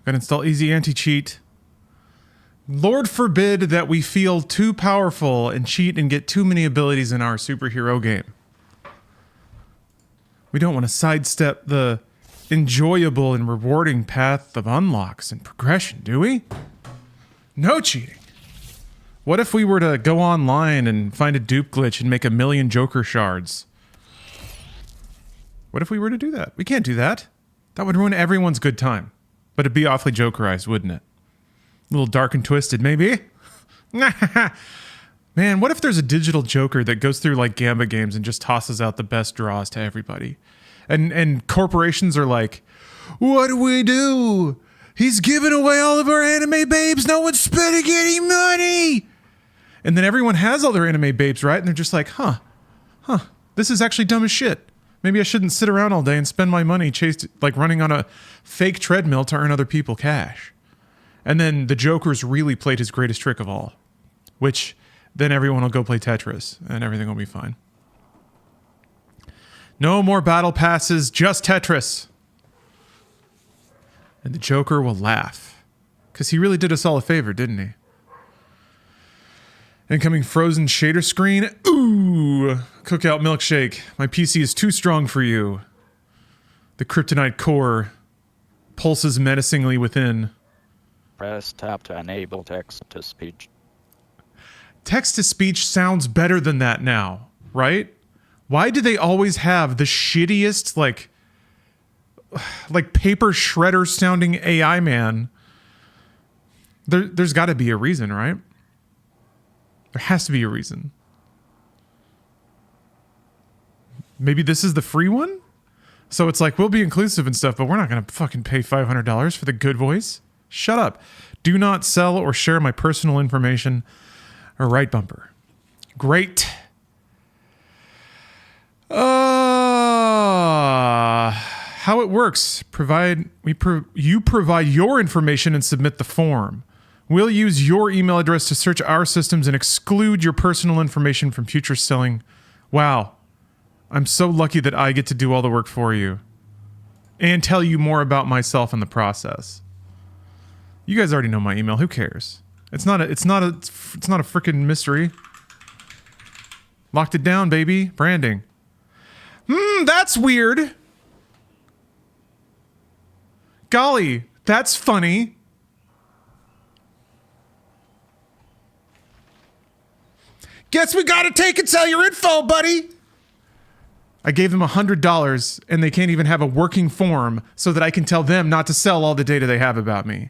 Gotta install easy anti-cheat. Lord forbid that we feel too powerful and cheat and get too many abilities in our superhero game. We don't want to sidestep the enjoyable and rewarding path of unlocks and progression, do we? No cheating. What if we were to go online and find a dupe glitch and make 1,000,000 Joker shards? What if we were to do that? We can't do that. That would ruin everyone's good time. But it'd be awfully jokerized, wouldn't it? A little dark and twisted, maybe? Man, what if there's a digital Joker that goes through like Gamba games and just tosses out the best draws to everybody? And corporations are like, what do we do? He's giving away all of our anime babes. No one's spending any money. And then everyone has all their anime babes, right? And they're just like, huh, this is actually dumb as shit. Maybe I shouldn't sit around all day and spend my money like running on a fake treadmill to earn other people cash. And then the Joker's really played his greatest trick of all, which then everyone will go play Tetris and everything will be fine. No more battle passes, just Tetris. And the Joker will laugh. Because he really did us all a favor, didn't he? Incoming frozen shader screen. Ooh! Cookout milkshake. My PC is too strong for you. The kryptonite core pulses menacingly within. Press tab to enable text-to-speech. Text-to-speech sounds better than that now, right? Why do they always have the shittiest, like paper shredder sounding AI man? There's got to be a reason, right? There has to be a reason. Maybe this is the free one? So it's like, we'll be inclusive and stuff, but we're not going to fucking pay $500 for the good voice. Shut up. Do not sell or share my personal information. Or right bumper. Great. How it works. You provide your information and submit the form. We'll use your email address to search our systems and exclude your personal information from future selling. Wow. I'm so lucky that I get to do all the work for you. And tell you more about myself in the process. You guys already know my email. Who cares? It's not a freaking mystery. Locked it down, baby. Branding. That's weird. Golly, that's funny. Guess we gotta take and sell your info, buddy. I gave them $100 and they can't even have a working form so that I can tell them not to sell all the data they have about me.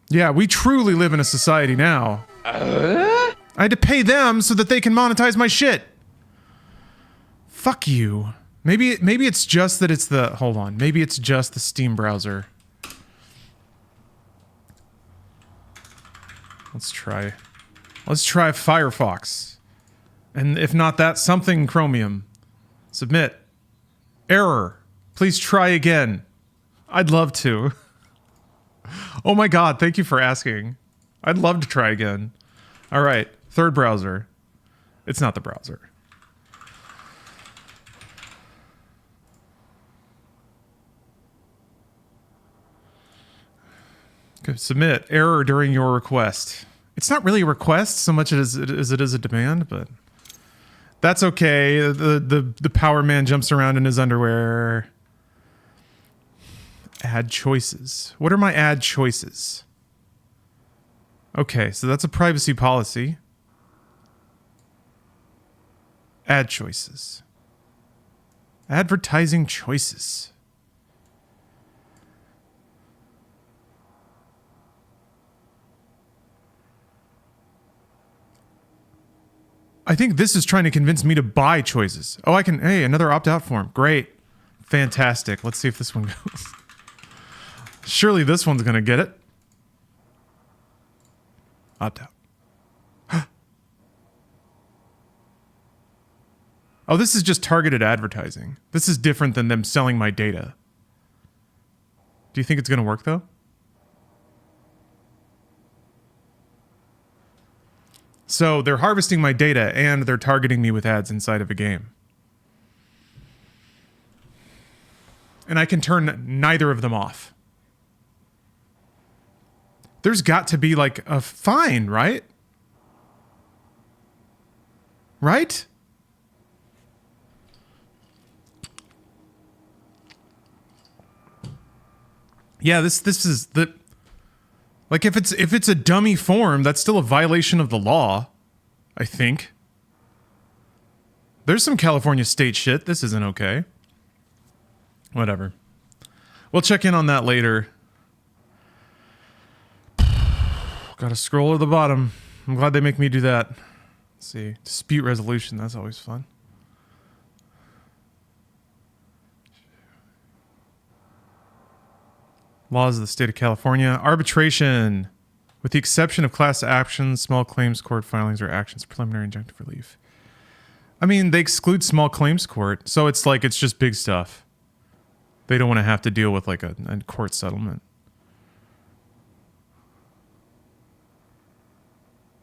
Yeah, we truly live in a society now. I had to pay them so that they can monetize my shit. Fuck you. Maybe it's just that it's the... Hold on. Maybe it's just the Steam browser. Let's try Firefox. And if not that, something Chromium. Submit. Error. Please try again. I'd love to. Oh my god, thank you for asking. I'd love to try again. Alright, third browser. It's not the browser. Okay, submit. Error during your request. It's not really a request so much as it is a demand, but... That's okay. The power man jumps around in his underwear. Add choices. What are my add choices? Okay, so that's a privacy policy. Add choices. Advertising choices. I think this is trying to convince me to buy choices. Oh, I can... Hey, another opt-out form. Great. Fantastic. Let's see if this one goes. Surely this one's gonna get it. Opt-out. Oh, this is just targeted advertising. This is different than them selling my data. Do you think it's gonna work, though? So they're harvesting my data and they're targeting me with ads inside of a game. and I can turn neither of them off. There's got to be like a fine, right? Right? Yeah, this is the, like, if it's a dummy form, that's still a violation of the law, I think. There's some California state shit. This isn't okay. Whatever. We'll check in on that later. Gotta scroll to the bottom. I'm glad they make me do that. Let's see. Dispute resolution. That's always fun. Laws of the state of California. Arbitration. With the exception of class actions, small claims court filings, or actions, preliminary injunctive relief. I mean, they exclude small claims court, so it's like, it's just big stuff. They don't want to have to deal with like a court settlement.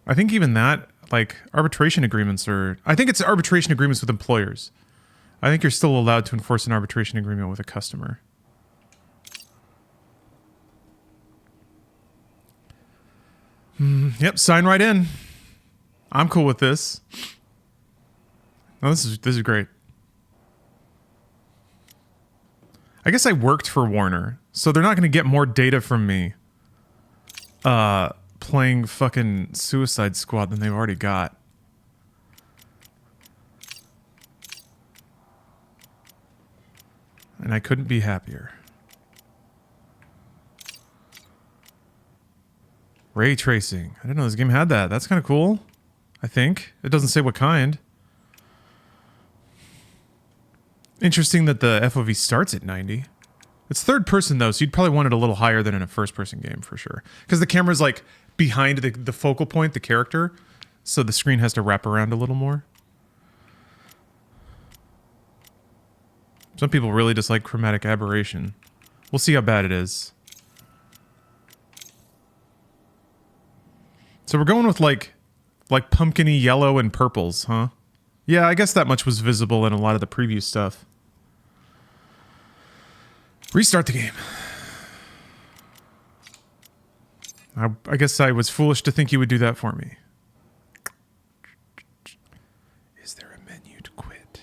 I think even that, like, arbitration agreements are... I think it's arbitration agreements with employers. I think you're still allowed to enforce an arbitration agreement with a customer. Yep, sign right in. I'm cool with this. Oh, this is great. I guess I worked for Warner, so they're not going to get more data from me playing fucking Suicide Squad than they've already got. And I couldn't be happier. Ray tracing. I didn't know this game had that. That's kind of cool, I think. It doesn't say what kind. Interesting that the FOV starts at 90. It's third person though, so you'd probably want it a little higher than in a first person game for sure. Because the camera's like behind the focal point, the character, so the screen has to wrap around a little more. Some people really dislike chromatic aberration. We'll see how bad it is. So we're going with like pumpkin-y yellow and purples, huh? Yeah, I guess that much was visible in a lot of the preview stuff. Restart the game. I guess I was foolish to think you would do that for me. Is there a menu to quit?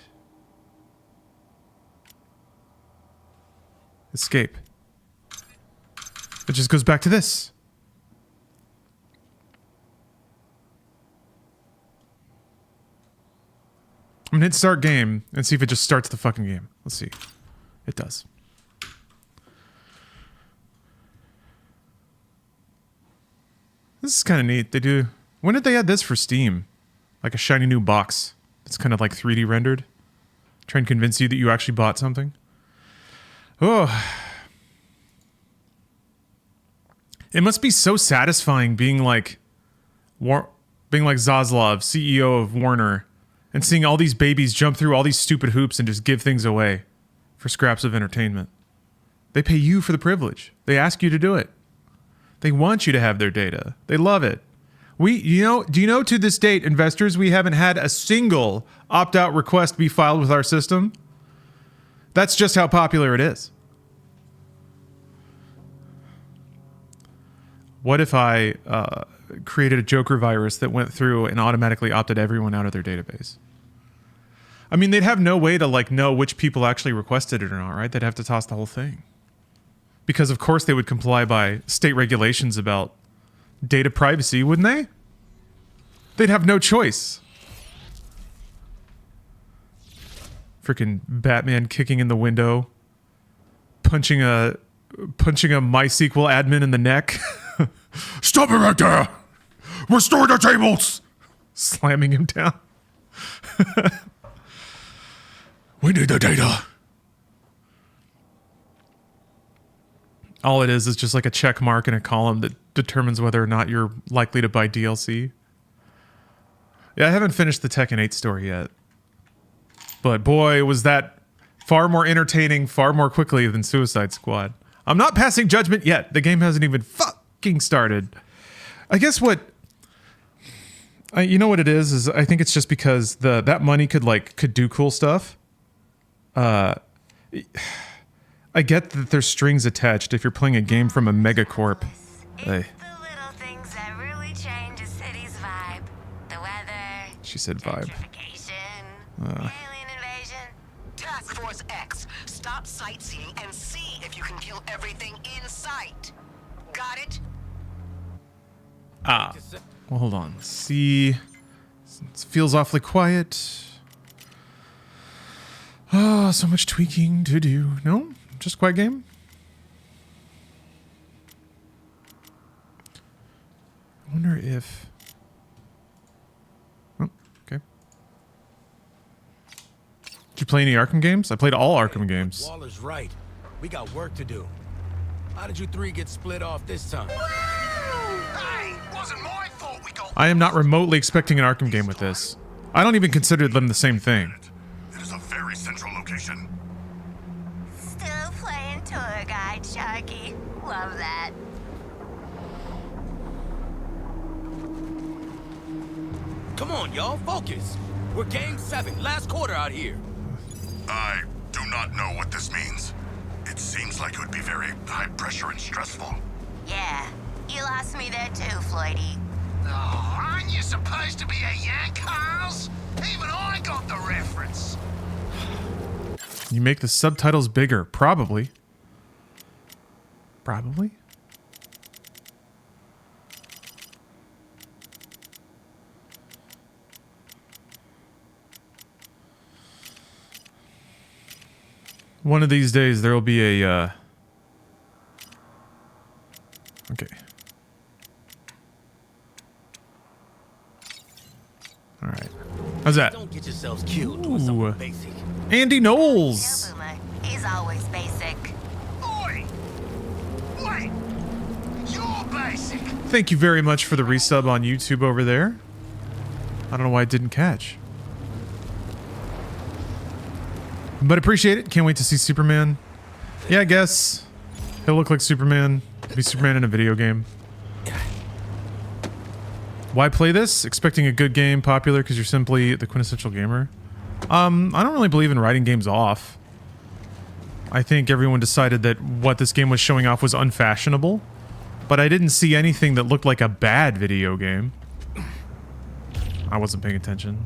Escape. It just goes back to this. I'm gonna hit start game and see if it just starts the fucking game. Let's see. It does. This is kind of neat. They do... When did they add this for Steam? Like a shiny new box. It's kind of like 3D rendered. Try and convince you that you actually bought something. Oh. It must be so satisfying being like... being like Zaslav, CEO of Warner, and seeing all these babies jump through all these stupid hoops and just give things away for scraps of entertainment. They pay you for the privilege. They ask you to do it. They want you to have their data. They love it. Do you know to this date, investors, we haven't had a single opt-out request be filed with our system? That's just how popular it is. What if I created a Joker virus that went through and automatically opted everyone out of their database? I mean, they'd have no way to like know which people actually requested it or not, right? They'd have to toss the whole thing. Because of course they would comply by state regulations about data privacy, wouldn't they? They'd have no choice. Freaking Batman kicking in the window, punching a MySQL admin in the neck. Stop it right there! Restore the tables! Slamming him down. We need the data. All it is just like a check mark in a column that determines whether or not you're likely to buy DLC. Yeah, I haven't finished the Tekken 8 story yet. But boy, was that far more entertaining, far more quickly than Suicide Squad. I'm not passing judgment yet. The game hasn't even fucking started. I guess what... you know what it is I think it's just because that money could do cool stuff. I I get that there's strings attached if you're playing a game from a megacorp. It's the little things that really change a city's vibe. The weather. She said vibe. Gentrification. Alien invasion. Task Force X, stop sightseeing and see if you can kill everything in sight. Got it? Ah. Well, hold on. See. It feels awfully quiet. Oh, so much tweaking to do. No? Just quiet game? I wonder if... Oh, okay. Did you play any Arkham games? I played all Arkham games. Waller's right. We got work to do. How did you three get split off this time? Hey, wasn't my fault we got... I am not remotely expecting an Arkham game with this. I don't even consider them the same thing. It is a very central location. Still playing tour guide, Sharky. Love that. Come on, y'all, focus. We're game 7, last quarter out here. I do not know what this means. It seems like it would be very high pressure and stressful. Yeah, you lost me there too, Floydie. Oh, aren't you supposed to be a Yank, Carls? Even I got the reference. You make the subtitles bigger. Probably. Probably? One of these days there will be a okay. All right. How's that? Don't get yourselves killed doing something Ooh. basic. Andy Knowles. Boomer. He's always basic. Oi! Wait! You're basic! Thank you very much for the resub on YouTube over there. I don't know why I didn't catch. But appreciate it. Can't wait to see Superman. Yeah, I guess. He'll look like Superman. Be Superman in a video game. Why play this? Expecting a good game, popular because you're simply the quintessential gamer. I don't really believe in writing games off. I think everyone decided that what this game was showing off was unfashionable. But I didn't see anything that looked like a bad video game. I wasn't paying attention.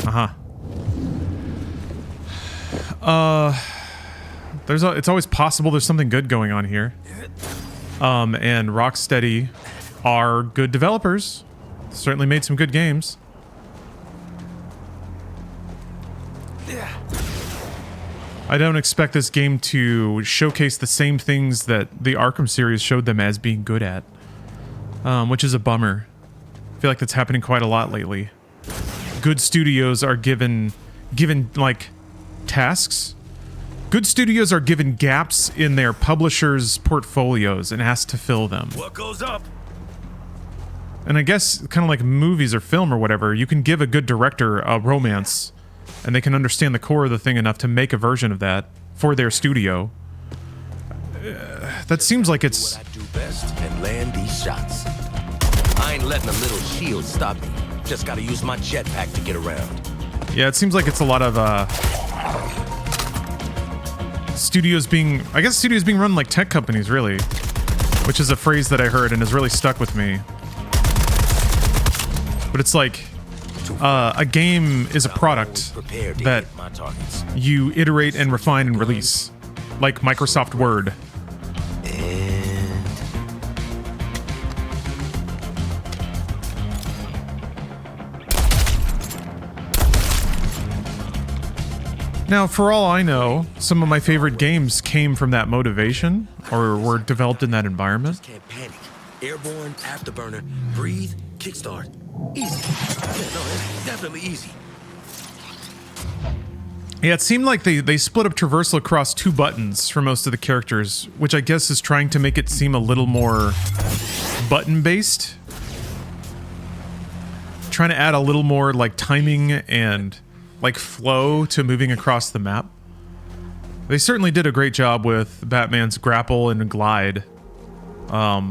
Uh-huh. It's always possible there's something good going on here. And Rocksteady are good developers. Certainly made some good games. I don't expect this game to showcase the same things that the Arkham series showed them as being good at. Which is a bummer. I feel like that's happening quite a lot lately. Good studios are given like tasks. Good studios are given gaps in their publishers' portfolios and asked to fill them. What goes up? And I guess kind of like movies or film or whatever, you can give a good director a romance and they can understand the core of the thing enough to make a version of that for their studio. That seems like it's... What I do best and land these shots. I ain't letting a little shield stop me. Just gotta use my jetpack to get around. Yeah, it seems like it's a lot of studios being... I guess studios being run like tech companies, really. Which is a phrase that I heard and has really stuck with me. But it's like... a game is a product that you iterate and refine and release. Like Microsoft Word. Now, for all I know, some of my favorite games came from that motivation, or were developed in that environment. Can't panic. Airborne, afterburner, breathe, kickstart. Easy. Yeah, no, it's definitely easy. Yeah, it seemed like they split up Traversal across 2 buttons for most of the characters, which I guess is trying to make it seem a little more button-based. Trying to add a little more, like, timing and... like flow to moving across the map. They certainly did a great job with Batman's grapple and glide. I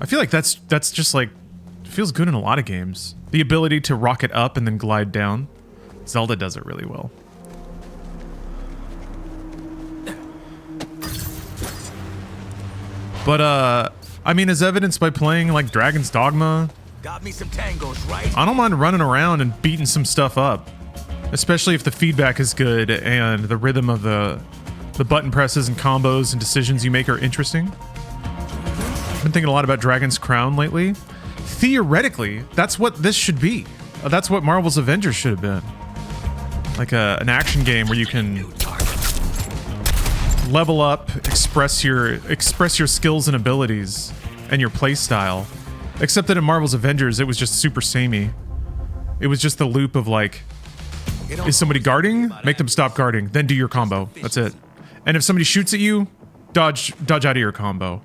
feel like that's just like feels good in a lot of games. The ability to rocket up and then glide down. Zelda does it really well. But I mean, as evidenced by playing like Dragon's Dogma, Got me some tangos, right? I don't mind running around and beating some stuff up, especially if the feedback is good and the rhythm of the button presses and combos and decisions you make are interesting. I've been thinking a lot about Dragon's Crown lately. Theoretically, that's what this should be. That's what Marvel's Avengers should have been. Like an action game where you can level up, express your skills and abilities and your play style. Except that in Marvel's Avengers, it was just super samey. It was just the loop of like, is somebody guarding? Make them stop guarding, then do your combo. That's it. And if somebody shoots at you, dodge out of your combo.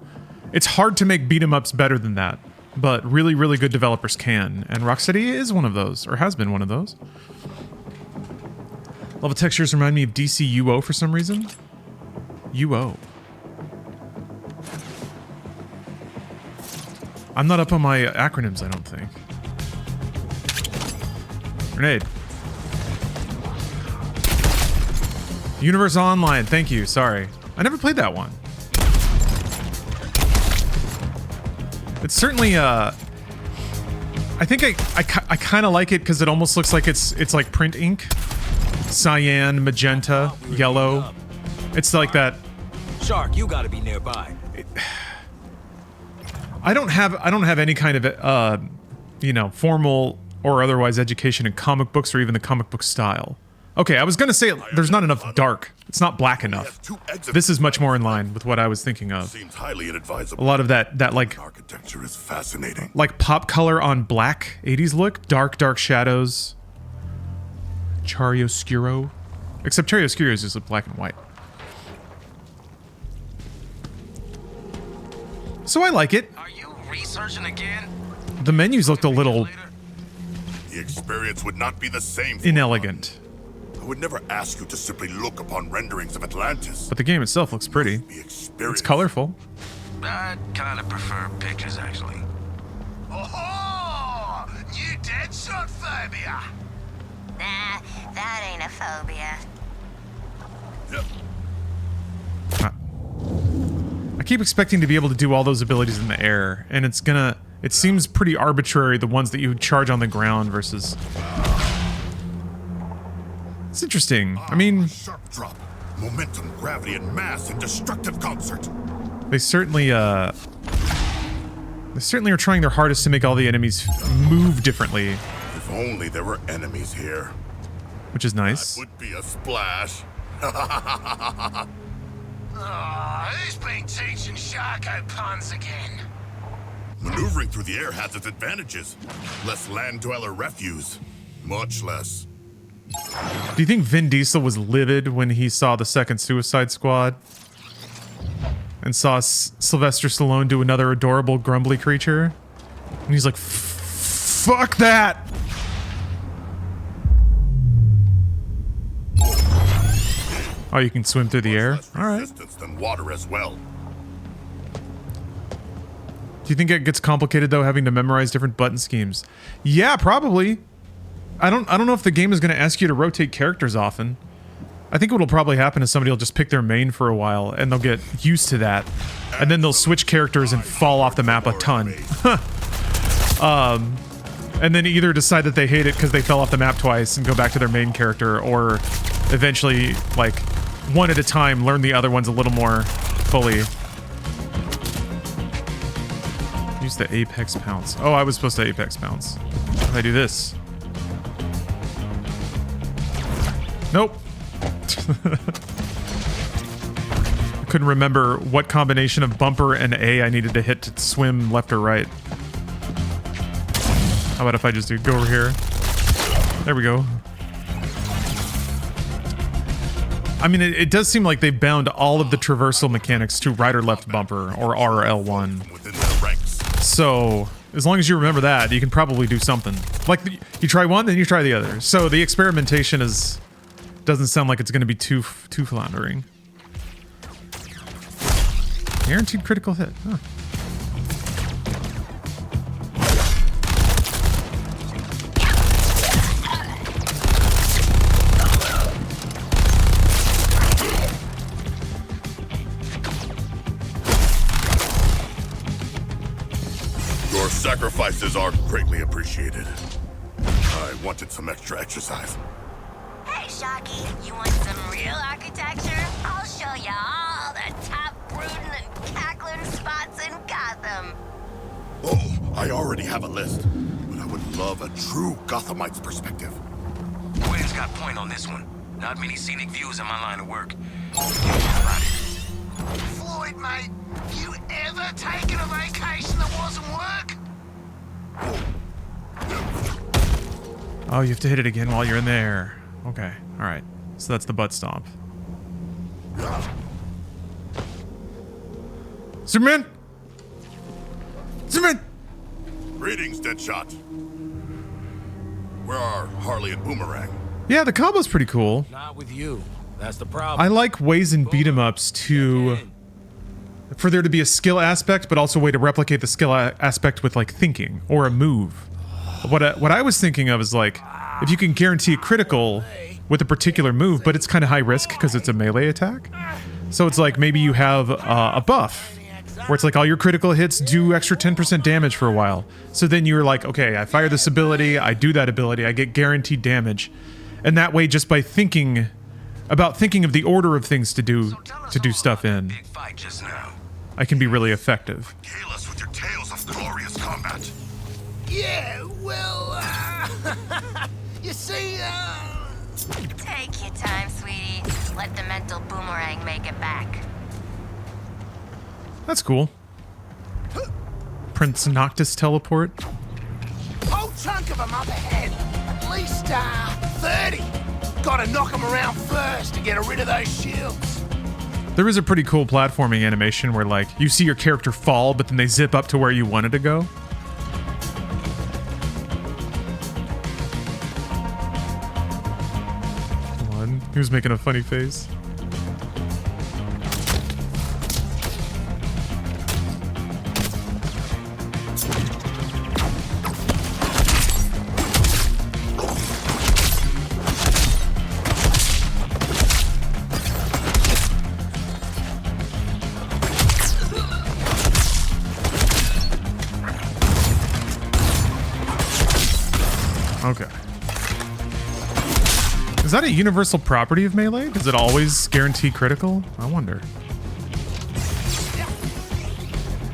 It's hard to make beat 'em ups better than that, but really, really good developers can. And Rocksteady is one of those, or has been one of those. Level textures remind me of DC UO for some reason. UO. I'm not up on my acronyms, I don't think. Grenade. Universe Online, thank you, sorry. I never played that one. It's certainly, I think I kind of like it because it almost looks like it's like print ink. Cyan, magenta, yellow. It's like that. Shark, you gotta be nearby. I don't have any kind of you know, formal or otherwise education in comic books or even the comic book style. Okay, I was gonna say there's not enough dark. It's not black enough. This is much more in line with what I was thinking of. Seems highly inadvisable. A lot of that like Architecture is fascinating. like pop color on black 80s look, dark shadows. Chiaroscuro. Except Chiaroscuro is just black and white. So I like it. Are you researching again? The menus looked a little The experience would not be the same. For inelegant, I would never ask you to simply look upon renderings of Atlantis. but the game itself looks pretty. Be experienced. It's colorful. I kind of prefer pictures, actually. Oh, new Deadshot phobia. Nah, that ain't a phobia. Yep. I keep expecting to be able to do all those abilities in the air, and it seems pretty arbitrary, the ones that you charge on the ground versus... It's interesting. I mean, Sharp drop, momentum, gravity, and mass in destructive concert. they certainly are trying their hardest to make all the enemies move differently, If only there were enemies here. which is nice. Would be a splash. Oh, who's been teaching Sharko puns again? Maneuvering through the air has its advantages. Less land dweller refuse. Much less. Do you think Vin Diesel was livid when he saw the second Suicide Squad? And saw Sylvester Stallone do another adorable grumbly creature? And he's like, fuck that! Oh, you can swim through the air? Less Alright. resistance than water as well. Do you think it gets complicated though, having to memorize different button schemes? Yeah, probably. I don't know if the game is going to ask you to rotate characters often. I think what'll probably happen is somebody will just pick their main for a while and they'll get used to that. And then they'll switch characters and fall off the map a ton. And then either decide that they hate it because they fell off the map twice and go back to their main character, or eventually, like, one at a time, learn the other ones a little more fully. Use the Apex Pounce. Oh, I was supposed to Apex Pounce. How do I do this? Nope. I couldn't remember what combination of bumper and A I needed to hit to swim left or right. How about if I just do go over here? There we go. I mean, it does seem like they bound all of the traversal mechanics to right or left bumper, or R or L1. Within their ranks. So, as long as you remember that, you can probably do something. Like, you try one, then you try the other. So the experimentation doesn't sound like it's going to be too floundering. Guaranteed critical hit. Huh. Sacrifices are greatly appreciated. I wanted some extra exercise. Hey, Shocky, you want some real architecture? I'll show you all the top brooding and cackling spots in Gotham. Oh, I already have a list, but I would love a true Gothamite's perspective. Gwen's got point on this one. Not many scenic views in my line of work. About it. Floyd, mate, you ever taken a vacation that wasn't work? Oh, you have to hit it again while you're in there. Okay, all right. So that's the butt stomp. Superman! Superman! Greetings, Deadshot. Where are Harley and Boomerang? Yeah, the combo's pretty cool. Not with you. That's the problem. I like ways in beat 'em ups to for there to be a skill aspect, but also a way to replicate the skill aspect with like thinking or a move. What I was thinking of is like if you can guarantee a critical with a particular move, but it's kind of high risk because it's a melee attack. So it's like maybe you have a buff where it's like all your critical hits do extra 10% damage for a while. So then you're like, okay, I fire this ability, I do that ability, I get guaranteed damage, and that way just by thinking of the order of things to do stuff in, Big fight just now. I can be really effective. Hail us with your tales of glorious combat. Yeah, well, you see, Take your time, sweetie. Let the mental boomerang make it back. That's cool. Prince Noctis teleport. whole chunk of them up ahead. At least, 30. Gotta knock them around first to get rid of those shields. There is a pretty cool platforming animation where, like, you see your character fall, but then they zip up to where you wanted to go. Come on. He was making a funny face. Okay. Is that a universal property of Melee? Does it always guarantee critical? I wonder.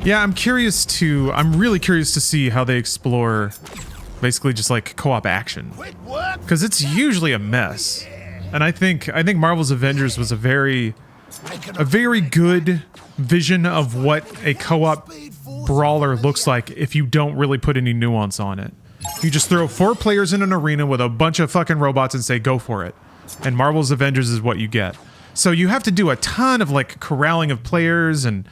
Yeah, I'm really curious to see how they explore basically just like co-op action. Because it's usually a mess. And I think Marvel's Avengers was a very good vision of what a co-op brawler looks like if you don't really put any nuance on it. You just throw 4 players in an arena with a bunch of fucking robots and say, go for it. And Marvel's Avengers is what you get. So you have to do a ton of like corralling of players and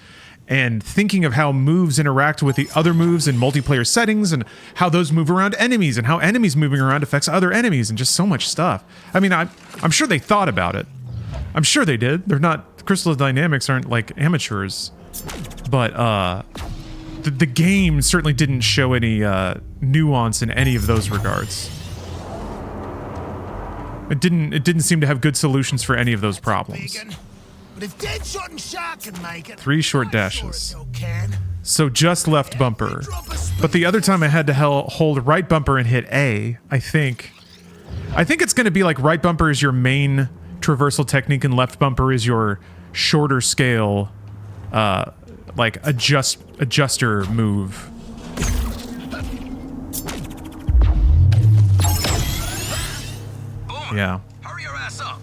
thinking of how moves interact with the other moves in multiplayer settings and how those move around enemies and how enemies moving around affects other enemies and just so much stuff. I mean, I'm sure they thought about it. I'm sure they did. They're not, Crystal Dynamics aren't like amateurs, but the game certainly didn't show any nuance in any of those regards. It didn't seem to have good solutions for any of those problems. But if Deadshot and Shark can make it, 3 short dashes. So just left bumper. But the other time I had to hold right bumper and hit A, I think it's going to be like right bumper is your main traversal technique and left bumper is your shorter scale like adjuster move. Yeah. Hurry your ass up.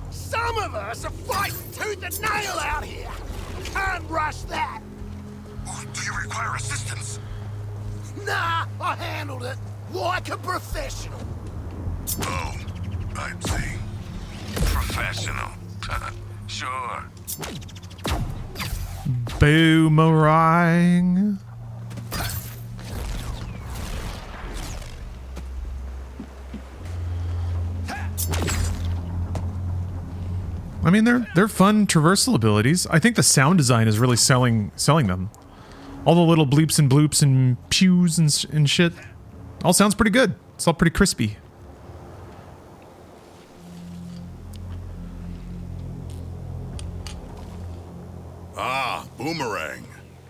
Some of us are fighting tooth and nail out here. Can't rush that. Do you require assistance? Nah, I handled it like a professional. Oh, I see. Professional. Sure. Boomerang. I mean, they're fun traversal abilities. I think the sound design is really selling them. All the little bleeps and bloops and pews and shit. All sounds pretty good. It's all pretty crispy. Ah, Boomerang.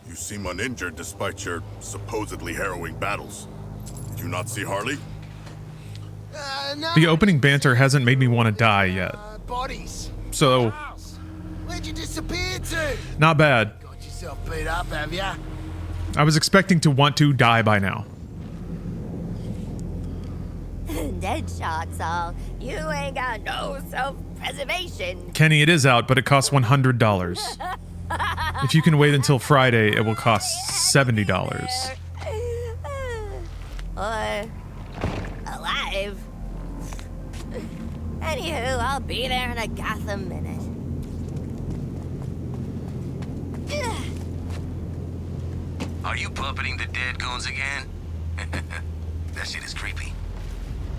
You seem uninjured despite your supposedly harrowing battles. Did you not see Harley? No. The opening banter hasn't made me want to die yet. Bodies. So, Where'd you disappear to? not bad. Got yourself beat up, have ya? I was expecting to want to die by now. Dead shots all. You ain't got no self-preservation. Kenny, it is out, but it costs $100. If you can wait until Friday, it will cost $70. Or alive. Anywho, I'll be there in a Gotham minute. Are you puppeting the dead goons again? That shit is creepy.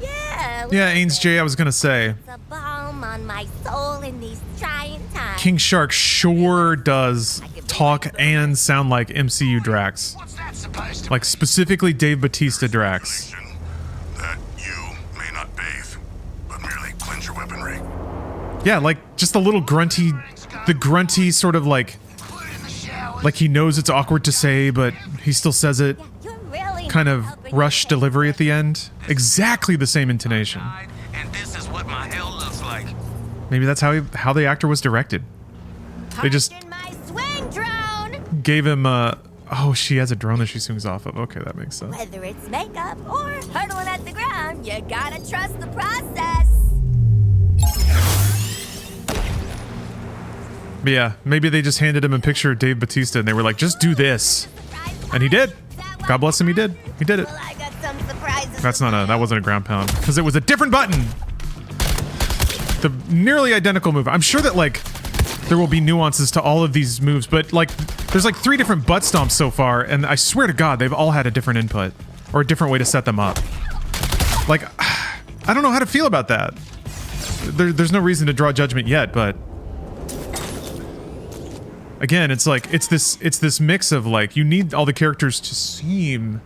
Yeah. Yeah, Ains J, I was gonna say. It's a balm on my soul in these trying times. King Shark sure does talk and sound like MCU Drax. What's that supposed to Like specifically Dave Bautista Drax. That you may not bathe, but merely cleanse your weaponry. Yeah, like just the little grunty, the grunty sort of like he knows it's awkward to say, but he still says it. You're really Kind not of helping rush me. delivery at the end. Exactly the same intonation. And this is what my hell looks like. Maybe that's how the actor was directed. They just Parked in my swing drone. gave him oh, she has a drone that she swings off of. Okay, that makes sense. Whether it's makeup or hurtling at the ground, you gotta trust the process. But yeah, maybe they just handed him a picture of Dave Bautista and they were like, just do this. And he did. God bless him, he did. He did it. Well, I got some surprises. That wasn't a ground pound. Because it was a different button. The nearly identical move. I'm sure that like there will be nuances to all of these moves, but like there's like 3 different butt stomps so far, and I swear to God, they've all had a different input. Or a different way to set them up. Like, I don't know how to feel about that. There's no reason to draw judgment yet, but again, it's like it's this mix of like you need all the characters to seem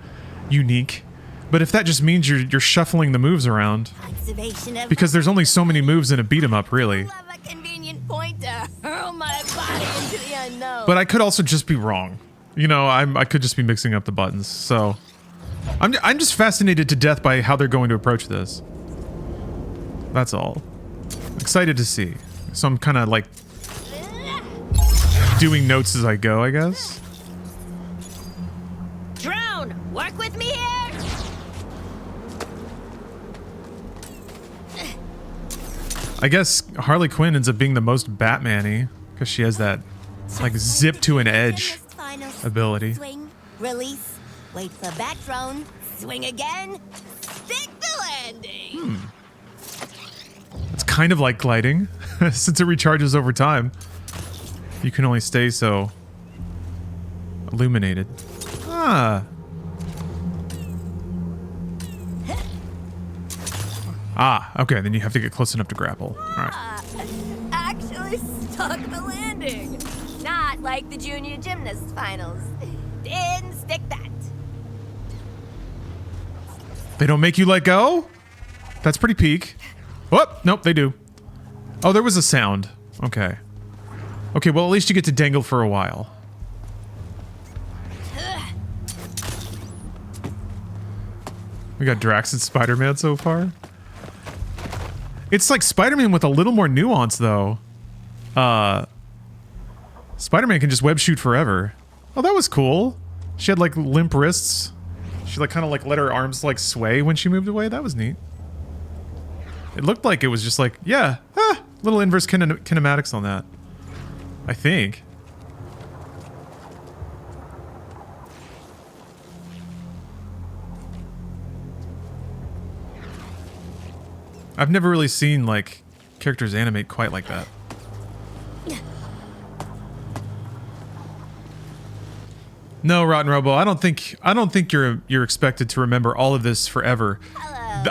unique, but if that just means you're shuffling the moves around, Observation of because there's only so many moves in a beat 'em up, really. love a convenient point to hurl my body into the unknown. But I could also just be wrong. You know, I could just be mixing up the buttons. So I'm just fascinated to death by how they're going to approach this. That's all. Excited to see. So I'm kind of like doing notes as I go, I guess. Drone, work with me here. I guess Harley Quinn ends up being the most Batman-y because she has that like zip to an edge Final ability. swing, release, wait for back drone, swing again, stick the landing. It's kind of like gliding since it recharges over time. You can only stay so illuminated. Ah. Ah, okay, then you have to get close enough to grapple. All right. Actually stuck the landing. Not like the junior gymnast finals. Didn't stick that. They don't make you let go? That's pretty peak. Oh, nope, they do. Oh, there was a sound. Okay. Okay, well, at least you get to dangle for a while. We got Drax and Spider-Man so far. It's like Spider-Man with a little more nuance, though. Spider-Man can just web shoot forever. Oh, that was cool. She had, like, limp wrists. She, like, kind of, like, let her arms, like, sway when she moved away. That was neat. It looked like it was just like, yeah, little inverse kinematics on that. I think. I've never really seen like characters animate quite like that. No, Rotten Robo, I don't think you're expected to remember all of this forever.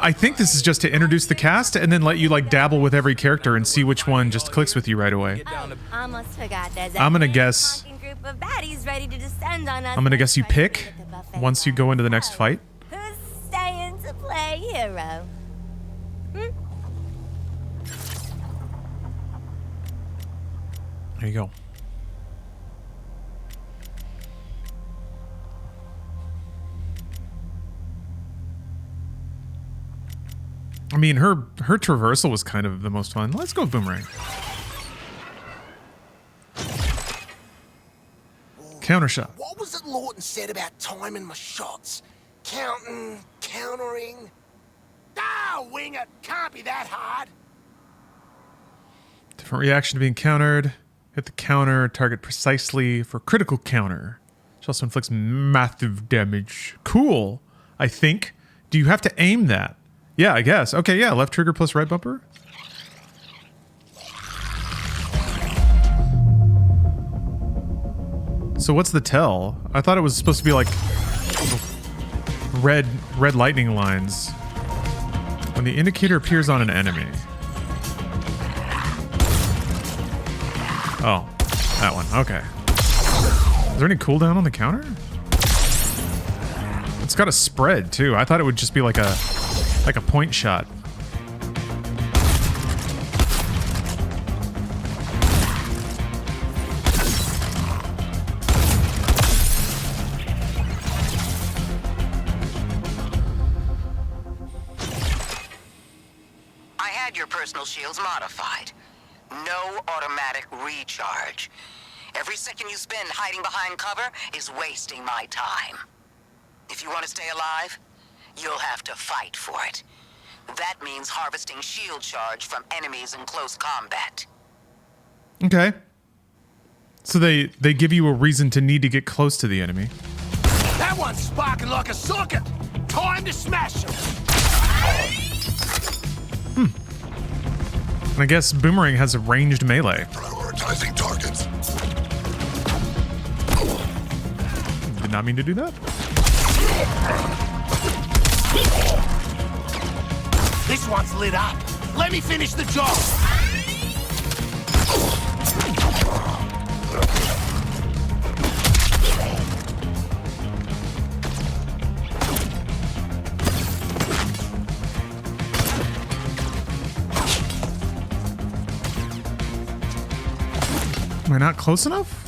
I think this is just to introduce the cast and then let you like dabble with every character and see which one just clicks with you right away. Almost forgot there's I'm gonna guess. group of baddies ready to descend on us. I'm gonna guess you pick once you go into the next fight. Who's staying to play hero? There you go. I mean, her traversal was kind of the most fun. Let's go boomerang. Counter shot. What was it Lawton said about timing my shots? Counting, countering? Ah, wing it. Can't be that hard. Different reaction to being countered. Hit the counter, target precisely for critical counter. Which also inflicts massive damage. Cool, I think. Do you have to aim that? Yeah, I guess. Okay, yeah, left trigger plus right bumper. So what's the tell? I thought it was supposed to be like red lightning lines. When the indicator appears on an enemy. Oh, that one. Okay. Is there any cooldown on the counter? It's got a spread too. I thought it would just be like a point shot. I had your personal shields modified. No automatic recharge. Every second you spend hiding behind cover is wasting my time. If you want to stay alive, you'll have to fight for it. That means harvesting shield charge from enemies in close combat. Okay. So they give you a reason to need to get close to the enemy. That one's sparking like a socket. Time to smash him. And I guess boomerang has a ranged melee. Prioritizing targets. Did not mean to do that. This one's lit up. Let me finish the job. Am I not close enough?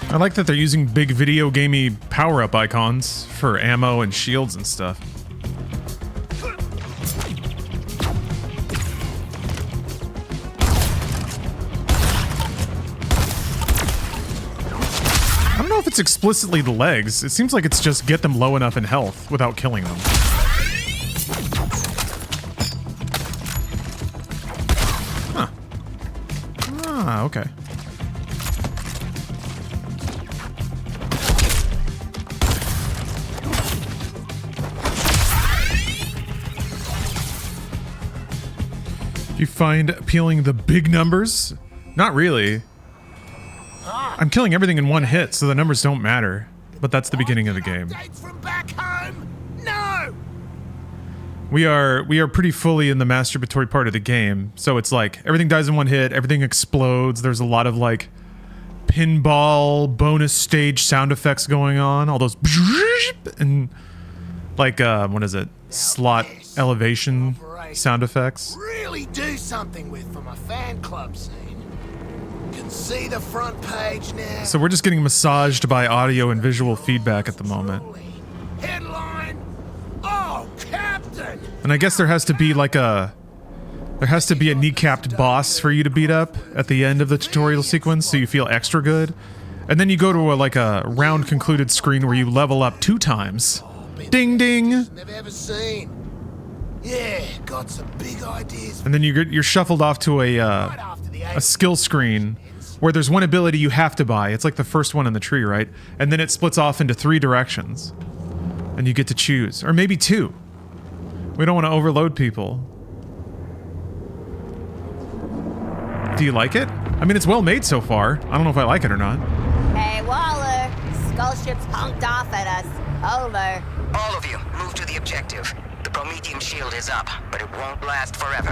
I like that they're using big video gamey power-up icons for ammo and shields and stuff. I don't know if it's explicitly the legs. It seems like it's just get them low enough in health without killing them. Huh. Ah, okay. Do you find appealing the big numbers? Not really. I'm killing everything in one hit, so the numbers don't matter. But that's the beginning of the game. Updates from back home? No. We are pretty fully in the masturbatory part of the game, so it's like everything dies in one hit, everything explodes. There's a lot of like pinball bonus stage sound effects going on. All those and like what is it? Slot elevation sound effects. Really do something with for my fan club scene. Can see the front page now. So we're just getting massaged by audio and visual feedback at the moment. Headline. Oh, Captain. And I guess there has to be like a kneecapped boss for you to beat up at the end of the tutorial sequence, so you feel extra good. And then you go to a round concluded screen where you level up 2 times. Ding ding. Never ever seen. Yeah, got some big ideas. And then you're shuffled off to a skill screen where there's one ability you have to buy. It's like the first one in the tree, right? And then it splits off into 3 directions. And you get to choose. Or maybe 2. We don't want to overload people. Do you like it? I mean, it's well made so far. I don't know if I like it or not. Hey, Waller. Skull ship's honked off at us. Over. All of you, move to the objective. The Prometheum shield is up, but it won't last forever.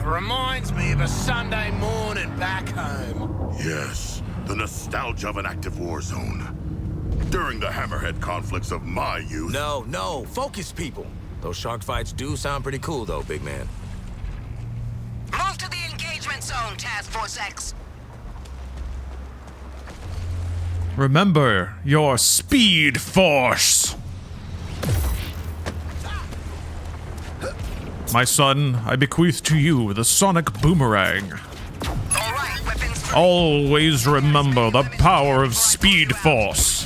Reminds me of a Sunday morning back home. Yes, the nostalgia of an active war zone. During the hammerhead conflicts of my youth. No, focus, people. Those shark fights do sound pretty cool, though, big man. Move to the engagement zone, Task Force X. Remember your speed force. My son, I bequeath to you the sonic boomerang. All right, weapons free. Always remember the power of speed force.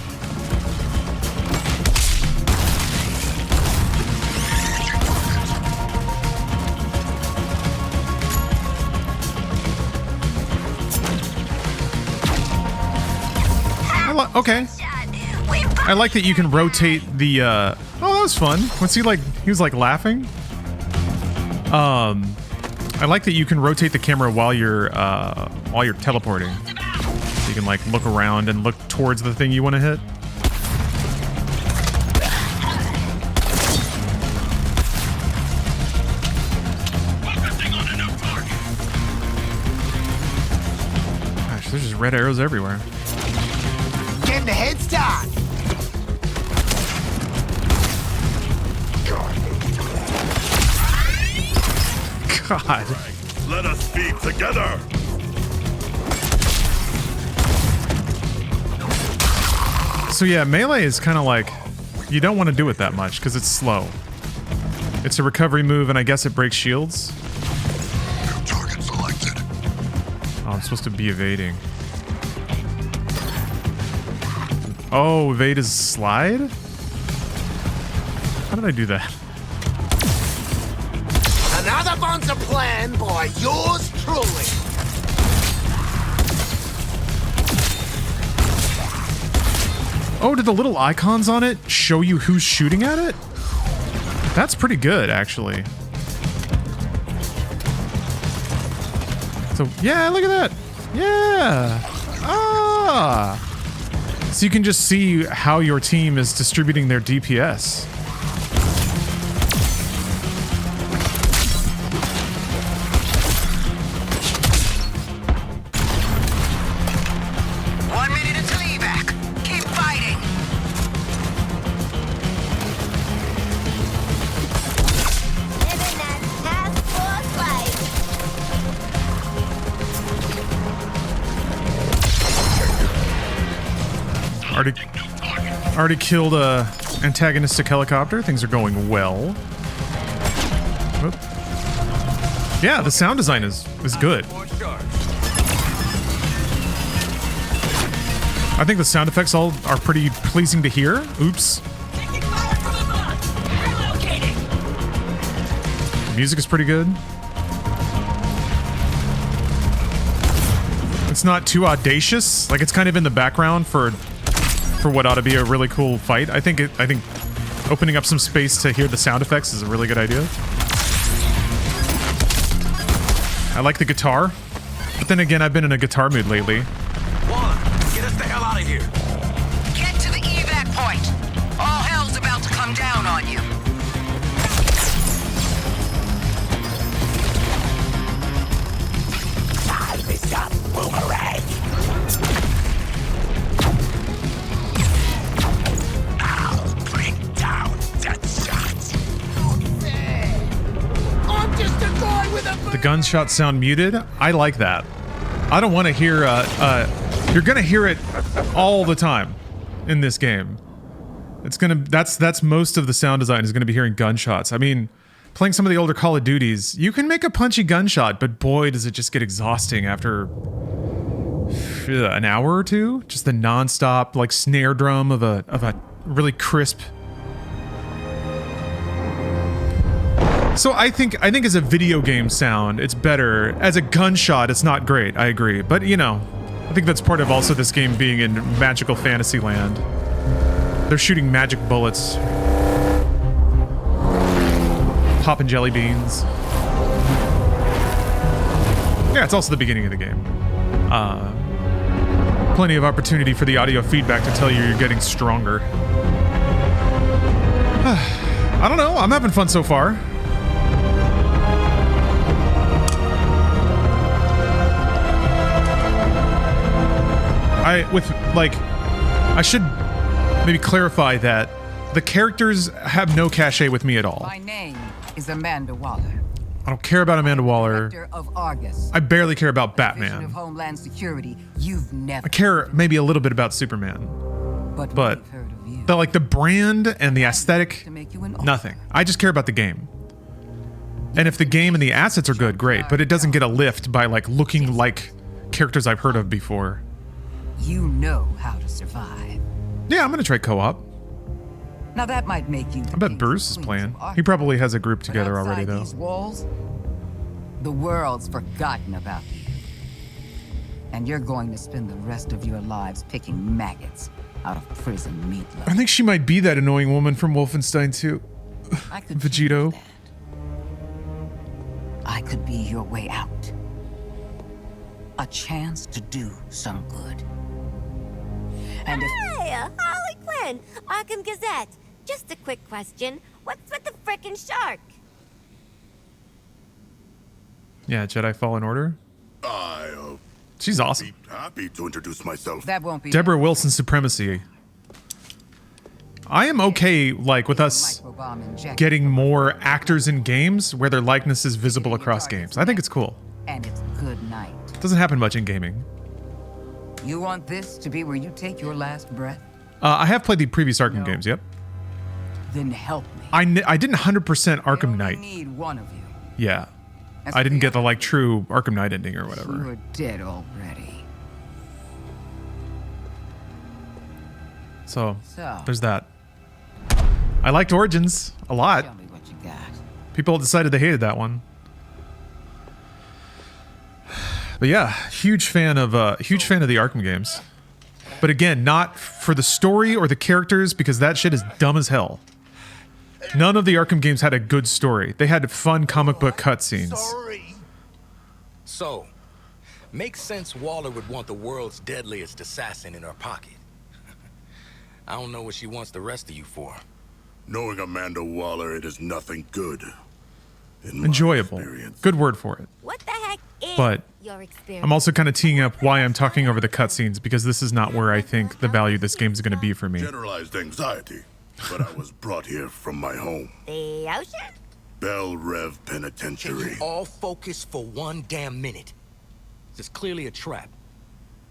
Okay. I like that you can rotate the, oh, that was fun. Was he was like laughing? I like that you can rotate the camera while you're teleporting. So you can like look around and look towards the thing you want to hit. Gosh, there's just red arrows everywhere. Getting a head start. God. Let us be together. So yeah, melee is kind of like, you don't want to do it that much because it's slow. It's a recovery move and I guess it breaks shields. New target selected. Oh, I'm supposed to be evading. Oh, evade is slide? How did I do that? Another Bonza plan by yours truly. Oh, did the little icons on it show you who's shooting at it? That's pretty good, actually. So, yeah, look at that. Yeah. Ah. So you can just see how your team is distributing their DPS. Already killed a antagonistic helicopter. Things are going well. Whoop. Yeah, the sound design is good. I think the sound effects all are pretty pleasing to hear. Oops. The music is pretty good. It's not too audacious. Like, it's kind of in the background for what ought to be a really cool fight. I think opening up some space to hear the sound effects is a really good idea. I like the guitar, but then again, I've been in a guitar mood lately. Get us the hell out of here. Get to the evac point. All hell's about to come down on you. The gunshots sound muted. I like that. I don't want to hear, you're gonna hear it all the time in this game. That's most of the sound design is gonna be hearing gunshots. I mean, playing some of the older Call of Duties, you can make a punchy gunshot, but boy, does it just get exhausting after an hour or two. Just the non-stop, like, snare drum of a really crisp. So I think as a video game sound, it's better. As a gunshot, it's not great. I agree, but you know, I think that's part of also this game being in magical fantasy land. They're shooting magic bullets, popping jelly beans. Yeah, it's also the beginning of the game. Plenty of opportunity for the audio feedback to tell you you're getting stronger. I don't know. I'm having fun so far. I should maybe clarify that the characters have no cachet with me at all. My name is Amanda Waller. I don't care about Amanda Waller. Director of Argus. I barely care about Division Batman. of Homeland Security. You've never. I care maybe a little bit about Superman. but But we've heard of you. the brand and the aesthetic, To make you an nothing. I just care about the game. And if the game and the assets are good, great. But it doesn't get a lift by like looking like characters I've heard of before. You know how to survive. Yeah, I'm gonna try co-op. Now that might make you. I bet Bruce is playing. He probably has a group together already though. These walls, the world's forgotten about you, and you're going to spend the rest of your lives picking maggots out of prison meatloaf. I think she might be that annoying woman from Wolfenstein 2. I could Vegito. change that. I could be your way out. A chance to do some good. And if Hey, Harley Quinn, Arkham Gazette. Just a quick question. What's with the frickin' shark? Yeah, Jedi Fallen Order. I'll She's awesome. be happy to introduce myself. that won't be Deborah Wilson's Supremacy. I am okay, like, with us microbomb injection, getting more actors in games where their likeness is visible across games. I think it's cool. and it's good night. Doesn't happen much in gaming. You want this to be where you take your last breath? I have played the previous Arkham No. games, yep. Then help me. I didn't 100% I Arkham only Knight. need one of you. Yeah. As I for didn't get the, other like, two, true Arkham Knight ending or whatever. You're dead already. So, So, there's that. I liked Origins a lot. tell me what you got. People decided they hated that one. But yeah, huge fan of the Arkham games. But again, not for the story or the characters because that shit is dumb as hell. None of the Arkham games had a good story. They had fun comic book cutscenes. Sorry. So, makes sense Waller would want the world's deadliest assassin in her pocket. I don't know what she wants the rest of you for. Knowing Amanda Waller, it is nothing good. In my Enjoyable. experience. Good word for it. What the heck is But your experience? I'm also kind of teeing up why I'm talking over the cutscenes because this is not where I think the value of this game is going to be for me. Generalized anxiety, but I was brought here from my home. The ocean? Bell Rev Can Penitentiary. you all focus for one damn minute? This is clearly a trap.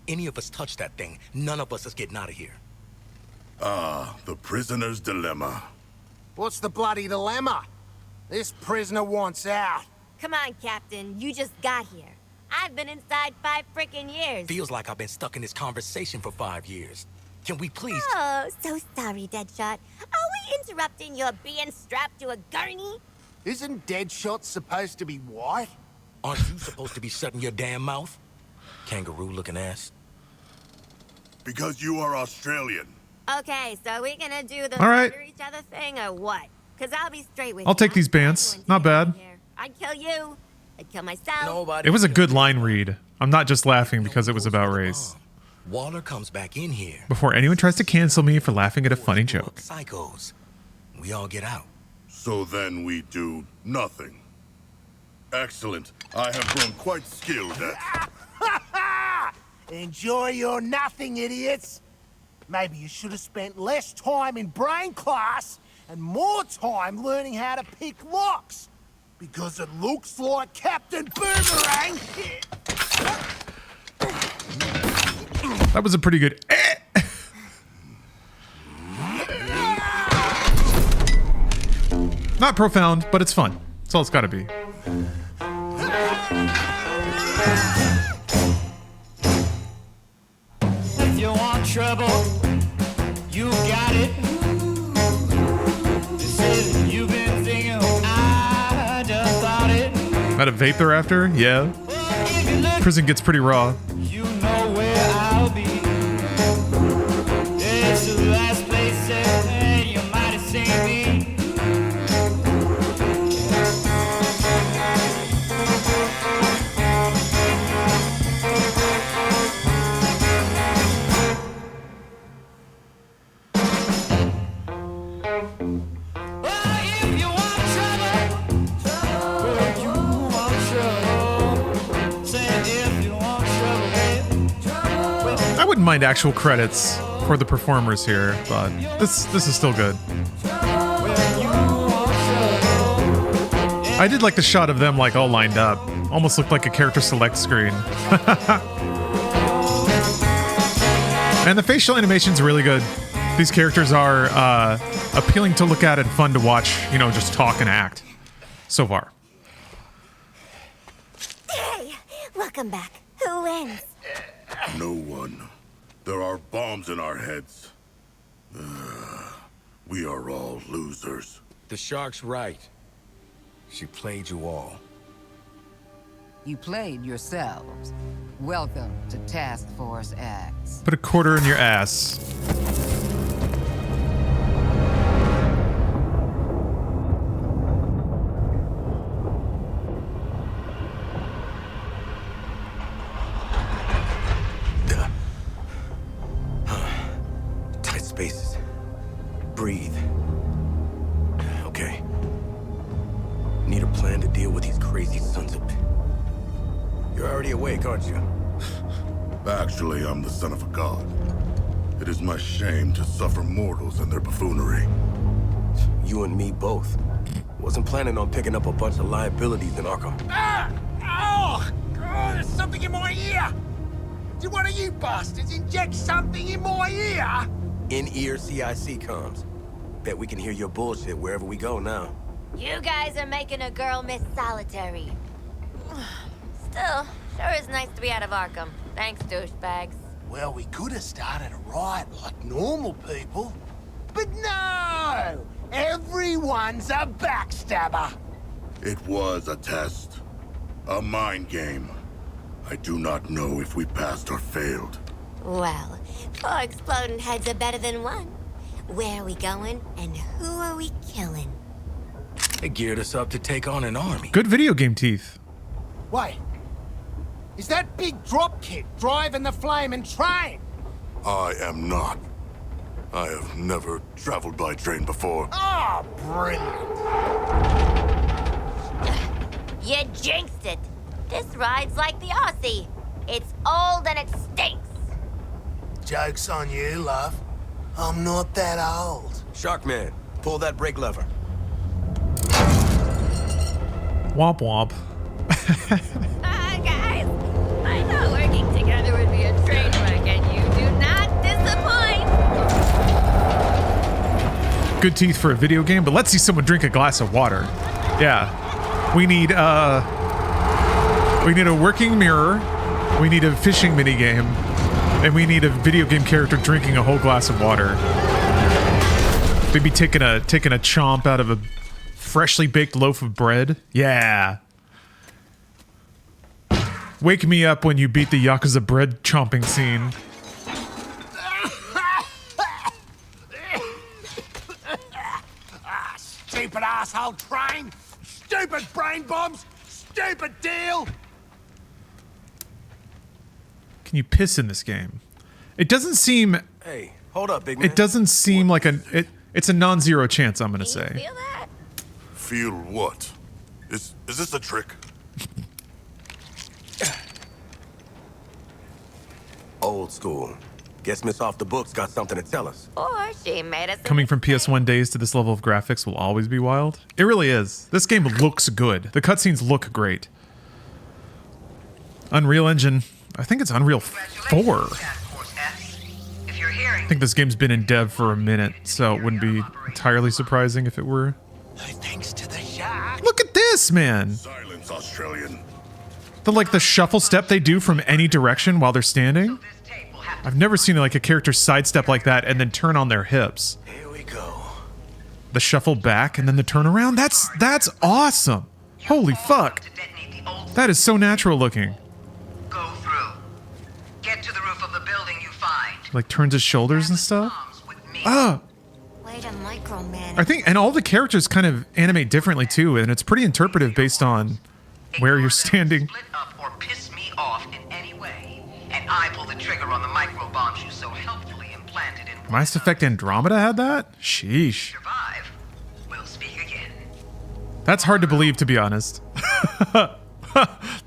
Any of us touch that thing, none of us is getting out of here. Ah, the prisoner's dilemma. What's the bloody dilemma? This prisoner wants out. Come on, Captain. You just got here. I've been inside 5 frickin' years. Feels like I've been stuck in this conversation for 5 years. Can we please? Oh, so sorry, Deadshot. Are we interrupting your being strapped to a gurney? Isn't Deadshot supposed to be white? Aren't you supposed to be shutting your damn mouth? Kangaroo-looking ass. Because you are Australian. Okay, so are we gonna do the All right. murder each other thing or what? Because I'll be straight with I'll you. take these I'm not bants. doing Not bad. here. I'd kill you. I'd kill myself. Nobody. It was a good line read. I'm not just laughing because it was about race. Waller comes back in here. Before anyone tries to cancel me for laughing at a funny joke. Psychos. We all get out. So then we do nothing. Excellent. I have grown quite skilled at... Enjoy your nothing, idiots. Maybe you should have spent less time in brain class and more time learning how to pick locks. Because it looks like Captain Boomerang... That was a pretty good. Not profound, but it's fun. That's all it's got to be. If you want trouble, you got it. This is you've been thinking, I just thought it. That a vape they're after? Yeah. Well, if you look, Prison gets pretty raw. you know where I'll be. It's the last place that you might have seen me. Well, if you want trouble, well, you want trouble. Say if you want trouble, I wouldn't mind actual credits for the performers here, but this is still good. I I did like the shot of them like all lined up. Almost looked like a character select screen. And the facial animation's really good. These characters are appealing to look at and fun to watch, you know, just talk and act. So far. Hey, welcome back. Who wins? No one. There are bombs in our heads. We are all losers. The shark's right. She played you all. You played yourselves. Welcome to Task Force X. Put a quarter in your ass. Tight spaces. Breathe. Okay. Need a plan to deal with these crazy sons of... You're already awake, aren't you? Actually, I'm the son of a god. It is my shame to suffer mortals and their buffoonery. You and me both. Wasn't planning on picking up a bunch of liabilities in Arkham. Oh, there's something in my ear! Did one of you bastards inject something in my ear? In-ear CIC comms. Bet we can hear your bullshit wherever we go now. You guys are making a girl miss solitary. Still, sure is nice to be out of Arkham. Thanks, douchebags. Well, we could have started a riot like normal people. But no! Everyone's a backstabber! It was a test. A mind game. I do not know if we passed or failed. Well, 4 exploding heads are better than 1. Where are we going, and who are we killing? They geared us up to take on an army. Good video game teeth. Wait. Is that big dropkick driving the flaming train? I am not. I have never traveled by train before. Oh, brilliant. You jinxed it. This ride's like the Aussie. It's old and it stinks. Joke's on you, love. I'm not that old. Sharkman, pull that brake lever. Womp womp. Guys, I thought working together would be a train wreck, and you do not disappoint. Good teeth for a video game, but let's see someone drink a glass of water. Yeah. We need a working mirror, we need a fishing minigame, and we need a video game character drinking a whole glass of water. Maybe taking a chomp out of a freshly baked loaf of bread. Yeah. Wake me up when you beat the Yakuza bread chomping scene. Stupid asshole train! Stupid brain bombs! Stupid deal! Can you piss in this game? It doesn't seem... Hey, hold up, big man. It doesn't seem like it's a non-zero chance, I'm gonna Can you say. feel that? Feel what? Is this a trick? Old school. Guess Miss Off the Books got something to tell us. Or she made us. Coming from PS1 days to this level of graphics will always be wild. It really is. This game looks good. The cutscenes look great. Unreal Engine. I think it's Unreal 4. I think this game's been in dev for a minute, so it wouldn't be entirely surprising if it were. Thanks to the shark. Look at this, man! Silence, Australian. The shuffle step they do from any direction while they're standing. I've never seen like a character sidestep like that and then turn on their hips. Here we go. The shuffle back and then the turn around. That's awesome. Holy fuck. That is so natural looking. Go through. Get to the roof of the building you find. Like turns his shoulders and stuff. Way to micromanage. I think, and all the characters kind of animate differently too, and it's pretty interpretive based on where you're standing. Split up or piss me off in any way, and I pull the trigger on the micro bombs you so helpfully implanted in. Mass Effect Andromeda had that? Sheesh. Survive. We'll speak again. That's hard to believe, to be honest. That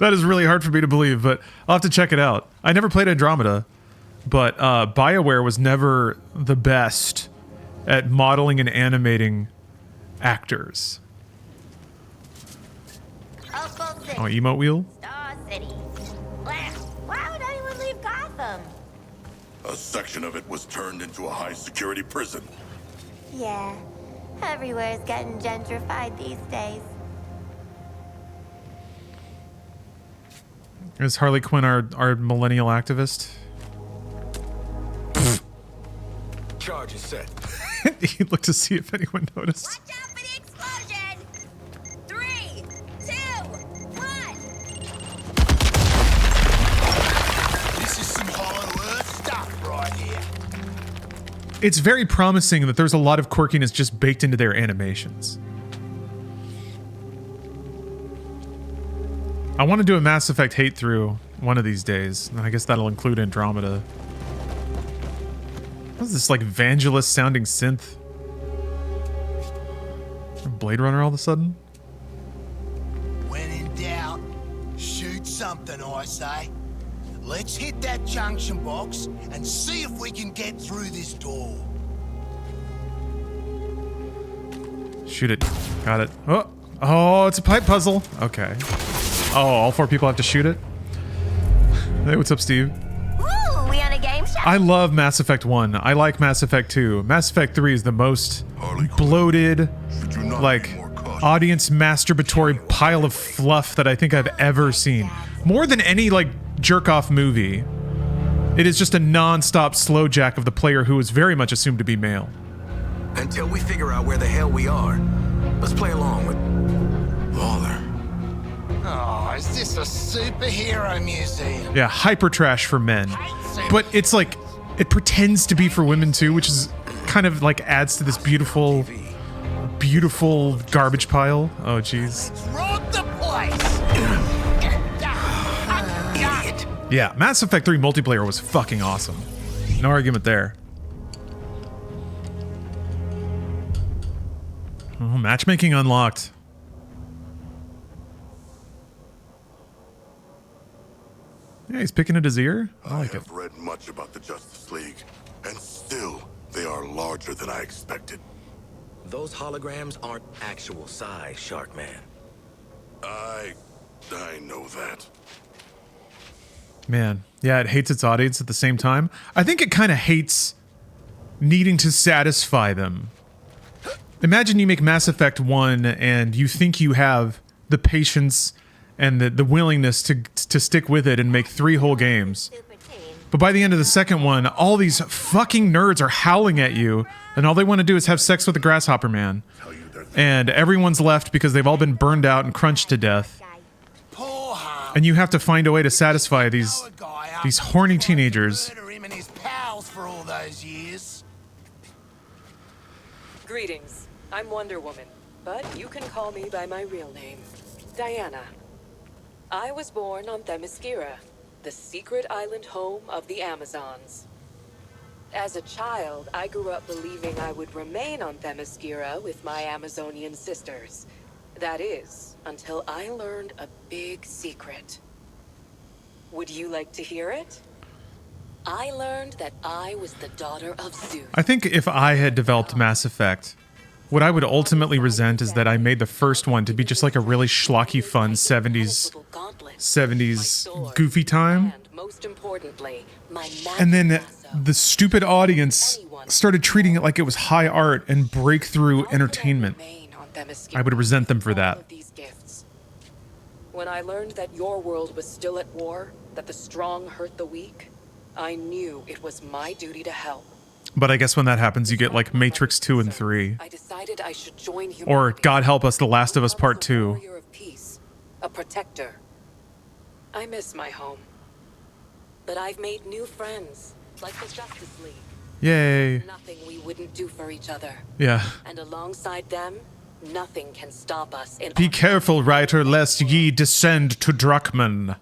is really hard for me to believe, but I'll have to check it out. I never played Andromeda, but BioWare was never the best at modeling and animating actors. Oh, emote wheel? Star City. Why would anyone leave Gotham? A section of it was turned into a high-security prison. Yeah, everywhere's getting gentrified these days. Is Harley Quinn our millennial activist? Charge is set. He looked to see if anyone noticed. Watch out for the explosion! 3, 2, 1. This is some Hollow Earth stuff right here. It's very promising that there's a lot of quirkiness just baked into their animations. I want to do a Mass Effect hate through one of these days. I guess that'll include Andromeda. What's this, like, Vangelis sounding synth? Blade Runner all of a sudden? When in doubt, shoot something, I say. Let's hit that junction box and see if we can get through this door. Shoot it. Got it. Oh, oh, it's a pipe puzzle. Okay. Oh, all 4 people have to shoot it? Hey, what's up, Steve? Ooh, we on a game show? I love Mass Effect 1. I like Mass Effect 2. Mass Effect 3 is the most bloated, like, audience masturbatory pile of fluff that I think I've ever seen. More than any, like, jerk-off movie. It is just a non-stop slow jack of the player who is very much assumed to be male. Until we figure out where the hell we are, let's play along with Lawler. Oh, is this a superhero museum? Yeah, hyper trash for men. But it's like, it pretends to be for women too, which is kind of like adds to this beautiful, beautiful garbage pile. Oh, jeez. Rob the place! Idiot. Yeah, Mass Effect 3 multiplayer was fucking awesome. No argument there. Oh, matchmaking unlocked. Yeah, he's picking at his ear. I like it. have read much about the Justice League, and still, they are larger than I expected. Those holograms aren't actual size, Sharkman. I know that. Man, yeah, it hates its audience at the same time. I think it kind of hates needing to satisfy them. Imagine you make Mass Effect 1 and you think you have the patience and the willingness to stick with it and make 3 whole games. But by the end of the second one, all these fucking nerds are howling at you, and all they want to do is have sex with the Grasshopper Man. And everyone's left because they've all been burned out and crunched to death. Poor Hum. And you have to find a way to satisfy these horny teenagers. Murder him and his pals for all those years. Greetings. I'm Wonder Woman, but you can call me by my real name, Diana. I was born on Themyscira, the secret island home of the Amazons. As a child, I grew up believing I would remain on Themyscira with my Amazonian sisters. That is, until I learned a big secret. Would you like to hear it? I learned that I was the daughter of Zeus. I think if I had developed Mass Effect, what I would ultimately resent is that I made the first one to be just like a really schlocky fun 70s goofy time. And most importantly, my And then the stupid audience started treating it like it was high art and breakthrough entertainment. I would resent them for that. When I learned that your world was still at war, that the strong hurt the weak, I knew it was my duty to help. But I guess when that happens, you get like Matrix 2 and 3. I decided I should join humanity. Or, God help us, The Last of Us Part 2. Warrior of peace, a protector. I miss my home. But I've made new friends, like the Justice League. Yay. Nothing we wouldn't do for each other. Yeah. And alongside them, nothing can stop us in Be our- careful, writer, lest ye descend to Druckmann.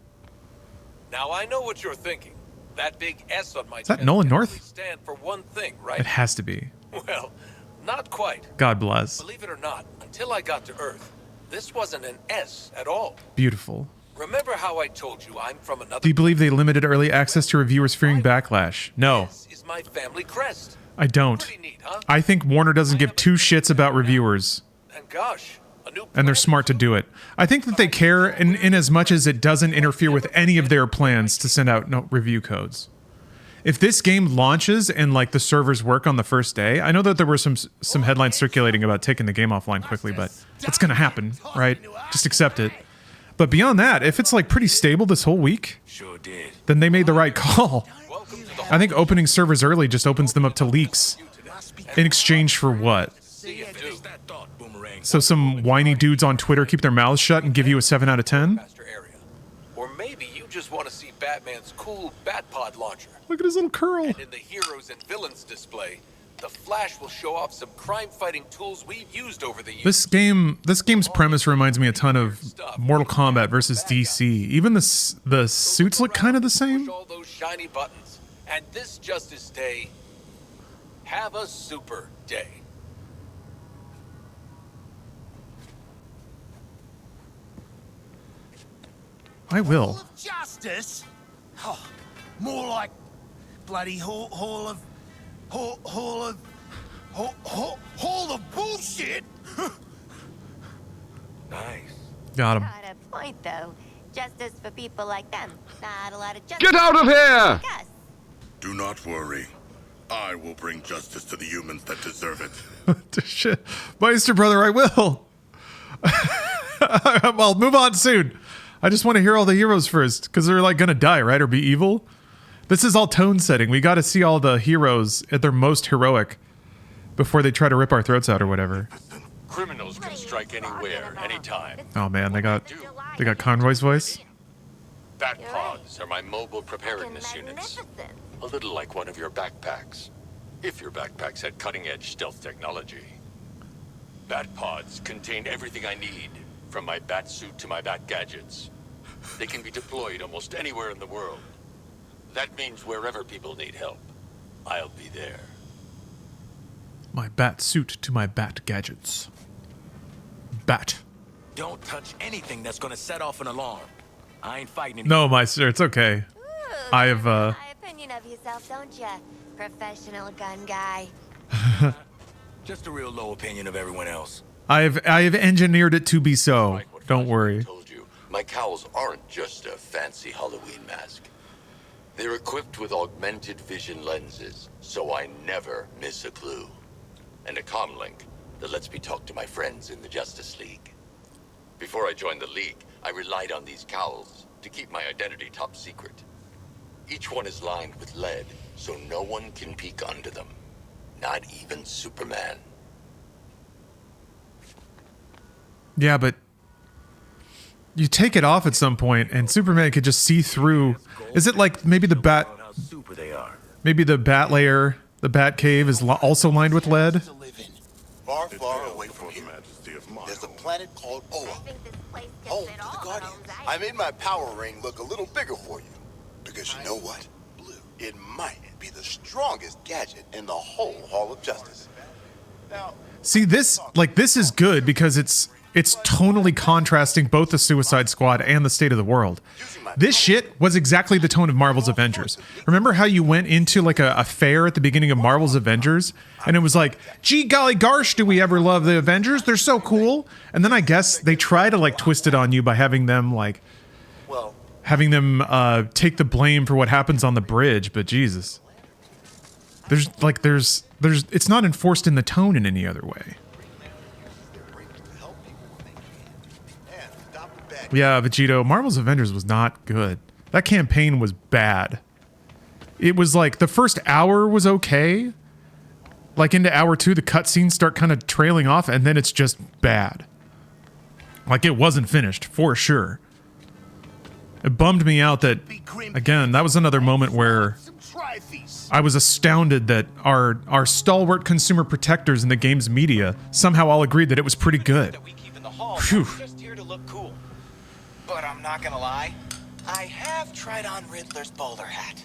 Now I know what you're thinking. That big S on my Is that chest Nolan can North? only stand for one thing, right? It has to be. Well, not quite. God bless. Believe it or not, until I got to Earth, this wasn't an S at all. Beautiful. Remember how I told you I'm from another... Do you believe they limited early access to reviewers fearing backlash? No, S is my family crest. I don't. Pretty neat, huh? I think Warner doesn't give 2 shits about reviewers. And gosh, And they're smart to do it. I think that they care in as much as it doesn't interfere with any of their plans to send out review codes. If this game launches and like the servers work on the first day, I know that there were some headlines circulating about taking the game offline quickly, but it's gonna happen, right? Just accept it. But beyond that, if it's like pretty stable this whole week, then they made the right call. I think opening servers early just opens them up to leaks. In exchange for what? So some whiny dudes on Twitter keep their mouths shut and give you a 7 out of 10? Or maybe you just want to see Batman's cool Batpod launcher. Look at his little curl. And in the heroes and villains display, the Flash will show off some crime-fighting tools we've used over the years. This game's premise reminds me a ton of Mortal Kombat versus DC. Even the suits look kind of the same. All those shiny buttons. And this Justice Day, have a super day. I will. Justice? Oh, more like bloody hall of bullshit. Nice. Got him. Got a point, though. Justice for people like them. Not a lot of justice. Get out of here! Like us. Do not worry. I will bring justice to the humans that deserve it. Shit. Meister brother, I will. I'll move on soon. I just want to hear all the heroes first, because they're like gonna die, right? Or be evil. This is all tone setting. We got to see all the heroes at their most heroic before they try to rip our throats out or whatever. Criminals can strike anywhere, anytime. Oh man, they got Conroy's voice. Batpods are my mobile preparedness units. A little like one of your backpacks. If your backpacks had cutting-edge stealth technology. Batpods contain everything I need, from my bat suit to my bat gadgets. They can be deployed almost anywhere in the world. That means wherever people need help, I'll be there. My bat suit to my bat gadgets. Bat. Don't touch anything that's gonna set off an alarm. I ain't fighting anymore. No, Meister, it's okay. Ooh, I have high opinion of yourself, don't you? Professional gun guy. Just a real low opinion of everyone else. I have engineered it to be so. Don't worry. Told you, my cowls aren't just a fancy Halloween mask. They're equipped with augmented vision lenses, so I never miss a clue. And a comlink that lets me talk to my friends in the Justice League. Before I joined the League, I relied on these cowls to keep my identity top secret. Each one is lined with lead, so no one can peek under them. Not even Superman. Yeah, but you take it off at some point, and Superman could just see through. Is it like maybe the bat? Maybe the bat layer, the bat cave, is also lined with lead. Far, far away from here, there's a planet called Oa, home to the Guardians. I made my power ring look a little bigger for you, because you know what? Blue. It might be the strongest gadget in the whole Hall of Justice. Now, See, this is good because it's tonally contrasting both the Suicide Squad and the state of the world. This shit was exactly the tone of Marvel's Avengers. Remember how you went into like a fair at the beginning of Marvel's Avengers and it was like, gee golly gosh, do we ever love the Avengers? They're so cool. And then I guess they try to like twist it on you by having them take the blame for what happens on the bridge, but Jesus. There's it's not enforced in the tone in any other way. Yeah, Vegito, Marvel's Avengers was not good. That campaign was bad. It was like the first hour was okay. Like into hour 2, the cutscenes start kind of trailing off, and then it's just bad. Like it wasn't finished, for sure. It bummed me out that, again, that was another moment where I was astounded that our stalwart consumer protectors in the game's media somehow all agreed that it was pretty good. Phew. But I'm not gonna lie, I have tried on Riddler's bowler hat.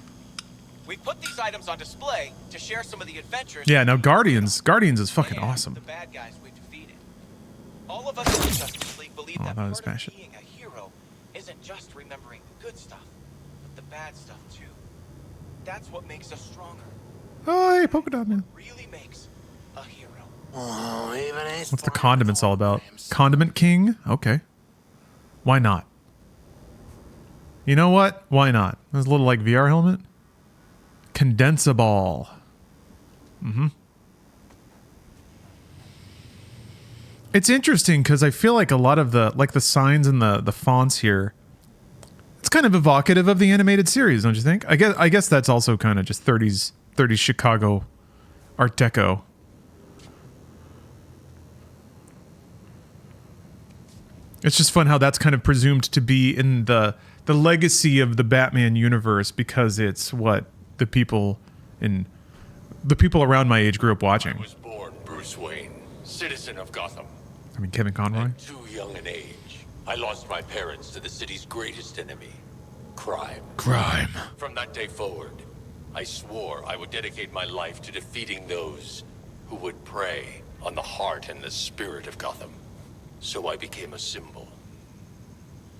We put these items on display to share some of the adventures. Yeah, now Guardians is fucking awesome. The bad guys we defeated. All of us in the Justice League believe that part of being a hero isn't just remembering the good stuff, but the bad stuff too. That's what makes us stronger. Oh, hey, Polka Dot Man. Really makes a hero. Oh, even What's the condiments all about? Condiment King? Okay. Why not? You know what? Why not? There's a little like VR helmet. Condensable. It's interesting because I feel like a lot of the signs and the fonts here, it's kind of evocative of the animated series, don't you think? I guess that's also kind of just 30s Chicago Art Deco. It's just fun how that's kind of presumed to be in the legacy of the Batman universe because it's what the people around my age grew up watching. I was born Bruce Wayne, citizen of Gotham. I mean, Kevin Conroy. At too young an age, I lost my parents to the city's greatest enemy, crime. Crime. From that day forward, I swore I would dedicate my life to defeating those who would prey on the heart and the spirit of Gotham. So I became a symbol.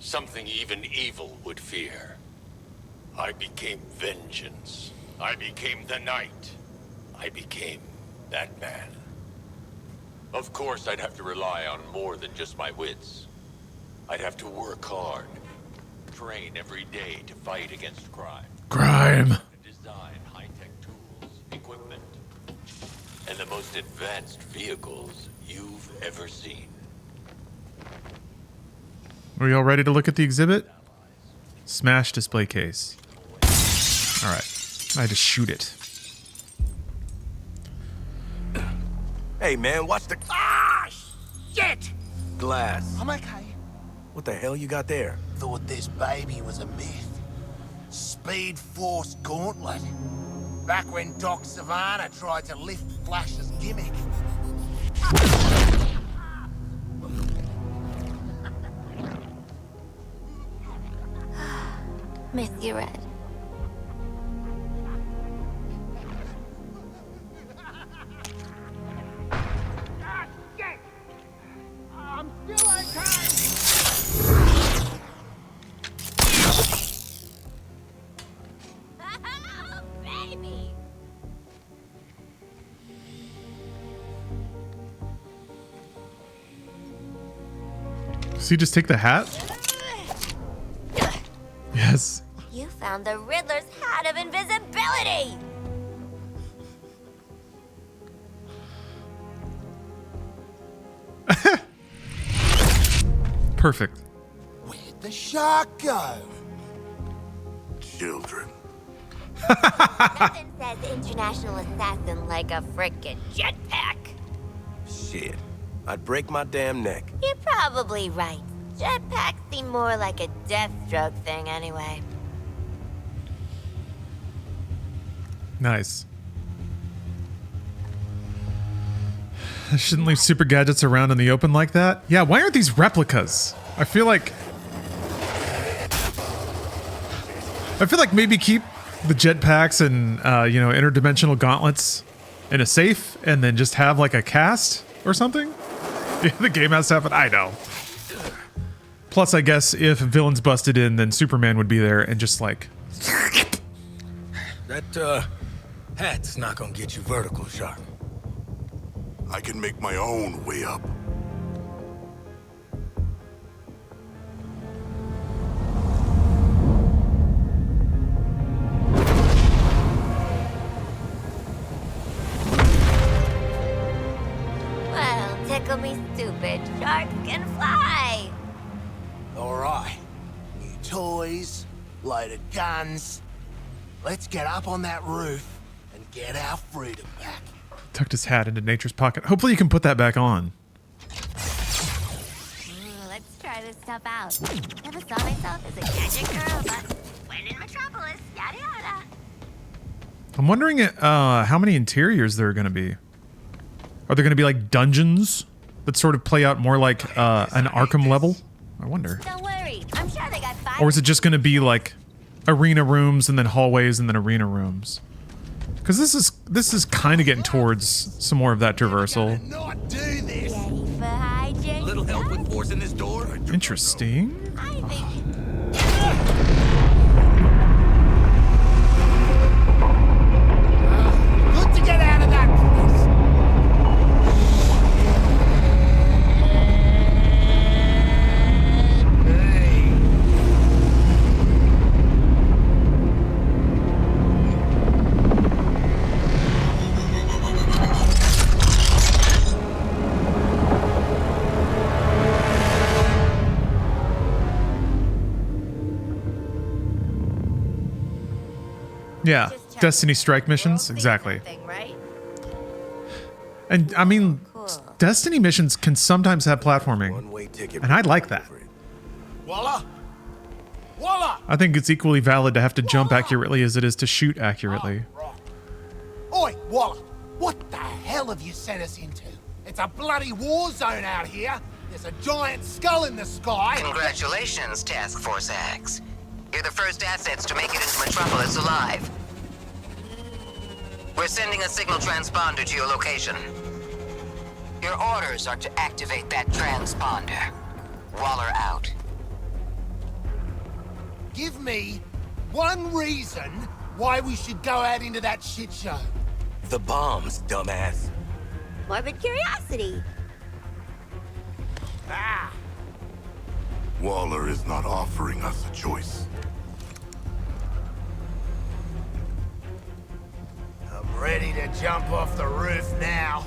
Something even evil would fear. I became vengeance. I became the Knight. I became Batman. Of course, I'd have to rely on more than just my wits. I'd have to work hard, train every day to fight against crime. Crime. And design high-tech tools, equipment, and the most advanced vehicles you've ever seen. Are you all ready to look at the exhibit? Smash display case. All right. I had to shoot it. Hey, man, watch the... Ah, shit! glass. I'm okay. What the hell you got there? Thought this baby was a myth. Speed Force Gauntlet. Back when Doc Savannah tried to lift Flash's gimmick. Miss you, Red. I'm still okay. Oh, baby. Does he just take the hat? Yes. You found the Riddler's hat of invisibility! Perfect. Where'd the shark go? Children. Nothing says international assassin like a frickin' jetpack. Shit. I'd break my damn neck. You're probably right. Jetpacks seem more like a Deathstroke thing anyway. Nice. I shouldn't leave super gadgets around in the open like that. Yeah, why aren't these replicas? I feel like maybe keep the jetpacks and you know, interdimensional gauntlets in a safe and then just have like a cast or something. The game has to happen. I know. Plus, I guess if villains busted in, then Superman would be there and just like. That hat's not gonna get you vertical, Shark. I can make my own way up. Well, tickle me stupid. Sharks can fly. All right. New toys, loaded guns. Let's get up on that roof and get our freedom back. Tucked his hat into nature's pocket. Hopefully you can put that back on. Let's try this stuff out. Never saw myself as a gadget girl, but when in Metropolis, yada yada. I'm wondering how many interiors there are going to be. Are there going to be like dungeons that sort of play out more like an Arkham level? I wonder. Don't worry, I'm sure they got five. Or is it just going to be like arena rooms and then hallways and then arena rooms? Because this is kind of getting towards some more of that traversal. Not do this. Ready for hijinks? Little help with forcing this door? Interesting. I think Good to get out of that place. Yeah, Destiny Strike missions, exactly. Right? And I mean, Destiny missions can sometimes have platforming, and I like that. Voila! Voila! I think it's equally valid to have to jump accurately as it is to shoot accurately. Oi, Walla! What the hell have you sent us into? It's a bloody war zone out here. There's a giant skull in the sky. Congratulations, Task Force X. You're the first assets to make it into Metropolis alive. We're sending a signal transponder to your location. Your orders are to activate that transponder. Waller out. Give me one reason why we should go out into that shit show. The bombs, dumbass. Morbid curiosity. Ah! Waller is not offering us a choice. I'm ready to jump off the roof now.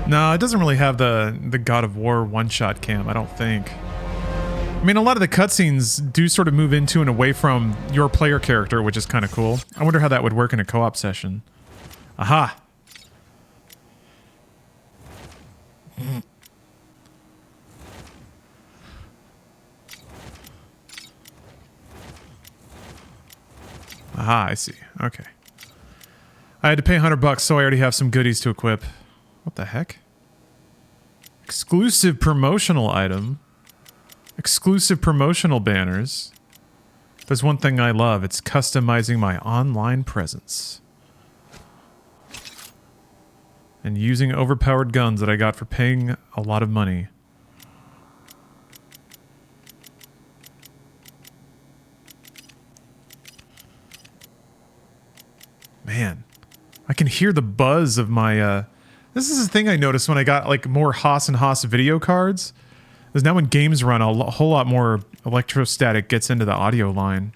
No, it doesn't really have the God of War one-shot cam, I don't think. I mean, a lot of the cutscenes do sort of move into and away from your player character, which is kind of cool. I wonder how that would work in a co-op session. Aha! Aha, I see. Okay. I had to pay $100, so I already have some goodies to equip. What the heck? Exclusive promotional item. Exclusive promotional banners. There's one thing I love. It's customizing my online presence. And using overpowered guns that I got for paying a lot of money. Man, I can hear the buzz of my, this is the thing I noticed when I got like more Haas and Haas video cards. Is now when games run, a whole lot more electrostatic gets into the audio line.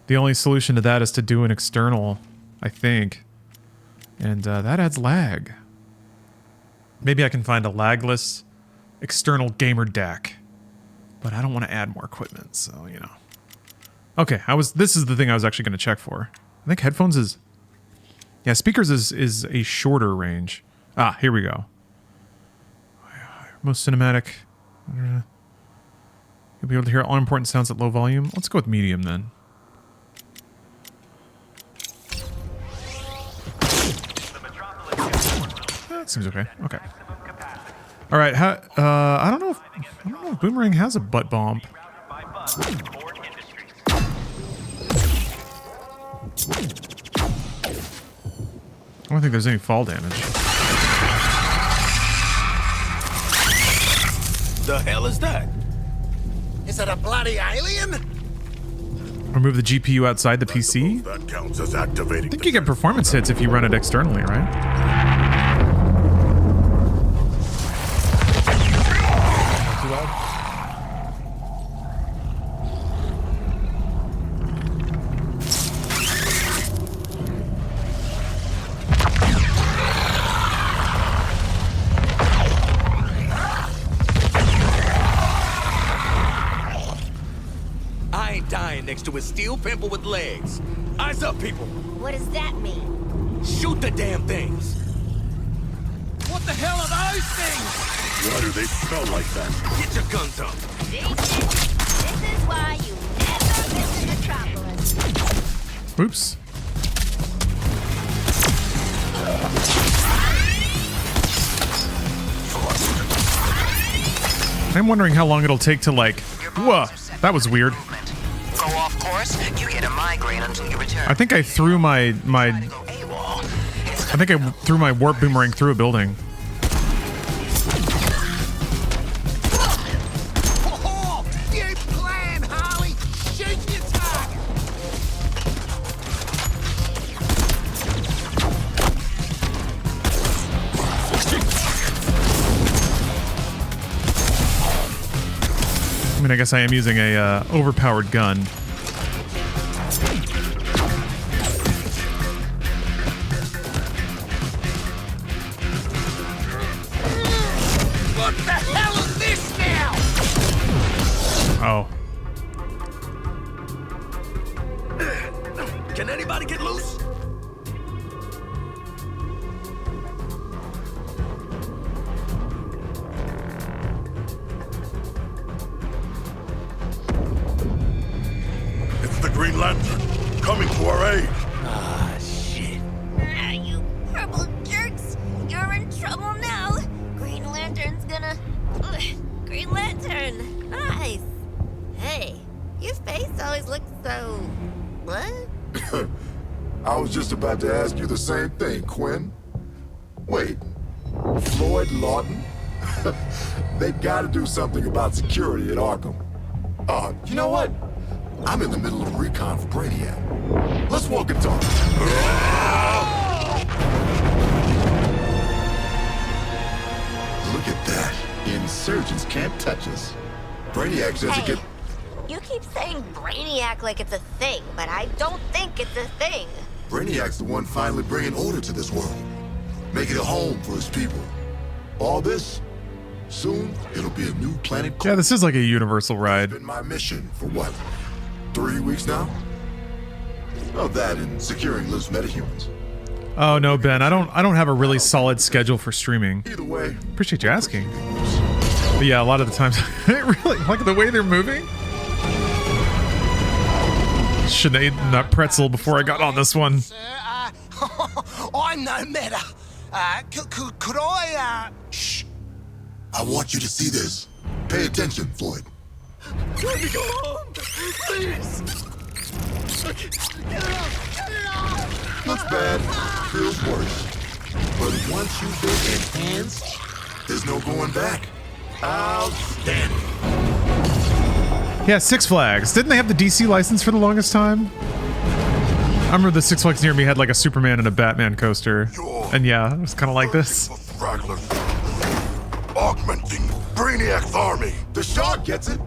The only solution to that is to do an external, I think. And that adds lag. Maybe I can find a lagless external gamer DAC. But I don't want to add more equipment, so, you know. Okay, this is the thing I was actually going to check for. I think headphones is... Yeah, speakers is a shorter range. Ah, here we go. Most cinematic... You'll be able to hear all important sounds at low volume. Let's go with medium then. That seems okay. Okay. All right. I don't know if Boomerang has a butt bump. I don't think there's any fall damage. The hell is that? Is it a bloody alien? Remove the GPU outside the PC? That counts as activating. I think you get performance hits if you run it externally, right? Not too loud. Next to a steel pimple with legs. Eyes up, people. What does that mean? Shoot the damn things. What the hell are those things? Why do they smell like that? Get your guns up. This is why you never visit Metropolis. Oops. I'm wondering how long it'll take to like... Whoa, that was weird. Go off course, you get a migraine until you return. I think I threw my warp boomerang through a building. Oh, you plan, Harley. Shoot your target. I mean, I guess I am using a overpowered gun. What the hell is this now? Oh. Your face always looks so... what? I was just about to ask you the same thing, Quinn. Wait, Floyd Lawton? They've got to do something about security at Arkham. You know what? I'm in the middle of a recon for Brainiac. Let's walk and talk. Look at that. Insurgents can't touch us. Brainiac says it get... You keep saying Brainiac like it's a thing, but I don't think it's a thing. Brainiac's the one finally bringing order to this world. Making a home for his people. All this, soon, it'll be a new planet. Yeah, this is like a universal ride. It's been my mission for what? 3 weeks now? Of that and securing Liv's metahumans. Oh no, Ben, I don't have a really solid schedule for streaming. Either way, appreciate you asking. But yeah, a lot of the times, really like the way they're moving. Should have eaten that pretzel before I got on this one. I'm no matter. Could I, Shh. I want you to see this. Pay attention, Floyd. Let me go home, please. Looks bad, feels worse. But once you've been enhanced, there's no going back. Outstanding. Yeah, Six Flags. Didn't they have the DC license for the longest time? I remember the Six Flags near me had like a Superman and a Batman coaster. And yeah, it was kind of like this. Augmenting Brainiac's army. The Shark gets it.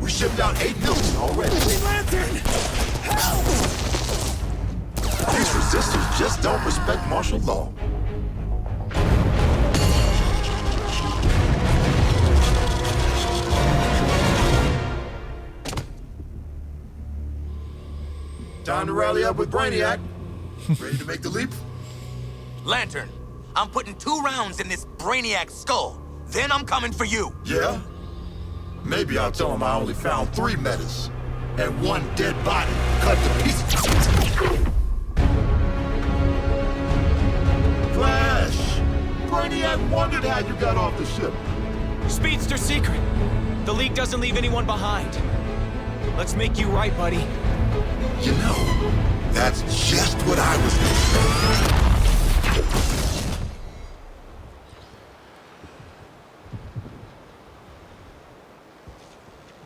We shipped out 8 million already. Green Lantern! Help! These resistors just don't respect martial law. Time to rally up with Brainiac. Ready to make the leap? Lantern, I'm putting 2 rounds in this Brainiac skull. Then I'm coming for you. Yeah? Maybe I'll tell him I only found 3 metas and 1 dead body cut to pieces. Flash! Brainiac wondered how you got off the ship. Speedster secret. The League doesn't leave anyone behind. Let's make you right, buddy. You know, that's just what I was gonna say.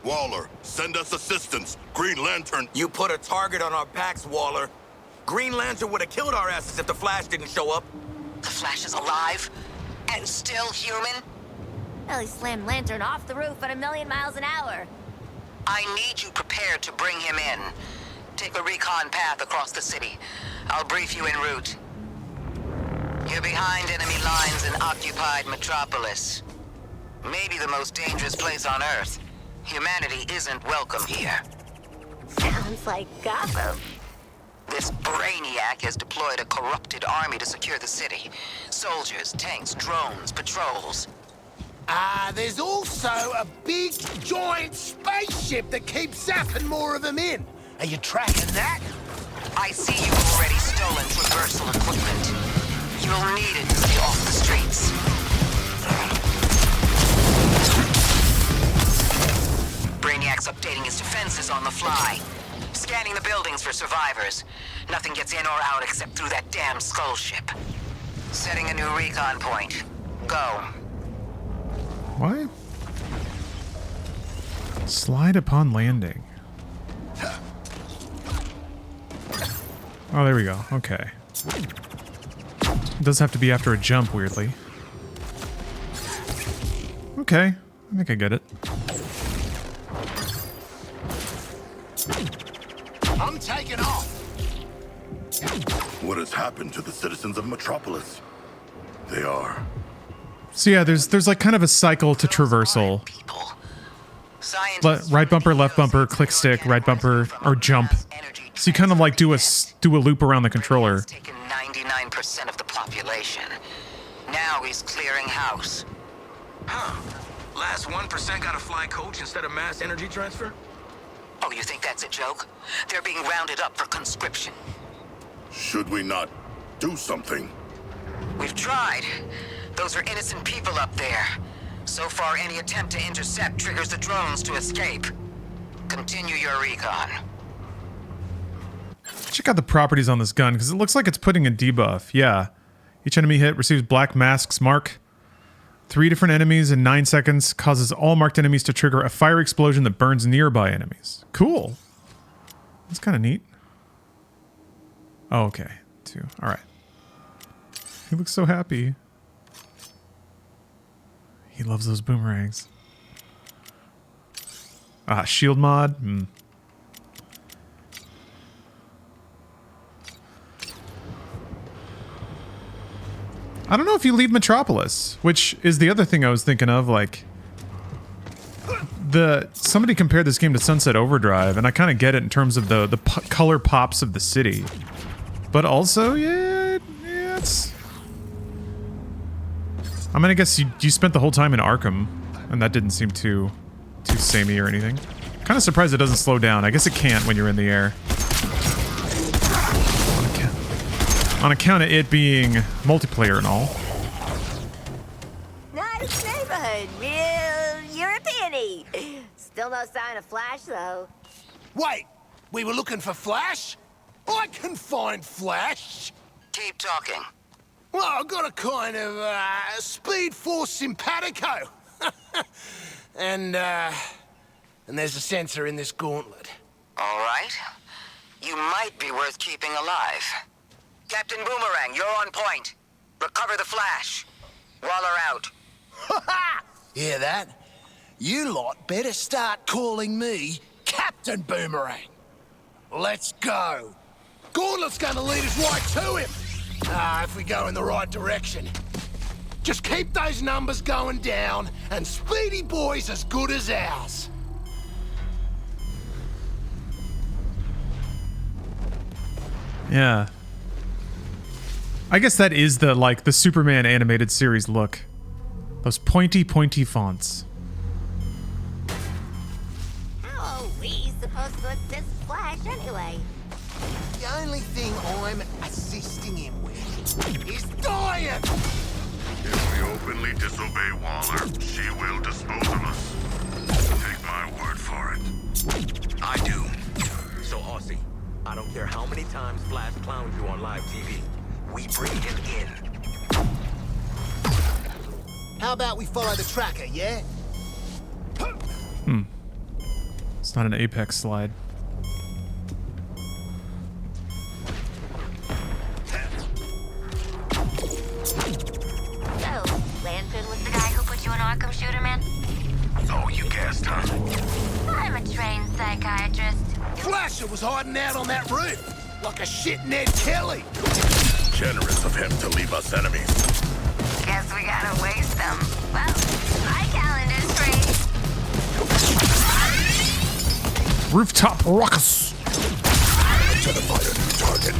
Waller, send us assistance. Green Lantern. You put a target on our backs, Waller. Green Lantern would have killed our asses if the Flash didn't show up. The Flash is alive and still human? Well, he slammed Lantern off the roof at 1,000,000 miles an hour. I need you prepared to bring him in. Take a recon path across the city. I'll brief you en route. You're behind enemy lines in occupied Metropolis. Maybe the most dangerous place on Earth. Humanity isn't welcome here. Sounds like Gotham. This Brainiac has deployed a corrupted army to secure the city. Soldiers, tanks, drones, patrols. There's also a big, giant spaceship that keeps zapping more of them in. Are you tracking that? I see you've already stolen Traversal equipment. You'll need it to stay off the streets. Brainiac's updating his defenses on the fly. Scanning the buildings for survivors. Nothing gets in or out except through that damn skull ship. Setting a new recon point. Go. What? Slide upon landing. Oh, there we go. Okay. It does have to be after a jump, weirdly. Okay. I think I get it. I'm taking off. What has happened to the citizens of Metropolis? They are... So yeah, there's like kind of a cycle to traversal. Right bumper, left bumper, click stick, right bumper, or jump. So you kind of like do a loop around the controller. Taken 99% of the population. Now he's clearing house. Huh. Last 1% got a fly coach instead of mass energy transfer? Oh, you think that's a joke? They're being rounded up for conscription. Should we not do something? We've tried. Those are innocent people up there. So far, any attempt to intercept triggers the drones to escape. Continue your recon. Check out the properties on this gun, because it looks like it's putting a debuff. Yeah. Each enemy hit receives Black Mask's mark. 3 different enemies in 9 seconds. Causes all marked enemies to trigger a fire explosion that burns nearby enemies. Cool. That's kind of neat. Oh, okay. 2. Alright. He looks so happy. He loves those boomerangs. Ah, shield mod. I don't know if you leave Metropolis, which is the other thing I was thinking of, like... Somebody compared this game to Sunset Overdrive, and I kind of get it in terms of the color pops of the city. But also, yeah, it's... I mean, I guess you spent the whole time in Arkham, and that didn't seem too samey or anything. Kind of surprised it doesn't slow down. I guess it can't when you're in the air. On account of it being multiplayer and all. Nice neighborhood, real European-y. Still no sign of Flash, though. Wait, we were looking for Flash? I can find Flash. Keep talking. Well, I've got a kind of Speed Force simpatico. and there's a sensor in this gauntlet. All right. You might be worth keeping alive. Captain Boomerang, you're on point. Recover the Flash. Waller out. Hear that? You lot better start calling me Captain Boomerang. Let's go. Gauntlet's gonna lead us right to him. If we go in the right direction. Just keep those numbers going down, and Speedy Boy's as good as ours. Yeah. I guess that is the Superman animated series look. Those pointy fonts. How are we supposed to assist Flash anyway? The only thing I'm assisting him with is dying! If we openly disobey Waller, she will dispose of us. Take my word for it. I do. So, Aussie, I don't care how many times Flash clowns you on live TV. We bring him in. How about we follow the tracker, yeah? It's not an Apex slide. So, Lantern was the guy who put you in Arkham, Shooter Man? So you guessed, huh? I'm a trained psychiatrist. Flasher was hiding out on that roof, like a shit Ned Kelly. Generous of him to leave us enemies. Guess we gotta waste them. Well, my calendar's free. Rooftop ruckus. Identify a new target.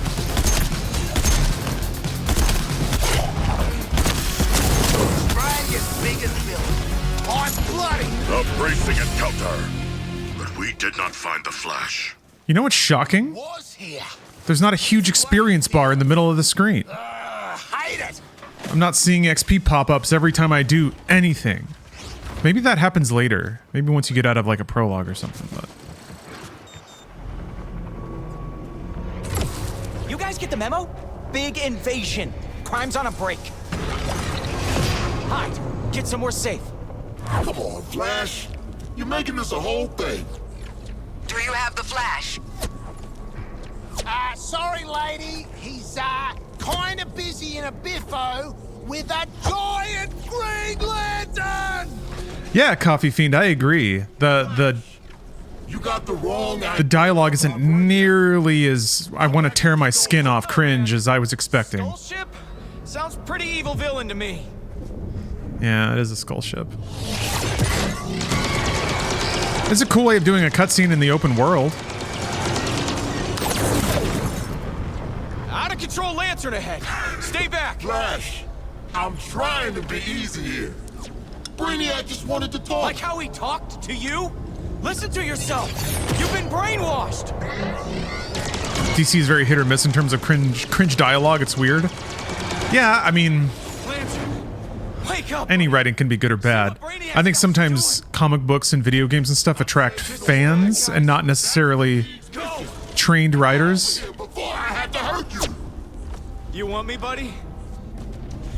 Brain gets big as Billy. I'm bloody. The bracing encounter. But we did not find the Flash. You know what's shocking? Was here. There's not a huge experience bar in the middle of the screen. Hate it. I'm not seeing XP pop-ups every time I do anything. Maybe that happens later. Maybe once you get out of like a prologue or something, but... You guys get the memo? Big invasion. Crime's on a break. Hide. Get somewhere safe. Come on, Flash. You're making this a whole thing. Do you have the Flash? Sorry, lady. He's, kinda busy in a biffo with a giant Green Lantern! Yeah, Coffee Fiend, I agree. You got the wrong The dialogue isn't nearly as I want to tear my skin off cringe as I was expecting. Skull ship? Sounds pretty evil villain to me. Yeah, it is a skull ship. It's a cool way of doing a cutscene in the open world. Out of control lantern ahead. Stay back. Flash, I'm trying to be easy here. Brainiac just wanted to talk. Like how he talked to you? Listen to yourself. You've been brainwashed. DC is very hit or miss in terms of cringe dialogue. It's weird. Yeah, I mean... Lantern. Wait. any writing can be good or bad. I think sometimes comic books and video games and stuff attract fans and not necessarily trained writers. You want me, buddy?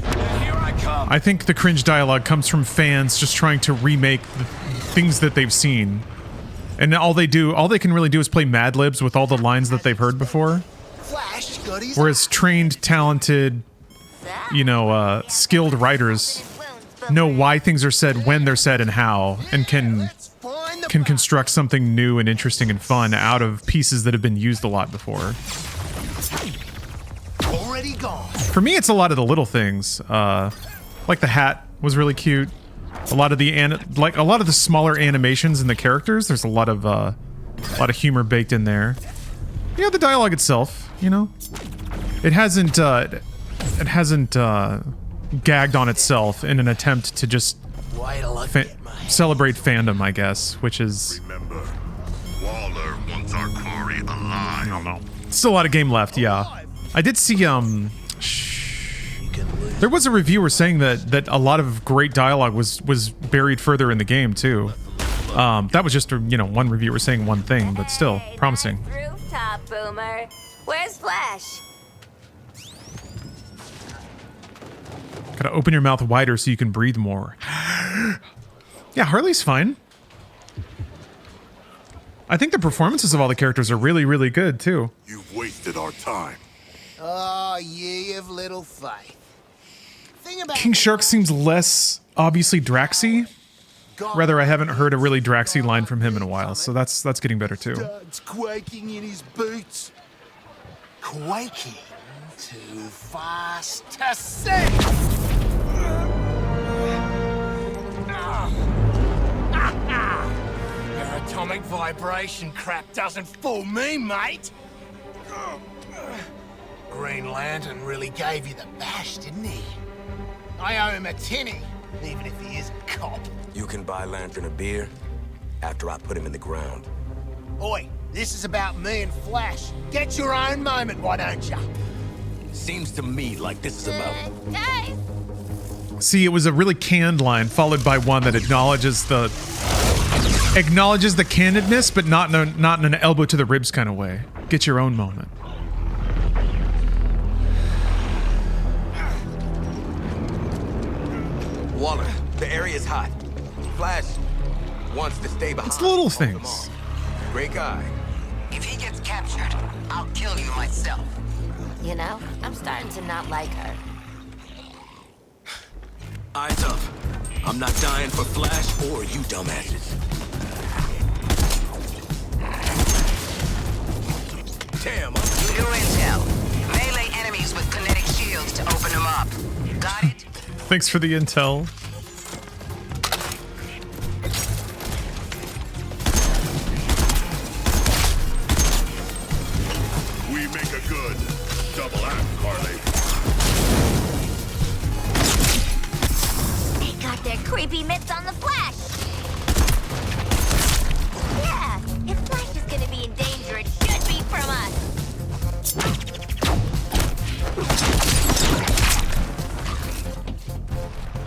Here I come. I think the cringe dialogue comes from fans just trying to remake the things that they've seen. And all they can really do is play Mad Libs with all the lines that they've heard before. Whereas trained, talented, skilled writers know why things are said, when they're said, and how, and can construct something new and interesting and fun out of pieces that have been used a lot before. Already gone. For me, it's a lot of the little things. Like the hat was really cute. A lot of the smaller animations in the characters. There's a lot of humor baked in there. Yeah, the dialogue itself. It hasn't gagged on itself in an attempt to just celebrate fandom, I guess, which is. Remember, Waller wants our quarry alive. I don't know. Still a lot of game left. Yeah, I did see there was a reviewer saying that a lot of great dialogue was buried further in the game too. That was just one reviewer saying one thing, but still promising. Rooftop boomer. Where's Flash? Gotta open your mouth wider so you can breathe more. Yeah, Harley's fine. I think the performances of all the characters are really, really good too. You've wasted our time. Oh, ye of little faith. King Shark seems less obviously Draxy. Rather, I haven't heard a really Draxy line from him in a while, so that's getting better too. Dad's quaking in his boots. Quaking too fast to see. Your atomic vibration crap doesn't fool me, mate. Green Lantern really gave you the bash, didn't he? I owe him a tinny, even if he is a cop. You can buy Lantern a beer after I put him in the ground. Oi, this is about me and Flash. Get your own moment, why don't ya? Seems to me like this is about... Guys! See, it was a really canned line, followed by one that acknowledges the candidness, but not in an elbow to the ribs kind of way. Get your own moment. Waller, the area's hot. Flash wants to stay behind. It's little things. Great guy. If he gets captured, I'll kill you myself. I'm starting to not like her. Eyes up. I'm not dying for Flash or you dumbasses. Damn. New intel. Melee enemies with kinetic shields to open them up. Got it? Thanks for the intel. We make a good double act, Carly. They got their creepy mitts on the Flash. Yeah, if Flash is gonna be in danger, it should be from us.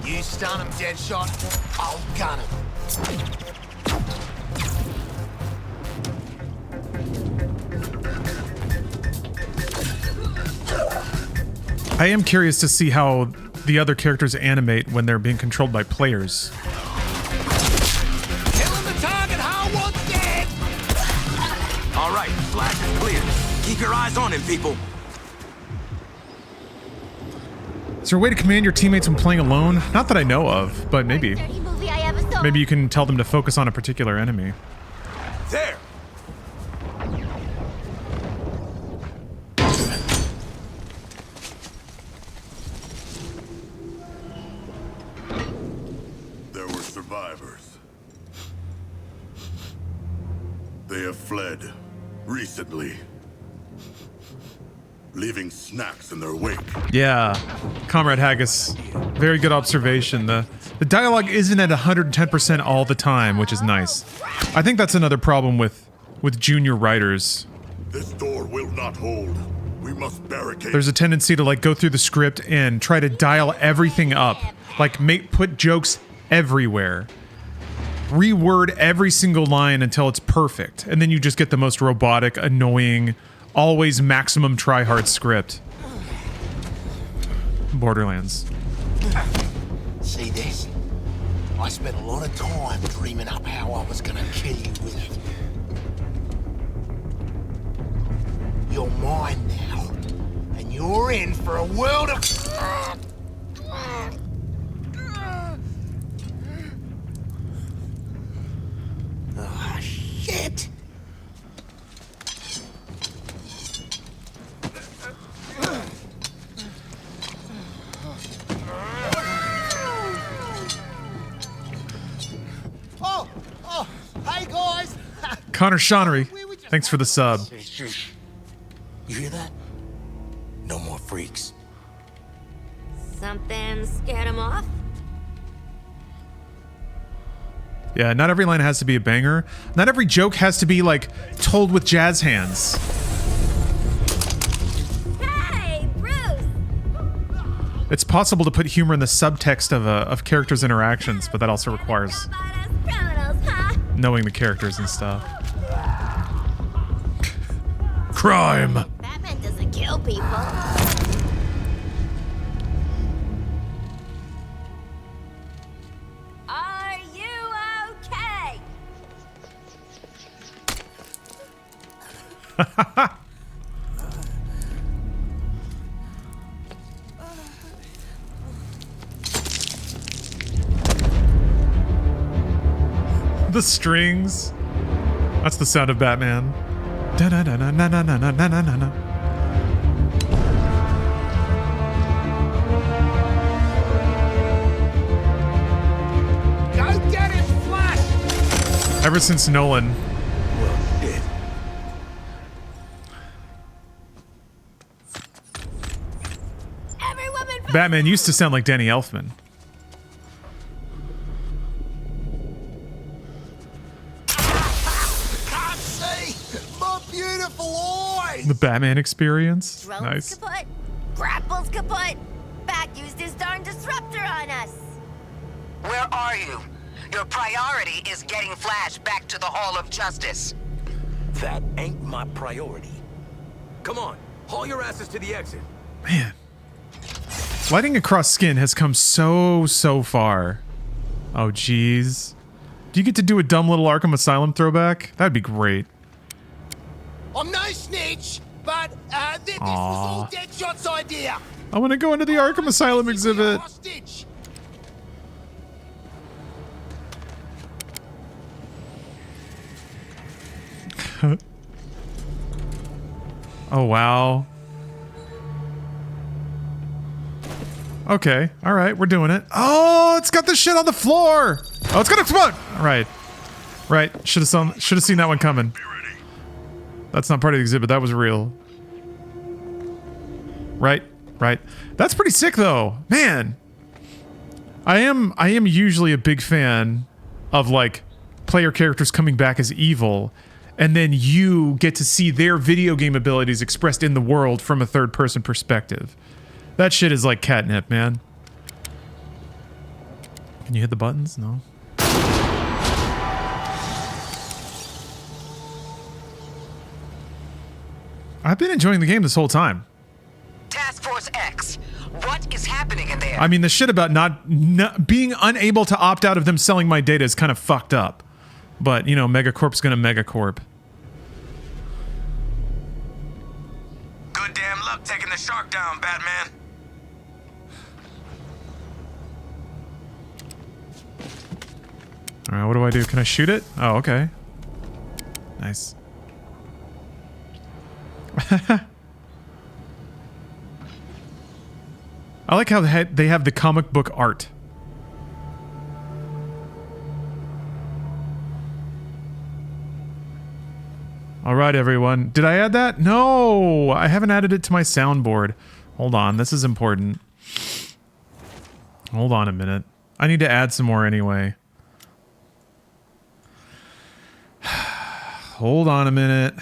You stun him, Deadshot. I'll gun him. I am curious to see how the other characters animate when they're being controlled by players. Killing the target, how one's dead! All right, Flash is clear. Keep your eyes on him, people. Is there a way to command your teammates when playing alone? Not that I know of, but maybe. Maybe you can tell them to focus on a particular enemy. There. There were survivors. They have fled recently, leaving snacks in their wake. Yeah, Comrade Haggis, very good observation. The dialogue isn't at 110% all the time, which is nice. I think that's another problem with junior writers. This door will not hold. We must barricade. There's a tendency to go through the script and try to dial everything up Like, put jokes everywhere. Reword every single line until it's perfect. And then you just get the most robotic, annoying, always maximum try-hard script. Borderlands. See this? I spent a lot of time dreaming up how I was gonna kill you with it. You're mine now, and you're in for a world of... Ah, shit! Oh, hey guys! Connor Shonery, thanks for the sub. You hear that? No more freaks. Something scared him off? Yeah, not every line has to be a banger. Not every joke has to be, like, told with jazz hands. Hey, Bruce! It's possible to put humor in the subtext of characters' interactions, but that also requires knowing the characters and stuff. Crime! Batman doesn't kill people. Are you okay? The strings. That's the sound of Batman. Da da da na na na na na na na na. Go get him, Flash! Ever since Nolan. Well, shit. Batman used to sound like Danny Elfman. Can't see! My beautiful eyes! The Batman experience. Drones Nice. kaput. Grapples kaput. Bat used his darn disruptor on us. Where are you? Your priority is getting Flash back to the Hall of Justice. That ain't my priority. Come on, haul your asses to the exit. Man. Lighting across skin has come so far. Oh, jeez. Do you get to do a dumb little Arkham Asylum throwback? That'd be great. I'm no snitch, but this was all Deadshot's idea. I want to go into the Arkham Asylum exhibit. Hostage. Oh, wow. Okay, all right, we're doing it. Oh, it's got the shit on the floor. Oh, it's gonna explode. All right, right. Should have seen that one coming. That's not part of the exhibit. That was real. Right, right. That's pretty sick, though, man. I am usually a big fan of like player characters coming back as evil, and then you get to see their video game abilities expressed in the world from a third-person perspective. That shit is like catnip, man. Can you hit the buttons? No. I've been enjoying the game this whole time. Task Force X, what is happening in there? I mean, the shit about not being unable to opt out of them selling my data is kind of fucked up. But, you know, Megacorp's gonna Megacorp. Good damn luck taking the shark down, Batman. Alright, what do I do? Can I shoot it? Oh, okay. Nice. I like how they have the comic book art. Alright, everyone. Did I add that? No! I haven't added it to my soundboard. Hold on, this is important. Hold on a minute. I need to add some more anyway. Hold on a minute.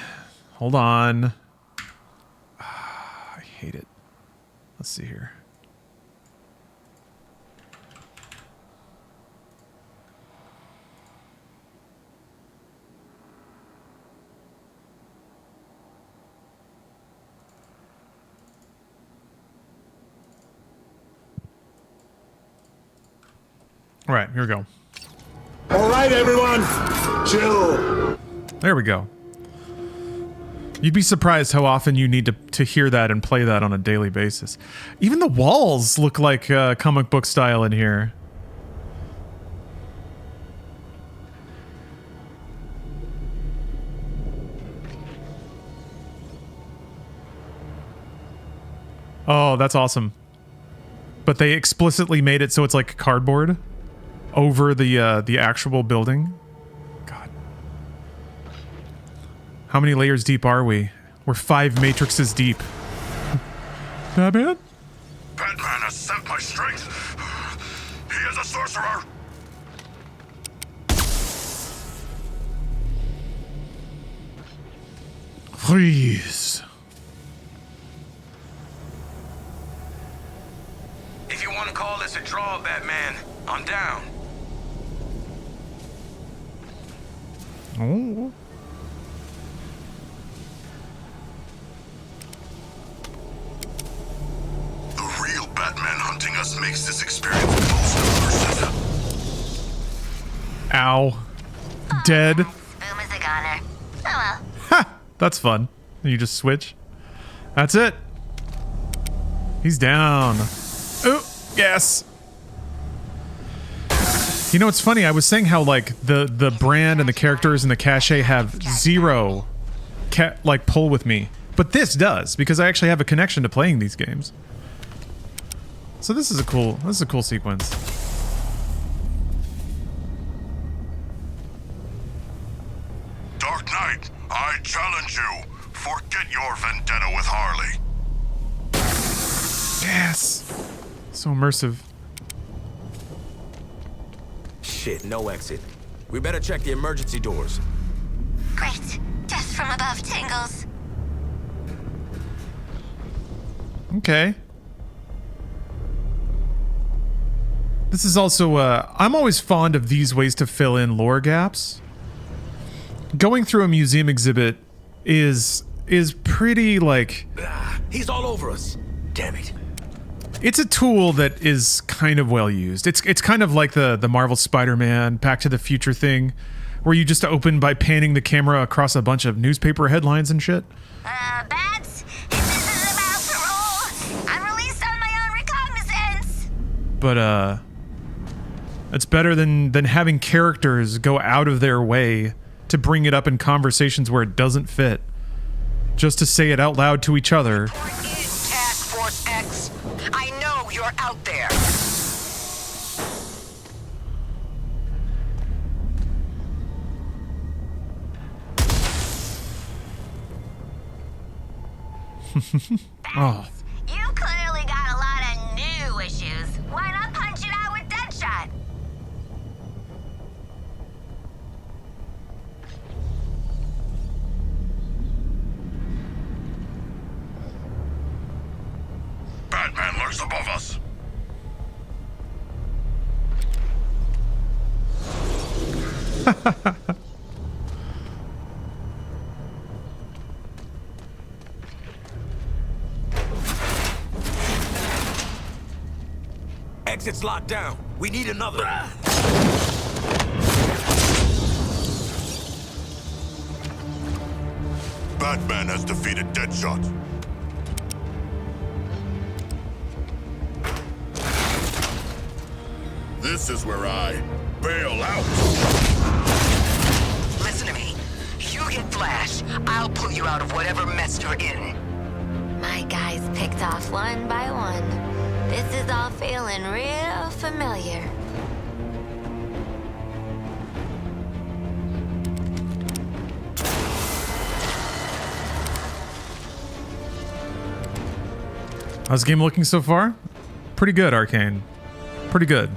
Hold on. I hate it. Let's see here. All right, here we go. All right, everyone, chill. There we go. You'd be surprised how often you need to hear that and play that on a daily basis. Even the walls look like comic book style in here. Oh, that's awesome. But they explicitly made it so it's like cardboard over the actual building. God. How many layers deep are we? We're 5 matrices deep. Batman? Batman has sapped my strength. He is a sorcerer. Freeze. If you want to call this a draw, Batman, I'm down. Oh. The real Batman hunting us makes this experience most immersive. Ow. Dead. Boom is a goner. Oh well. Ha! That's fun. You just switch. That's it. He's down. Oh, yes. You know, it's funny. I was saying how like the brand and the characters and the cachet have zero like pull with me, but this does because I actually have a connection to playing these games. So this is a cool sequence. Dark Knight, I challenge you. Forget your vendetta with Harley. Yes. So immersive. Shit, no exit. We better check the emergency doors. Great. Death from above tingles. Okay. This is also, I'm always fond of these ways to fill in lore gaps. Going through a museum exhibit is pretty, like... He's all over us. Damn it. It's a tool that is kind of well used. It's kind of like the Marvel Spider-Man Back to the Future thing, where you just open by panning the camera across a bunch of newspaper headlines and shit. Bats, if this is about parole, I'm released on my own recognizance. But, it's better than having characters go out of their way to bring it up in conversations where it doesn't fit. Just to say it out loud to each other. Task Force X, I know you're out there. Oh. You clearly got a lot of new issues. Why not punch it out with Deadshot? Batman lurks above us. Exit's locked down. We need another. Batman has defeated Deadshot. This is where I bail out. Listen to me. You get Flash, I'll pull you out of whatever mess you're in. My guys picked off one by one. This is all feeling real familiar. How's the game looking so far? Pretty good, Arcane. Pretty good.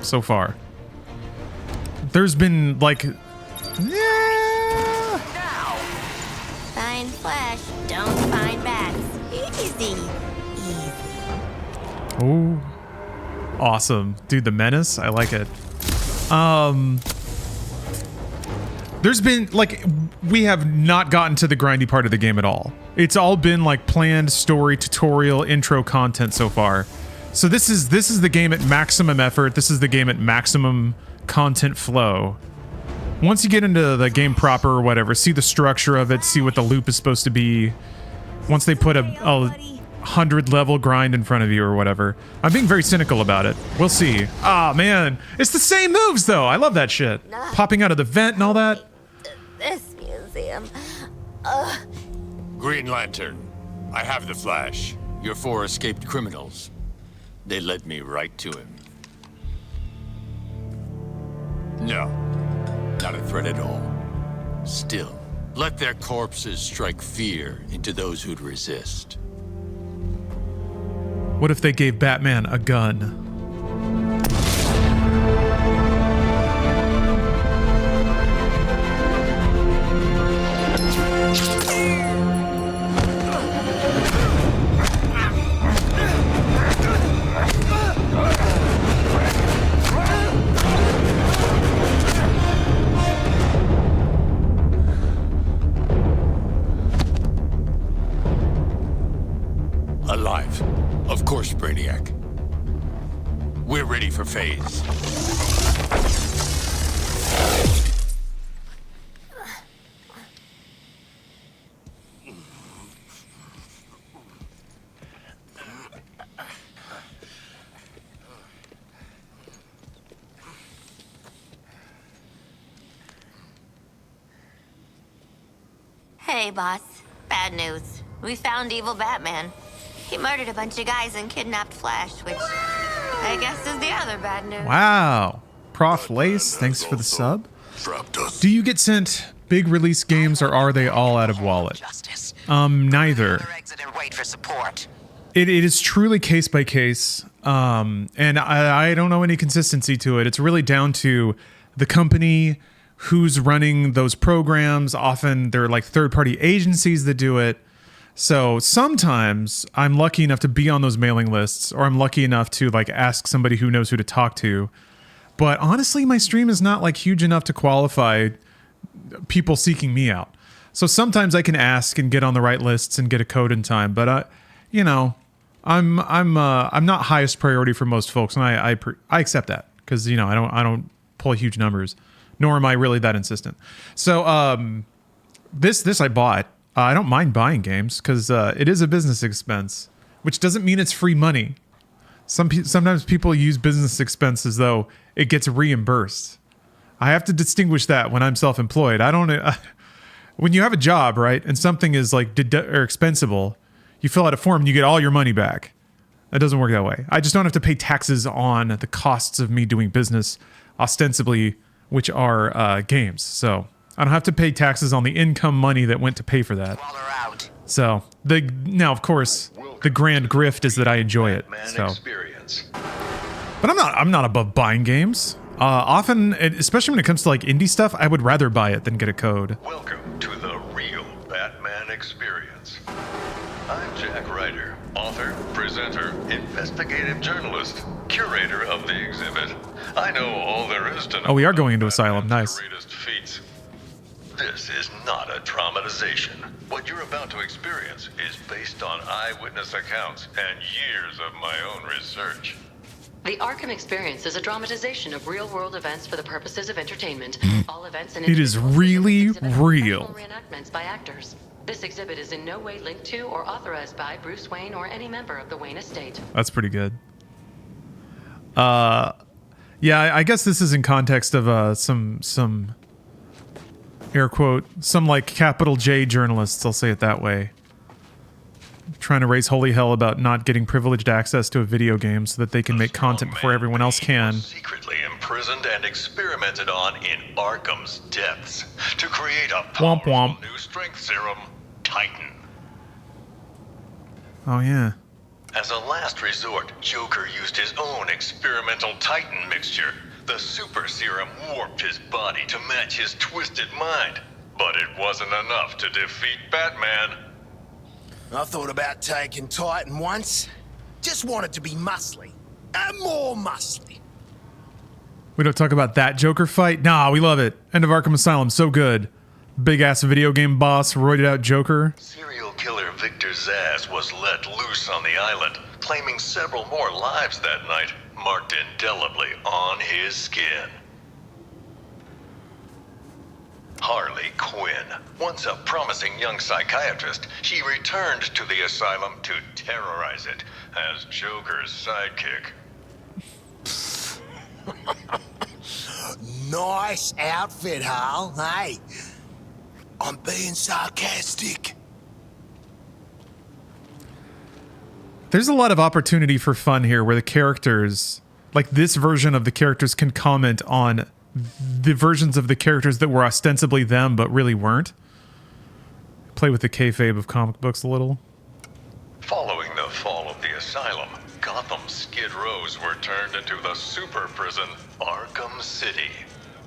So far. There's been, like... Yeah. Find Flash, don't find bats. Easy. Easy. Oh. Awesome. Dude, the menace, I like it. There's been, like, we have not gotten to the grindy part of the game at all. It's all been, like, planned story, tutorial, intro content so far. So this is the game at maximum effort. This is the game at maximum content flow. Once you get into the game proper or whatever, see the structure of it, see what the loop is supposed to be. Once they put a 100 level grind in front of you or whatever. I'm being very cynical about it. We'll see. Ah, man. It's the same moves, though. I love that shit. Popping out of the vent and all that. This museum. Green Lantern, I have the flash. Your 4 escaped criminals. They led me right to him. No, not a threat at all. Still, let their corpses strike fear into those who'd resist. What if they gave Batman a gun? Alive. Of course, Brainiac. We're ready for phase. Hey, boss. Bad news. We found evil Batman. He murdered a bunch of guys and kidnapped Flash, which I guess is the other bad news. Wow. Prof Lace, thanks for the sub. Do you get sent big release games or are they all out of wallet? Neither. It is truly case by case. And I don't know any consistency to it. It's really down to the company, who's running those programs. Often they're like third-party agencies that do it. So sometimes I'm lucky enough to be on those mailing lists, or I'm lucky enough to like ask somebody who knows who to talk to. But honestly, my stream is not like huge enough to qualify people seeking me out. So sometimes I can ask and get on the right lists and get a code in time. But you know, I'm not highest priority for most folks, and I accept that because you know I don't pull huge numbers, nor am I really that insistent. So this I bought. I don't mind buying games because it is a business expense, which doesn't mean it's free money. Sometimes people use business expense as though it gets reimbursed. I have to distinguish that when I'm self-employed. I don't. When you have a job, right, and something is like or expensible, you fill out a form and you get all your money back. It doesn't work that way. I just don't have to pay taxes on the costs of me doing business, ostensibly, which are games. So I don't have to pay taxes on the income money that went to pay for that. So now, of course, the grand grift is that I enjoy it. So, but I'm not above buying games. Often, especially when it comes to like indie stuff, I would rather buy it than get a code. Welcome to the real Batman experience. I'm Jack Ryder, author, presenter, investigative journalist, curator of the exhibit. I know all there is to know. Oh, we are going into Asylum. Nice. Greatest feats. This is not a dramatization. What you're about to experience is based on eyewitness accounts and years of my own research. The Arkham experience is a dramatization of real-world events for the purposes of entertainment. All events and it is really real. Reenactments by actors. This exhibit is in no way linked to or authorized by Bruce Wayne or any member of the Wayne estate. That's pretty good. Yeah, I guess this is in context of some air quote, some like capital J journalists, I'll say it that way, trying to raise holy hell about not getting privileged access to a video game so that they can make content before everyone else can. Secretly imprisoned and experimented on in Arkham's depths to create a powerful new strength serum, Titan. Oh yeah. As a last resort, Joker used his own experimental Titan mixture. The super serum warped his body to match his twisted mind. But it wasn't enough to defeat Batman. I thought about taking Titan once. Just wanted to be muscly. And more muscly. We don't talk about that Joker fight? Nah, we love it. End of Arkham Asylum, so good. Big ass video game boss, roided out Joker. Serial killer Victor Zsasz was let loose on the island, claiming several more lives that night, marked indelibly on his skin. Harley Quinn. Once a promising young psychiatrist, she returned to the asylum to terrorize it as Joker's sidekick. Nice outfit, Hal. Hey, I'm being sarcastic. There's a lot of opportunity for fun here where the characters, like this version of the characters, can comment on the versions of the characters that were ostensibly them but really weren't. Play with the kayfabe of comic books a little. Following the fall of the asylum, Gotham's Skid Rows were turned into the super prison Arkham City,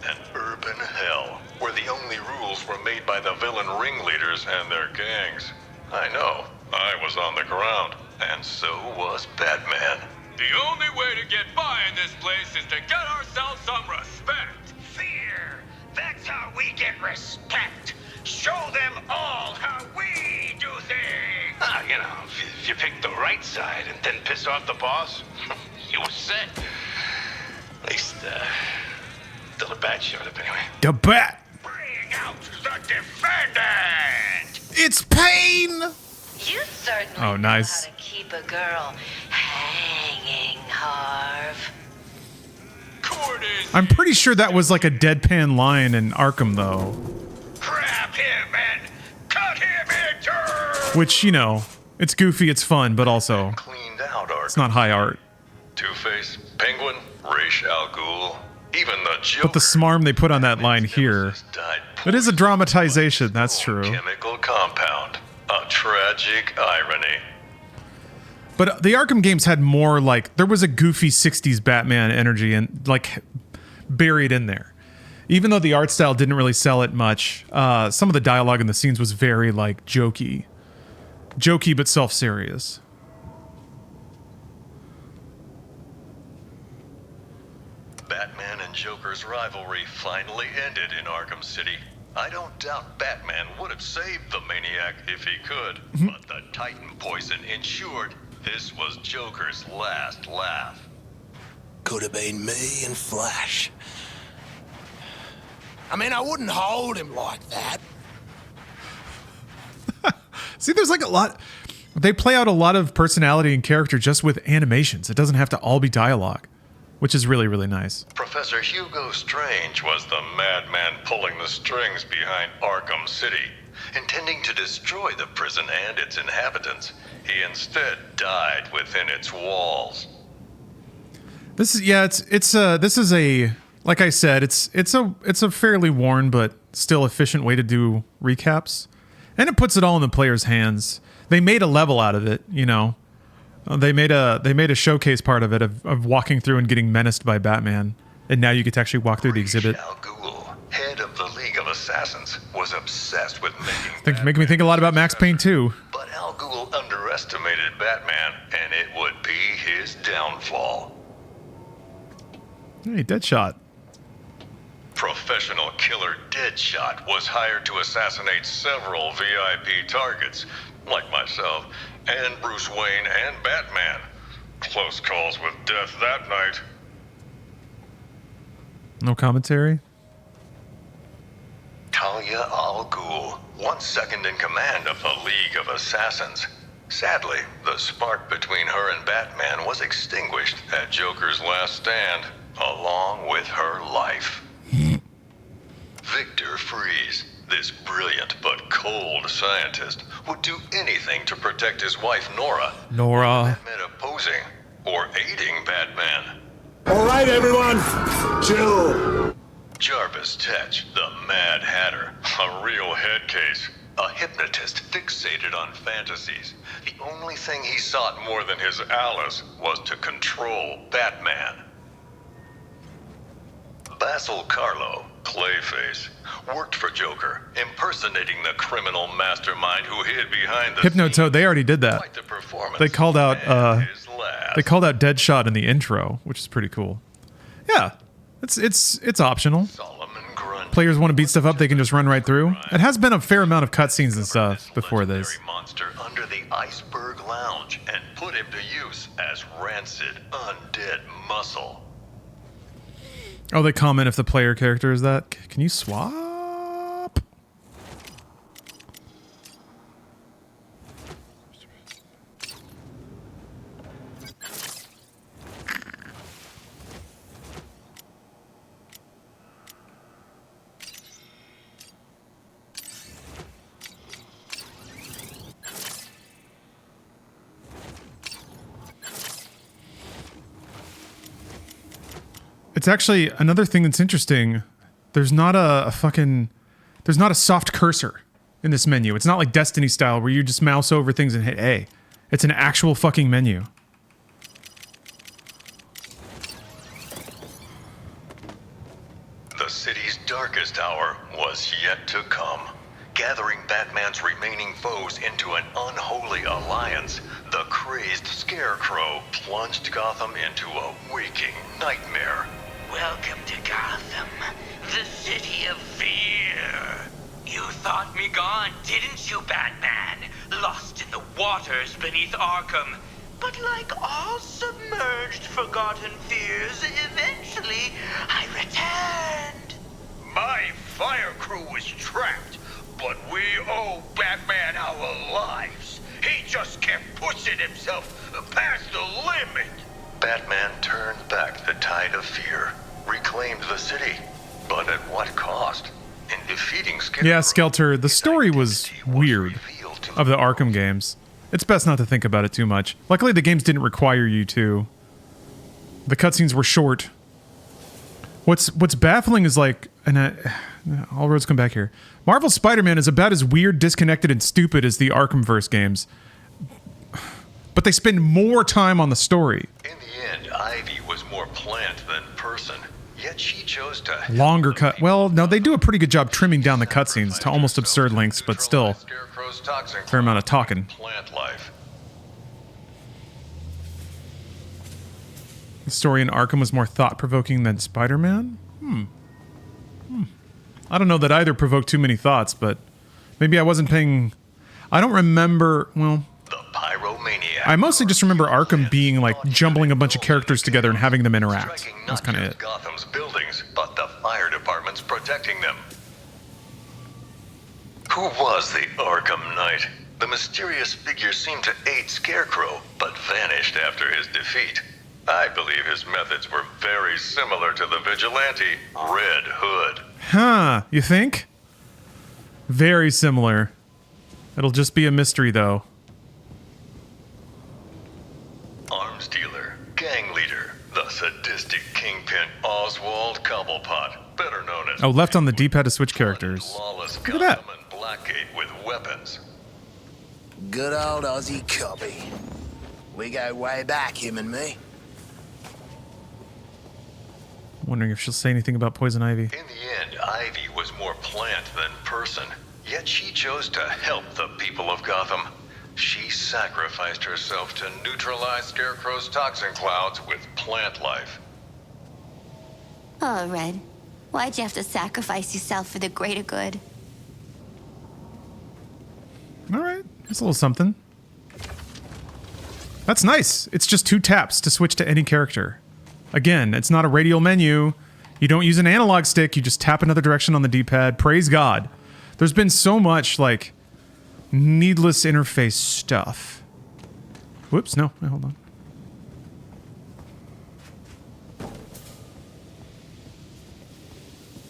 an urban hell where the only rules were made by the villain ringleaders and their gangs. I know, I was on the ground, and so was Batman. The only way to get by in this place is to get ourselves some respect. Fear. That's how we get respect. Show them all how we do things. You know, if you pick the right side and then piss off the boss, you were set. At least, till the bat showed up anyway. The bat! Bring out the defendant! It's pain! You certainly Oh, nice. know how to keep a girl hanging, Harv. I'm pretty sure that was like a deadpan line in Arkham, though. Grab him and cut him in two! Which, you know, it's goofy, it's fun, but also it's not high art. Two-Face, Penguin, Ra's al Ghul, even the Joker. But the smarm they put on that line here, it is a dramatization, that's true. Chemical compound. A tragic irony. But the Arkham games had more, like, there was a goofy 60s Batman energy and, like, buried in there. Even though the art style didn't really sell it much, some of the dialogue in the scenes was very, like, jokey. Jokey but self-serious. Batman and Joker's rivalry finally ended in Arkham City. I don't doubt Batman would have saved the maniac if he could, but the Titan poison ensured this was Joker's last laugh. Could have been me and Flash. I mean, I wouldn't hold him like that. See, there's like a lot. They play out a lot of personality and character just with animations. It doesn't have to all be dialogue, which is really, really nice. Professor Hugo Strange was the madman pulling the strings behind Arkham City, intending to destroy the prison and its inhabitants. He instead died within its walls. This is this is a, like I said, it's a fairly worn but still efficient way to do recaps, and it puts it all in the player's hands. They made a level out of it, you know. They made a showcase part of it of walking through and getting menaced by Batman, and now you get to actually walk through the exhibit. Al Ghul, head of the League of Assassins, was obsessed with making Making me think a lot about Max Payne 2. But Al Ghul underestimated Batman, and it would be his downfall. Hey, Deadshot. Professional killer Deadshot was hired to assassinate several VIP targets, like myself, and Bruce Wayne and Batman. Close calls with death that night. No commentary? Talia al Ghul, once second in command of the League of Assassins. Sadly, the spark between her and Batman was extinguished at Joker's last stand, along with her life. Victor Freeze, this brilliant but cold scientist, would do anything to protect his wife Nora. Nora. That meant opposing or aiding Batman. All right, everyone, chill. Jarvis Tetch, the Mad Hatter, a real head case. A hypnotist fixated on fantasies. The only thing he sought more than his Alice was to control Batman. Basil Carlo, Clayface, worked for Joker, impersonating the criminal mastermind who hid behind the Hypnotoad, they already did that. They called out Deadshot in the intro, which is pretty cool. Yeah, it's optional. Solomon Grundy, players want to beat stuff up, they can just run right through. It has been a fair amount of cutscenes and stuff before this. Monster under the Iceberg Lounge and put him to use as rancid, undead muscle. Oh, they comment if the player character is that. Can you swap? It's actually another thing that's interesting. There's not there's not a soft cursor in this menu. It's not like Destiny style where you just mouse over things and hit A. It's an actual fucking menu. The city's darkest hour was yet to come. Gathering Batman's remaining foes into an unholy alliance, the crazed Scarecrow plunged Gotham into a waking nightmare. Welcome to Gotham, the city of fear. You thought me gone, didn't you, Batman? Lost in the waters beneath Arkham. But like all submerged, forgotten fears, eventually I returned. My fire crew was trapped, but we owe Batman our lives. He just kept pushing himself past the limit. Batman turned back the tide of fear, reclaimed the city, but at what cost? In defeating Scarecrow. Yeah, Skelter, the story was weird of the Arkham games. It's best not to think about it too much. Luckily, the games didn't require you to. The cutscenes were short. What's baffling is like, and all roads come back here. Marvel's Spider-Man is about as weird, disconnected, and stupid as the Arkhamverse games. But they spend more time on the story. In the end, Ivy was more plant than person, yet she chose to... Longer cut. Well, no, they do a pretty good job trimming down the cutscenes to almost absurd lengths, but still, fair amount of talking. Plant life. The story in Arkham was more thought-provoking than Spider-Man? I don't know that either provoked too many thoughts, but maybe I wasn't paying... I don't remember... Well... I mostly just remember Arkham being like jumbling a bunch of characters together and having them interact. That's kind of it. Gotham's buildings, but the fire department's protecting them. Who was the Arkham Knight? The mysterious figure seemed to aid Scarecrow, but vanished after his defeat. I believe his methods were very similar to the vigilante, Red Hood. Huh, you think? Very similar. It'll just be a mystery, though. Arms dealer, gang leader, the sadistic kingpin Oswald Cobblepot, better known as... Oh, left on the D-pad to switch characters. Lawless Look at that. Gotham and Blackgate with weapons. Good old Aussie Cobby. We go way back, him and me. Wondering if she'll say anything about Poison Ivy. In the end, Ivy was more plant than person, yet she chose to help the people of Gotham. She sacrificed herself to neutralize Scarecrow's toxin clouds with plant life. Oh, Red. Why'd you have to sacrifice yourself for the greater good? Alright, that's a little something. That's nice. It's just 2 taps to switch to any character. Again, it's not a radial menu. You don't use an analog stick, you just tap another direction on the D-pad. Praise God. There's been so much, like... needless interface stuff. Whoops, no, wait, hold on.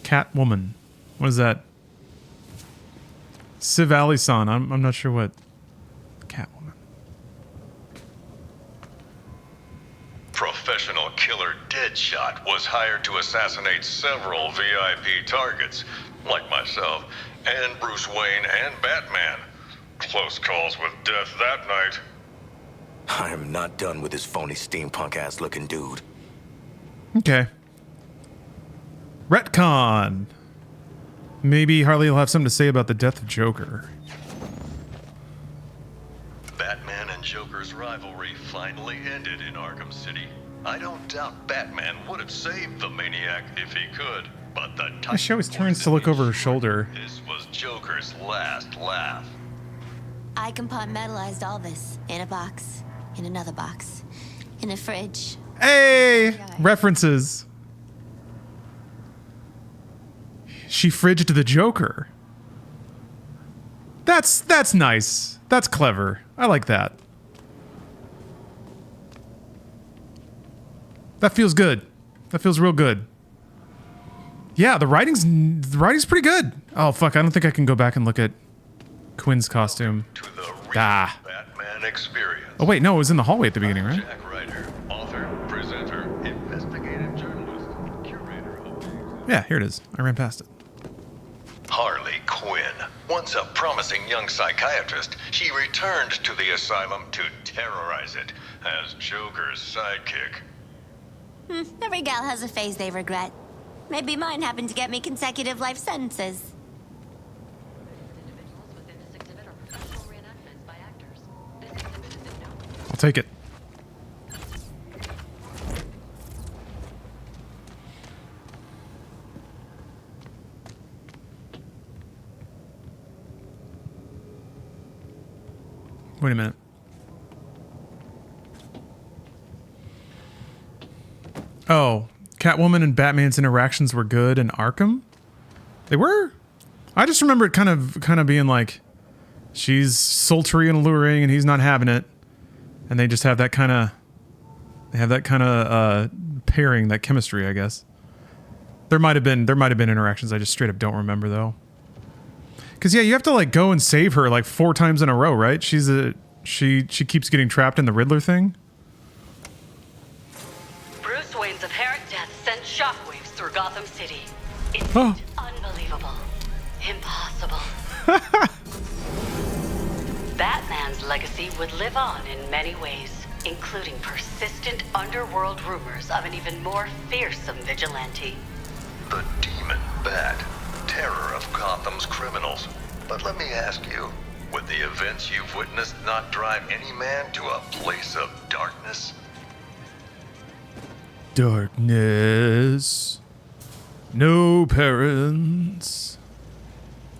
Catwoman. What is that? Civ Alley-san. I'm not sure what. Catwoman. Professional killer Deadshot was hired to assassinate several VIP targets, like myself, and Bruce Wayne and Batman. Close calls with death that night. I am not done with this phony steampunk-ass looking dude. Okay. Retcon. Maybe Harley will have something to say about the death of Joker. Batman and Joker's rivalry finally ended in Arkham City. I don't doubt Batman would have saved the maniac if he could. But the Yeah, she always turns to look over her shoulder. This was Joker's last laugh. I compartmentalized all this in a box, in another box, in a fridge. Hey! References. She fridged the Joker. That's nice. That's clever. I like that. That feels good. That feels real good. Yeah, the writing's pretty good. Oh fuck, I don't think I can go back and look at Quinn's costume. Ah. Batman experience. Oh wait, no, it was in the hallway at the beginning, right? Jack Ryder, author, presenter, investigative journalist, curator of... Yeah, here it is. I ran past it. Harley Quinn. Once a promising young psychiatrist, she returned to the asylum to terrorize it as Joker's sidekick. Every gal has a phase they regret. Maybe mine happened to get me consecutive life sentences. I'll take it. Wait a minute. Oh, Catwoman and Batman's interactions were good in Arkham? They were? I just remember it kind of being like she's sultry and alluring and he's not having it. And they just have that kind of pairing, that chemistry, I guess. There might have been interactions I just straight up don't remember though. Cause yeah, you have to like go and save her like 4 times in a row, right? She keeps getting trapped in the Riddler thing. Bruce Wayne's apparent death sent shockwaves through Gotham City. It's unbelievable. Impossible. Batman's legacy would live on in many ways, including persistent underworld rumors of an even more fearsome vigilante. The Demon Bat, terror of Gotham's criminals. But let me ask you, would the events you've witnessed not drive any man to a place of darkness? Darkness. No parents.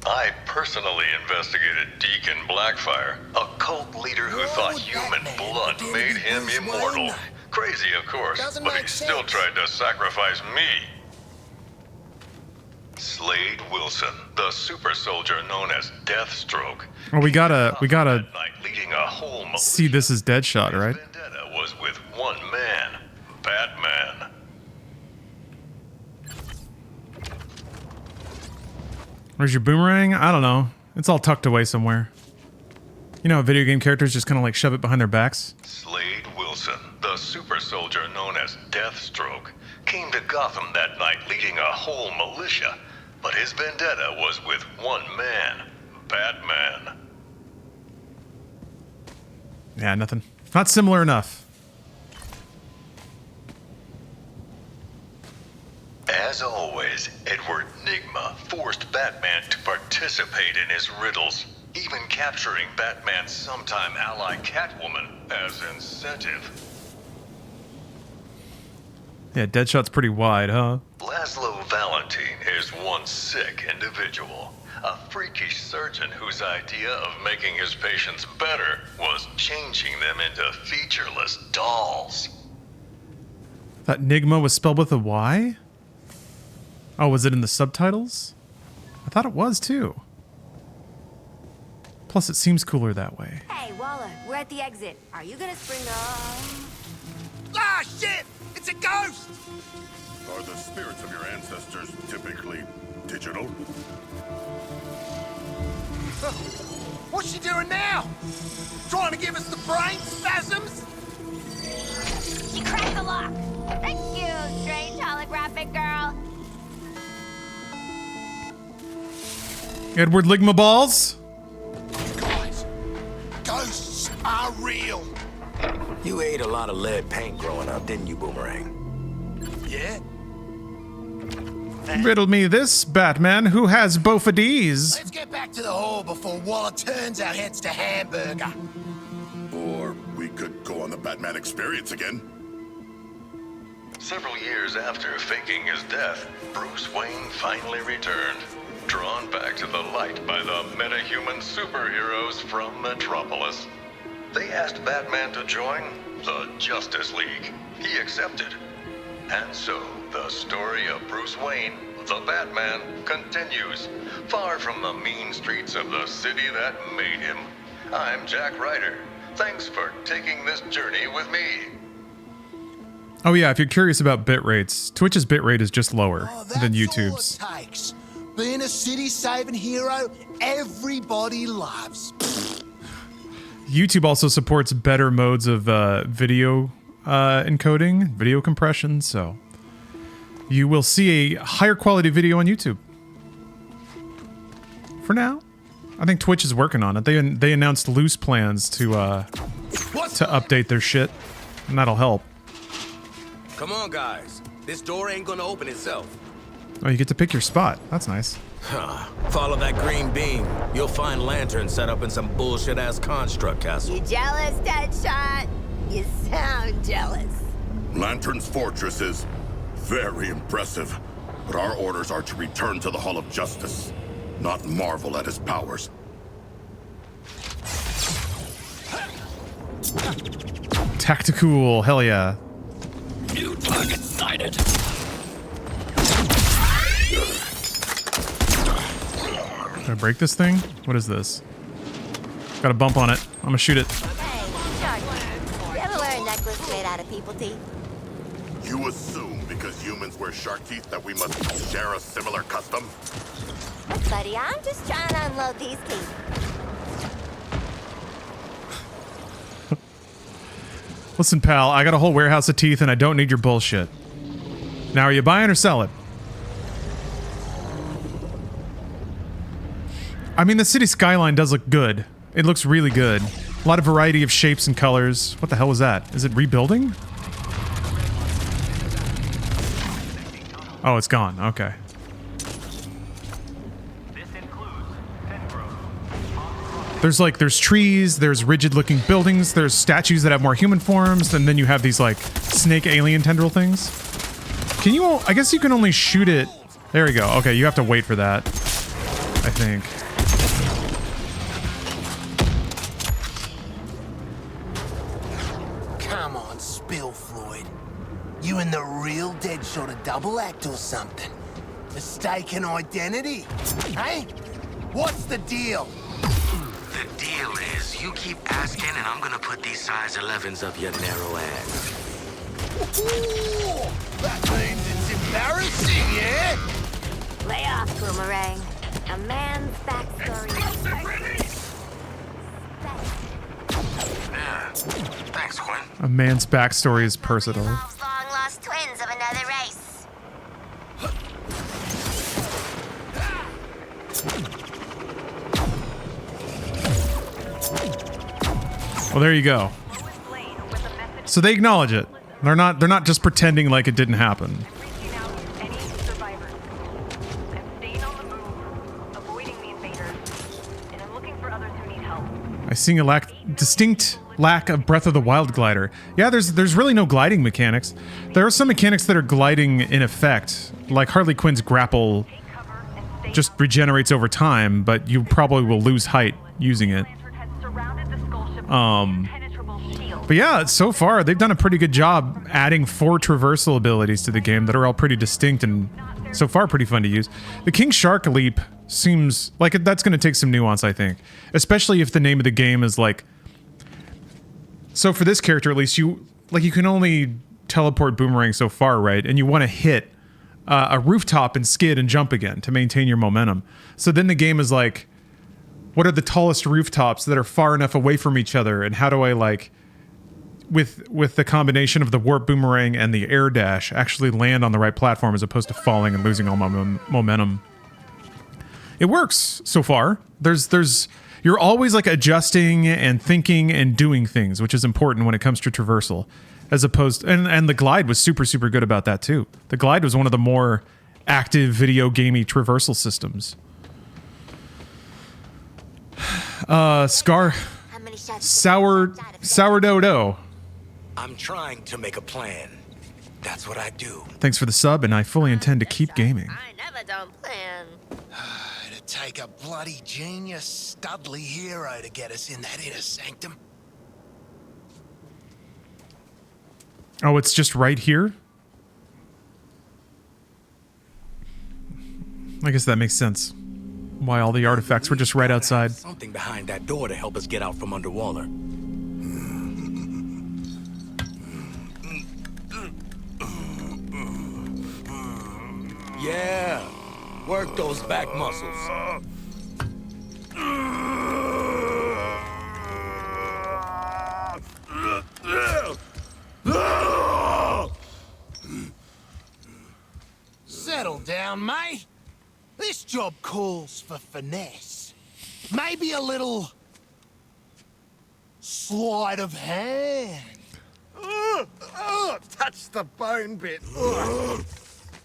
I personally investigated Deacon Blackfire, a cult leader who thought human blood made him immortal. Crazy, of course, but he still tried to sacrifice me. Slade Wilson, the super soldier known as Deathstroke. Well, we gotta leading a whole see this is Deadshot, right? vendetta was with one man, Batman. Where's your boomerang? I don't know. It's all tucked away somewhere. You know how video game characters just kind of like shove it behind their backs? Slade Wilson, the super soldier known as Deathstroke, came to Gotham that night leading a whole militia, but his vendetta was with one man, Batman. Yeah, nothing. Not similar enough. As always, Edward Nygma forced Batman to participate in his riddles, even capturing Batman's sometime ally Catwoman as incentive. Yeah, Deadshot's pretty wide, huh? Laszlo Valentine is one sick individual, a freakish surgeon whose idea of making his patients better was changing them into featureless dolls. That Nygma was spelled with a Y? Oh, was it in the subtitles? I thought it was too. Plus, it seems cooler that way. Hey, Waller, we're at the exit. Are you gonna spring on? Ah, shit! It's a ghost! Are the spirits of your ancestors typically digital? What's she doing now? Trying to give us the brain spasms? She cracked the lock. Thank you, strange holographic girl. Edward Ligma balls? Guys, ghosts are real. You ate a lot of lead paint growing up, didn't you, Boomerang? Yeah? Riddle me this, Batman. Who has both of these? Let's get back to the hall before Waller turns our heads to hamburger. Or we could go on the Batman experience again. Several years after faking his death, Bruce Wayne finally returned, drawn back to the light by the metahuman superheroes from Metropolis. They asked Batman to join the Justice League. He accepted. And so, the story of Bruce Wayne, the Batman, continues, far from the mean streets of the city that made him. I'm Jack Ryder. Thanks for taking this journey with me. Oh yeah, if you're curious about bit rates, Twitch's bit rate is just lower than YouTube's. All it takes. Being a city-saving hero, everybody loves. YouTube also supports better modes of video encoding, video compression, so you will see a higher quality video on YouTube. For now, I think Twitch is working on it. They announced loose plans to update their shit, and that'll help. Come on, guys. This door ain't gonna open itself. Oh, you get to pick your spot. That's nice. Follow that green beam. You'll find lanterns set up in some bullshit-ass construct castle. You jealous, Deadshot? You sound jealous. Lantern's fortress is very impressive, but our orders are to return to the Hall of Justice, not marvel at his powers. Tactical, hell yeah. New target sighted. Did I break this thing? What is this? Got a bump on it. I'm gonna shoot it. Hey, Shark, you ever wear a necklace made out of people teeth? You assume because humans wear shark teeth that we must share a similar custom? Look, buddy, I'm just trying to unload these teeth. Listen, pal, I got a whole warehouse of teeth and I don't need your bullshit. Now, are you buying or selling? I mean, the city skyline does look good. It looks really good. A lot of variety of shapes and colors. What the hell was that? Is it rebuilding? Oh, it's gone. Okay. There's trees, there's rigid-looking buildings, there's statues that have more human forms, and then you have these, like, snake alien tendril things. Can you... I guess you can only shoot it... There we go. Okay, you have to wait for that, I think. Come on, spill, Floyd. You and the real Deadshot a double act or something? Mistaken identity? Hey? What's the deal? The deal is, you keep asking and I'm gonna put these size 11s up your narrow ass. Ooh, that means it's embarrassing, yeah? Lay off, Boomerang. A man's backstory. Yeah. Thanks, Quinn. A man's backstory is personal. Long-lost twins of another race. Well, there you go. So they acknowledge it. They're not just pretending like it didn't happen. I see a distinct lack of Breath of the Wild glider. Yeah, there's really no gliding mechanics. There are some mechanics that are gliding in effect, like Harley Quinn's grapple just regenerates over time, but you probably will lose height using it. But yeah, so far they've done a pretty good job adding 4 traversal abilities to the game that are all pretty distinct and so far pretty fun to use. The King Shark leap seems like that's going to take some nuance, I think, especially if the name of the game is like. So for this character, at least, you can only teleport Boomerang so far, right? And you want to hit a rooftop and skid and jump again to maintain your momentum. So then the game is like, what are the tallest rooftops that are far enough away from each other, and how do I, like, with the combination of the warp boomerang and the air dash, actually land on the right platform as opposed to falling and losing all my momentum? It works so far. You're always like adjusting and thinking and doing things, which is important when it comes to traversal, as opposed and the glide was super good about that too. The glide was one of the more active video gamey traversal systems. I'm trying to make a plan. That's what I do. Thanks for the sub, and I fully intend to keep gaming. I never don't plan. It'd take a bloody genius, studly hero to get us in that inner sanctum. Oh, it's just right here? I guess that makes sense. Why all the artifacts were just right outside. Something behind that door to help us get out from under Waller. Yeah, work those back muscles. Settle down, mate. This job calls for finesse. Maybe a little sleight of hand. Touch the bone bit.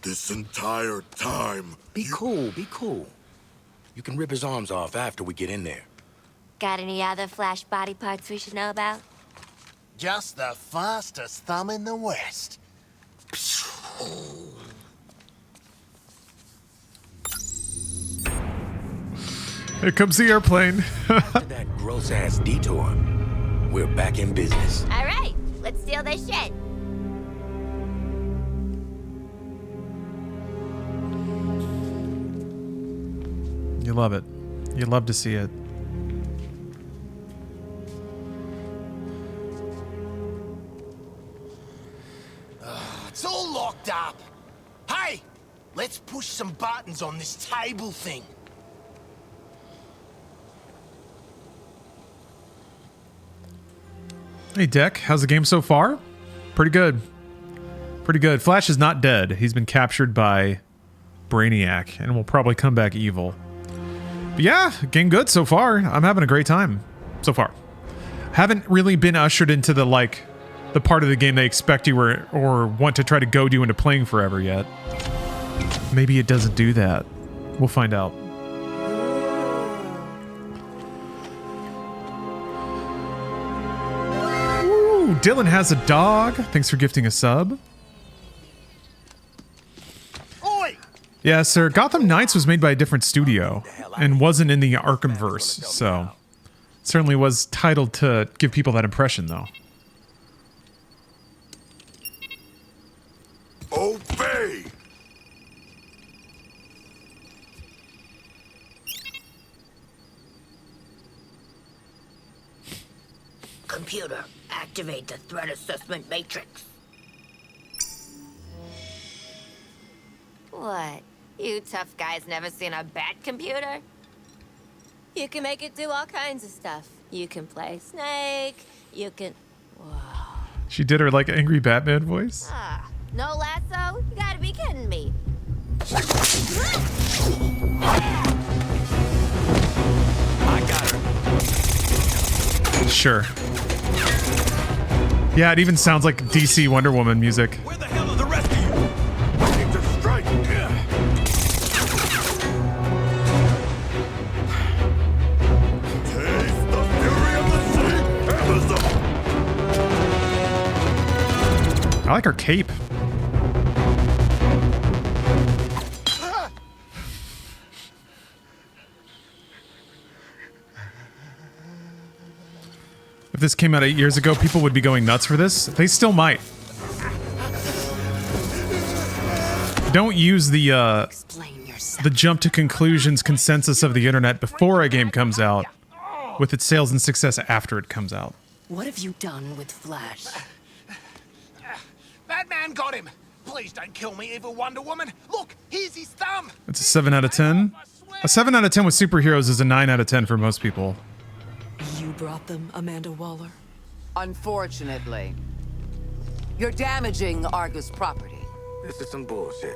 This entire time. Be cool, be cool. You can rip his arms off after we get in there. Got any other Flash body parts we should know about? Just the fastest thumb in the West. Here comes the airplane. After that gross-ass detour, we're back in business. All right, let's steal this shit. You love it. You love to see it. It's all locked up. Hey, let's push some buttons on this table thing. Hey, Deck. How's the game so far? Pretty good. Pretty good. Flash is not dead. He's been captured by Brainiac and will probably come back evil. But yeah, game good so far. I'm having a great time so far. Haven't really been ushered into the, like, the part of the game they expect you or want to try to goad you into playing forever yet. Maybe it doesn't do that. We'll find out. Ooh, Dylan has a dog. Thanks for gifting a sub. Oi! Yeah, sir. Gotham Knights was made by a different studio and wasn't in the Arkhamverse, so certainly was titled to give people that impression, though. Obey! Computer, activate the threat assessment matrix. What? You tough guys never seen a bat computer? You can make it do all kinds of stuff. You can play Snake, you can... Whoa. She did her, like, angry Batman voice. Ah, no lasso? You gotta be kidding me. I got her. Sure. Yeah, it even sounds like DC Wonder Woman music. Where the hell are the rest of you? Ready to strike! Taste the fury of the sea, Amazon! I like her cape. If this came out 8 years ago, people would be going nuts for this. They still might. Don't use the jump to conclusions consensus of the internet before a game comes out with its sales and success after it comes out. What have you done with Flash? Batman got him. Please don't kill me, evil Wonder Woman. Look, here's his thumb. It's a 7 out of 10. A 7 out of 10 with superheroes is a 9 out of 10 for most people. You brought them, Amanda Waller? Unfortunately. You're damaging Argus property. This is some bullshit.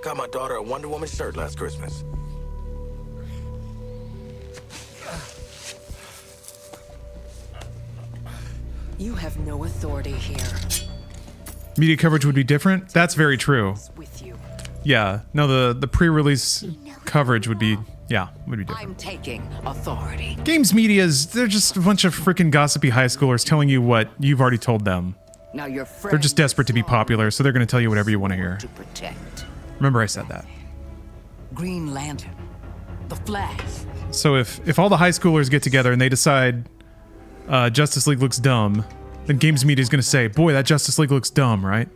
Got my daughter a Wonder Woman shirt last Christmas. You have no authority here. Media coverage would be different. That's very true. With you. Yeah. No, the pre-release coverage would be, yeah, would be different. I'm taking authority. Games medias, they're just a bunch of freaking gossipy high schoolers telling you what you've already told them. Now your They're just desperate to be popular, so they're going to tell you whatever you want to hear. to protect. Remember I said that. Green Lantern, the Flash. So if all the high schoolers get together and they decide Justice League looks dumb, then Games Media is going to say, boy, that Justice League looks dumb, right?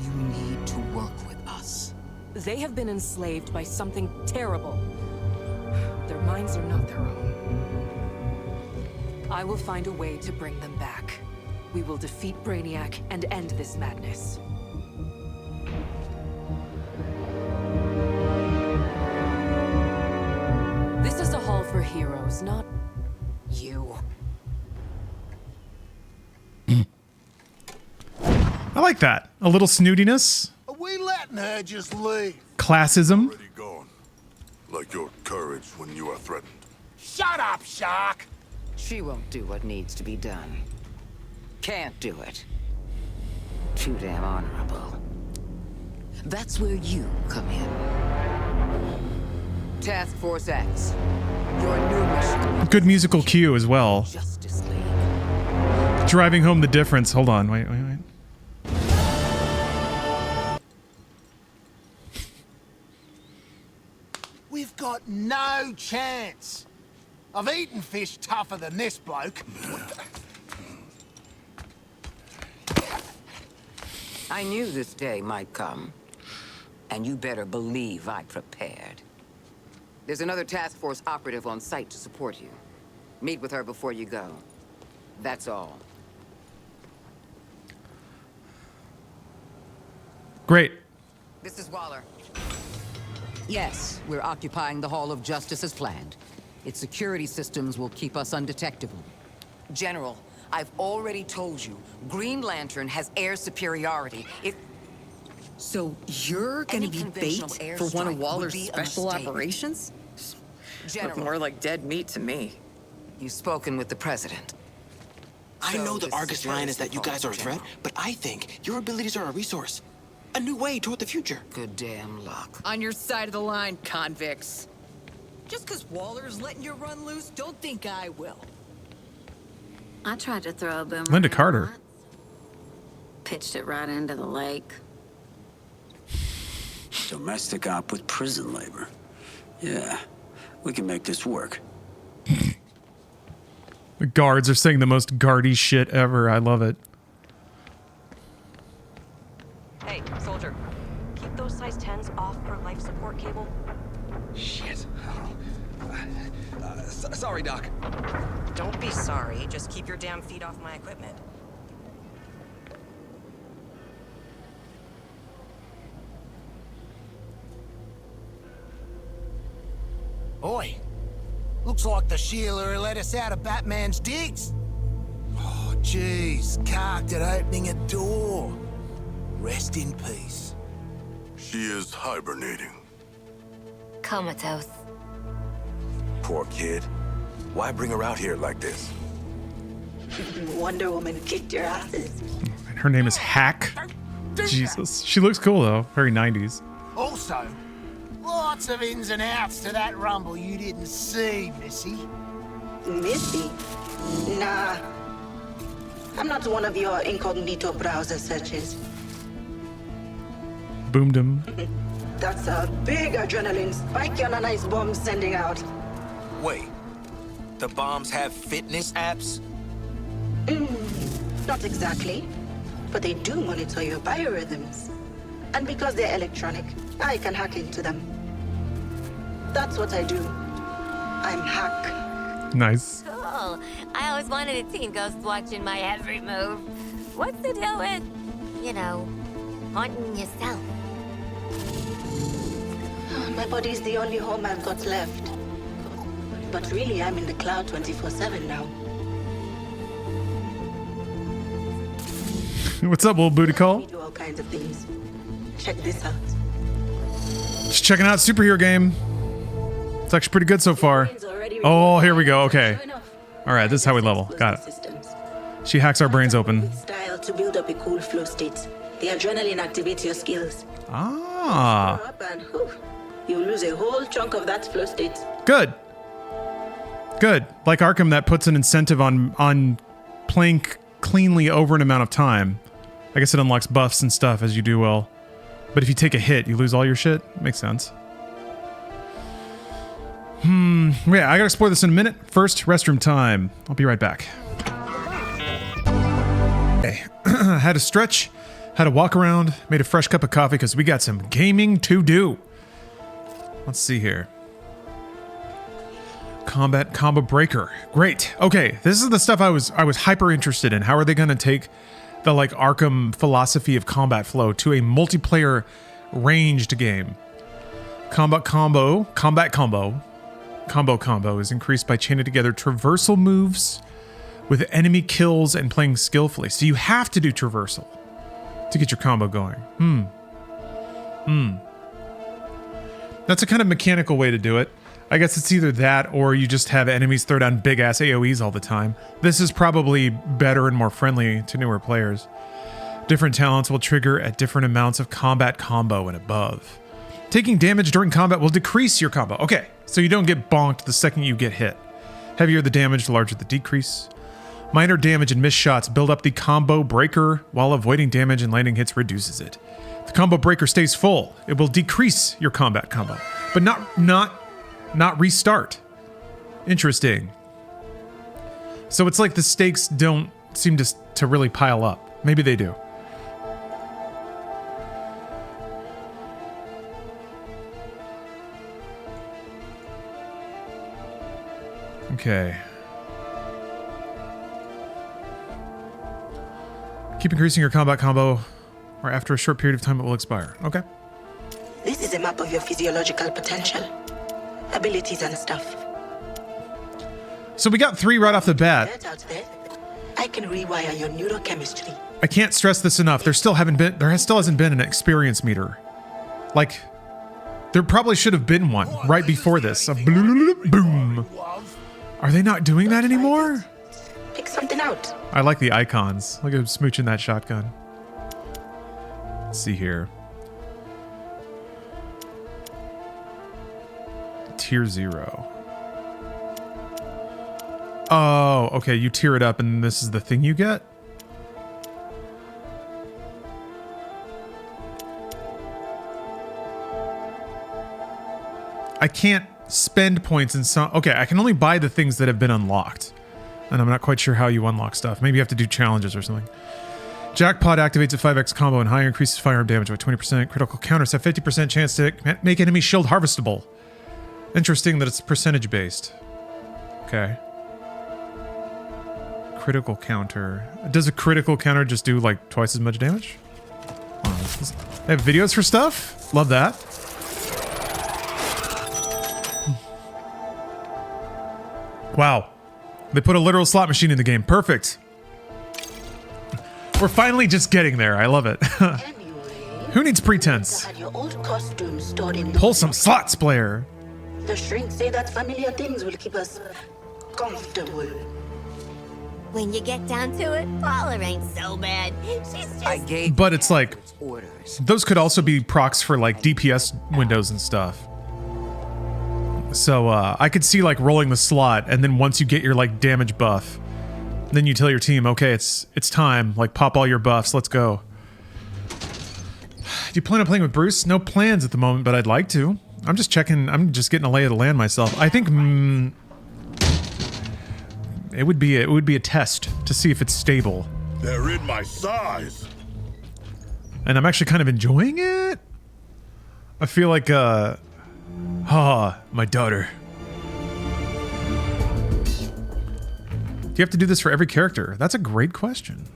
You need to work with us. They have been enslaved by something terrible. Their minds are not their own. I will find a way to bring them back. We will defeat Brainiac and end this madness. This is a hall for heroes, not you. I like that. A little snootiness. Are we letting her just leave? Classism. Already gone. Like your courage when you are threatened. Shut up, Shark! She won't do what needs to be done. Can't do it. Too damn honorable. That's where you come in. Task Force X. Your new mission. Good musical cue as well. Justice League. Driving home the difference. Hold on. Wait. We've got no chance. I've eaten fish tougher than this bloke. I knew this day might come. And you better believe I prepared. There's another task force operative on site to support you. Meet with her before you go. That's all. Great. This is Waller. Yes, we're occupying the Hall of Justice as planned. Its security systems will keep us undetectable. General, I've already told you, Green Lantern has air superiority. So you're gonna be bait for one of Waller's special operations? General, Look more like dead meat to me. You've spoken with the president. I know the Argus line is that you guys are a threat, but I think your abilities are a resource. A new way toward the future. Good damn luck. On your side of the line, convicts. Just because Waller's letting you run loose, don't think I will. I tried to throw a boomerang. Linda Carter. Pitched it right into the lake. Domestic op with prison labor. Yeah, we can make this work. The guards are saying the most guardy shit ever. I love it. Hey, soldier. Keep those size 10s off our life support cable. Shit. Sorry, Doc. Don't be sorry. Just keep your damn feet off my equipment. Oi. Looks like the Sheila let us out of Batman's digs. Oh, jeez. Carked at opening a door. Rest in peace. She is hibernating. Comatose. Poor kid. Why bring her out here like this? Wonder Woman kicked your asses. And her name is Hack. Jesus. She looks cool, though. Very 90s. Also, lots of ins and outs to that rumble you didn't see, Missy. Missy? Nah. I'm not one of your incognito browser searches. Boomed him. That's a big adrenaline spike on a nice bomb sending out. Wait. The bombs have fitness apps? Not exactly. But they do monitor your biorhythms. And because they're electronic, I can hack into them. That's what I do. I'm Hack. Nice. Cool. I always wanted a teen ghost watching my every move. What's the deal with, you know, haunting yourself? My body's the only home I've got left. But really, I'm in the cloud 24/7 now. What's up, little booty call? We do all kinds of things. Check this out. Just checking out superhero game. It's actually pretty good so far. Oh, here we go. Okay. All right, this is how we level. Got it. She hacks our brains open. Style to build up a cool flow state. The adrenaline activates your skills. Ah. Power up and whew, you lose a whole chunk of that flow state. Good. Good. Like Arkham, that puts an incentive on playing cleanly over an amount of time. I guess it unlocks buffs and stuff as you do well. But if you take a hit, you lose all your shit? Makes sense. Yeah, I gotta explore this in a minute. First, restroom time. I'll be right back. Okay, had to stretch, had to walk around, made a fresh cup of coffee because we got some gaming to do. Let's see here. Combat combo breaker. Great. Okay, this is the stuff I was hyper interested in. How are they gonna take the like Arkham philosophy of combat flow to a multiplayer ranged game? Combat combo is increased by chaining together traversal moves with enemy kills and playing skillfully. So you have to do traversal to get your combo going. That's a kind of mechanical way to do it. I guess it's either that or you just have enemies throw down big ass AoEs all the time. This is probably better and more friendly to newer players. Different talents will trigger at different amounts of combat combo and above. Taking damage during combat will decrease your combo. Okay, so you don't get bonked the second you get hit. Heavier the damage, the larger the decrease. Minor damage and missed shots build up the combo breaker, while avoiding damage and landing hits reduces it. If the combo breaker stays full, it will decrease your combat combo, but not restart. Interesting. So it's like the stakes don't seem to really pile up. Maybe they do. Okay. Keep increasing your combat combo, or after a short period of time it will expire. Okay. This is a map of your physiological potential, abilities and stuff. So we got 3 right off the bat. I can rewire your neurochemistry. I can't stress this enough. There still hasn't been an experience meter. Like, there probably should have been one right before this. A boom. Are they not doing that anymore? Pick something out. I like the icons. Look at him smooching that shotgun. Let's see here. Tier 0. Oh, okay. You tier it up and this is the thing you get? I can't spend points in some... Okay, I can only buy the things that have been unlocked. And I'm not quite sure how you unlock stuff. Maybe you have to do challenges or something. Jackpot activates a 5x combo and higher, increases firearm damage by 20%. Critical counters have 50% chance to make enemy shield harvestable. Interesting that it's percentage based. Okay. Critical counter. Does a critical counter just do like twice as much damage? They have videos for stuff? Love that. Wow. They put a literal slot machine in the game. Perfect. We're finally just getting there. I love it. Who needs pretense? Pull some slots, player. The shrinks say that familiar things will keep us comfortable. When you get down to it, Brawler ain't so bad. She's just... But it's like, those could also be procs for like DPS windows and stuff. So I could see like rolling the slot, and then once you get your like damage buff, then you tell your team, okay, it's time. Like pop all your buffs, let's go. Do you plan on playing with Bruce? No plans at the moment, but I'd like to. I'm just checking. I'm just getting a lay of the land myself. I think it would be a test to see if it's stable. They're in my size. And I'm actually kind of enjoying it. I feel like my daughter. Do you have to do this for every character? That's a great question.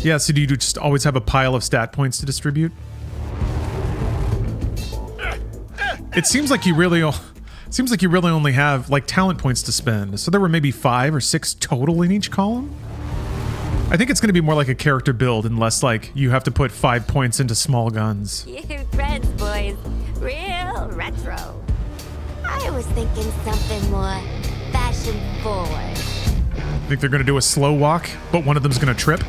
Yeah, so do you just always have a pile of stat points to distribute? It seems like you really only have like talent points to spend. So there were maybe 5 or 6 total in each column. I think it's going to be more like a character build, unless like you have to put 5 points into small guns. Cute threads, boys. Real retro. I was thinking something more fashion forward. Think they're going to do a slow walk, but one of them's going to trip?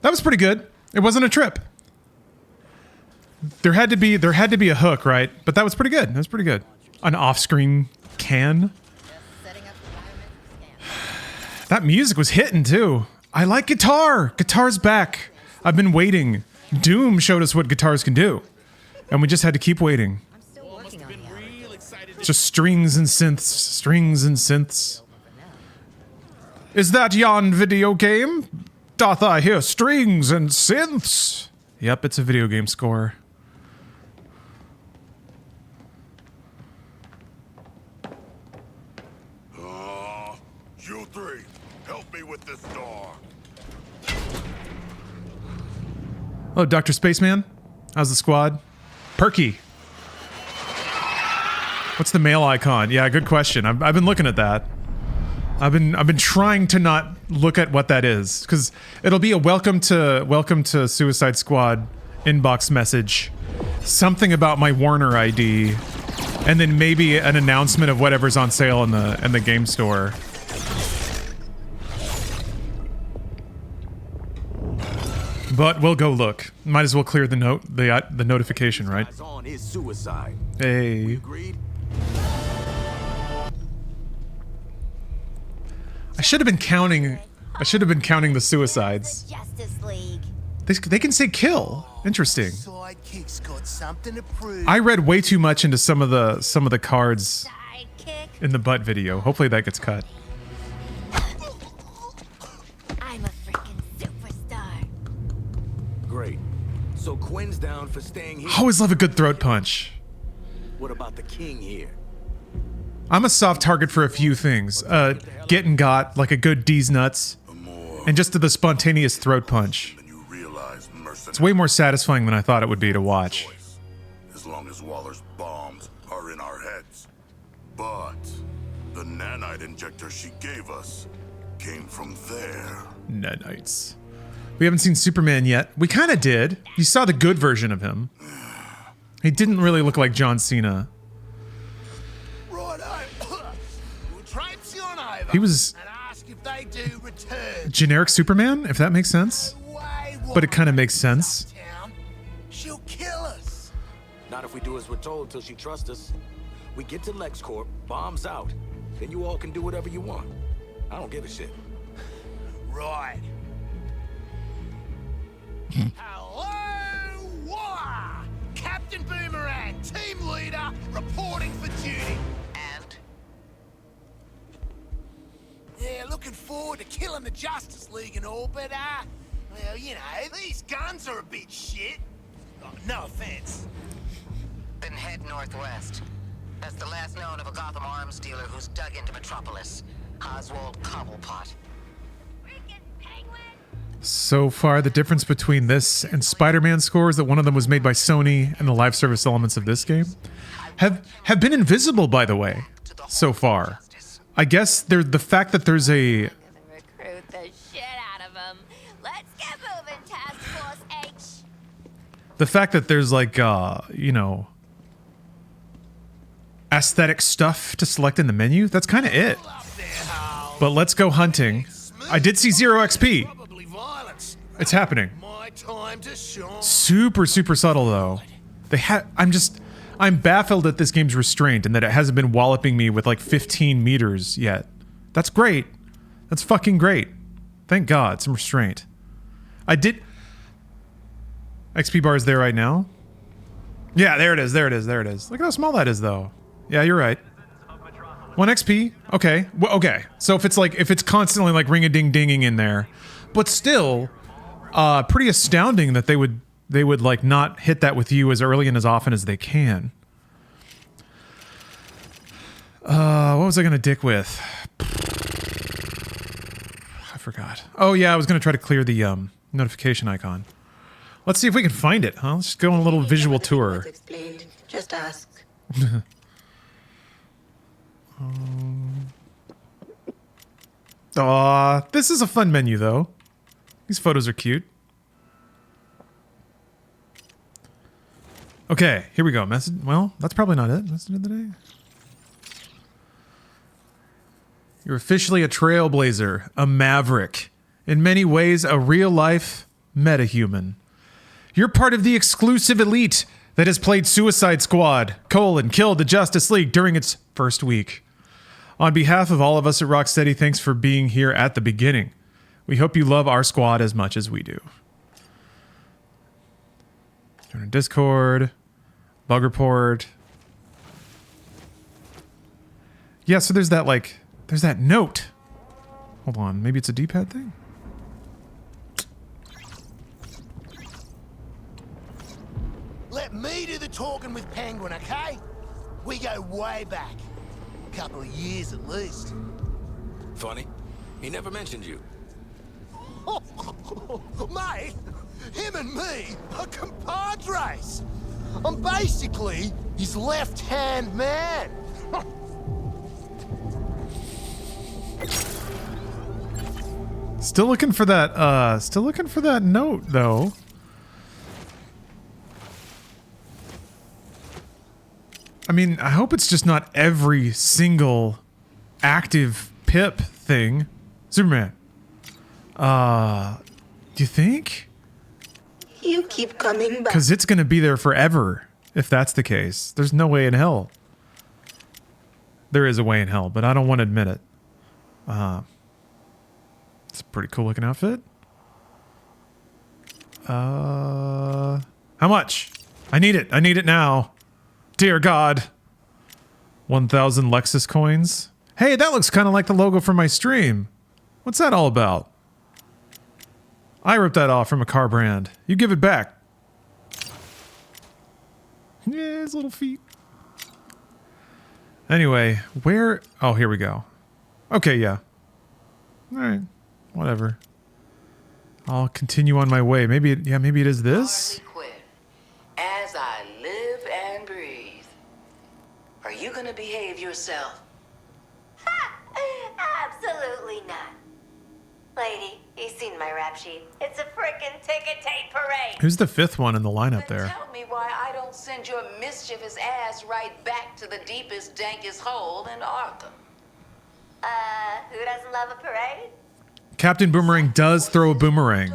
That was pretty good. It wasn't a trip. There had to be a hook, right? But that was pretty good. That was pretty good. An off-screen can. That music was hitting too. I like guitar. Guitar's back. I've been waiting. Doom showed us what guitars can do, and we just had to keep waiting. Just strings and synths, strings and synths. Is that yon video game? Doth I hear strings and synths? Yep, it's a video game score. You three, help me with this door. Oh, Dr. Spaceman? How's the squad? Perky. What's the mail icon? Yeah, good question. I've been looking at that. I've been trying to not look at what that is, because it'll be a welcome to Suicide Squad inbox message, something about my Warner ID, and then maybe an announcement of whatever's on sale in the game store. But we'll go look. Might as well clear the notification, right? On is suicide. Hey. We agreed? I should have been counting. I should have been counting the suicides. Justice League. They can say kill. Interesting. Sidekick's got something to prove. I read way too much into some of the cards in the butt video. Hopefully that gets cut. I'm a freaking superstar. Great. So Quinn's down for staying here. I always love a good throat punch. What about the king here? I'm a soft target for a few things. Getting got, like a good D's nuts, and just the spontaneous throat punch. It's way more satisfying than I thought it would be to watch. As long as Waller's bombs are in our heads. But the nanite injector she gave us came from there. Nanites. We haven't seen Superman yet. We kind of did. You saw the good version of him. He didn't really look like John Cena. He was generic Superman, if that makes sense. But it kind of makes sense. She'll kill us. Not if we do as we're told till she trusts us. We get to LexCorp, bombs out. Then you all can do whatever you want. I don't give a shit. Right. Hello, Waller! Captain Boomerang, team leader, reporting for duty. And? Yeah, looking forward to killing the Justice League and all, but, well, you know, these guns are a bit shit. Oh, no offense. Then head northwest. That's the last known of a Gotham arms dealer who's dug into Metropolis. Oswald Cobblepot. So far, the difference between this and Spider-Man scores, that one of them was made by Sony and the live service elements of this game, have been invisible, by the way, so far. I guess the fact that there's a... Recruit the shit out of them. Let's get moving, Task Force H. The fact that there's like, you know, aesthetic stuff to select in the menu, that's kind of it. But let's go hunting. I did see 0 XP. It's happening. Super, super subtle though. I'm baffled at this game's restraint and that it hasn't been walloping me with like 15 meters yet. That's great. That's fucking great. Thank God, some restraint. I did... XP bar is there right now? Yeah, there it is, there it is, there it is. Look at how small that is though. Yeah, you're right. 1 XP? Okay. Well, okay. So if it's constantly like ring-a-ding-dinging in there, but still, pretty astounding that they would like not hit that with you as early and as often as they can. What was I gonna dick with? I forgot. Oh yeah, I was gonna try to clear the notification icon. Let's see if we can find it, huh? Let's just go on a little visual tour. Explained. Just ask. Aw, this is a fun menu though. These photos are cute. Okay, here we go. Message. Well, that's probably not it. Message of the day. You're officially a trailblazer, a maverick. In many ways, a real-life metahuman. You're part of the exclusive elite that has played Suicide Squad, killed the Justice League during its first week. On behalf of all of us at Rocksteady, thanks for being here at the beginning. We hope you love our squad as much as we do. Join our Discord, bug report. Yeah, so there's that note. Hold on, maybe it's a D-pad thing? Let me do the talking with Penguin, okay? We go way back. A couple of years at least. Funny, he never mentioned you. Mate, him and me are compadres. I'm basically his left-hand man. Still looking for that note, though. I mean, I hope it's just not every single active pip thing. Superman. Do you think? You keep coming back. Because it's going to be there forever, if that's the case. There's no way in hell. There is a way in hell, but I don't want to admit it. It's a pretty cool looking outfit. How much? I need it. I need it now. Dear God. 1,000 Lexus coins. Hey, that looks kind of like the logo for my stream. What's that all about? I ripped that off from a car brand. You give it back. Yeah, his little feet. Anyway, where... Oh, here we go. Okay, yeah. Alright. Whatever. I'll continue on my way. Maybe it is this? As I live and breathe. Are you gonna behave yourself? Absolutely not. Lady, you seen my rap sheet. It's a frickin' ticket tape parade. Who's the fifth one in the lineup there? Tell me why I don't send your mischievous ass right back to the deepest, dankest hole in Arkham. Who doesn't love a parade? Captain Boomerang does throw a boomerang.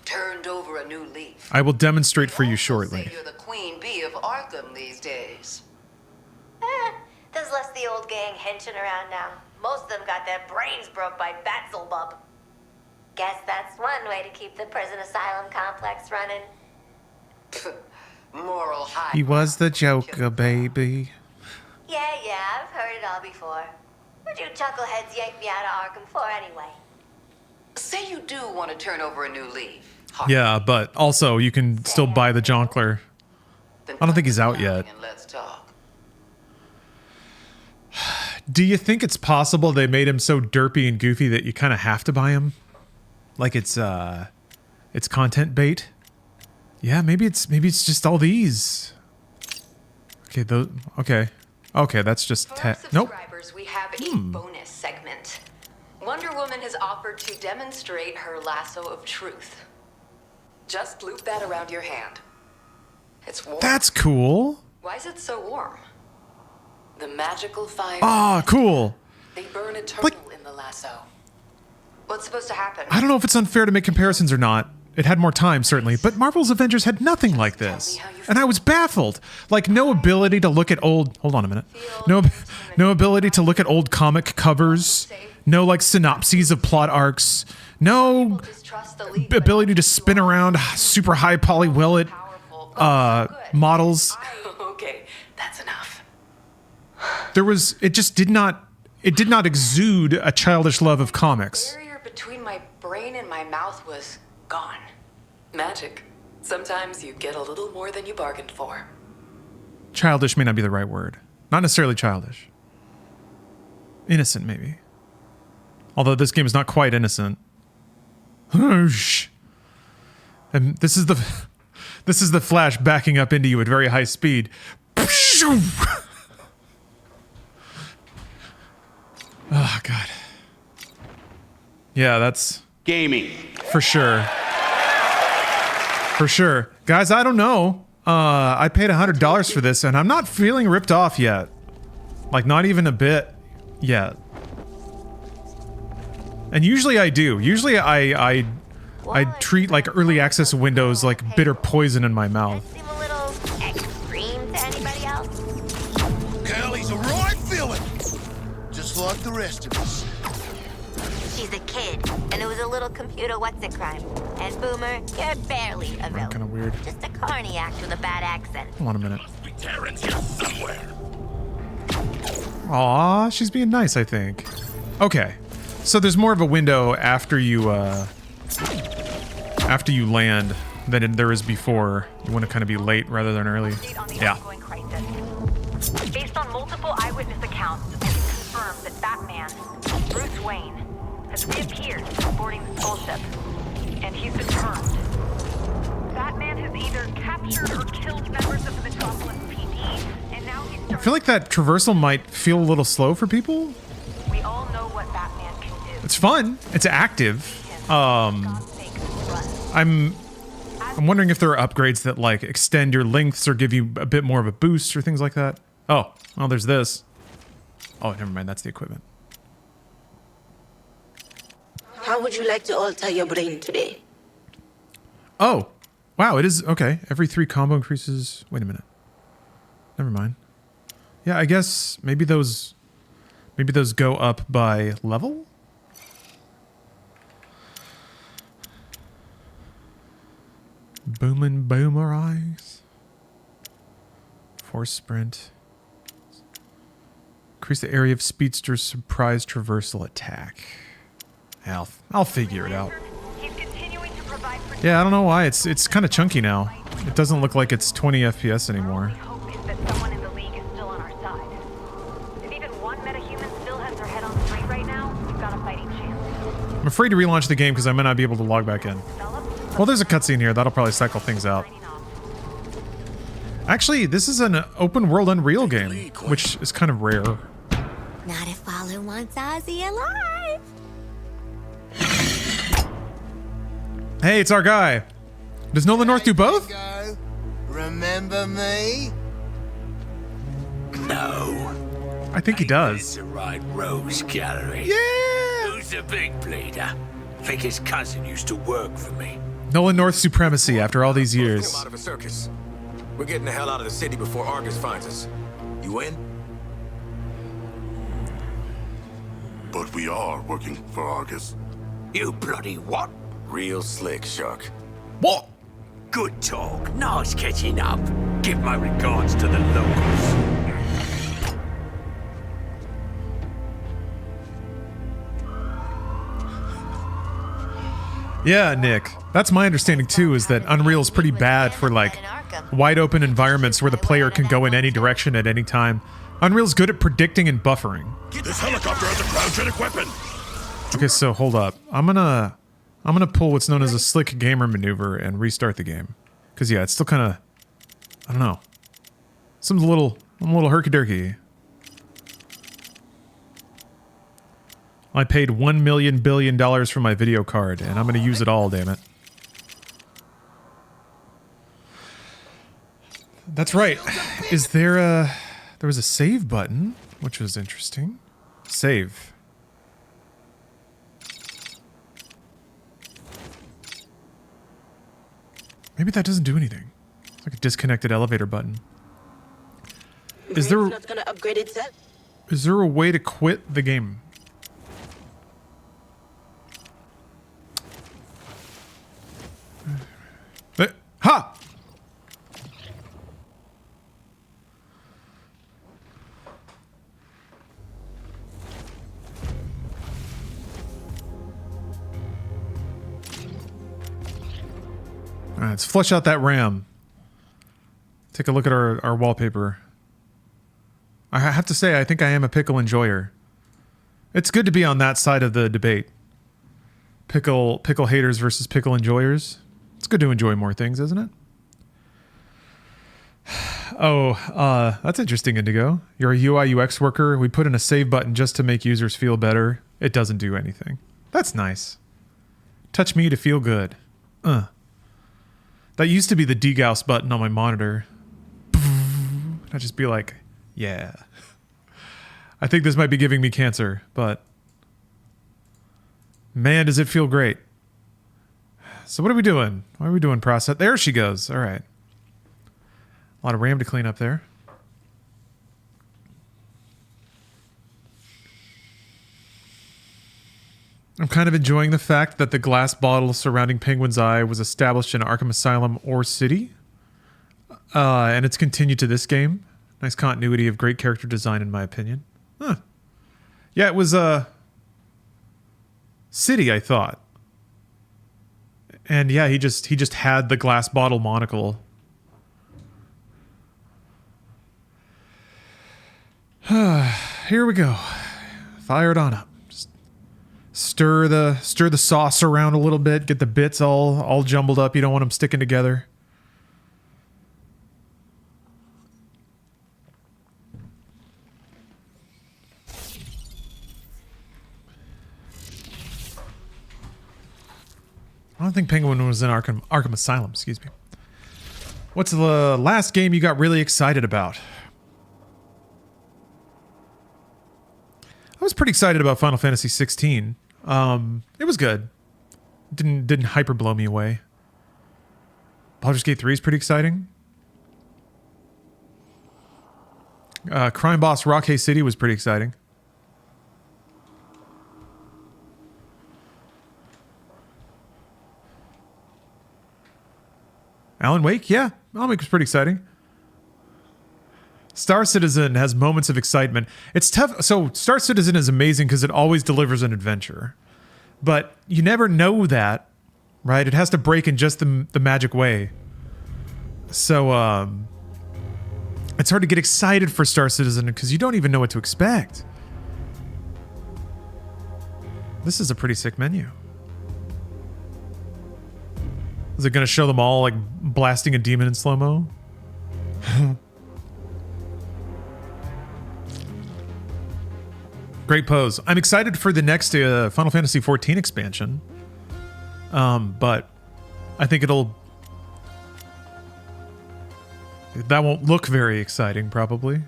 Turned over a new leaf. I will demonstrate for you shortly. Say you're the queen bee of Arkham these days. There's less the old gang henching around now. Most of them got their brains broke by Batzelbub. Guess that's one way to keep the prison asylum complex running. Moral high. He was the Joker, baby. Yeah, I've heard it all before. What'd you chuckleheads yank me out of Arkham for anyway? Say you do want to turn over a new leaf. Yeah, but also you can still buy the Jonkler. I don't think he's out yet. Let's talk. Do you think it's possible they made him so derpy and goofy that you kind of have to buy him? Like it's content bait? Yeah, maybe it's just all these. Okay, Okay, that's just nope. Subscribers, we have a bonus segment. Wonder Woman has offered to demonstrate her lasso of truth. Just loop that around your hand. It's warm. That's cool. Why is it so warm? The magical fire. Ah, cool. They burn eternal in the lasso. What's supposed to happen? I don't know if it's unfair to make comparisons or not. It had more time, certainly, but Marvel's Avengers had nothing like this. And I was baffled. Like, no ability to look at old... Hold on a minute. No ability to look at old comic covers. No, like, synopses of plot arcs. No ability to spin around super high poly Willet models. Okay, that's enough. It did not exude a childish love of comics. The barrier between my brain and my mouth was gone. Magic. Sometimes you get a little more than you bargained for. Childish may not be the right word. Not necessarily childish. Innocent, maybe. Although this game is not quite innocent. And this is the Flash backing up into you at very high speed. Oh, God. Yeah, that's... gaming. For sure. For sure. Guys, I don't know. I paid $100 for this, and I'm not feeling ripped off yet. Like, not even a bit yet. And usually I do. Usually I I treat like early access windows like bitter poison in my mouth. Seem a little extreme to anybody else? Kelly's a right villain, just like the rest of us. She's a kid, and it was a little computer what's-it-crime. And Boomer, you're barely a villain. Kind of weird. Just a carny act with a bad accent. Hold on a minute. Be Terrence here somewhere. Aw, she's being nice, I think. Okay, so there's more of a window after you land than there is before. You want to kind of be late rather than early. Yeah. Based on multiple eyewitness accounts, it is confirmed that Batman, Bruce Wayne, has reappeared boarding the Skull ship, and he's been turned. Batman has either captured or killed members of the Metropolis PD, and now he's I feel like that traversal might feel a little slow for people. We all know what Batman can do. It's fun. It's active. I'm wondering if there are upgrades that like extend your lengths or give you a bit more of a boost or things like that. Oh, well, there's this. Oh, never mind. That's the equipment. How would you like to alter your brain today? Oh, wow. It is okay. Every 3 combo increases. Wait a minute. Never mind. Yeah, I guess maybe those go up by level. Boomin' boomer eyes. Force sprint. Increase the area of speedster's surprise traversal attack. I'll figure it out. Yeah, I don't know why it's kind of chunky now. It doesn't look like it's 20 FPS anymore. I'm afraid to relaunch the game because I might not be able to log back in. Well, there's a cutscene here. That'll probably cycle things out. Actually, this is an open world Unreal game, which is kind of rare. Not if Waller wants Ozzy alive. Hey, it's our guy. Does Nolan North do both? Remember me? No. I think he does. The right Rose Gallery. Yeah. Who's the big bleeder? Think his cousin used to work for me. Nolan North supremacy after all these years. Out of a circus. We're getting the hell out of the city before Argus finds us. You in? But we are working for Argus. You bloody what? Real slick, Shark. What? Good talk. Nice catching up. Give my regards to the locals. Yeah, Nick. That's my understanding too, is that Unreal's pretty bad for like wide open environments where the player can go in any direction at any time. Unreal's good at predicting and buffering. This helicopter has a cryogenic weapon. Okay, so hold up. I'm gonna pull what's known as a slick gamer maneuver and restart the game. Cause yeah, it's still kind of, I don't know. I'm a little herky-jerky. I paid $1 million billion for my video card, and I'm going to use it all, damn it. That's right. Is there a... There was a save button, which was interesting. Save. Maybe that doesn't do anything. It's like a disconnected elevator button. Is there... Not gonna upgrade itself? Is there a way to quit the game? Ha! Alright, let's flush out that RAM. Take a look at our wallpaper. I have to say, I think I am a pickle enjoyer. It's good to be on that side of the debate. Pickle haters versus pickle enjoyers. It's good to enjoy more things, isn't it? Oh, that's interesting, Indigo. You're a UI UX worker. We put in a save button just to make users feel better. It doesn't do anything. That's nice. Touch me to feel good. That used to be the degauss button on my monitor. I'd just be like, yeah. I think this might be giving me cancer, but man, does it feel great. So what are we doing? What are we doing, process? There she goes. All right. A lot of RAM to clean up there. I'm kind of enjoying the fact that the glass bottle surrounding Penguin's eye was established in Arkham Asylum or City. And it's continued to this game. Nice continuity of great character design, in my opinion. Huh. Yeah, it was City, I thought. And yeah, he just had the glass bottle monocle. Here we go. Fire it on up. Just stir the sauce around a little bit. Get the bits all jumbled up. You don't want them sticking together. I don't think Penguin was in Arkham Asylum, excuse me. What's the last game you got really excited about? I was pretty excited about Final Fantasy 16. It was good. Didn't hyper blow me away. Baldur's Gate 3 is pretty exciting. Crime Boss Rockhay City was pretty exciting. Alan Wake? Yeah, Alan Wake was pretty exciting. Star Citizen has moments of excitement. It's tough. So Star Citizen is amazing because it always delivers an adventure. But you never know that, right? It has to break in just the magic way. So it's hard to get excited for Star Citizen because you don't even know what to expect. This is a pretty sick menu. Is it going to show them all, like, blasting a demon in slow-mo? Great pose. I'm excited for the next Final Fantasy XIV expansion. But I think that won't look very exciting, probably.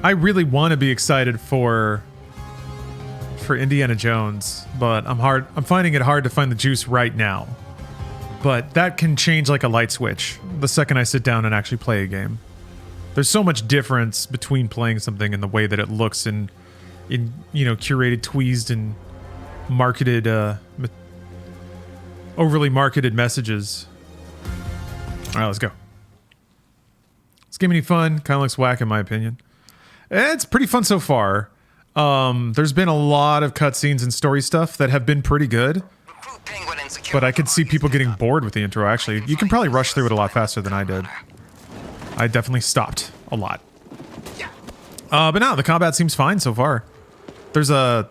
I really want to be excited for Indiana Jones, but I'm finding it hard to find the juice right now. But that can change like a light switch the second I sit down and actually play a game. There's so much difference between playing something and the way that it looks in curated, tweezed, and marketed, overly marketed messages. All right, let's go. This game any fun? Kind of looks whack in my opinion. It's pretty fun so far. There's been a lot of cutscenes and story stuff that have been pretty good. But I could see people getting bored with the intro, actually. You can probably rush through it a lot faster than I did. I definitely stopped a lot. But no, the combat seems fine so far. There's a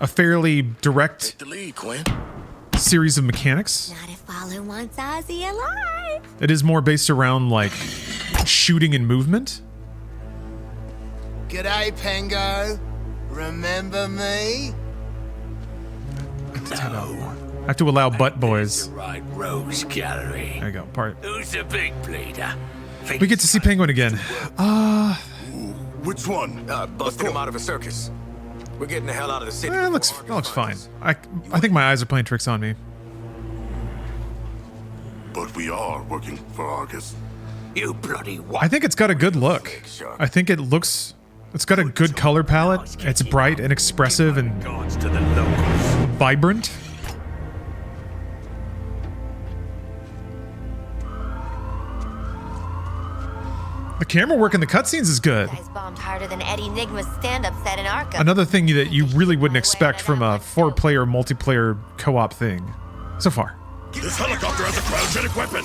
fairly direct series of mechanics. Not if Waller wants Ozzy alive. It is more based around, like, shooting and movement. G'day, Pengo. Remember me? I have to allow butt boys. Right, Rose Gallery. There you go. Part. Who's the big bleeder? We get to see Penguin again. Which one? Busting him out of a circus. We're getting the hell out of the city. That looks fine. I think my eyes are playing tricks on me. But we are working for Argus. You bloody I think it's got a good look. I think it's got a good color palette. It's bright and expressive and vibrant. The camera work in the cutscenes is good. Guys bombed harder than Eddie Nigma's stand-up set in Arkham. Another thing that you really wouldn't expect from a 4-player multiplayer co-op thing. So far. This helicopter has a cryogenic weapon.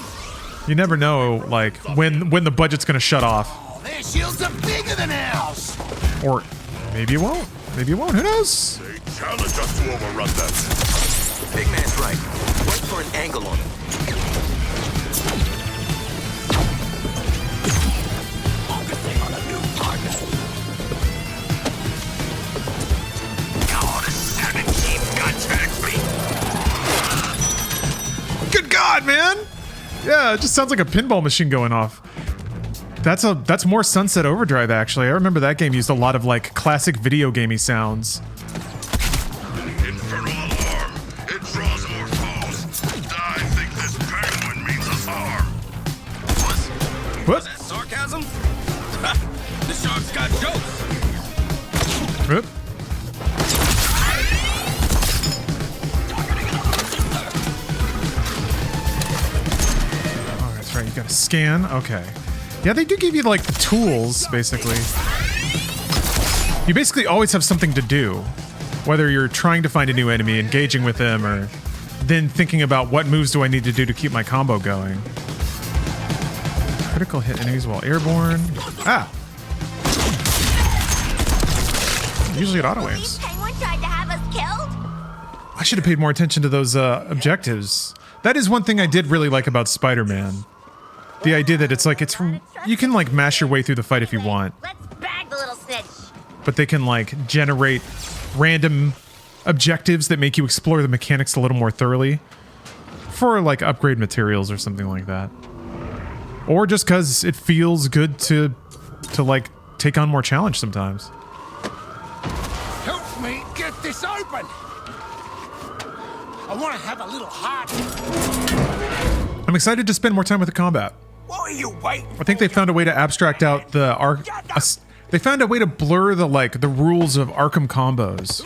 You never know, like, when the budget's gonna shut off. Their shields are bigger than ours. Or maybe it won't. Maybe it won't. Who knows? They challenge us to overrun them. Big man's right. Wait for an angle on him. Focusing on a new target. Yeah, it just sounds like a pinball machine going off. That's more Sunset Overdrive, actually. I remember that game used a lot of like classic video gamey sounds. Infernal alarm! It draws more foes. I think this penguin means us harm. Was that sarcasm? The shark's got jokes. Whoop. Oh, that's right. You gotta scan. Okay. Yeah, they do give you like the tools, basically. You basically always have something to do. Whether you're trying to find a new enemy, engaging with them, or then thinking about what moves do I need to do to keep my combo going. Critical hit enemies while airborne. Ah! Usually it auto aims. Penguin tried to have us killed? I should have paid more attention to those objectives. That is one thing I did really like about Spider-Man. The idea that it's like, you can like mash your way through the fight if you want. Let's bag the little snitch. But they can like generate random objectives that make you explore the mechanics a little more thoroughly. For like upgrade materials or something like that. Or just because it feels good to like take on more challenge sometimes. Help me get this open. I want to have a little heart. I'm excited to spend more time with the combat. What are you waiting I think they found a way to abstract out the they found a way to blur the the rules of Arkham combos.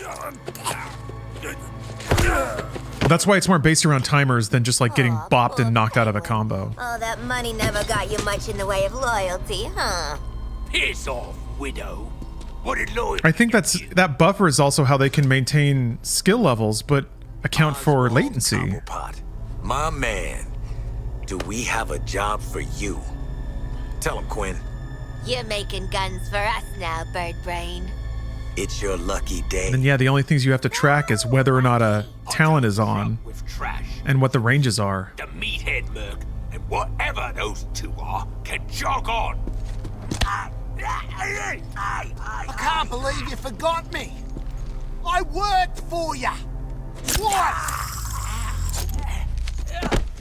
That's why it's more based around timers than just like getting bopped and knocked out of a combo. Oh, that money never got you much in the way of loyalty, huh? Piss off, widow. What did loyalty? I think that buffer is also how they can maintain skill levels, but account for latency. My man, do we have a job for you? Tell him, Quinn. You're making guns for us now, Bird Brain. It's your lucky day. And yeah, the only things you have to track is whether or not a talent is on and what the ranges are. The meathead merc and whatever those two are can jog on. I can't believe you forgot me. I worked for you. What?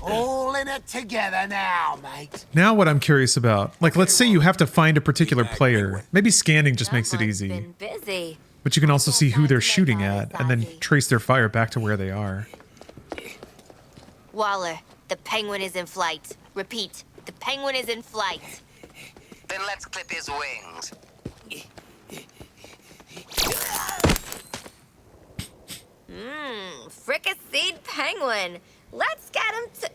All in it together now, mate. Now what I'm curious about, like let's say you have to find a particular player. Maybe scanning just makes it easy. Busy. But you can also see who they're shooting at and then trace their fire back to where they are. Waller, the penguin is in flight. Repeat, the penguin is in flight. Then let's clip his wings. Fricasseed penguin. Let's get him to...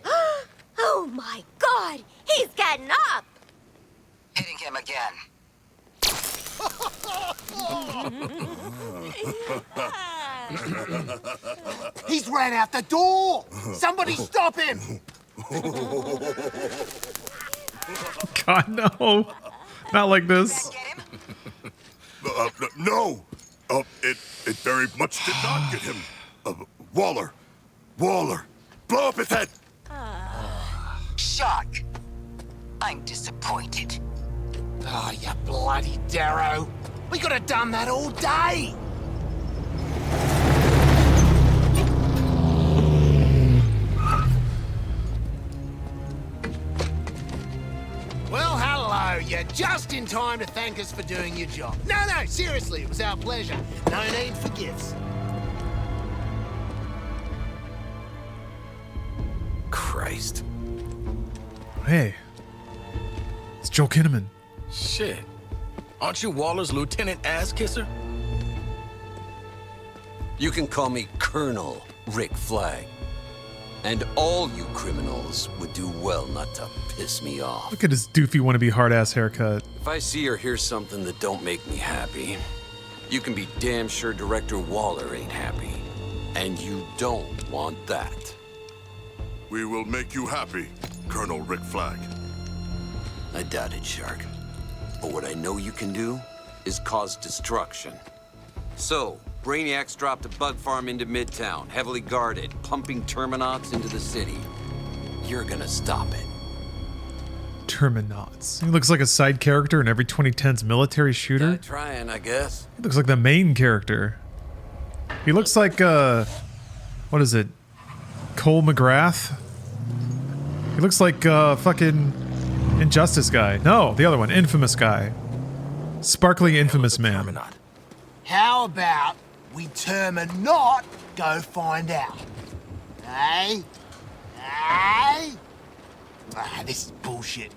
Oh my god! He's getting up! Hitting him again. He's ran out the door! Somebody stop him! God, no. Not like this. No! It very much did not get him. Waller! Blow up his head! Shark! I'm disappointed. Oh, you bloody Darrow. We could have done that all day! Well, hello. You're just in time to thank us for doing your job. No, seriously, it was our pleasure. No need for gifts. Christ. Hey. It's Joel Kinnaman. Shit. Aren't you Waller's lieutenant ass kisser? You can call me Colonel Rick Flag. And all you criminals would do well not to piss me off. Look at his doofy wannabe hard-ass haircut. If I see or hear something that don't make me happy, you can be damn sure Director Waller ain't happy. And you don't want that. We will make you happy, Colonel Rick Flag. I doubt it, Shark. But what I know you can do is cause destruction. So, Brainiac's dropped a bug farm into Midtown, heavily guarded, pumping Terminauts into the city. You're gonna stop it. Terminauts. He looks like a side character in every 2010s military shooter. Trying, I guess. He looks like the main character. He looks like, what is it? Cole McGrath? He looks like fucking Injustice guy. No, the other one, Infamous guy. Sparkly Infamous man. How about we term a knot, go find out? Hey? Hey? Ah, this is bullshit.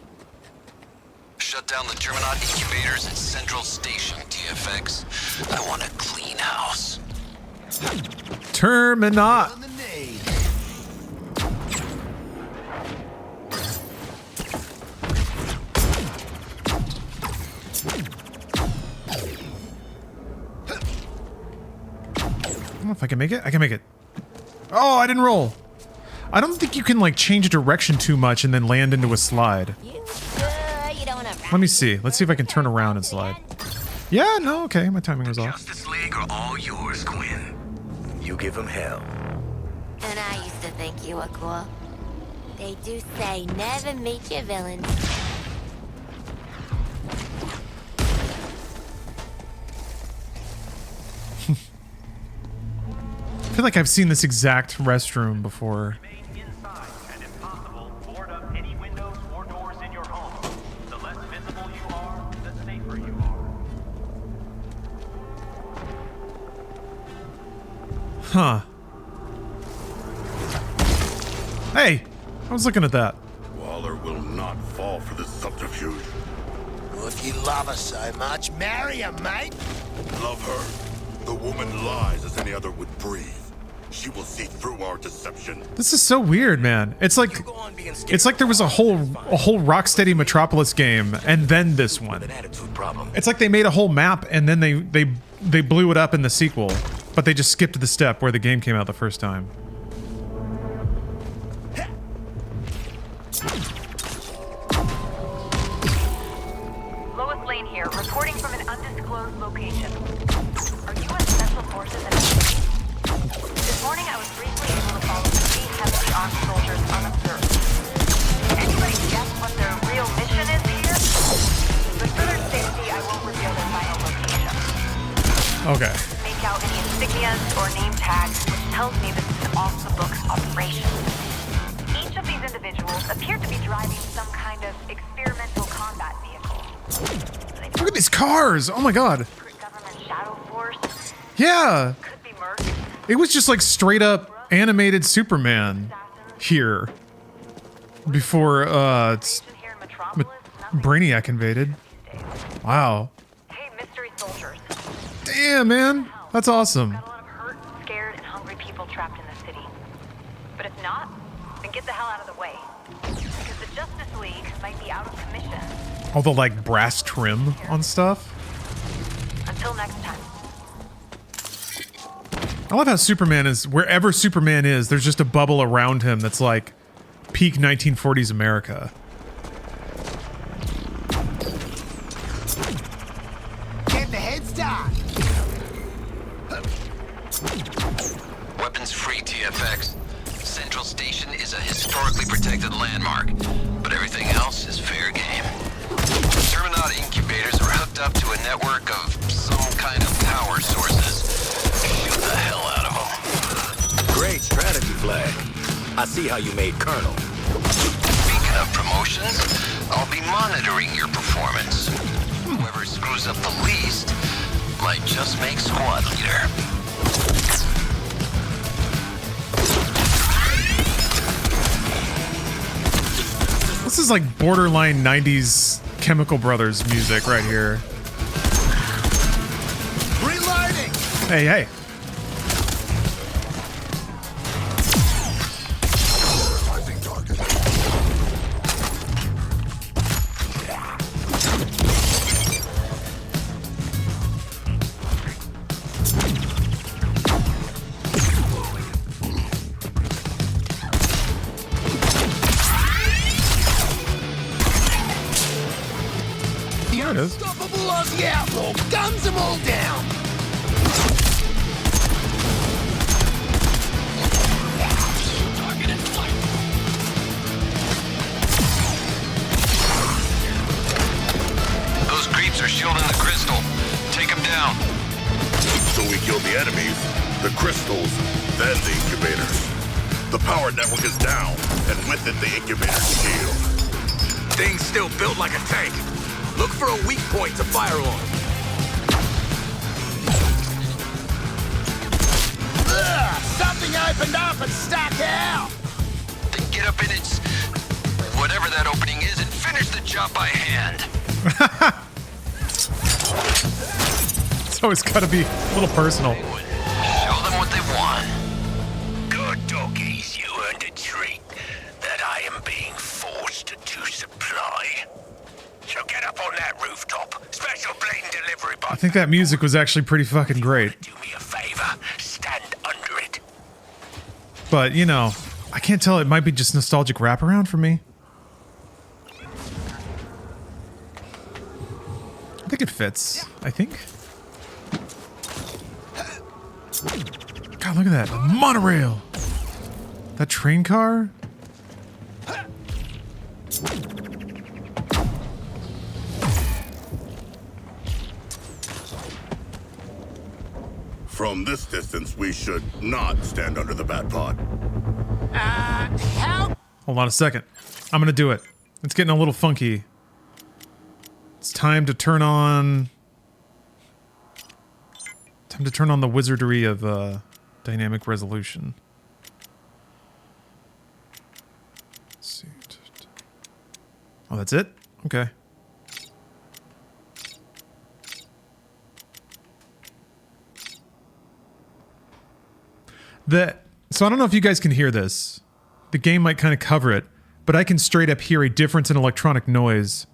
Shut down the Terminaut incubators at Central Station, TFX. I want a clean house. Terminaut. On the knee. I don't know if I can make it. I can make it. Oh, I didn't roll. I don't think you can like change direction too much and then land into a slide. Let me see. Let's see if I can turn around and slide. Yeah, no, okay. My timing was off. Justice League are all yours, Quinn. You give them hell. And I used to think you were cool. They do say never meet your villains. I feel like I've seen this exact restroom before. Huh. Hey, I was looking at that. Waller will not fall for this subterfuge. Well, if you love her so much, marry her, mate. Love her. The woman lies as any other would breathe. She will see through our deception. This is so weird, man. It's like there was a whole Rocksteady Metropolis game and then this one. It's like they made a whole map and then they blew it up in the sequel, but they just skipped the step where the game came out the first time. Lois Lane here, reporting from an undisclosed location. Are you in Special Forces in This morning I was briefly able to follow 3 heavily armed soldiers unobserved. Anybody guess what their real mission is here? But for their safety, I won't reveal their final location. Okay. Make out any insignias or name tags, which tells me this is an off-the-books operation. Each of these individuals appear to be driving some kind of experimental combat vehicle. Look at these cars! Oh my god. Government shadow force. Yeah. Could be Merc. It was just like straight up animated Superman here before Brainiac invaded. Wow. Hey, mystery soldiers. Damn, man. That's awesome. Scared and hungry people trapped in the city. But if not, then get the hell out of the way. Because the Justice League might be out of commission. All the like brass trim on stuff. Until next time. I love how Superman is, wherever Superman is, there's just a bubble around him that's like peak 1940s America. Get the head start. Weapons free, TFX. Central Station is a historically protected landmark, but everything else is fair game. Terminaut incubators are hooked up to a network of some kind of power sources. Shoot the hell out of them. Great strategy, Flag. I see how you made Colonel. Speaking of promotions, I'll be monitoring your performance. Whoever screws up the least might just make squad leader. This is like borderline 90s Chemical Brothers music right here. Reloading. Hey, hey. Unstoppable Aussie outlaw guns them all down. Those creeps are shielding the crystal. Take them down. So we kill the enemies, the crystals, then the incubators. The power network is down, and with it, the incubator shield. Thing's still built like a tank. Look for a weak point to fire on. Ugh, something opened up and stuck out. Then get up in its... whatever that opening is and finish the job by hand. It's always gotta be a little personal. Show them what they want. Good doggies, you earned a treat that I am being forced to supply. So get up on that rooftop. Special plane delivery I box. think that music was actually pretty fucking great. Do me a favor. Stand under it. But, you know, I can't tell. It might be just nostalgic wraparound for me. I think it fits. I think. God, look at that. A monorail. That train car? From this distance, we should not stand under the bat pod. How? Hold on a second. I'm gonna do it. It's getting a little funky. It's time to turn on... Time to turn on the wizardry of dynamic resolution. Let's see. Oh, that's it? Okay. So I don't know if you guys can hear this. The game might kind of cover it, but I can straight up hear a difference in electronic noise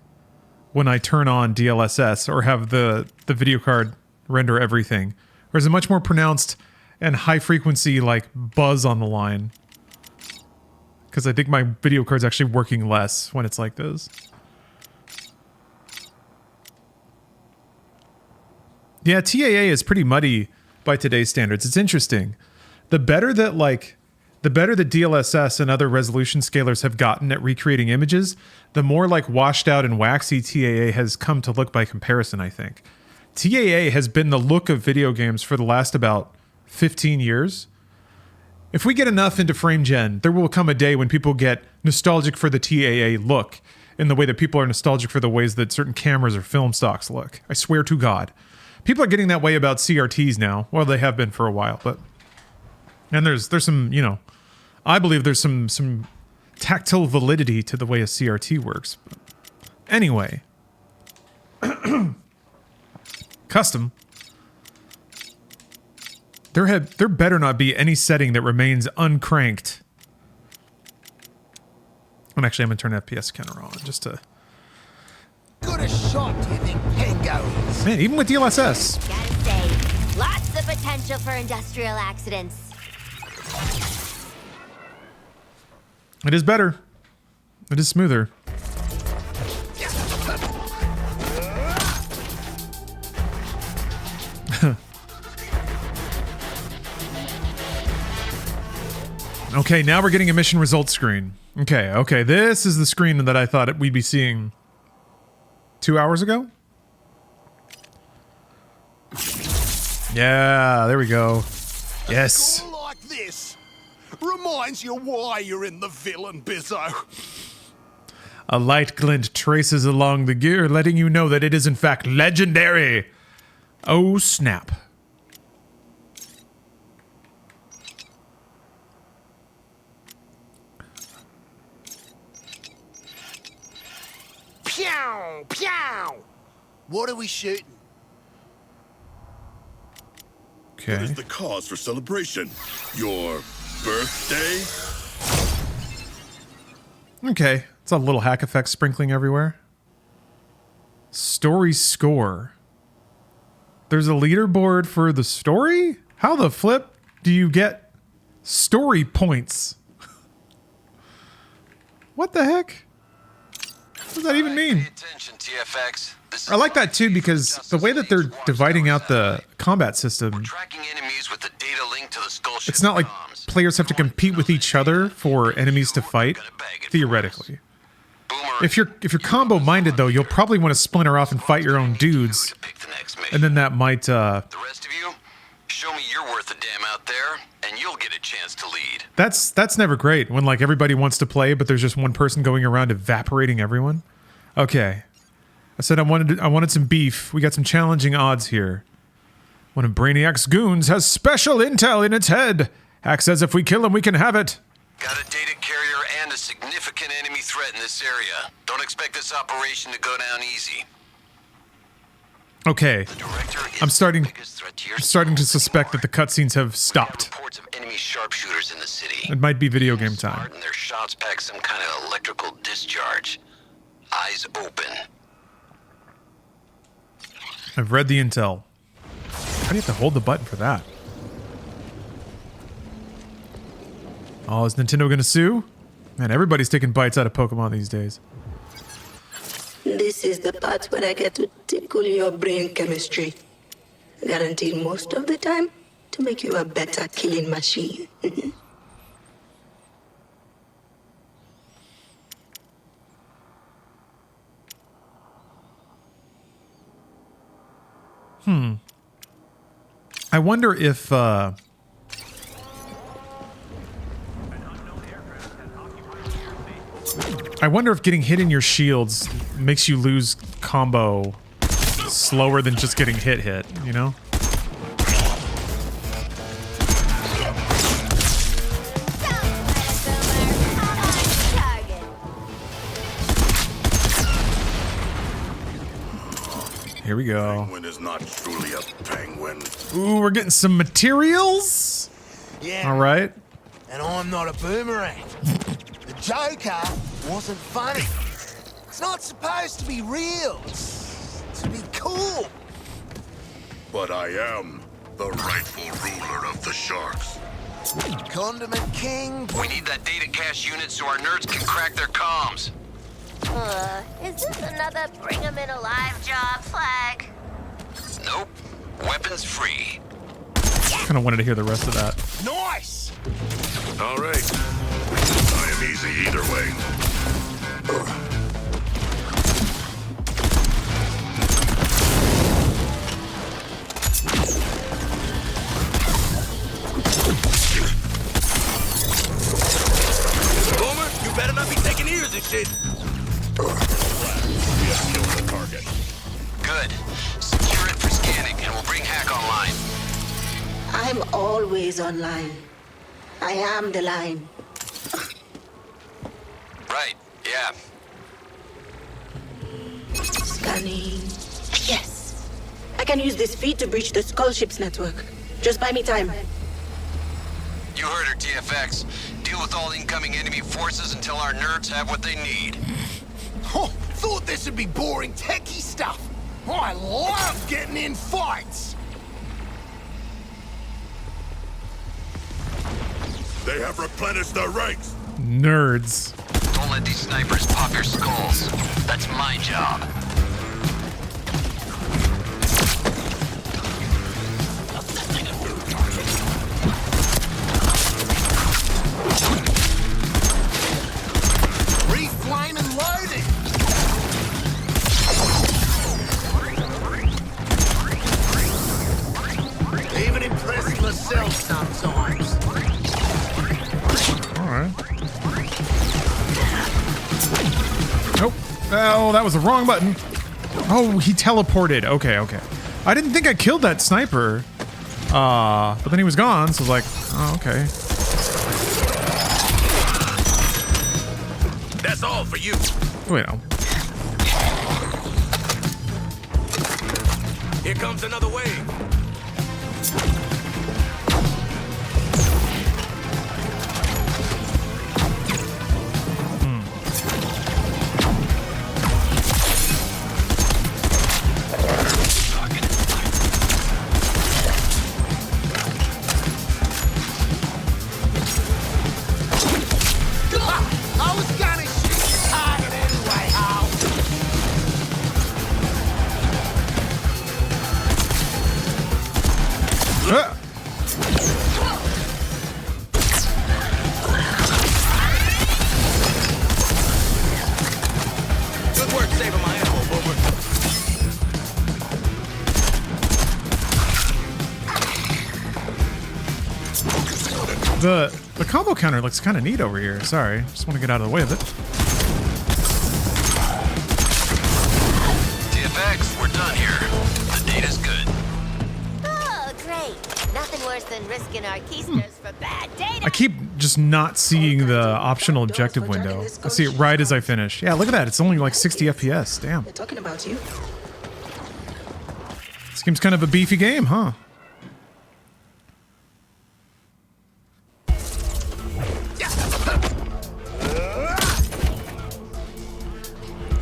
when I turn on DLSS or have the video card render everything. There's a much more pronounced and high frequency like buzz on the line. Because I think my video card's actually working less when it's like this. Yeah, TAA is pretty muddy by today's standards. It's interesting. The better that DLSS and other resolution scalers have gotten at recreating images, the more like washed out and waxy TAA has come to look by comparison, I think. TAA has been the look of video games for the last about 15 years. If we get enough into frame gen, there will come a day when people get nostalgic for the TAA look in the way that people are nostalgic for the ways that certain cameras or film stocks look. I swear to God. People are getting that way about CRTs now. Well, they have been for a while, but... And there's some, you know, I believe there's some tactile validity to the way a CRT works. But anyway. Custom. There better not be any setting that remains uncranked. And actually, I'm going to turn FPS counter on just to... Good a shot do you think Pengo is? Man, even with DLSS. Gotta say, lots of potential for industrial accidents. It is better. It is smoother. Okay, now we're getting a mission results screen. Okay, this is the screen that I thought we'd be seeing 2 hours ago. Yeah, there we go. Yes. Like this reminds you why you're in the villain, Bizzo. A light glint traces along the gear, letting you know that it is in fact legendary. Oh, snap. Pew! Pew! What are we shooting? Okay. What is the cause for celebration? Your birthday? Okay. It's a little hack effect sprinkling everywhere. Story score. There's a leaderboard for the story? How the flip do you get story points? What the heck? What does that even mean? Attention, TFX. I like that too because the way that they're dividing out the combat system, it's not like players have to compete with each other for enemies to fight, theoretically. If you're combo minded though, you'll probably want to splinter off and fight your own dudes, and then that might Show me you're worth a damn out there, and you'll get a chance to lead. That's never great when like everybody wants to play, but there's just one person going around evaporating everyone. Okay. I said I wanted some beef. We got some challenging odds here. One of Brainiac's goons has special intel in its head. Hack says if we kill him, we can have it. Got a data carrier and a significant enemy threat in this area. Don't expect this operation to go down easy. Okay. I'm starting to suspect that the cutscenes have stopped. Reports of enemy sharpshooters in the city. It might be video game time. And their shots pack some kind of electrical discharge. Eyes open. I've read the intel. How do you have to hold the button for that? Oh, is Nintendo gonna sue? Man, everybody's taking bites out of Pokemon these days. This is the part where I get to tickle your brain chemistry. Guaranteed most of the time to make you a better killing machine. I wonder if getting hit in your shields makes you lose combo slower than just getting hit, you know? Here we go. Penguin is not truly a penguin. Ooh, we're getting some materials. Yeah. All right. And I'm not a boomerang. The Joker wasn't funny. It's not supposed to be real. It's to be cool. But I am the rightful ruler of the sharks. Condiment King. We need that data cache unit so our nerds can crack their comms. Is this another bring 'em in alive job flag? Nope. Weapons free. Kind of wanted to hear the rest of that. Nice! All right. I am easy either way. Boomer, you better not be taking ears and shit. We have killed the target. Good. Secure it for scanning, and we'll bring Hack online. I'm always online. I am the line. Right, yeah. Scanning. Yes! I can use this feed to breach the Skull Ships network. Just buy me time. You heard her, TFX. Deal with all incoming enemy forces until our nerds have what they need. Oh, thought this would be boring techie stuff. I love getting in fights. They have replenished their ranks. Nerds. Don't let these snipers pop your skulls. That's my job. Reflame and loading. Even impressed myself sometimes. Alright. Nope. Oh, that was the wrong button. Oh, he teleported. Okay, okay. I didn't think I killed that sniper. But then he was gone, so I was like, oh, okay. That's all for you. Wait, no. Here comes another wave. I was gonna shoot your target anyway, Hal. The combo counter looks kind of neat over here. Sorry, just want to get out of the way of it. TFX, we're done here. The data's good. Oh, great. Nothing worse than risking our keysters for bad data. I keep just not seeing the optional objective window. I see it right as I finish. Yeah, look at that. It's only like 60 FPS. Damn. They're talking about you. This game's kind of a beefy game, huh?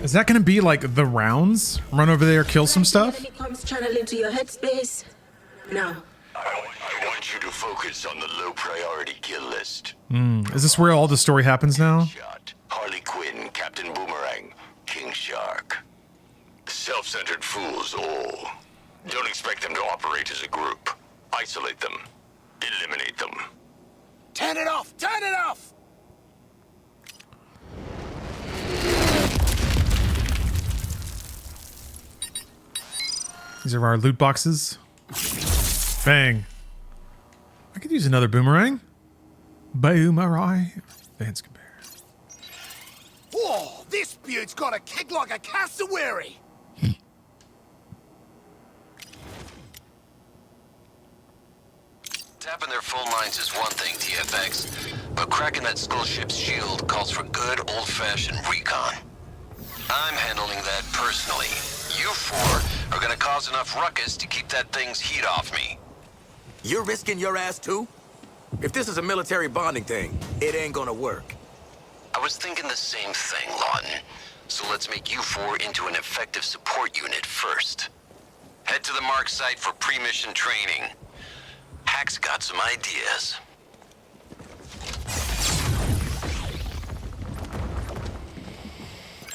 Is that gonna be like the rounds? Run over there, kill some stuff? Enemy comes channel into your headspace. Now. I want you to focus on the low priority kill list. Is this where all the story happens now? Harley Quinn, Captain Boomerang, King Shark. Self-centered fools all. Don't expect them to operate as a group. Isolate them. Eliminate them. Turn it off! Turn it off! These are our loot boxes. Bang. I could use another boomerang. Boomerang. Vance compare. Whoa, this beaut's got a kick like a cassowary. Tapping their phone lines is one thing, TFX, but cracking that skull ship's shield calls for good old-fashioned recon. I'm handling that personally. You four are gonna cause enough ruckus to keep that thing's heat off me. You're risking your ass too? If this is a military bonding thing, it ain't gonna work. I was thinking the same thing, Lawton. So let's make you four into an effective support unit first. Head to the mark site for pre-mission training. Hack's got some ideas.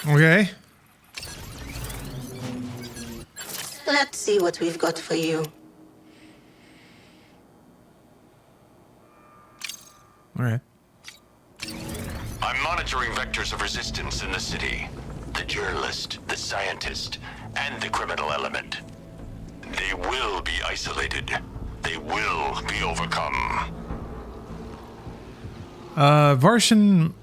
Okay. Let's see what we've got for you. All right. I'm monitoring vectors of resistance in the city. The journalist, the scientist, and the criminal element. They will be isolated. They will be overcome. Varshan,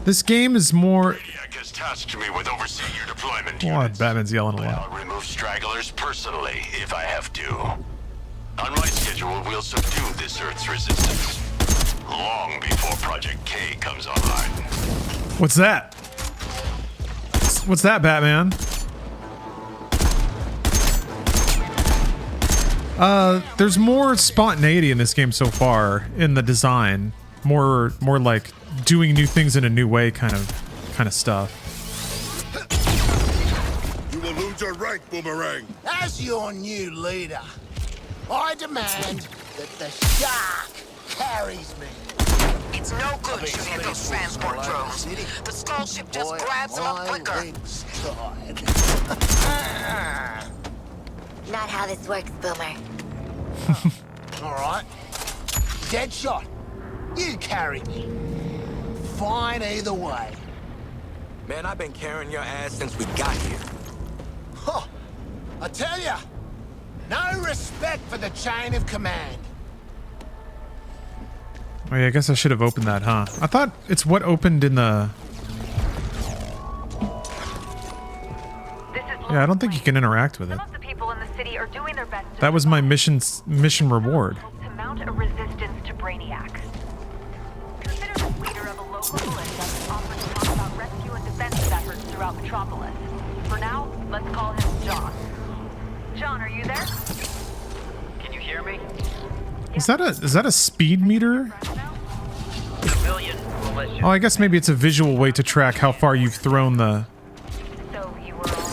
this game is more... Maniac has tasked me with overseeing your deployment. Oh, Batman's yelling a lot. I'll remove stragglers personally if I have to. On my schedule, we'll subdue this Earth's resistance. Long before Project K comes online. What's that? What's that, Batman? There's more spontaneity in this game so far in the design. More like doing new things in a new way kind of stuff. You will lose your rank, Boomerang. As your new leader, I demand that the shark carries me. It's no good shooting at those transport drones. The skull ship just grabs them up quicker. Not how this works, Boomer. All right. Deadshot. You carry me. Fine either way. Man, I've been carrying your ass since we got here. Huh. I tell ya, no respect for the chain of command. Oh yeah, I guess I should have opened that, huh? I thought it's what opened in the... Yeah, I don't think you can interact with it. Some of the people in the city are doing their best That was my mission reward. to mount a resistance to Brainiac. Consider the leader of a local militia offered to talk about rescue and defense efforts throughout Metropolis. For now, let's call him John. John, are you there? Can you hear me? Is that a speed meter? Civilian militia. Oh, I guess maybe it's a visual way to track how far you've thrown the...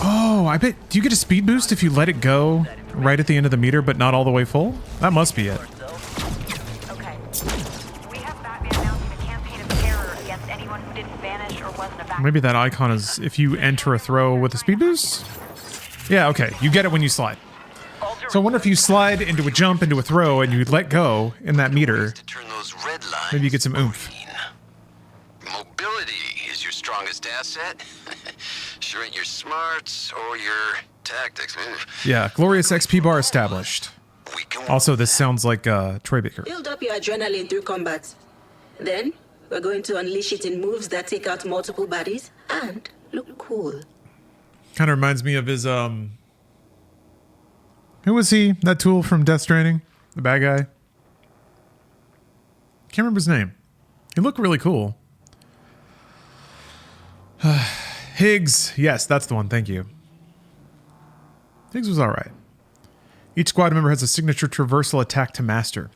Oh, I bet... Do you get a speed boost if you let it go right at the end of the meter, but not all the way full? That must be it. Okay. We have Batman mounting a campaign of terror against anyone who didn't vanish or wasn't evacuated. Maybe that icon is if you enter a throw with a speed boost? Yeah, okay. You get it when you slide. So I wonder if you slide into a jump, into a throw, and you let go in that meter, maybe you get some oomph. Mobility is your strongest asset. Sure ain't your smarts or your tactics. Yeah, glorious XP bar established. Also, this sounds like Troy Baker. Build up your adrenaline through combat. Then, we're going to unleash it in moves that take out multiple bodies and look cool. Kind of reminds me of his, who was he? That tool from Death Stranding? The bad guy? Can't remember his name. He looked really cool. Higgs. Yes, that's the one. Thank you. Higgs was alright. Each squad member has a signature traversal attack to master.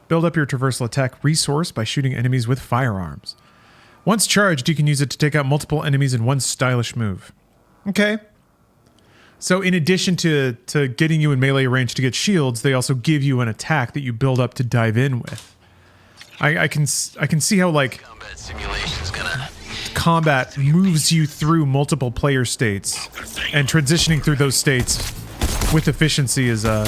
Build up your traversal attack resource by shooting enemies with firearms. Once charged, you can use it to take out multiple enemies in one stylish move. Okay. So in addition to getting you in melee range to get shields, they also give you an attack that you build up to dive in with. I can see how, like, combat moves you through multiple player states, and transitioning through those states with efficiency is how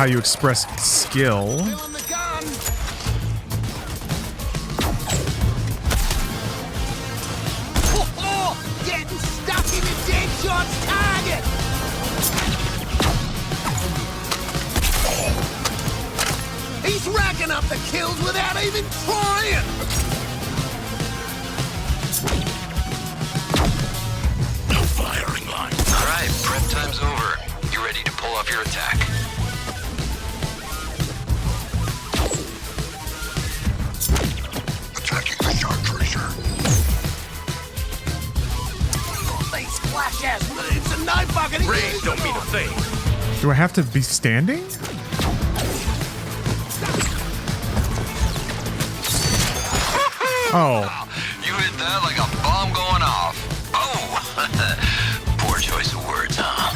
you express skill. Getting stuck in the dead shot's target! He's racking up the kills without even trying! No firing line. Alright, prep time's over. You ready to pull off your attack? Attacking the shark treasure. These flash-ass moves are no fucking Raid don't mean a thing. Do I have to be standing? Oh. You hit that like a bomb going off. Oh! Poor choice of words, huh?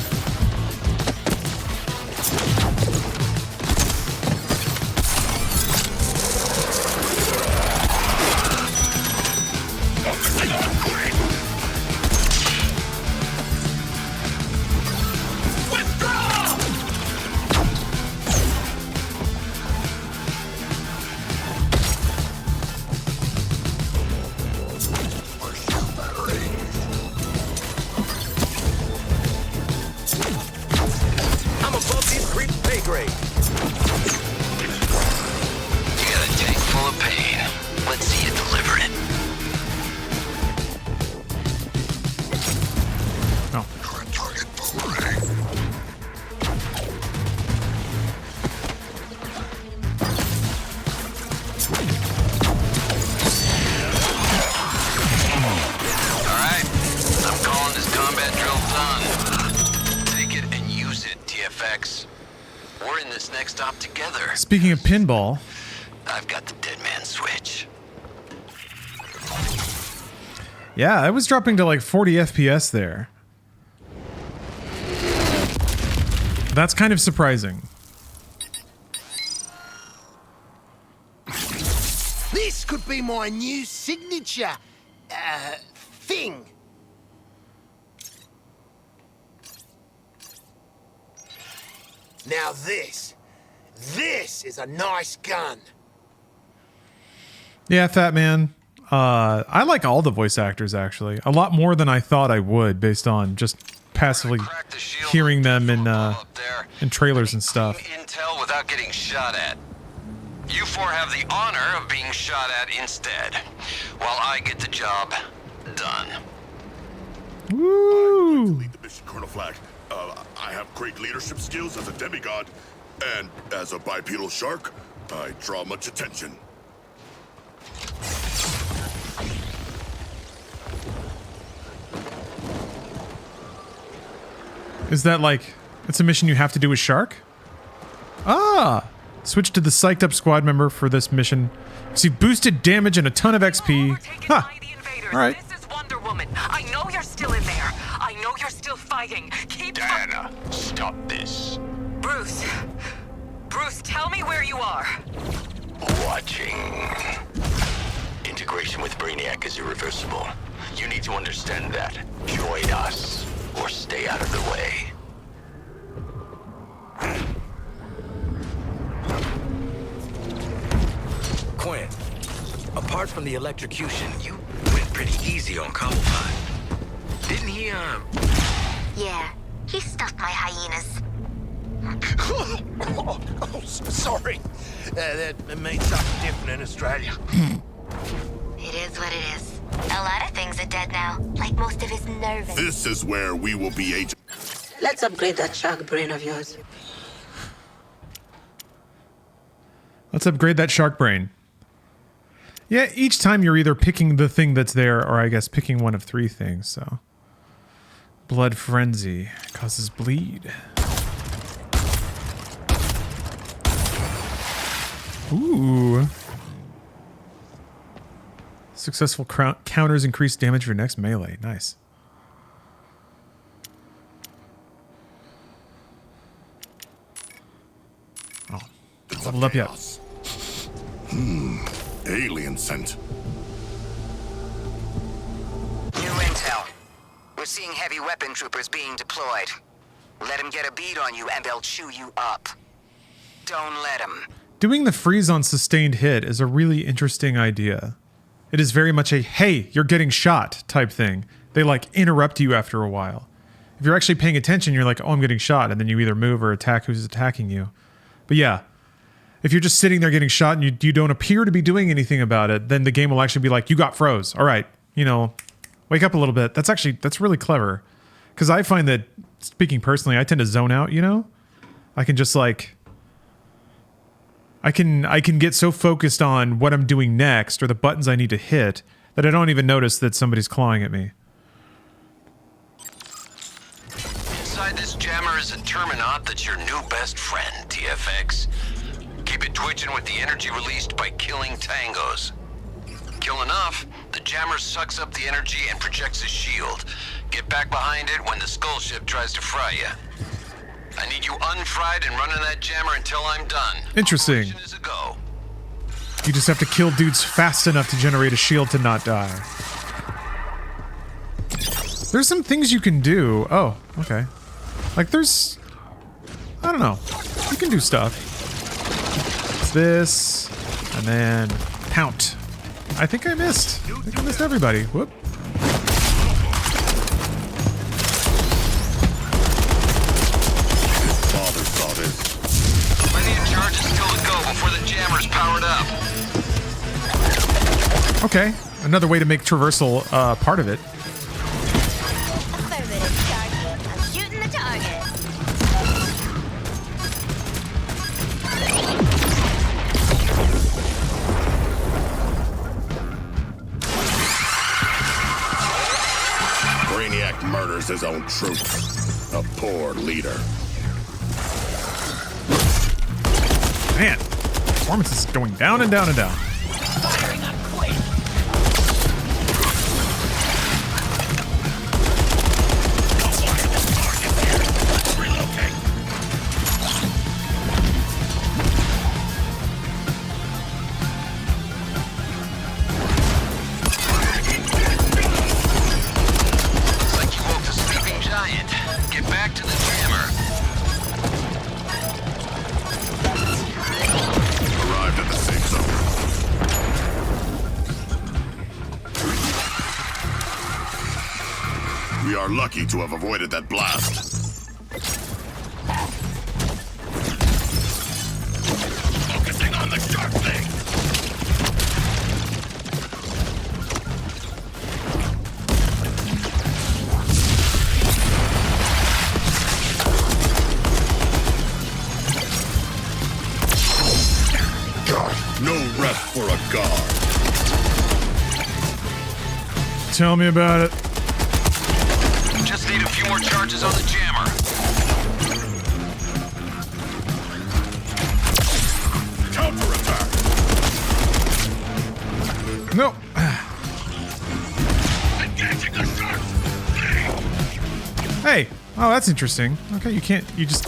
Speaking of pinball, I've got the dead man switch. Yeah, I was dropping to like 40 FPS there. That's kind of surprising. This could be my new signature, thing. Now this is a nice gun. Yeah, Fat Man. I like all the voice actors, actually. A lot more than I thought I would, based on just passively hearing them in trailers and stuff. Intel without getting shot at. You four have the honor of being shot at instead, while I get the job done. Woo! Lead the mission, Colonel Flack. I have great leadership skills as a demigod, and as a bipedal shark, I draw much attention. Is that like, it's a mission you have to do with Shark? Ah! Switch to the psyched up squad member for this mission. Receive boosted damage and a ton of XP. Huh. Alright. This is Wonder Woman. I know you're still in there. I know you're still fighting. Keep Diana, stop this. Bruce, tell me where you are. Watching. Integration with Brainiac is irreversible. You need to understand that. Join us, or stay out of the way. Quinn, apart from the electrocution, you went pretty easy on Cobblepot. Didn't he, Yeah, He stuffed my hyenas. Sorry. That means something different in Australia. It is what it is. A lot of things are dead now, like most of his nerves. This is where we will be agent. Let's upgrade that shark brain of yours. Let's upgrade that shark brain. Yeah, each time you're either picking the thing that's there, or I guess picking one of 3 things, so. Blood frenzy causes bleed. Ooh. Successful counters increase damage for your next melee. Nice. Oh, leveled up yet. Alien scent. New intel. We're seeing heavy weapon troopers being deployed. Let them get a bead on you and they'll chew you up. Don't let them. Doing the freeze on sustained hit is a really interesting idea. It is very much a, hey, you're getting shot type thing. They like interrupt you after a while. If you're actually paying attention, you're like, oh, I'm getting shot. And then you either move or attack who's attacking you. But yeah, if you're just sitting there getting shot and you don't appear to be doing anything about it, then the game will actually be like, you got froze. All right, you know, wake up a little bit. That's really clever. Because I find that, speaking personally, I tend to zone out, you know? I can just like... I can get so focused on what I'm doing next or the buttons I need to hit that I don't even notice that somebody's clawing at me. Inside this jammer is a terminot that's your new best friend, TFX. Keep it twitching with the energy released by killing tangos. Kill enough, the jammer sucks up the energy and projects a shield. Get back behind it when the skull ship tries to fry you. I need you unfried and running that jammer until I'm done. Interesting. You just have to kill dudes fast enough to generate a shield to not die. There's some things you can do. Oh, okay. Like there's... I don't know. You can do stuff. It's this. And then... Pout. I think I missed. I think I missed everybody. Whoop. Plenty of charges still to go before the jammer's powered up. Okay, another way to make traversal part of it. I'm shooting the target. Brainiac murders his own troops. A poor leader. Man, performance is going down and down and down. Looks like you woke the sleeping giant. Get back to the jammer. Arrived at the safe zone. We are lucky to have avoided that blast. Focusing on the sharp thing. No rest for a guard. Tell me about it. Just need a few more charges on the jammer. Counterattack. Nope. Engaging the shark. Hey, oh, that's interesting. Okay, you just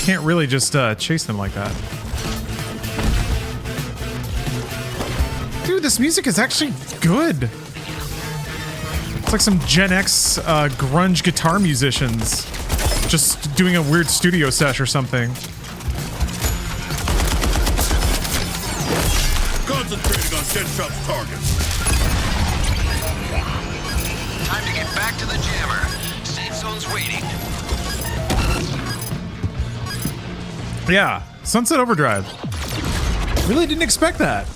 can't really just chase them like that. Dude, this music is actually good. It's like some Gen X grunge guitar musicians just doing a weird studio sesh or something. Concentrating on Dead Shop's targets. Time to get back to the jammer. Safe zone's waiting. Yeah, Sunset Overdrive. Really didn't expect that.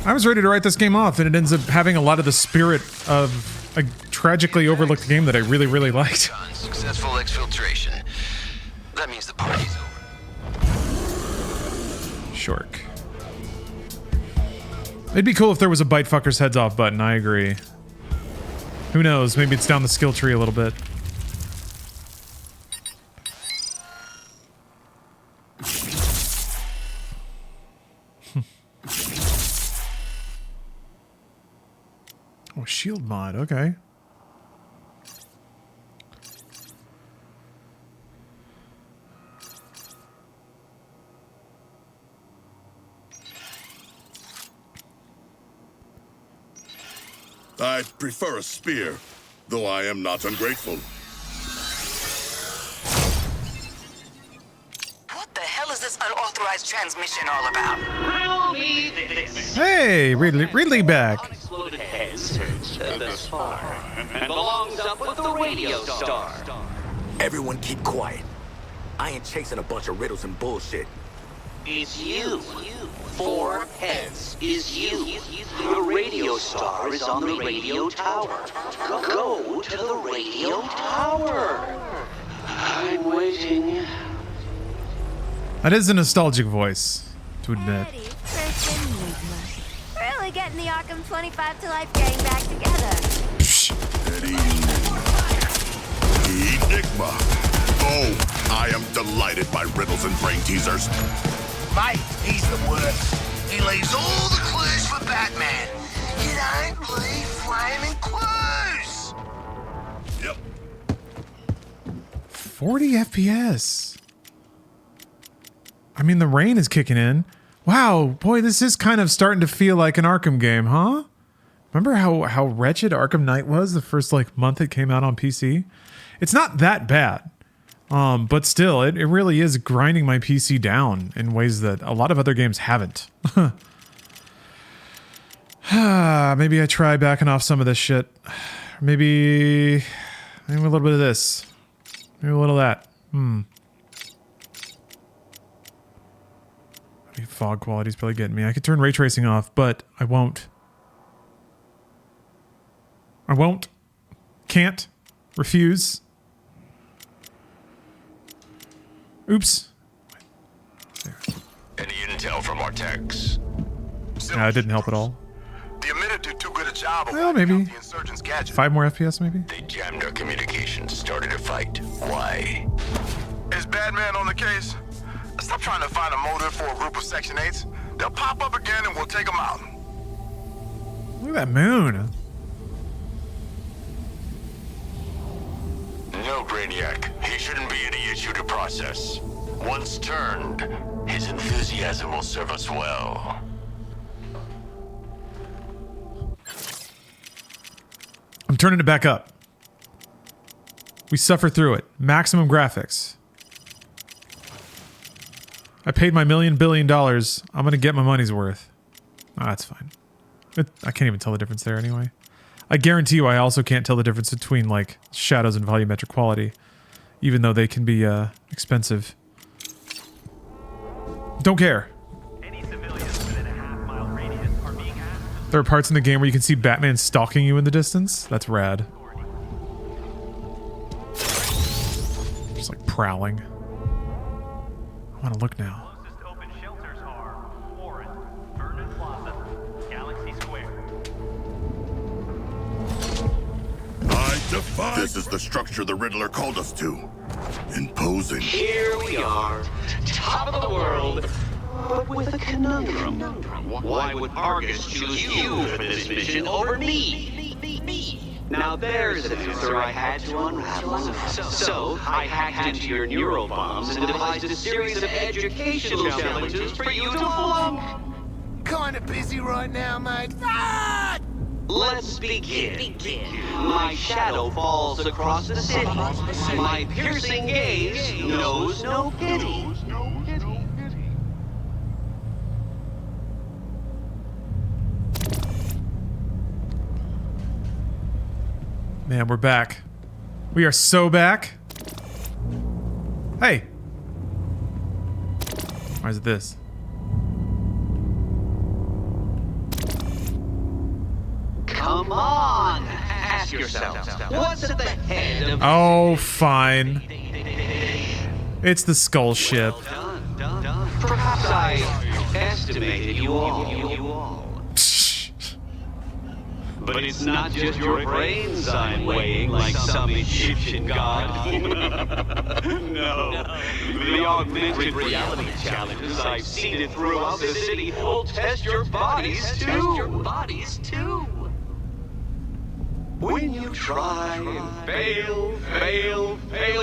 I was ready to write this game off, and it ends up having a lot of the spirit of a tragically overlooked game that I really, really liked. Successful exfiltration. That means the party's over. Shork. It'd be cool if there was a bite fuckers heads off button, I agree. Who knows, maybe it's down the skill tree a little bit. Oh, shield mod, okay. I prefer a spear, though I am not ungrateful. What the hell is this unauthorized transmission all about? Hey, Ridley back. Unexploded head search thus far, and belongs up with the radio star. Everyone keep quiet. I ain't chasing a bunch of riddles and bullshit. It's you. 4 heads is you. The radio star is on the radio tower. Go to the radio tower. I'm waiting. That is a nostalgic voice, to admit. Really getting the Arkham 25 to life gang back together. Enigma. Oh, I am delighted by riddles and brain teasers. Mate, he's the worst. He leaves all the clues for Batman. You don't leave flaming clues. Yep. 40 FPS. I mean, the rain is kicking in. Wow, boy, this is kind of starting to feel like an Arkham game, huh? Remember how wretched Arkham Knight was the first month it came out on PC? It's not that bad. But still, it really is grinding my PC down in ways that a lot of other games haven't. Maybe I try backing off some of this shit. Maybe a little bit of this. Maybe a little of that. Fog quality's probably getting me. I could turn ray tracing off, but I won't. I won't. Can't. Refuse. Oops. Any intel from our techs? Yeah, it didn't help at all. The emitter did too good a job of Well, maybe. the insurgents' gadget. 5 more FPS, maybe? They jammed our communications, started a fight. Why? Is Batman on the case? Stop trying to find a motive for a group of Section 8s. They'll pop up again and we'll take them out. Look at that moon. No, Brainiac. He shouldn't be any issue to process. Once turned, his enthusiasm will serve us well. I'm turning it back up. We suffer through it. Maximum graphics. I paid my $1 million billion. I'm gonna get my money's worth. Oh, that's fine. I can't even tell the difference there anyway. I guarantee you I also can't tell the difference between, like, shadows and volumetric quality. Even though they can be, expensive. Don't care. There are parts in the game where you can see Batman stalking you in the distance. That's rad. Just, like, prowling. I want to look now. This is the structure the Riddler called us to. Imposing. Here we are, top of the world, but with a conundrum. Why would Argus choose you for this mission over me? Now there's an answer I had to unravel. So I hacked into your neural bombs and devised a series of educational challenges for you to flunk. Kinda busy right now, mate. Ah! Let's begin. My shadow falls across the city. My piercing gaze knows no pity. Man, we're back. We are so back. Hey. Or is it this? Come on! Ask yourself, what's at the head of... Oh, fine. It's the skull ship. Perhaps I estimated you all. But it's not just your brains I'm weighing like some Egyptian god. No. The augmented reality challenges I've seeded throughout the city will test your bodies too. When you try and fail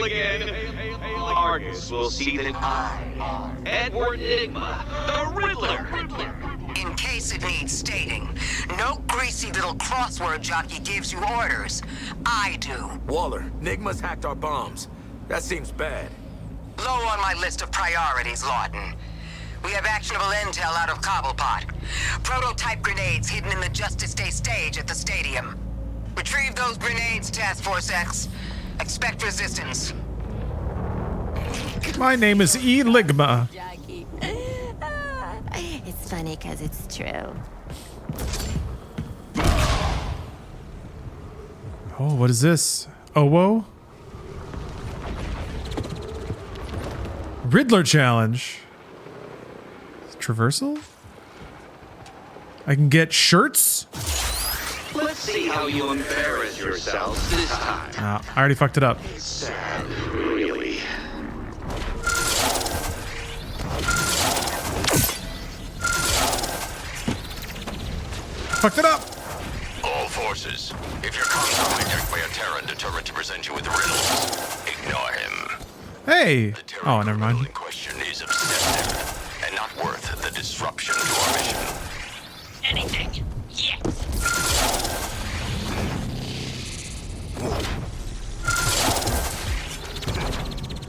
again, Argus will see that I, Edward Nigma, the Riddler. In case it needs stating, no greasy little crossword jockey gives you orders. I do. Waller, Nigma's hacked our bombs. That seems bad. Low on my list of priorities, Lawton. We have actionable intel out of Cobblepot. Prototype grenades hidden in the Justice Day stage at the stadium. Retrieve those grenades, Task Force X. Expect resistance. My name is Eligma. Jackie. It's funny because it's true. Oh, what is this? Oh, whoa. Riddler challenge. Traversal? I can get shirts? Let's see how you embarrass yourselves this time. No, I already fucked it up. It's sad, really. Fucked it up! All forces, if your comms are hijacked by a Terran determined to present you with riddles, ignore him. Hey! Oh, never mind. The question is obsessive and not worth the disruption to our mission. Anything. Yes.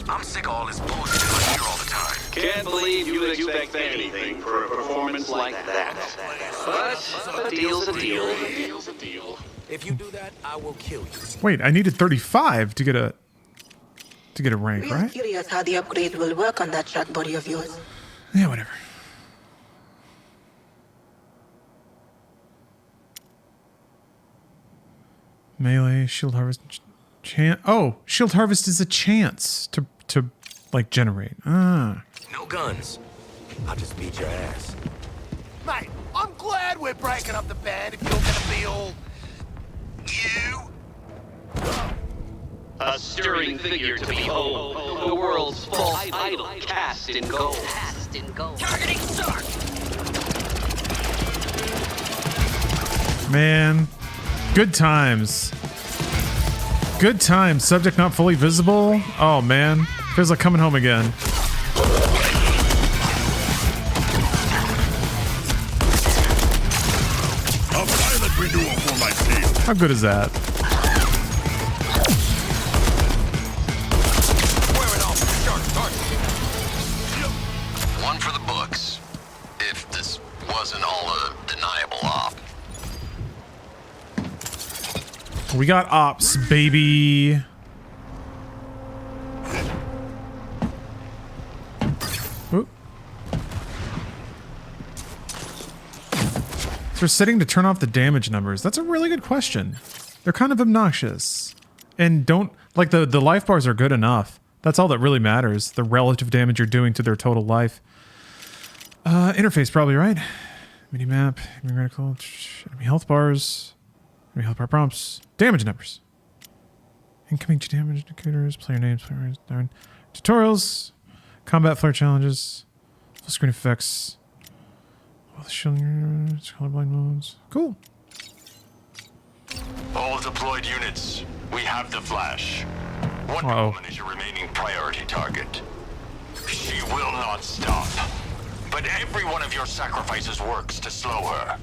I'm sick of all this bullshit I hear all the time. Can't believe you would expect anything for a performance like that. But a deal's a deal. If you do that, I will kill you. Wait, I needed 35 to get a rank, We're right? curious how the upgrade will work on that shark body of yours. Yeah, whatever. Melee, shield harvest, oh, shield harvest is a chance to like generate. Ah. No guns. I'll just beat your ass. Mate, I'm glad we're breaking up the band if you're gonna be all... A stirring figure to behold. The world's false idol cast in gold. Targeting Sark. Man, good times. Good times. Subject not fully visible. Oh man, feels like coming home again. A pilot renewal for my shield. How good is that? One for the books, if this wasn't all a deniable op. We got ops, baby. Oop. So we're setting to turn off the damage numbers. That's a really good question. They're kind of obnoxious. And don't, like the life bars are good enough. That's all that really matters. The relative damage you're doing to their total life. Interface probably, right? Mini map, enemy reticle, enemy health bars, enemy health bar prompts, damage numbers. Incoming damage indicators, player names, player names, tutorials, combat flare challenges, full screen effects, all the shielding, colorblind modes. Cool. All deployed units, we have the Flash. Wonder Woman is your remaining priority target. She will not stop. But every one of your sacrifices works to slow her.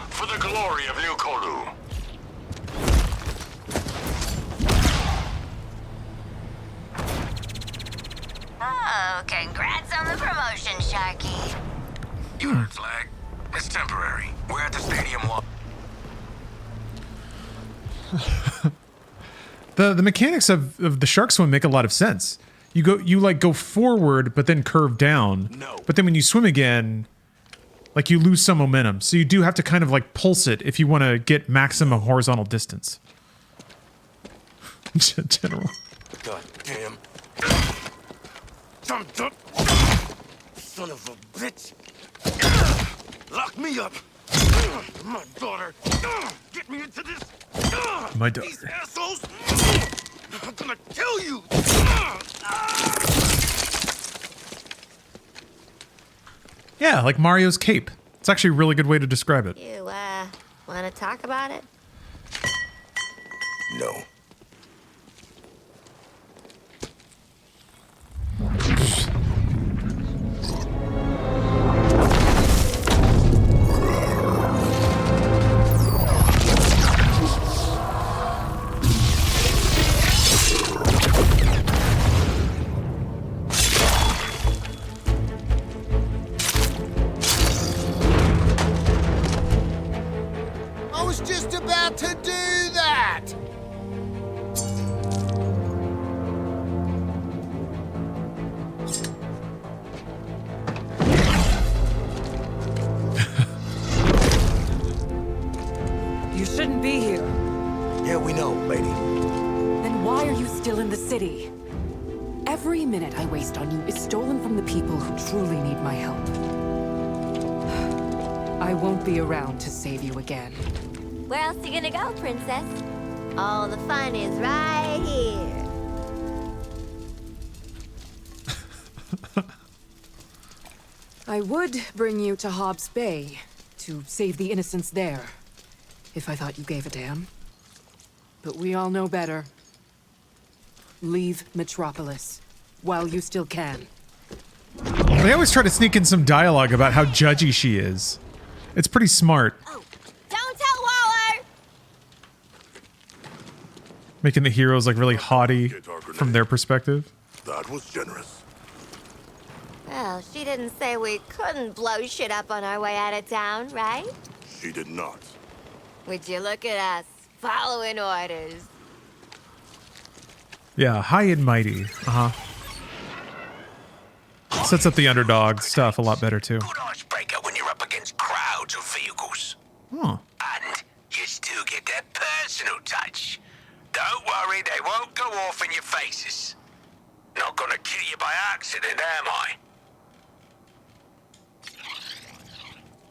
For the glory of New Kolu. Oh, congrats on the promotion, Sharky. Unit flag. It's temporary. We're at the stadium wall. The mechanics of the shark swim make a lot of sense. you like go forward, but then curve down. No. But then when you swim again, like you lose some momentum. So you do have to kind of like pulse it if you want to get maximum horizontal distance. General. God damn. Son of a bitch. Lock me up. My daughter. Get me into this. My daughter. These assholes. I'm gonna kill you. Yeah, like Mario's cape. It's actually a really good way to describe it. You, want to talk about it? No. I was just about to do that! You shouldn't be here. Yeah, we know, lady. Then why are you still in the city? Every minute I waste on you is stolen from the people who truly need my help. I won't be around to save you again. Where else are you gonna go, princess? All the fun is right here. I would bring you to Hobbs Bay to save the innocents there, if I thought you gave a damn. But we all know better. Leave Metropolis while you still can. They always try to sneak in some dialogue about how judgy she is. It's pretty smart. Oh, don't tell Waller! Making the heroes like really haughty from their perspective. That was generous. Well, she didn't say we couldn't blow shit up on our way out of town, right? She did not. Would you look at us, following orders? Yeah, high and mighty. Uh-huh. Sets up the underdog stuff a lot better too. Good icebreaker when you're up against crowds of vehicles. Huh. And you still get that personal touch. Don't worry, they won't go off in your faces. Not gonna kill you by accident, am I?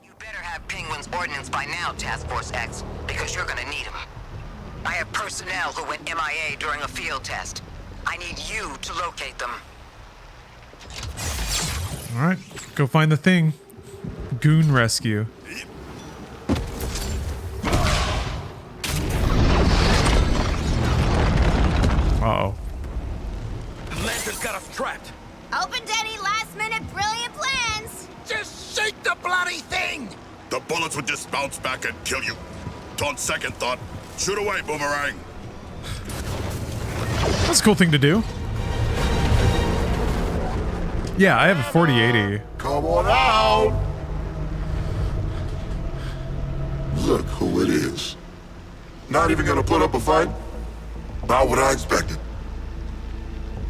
You better have Penguin's ordnance by now, Task Force X, because you're gonna need them. I have personnel who went MIA during a field test. I need you to locate them. All right, go find the thing. Goon rescue. Uh-oh. Atlanta's got us trapped. Open any last-minute brilliant plans! Just shoot the bloody thing! The bullets would just bounce back and kill you. On second thought, shoot away, Boomerang. That's a cool thing to do. Yeah, I have a 4080. Come on out! Look who it is. Not even gonna put up a fight? About what I expected.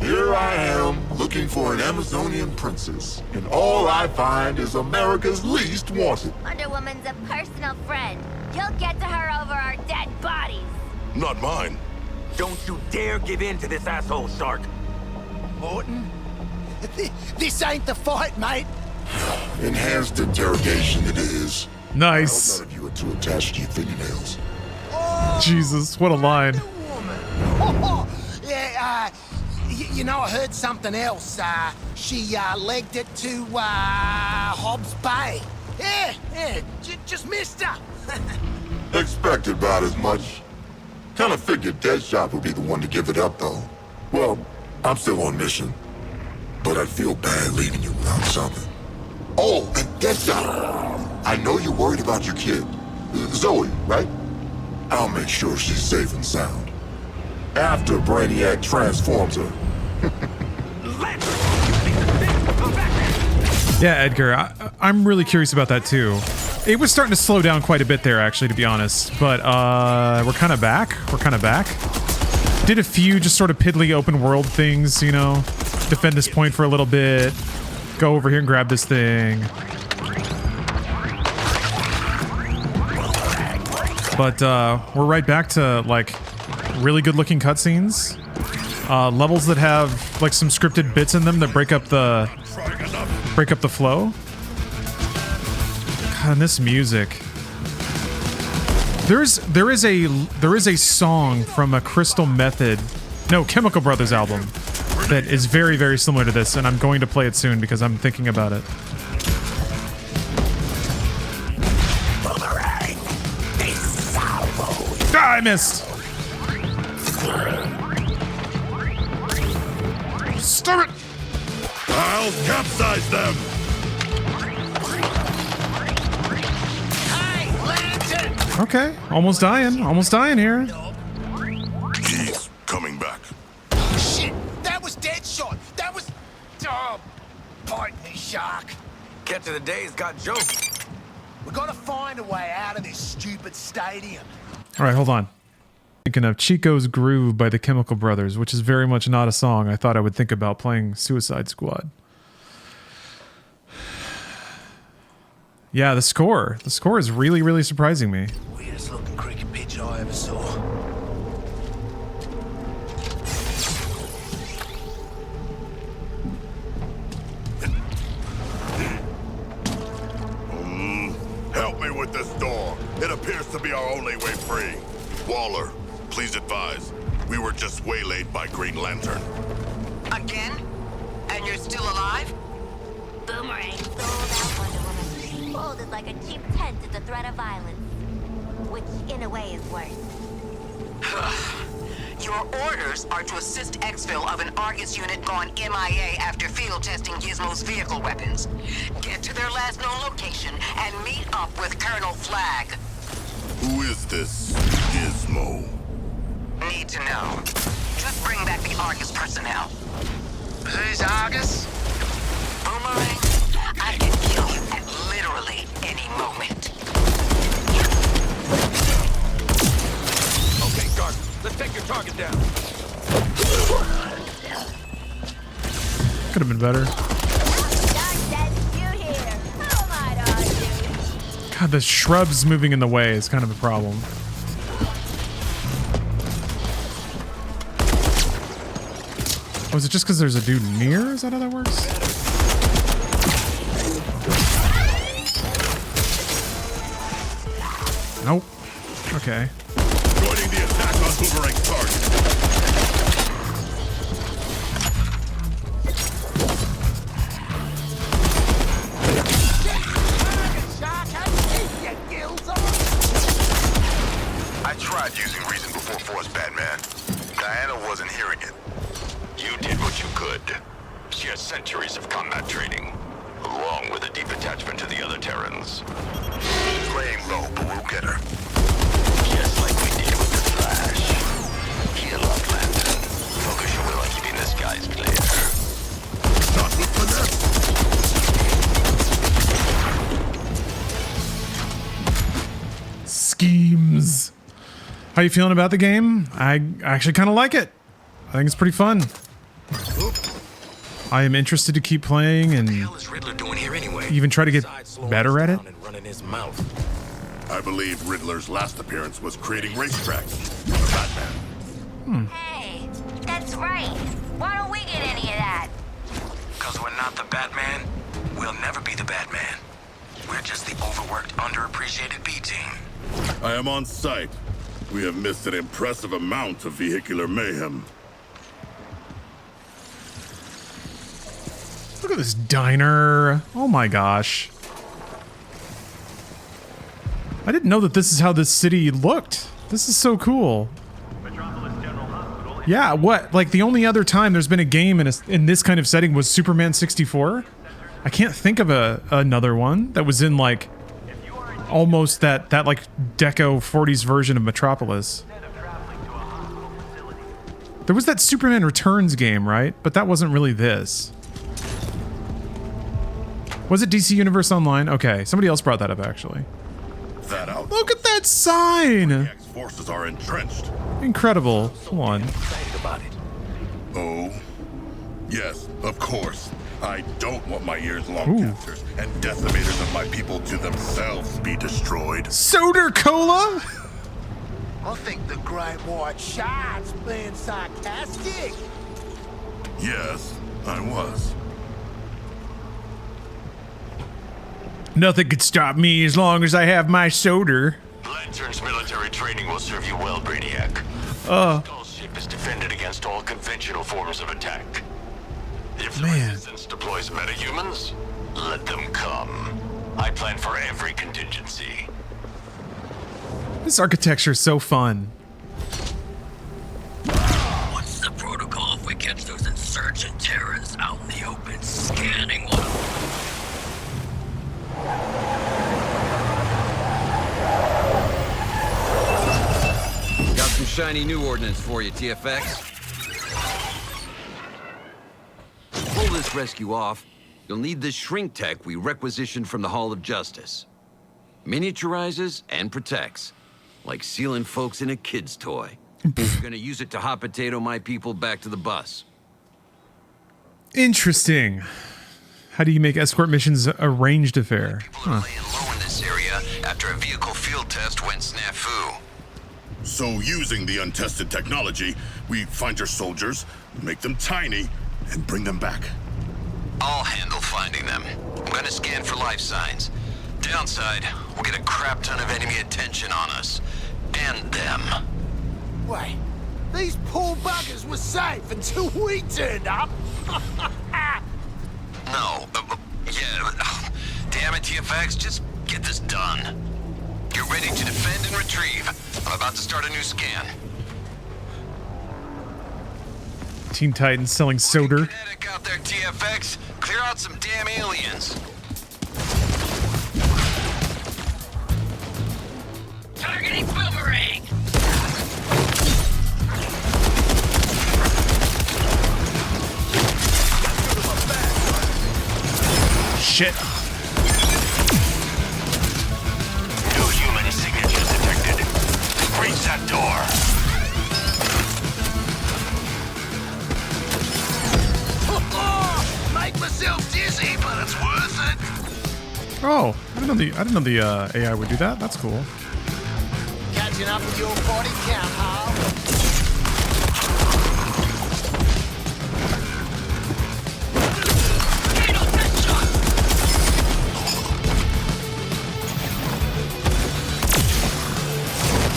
Here I am, looking for an Amazonian princess, and all I find is America's least wanted. Wonder Woman's a personal friend. You'll get to her over our dead bodies. Not mine. Don't you dare give in to this asshole, Shark. Morton? This ain't the fight, mate. Enhanced interrogation it is. Nice. I hope none of you are too attached to your fingernails. Jesus, what a line. Yeah, you know, I heard something else. She legged it to Hobbs Bay. Yeah, just missed her. Expected about as much. Kinda figured Deadshot would be the one to give it up, though. Well, I'm still on mission. But I'd feel bad leaving you without something. Oh, and Deadshot! I know you're worried about your kid. Zoe, right? I'll make sure she's safe and sound. After Brainiac transforms her. Yeah, Edgar, I'm really curious about that too. It was starting to slow down quite a bit there, actually, to be honest. But we're kind of back. We're kind of back. Did a few just sort of piddly open world things, you know. defend this point for a little bit. Go over here and grab this thing. But we're right back to like really good looking cutscenes. Levels that have like some scripted bits in them that break up the flow. God, and this music. There is a song from a Chemical Brothers album that is very, very similar to this, and I'm going to play it soon because I'm thinking about it. Ah, I missed. Stop it! I'll capsize them. Okay, almost dying here. He's coming back. Shit, that was Deadshot. That was... Oh, pardon me, Shark. Catch of the day's got jokes. We gotta find a way out of this stupid stadium. All right, hold on. Thinking of Chico's Groove by the Chemical Brothers, which is very much not a song I thought I would think about playing Suicide Squad. Yeah, the score is really, really surprising me. Weirdest looking cricket pitch I ever saw. Help me with this door. It appears to be our only way free. Waller, please advise. We were just waylaid by Green Lantern. Again? And you're still alive? Boomerang sold out Wonder Woman. Folded like a cheap tent at the threat of violence. Which, in a way, is worse. Your orders are to assist exfil of an Argus unit gone MIA after field testing Gizmo's vehicle weapons. Get to their last known location and meet up with Colonel Flag. Who is this Gizmo? Need to know. Just bring back the Argus personnel. Who's Argus? Boomerang, I can kill you at literally any moment. Okay, Dark, let's take your target down. Could have been better. God, the shrubs moving in the way is kind of a problem. Oh, is it just because there's a dude near? Is that how that works? Nope. Okay. Joining the attack on Boomerang's target. I tried using reason before force, Batman. Diana wasn't hearing it. You did what you could. She has centuries of combat training, along with a deep attachment to the other Terrans. Laying low, but we'll get her. Just like we did with the Flash. Heal up, Lantern. Focus your will on keeping the skies clear. Not with finesse. Schemes. How you feeling about the game? I actually kind of like it. I think it's pretty fun. I am interested to keep playing and even try to get better at it. I believe Riddler's last appearance was creating racetracks. Batman. Hey, that's right. Why don't we get any of that? Because we're not the Batman, we'll never be the Batman. We're just the overworked, underappreciated B-team. I am on site. We have missed an impressive amount of vehicular mayhem. Look at this diner. Oh my gosh. I didn't know that this is how this city looked. This is so cool. Yeah, what? Like the only other time there's been a game in this kind of setting was Superman 64. I can't think of another one that was in like almost that like Deco 40s version of Metropolis. There was that Superman Returns game, right? But that wasn't really this. Was it DC Universe Online? Okay, somebody else brought that up actually. That out. Look at that sign! Forces are entrenched. Incredible. Come on. Oh, Yes, of course. I don't want my years-long captors and decimators of my people to themselves be destroyed. Soda cola? I think the great white shark's being sarcastic. Yes, I was. Nothing could stop me as long as I have my soda. Lantern's military training will serve you well, Brainiac. Skull ship is defended against all conventional forms of attack. If the Resistance deploys metahumans, let them come. I plan for every contingency. This architecture is so fun. What's the protocol if we catch those insurgent terrorists out in the open scanning one of them? Got some shiny new ordnance for you, TFX. To pull this rescue off, you'll need the shrink tech we requisitioned from the Hall of Justice. Miniaturizes and protects, like sealing folks in a kid's toy. We're gonna use it to hot potato my people back to the bus. Interesting. How do you make escort missions a ranged affair? Low in this area after a vehicle field test went snafu. So using the untested technology, we find your soldiers, make them tiny, and bring them back. I'll handle finding them. I'm gonna scan for life signs. Downside, we'll get a crap ton of enemy attention on us. And them. Wait, these poor buggers were safe until we turned up? No, yeah, damn it, TFX, just get this done. Get ready to defend and retrieve. I'm about to start a new scan. Teen Titans selling soda. Kinetic out there, TFX. Clear out some damn aliens. Targeting boomerang! Shit. New human signatures detected. Breach that door. Make myself dizzy, but it's worth it. Oh, I didn't know the AI would do that. That's cool. Catching up with your body count, Hal.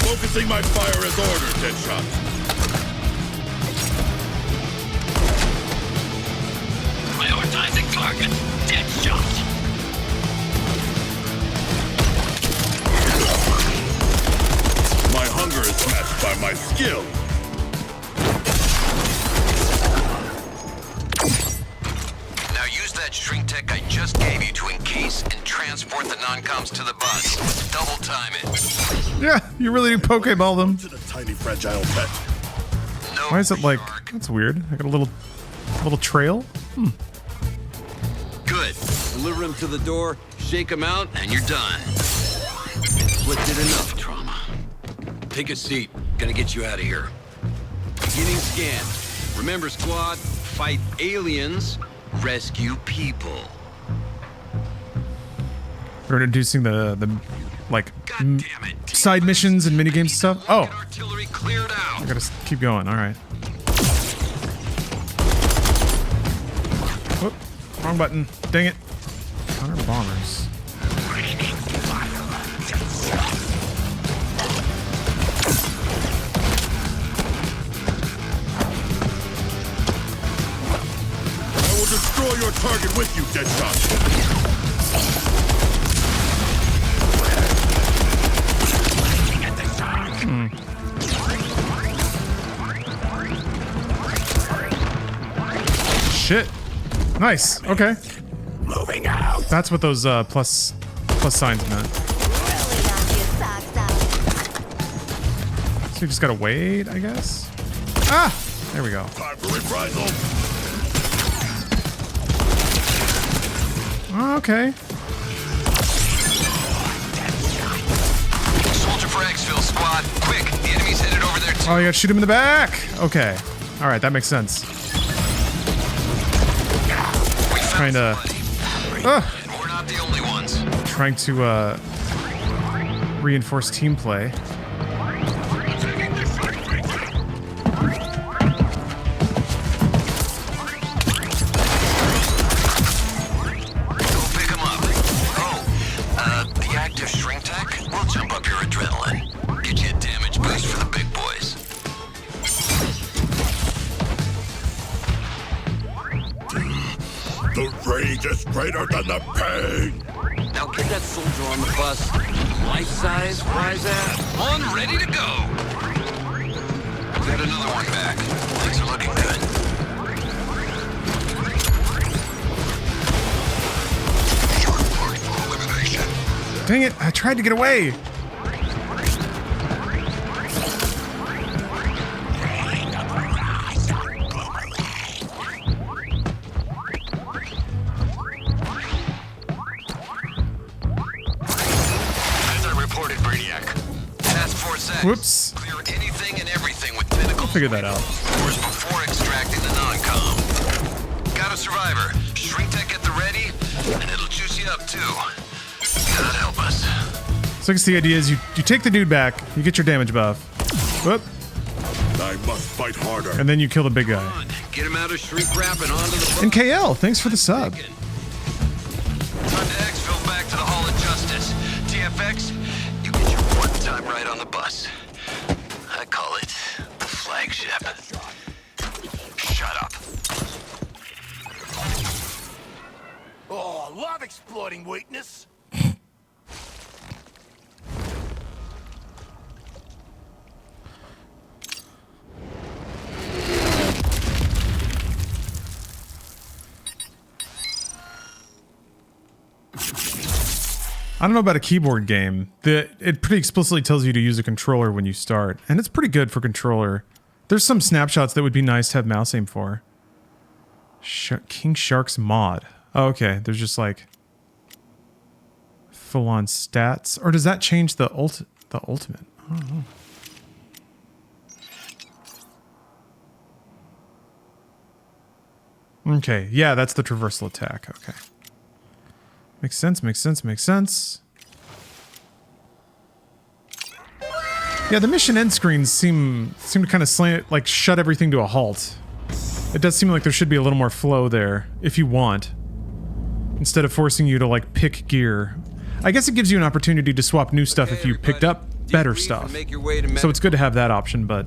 Focusing my fire as ordered, Deadshot. Prioritizing target. Deadshot. My hunger is matched by my skill. Now use that shrink tech I just gave you to encase and transport the non-coms to the bus. Double time it. Yeah, you really do Pokeball them. To the tiny fragile pet. Why is it like, that's weird. I got a little trail. Good. Deliver him to the door, shake him out, and you're done. Inflicted enough trauma. Take a seat. Gonna get you out of here. Beginning scan. Remember, squad, fight aliens, rescue people. We're introducing the like side missions and minigames and stuff. Oh, I gotta keep going. All right. Whoop, wrong button. Dang it. Counter bombers. I will destroy your target with you, Deadshot. Shit. Nice. Okay. Moving out. That's what those plus signs meant. So you just gotta wait, I guess. Ah! There we go. Time for reprisal. Okay. Soldier for exfil, squad. Quick, the enemy's headed over there too. Oh, you gotta shoot him in the back. Okay. All right, that makes sense. trying to... We're not the only ones. Trying to reinforce team play. The active shrink tech will jump up your adrenaline. Get you a damage boost for the big boys. The rage is greater than the pain! Now get that soldier on the bus. Life size, rise at. One ready to go. Got another one back. Things are looking good. Dang it, I tried to get away. As I reported, Brainiac. Task Force X. Whoops. Clear anything and everything with pinnacles. I'll figure that out. Doors before extracting the non-com. Got a survivor. Shrink tech at the ready, and it'll juice you up too. God help us. So I guess the idea is you take the dude back, you get your damage buff. Whoop. I must fight harder. And then you kill the big guy. Get him out of shrink wrap and onto the bus. And KL, thanks for the sub. Time to exfil back to the Hall of Justice. TFX, you get your one time ride on the bus. I call it the flagship. Shut up. Oh, love exploiting weakness. I don't know about a keyboard game. It pretty explicitly tells you to use a controller when you start, and it's pretty good for controller. There's some snapshots that would be nice to have mouse aim for. King Shark's mod. Oh, okay, there's just like full-on stats, or does that change the ultimate? I don't know. Okay, yeah, that's the traversal attack. Okay. Makes sense, makes sense, makes sense. Yeah, the mission end screens seem to kind of shut everything to a halt. It does seem like there should be a little more flow there, if you want. Instead of forcing you to, like, pick gear. I guess it gives you an opportunity to swap new stuff if you picked up better stuff. So it's good to have that option, but...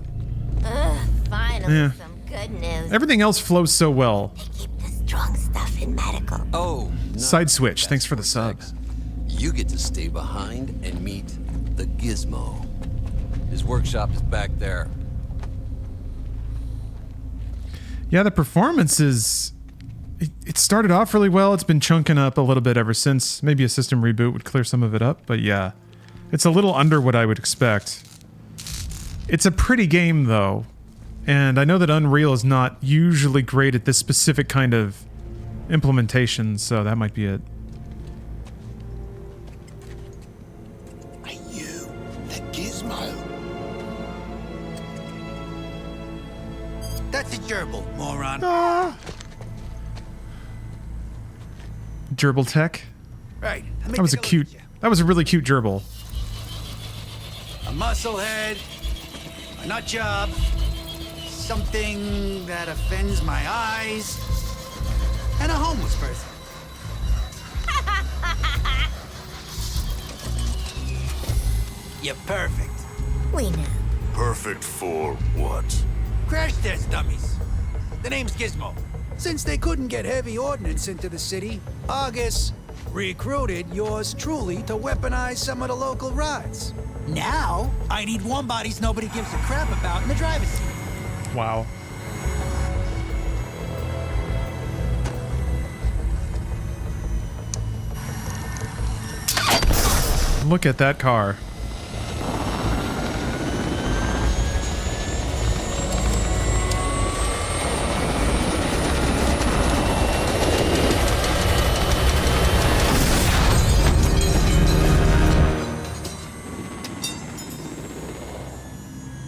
Finally, some good news. Everything else flows so well. Keep the strong stuff in medical. Oh, Side switch, thanks for the sub. You get to stay behind and meet the Gizmo. His workshop is back there. Yeah, the performance is... It started off really well. It's been chunking up a little bit ever since. Maybe a system reboot would clear some of it up, but yeah. It's a little under what I would expect. It's a pretty game, though. And I know that Unreal is not usually great at this specific kind of implementation, so that might be it. Are you the Gizmo? That's a gerbil, moron. Gerbil tech? Right. That was a really cute gerbil. A musclehead, a nut job, something that offends my eyes, and a homeless person. You're perfect. We know. Perfect for what? Crash test dummies. The name's Gizmo. Since they couldn't get heavy ordnance into the city, August recruited yours truly to weaponize some of the local rides. Now, I need warm bodies nobody gives a crap about in the driver's seat. Wow. Look at that car.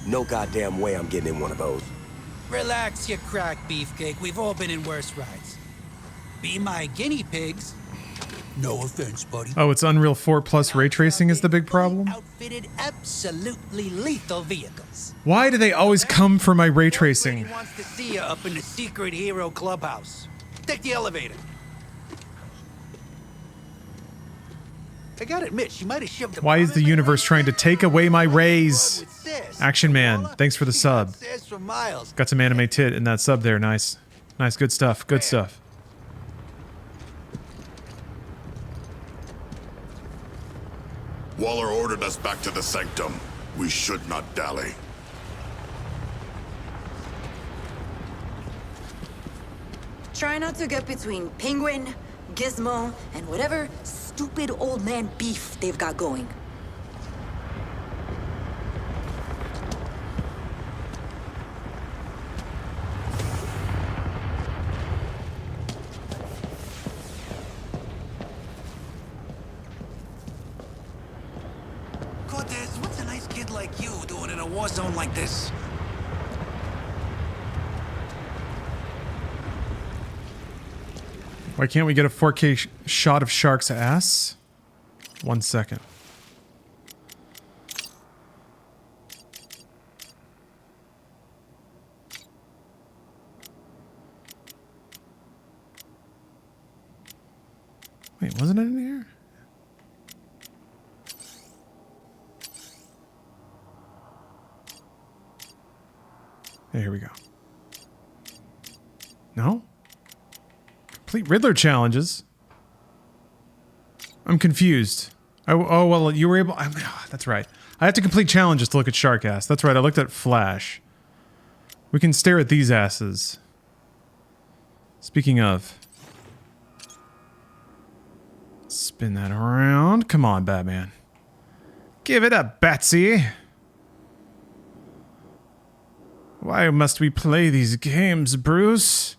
No goddamn way I'm getting in one of those. Relax, you crack beefcake. We've all been in worse rides. Be my guinea pigs. No offense, buddy. Oh, it's Unreal 4 plus ray tracing is the big problem? Outfitted absolutely lethal vehicles. Why do they always come for my ray tracing? Lady wants to see you up in the secret hero clubhouse. Take the elevator. I gotta admit, she might have shoved. Why is the universe trying to take away my rays? Action Man, thanks for the sub. Got some anime tit in that sub there. Nice. Nice, good stuff. Good stuff. Waller ordered us back to the sanctum. We should not dally. Try not to get between Penguin, Gizmo, and whatever stupid old man beef they've got going. Cortez, what's a nice kid like you doing in a war zone like this? Why can't we get a 4K shot of Shark's ass? 1 second. Wait, wasn't it in here? Yeah, here we go. No? Complete Riddler challenges. I'm confused. Oh, well, you were able... that's right. I have to complete challenges to look at Shark Ass. That's right, I looked at Flash. We can stare at these asses. Speaking of... spin that around. Come on, Batman. Give it up, Batsy. Why must we play these games, Bruce?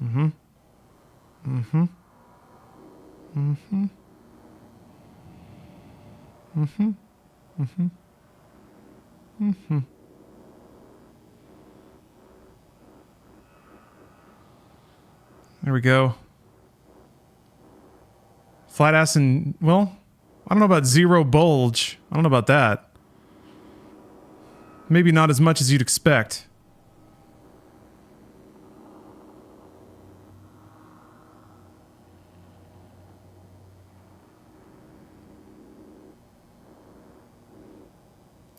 Mm-hmm. Mm-hmm. Mm-hmm. Mm-hmm. Mm-hmm. Mm-hmm. There we go. Flat ass and, well, I don't know about zero bulge. I don't know about that. Maybe not as much as you'd expect.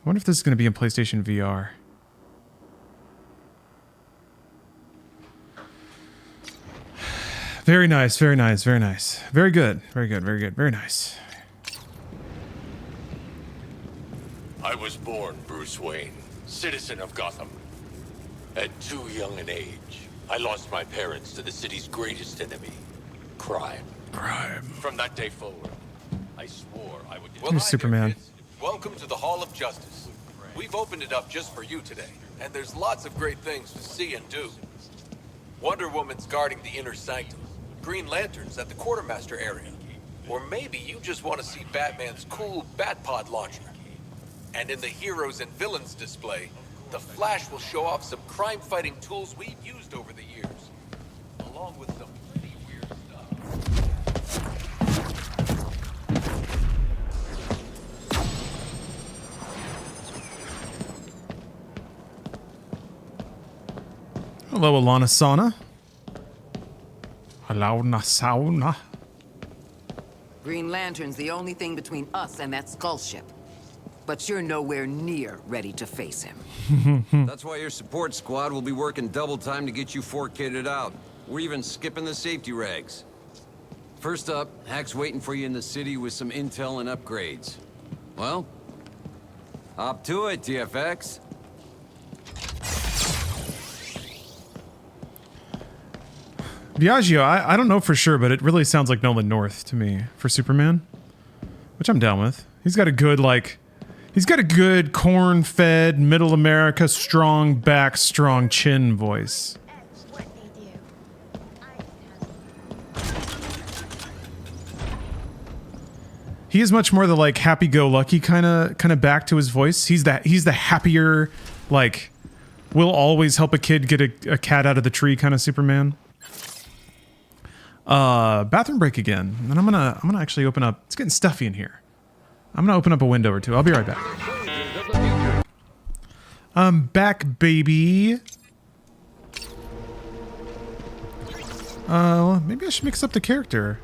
I wonder if this is going to be in PlayStation VR. Very nice, very nice, very nice. Very good, very good, very good, very nice. I was born Bruce Wayne, citizen of Gotham. At too young an age, I lost my parents to the city's greatest enemy, crime. Crime. From that day forward, I swore I would... Here's Superman. Welcome to the Hall of Justice. We've opened it up just for you today, and there's lots of great things to see and do. Wonder Woman's guarding the inner sanctum, Green Lantern's at the quartermaster area, or maybe you just want to see Batman's cool Batpod launcher. And in the heroes and villains display, the Flash will show off some crime-fighting tools we've used over the years, along with some pretty weird stuff. Hello, Alana Sauna. Hello, Nasauna. Green Lantern's the only thing between us and that skull ship. But you're nowhere near ready to face him. That's why your support squad will be working double time to get you 4-kitted out. We're even skipping the safety rags. First up, Hack's waiting for you in the city with some intel and upgrades. Well, hop to it, TFX. Biagio, I don't know for sure, but it really sounds like Nolan North to me for Superman, which I'm down with. He's got a good, like, he's got a good corn-fed, middle America, strong back, strong chin voice. He is much more the, like, happy-go-lucky kind of back to his voice. He's the happier, like, will always help a kid get a cat out of the tree kind of Superman. Bathroom break again. And I'm gonna actually open up. It's getting stuffy in here. I'm gonna open up a window or two. I'll be right back. I'm back, baby. Well, maybe I should mix up the character.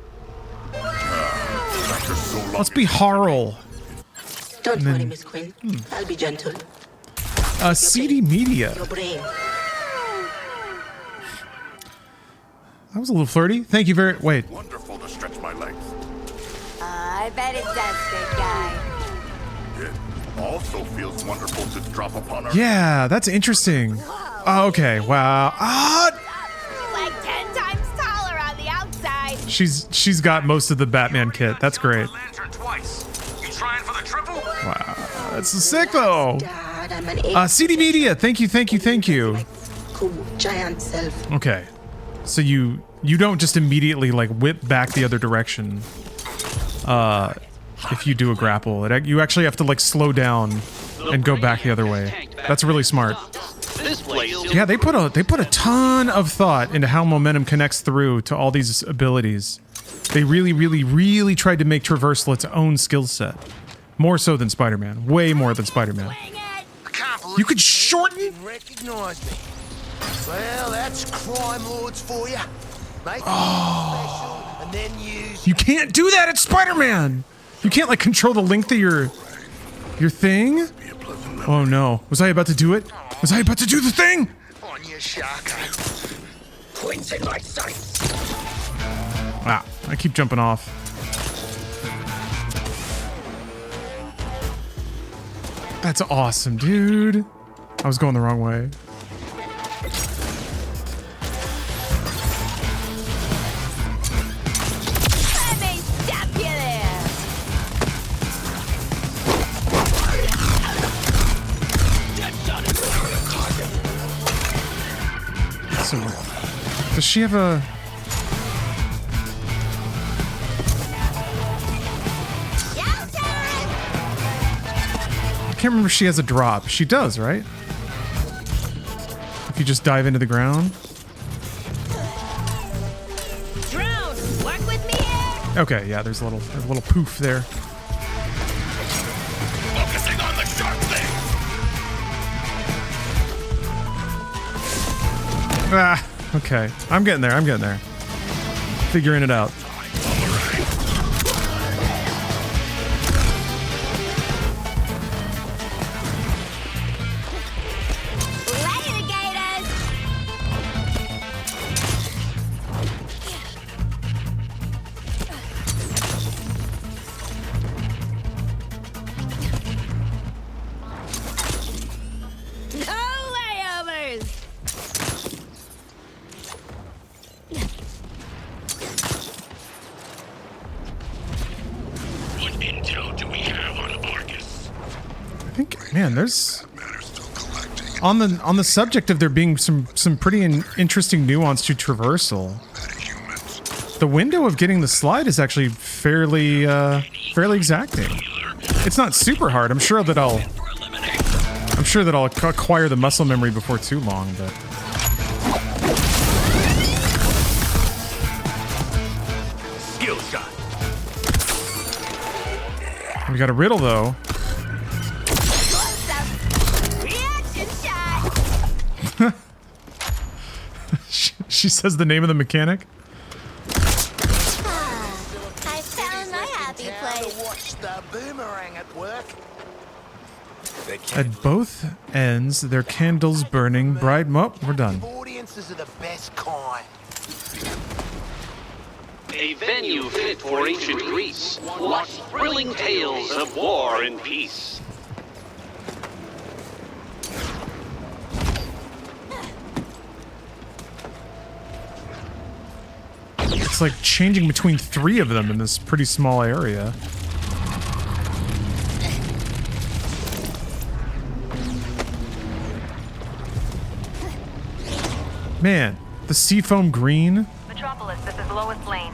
Let's be Harl. Don't worry, Miss Quinn. I'll be gentle. CD Media. Your brain. That was a little flirty. Thank you very. Wait. Wonderful to stretch my legs. I bet it does, good guy. It also feels wonderful to drop upon our. Yeah, that's interesting. Oh, okay. Wow. Like 10 times taller on the outside. She's got most of the Batman kit. That's great. Wow, that's sick though. Dad, I'm an CD Media, thank you. cool giant self. Okay, so you don't just immediately like whip back the other direction. If you do a grapple, you actually have to like slow down and go back the other way. That's really smart. Yeah, they put a ton of thought into how momentum connects through to all these abilities. They really tried to make Traversal its own skill set. More so than Spider-Man. Way more than Spider-Man. You could shorten? Recognize me. Well, that's crime lords for you. Make Oh. special and then use. You can't do that at Spider-Man! You can't like control the length of your thing? Oh no. Was I about to do it? Was I about to do the thing? On your Sharko. Points in my sights. Ah, I keep jumping off. That's awesome, dude. I was going the wrong way. Let me stop you there. So, does she have a... I can't remember if she has a drop. She does, right? If you just dive into the ground. Drone, work with me here. Okay, yeah, there's a little poof there. Focusing on the sharp thing. Ah, okay. I'm getting there. Figuring it out. Man, there's on the subject of there being some pretty interesting nuance to Traversal. The window of getting the slide is actually fairly exacting. It's not super hard. I'm sure that I'll acquire the muscle memory before too long, but skill shot. We got a riddle though. She says the name of the mechanic. I found my happy place. Watch the boomerang at work. At both ends, their candles burning bright. Oh, we're done. Audiences are the best kind. A venue fit for ancient Greece. Watch thrilling tales of war and peace. It's like changing between 3 of them in this pretty small area. Man, the seafoam green. Metropolis, this is Lois Lane.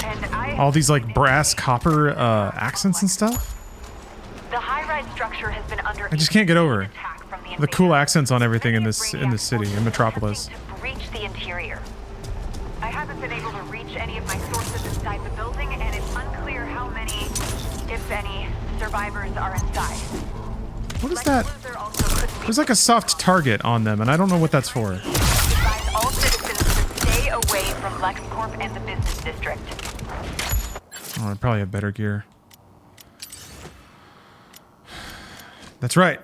And All these like brass copper accents and stuff. The high-rise structure has been under I just can't get over it. attack from the The cool accents on everything in this city, in Metropolis. To breach the interior. I haven't been able to reach any of my sources inside the building, and it's unclear how many, if any, survivors are inside. What is that? There's like a soft target on them, and I don't know what that's for. Advise all citizens to stay away from LexCorp and the business district. Oh, I probably have better gear. That's right.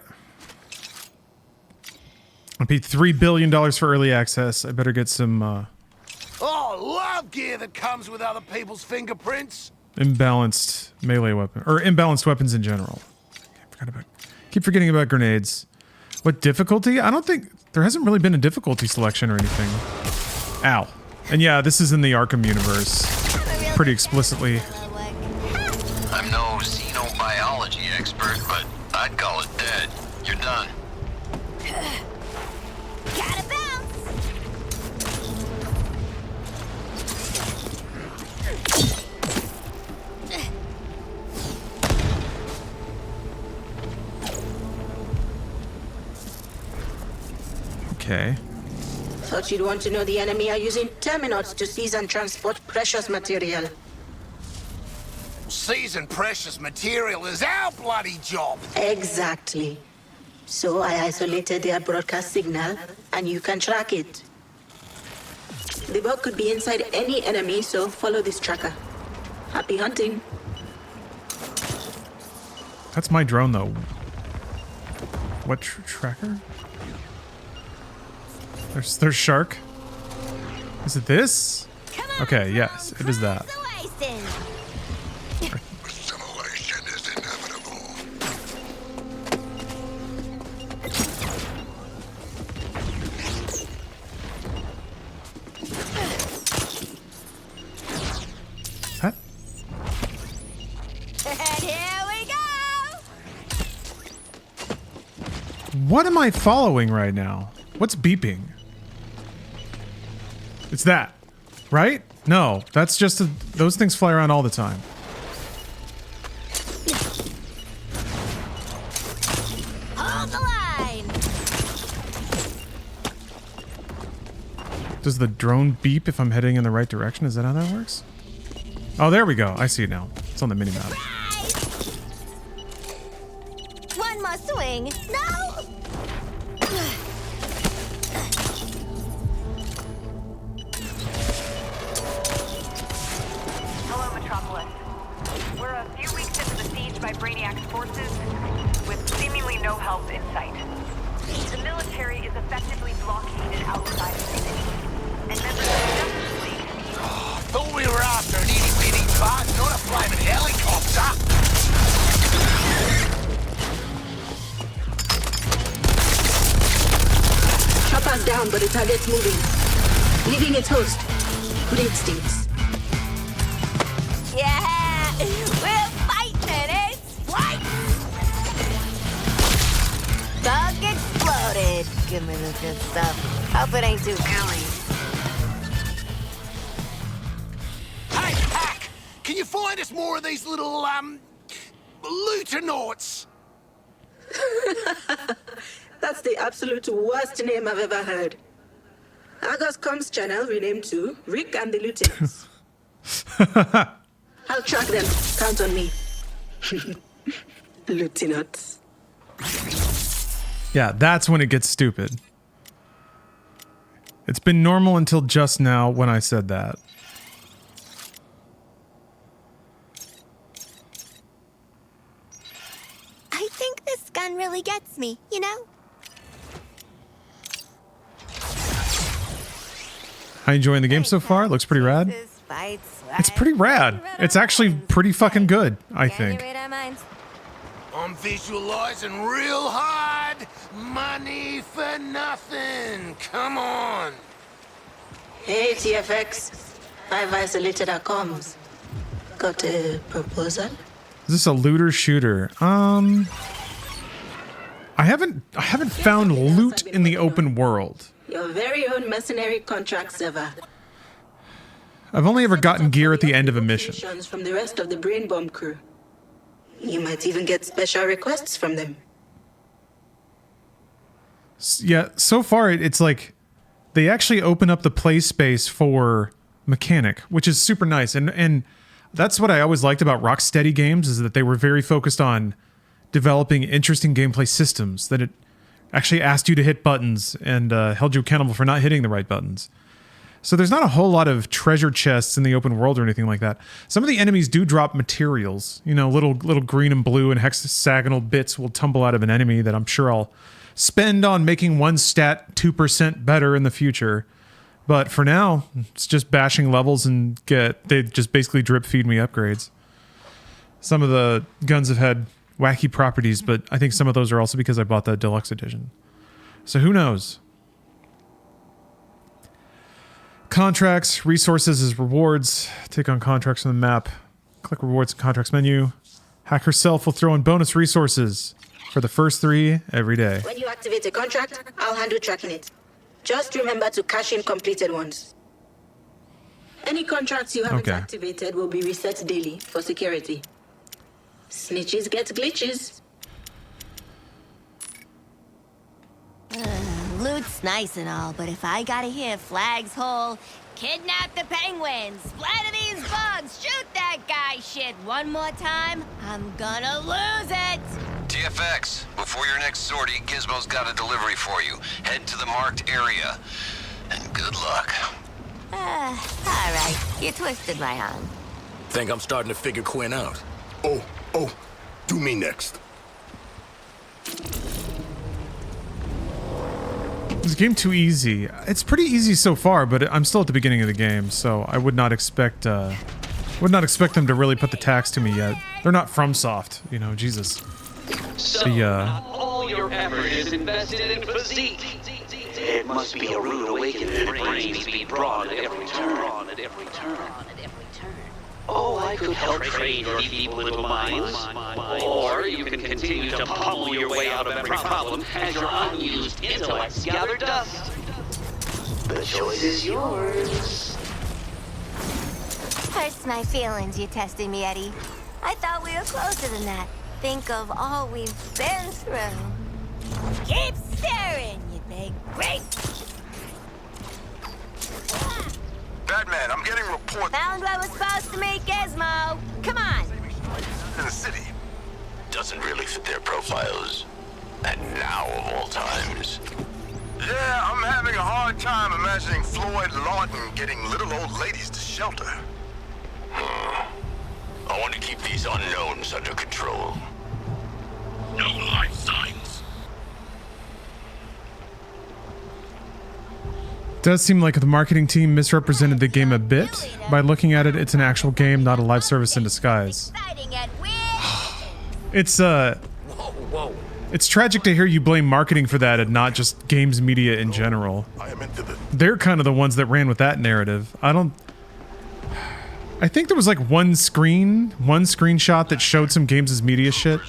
I paid $3 billion for early access. I better get some Oh, love gear that comes with other people's fingerprints. imbalanced melee weapon, or imbalanced weapons in general. Keep forgetting about grenades. What difficulty? I don't think there hasn't really been a difficulty selection or anything. Ow. And yeah, this is in the Arkham universe, pretty explicitly. I'm no xenobiology expert, but I'd call it dead. You're done. Gotta bounce. Okay. Thought you'd want to know the enemy are using terminals to seize and transport precious material. Seizing precious material is our bloody job. Exactly. So I isolated their broadcast signal, and you can track it. The bug could be inside any enemy, so follow this tracker. Happy hunting. That's my drone, though. What tracker? There's Shark. Is it this? Okay, yes, it is that. Assimilation is inevitable. Huh? And here we go. What am I following right now? What's beeping? It's that, right? No, that's just those things fly around all the time. Hold the line. Does the drone beep if I'm heading in the right direction? Is that how that works? Oh, there we go. I see it now. It's on the mini-map. One more swing. No. Hello, Metropolis. We're a few weeks into the siege by Brainiac's forces, with seemingly no help in sight. The military is effectively blockaded outside of the city, and members of the Justice League... Thought we were after an itty-bitty bug, not a flaming helicopter. Chopper's down, but the target's moving. Leaving its host. Good instincts. Yeah, we're fighting. It's fight. Bug exploded. Give me the good stuff. Hope it ain't too gooey. Hey, Hack! Can you find us more of these little, Luternauts? That's the absolute worst name I've ever heard. Argos Comms channel renamed to Rick and the Lieutenants. I'll track them. Count on me. Lieutenants. Yeah, that's when it gets stupid. It's been normal until just now when I said that. I think this gun really gets me, you know? How you enjoying the game so far? Looks pretty rad. It's pretty rad. It's actually pretty fucking good, I think. I'm visualizing real hard. Money for nothing. Come on. Hey, TFX. I've isolated our comms. Got a proposal? Is this a looter shooter? I haven't found loot in the open world. Your very own mercenary contract server. I've only ever gotten gear at the end of a mission. From the rest of the Brain Bomb crew. You might even get special requests from them. Yeah, so far it's like they actually open up the play space for mechanic, which is super nice. And that's what I always liked about Rocksteady games, is that they were very focused on developing interesting gameplay systems, that it actually asked you to hit buttons and held you accountable for not hitting the right buttons. So there's not a whole lot of treasure chests in the open world or anything like that. Some of the enemies do drop materials. You know, little green and blue and hexagonal bits will tumble out of an enemy that I'm sure I'll spend on making one stat 2% better in the future. But for now, it's just bashing levels and they just basically drip feed me upgrades. Some of the guns have had wacky properties, but I think some of those are also because I bought the deluxe edition. So who knows? Contracts, resources as rewards. Take on contracts on the map. Click rewards and contracts menu. Hack herself will throw in bonus resources for the first 3 every day. When you activate a contract, I'll handle tracking it. Just remember to cash in completed ones. Any contracts you haven't activated will be reset daily for security. Snitches get glitches. Loot's nice and all, but if I gotta hear Flag's whole kidnap the penguins, splatter these bugs, shoot that guy shit one more time, I'm gonna lose it! TFX, before your next sortie, Gizmo's got a delivery for you. Head to the marked area. And good luck. Alright, you twisted my arm. Think I'm starting to figure Quinn out. Oh, do me next. Is the game too easy? It's pretty easy so far, but I'm still at the beginning of the game, so I would not expect them to really put the tax to me yet. They're not FromSoft, you know, Jesus. So, not all your effort is invested in physique. It must be a rude awakening. Brains be broad at every turn. Oh, I could help train your feeble little minds. Or you can continue to pummel your way out of every problem as your unused intellects gather dust. The choice is yours. Hurts my feelings you testing me, Eddie. I thought we were closer than that. Think of all we've been through. Keep staring, you big great. Batman, I'm getting reports. Found what was supposed to meet Gizmo. Come on. In the city. Doesn't really fit their profiles. And now of all times. Yeah, I'm having a hard time imagining Floyd Lawton getting little old ladies to shelter. I want to keep these unknowns under control. No life signs. Does seem like the marketing team misrepresented the game a bit. By looking at it, it's an actual game, not a live service in disguise. It's tragic to hear you blame marketing for that and not just games media in general. They're kind of the ones that ran with that narrative. I think there was like one screenshot that showed some games as media shit.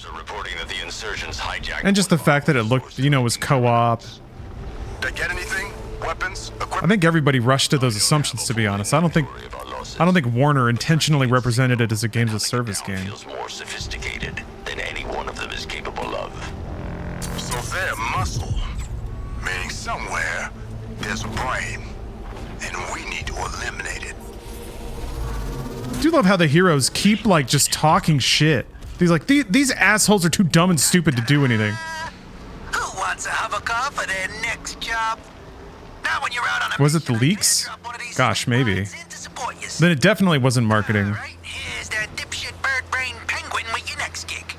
And just the fact that it looked, you know, was co-op. They get anything? Weapons? I think everybody rushed to those assumptions, to be honest. I don't think Warner intentionally represented it as a games of service game. Feels more sophisticated than any one of them is capable of. So they're muscle. Meaning somewhere there's a brain. And we need to eliminate it. I do love how the heroes keep like just talking shit. These assholes are too dumb and stupid to do anything. Who wants a hover car for their next job? Now when you're out on a Was it the leaks? Gosh, maybe. Then it definitely wasn't marketing. Here's that dipshit bird brain penguin with your next gig.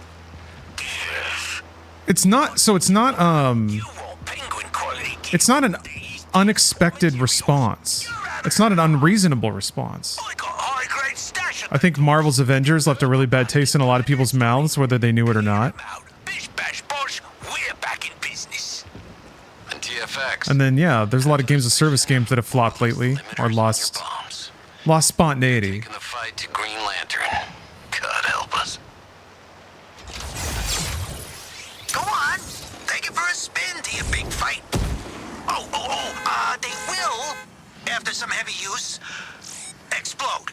It's not an unexpected response. It's not an unreasonable response. I think Marvel's Avengers left a really bad taste in a lot of people's mouths, whether they knew it or not. And then, yeah, there's a lot of games of service games that have flopped lately, or lost spontaneity. The fight to Green Lantern. God help us. Go on, take it for a spin to your big fight. They will, after some heavy use, explode.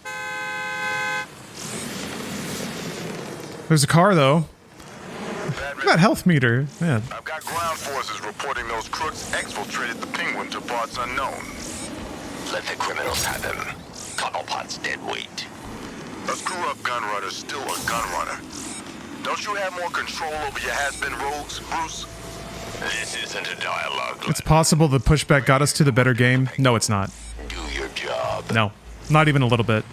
There's a car, though. Look at that health meter. Man. got ground forces reporting those crooks exfiltrated the Penguin to parts unknown. Let the criminals have him. Cobblepot's dead weight. A screw-up gun runner's still a gun runner. Don't you have more control over your has-been rogues, Bruce? This isn't a dialogue. It's possible the pushback got us to the better game. No, it's not. Do your job. No, not even a little bit.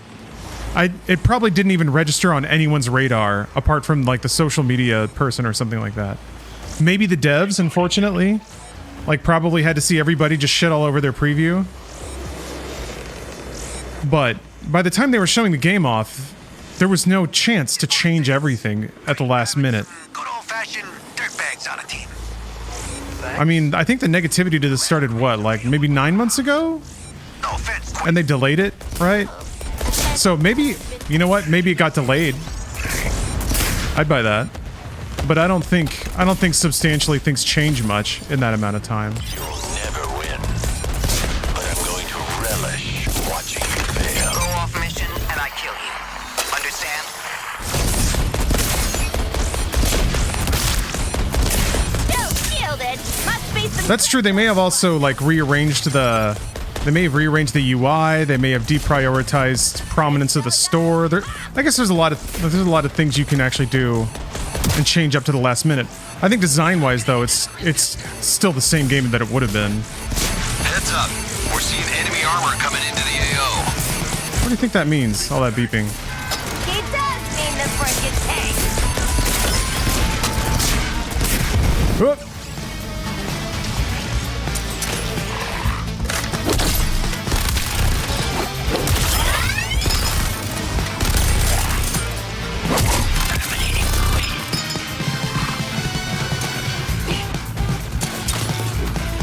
It probably didn't even register on anyone's radar, apart from like the social media person or something like that. Maybe the devs, unfortunately, like probably had to see everybody just shit all over their preview. But by the time they were showing the game off, there was no chance to change everything at the last minute. Good old-fashioned dirtbags on a team. I mean, I think the negativity to this started, what, like maybe 9 months ago? No offense. And they delayed it, right? So maybe, you know what? Maybe it got delayed. I'd buy that. But I don't think substantially things change much in that amount of time. You'll never win. But I'm going to relish watching you fail. Go off mission and I kill you. Understand? That's true. They may have also like rearranged the UI. They may have deprioritized prominence of the store. I guess there's a lot of things you can actually do and change up to the last minute. I think design-wise, though, it's still the same game that it would have been. Heads up. We're seeing enemy armor coming into the AO. What do you think that means, all that beeping? He does mean the frickin' tank. Whoop.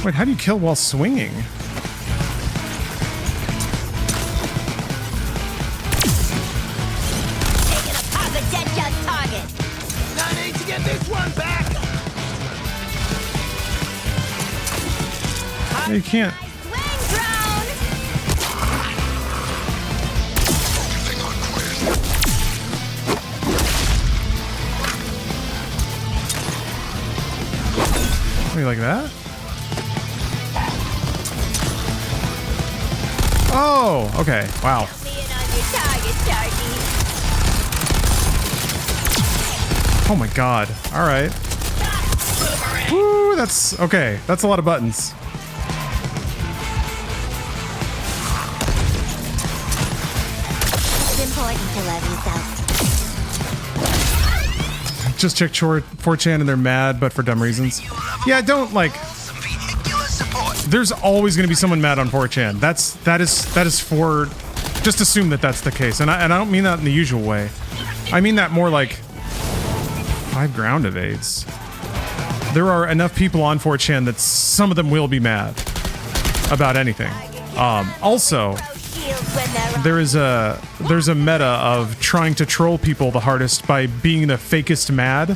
Wait, how do you kill while swinging? Taking a pop at dead just target. I need to get this one back. No, you can't. Swing drone. Wait, like that? Oh, okay. Wow. Oh my god. All right. Woo, that's okay. That's a lot of buttons. It's important to love yourself. Just check 4chan and they're mad, but for dumb reasons. Yeah, don't like. There's always going to be someone mad on 4chan. That is for. Just assume that that's the case, and I don't mean that in the usual way. I mean that more like 5 ground evades. There are enough people on 4chan that some of them will be mad about anything. Also, there's a meta of trying to troll people the hardest by being the fakest mad.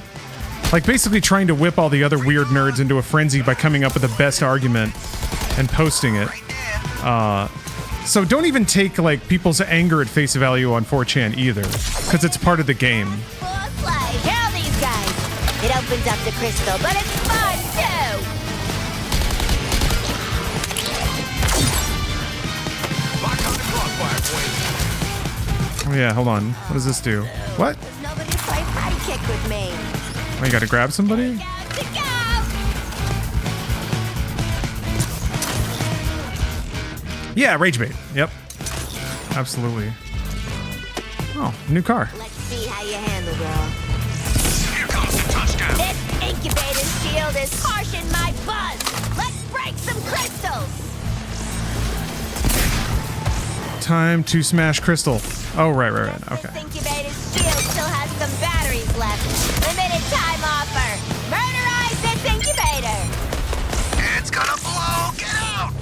Like basically trying to whip all the other weird nerds into a frenzy by coming up with the best argument and posting it. So don't even take like people's anger at face value on 4chan either, because it's part of the game. Kill these guys. It opens up the crystal, but it's fun too. Oh yeah, hold on. What does this do? What? Nobody play sidekick with me. Oh, you gotta grab somebody? Yeah, rage bait. Yep. Absolutely. Oh, new car. Let's see how you handle, girl. Here comes the touchdown. This incubator shield is harshing my buzz. Let's break some crystals. Time to smash crystal. Oh, right. Okay. This incubator shield still has some batteries left. Limited time offer. Murderize this incubator. It's gonna blow. Get out.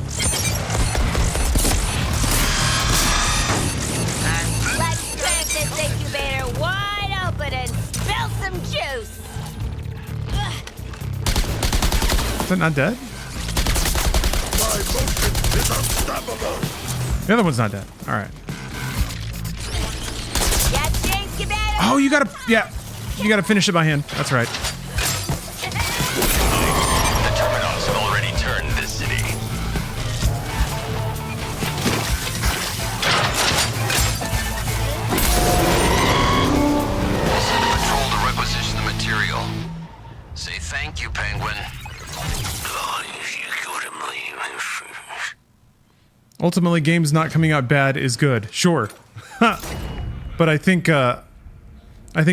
Let's crack this incubator wide open and spill some juice. Is that not dead? My motion is unstoppable. The other one's not dead. All right. Yes, the incubator. Oh, you gotta finish it by hand. That's right. Ultimately, games not coming out bad is good. Sure. But I think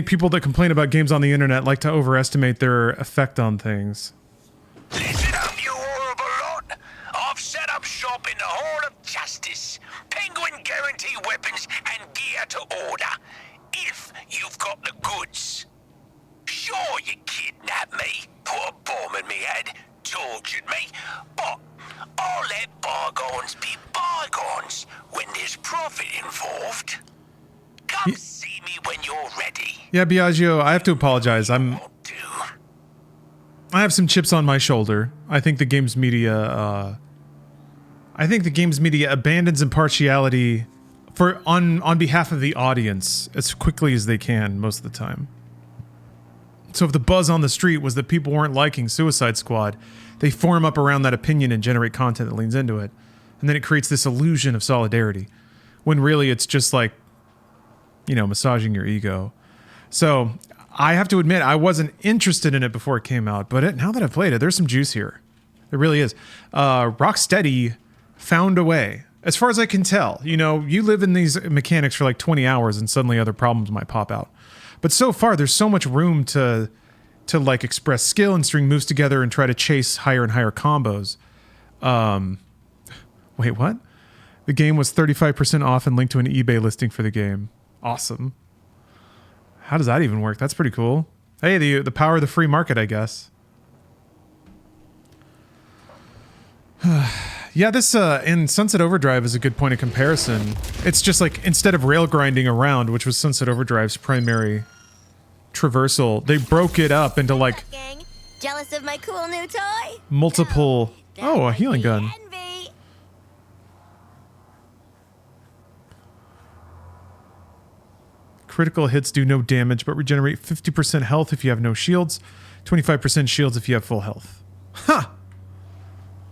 people that complain about games on the internet like to overestimate their effect on things. Listen up, you horrible lot. I've set up shop in the Hall of Justice. Penguin guarantee weapons and gear to order. If you've got the goods. Sure, you kidnapped me, put a bomb in me head, tortured me, but I'll let bygones be bygones when there's profit involved. Come see me when you're ready. Yeah, Biagio, I have to apologize. I have some chips on my shoulder. I think the games media abandons impartiality on behalf of the audience as quickly as they can most of the time. So if the buzz on the street was that people weren't liking Suicide Squad, they form up around that opinion and generate content that leans into it. And then it creates this illusion of solidarity, when really it's just like, you know, massaging your ego. So I have to admit, I wasn't interested in it before it came out, but now that I've played it, there's some juice here. There really is. Rocksteady found a way. As far as I can tell, you know, you live in these mechanics for like 20 hours and suddenly other problems might pop out. But so far, there's so much room to like express skill and string moves together and try to chase higher and higher combos. Wait, what? The game was 35% off and linked to an eBay listing for the game. Awesome. How does that even work? That's pretty cool. Hey, the power of the free market, I guess. Yeah, this in Sunset Overdrive is a good point of comparison. It's just like, instead of rail grinding around, which was Sunset Overdrive's primary traversal, they broke it up into like Jealous of my cool new toy? multiple... Oh, a healing gun. Critical hits do no damage, but regenerate 50% health if you have no shields, 25% shields if you have full health. Huh!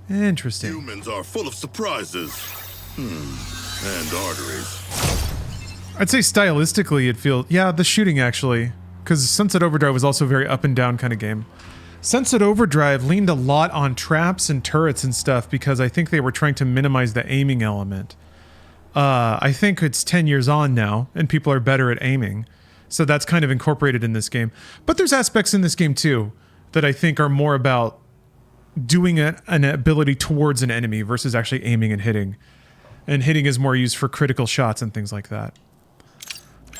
Interesting. Humans are full of surprises. And arteries. I'd say stylistically it feels... Yeah, the shooting actually. Because Sunset Overdrive was also a very up and down kind of game. Sunset Overdrive leaned a lot on traps and turrets and stuff because I think they were trying to minimize the aiming element. I think it's 10 years on now, and people are better at aiming. So that's kind of incorporated in this game. But there's aspects in this game too that I think are more about doing an ability towards an enemy versus actually aiming and hitting. And hitting is more used for critical shots and things like that.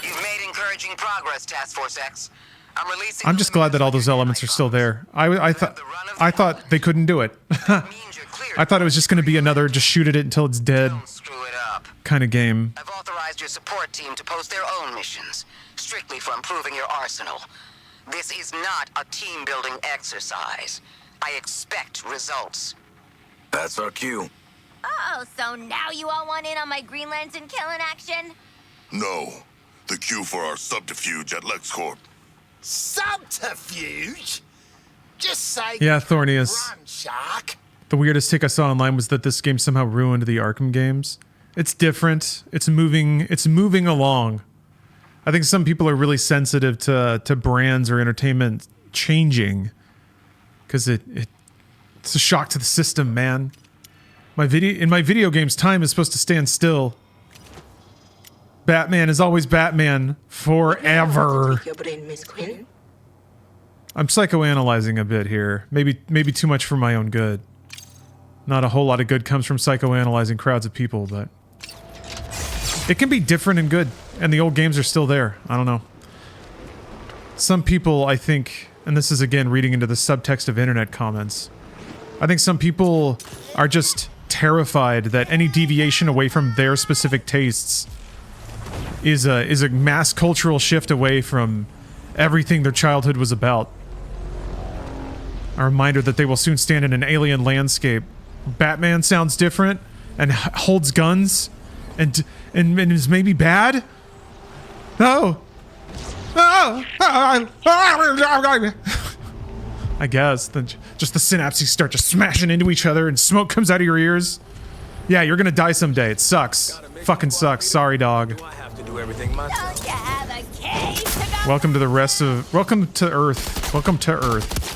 You've made encouraging progress, Task Force X. I'm just glad that all those elements are still there. I thought they couldn't do it. I thought it was just going to be another just shoot at it until it's dead kind of game. I've authorized your support team to post their own missions, strictly for improving your arsenal. This is not a team-building exercise. I expect results. That's our cue. Oh, so now you all want in on my Green Lantern killing action? No. The cue for our subterfuge at LexCorp. Subterfuge? Just say... Yeah, Thornius. Run, Shark. The weirdest take I saw online was that this game somehow ruined the Arkham games. It's different. It's moving along. I think some people are really sensitive to brands or entertainment changing. Because it's a shock to the system, man. In my video games, time is supposed to stand still. Batman is always Batman forever. I'm psychoanalyzing a bit here. Maybe too much for my own good. Not a whole lot of good comes from psychoanalyzing crowds of people, but it can be different and good, and the old games are still there. I don't know. Some people, I think, and this is again reading into the subtext of internet comments, I think some people are just terrified that any deviation away from their specific tastes is a mass cultural shift away from everything their childhood was about. A reminder that they will soon stand in an alien landscape. Batman sounds different and holds guns and is maybe bad? No. I guess just the synapses start just smashing into each other and smoke comes out of your ears. Yeah, you're gonna die someday. It sucks. Fucking sucks. Sorry, dog. Welcome to the rest of... Welcome to Earth. Welcome to Earth.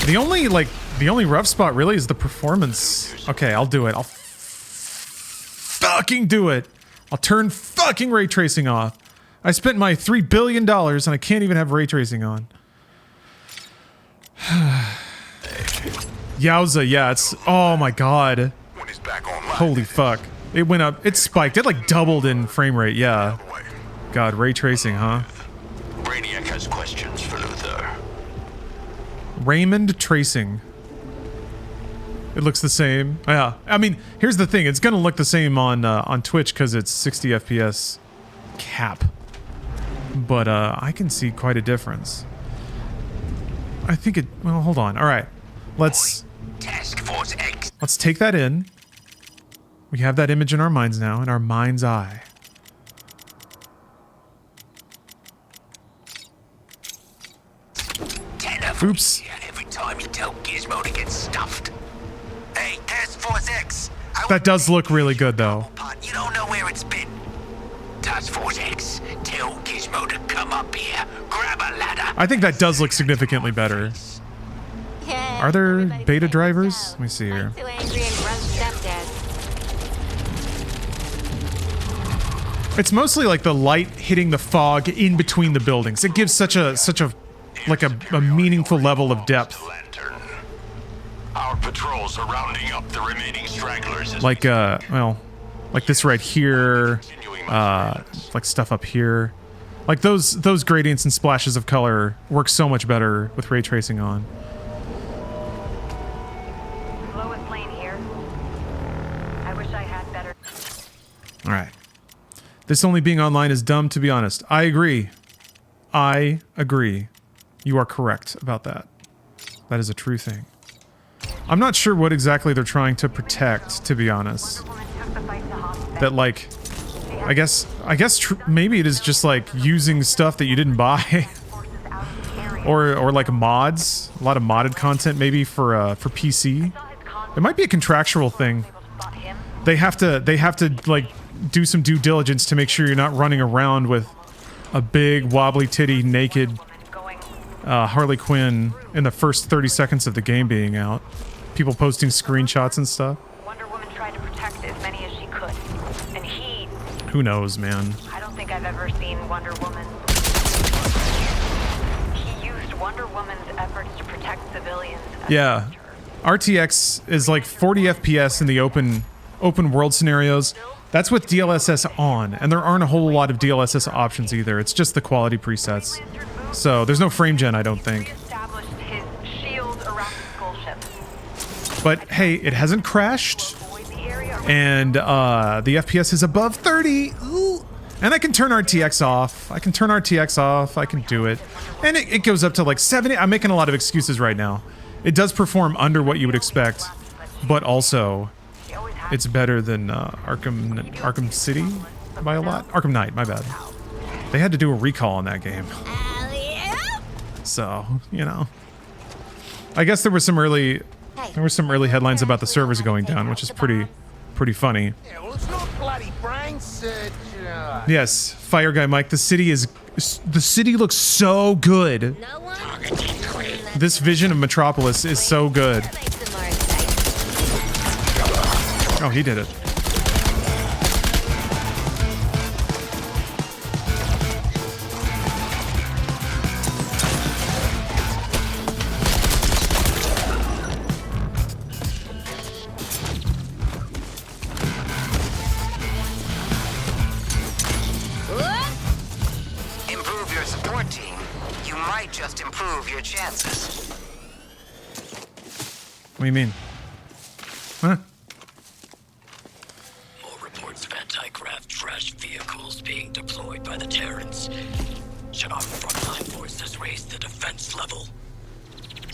The only rough spot really is the performance. Okay, I'll do it. I'll fucking do it. I'll turn fucking ray tracing off. I spent my $3 billion and I can't even have ray tracing on. Yowza, yeah, it's... Oh my god. Holy fuck. It went up. It spiked. It like doubled in frame rate, yeah. God, ray tracing, huh? Brainiac has questions for Luther. Raymond tracing. It looks the same. Yeah. I mean, here's the thing. It's gonna look the same on Twitch because it's 60 FPS cap. But I can see quite a difference. I think it... Well, hold on. All right. Let's take that in. We have that image in our minds now, in our mind's eye. Oops. Every time you tell Gizmo to get stuffed. Hey, Task Force X. That does look really good, though. You don't know where it's been. Task Force X, tell Gizmo to come up here. Grab a ladder. I think that does look significantly better. Are there beta drivers? Let me see here. It's mostly like the light hitting the fog in between the buildings. It gives such a like a meaningful level of depth. Our patrols are rounding up the remaining stragglers. Like well, like this right here, like stuff up here. Like those gradients and splashes of color work so much better with ray tracing on. Lowest lane here. I wish I had better. All right. This only being online is dumb, to be honest. I agree. I agree. You are correct about that. That is a true thing. I'm not sure what exactly they're trying to protect, to be honest. That, like, I guess maybe it is just like using stuff that you didn't buy, or like mods. A lot of modded content, maybe for PC. It might be a contractual thing. They have to like do some due diligence to make sure you're not running around with a big wobbly titty naked Harley Quinn in the first 30 seconds of the game being out. People posting screenshots and stuff. Wonder Woman tried to protect as many as she could, and he... Who knows, man? I don't think I've ever seen Wonder Woman. He used Wonder Woman's efforts to protect civilians. Yeah. RTX is like 40 FPS in the open world scenarios. That's with DLSS on, and there aren't a whole lot of DLSS options either. It's just the quality presets. So there's no frame gen, I don't think. But hey, it hasn't crashed, and the FPS is above 30. Ooh. And I can turn RTX off. I can do it. And it goes up to like 70. I'm making a lot of excuses right now. It does perform under what you would expect, but also it's better than Arkham City by a lot. Arkham Knight, my bad. They had to do a recall on that game. So, you know. I guess there were some early headlines about the servers going down, which is pretty funny. Yeah, well, it's not bloody brain surgery. Yes, Fire Guy Mike, the city looks so good. This vision of Metropolis is so good. Oh, he did it. Improve your support team. You might just improve your chances. What do you mean? Huh? More reports of anti-grav trash vehicles being deployed by the Terrans. Should our frontline forces raise the defense level?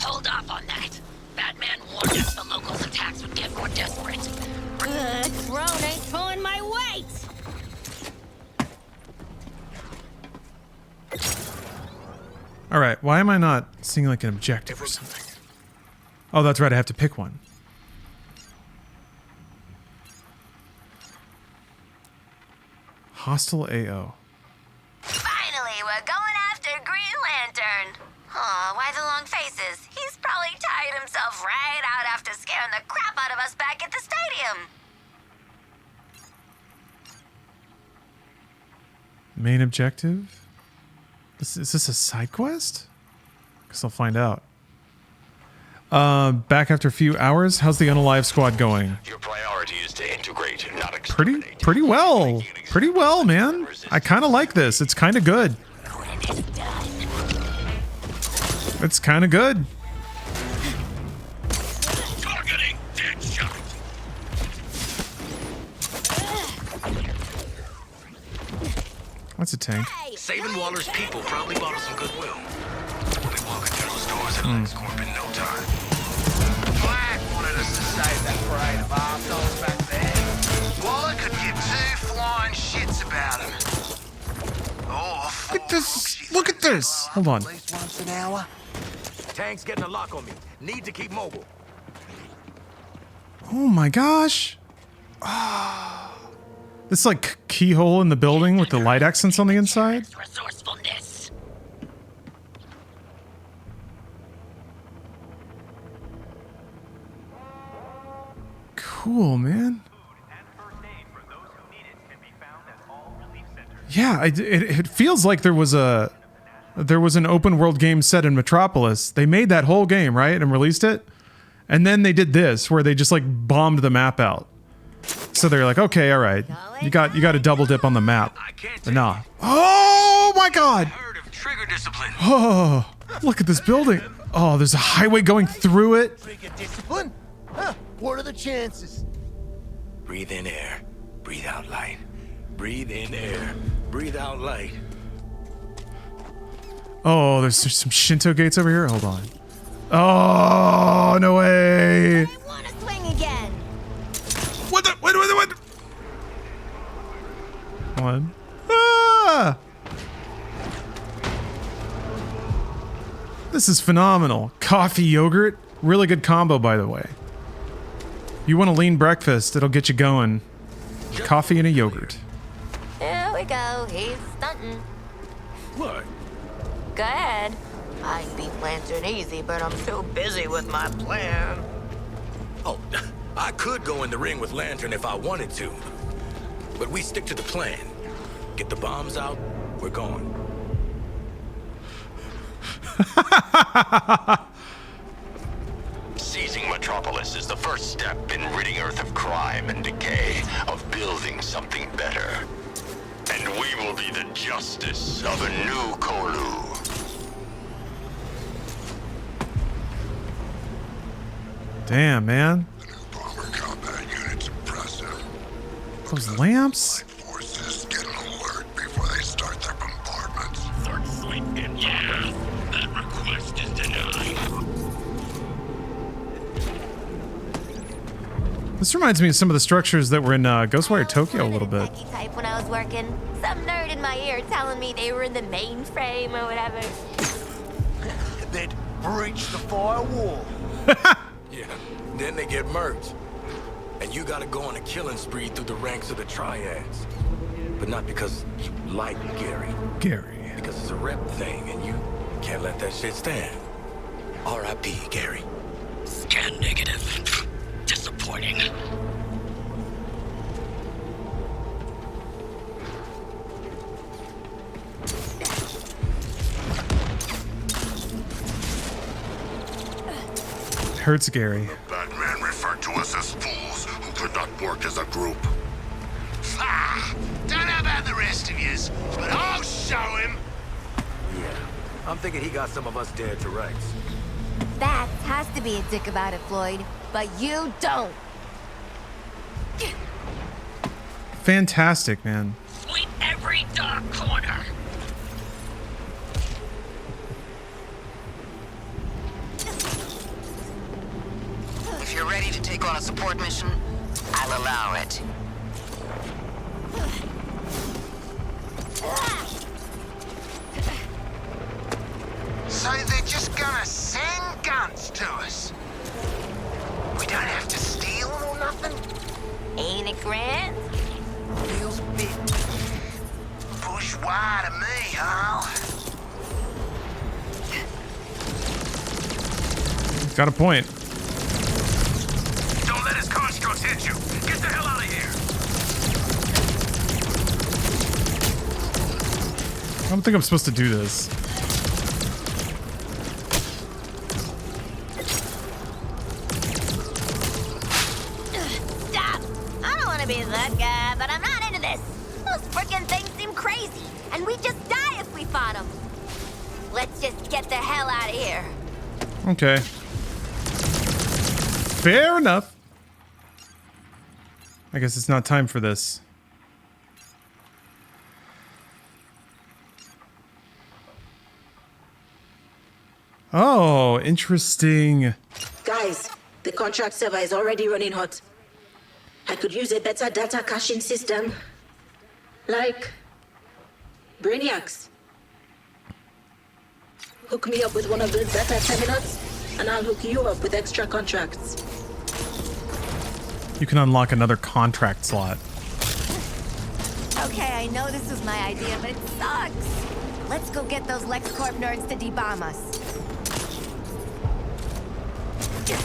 Hold off on that. Batman warned us the locals' attacks would get more desperate. Drone ain't pulling my weight! Alright, why am I not seeing like an objective or something? Oh, that's right, I have to pick one. Hostile AO. Finally, we're going after Green Lantern. Aw, why the long faces? He's probably tired scaring the crap out of us back at the stadium. Main objective? Is this a side quest? Guess I'll find out. Back after a few hours. How's the unalive squad going? Your priority is to integrate, not exterminate. Pretty well. Pretty well, man. I kind of like this. It's kind of good. It's kind of good. Targeting dead shot. What's a tank? Saving Waller's people probably bought us some goodwill. We'll be walking through those doors at LexCorp in no time. Black wanted us to save that parade of arseholes back there. Waller could give two flying shits about him. Oh, look at this. Look at this. Hold on. At least once an hour. Tank's getting a lock on me. Need to keep mobile. Oh my gosh. This like keyhole in the building with the light accents on the inside. Resourcefulness. Cool, man. Yeah, it feels like there was an open world game set in Metropolis. They made that whole game, right, and released it, and then they did this where they just like bombed the map out. So they're like, okay, all right, you got to double dip on the map. But nah. Oh my God! Oh, look at this building. Oh, there's a highway going through it. Trigger discipline? Huh, what are the chances? Breathe in air. Breathe out light. Breathe in air. Breathe out light. Oh, there's some Shinto gates over here. Hold on. Oh, no way. I want to swing again. What the? What? One. Ah! This is phenomenal. Coffee, yogurt. Really good combo, by the way. You want a lean breakfast, it'll get you going. Coffee and a yogurt. Here we go. He's stunting. What? Go ahead. I'd be lantern easy, but I'm so busy with my plan. Oh, I could go in the ring with Lantern if I wanted to. But we stick to the plan. Get the bombs out, we're gone. Seizing Metropolis is the first step in ridding Earth of crime and decay, of building something better. And we will be the justice of a new Kolu. Damn, man. Bomber combat unit's impressive. Those lamps? Forces get an alert before they start their bombardments. Yeah, that request is denied. This reminds me of some of the structures that were in Ghostwire Tokyo a little bit. Type when I was working. Some nerd in my ear telling me they were in the mainframe or whatever. They'd breach the firewall. Yeah, then they get merged. And you gotta go on a killing spree through the ranks of the triads. But not because you like Gary. Gary. Because it's a rep thing, and you can't let that shit stand. R.I.P. Gary. Scan negative. Disappointing. Hurts Gary. Batman referred to us as fools who could not work as a group. Ah, don't know about the rest of yous, but I'll show him. Yeah, I'm thinking he got some of us dead to rights. That has to be a dick about it, Floyd. But you don't. Fantastic, man. Sweep every dark corner. If you're ready to take on a support mission, I'll allow it. So they're just gonna send guns to us? We don't have to steal or nothing? Ain't it grand? Feels a bit bourgeois to me, Hal. Got a point. I don't think I'm supposed to do this. Stop! I don't want to be that guy, but I'm not into this. Those frickin' things seem crazy, and we'd just die if we fought them. Let's just get the hell out of here. Okay. Fair enough. I guess it's not time for this. Oh, interesting. Guys, the contract server is already running hot. I could use a better data caching system. Like Brainiacs. Hook me up with one of those data terminals, and I'll hook you up with extra contracts. You can unlock another contract slot. Okay, I know this was my idea, but it sucks. Let's go get those LexCorp nerds to debomb us.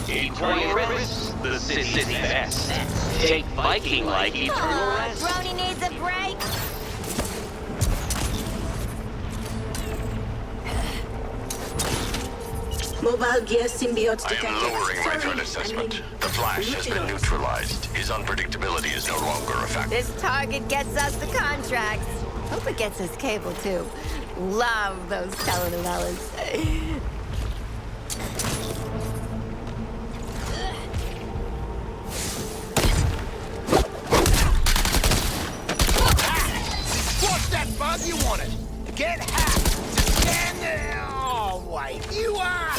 Eternal rest, the city's best. Take Viking-like eternal rest. Brony needs a break. Mobile gear symbiote I detected. am lowering my threat assessment. The Flash has been neutralized. His unpredictability is no longer a factor. This target gets us the contracts. Hope it gets us cable, too. Love those telenovelas. What's that buzz you wanted? Get hacked! Just stand there! Oh, wait, you are!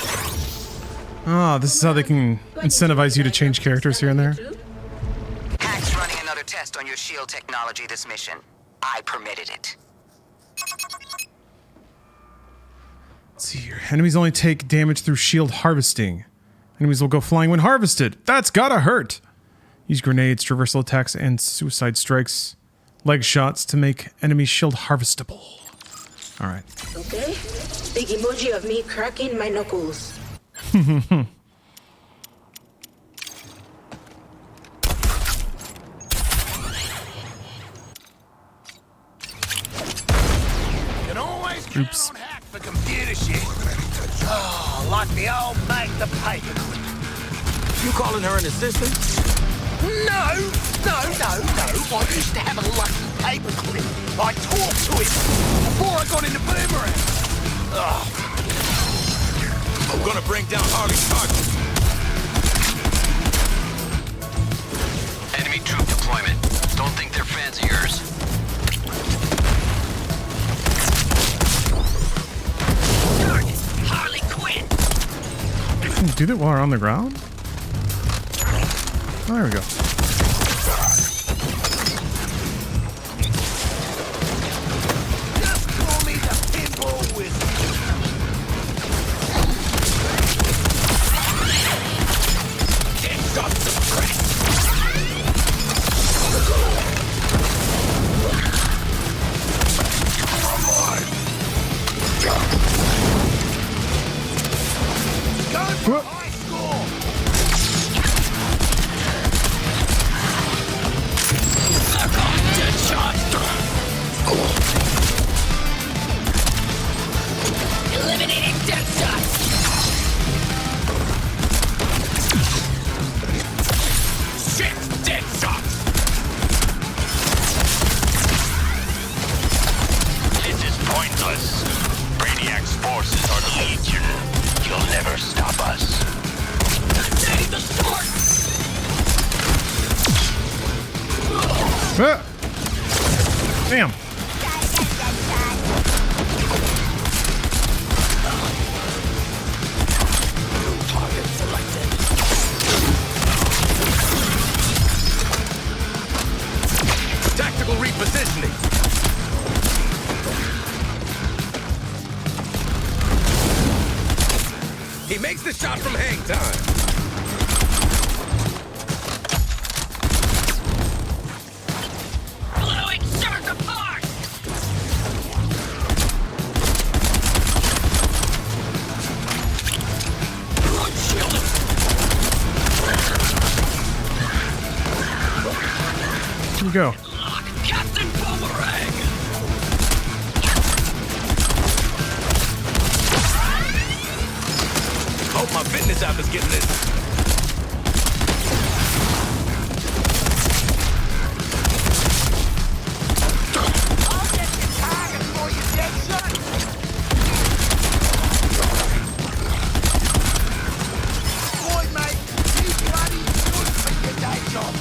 Ah, this is how they can incentivize you to change characters here and there. Hack's running another test on your shield technology this mission. I permitted it. Let's see here. Enemies only take damage through shield harvesting. Enemies will go flying when harvested. That's gotta hurt. Use grenades, traversal attacks, and suicide strikes. Leg shots to make enemy shield harvestable. Alright. Okay. Big emoji of me cracking my knuckles. Can always Oops. count on hack for computer shit. Oh, like the old mate, the paperclip. You calling her an assistant? No. I used to have a lucky paperclip. I talked to it before I got into Boomerang. Oh. I'm gonna bring down Harvey's target. Enemy troop deployment. Don't think they're fans of yours. Harley Quinn! Can you do that while we're on the ground? Oh, there we go. Just call me the pinball wizard. Get up the crest. Go for high score. Eliminating death shots! Shit! Dead shots! This is pointless. Brainiac's forces are legion. You'll never stop us. Save the sport! Ah! Damn. Target selected. Tactical repositioning. He makes the shot from hang time. Blowing Shark apart! Good shield. Here you go. Captain Boomerang! this happens getting this. I'll get your target for you, dead son. Boy, mate, you bloody good for your day job.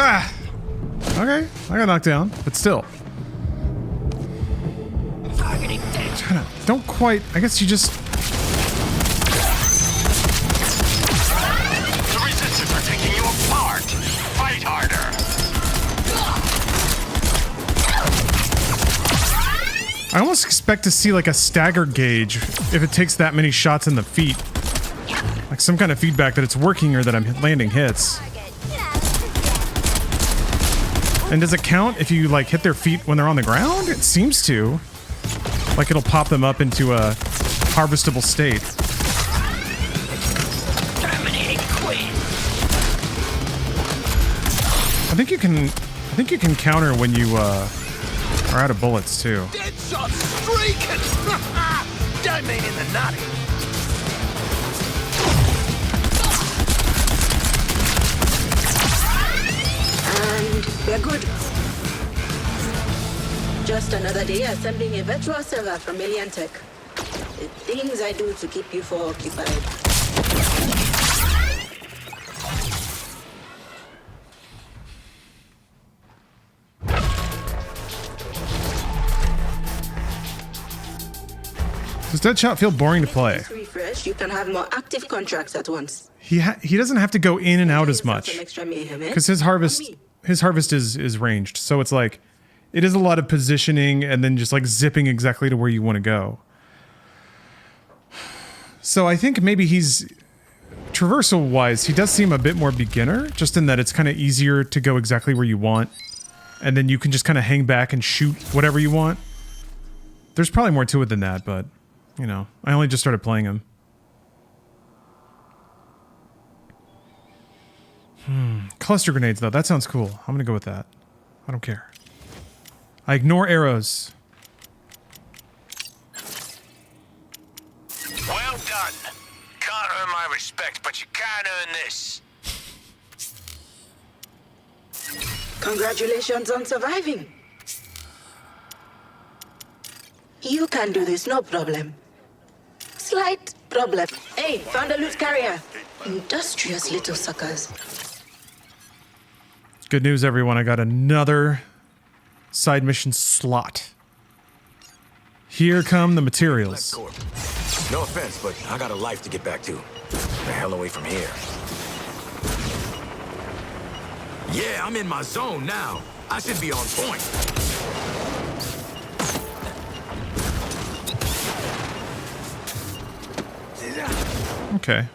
Ah! Okay, I got knocked down, but still. Don't quite. I guess you just. The resistance are taking you apart. Fight harder. I almost expect to see like a stagger gauge if it takes that many shots in the feet. Like some kind of feedback that it's working or that I'm landing hits. And does it count if you like hit their feet when they're on the ground? It seems to. Like it'll pop them up into a harvestable state. I think you can counter when you are out of bullets too. Deadshot streaking! Don't mean in the nutty. And we're good. Just another day assembling a virtual server from Alien Tech. The things I do to keep you four occupied. Does Deadshot feel boring to play? Refresh, you can have more active contracts at once. He doesn't have to go in and out as much Some extra mayhem, eh? because his harvest is ranged. So it's like it is a lot of positioning and then just like zipping exactly to where you want to go. So I think maybe he's traversal wise, he does seem a bit more beginner, just in that it's kind of easier to go exactly where you want, and then you can just kind of hang back and shoot whatever you want. There's probably more to it than that, but you know, I only just started playing him. Cluster grenades, though. That sounds cool. I'm gonna go with that. I don't care. I ignore arrows. Well done. Can't earn my respect, but you can earn this. Congratulations on surviving. You can do this, no problem. Slight problem. Hey, found a loot carrier. Industrious little suckers. Good news, everyone. I got another side mission slot. Here come the materials. No offense, but I got a life to get back to. The hell away from here. Yeah, I'm in my zone now. I should be on point. Okay.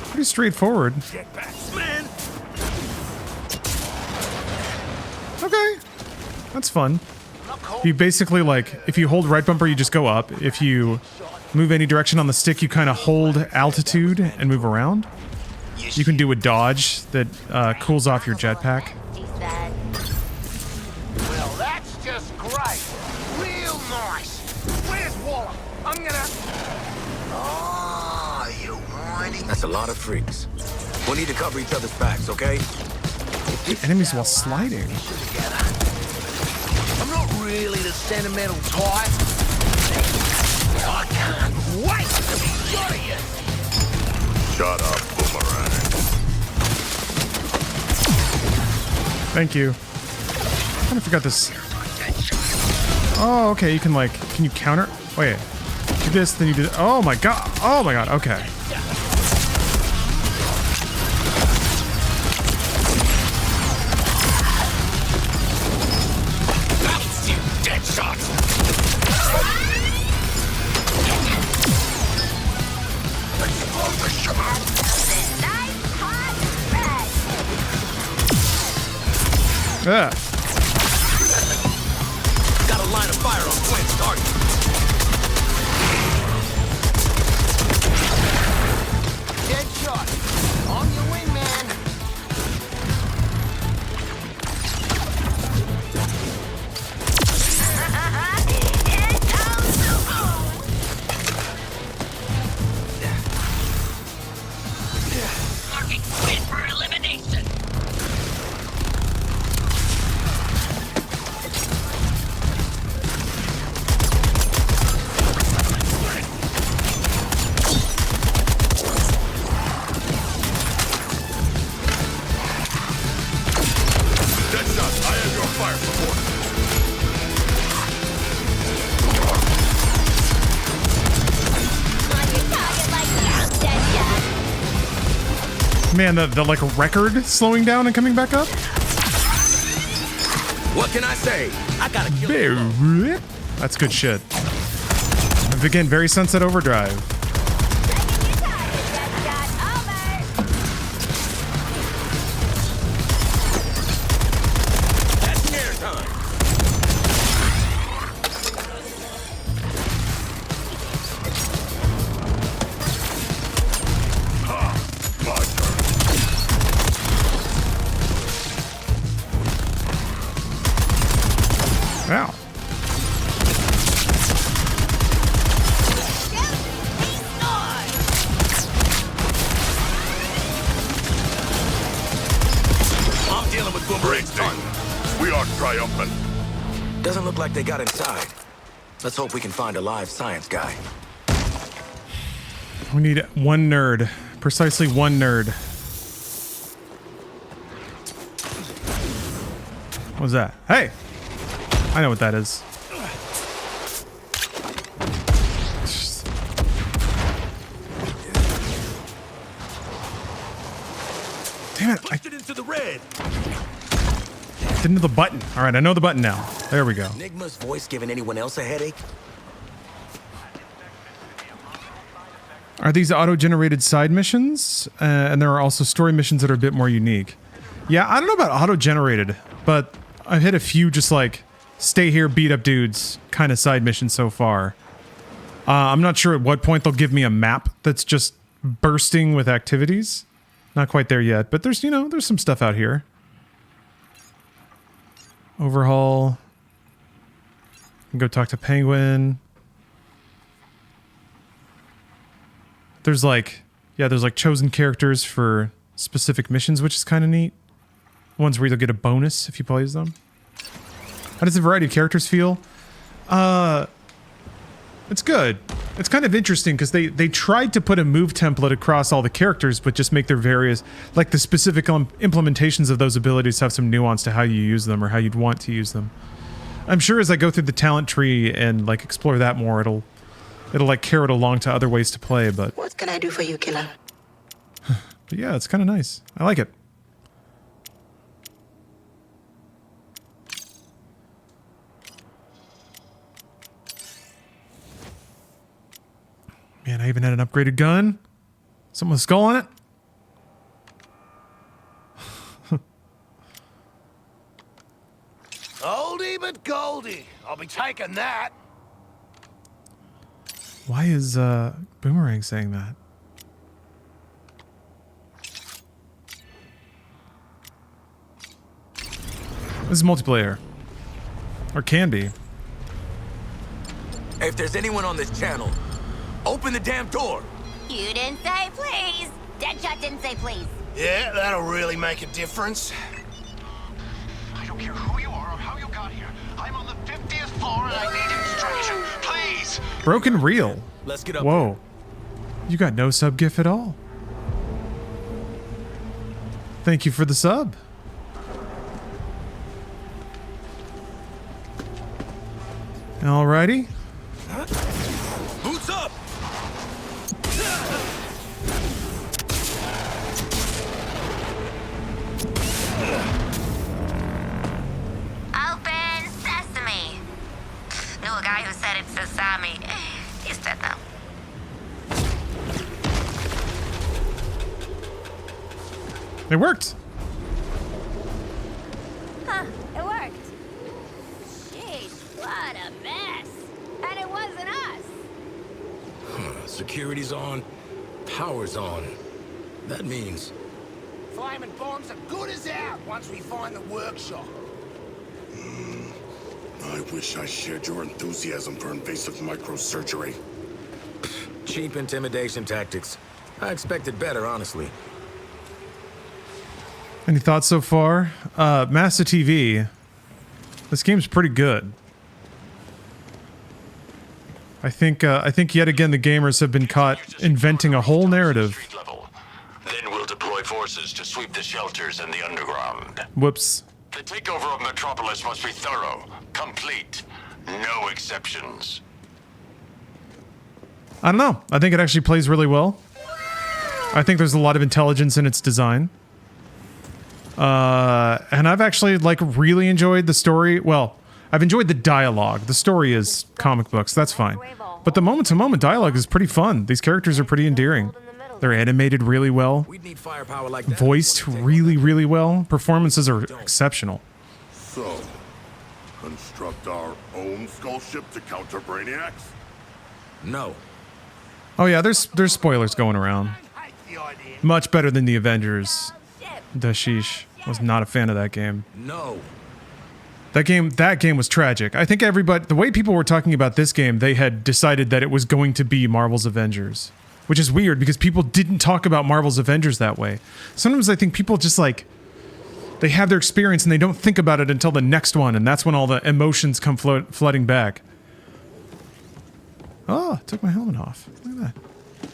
Pretty straightforward. Jetpacks, man. Okay. That's fun. You basically, like, if you hold right bumper, you just go up. If you move any direction on the stick, you kind of hold altitude and move around. You can do a dodge that cools off your jetpack. Well, that's just great. Real nice. Where's Waller? I'm gonna... Oh, you whining... That's a lot of freaks. We'll need to cover each other's backs, okay? Hit enemies while sliding. I'm not really the sentimental type. I can't wait to be shot at you. Shut up, Boomerang. Thank you. I kind of forgot this. Oh, okay. You can like, can you counter? Wait, do this, then you do. Oh my god. Oh my god. Okay. Yeah. Got a line of fire on Quinn's target. Deadshot. On your wingman. Man, the like record slowing down and coming back up. What can I say? I gotta kill. That's good shit. And again, very Sunset Overdrive. Wow. I'm dealing with Boomerang's ton. We are triumphant. Doesn't look like they got inside. Let's hope we can find a live science guy. We need one nerd. Precisely one nerd. What's that? Hey! I know what that is. Damn it! Pushed it into the red. Didn't know the button. All right, I know the button now. There we go. Enigma's voice giving anyone else a headache? Are these auto-generated side missions? And there are also story missions that are a bit more unique. Yeah, I don't know about auto-generated, but I've hit a few just like stay here, beat up dudes kind of side missions so far. I'm not sure at what point they'll give me a map that's just bursting with activities. Not quite there yet, but there's, you know, there's some stuff out here. Overhaul. Go talk to Penguin. There's like, yeah, there's like chosen characters for specific missions, which is kind of neat. Ones where you'll get a bonus if you plays them. How does the variety of characters feel? It's good. It's kind of interesting because they tried to put a move template across all the characters, but just make their various, like the specific implementations of those abilities have some nuance to how you use them or how you'd want to use them. I'm sure as I go through the talent tree and like explore that more, it'll like carry it along to other ways to play, but... What can I do for you, killer? But yeah, it's kind of nice. I like it. Man, I even had an upgraded gun. Something with a skull on it. Oldie but goldie. I'll be taking that. Why is Boomerang saying that? This is multiplayer. Or can be. If there's anyone on this channel, open the damn door. You didn't say please. Deadshot didn't say please. Yeah, that'll really make a difference. I don't care who you are or how you got here. I'm on the 50th floor and I need instruction. Please! Broken reel. Let's get up. Whoa. You got no sub gif at all. Thank you for the sub. Alrighty. Boots up! Open sesame. Knew a guy who said it's sesame. He's dead though. It worked. Huh, it worked. Jeez, what a mess. And it wasn't us. Security's on, power's on. That means... Flaming bombs are good as out once we find the workshop. I wish I shared your enthusiasm for invasive microsurgery. cheap intimidation tactics. I expected better, honestly. Any thoughts so far? Master TV. This game's pretty good. I think yet again the gamers have been caught inventing a whole narrative. Then we'll deploy forces to sweep the shelters and the underground. Whoops. The takeover of Metropolis must be thorough, complete, no exceptions. I don't know. I think it actually plays really well. I think there's a lot of intelligence in its design. And I've actually, like, really enjoyed the story. Well, I've enjoyed the dialogue. The story is comic books. That's fine. But the moment-to-moment dialogue is pretty fun. These characters are pretty endearing. They're animated really well. Voiced really, really well. Performances are exceptional. So, construct our own skull ship to counter Brainiacs? No. Oh yeah, there's spoilers going around. Much better than the Avengers. Dashish was not a fan of that game. No. That game was tragic. I think everybody, the way people were talking about this game, they had decided that it was going to be Marvel's Avengers. Which is weird because people didn't talk about Marvel's Avengers that way. Sometimes I think people just like, they have their experience and they don't think about it until the next one, and that's when all the emotions come flooding back. Oh, I took my helmet off. Look at that.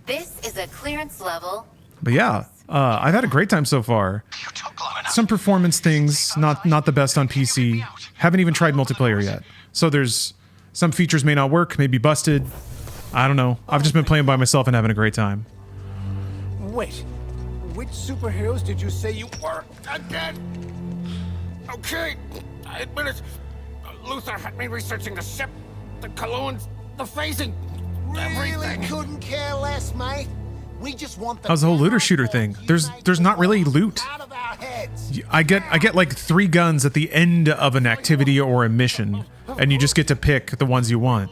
This is a clearance level. But yeah, I've had a great time so far. Some performance things, not the best on PC. Haven't even tried multiplayer yet. So there's some features may not work, may be busted. I don't know. I've just been playing by myself and having a great time. Wait, which superheroes did you say you were again? Okay, I admit it. Luther had me researching the ship, the colognes, the phasing, everything. Really couldn't care less, mate. We just want the How's the whole looter shooter thing? There's not really loot. I get like 3 guns at the end of an activity or a mission, and you just get to pick the ones you want.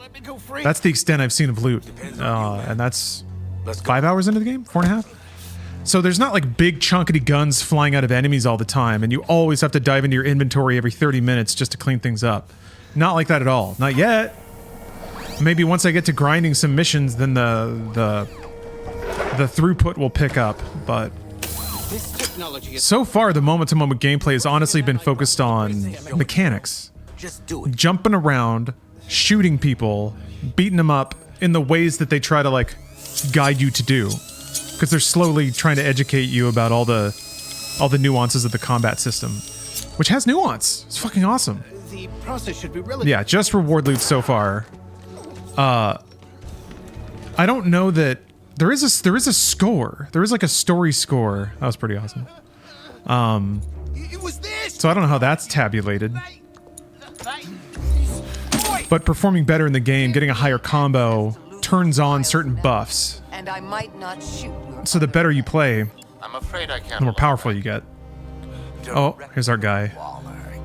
That's the extent I've seen of loot, and that's 5 hours into the game, 4.5. So there's not like big chunkety guns flying out of enemies all the time, and you always have to dive into your inventory every 30 minutes just to clean things up. Not like that at all. Not yet. Maybe once I get to grinding some missions, then the throughput will pick up, but so far the moment-to-moment gameplay has honestly been focused on mechanics. Jumping around, shooting people, beating them up in the ways that they try to like guide you to do. Because they're slowly trying to educate you about all the nuances of the combat system. Which has nuance. It's fucking awesome. The process should be really Yeah, just reward loot so far. I don't know that there is a score. There is like a story score. That was pretty awesome. So I don't know how that's tabulated. But performing better in the game, getting a higher combo, turns on certain buffs. And I might not shoot your So the better you play, I'm afraid I can't. the more powerful you get. Oh, here's our guy.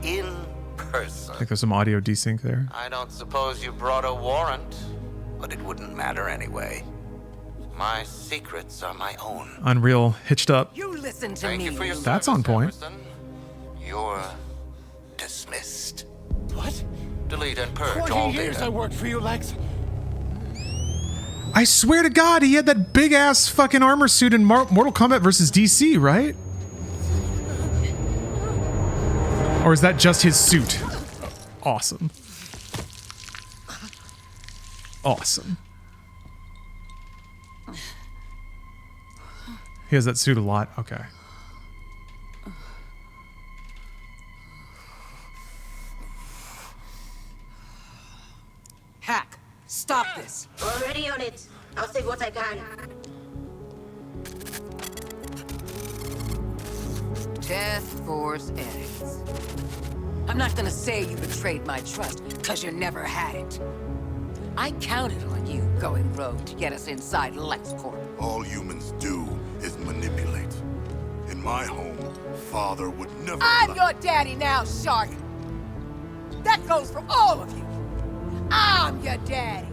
In person. I think there's some audio desync there. I don't suppose you brought a warrant, but it wouldn't matter anyway. My secrets are my own. Unreal hitched up. You listen to Thank me. you for your That's on point. You're dismissed. What? Delete and purge 20 all years data. I worked for you, Lex. I swear to God, he had that big ass fucking armor suit in Mortal Kombat versus DC, right? Or is that just his suit? Awesome. Awesome. He has that suit a lot. Okay. Hack, stop this. Already on it. I'll save what I can. Task Force edits. I'm not gonna say you betrayed my trust, because you never had it. I counted on you going rogue to get us inside LexCorp. All humans do is manipulate. In my home, Father would never I'm your daddy now, Shark. That goes for all of you. I'm your daddy.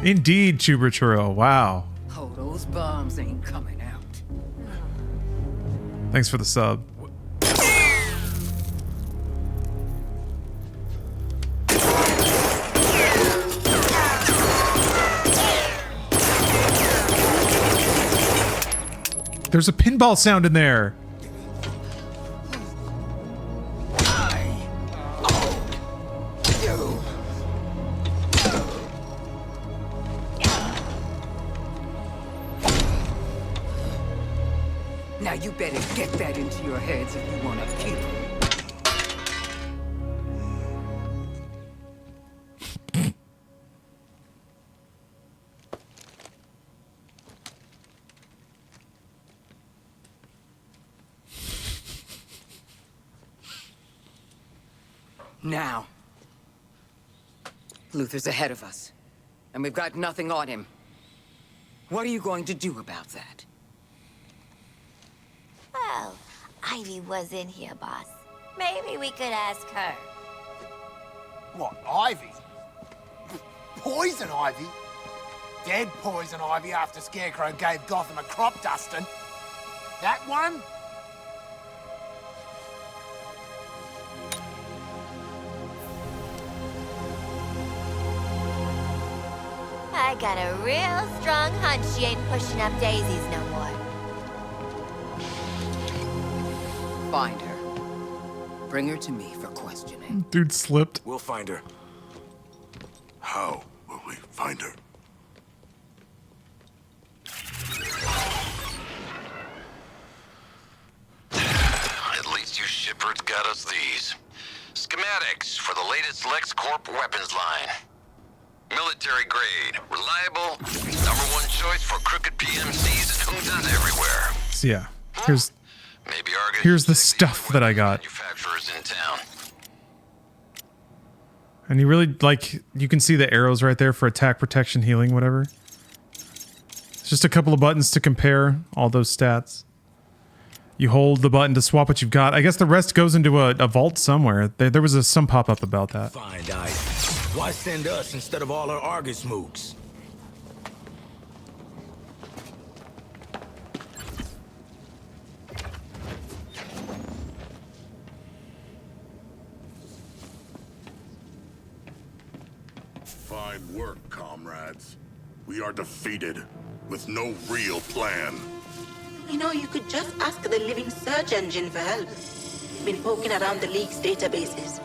Indeed, Chuberchurro. Wow. Oh, those bombs ain't coming out. Thanks for the sub. There's a pinball sound in there. Now you better get that into your heads if you want to keep it. Now. Luther's ahead of us, and we've got nothing on him. What are you going to do about that? Well, Ivy was in here, boss. Maybe we could ask her. What, Ivy? Poison Ivy? Dead poison Ivy after Scarecrow gave Gotham a crop dusting. That one? I got a real strong hunch she ain't pushing up daisies no more. Find her. Bring her to me for questioning. Dude slipped. We'll find her. How will we find her? At least you shipwrights got us these. Schematics for the latest LexCorp weapons line. Military grade, reliable, #1 choice for crooked PMCs and juntas everywhere. So yeah, here's the stuff that I got. Manufacturers in town. And you really, like, you can see the arrows right there for attack, protection, healing, whatever. It's just a couple of buttons to compare all those stats. You hold the button to swap what you've got. I guess the rest goes into a vault somewhere. There was some pop-up about that. Find Ivy. Why send us instead of all her Argus mooks? Fine work, comrades. We are defeated, with no real plan. You know, you could just ask the living search engine for help. Been poking around the League's databases.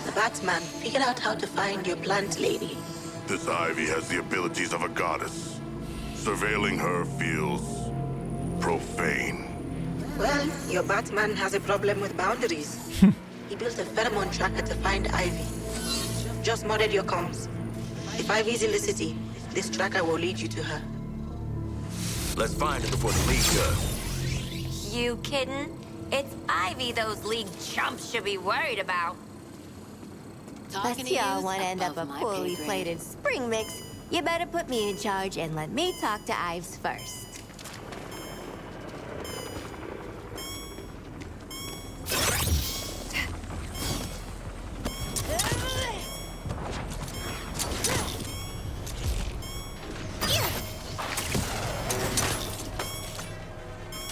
The Batman figured out how to find your plant lady. This Ivy has the abilities of a goddess. Surveilling her feels profane. Well, your Batman has a problem with boundaries. He built a pheromone tracker to find Ivy. Just modded your comms. If Ivy's in the city, this tracker will lead you to her. Let's find her before the League does. You kidding? It's Ivy those League chumps should be worried about. Unless y'all want to end up a poorly plated spring mix, you better put me in charge and let me talk to Ives first.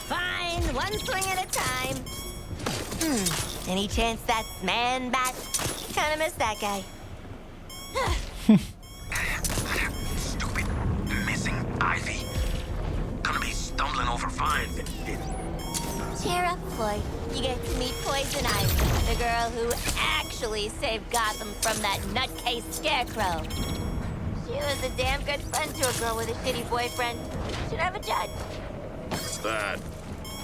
Fine, one swing at a time. Any chance that's Man-Bat? Kinda miss that guy. Stupid missing Ivy. Gonna be stumbling over fines. Cheer up, Floyd. You get to meet Poison Ivy, the girl who actually saved Gotham from that nutcase Scarecrow. She was a damn good friend to a girl with a shitty boyfriend. Should have a judge. That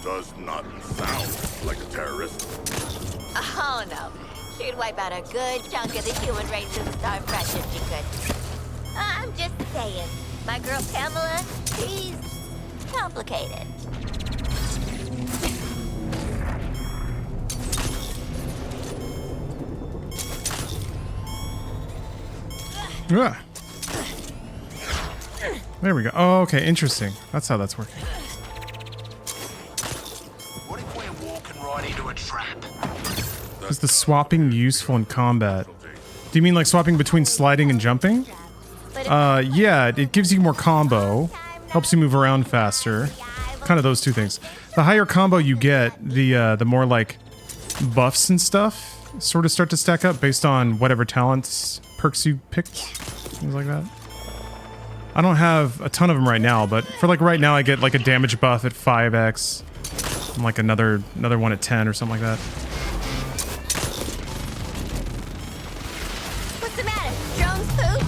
does not sound like a terrorist. Oh, no. She'd wipe out a good chunk of the human race and start fresh if she could. I'm just saying. My girl Pamela, she's complicated. Yeah. There we go. Oh, okay. Interesting. That's how that's working. What if we're walking right into a trap? Is the swapping useful in combat? Do you mean like swapping between sliding and jumping? Yeah, it gives you more combo, helps you move around faster. Kind of those two things. The higher combo you get, the more like buffs and stuff sort of start to stack up based on whatever talents, perks you picked, things like that. I don't have a ton of them right now, but for like right now I get like a damage buff at 5x and like another one at 10 or something like that. What's the matter? Drones pooped?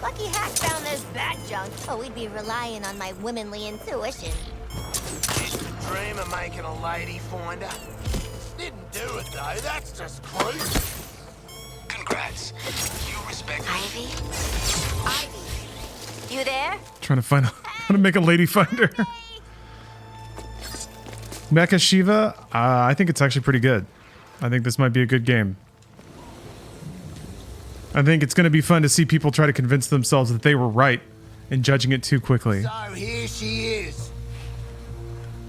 Lucky Hack found this bad junk. Oh, we'd be relying on my womanly intuition. Used to dream of making a lady finder. Didn't do it though, that's just crude. Congrats. You respect Ivy? Ivy, you there? Trying to find out how to make a lady finder. Mecha Shiva, I think it's actually pretty good. I think this might be a good game. I think it's going to be fun to see people try to convince themselves that they were right in judging it too quickly. So here she is.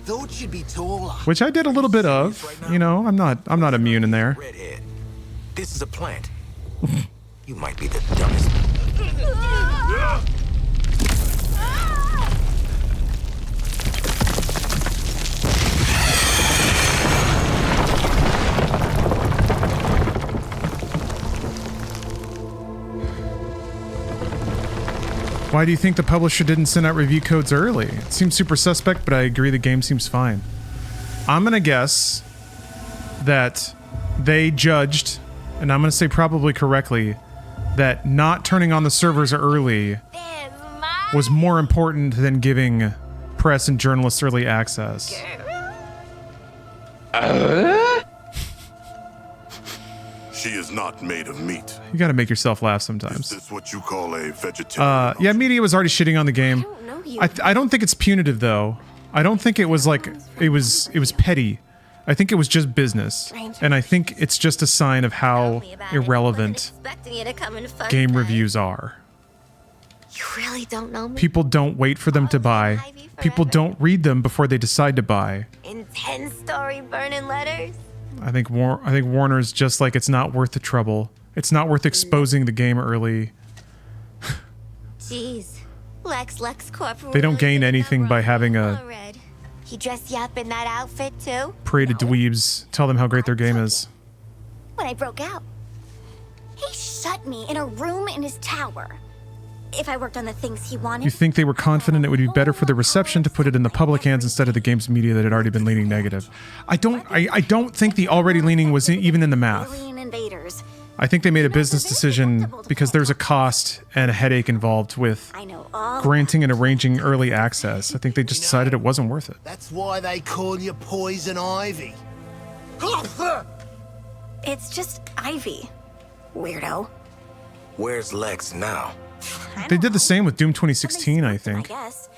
Thought she'd be taller. Which I did a little bit of. You know, I'm not immune in there. Redhead. This is a plant. You might be the dumbest. Why do you think the publisher didn't send out review codes early? It seems super suspect, but I agree the game seems fine. I'm gonna guess that they judged, and I'm gonna say probably correctly, that not turning on the servers early was more important than giving press and journalists early access. She is not made of meat. You gotta make yourself laugh sometimes. Is this what you call a vegetarian? Yeah, media was already shitting on the game. I don't think it's punitive though. I don't think it was like it was petty. I think it was just business, and I think it's just a sign of how irrelevant game reviews are. You really don't know me? People don't wait for them to buy. People don't read them before they decide to buy. Intense story burning letters? I think Warner's just like, it's not worth the trouble. It's not worth exposing the game early. Jeez. Lex Corp. They don't gain anything by having a He dressed you up in that outfit too? parade of dweebs tell them how great their game is. When I broke out, he shut me in a room in his tower. If I worked on the things he wanted. You think they were confident it would be better for the reception to put it in the public hands instead of the game's media that had already been leaning negative? I don't think the already leaning was even in the math. Invaders. I think they made a business decision because there's a cost and a headache involved with granting and arranging early access. I think they just decided it wasn't worth it. That's why they call you Poison Ivy. It's just Ivy. Weirdo. Where's Lex now? They did the same with Doom 2016, I I think. guess.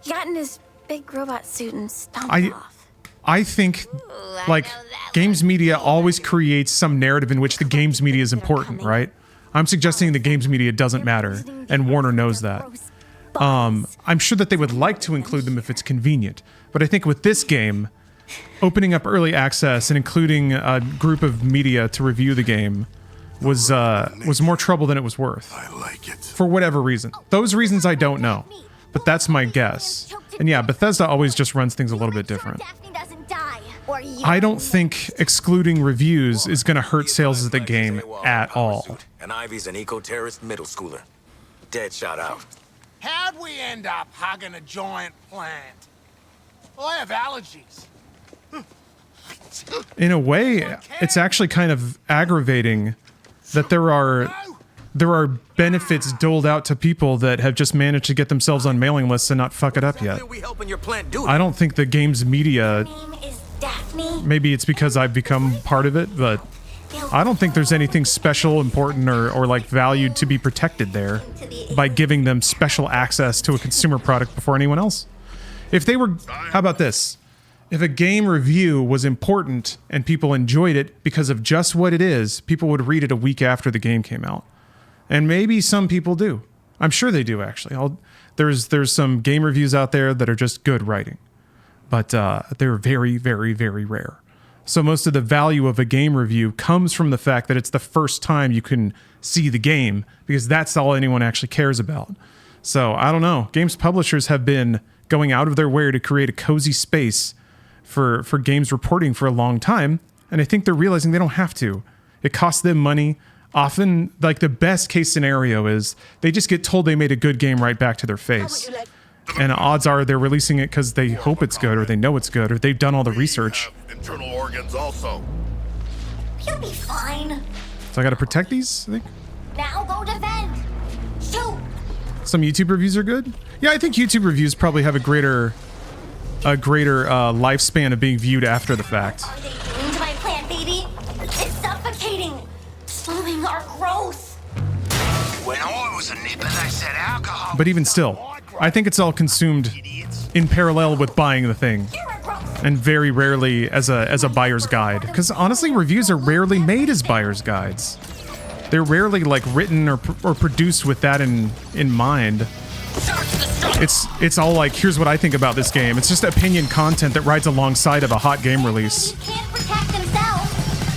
He got in his big robot suit and stomped off. I think, like, games media always creates some narrative in which the games media is important, right? I'm suggesting the games media doesn't matter, and Warner knows that. I'm sure that they would like to include them if it's convenient, but I think with this game, opening up early access and including a group of media to review the game was more trouble than it was worth. I like it. For whatever reason. Those reasons I don't know, but that's my guess. And yeah, Bethesda always just runs things a little bit different. I don't think excluding reviews is going to hurt sales of the game at all. And Ivy's an eco-terrorist middle schooler. Dead shot out. How'd we end up hugging a giant plant? I have allergies. In a way, it's actually kind of aggravating that there are benefits doled out to people that have just managed to get themselves on mailing lists and not fuck it up yet. I don't think the game's media, maybe it's because I've become part of it, but I don't think there's anything special, important, or like valued to be protected there by giving them special access to a consumer product before anyone else. If they were, how about this? If a game review was important and people enjoyed it because of just what it is, people would read it a week after the game came out. And maybe some people do. I'm sure they do, actually. There's some game reviews out there that are just good writing. But they're very, very, very rare. So most of the value of a game review comes from the fact that it's the first time you can see the game, because that's all anyone actually cares about. So I don't know. Games publishers have been going out of their way to create a cozy space for games reporting for a long time, and I think they're realizing they don't have to. It costs them money. Often, like, the best case scenario is they just get told they made a good game right back to their face. And odds are they're releasing it because they hope it's good, or they know it's good, or they've done all the research. Internal organs also. You'll be fine. So I gotta protect these, I think? Now go defend. Shoot. Some YouTube reviews are good? Yeah, I think YouTube reviews probably have a greater lifespan of being viewed after the fact. Are they doing to my plant, baby? It's suffocating. Slowing our growth. When I was a nipper, they said alcohol. But even still, I think it's all consumed in parallel with buying the thing. You're a gross and very rarely as a buyer's guide. Because honestly, reviews are rarely made as buyer's guides. They're rarely like written or produced with that in mind. It's all like, here's what I think about this game. It's just opinion content that rides alongside of a hot game release.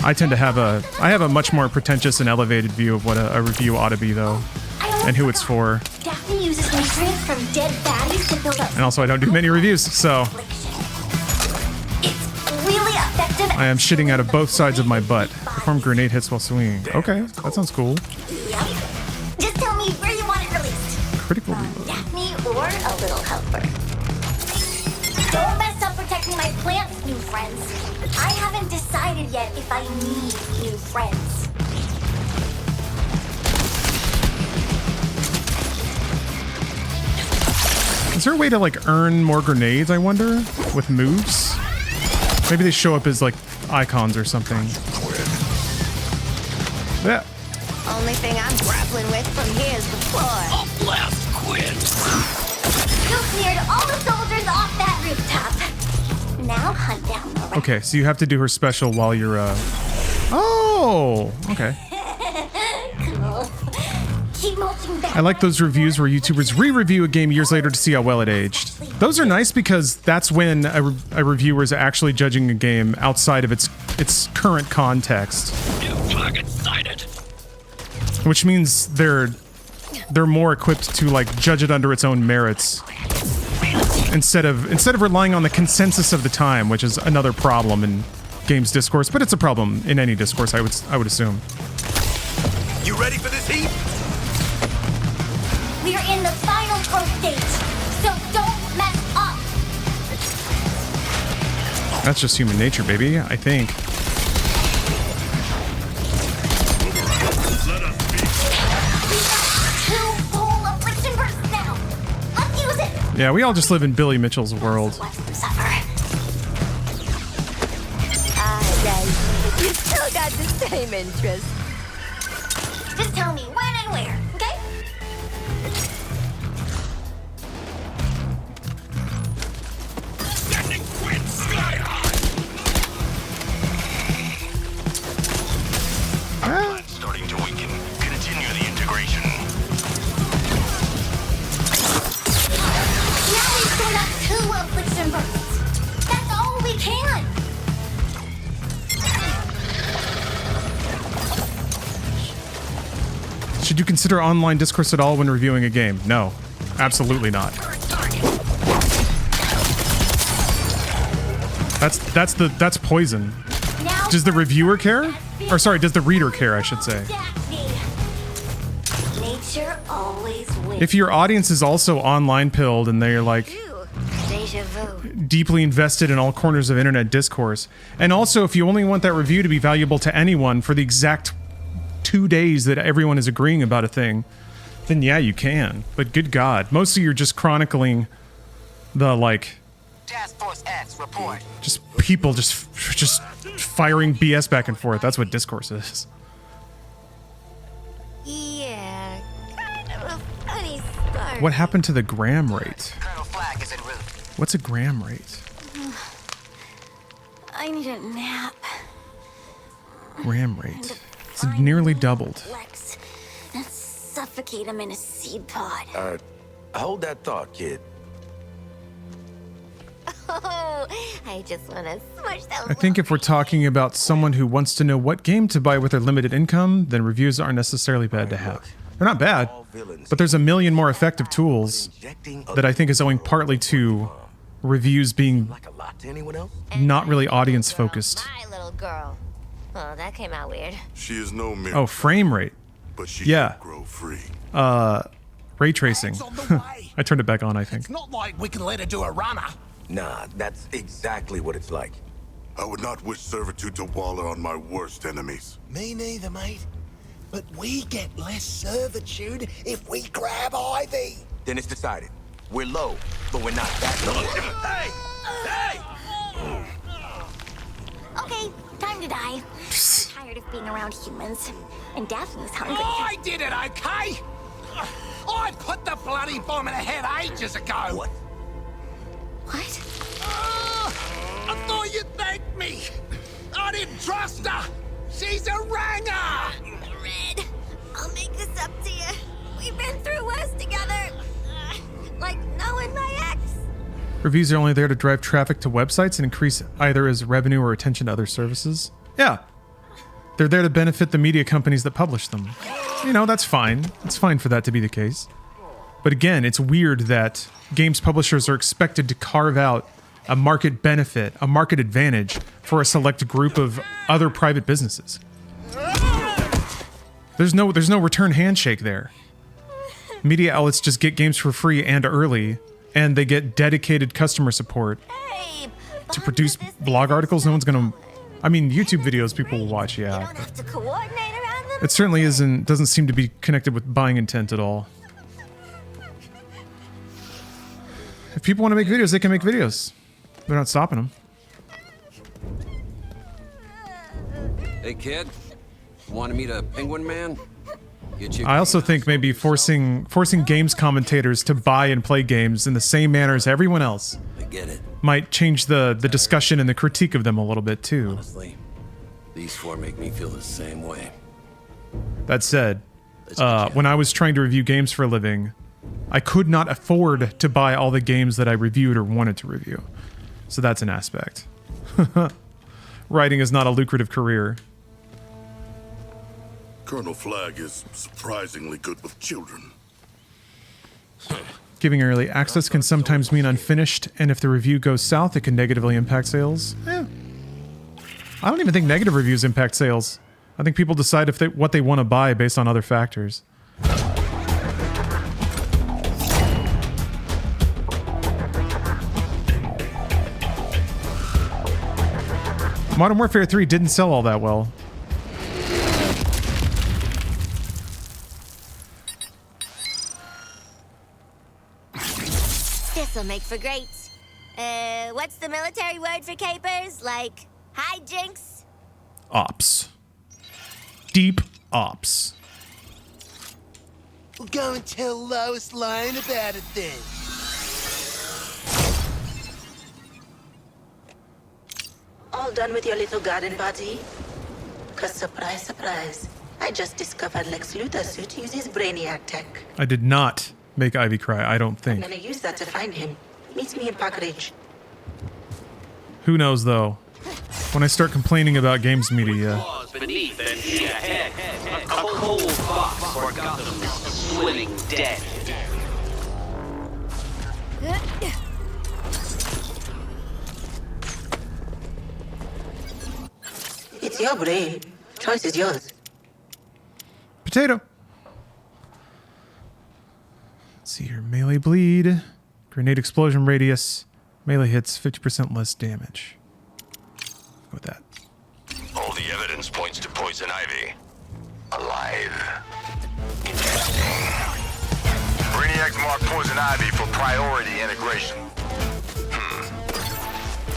I tend to have a much more pretentious and elevated view of what a review ought to be, though, and who it's for. Daphne uses nutrients from dead baddies to build up. And also, I don't do many reviews, so It's really effective. I am shitting out of both sides of my butt. Perform grenade hits while swinging. Okay, that sounds cool. Yep. Just tell me where you want it released. Critical reload. Daphne or a little helper. Don't mess up protecting my plants, new friends. I haven't decided yet if I need new friends. Is there a way to like earn more grenades, I wonder, with moves? Maybe they show up as like icons or something. Yeah. Only thing I'm grappling with from here is the floor. A blast quit. You cleared all the soldiers off that rooftop. Now hunt down the rest. Okay, so you have to do her special while you're Oh, okay. Cool. Keep mulching back. I like those reviews where YouTubers re-review a game years later to see how well it aged. Those are nice because that's when a reviewer is actually judging a game outside of its current context. New target sighted. Which means they're more equipped to like judge it under its own merits. Instead of relying on the consensus of the time, which is another problem in games discourse, but it's a problem in any discourse, I would assume. You ready for this heat? We're in the final growth stage, so don't mess up. That's just human nature, baby, I think. Two full affliction bursts now. Let's use it. Yeah, we all just live in Billy Mitchell's world. Yeah, you still got the same interest. Just tell me when and where, okay? Sending wind sky high. Plan starting to weaken. Continue the integration. Now we've still got two affliction bursts. That's all we can. Should you consider online discourse at all when reviewing a game? No, absolutely not. That's poison. Does the reviewer care? Or sorry, does the reader care, I should say. Nature always wins. If your audience is also online pilled and they're like Deja vu. deeply invested in all corners of internet discourse, and also if you only want that review to be valuable to anyone for the exact 2 days that everyone is agreeing about a thing, then yeah, you can. But good God, mostly you're just chronicling the like Task Force X, report. just people just firing BS back and forth. That's what discourse is. Yeah, kind of a funny start. What happened to the gram rate? Colonel Flag is en route. What's a gram rate? I need a nap. Gram rate. It's nearly doubled. Lex, and suffocate him in a seed pod. Hold that thought, kid. Oh, I just want to smush that. I think if we're talking about someone who wants to know what game to buy with their limited income, then reviews aren't necessarily bad to have. They're not bad, but there's a million more effective tools that I think is owing partly to reviews being not really audience focused. My little girl. Oh, that came out weird. She is no miracle. Oh, frame rate. But she Yeah. can grow free. Ray tracing. I turned it back on, I think. It's not like we can let her do a runner. Nah, that's exactly what it's like. I would not wish servitude to Waller on my worst enemies. Me neither, mate. But we get less servitude if we grab Ivy. Then it's decided. We're low, but we're not that low. Hey! Hey! Okay, time to die. I'm tired of being around humans. And Daphne's hungry. I did it, okay? I put the bloody bomb in her head ages ago. What? What? Reviews are only there to drive traffic to websites and increase either as revenue or attention to other services. Yeah. They're there to benefit the media companies that publish them. You know, that's fine. It's fine for that to be the case. But again, it's weird that games publishers are expected to carve out a market benefit, a market advantage for a select group of other private businesses. There's no return handshake there. Media outlets just get games for free and early, and they get dedicated customer support to produce blog articles. No one's gonna... I mean, YouTube videos people will watch, yeah. It certainly doesn't seem to be connected with buying intent at all. If people want to make videos, they can make videos. They're not stopping them. Hey, kid. Want to meet a penguin man? I also think maybe forcing games commentators to buy and play games in the same manner as everyone else might change the discussion and the critique of them a little bit too. Honestly, these four make me feel the same way. That said, when I was trying to review games for a living, I could not afford to buy all the games that I reviewed or wanted to review. So that's an aspect. Writing is not a lucrative career. Colonel Flagg is surprisingly good with children. Giving early access can sometimes mean unfinished, and if the review goes south, it can negatively impact sales. I don't even think negative reviews impact sales. I think people decide what they want to buy based on other factors. Modern Warfare 3 didn't sell all that well. This'll make for great. What's the military word for capers? Like hijinks? Ops. Deep ops. We'll go and tell Lois Lane about it then. All done with your little garden party? 'Cause surprise, surprise. I just discovered Lex Luthor's suit uses Brainiac tech. I did not make Ivy cry, I don't I'm think. gonna use that to find him. Meet me in Park Ridge. Who knows, though? When I start complaining about games media, Beneath and see ahead. A cold box for Gotham's swimming dead. It's your brain. Choice is yours. potato. Let's see here. Melee bleed. Grenade explosion radius. Melee hits 50% less damage. Go with that. All the evidence points to Poison Ivy. Alive. Interesting. Brainiacs mark Poison Ivy for priority integration.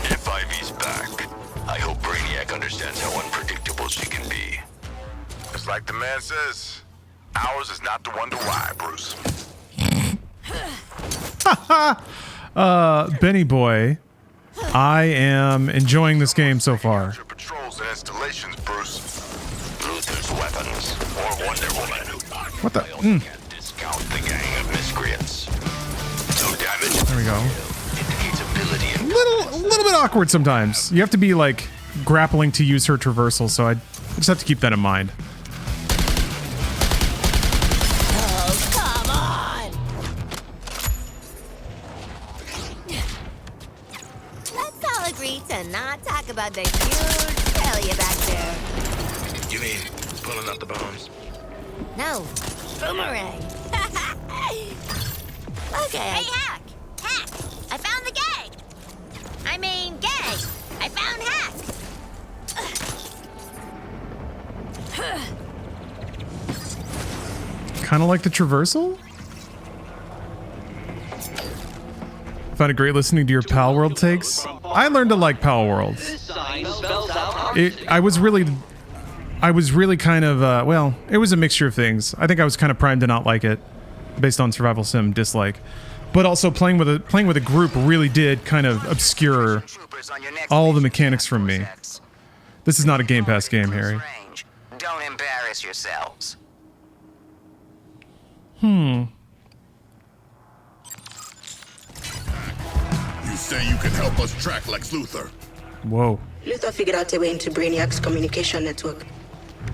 If Ivy's back, I hope Brainiac understands how unpredictable she can be. It's like the man says, ours is not to wonder why, Bruce. Benny boy, I am enjoying this game so far. Patrols and installations, Bruce. Luthor's weapons, or Wonder Woman. What the? Discount the gang of miscreants. No damage. There we go. Indicates ability and A little bit awkward sometimes. You have to be like grappling to use her traversal, so I just have to keep that in mind. Oh, come on! Let's all agree to not talk about the huge Talia back there. You mean pulling up the bombs? No, boomerang. Okay. Hey, Hack! Hack! I found the gang! I mean, gang! I found Hack! Kind of like the traversal? Found it great listening to your Pal World takes. I learned to like Pal World. I was really kind of, well, it was a mixture of things. I think I was kind of primed to not like it, based on survival sim dislike. But also playing with a group really did kind of obscure all the mechanics from me. This is not a Game Pass game, Harry. Don't embarrass yourselves. You say you can help us track Lex Luthor? Whoa. Luthor figured out a way into Brainiac's communication network.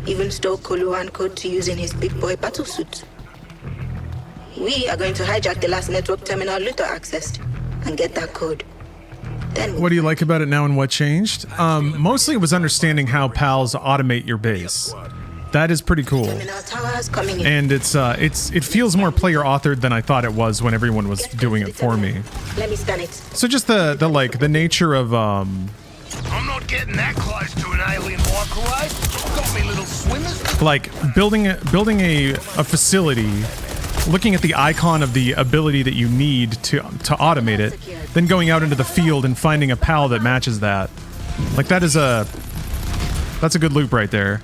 Even stole Koluan code to use in his big boy battlesuit. We are going to hijack the last network terminal Luthor accessed and get that code. Then What do you like about it now and what changed? Mostly it was understanding how pals automate your base. That is pretty cool. terminal towers coming in. And it feels more player authored than I thought it was when everyone was doing it for me. Let me scan it. So just the nature of I'm not getting that close to an alien microwave. Got me little swimmers. like building a facility, looking at the icon of the ability that you need to automate it, then going out into the field and finding a pal that matches that. Like that's a good loop right there.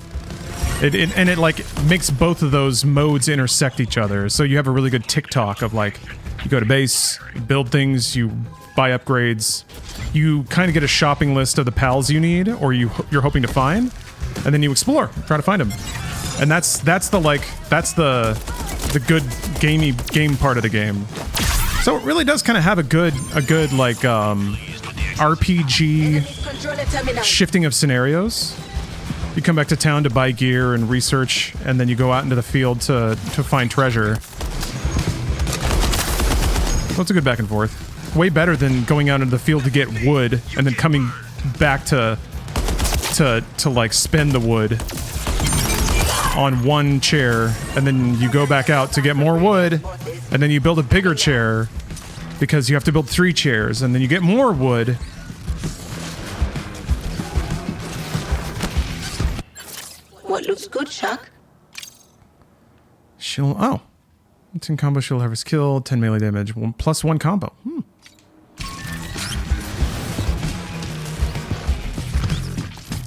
It like makes both of those modes intersect each other. So you have a really good tick-tock of like, you go to base, you build things, you buy upgrades, you kind of get a shopping list of the pals you need or you're hoping to find, and then you explore, try to find them. And that's the good game part of the game. So it really does kind of have a good like RPG shifting of scenarios. You come back to town to buy gear and research, and then you go out into the field to find treasure. So it's a good back and forth. Way better than going out into the field to get wood and then coming back to like spend the wood on one chair, and then you go back out to get more wood, and then you build a bigger chair because you have to build 3 chairs, and then you get more wood. What looks good, Shaq? Oh. 10 combo, she'll have his kill, 10 melee damage, +1 combo.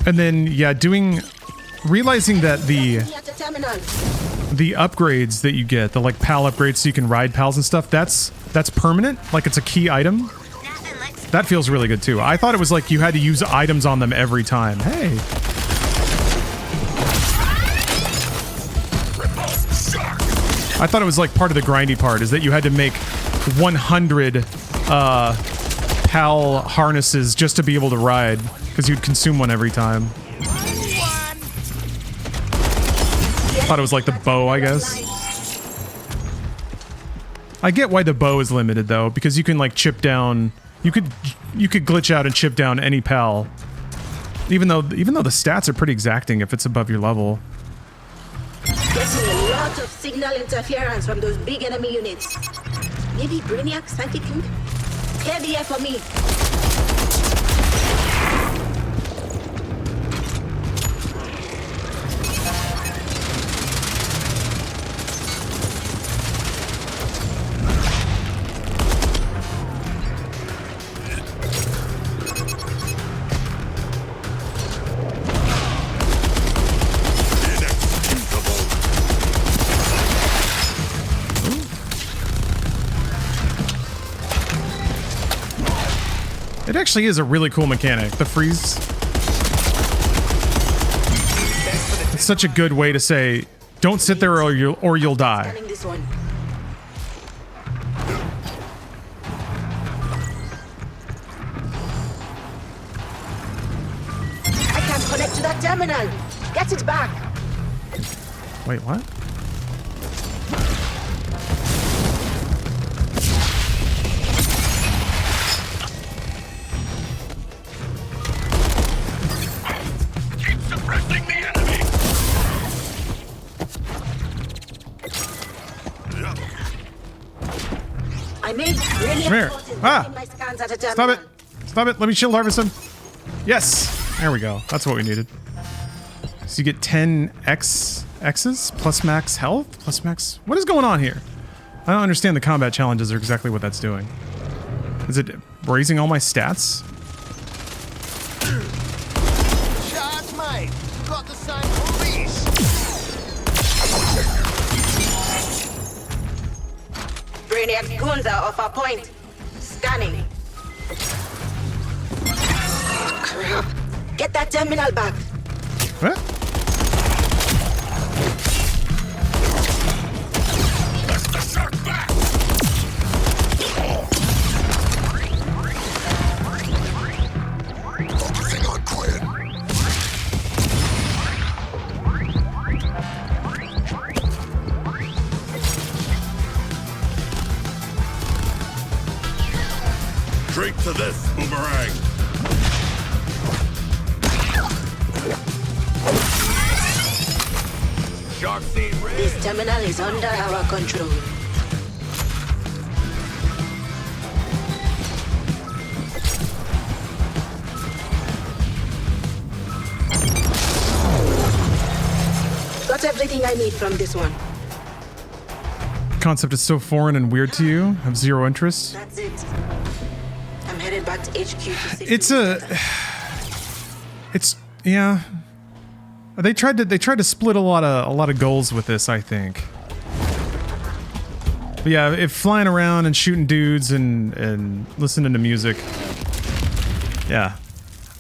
And then, yeah, realizing that the upgrades that you get, the like pal upgrades so you can ride pals and stuff, that's permanent, like it's a key item. That feels really good too. I thought it was like you had to use items on them every time. Hey. I thought it was like part of the grindy part is that you had to make 100 pal harnesses just to be able to ride, because you'd consume one every time. Thought it was like the bow, I guess. I get why the bow is limited though, because you can like chip down. You could glitch out and chip down any pal, even though the stats are pretty exacting if it's above your level. Getting a lot of signal interference from those big enemy units. Maybe Brainiac psychic link? Clear the air for me. It actually is a really cool mechanic, the freeze. It's such a good way to say, don't sit there or you'll die. I can't connect to that terminal. Get it back. Wait, what? I made really Come here. Ah! my scans at a terminal. Stop it! Stop it! Let me shield harvest him. Yes! There we go. That's what we needed. So you get 10 X's plus max health plus max. What is going on here? I don't understand the combat challenges or exactly what that's doing. Is it raising all my stats? Charge, mate. Got the same hobbies. Brainiac's goons are off our point. Scanning. Crap. Get that terminal back. What? to this, Boomerang! Shark scene red. This terminal is under our control. Got everything I need from this one. Concept is so foreign and weird to you. Have zero interest. That's it. I'm headed back to HQ to see. It's yeah. They tried to split a lot of goals with this, I think. But yeah, if flying around and shooting dudes and listening to music. Yeah.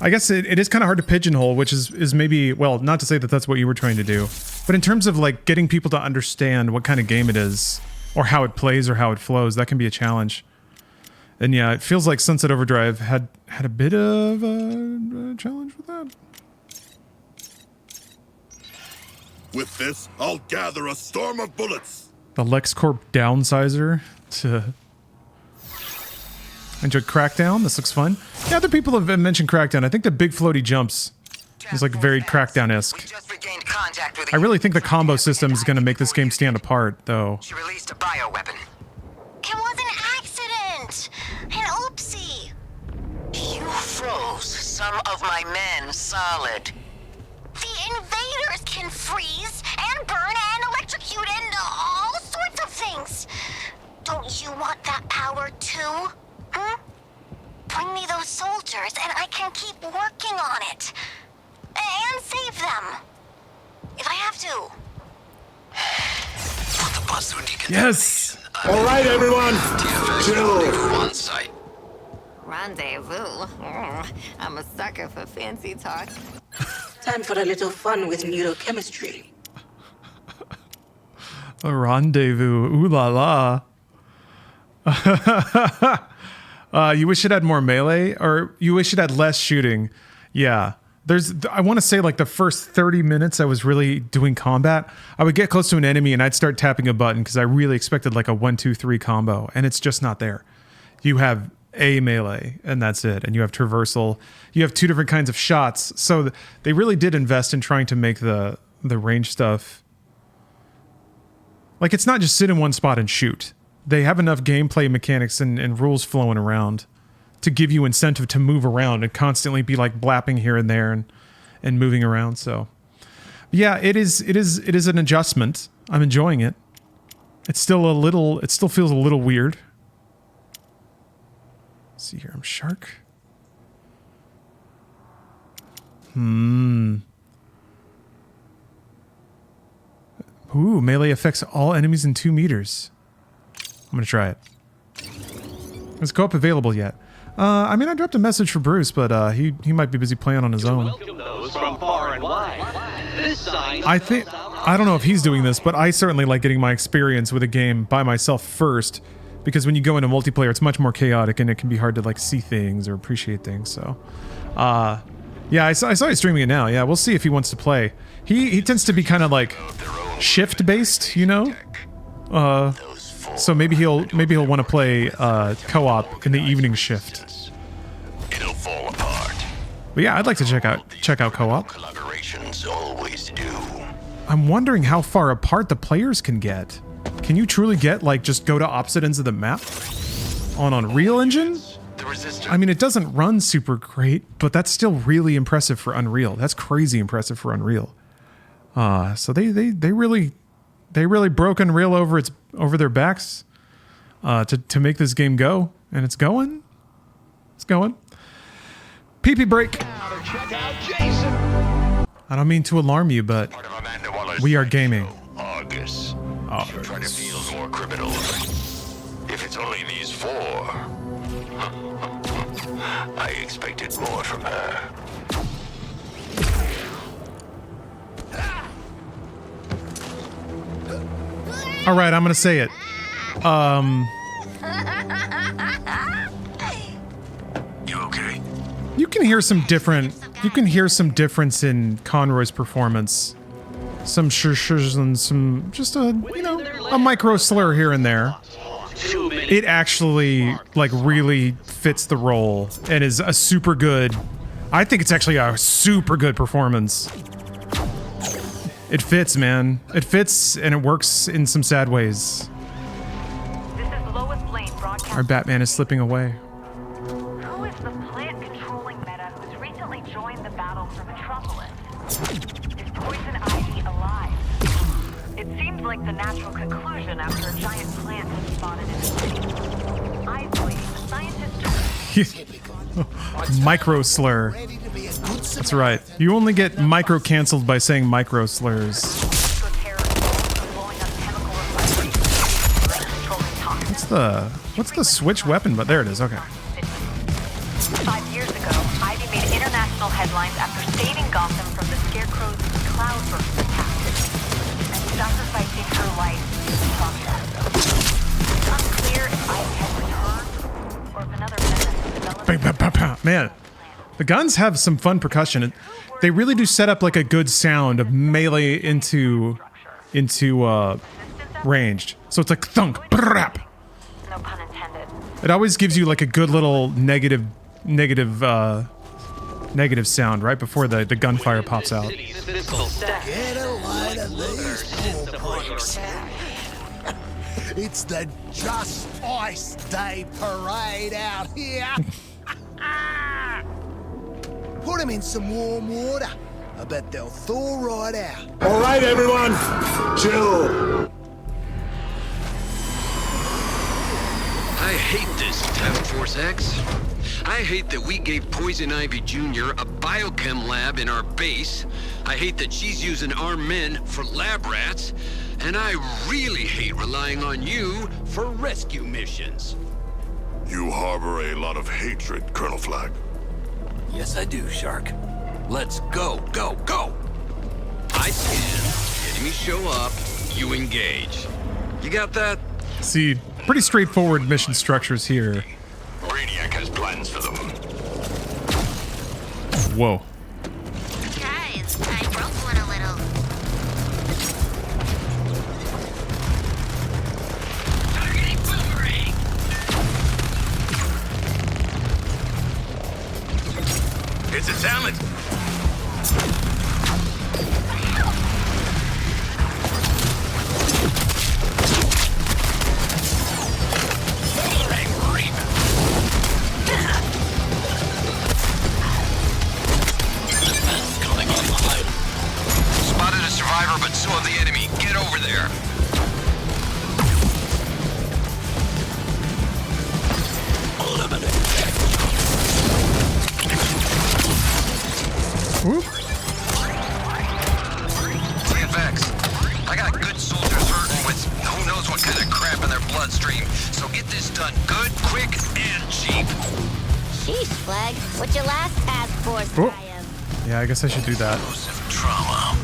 I guess it is kind of hard to pigeonhole, which is maybe, well, not to say that that's what you were trying to do, but in terms of like getting people to understand what kind of game it is, or how it plays, or how it flows, that can be a challenge. And yeah, it feels like Sunset Overdrive had a bit of a challenge with that. With this, I'll gather a storm of bullets. The LexCorp downsizer to enjoy Crackdown. This looks fun. Yeah, other people have mentioned Crackdown. I think the big floaty jumps is like very Crackdown-esque. I really think the combo system is going to make this game stand apart, though. She released a bioweapon. It was an accident! An oopsie! You froze some of my men solid. The invaders can freeze and burn and electrocute and all sorts of things. Don't you want that power too? Hmm? Bring me those soldiers and I can keep working on it. And save them. If I have to. Put the bus through decontamination. Yes! Alright, everyone! Chill. On site. Rendezvous. I'm a sucker for fancy talk. Time for a little fun with neurochemistry. A rendezvous. Ooh la la. You wish it had more melee, or you wish it had less shooting. Yeah. I want to say like the first 30 minutes I was really doing combat, I would get close to an enemy and I'd start tapping a button because I really expected like a 1-2-3 combo, and it's just not there. You have a melee and that's it, and you have traversal. You have two different kinds of shots, so they really did invest in trying to make the range stuff like it's not just sit in one spot and shoot. They have enough gameplay mechanics and rules flowing around to give you incentive to move around and constantly be like blapping here and there and moving around. So yeah, it is an adjustment. I'm enjoying it. It still feels a little weird. Let's see here, I'm shark. Ooh, melee affects all enemies in 2 meters. I'm gonna try it. Is co-op available yet? I mean, I dropped a message for Bruce, but he might be busy playing on his own. I don't know if he's doing this, but I certainly like getting my experience with a game by myself first, because when you go into multiplayer, it's much more chaotic and it can be hard to like see things or appreciate things. So, yeah, I saw you streaming it now. Yeah, we'll see if he wants to play. He tends to be kind of like shift based, you know. So maybe he'll want to play co-op in the evening shift. It'll fall apart. But yeah, I'd like to check out co-op. Collaborations always do. I'm wondering how far apart the players can get. Can you truly get like just go to opposite ends of the map on Unreal Engine? I mean, it doesn't run super great, but that's still really impressive for Unreal. That's crazy impressive for Unreal. So they really broke Unreal over their backs to make this game go, and it's going. It's going. Pee-pee break. I don't mean to alarm you, but we are gaming. Argus. Try to feel more criminals. If it's only these 4. I expected more from her. All right, I'm gonna say it. You okay? You can hear some difference in Conroy's performance. Some shurs and some just a micro slur here and there. Too many it actually like really fits the role and is a super good. I think it's actually a super good performance. It fits, man. It fits and it works in some sad ways. Our Batman is slipping away. Who is the plant-controlling meta who's recently joined the battle for Metropolis? Is Poison Ivy alive? It seems like the natural conclusion after a giant plant is spotted in the city. Isley, a scientist... Micro slur. That's right. You only get micro canceled by saying micro slurs. What's the switch weapon? But there it is. Okay. 5 years ago, Ivy made international headlines after saving Gotham from the Scarecrow's cloudburst attack and sacrificing her life in the process. It's unclear if Ivy has returned or if another menace developed. Man, the guns have some fun percussion. They really do set up like a good sound of melee into ranged. So it's like thunk, brap. No pun intended. It always gives you like a good little negative sound right before the gunfire pops out. Get a load of these poor pricks. It's the Just Ice Day parade out here. Put them in some warm water. I bet they'll thaw right out. All right, everyone, chill. I hate this, Task Force X. I hate that we gave Poison Ivy Jr. a biochem lab in our base. I hate that she's using our men for lab rats. And I really hate relying on you for rescue missions. You harbor a lot of hatred, Colonel Flagg. Yes, I do, Shark. Let's go, go, go! I scan, enemy show up, you engage. You got that? See, pretty straightforward mission structures here. Brainiac has plans for them. Whoa. Guys, I broke one a little. Targeting boomerang. It's a talent! Spotted a survivor, but so have the enemy. Get over there. Whoop. TFX, I got good soldiers hurting with who knows what kind of crap in their bloodstream. So get this done good, quick, and cheap. Sheesh, Flag. What's your last task force? Oh. Yeah, I guess I should do that. Trauma.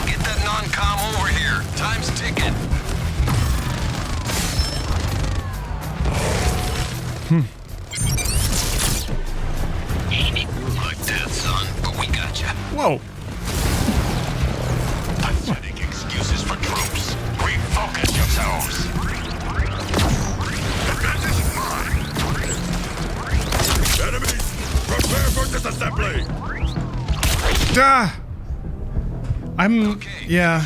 Get that non-com over here. Time's ticking. You look like that, son, but we got you. Whoa. Pathetic excuses for troops. Refocus yourselves. Advantage mine. Enemies, prepare for disassembly. Yeah.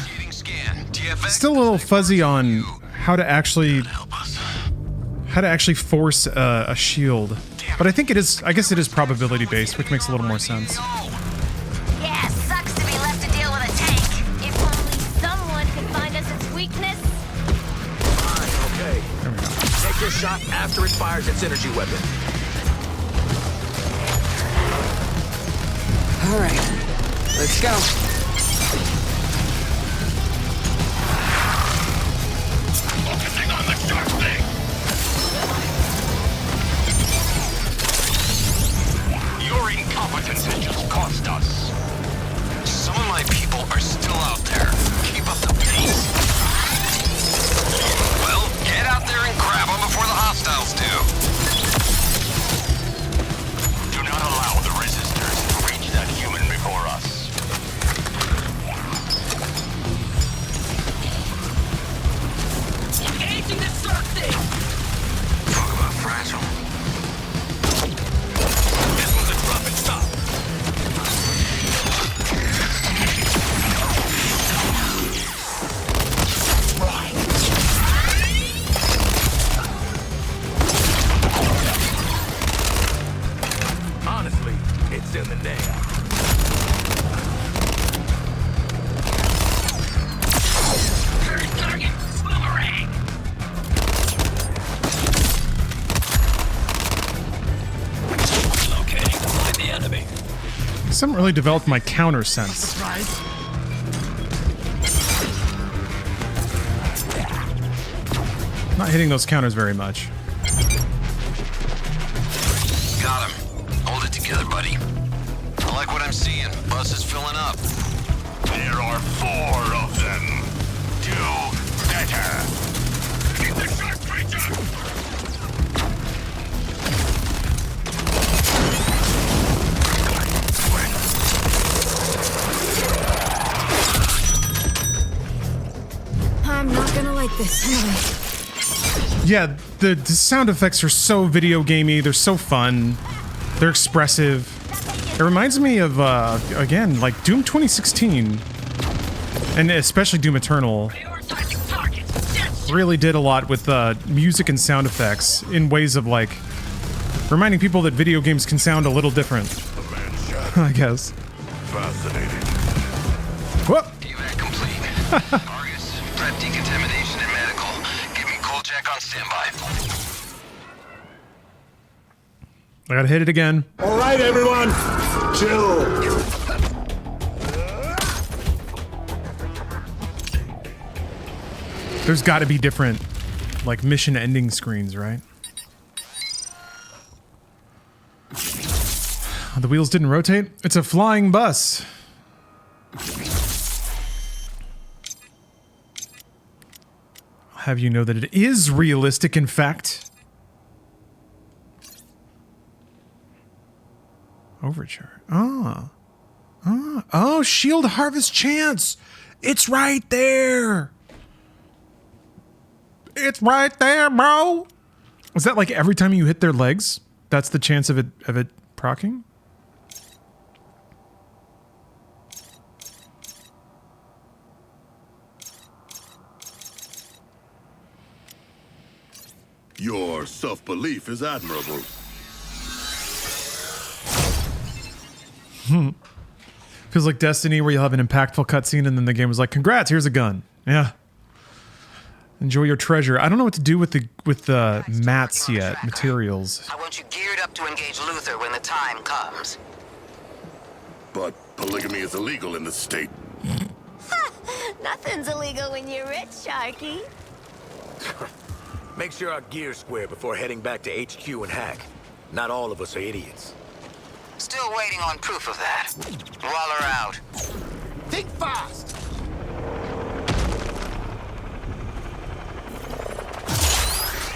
Still a little fuzzy on how to actually force a shield, but I think it is. I guess it is probability based, which makes a little more sense. Yeah, sucks to be left to deal with a tank. If only someone could find us its weakness. Okay. There we go. Take your shot after it fires its energy weapon. All right, let's go. Focusing on the sharp thing. Your incompetence has just cost us. Talk about fragile. This was a drop and stop. Honestly, it's in the name. Target, boomerang. Locating, find the enemy. I haven't really developed my counter sense. Not hitting those counters very much. Got him. Hold it together, buddy. I like what I'm seeing. Bus is filling up. There are 4 of them. Do better. Get the shark creature. I'm not gonna like this anyway. Yeah, the sound effects are so video gamey. They're so fun. They're expressive. It reminds me of, again, like Doom 2016. And especially Doom Eternal. Really did a lot with music and sound effects in ways of, like, reminding people that video games can sound a little different. I guess. Fascinating. Whoop! Evac complete. Argus, prep decontamination and medical. Give me cold check on standby. I gotta hit it again. All right, everyone, chill. There's got to be different, like, mission ending screens, right? The wheels didn't rotate. It's a flying bus. I'll have you know that it is realistic, in fact. Overture. Oh, shield harvest chance. It's right there. It's right there, bro. Is that like every time you hit their legs? That's the chance of it proccing? Your self-belief is admirable. Feels like Destiny, where you'll have an impactful cutscene and then the game was like, congrats, here's a gun. Yeah. Enjoy your treasure. I don't know what to do with the mats yet, materials. I want you geared up to engage Luther when the time comes. But polygamy is illegal in the state. Nothing's illegal when you're rich, Sharky. Make sure our gear's square before heading back to HQ and hack. Not all of us are idiots. Still waiting on proof of that. Brawler out. Think fast!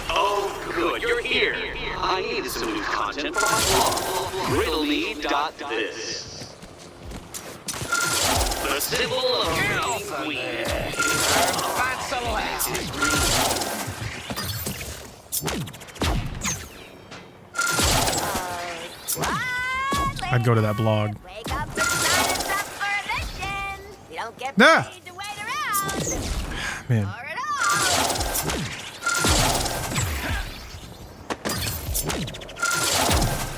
Oh, good, you're here. I needed some new content for my blog. Riddle-me.this. The symbol of Girl Queen. I'd go to that blog. Wake up and sign us up for a mission. You don't get Ah! paid to wait around. Man. Or at all.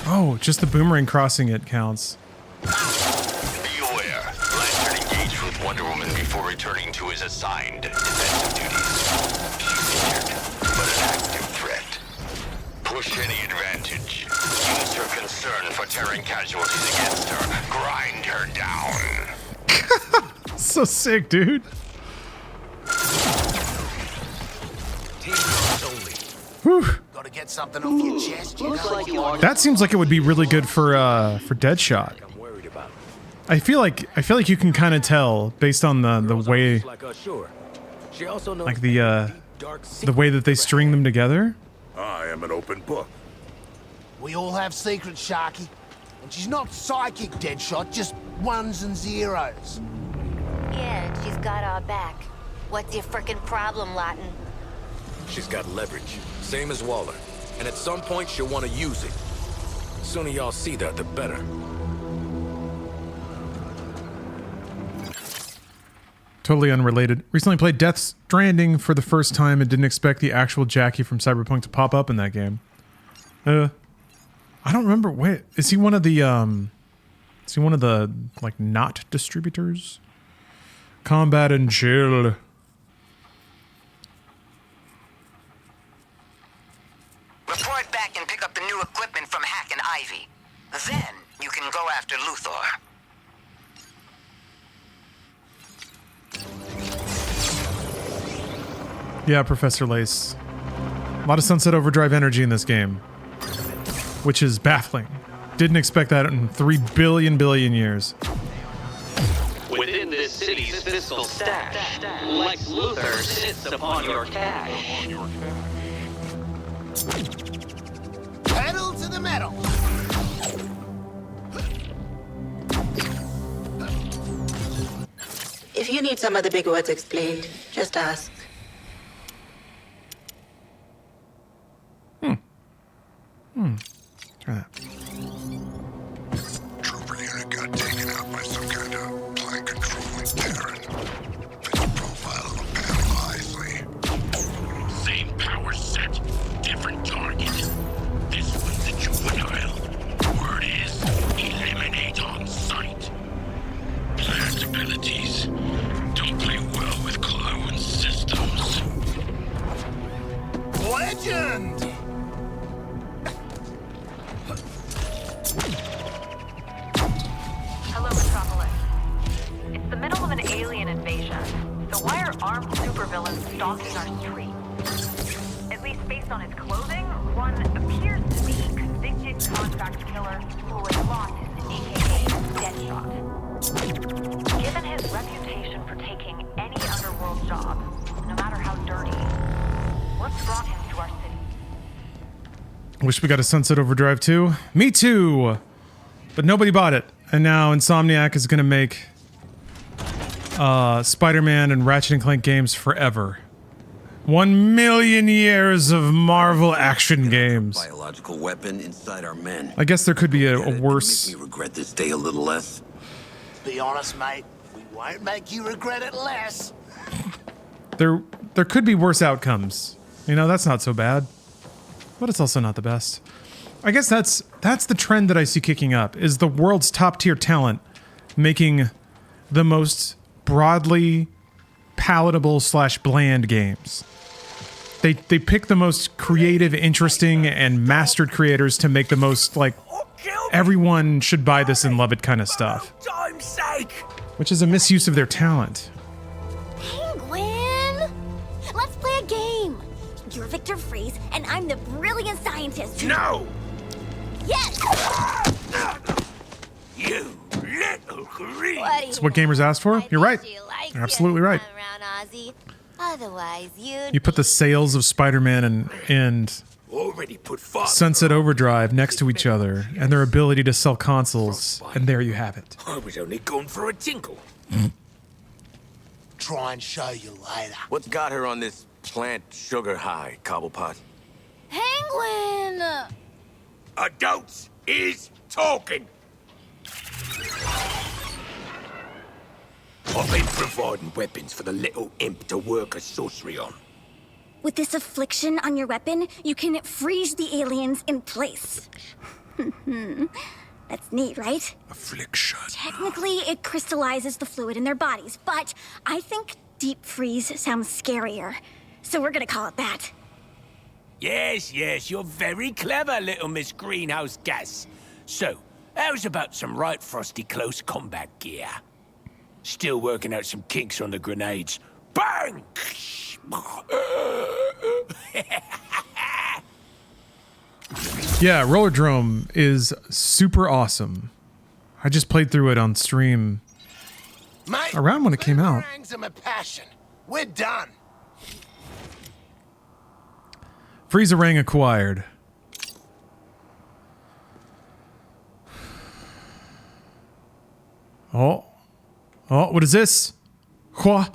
Oh, just the boomerang crossing it counts. Be aware. Lantern engaged with Wonder Woman before returning to his assigned defensive duties. She's injured, but an active threat. Push any advantage. Use her concern for tearing casualties against her. Grind her down. So sick, dude. Whew. Gotta get something off your chest, you know? That seems like it would be really good for Deadshot. I feel like you can kind of tell based on the way, like the way that they string them together. I am an open book. We all have secrets, Sharky. And she's not psychic, Deadshot, just ones and zeros. Yeah, and she's got our back. What's your frickin' problem, Lawton? She's got leverage, same as Waller. And at some point, she'll want to use it. The sooner y'all see that, the better. Totally unrelated. Recently played Death Stranding for the first time and didn't expect the actual Jackie from Cyberpunk to pop up in that game. I don't remember. Wait, is he one of the like not distributors? Combat and chill. Report back and pick up the new equipment from Hack and Ivy. Then you can go after Luthor. Yeah, Professor Lace. A lot of Sunset Overdrive energy in this game, which is baffling. Didn't expect that in 3 billion years. Within this city's fiscal stash, Lex Luthor sits upon your cash. Pedal to the metal. If you need some of the big words explained, just ask. Try that. Trooper unit got taken out by some kind of plan-controlling Terran. Fits the profile of a Pam Isley. Same power set, different target. This one's a juvenile. Word is, eliminate on sight. Plant abilities. Don't play well with clone systems. Legend! Hello, Metropolis. It's the middle of an alien invasion, so why are armed supervillains stalking our streets? At least based on his clothing, one appears to be convicted contract killer who was lost aka Deadshot. Given his reputation for taking any underworld job, no matter how dirty, what's brought him to our city? Wish we got a Sunset Overdrive too. Me too! But nobody bought it. And now Insomniac is going to make Spider-Man and Ratchet & Clank games forever. 1 million years of Marvel action games. Biological weapon inside our men. I guess there could be a worse... Make me regret this day a little less. Be honest, mate. We won't make you regret it less. There could be worse outcomes. You know, that's not so bad. But it's also not the best. I guess that's the trend that I see kicking up, is the world's top tier talent making the most broadly palatable / bland games. They pick the most creative, interesting, and mastered creators to make the most, like, everyone should buy this and love it kind of stuff. Time's sake! Which is a misuse of their talent. Penguin! Let's play a game. You're Victor Freeze, and I'm the brilliant scientist. No! Yes! You little green! It's what gamers asked for. You're right. You're absolutely right. Otherwise, You put the sales of Spider-Man and Already put fire. Sunset Overdrive next to each other, and their ability to sell consoles, and there you have it. I was only going for a tinkle. Try and show you later. What's got her on this plant sugar high, Cobblepot? Penguin! Adults is talking. I've been providing weapons for the little imp to work a sorcery on. With this affliction on your weapon, you can freeze the aliens in place. That's neat, right? Affliction. Technically, it crystallizes the fluid in their bodies, but I think deep freeze sounds scarier. So we're gonna call it that. Yes, you're very clever, little Miss Greenhouse Gas. So, how's about some right frosty close combat gear? Still working out some kinks on the grenades. Bang! Yeah, Rollerdrome is super awesome. I just played through it on stream around when it came out. My passion. We're done. Freezerang acquired. Oh, what is this? Qua.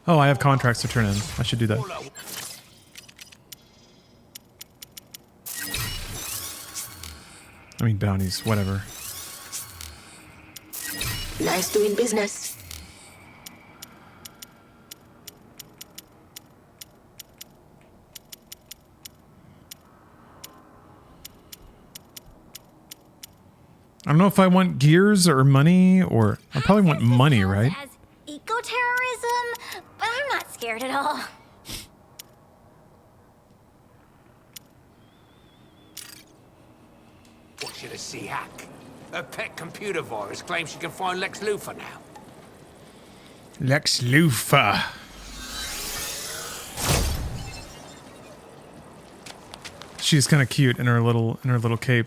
Oh, I have contracts to turn in. I should do that. I mean, bounties, whatever. Nice doing business. I don't know if I want gears or money, or I probably want money, right? As eco-terrorism, but I'm not scared at all. Want you to see Hack. Her pet computer virus claims she can find Lex Luthor now. Lex Luthor. She's kind of cute in her little cape.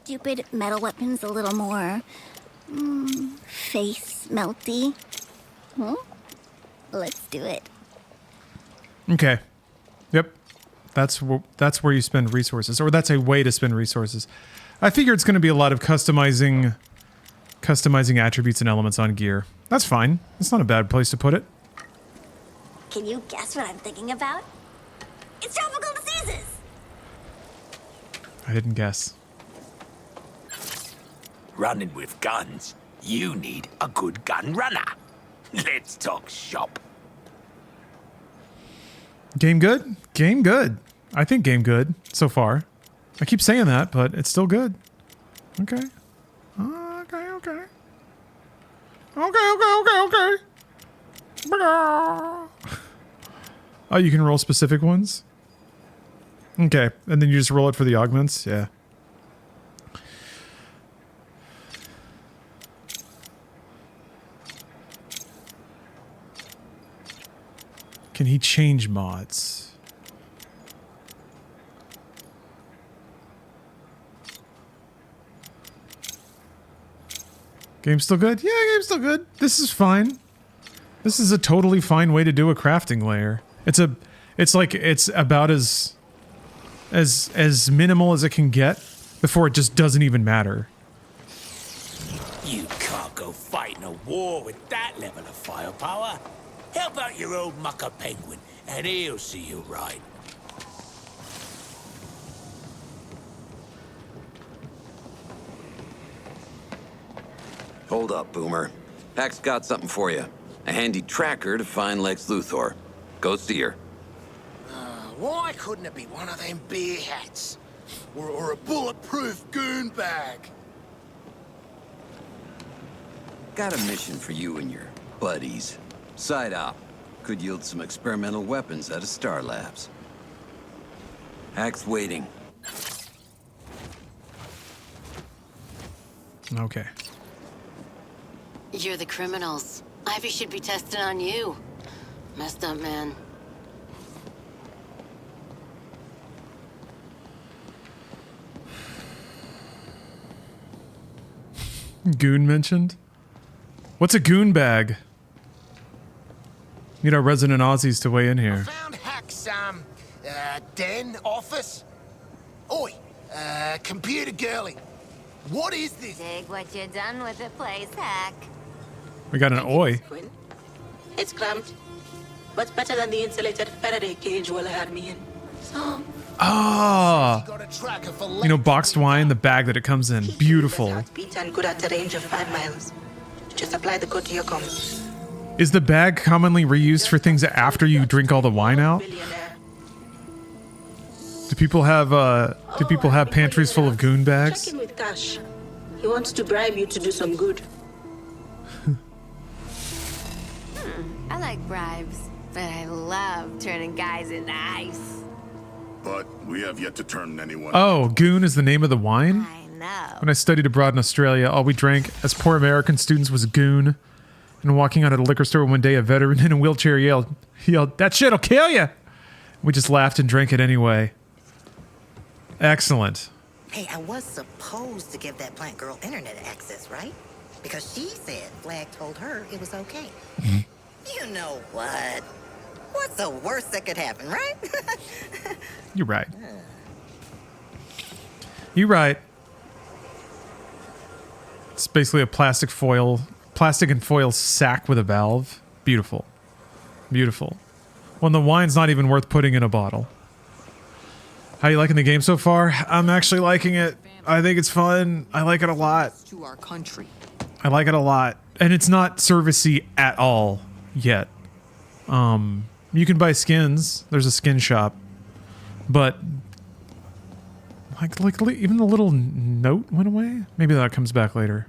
Stupid metal weapons a little more face melty. Let's do it. Okay. Yep. That's where you spend resources, or that's a way to spend resources. I figure it's going to be a lot of customizing attributes and elements on gear. That's fine. That's not a bad place to put it. Can you guess what I'm thinking about? It's tropical diseases. I didn't guess. Running with guns, you need a good gun runner. Let's talk shop. Game good? Game good. I think game good so far. I keep saying that, but it's still good. Okay. Okay, okay. Okay. Oh, you can roll specific ones? Okay, and then you just roll it for the augments? Yeah. Can he change mods? Game's still good? Yeah, game's still good. This is fine. This is a totally fine way to do a crafting layer. It's about as minimal as it can get before it just doesn't even matter. You can't go fighting a war with that level of firepower. Help out your old mucker penguin, and he'll see you right. Hold up, Boomer. Pack's got something for you. A handy tracker to find Lex Luthor. Go see her. Why couldn't it be one of them beer hats? Or a bulletproof goon bag? Got a mission for you and your buddies. Side op. Could yield some experimental weapons out of Star Labs. Hack's waiting. Okay. You're the criminals. Ivy should be testing on you. Messed up, man. Goon mentioned? What's a goon bag? Need our resident Aussies to weigh in here. Found Hack's, den, office. Oi, computer girlie. What is this? Dig what you done with the place, Hack. We got an oi. It's clamped, but better than the insulated Faraday cage Will had me in. So... Ah, you know, boxed wine, the bag that it comes in. Beautiful. Beat and good at a range of 5 miles. Just apply the code to your comms. Is the bag commonly reused for things after you drink all the wine out? Do people have pantries full of goon bags? Check in with Cash. He wants to bribe you to do some good. I like bribes, but I love turning guys into ice. But we have yet to turn anyone. Oh, goon is the name of the wine? I know. When I studied abroad in Australia, all we drank as poor American students was goon. And walking out at a liquor store one day, a veteran in a wheelchair yelled, "That shit'll kill you!" We just laughed and drank it anyway. Excellent. Hey, I was supposed to give that plant girl internet access, right? Because she said Flag told her it was okay. You know what? What's the worst that could happen, right? You're right. You're right. It's basically a plastic and foil sack with a valve. Beautiful. Beautiful. When the wine's not even worth putting in a bottle. How you liking the game so far? I'm actually liking it. I think it's fun. I like it a lot. To our country. I like it a lot. And it's not servicey at all yet. You can buy skins. There's a skin shop. But like even the little note went away? Maybe that comes back later.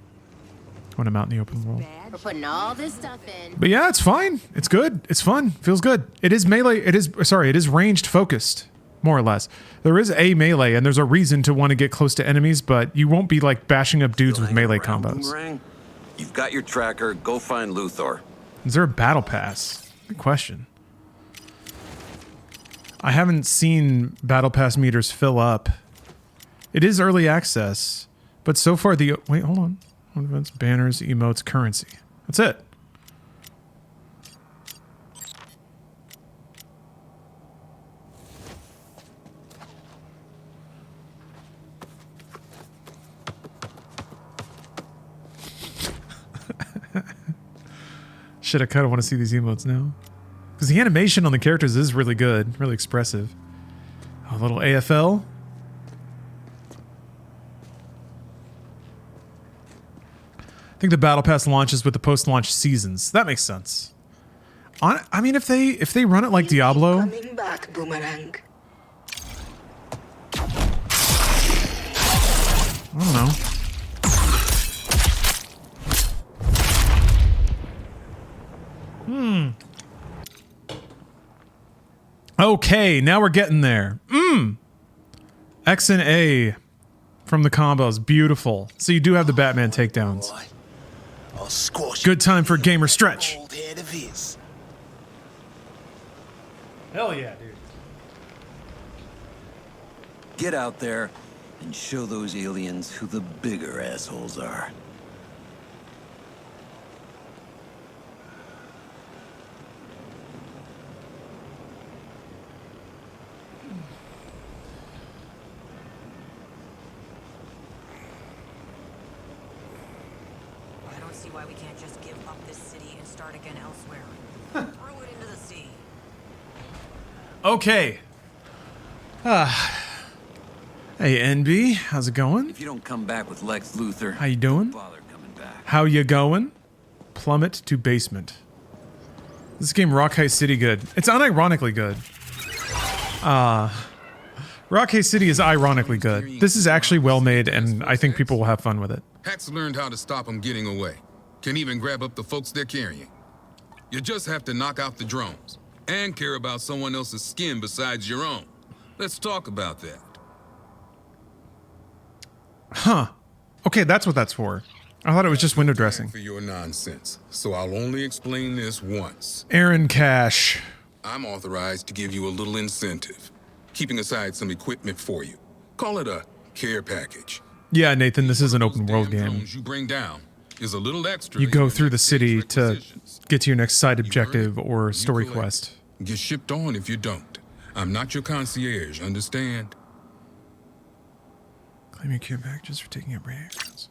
When I'm out in the open world. We're putting all this stuff in. But yeah, it's fine. It's good. It's fun. Feels good. It is melee. It is ranged focused, more or less. There is a melee, and there's a reason to want to get close to enemies, but you won't be like bashing up dudes with melee combos. Boomerang? You've got your tracker. Go find Luthor. Is there a battle pass? Good question. I haven't seen battle pass meters fill up. It is early access, but so far wait, hold on. Events, banners, emotes, currency. That's it. Shit, I kind of want to see these emotes now. Because the animation on the characters is really good, really expressive. A little AFL. I think the battle pass launches with the post-launch seasons. That makes sense. I mean, if they run it like Diablo, Coming back, Boomerang. I don't know. Okay, now we're getting there. X and A from the combos, beautiful. So you do have the Batman takedowns. Good time for gamer stretch. Hell yeah, dude. Get out there and show those aliens who the bigger assholes are. I don't see why we can't just give up this city and start again elsewhere. Throw it into the sea. Okay. Hey, NB, how's it going? If you don't come back with Lex Luthor, how you doing? don't bother coming back. How you going? Plummet to basement. This game, Rock High City, good. It's unironically good. Rock High City is ironically good. This is actually well made, and I think people will have fun with it. Hacks learned how to stop them getting away. Can even grab up the folks they're carrying. You just have to knock out the drones and care about someone else's skin besides your own. Let's talk about that. Huh. Okay, that's what that's for. I thought it was just window dressing. For your nonsense, so I'll only explain this once. Aaron Cash. I'm authorized to give you a little incentive, keeping aside some equipment for you. Call it a care package. Yeah, Nathan, this is an open world game. You bring down is a little extra. You go through the city to get to your next side objective or story quest. Get shipped on if you don't. I'm not your concierge, understand? Claim your care packages for taking up raid actions.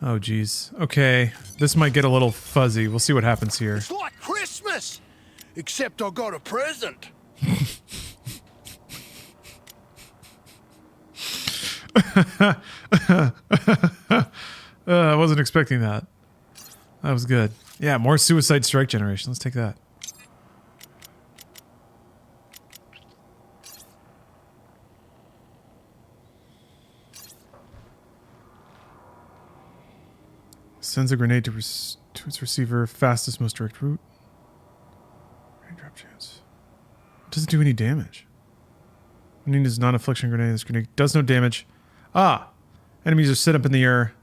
Oh, geez. Okay, this might get a little fuzzy. We'll see what happens here. It's like Christmas, except I got a present. I wasn't expecting that. That was good. Yeah, more Suicide Strike generation. Let's take that. Sends a grenade to its receiver. Fastest, most direct route. Drop chance. Doesn't do any damage. Grenade is non-affliction grenade. This grenade does no damage. Ah! Enemies are set up in the air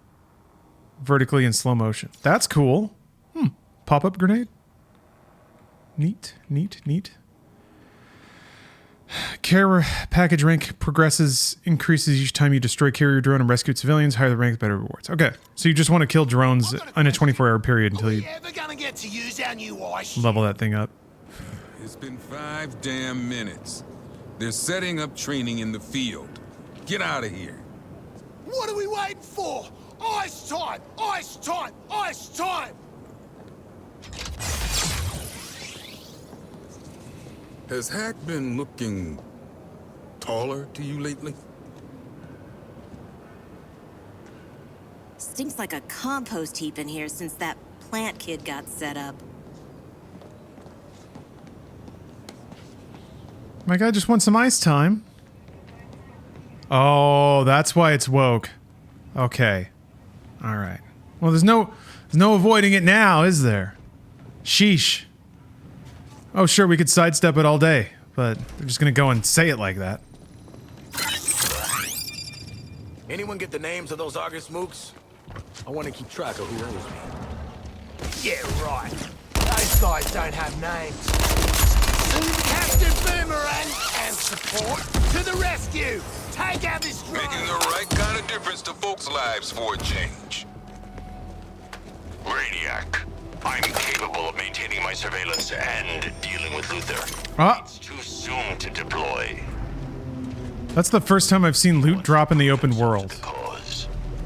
vertically in slow motion. That's cool. Pop-up grenade? Neat, neat, neat. Care package rank progresses, increases each time you destroy carrier drone and rescue civilians. Higher the rank, better rewards. Okay, so you just want to kill drones in a 24-hour period until you Get to use our new level that thing up. It's been 5 damn minutes. They're setting up training in the field. Get out of here. What are we waiting for? Ice time! Ice time! Ice time! Has Hack been looking taller to you lately? Stinks like a compost heap in here since that plant kid got set up. My guy just wants some ice time. Oh, that's why it's woke. Okay. All right. Well, there's no avoiding it now, is there? Sheesh. Oh, sure, we could sidestep it all day, but they're just gonna go and say it like that. Anyone get the names of those Argus mooks? I want to keep track of who owes me. Yeah, right. Those guys don't have names. Captain Boomerang and support to the rescue. Take out this drone. Making the right kind of difference to folks' lives for a change. Brainiac, I'm capable of maintaining my surveillance and dealing with Luther. It's too soon to deploy. That's the first time I've seen loot drop in the open world.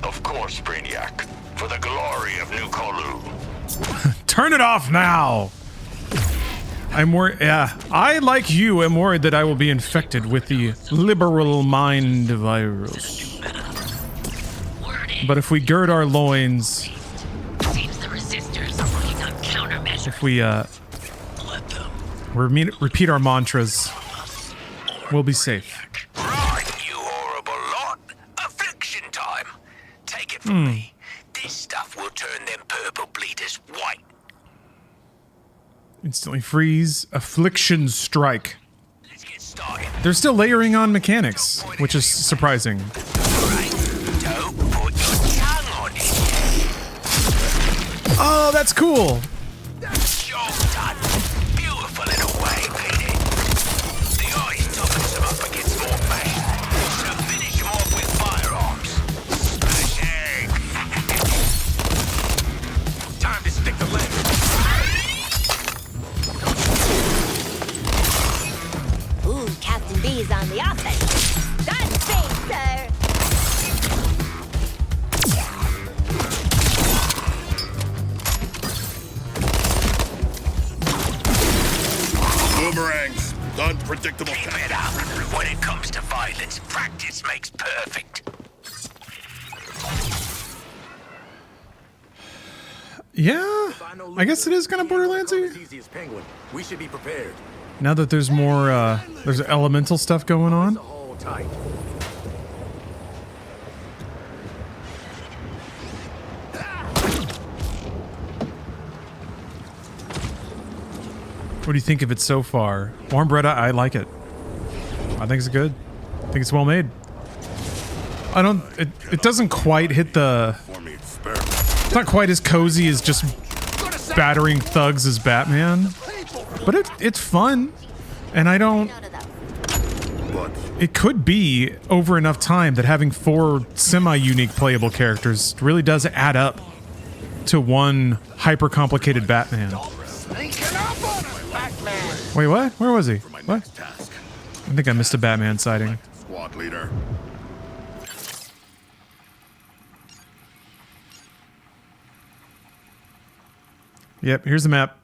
Of course, Brainiac. For the glory of New Kolu. Turn it off now! I'm worried. Yeah, I, like you, am worried that I will be infected with the liberal mind virus. But if we gird our loins, Seems the resistors are working on countermeasures. if we repeat our mantras, we'll be safe. Affliction time. Take it from me. This stuff will turn them purple bleeders white. Instantly freeze, affliction strike. They're still layering on mechanics, which is surprising. Oh, that's cool. Beautiful in a way, ain't it? The ice toughens them up against more pain. So finish them off with firearms. Smashing. Time to stick the landing. Ooh, Captain B's on the offense. Done, speedster. Boomerangs, unpredictable. Keep it up. When it comes to violence, practice makes perfect. Yeah, I guess it is kind of Borderlandsy. We should be prepared. Now that there's more, there's elemental stuff going on. Hold tight. What do you think of it so far? Warm bread, I like it. I think it's good. I think it's well made. I don't, it doesn't quite hit the, it's not quite as cozy as just battering thugs as Batman, but it's fun. And I don't, it could be over enough time that having 4 semi-unique playable characters really does add up to one hyper-complicated Batman. Wait, what? Where was he? What? I think I missed a Batman sighting. Squad leader. Yep, here's the map.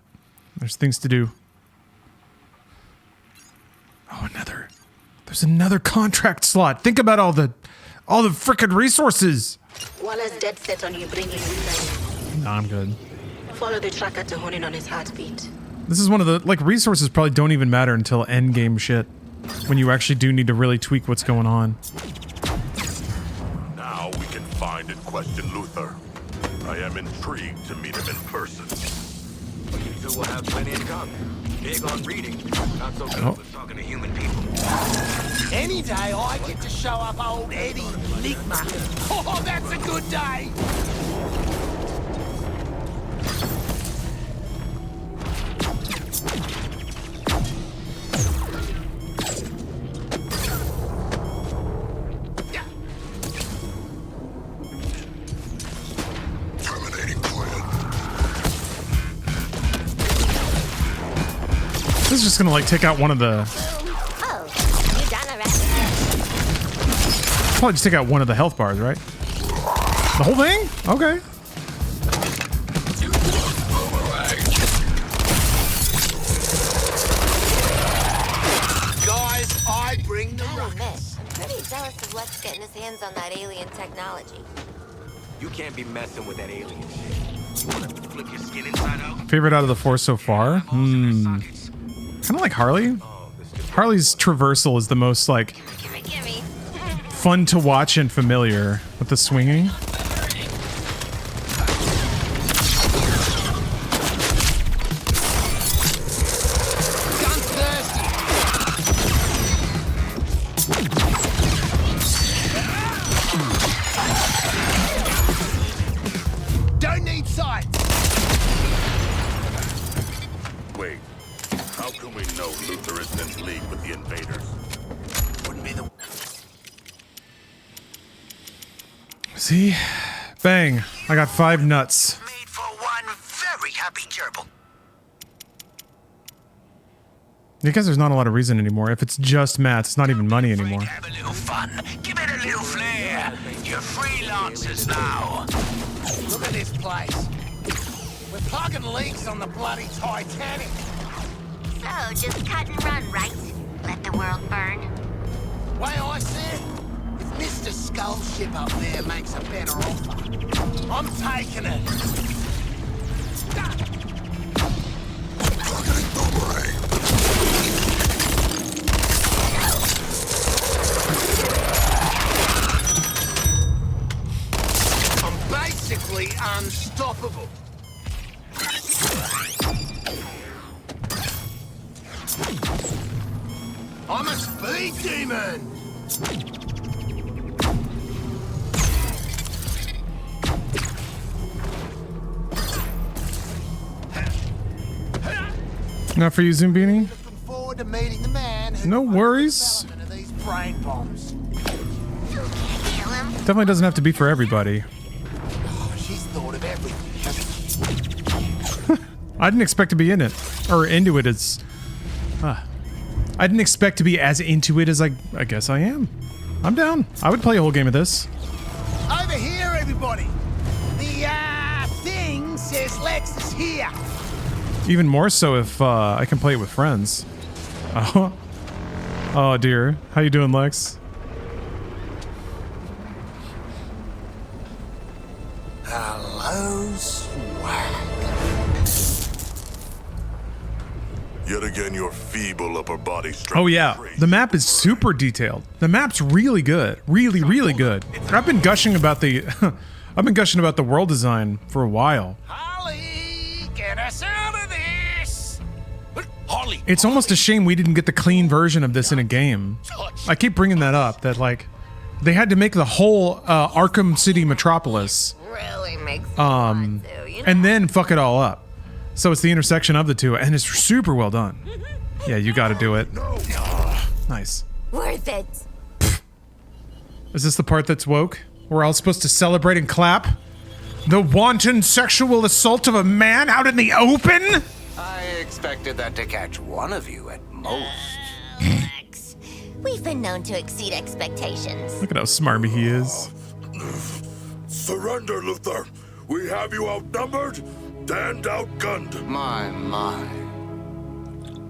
There's things to do. Oh, there's another contract slot. Think about all the frickin' resources. Wallace dead set on you bringing him Nah, I'm good. down. Follow the tracker to hone in on his heartbeat. This is one of the, like, resources probably don't even matter until end game shit. When you actually do need to really tweak what's going on. Now we can find and question Luther. I am intrigued to meet him in person. You two will have plenty in common. Big on reading, not so good with talking to human people. Any day I get to show up old Eddie Enigma. Oh, that's a good day. This is just gonna like take out one of the. Oh, you done already? Probably just take out one of the health bars, right? The whole thing? Okay. Guys, I bring the ruckus. I'm pretty jealous of Lex getting his hands on that alien technology. You can't be messing with that alien shit. You wanna flip your skin inside out? Favorite out of the 4 so far? Kind of like Harley. Harley's Traversal is the most like fun to watch and familiar with the swinging. Don't need sight. Wait, how can we know Luther is in league with the invaders? Wouldn't be the... See? Bang. I got 5 nuts. Made for one very happy gerbil. I guess there's not a lot of reason anymore. If it's just mats, it's not even money anymore. Have a little fun. Give it a little flair. You're freelancers now. Look at this place. We're plugging leaks on the bloody Titanic. So, just cut and run, right? Let the world burn. Way I see it, if Mr. Skull ship up there makes a better offer, I'm taking it. I'm basically unstoppable. I'm a speed demon. Not for you, Zumbini? Looking forward to meeting the man who No worries. of these brain bombs. Definitely doesn't have to be for everybody. Oh, she's thought of everything. I didn't expect to be in it. Or into it as... I didn't expect to be as into it as I guess I am. I'm down. I would play a whole game of this. Over here, everybody. The thing says Lex is here. Even more so if I can play it with friends. Oh, oh dear. How you doing, Lex? Hello, swag. Yet again, your feeble upper body strength. Oh yeah, the map is super detailed. The map's really good, really good. I've been gushing about the, I've been gushing about the world design for a while. Holly, get us out of this. Harley. It's almost a shame we didn't get the clean version of this in a game. I keep bringing that up. That like, they had to make the whole Arkham City Metropolis, Really makes and then fuck it all up. So it's the intersection of the two, and it's super well done. Yeah, you got to do it. Nice. worth it. Is this the part that's woke? We're all supposed to celebrate and clap? The wanton sexual assault of a man out in the open? I expected that to catch one of you at most. Max, we've been known to exceed expectations. Look at how smarmy he is. Surrender, Luther. We have you outnumbered and outgunned. My.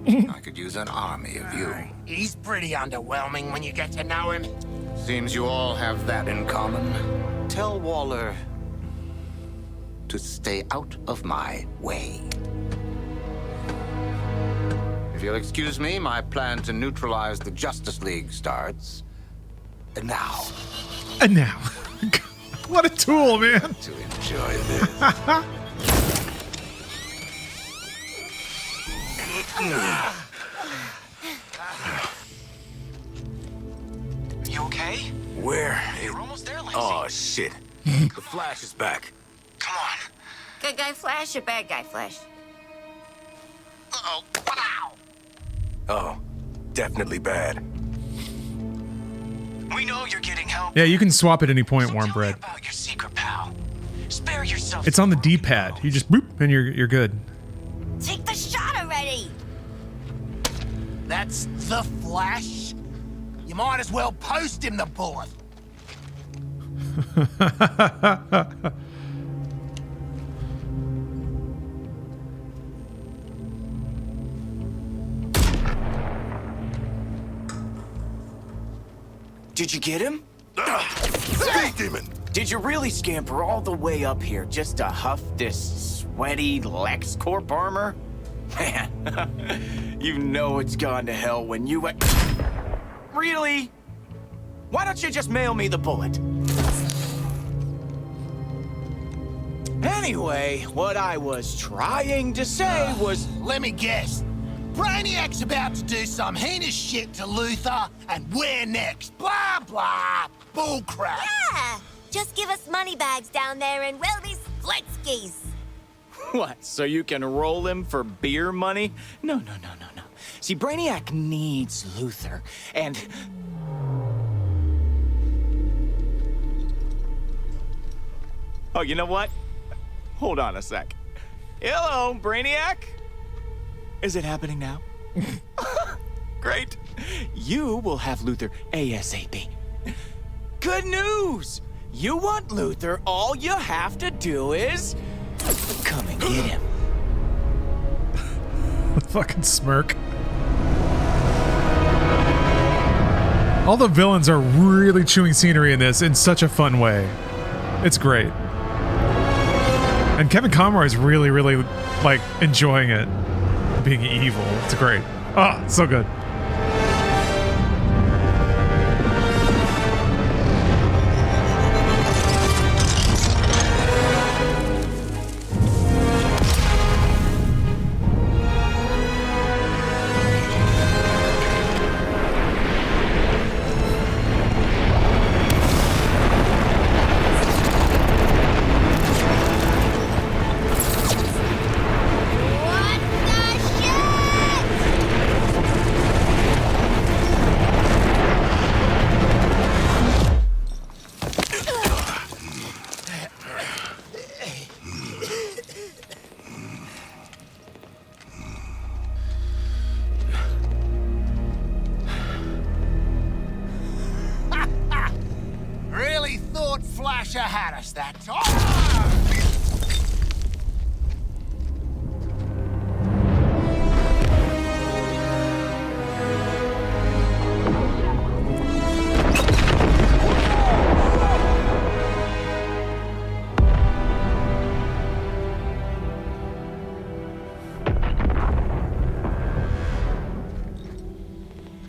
I could use an army of you. He's pretty underwhelming when you get to know him. Seems you all have that in common. Tell Waller to stay out of my way. If you'll excuse me, my plan to neutralize the Justice League starts now. And now. What a tool, man. To enjoy this. You okay? Where? You're almost there, Lacey. Oh, shit. The Flash is back. Come on. Good guy Flash or bad guy Flash? Uh-oh. Wow. Oh, definitely bad. We know you're getting help. Yeah, you can swap at any point, Warm Bread. About your secret pal. Spare yourself. It's on the D-pad. You just boop, and you're good. Take the shot already! That's the Flash? You might as well post him the bullet. Did you get him? Speed demon! Did you really scamper all the way up here just to huff this sweaty LexCorp armor? Man, you know it's gone to hell when you... Really? Why don't you just mail me the bullet? Anyway, what I was trying to say was... Let me guess. Brainiac's about to do some heinous shit to Luthor, and we're next. Blah, blah. Bullcrap. Yeah! Just give us money bags down there and we'll be split-skis. What, so you can roll him for beer money? No. See, Brainiac needs Luthor, and... Oh, you know what? Hold on a sec. Hello, Brainiac? Is it happening now? Great. You will have Luthor ASAP. Good news! You want Luthor, all you have to do is... come and get him. Fucking smirk. All the villains are really chewing scenery in this in such a fun way. It's great. And Kevin Conroy is really, like, enjoying it. Being evil. It's great. Oh, so good.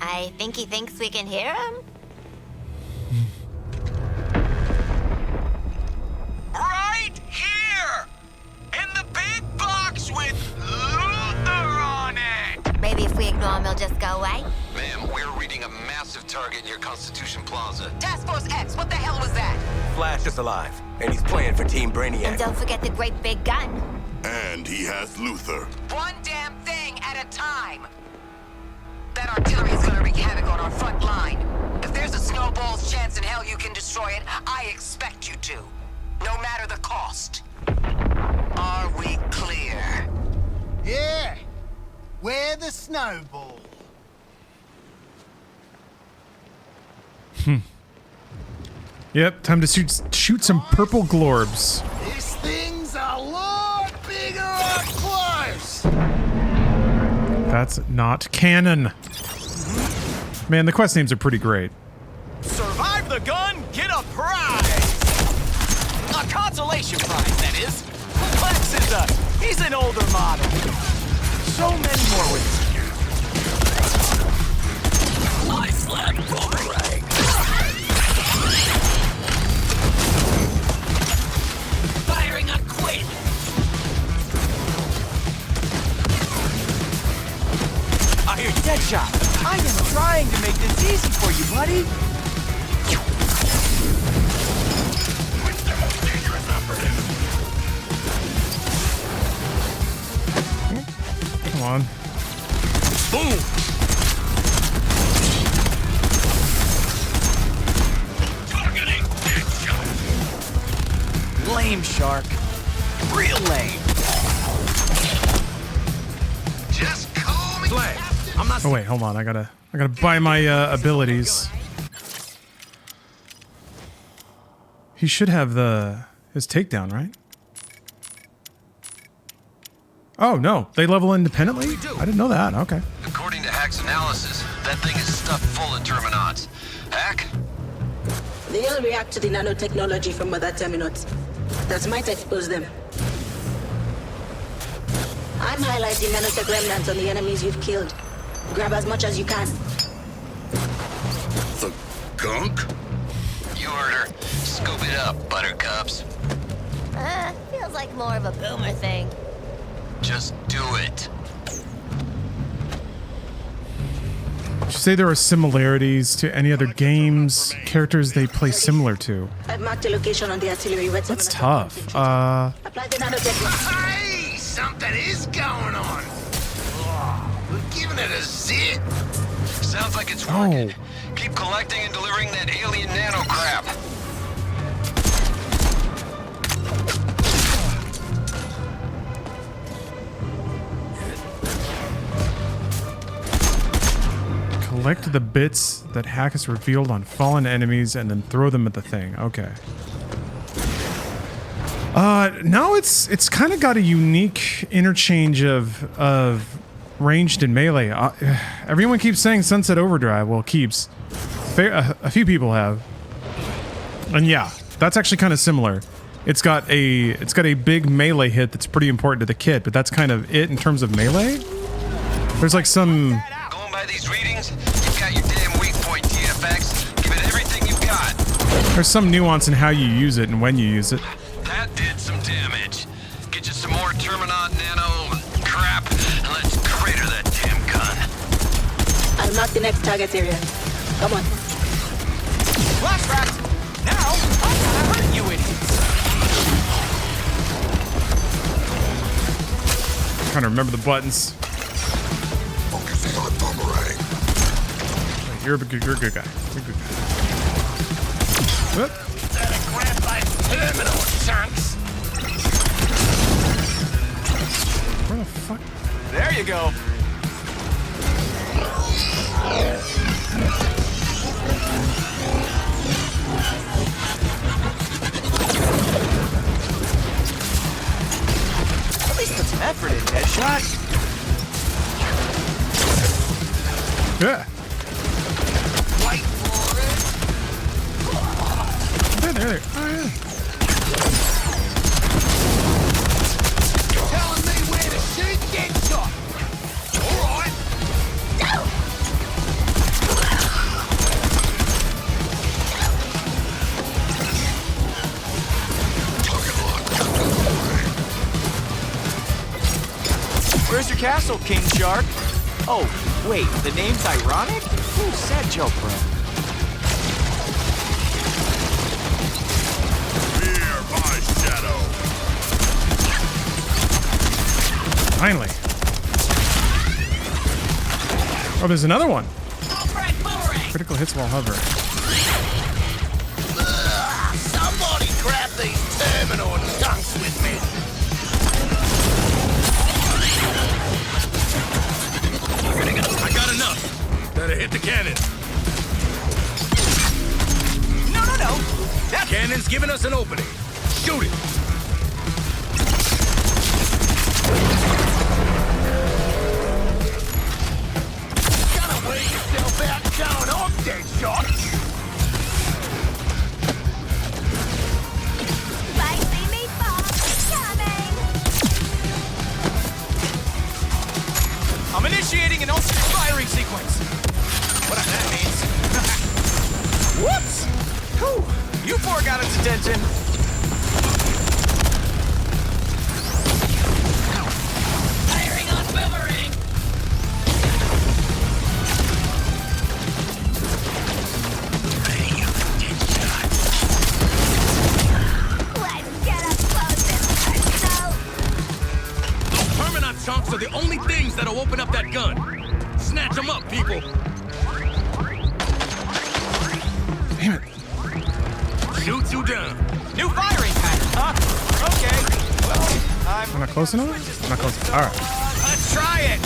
I think he thinks we can hear him? Right here! In the big box with Luthor on it! Maybe if we ignore him, he'll just go away? Ma'am, we're reading a massive target near Constitution Plaza. Task Force X, what the hell was that? Flash is alive, and he's playing for Team Brainiac. And don't forget the great big gun. And he has Luthor. One damn thing at a time. That artillery is gonna wreak havoc on our front line. If there's a snowball's chance in hell you can destroy it, I expect you to. No matter the cost. Are we clear? Yeah. We're the snowball. Yep, time to shoot some purple glorbs. This thing's a lot bigger up close. That's not canon. Man, the quest names are pretty great. Survive the gun, get a prize! A consolation prize, that is. Lex is he's an older model. So many more with I slap boomerang. Firing a quid. I hear Deadshot. I am trying to make this easy for you, buddy. Come on. Boom! Targeting Deadshot. Lame, Shark. Real lame. Just call me Flash, Oh wait, hold on. I gotta buy my abilities. He should have his takedown, right? Oh no, they level independently? I didn't know that. Okay. According to Hack's analysis, that thing is stuffed full of Terminons. Hack? They'll react to the nanotechnology from other Terminons. That might expose them. I'm highlighting nanotech remnants on the enemies you've killed. Grab as much as you can. The gunk? You heard her. Scoop it up, buttercups. Feels like more of a boomer thing. Just do it. Did you say there are similarities to any other games, characters they play similar to? I've marked a location on the artillery wet. That's tough. Apply the nanotech. Hey, something is going on. Oh, we're giving it a zit. Sounds like it's working. Keep collecting and delivering that alien nano crap. Collect the bits that Hack has revealed on fallen enemies and then throw them at the thing. Okay. Now it's kind of got a unique interchange of ranged and melee. Everyone keeps saying Sunset Overdrive. Well, keeps. A few people have. And yeah, that's actually kind of similar. It's got a big melee hit that's pretty important to the kit, but that's kind of it in terms of melee. There's like some. Going by these readings, you've got your damn weak point, TFX. Give it everything you've got. There's some nuance in how you use it and when you use it. That did some damage. Get you some more Terminon nano crap, and let's crater that damn gun. I'll mark the next target area. Come on. Flashback! Now, I'm gonna hurt you idiots! Trying to remember the buttons. Focusing on boomerang. You're a good guy. You're a good guy. Whoop. Better grab those terminal chunks. Where the fuck? There you go. At least put some effort in, headshot. Yeah. Wait for it. There. Oh, yeah. Telling me where to shoot, get shot. All right. Where's your castle, King Shark? Oh, wait, the name's ironic? Who said joke, bro? Fear my shadow. Finally. Oh, there's another one. Critical hits while hovering. Somebody grab these terminal chunks with me. I got enough. Better hit the cannon. No. That cannon's giving us an opening. Shoot it. Gonna wear yourself out going off, dead shot. Spicy meatballs coming! I'm initiating an alternate firing sequence. Whatever that means. Whoops! Whew. You four got its attention. Firing on boomerang. Let's get up close and personal! Those Terminot chunks are the only things that'll open up that gun. Snatch them up, people. Damn it. Shoot you down. New firing pattern, huh? Okay. Well, I'm not close enough? I'm not close enough. Alright. let's try it.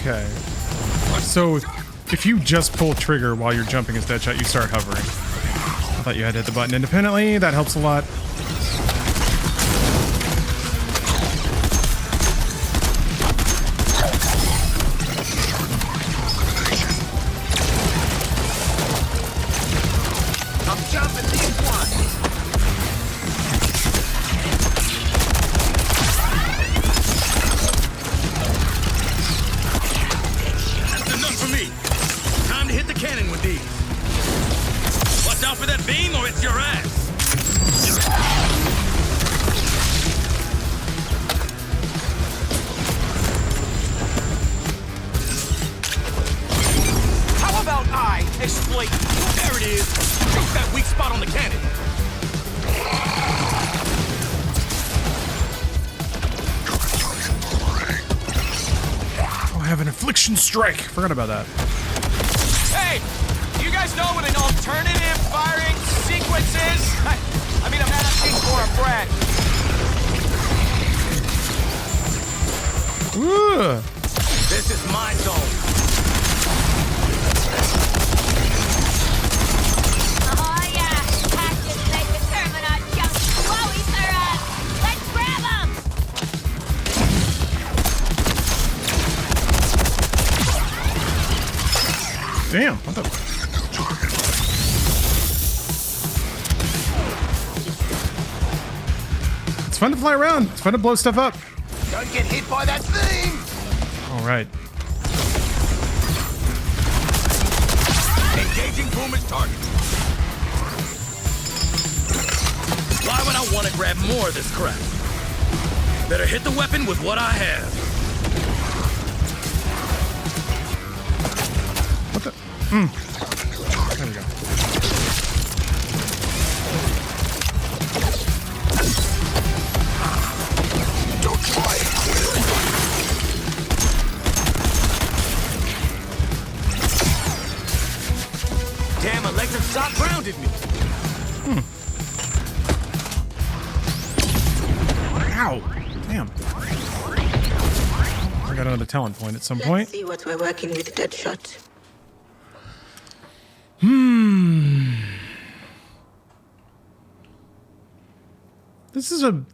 Okay. So if you just pull trigger while you're jumping as Deadshot, you start hovering. I thought you had to hit the button independently. That helps a lot. I'm jumping this one. That's enough for me. Time to hit the cannon with these. Watch out for that beam or it's your ass. How about I exploit? There it is. Choke that weak spot on the cannon. Oh, I have an affliction strike. Forgot about that. Hey, do you guys know what an alternative firing sequence is? I mean, I'm not asking for a brag. Ooh. This is my zone. Oh yeah, Actions make the Terminaut jump. Chloe, Sarah, let's grab him. Damn. What the? It's fun to fly around. It's fun to blow stuff up. Don't get hit by that thing. All right. Engaging Puma's target. Why would I want to grab more of this crap? Better hit the weapon with what I have. What the? There we go. Don't try it, Quill. Damn, electric shock grounded me. Ow. Damn. I got another talent point at some point. Let's see what we're working with, Deadshot.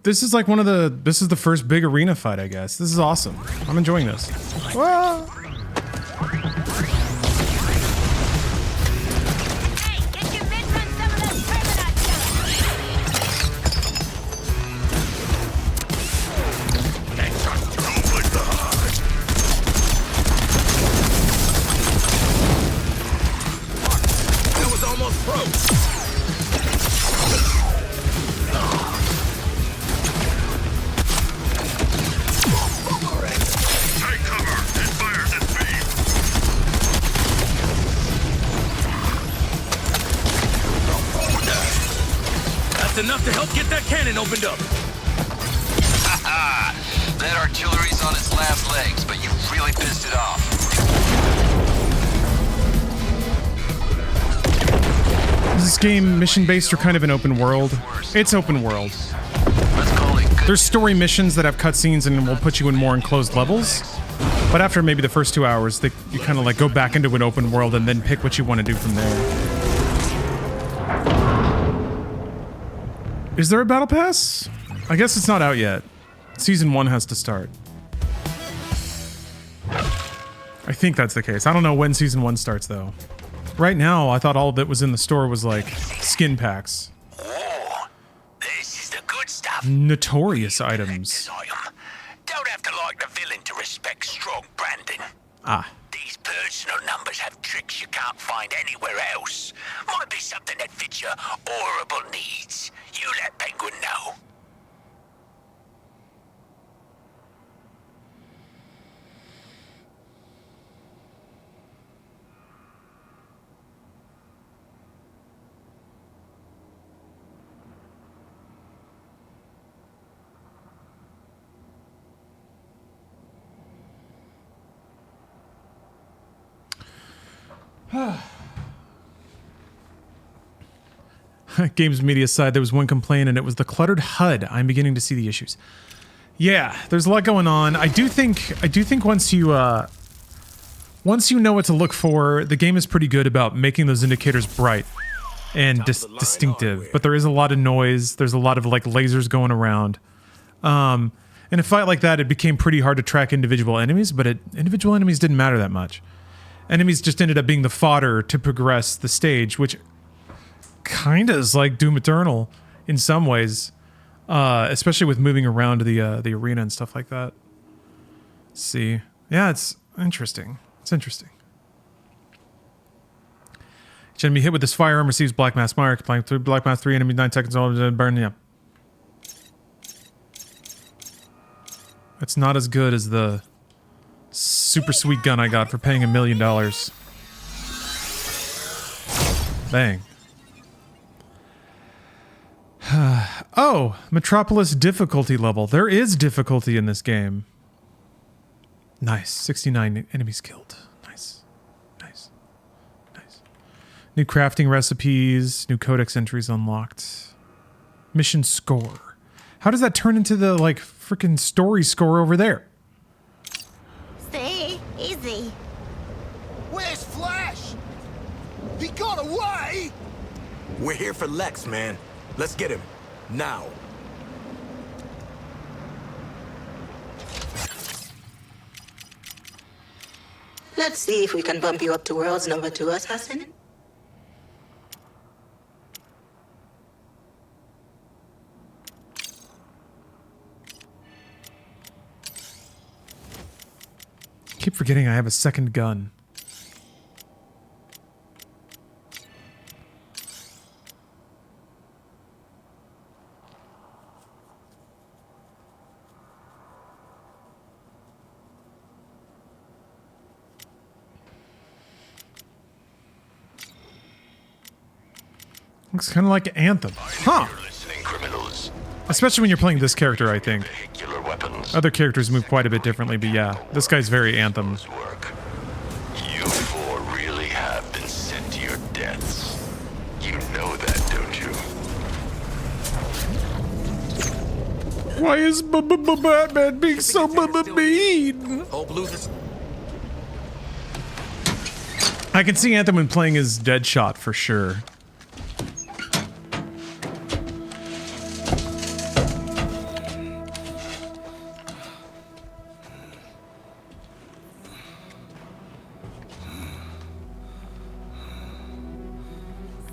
This is like one of the, this is the first big arena fight, I guess. This is awesome. I'm enjoying this. Whoa. That was almost broke. That's enough to help get that cannon opened up. Haha! That artillery's on its last legs, but you really pissed it off. Is this game mission-based or kind of an open world? It's open world. There's story missions that have cutscenes and will put you in more enclosed levels. But after maybe the first 2 hours, you kind of like go back into an open world and then pick what you want to do from there. Is there a battle pass? I guess it's not out yet. Season 1 has to start. I think that's the case. I don't know when Season 1 starts, though. Right now, I thought all that was in the store was, like, skin packs. Oh, this is the good stuff. Notorious items. Don't have to like the villain to respect strong branding. Ah. These personal numbers have tricks you can't find anywhere else. Might be something that fits your horrible needs. You let Penguin know. Games media side, there was one complaint and it was the cluttered HUD. I'm beginning to see the issues. Yeah, there's a lot going on. I do think once you once you know what to look for, the game is pretty good about making those indicators bright and distinctive. But there is a lot of noise. There's a lot of like lasers going around. In a fight like that, it became pretty hard to track individual enemies, but individual enemies didn't matter that much. Enemies just ended up being the fodder to progress the stage, which kind of is like Doom Eternal in some ways, especially with moving around the arena and stuff like that. Let's see. Yeah, it's interesting. It's interesting. Each enemy hit with this firearm receives Black Mass Mark. Black Mass 3 enemy 9 seconds old. Burn. Yeah. It's not as good as the super sweet gun I got for paying $1 million. Bang. Oh, Metropolis difficulty level. There is difficulty in this game. Nice. 69 enemies killed. Nice. Nice. Nice. New crafting recipes. New codex entries unlocked. Mission score. How does that turn into the, like, freaking story score over there? See? Easy. Where's Flash? He got away? We're here for Lex, man. Let's get him. Now. Let's see if we can bump you up to world's number 2 assassin. I keep forgetting I have a second gun. Looks kind of like Anthem. Huh. Especially when you're playing this character, I think. Other characters move quite a bit differently, but yeah, this guy's very Anthem. You four really have been sent to your deaths. You know that, don't you? Why is Batman being so mean? I can see Anthem when playing as Deadshot for sure.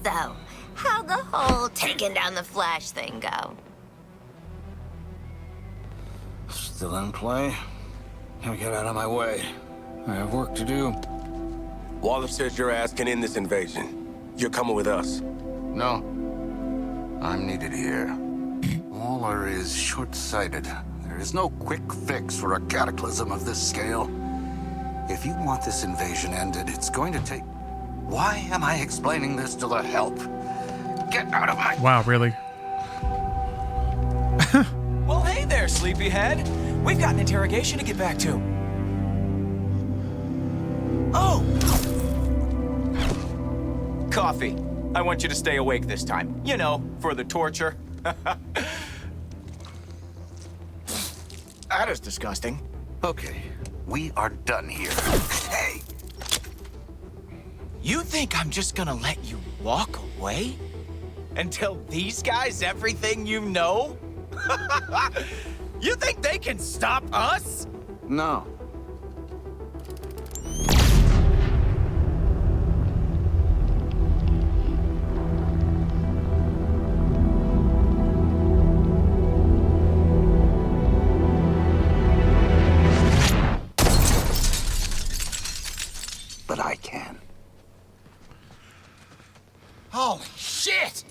So, how'd the whole taking down the Flash thing go? Still in play? Now get out of my way. I have work to do. Waller says your ass can end this invasion. You're coming with us. No. I'm needed here. Waller is short-sighted. There is no quick fix for a cataclysm of this scale. If you want this invasion ended, it's going to take... Why am I explaining this to the help? Get out of my... Wow, really? Well, hey there, sleepyhead. We've got an interrogation to get back to. Oh! Coffee. I want you to stay awake this time. You know, for the torture. That is disgusting. Okay, we are done here. Hey! You think I'm just gonna let you walk away? And tell these guys everything you know? You think they can stop us? No. But I can. Holy shit!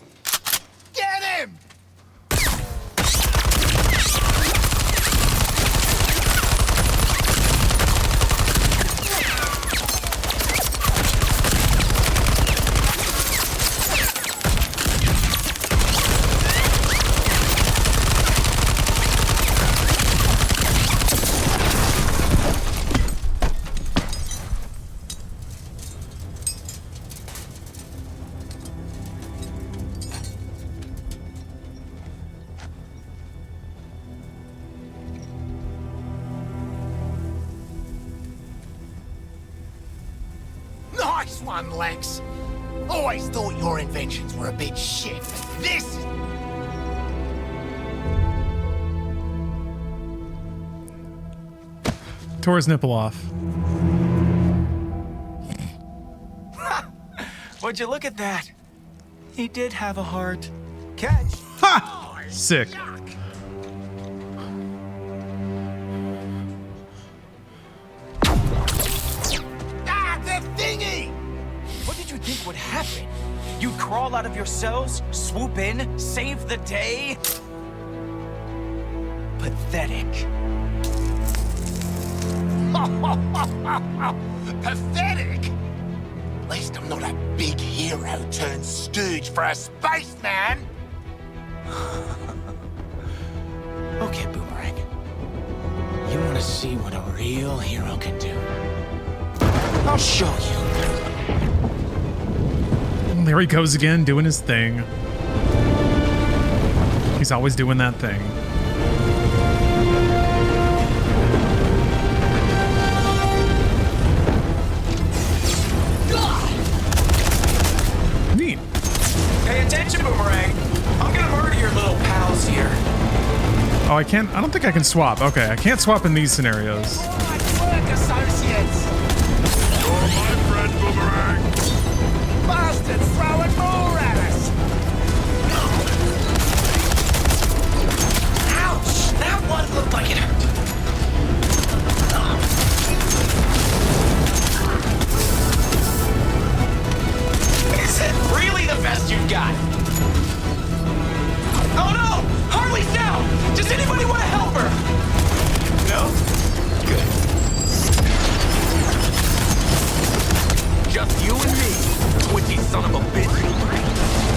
Get him! Nice one, Lex. Always thought your inventions were a bit shit. This is... Tore his nipple off. Would you look at that? He did have a heart. Catch. Ha! Sick. Ah, the thingy! What did you think would happen? You'd crawl out of your cells, swoop in, save the day? Pathetic. Pathetic? At least I'm not a big hero turned stooge for a spaceman. Okay, Boomerang. You want to see what a real hero can do? I'll show you. There he goes again, doing his thing. He's always doing that thing. Neat. Pay attention, Boomerang. I'm gonna murder your little pals here. Oh, I can't. I don't think I can swap. Okay, I can't swap in these scenarios. Work associates. You're my friend, Boomerang. Bastards throwing more at us. Ouch! That one looked like it hurt. Is it really the best you've got? Oh no! Harley's down! Does anybody want to help her? No? Good. Just you and me, twitchy son of a bitch.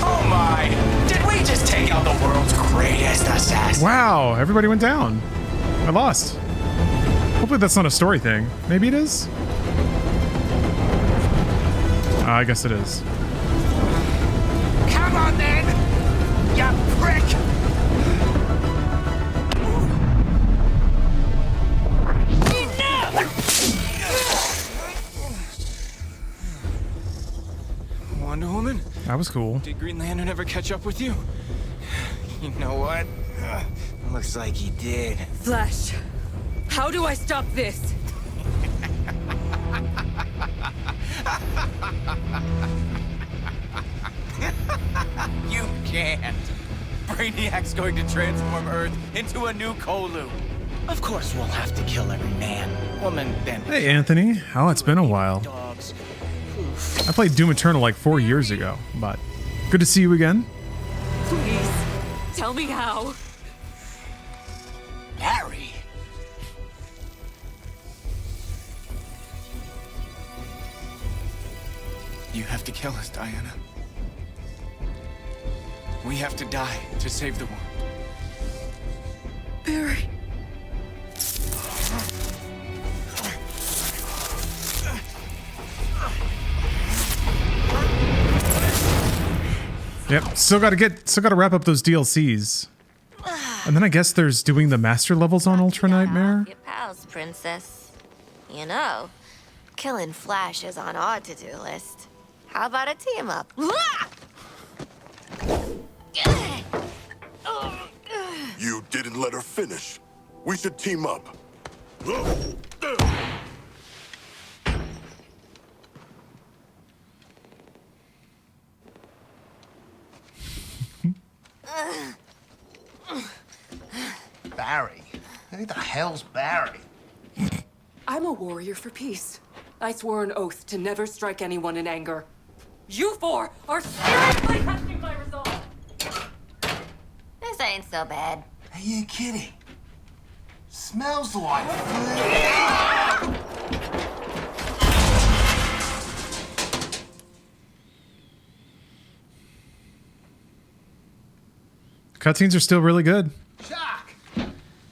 Oh my! Did we just take out the world's greatest assassin? Wow, everybody went down. I lost. Hopefully that's not a story thing. Maybe it is? I guess it is. Come on then, you prick. Wonder Woman? That was cool. Did Green Lantern ever catch up with you? You know what? Looks like he did. Flash, how do I stop this? You can't. Brainiac's going to transform Earth into a new Kolu. Of course we'll have to kill every man, woman, and... Hey, Anthony. Oh, it's been a while. dogs. I played Doom Eternal like 4 years ago, but good to see you again. Please, tell me how. Harry. You have to kill us, Diana. We have to die to save the world. Barry. Yep, still gotta wrap up those DLCs. And then I guess there's doing the master levels on Ultra Nightmare. Your pals, Princess. You know, killing Flash is on our to-do list. How about a team up? You didn't let her finish. We should team up. Barry? Who the hell's Barry? I'm a warrior for peace. I swore an oath to never strike anyone in anger. You four are seriously testing my resolve. This ain't so bad. Are you kidding? Smells like... Cutscenes are still really good. Shark!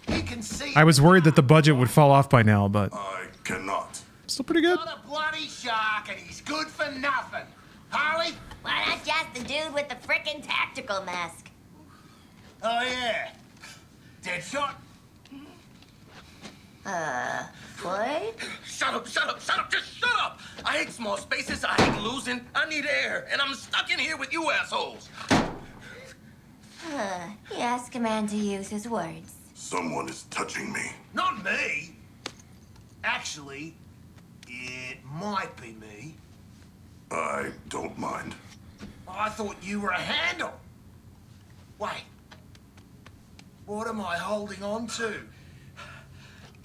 You can see... I was worried that the budget would fall off by now, but I cannot. still pretty good. Not a bloody shark, and he's good for nothing. Harley? Why not just the dude with the frickin' tactical mask? Oh, yeah. Deadshot? Floyd? Shut up, just shut up! I hate small spaces, I hate losing, I need air, and I'm stuck in here with you assholes. He asked a man to use his words. Someone is touching me. Not me. Actually, it might be me. I don't mind. I thought you were a handle. Wait. What am I holding on to?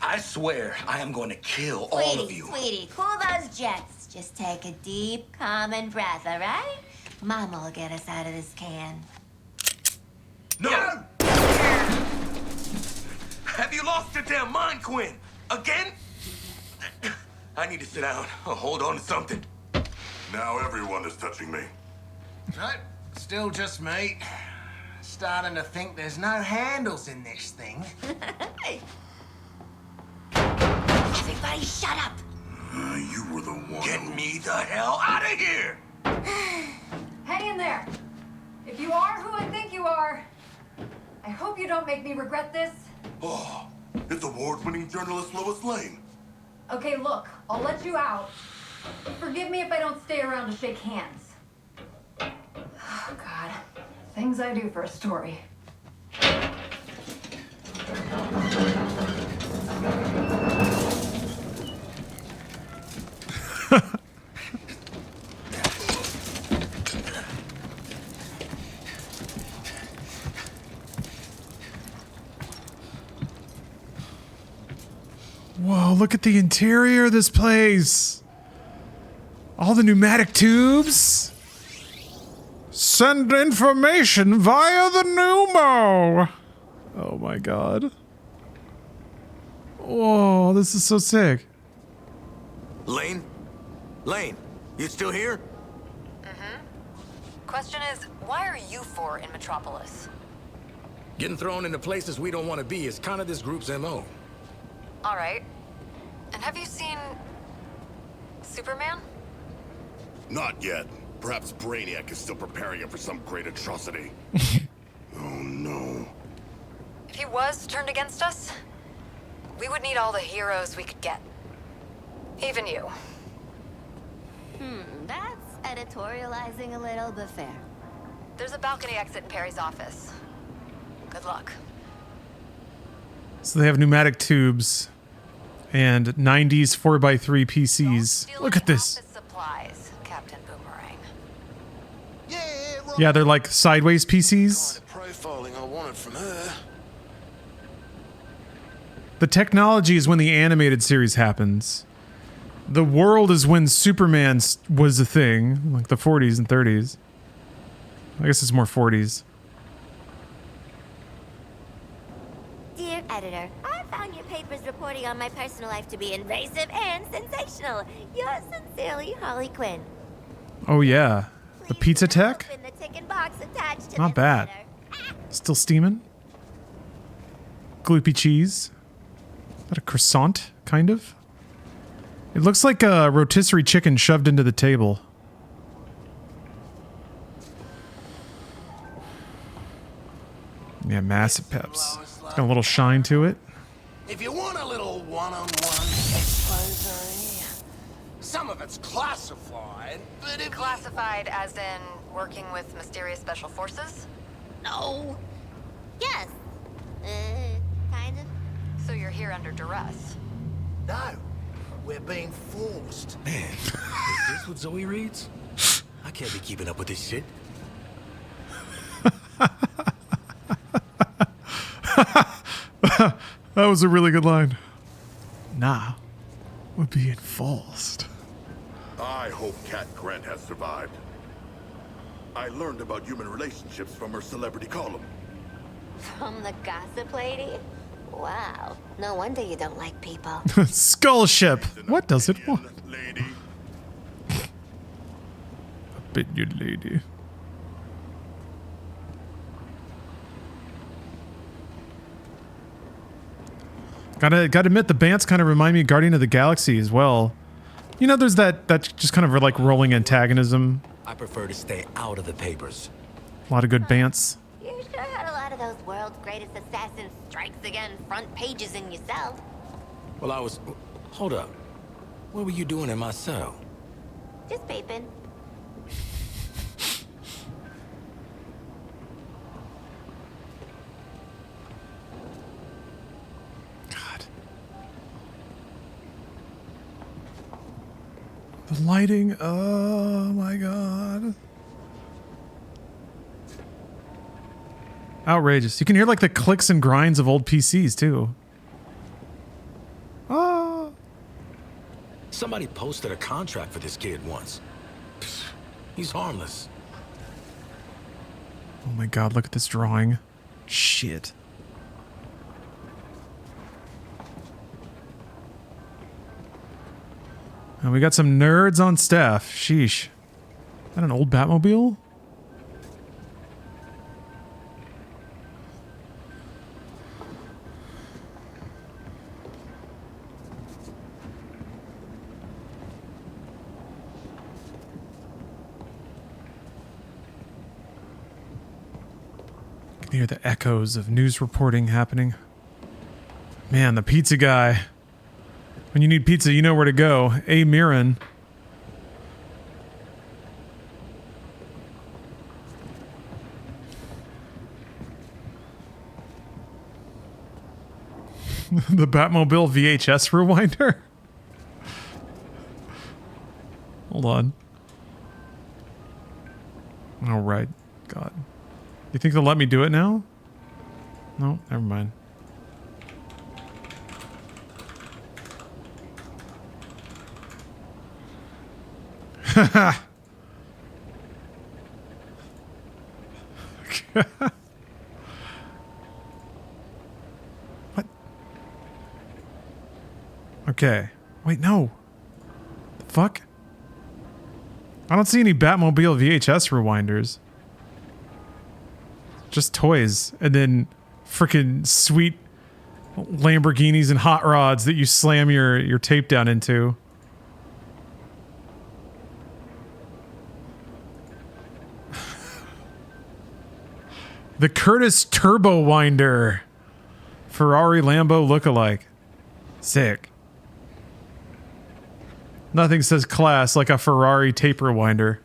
I swear I am going to kill all of you. Sweetie, cool those jets. Just take a deep, calming breath, all right? Mama will get us out of this can. No! Have you lost your damn mind, Quinn? Again? I need to sit down or hold on to something. Now everyone is touching me. No, still just me. Starting to think there's no handles in this thing. Everybody shut up. You were the one. Get me the hell out of here! Hang in there. If you are who I think you are, I hope you don't make me regret this. Oh, it's award-winning journalist Lois Lane. Okay, look, I'll let you out. Forgive me if I don't stay around to shake hands. Oh, God. Things I do for a story. Whoa, look at the interior of this place. All the pneumatic tubes. Send information via the pneumo. Oh my god. Whoa, this is so sick. Lane? Lane, you still here? Question is, why are you four in Metropolis? Getting thrown into places we don't want to be is kind of this group's MO. All right. And have you seen Superman? Not yet. Perhaps Brainiac is still preparing him for some great atrocity. Oh no. If he was turned against us, we would need all the heroes we could get. Even you. That's editorializing a little, but fair. There's a balcony exit in Perry's office. Good luck. So they have pneumatic tubes and 90s 4x3 PCs. Look at this. Supplies, Captain Boomerang. Yeah, they're like sideways PCs. Profiling I wanted from her. The technology is when the animated series happens. The world is when Superman was a thing, like the 40s and 30s. I guess it's more 40s. Dear editor, I found your paper's reporting on my personal life to be invasive and sensational. Yours sincerely, Harley Quinn. Oh yeah, the pizza tech? Open the ticket box attached to Not this bad. letter. Still steaming. Gloopy cheese. Is that a croissant, kind of? It looks like a rotisserie chicken shoved into the table. Yeah, massive peps. It's got a little shine to it. If you want a little one-on-one expose, some of it's classified, but if Classified as in working with mysterious special forces? No. Yes. Kind of. So you're here under duress? No, we're being forced. Man, is this what Zoe reads? I can't be keeping up with this shit. That was a really good line. Nah, we're being forced. I hope Cat Grant has survived. I learned about human relationships from her celebrity column. From the gossip lady? Wow. No wonder you don't like people. Skull ship. What does it want? Lady. Opinion lady. Gotta admit, the Bants kind of remind me of Guardian of the Galaxy as well. You know, there's that just kind of like rolling antagonism. I prefer to stay out of the papers. A lot of good Bants. You sure had a lot of those world's greatest assassin strikes again front pages in yourself. Well, hold up. What were you doing in my cell? Just vaping. The lighting, oh my god. Outrageous. You can hear like the clicks and grinds of old PCs too. Oh. Somebody posted a contract for this kid once. Pfft, he's harmless. Oh my god, look at this drawing. Shit. And we got some nerds on staff. Sheesh. Is that an old Batmobile? You can hear the echoes of news reporting happening. Man, the pizza guy. When you need pizza, you know where to go. A. Mirren. The Batmobile VHS rewinder? Hold on. All right. God. You think they'll let me do it now? No, never mind. What? Okay. Wait, no. The fuck? I don't see any Batmobile VHS rewinders. Just toys. And then freaking sweet Lamborghinis and hot rods that you slam your tape down into. The Curtis Turbo Winder. Ferrari Lambo lookalike. Sick. Nothing says class like a Ferrari tape rewinder.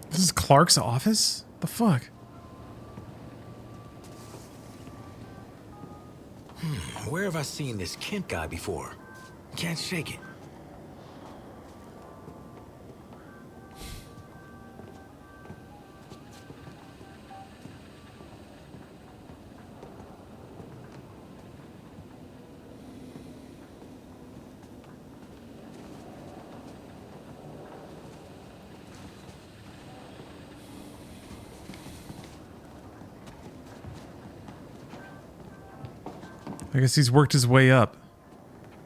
This is Clark's office? The fuck? Where have I seen this Kent guy before? Can't shake it. I guess he's worked his way up.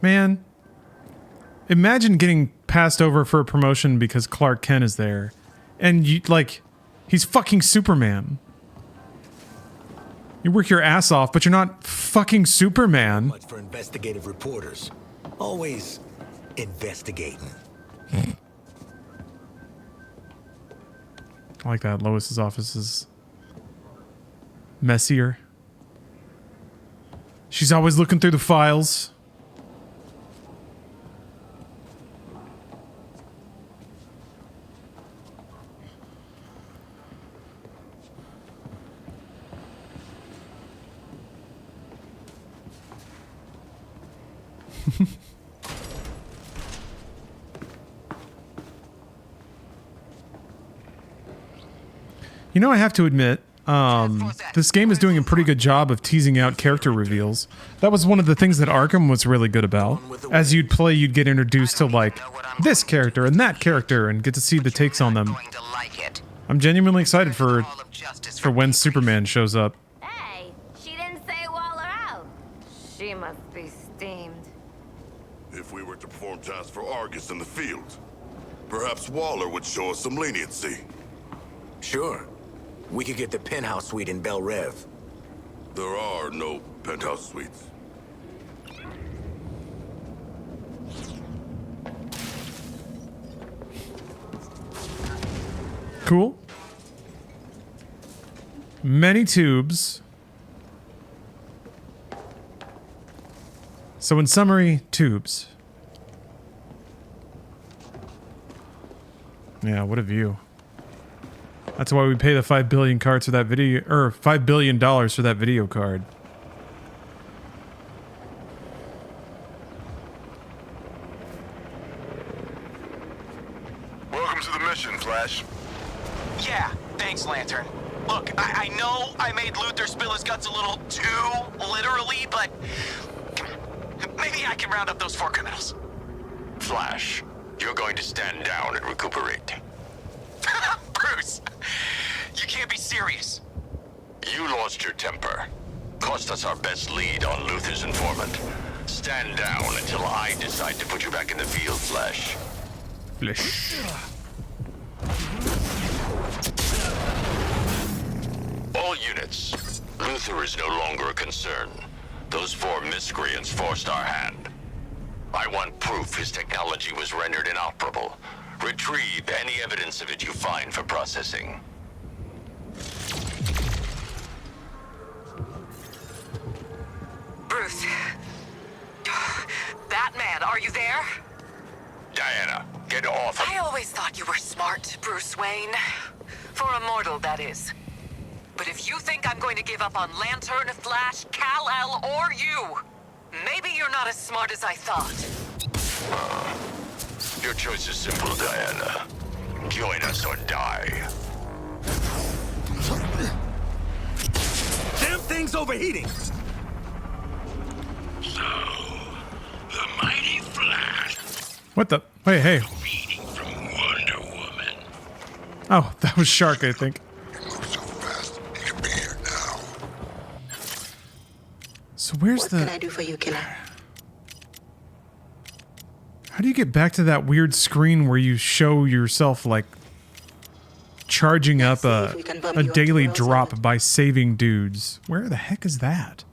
Man, imagine getting passed over for a promotion because Clark Kent is there. And you, like, he's fucking Superman. You work your ass off, but you're not fucking Superman. Much for investigative reporters. Always investigating. I like that. Lois's office is messier. She's always looking through the files. You know, I have to admit, this game is doing a pretty good job of teasing out character reveals. That was one of the things that Arkham was really good about. As you'd play, you'd get introduced to, like, this character and that character and get to see the takes on them. I'm genuinely excited for when Superman shows up. Hey, she didn't say Waller out. She must be steamed. If we were to perform tasks for Argus in the field, perhaps Waller would show us some leniency. Sure. We could get the penthouse suite in Bel Rev. There are no penthouse suites. Cool. Many tubes. So in summary, tubes. Yeah, what a view. That's why we pay the 5 billion cards for that video, or $5 billion for that video card. Welcome to the mission, Flash. Yeah, thanks, Lantern. Look, I know I made Luther spill his guts a little too literally, but maybe I can round up those 4 criminals. Flash, you're going to stand down and recuperate. Bruce, you can't be serious. You lost your temper. Cost us our best lead on Luther's informant. Stand down until I decide to put you back in the field, Flash. Flash. All units. Luther is no longer a concern. Those 4 miscreants forced our hand. I want proof his technology was rendered inoperable. Retrieve any evidence of it you find for processing. Bruce. Batman, are you there? Diana, get off of... I always thought you were smart, Bruce Wayne. For a mortal, that is. But if you think I'm going to give up on Lantern, Flash, Kal-El, or you, maybe you're not as smart as I thought. Your choice is simple, Diana. Join us or die. Damn thing's overheating! So, the mighty Flash. What the? Hey, hey. Reading from Wonder Woman. Oh, that was Shark, I think. So where's what the... can I do for you, killer? How do you get back to that weird screen where you show yourself, like, charging up a daily drop by saving dudes? Where the heck is that?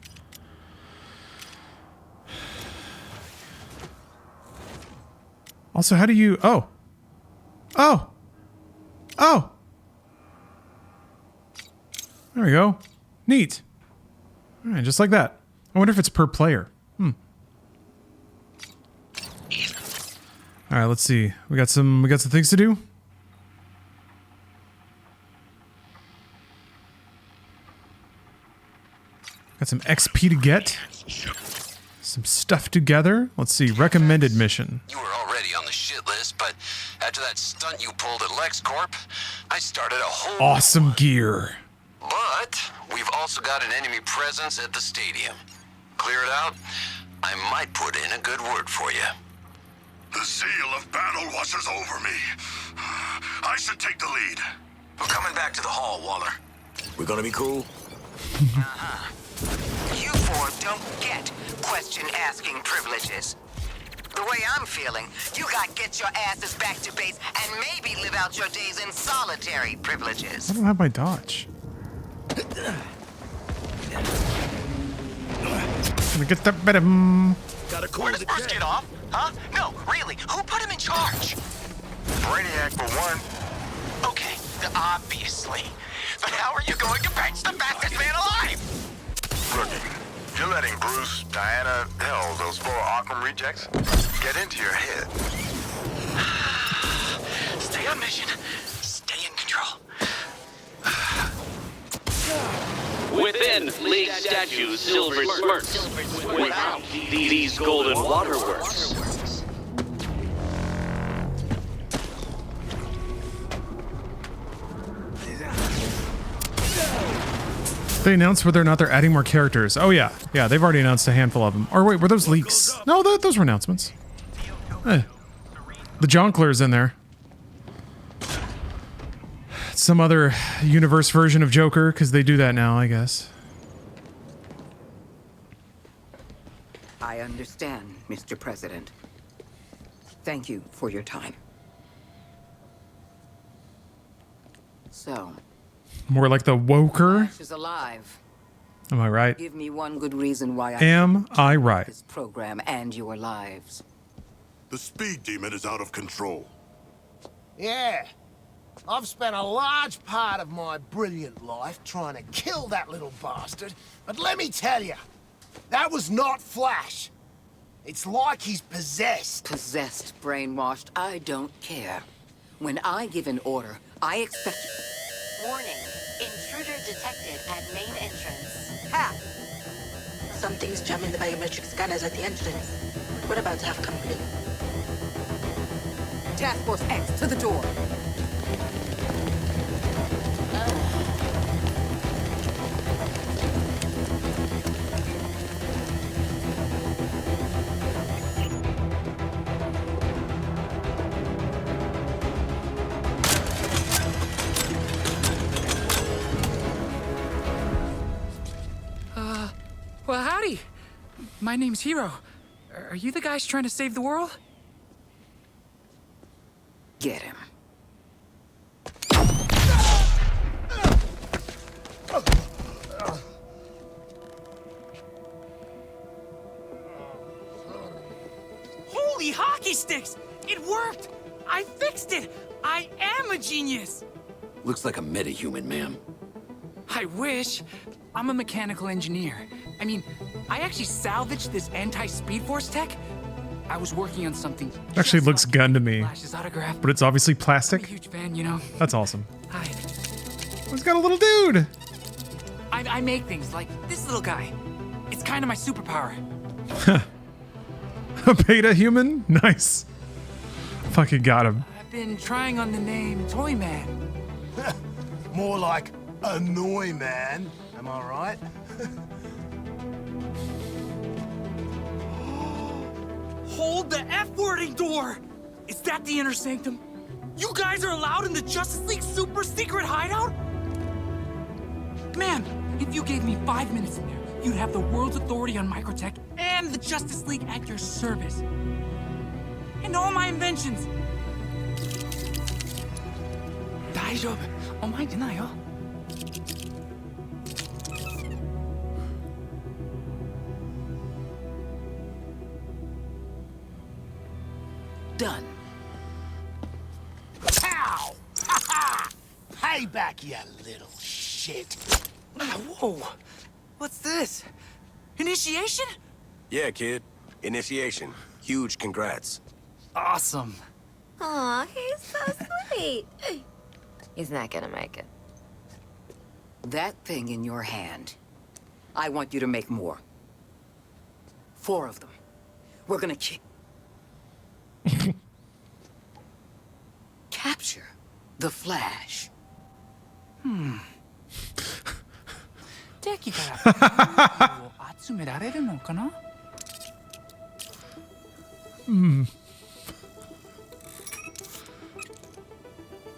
Also, how do you... Oh! Oh! Oh! There we go. Neat. All right, just like that. I wonder if it's per player. All right, let's see. We got some things to do. Got some XP to get. Some stuff together. Let's see. Recommended mission. You were already on the shit list, but after that stunt you pulled at LexCorp, I started a whole Awesome gear. But we've also got an enemy presence at the stadium. Clear it out, I might put in a good word for you. The zeal of battle washes over me. I should take the lead. We're coming back to the hall, Waller. We're gonna be cool? You 4 don't get question-asking privileges. The way I'm feeling, you got get your asses back to base and maybe live out your days in solitary privileges. I don't have my dodge. Let me get that better. Where does Bruce get off? Huh? No, really, who put him in charge? Brainiac for one. Okay, obviously. But how are you going to bench the fastest man alive? Rookie, you're letting Bruce, Diana, hell, those 4 Arkham rejects get into your head. Stay on mission. Stay in control. Within League statues, silver smirks. Without these golden waterworks. They announced whether or not they're adding more characters. Oh yeah, yeah, they've already announced a handful of them. Or wait, were those leaks? No, those were announcements. The Jonkler's in there. Some other universe version of Joker, because they do that now, I guess. I understand, Mr. President. Thank you for your time. So, More like the Woker. Flash is alive. Am I right? Give me one good reason why Am I right? this program and your lives. The speed demon is out of control. Yeah. I've spent a large part of my brilliant life trying to kill that little bastard, but let me tell you, that was not Flash. It's like he's possessed. Possessed, brainwashed, I don't care. When I give an order, I expect... Warning. Intruder detected at main entrance. Ha! Something's jamming the biometric scanners at the entrance. We're about to have company. Task Force X, to the door. Well, howdy. My name's Hero. Are you the guys trying to save the world? Get him. Holy hockey sticks! It worked! I fixed it! I am a genius! Looks like a metahuman, ma'am. I wish. I'm a mechanical engineer. I mean, I actually salvaged this anti-Speed Force tech. I was working on something. Actually looks gun to me. Flash's autograph. But it's obviously plastic. I'm a huge fan, you know. That's awesome. Hi. He's got a little dude. I make things like this little guy. It's kind of my superpower. A beta human? Nice. Fucking got him. I've been trying on the name Toyman. More like annoy man. Am I right? Hold the F-wording door! Is that the inner sanctum? You guys are allowed in the Justice League super secret hideout? Man, if you gave me 5 minutes in there, you'd have the world's authority on microtech and the Justice League at your service. And all my inventions. 大丈夫。お前出ないよ。Done. Pow! Ha ha! Payback, you little shit. Whoa. What's this? Initiation? Yeah, kid. Initiation. Huge congrats. Awesome. Aw, he's so sweet. He's not gonna make it. That thing in your hand. I want you to make more. 4 of them. We're gonna capture the Flash. 敵から集められるのかな?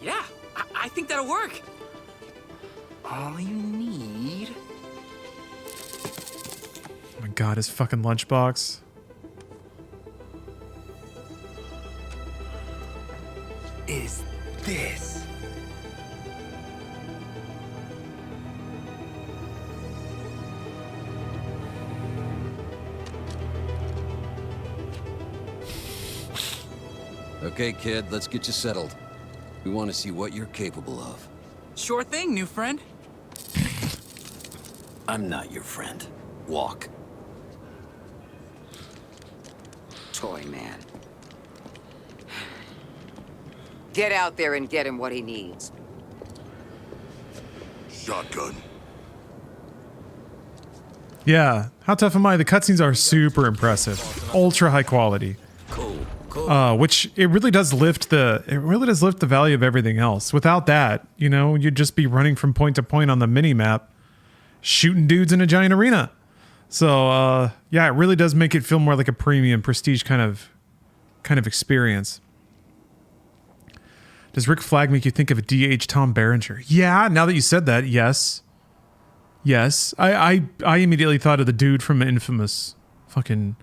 Yeah, I think that'll work. All you need... Oh my god, his fucking lunchbox. Is this. Okay, kid, let's get you settled. We want to see what you're capable of. Sure thing, new friend. I'm not your friend. Walk. Toyman. Get out there and get him what he needs. Shotgun. Yeah, how tough am I? The cutscenes are super impressive, ultra high quality. Which it really does lift the value of everything else. Without that, you know, you'd just be running from point to point on the mini map, shooting dudes in a giant arena. So yeah, it really does make it feel more like a premium prestige kind of experience. Does Rick Flag make you think of a DH Tom Berenger? Yeah, now that you said that, yes. Yes. I immediately thought of the dude from Infamous. Fucking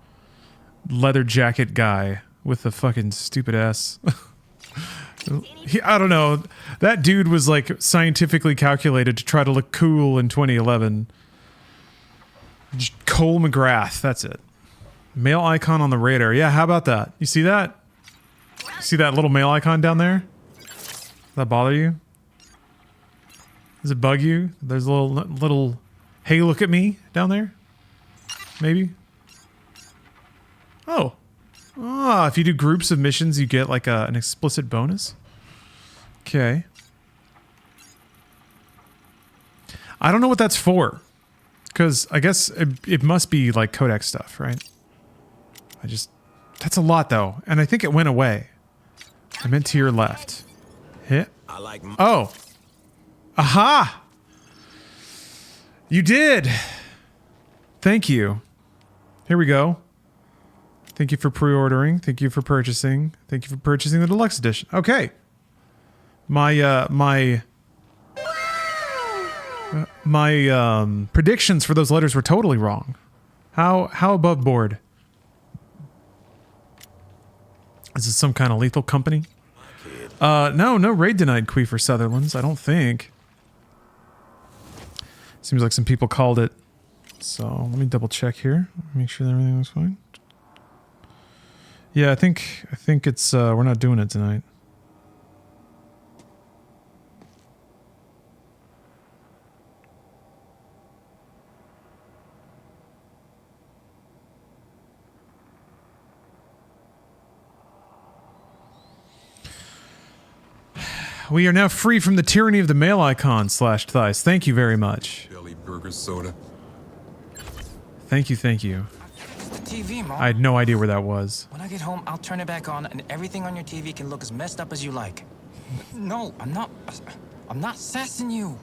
leather jacket guy with the fucking stupid ass. I don't know. That dude was like scientifically calculated to try to look cool in 2011. Cole McGrath, that's it. Male icon on the radar. Yeah, how about that? You see that? See that little male icon down there? that bother you? Does it bug you? There's a little hey, look at me down there? Maybe? Oh. Ah, if you do groups of missions, you get like an explicit bonus? Okay. I don't know what that's for. Because I guess it must be like codex stuff, right? That's a lot though. And I think it went away. I meant to your left. Hit. Oh. Aha! You did! Thank you. Here we go. Thank you for pre-ordering. Thank you for purchasing. Thank you for purchasing the deluxe edition. Okay. My predictions for those letters were totally wrong. How above board? Is this some kind of lethal company? No raid denied Queefer Sutherlands, I don't think. Seems like some people called it. So let me double check here. Make sure that everything was fine. Yeah, I think it's we're not doing it tonight. We are now free from the tyranny of the mail icon /Thice. Thank you very much. Jelly burger soda. Thank you, thank you. It's the TV, Mom. I had no idea where that was. When I get home, I'll turn it back on, and everything on your TV can look as messed up as you like. No, I'm not sassing you.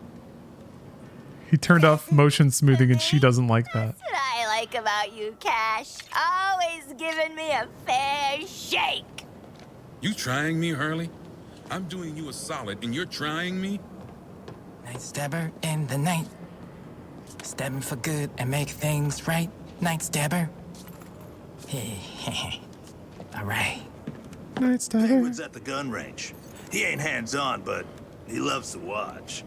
He turned off motion smoothing and she doesn't like that. That's what I like about you, Cash. Always giving me a fair shake. You trying me, Hurley? I'm doing you a solid, and you're trying me? Night stabber in the night. Stabbing for good and make things right. Night stabber. All right. Night stabber. Haywood's at the gun range. He ain't hands-on, but he loves to watch.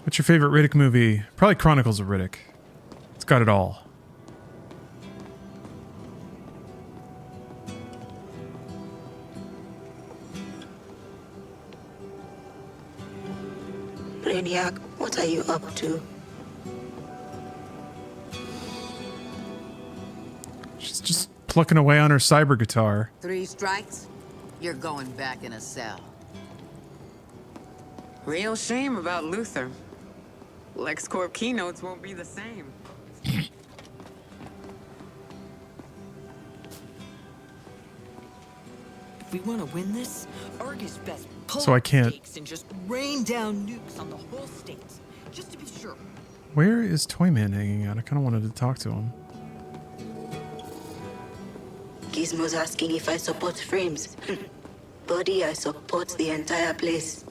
What's your favorite Riddick movie? Probably Chronicles of Riddick. It's got it all. Brainiac, what are you up to? She's just plucking away on her cyber guitar. 3 strikes, you're going back in a cell. Real shame about Luther. LexCorp keynotes won't be the same. If we want to win this, Argus best pull So I can't- stakes and just rain down nukes on the whole state, just to be sure. Where is Toyman hanging out? I kind of wanted to talk to him. Gizmo's asking if I support frames. Buddy, I support the entire place.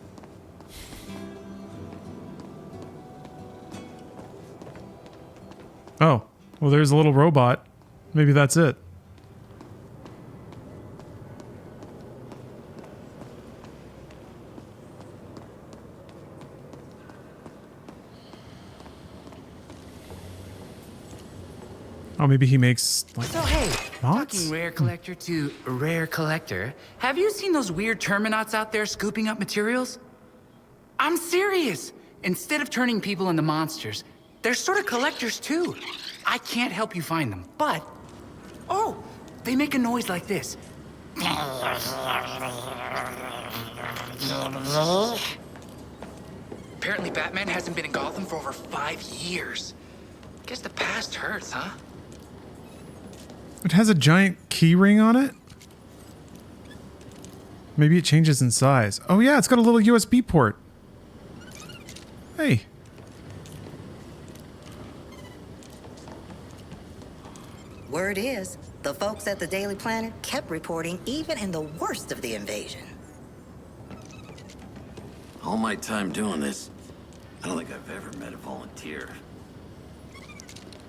Oh, well, there's a little robot. Maybe that's it. Oh, maybe he makes like So hey, mods? talking rare collector to rare collector, have you seen those weird Terminauts out there scooping up materials? I'm serious. Instead of turning people into monsters, they're sort of collectors too. I can't help you find them, but oh, they make a noise like this. Apparently Batman hasn't been in Gotham for over 5 years. Guess the past hurts, huh? It has a giant key ring on it? Maybe it changes in size. Oh yeah, it's got a little USB port. Hey. Word is, the folks at the Daily Planet kept reporting even in the worst of the invasion. All my time doing this, I don't think I've ever met a volunteer.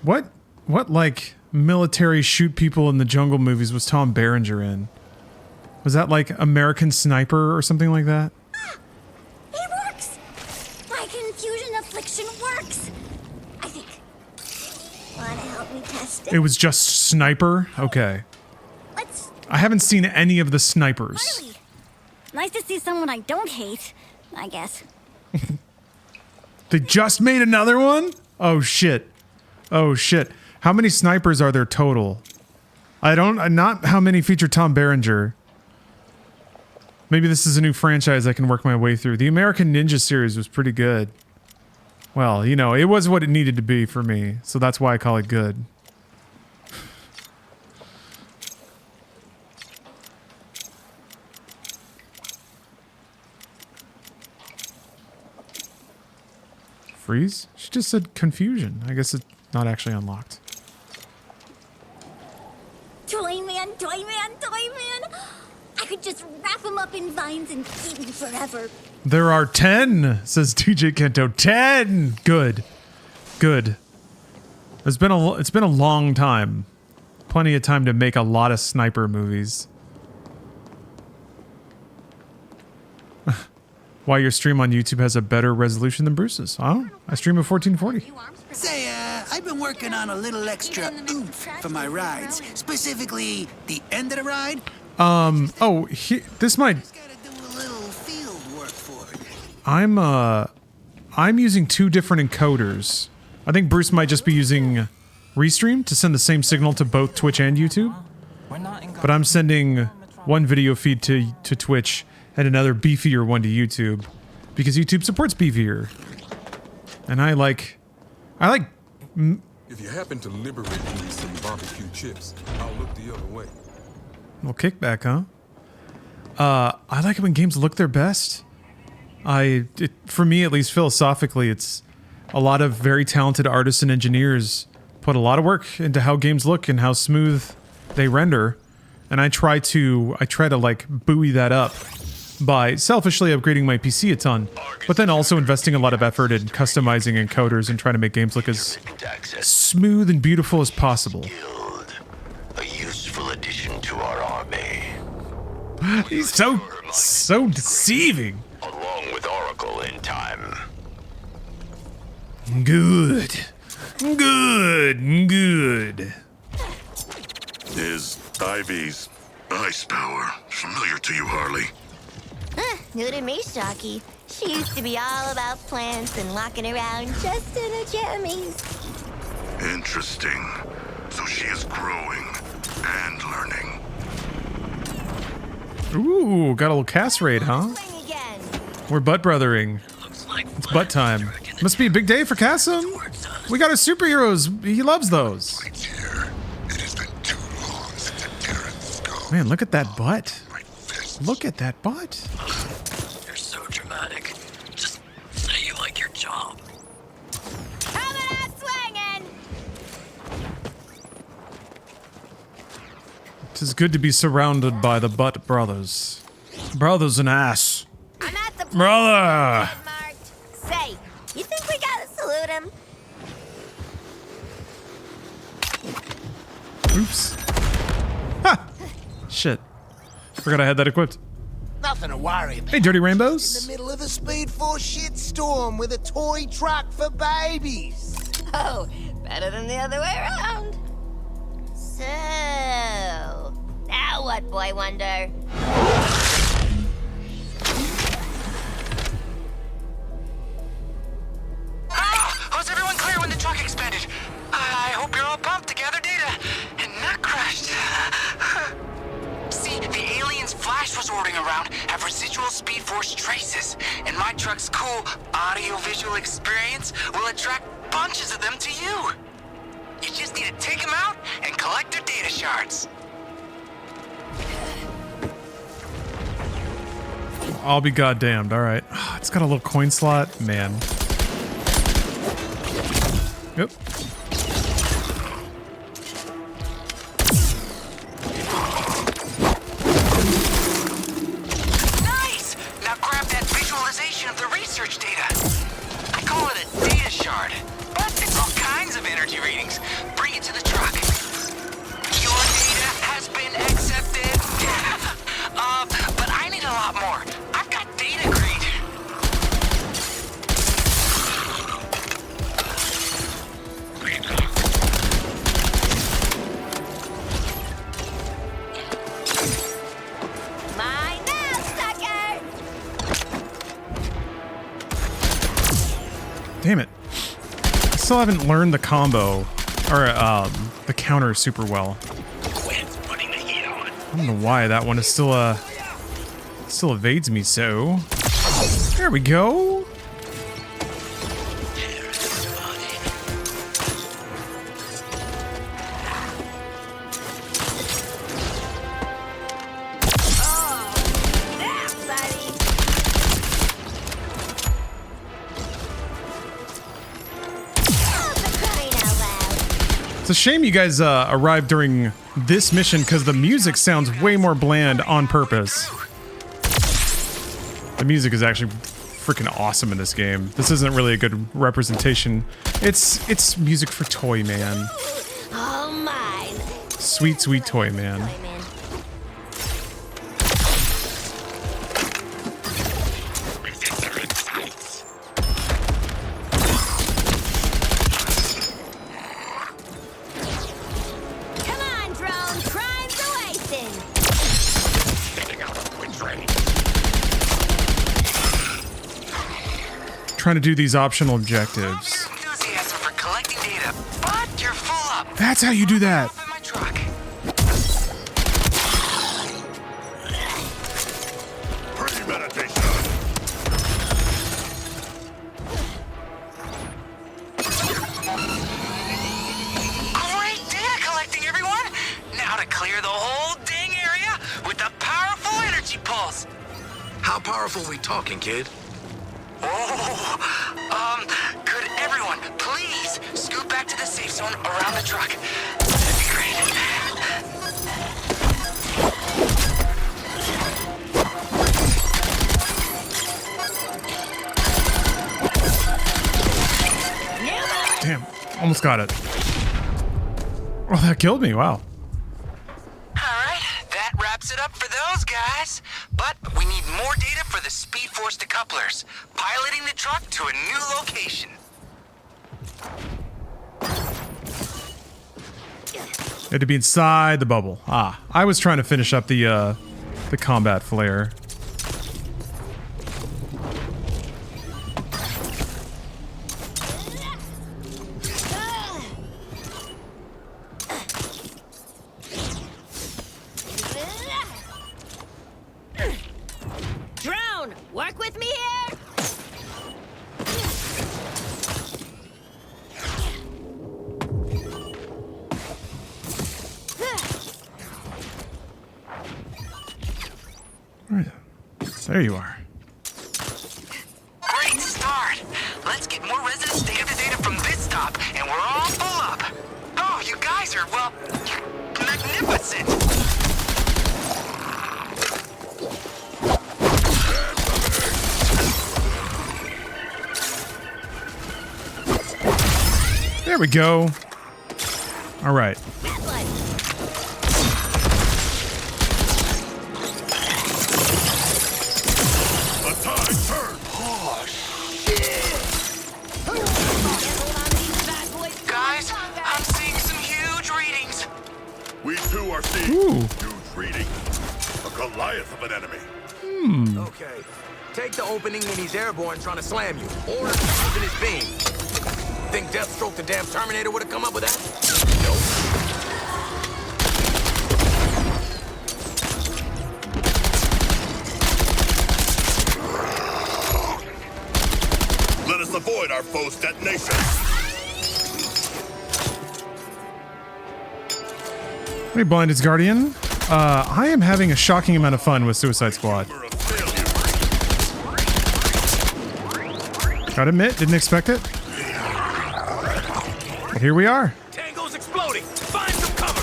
What like military shoot people in the jungle movies was Tom Berenger in? Was that like American Sniper or something like that? It works! My confusion affliction works! I think. Wanna help me test it? It was just Sniper? Okay. Let's I haven't seen any of the snipers. Nice to see someone I don't hate, I guess. They just made another one? Oh shit. Oh shit. How many snipers are there total? Not how many feature Tom Berenger. Maybe this is a new franchise I can work my way through. The American Ninja series was pretty good. Well, you know, it was what it needed to be for me, so that's why I call it good. Freeze? She just said confusion. I guess it's not actually unlocked. Toyman, Toyman, Toyman! I could just wrap him up in vines and keep him forever. There are 10, says TJ Kento. 10! Good. Good. It's been a long time. Plenty of time to make a lot of sniper movies. Why your stream on YouTube has a better resolution than Bruce's? Oh, I stream at 1440. Say, I've been working on a little extra oomph for my rides. Specifically, the end of the ride. This might... I'm using 2 different encoders. I think Bruce might just be using Restream to send the same signal to both Twitch and YouTube. But I'm sending one video feed to Twitch and another beefier one to YouTube, because YouTube supports beefier. And I like... If you happen to liberate me some barbecue chips, I'll look the other way. Well, kickback, huh? I like it when games look their best. For me, at least philosophically, it's a lot of very talented artists and engineers put a lot of work into how games look and how smooth they render. And I try to like buoy that up by selfishly upgrading my PC a ton, but then also investing a lot of effort in customizing encoders and trying to make games look as smooth and beautiful as possible. A useful addition to our army. He's so deceiving. Along with Oracle in time. Good. Good. Is Ivy's ice power familiar to you, Harley? New to me, Shocky. She used to be all about plants and walking around just in her jammies. Interesting. So she is growing and learning. Ooh, got a little cast raid, huh? We're butt brothering. It's butt time. Must be a big day for Cassim. We got our superheroes. He loves those. Man, look at that butt. Look at that butt. You're so dramatic. Just say you like your job. Coming out swinging. It is good to be surrounded by the butt brothers. Brothers and ass. I'm at the Brother. Say, you think we gotta salute him? Oops. Ha! Shit. Forgot I had that equipped. Nothing to worry about. Hey, Dirty Rainbows. In the middle of a Speed Force shitstorm with a toy truck for babies. Oh, better than the other way around. So, now what, boy wonder? Was everyone clear when the truck expanded? I hope you're all pumped to gather data and not crashed. See, the aliens Flash was ordering around have residual Speed Force traces, and my truck's cool audio-visual experience will attract bunches of them to you. You just need to take them out and collect their data shards. I'll be goddamned. All right. It's got a little coin slot. Man. Yep. Nice! Now grab that visualization of the research data. I call it a data shard, but it's all kinds of energy readings. Bring it to the truck. Your data has been accepted. But I need a lot more. I've got data greed. still haven't learned the combo or the counter super well. I don't know why that one is still evades me so. There we go. It's a shame you guys arrived during this mission because the music sounds way more bland on purpose. The music is actually freaking awesome in this game. This isn't really a good representation. It's music for Toyman. All mine. Sweet, sweet Toyman. Trying to do these optional objectives. Enthusiasm for collecting data, but you're full up. That's how you do that. Premeditation. Great data collecting, everyone. Now to clear the whole dang area with the powerful energy pulse. How powerful are we talking, kid? Could everyone please scoot back to the safe zone around the truck? That'd be great. Damn, almost got it. Oh, that killed me, wow. Alright, that wraps it up for those guys. But we need more data for the Speed Force decouplers, piloting the truck to a new location. Had to be inside the bubble. Ah, I was trying to finish up the combat flare. Drone, work with me here. There you are. Great start. Let's get more residents data from this stop, and we're all full up. Oh, you guys are, well, magnificent. There we go. All right. Guys, I'm seeing some huge readings. We too are seeing huge reading. A Goliath of an enemy. Okay. Take the opening when he's airborne trying to slam you, or using his beam. Think Deathstroke the damn Terminator would have come up with that? Nope. Let us avoid our foe's detonation. Hey, Blinded's Guardian. I am having a shocking amount of fun with Suicide Squad. Gotta admit, didn't expect it. But here we are. Tango's exploding. Find some cover.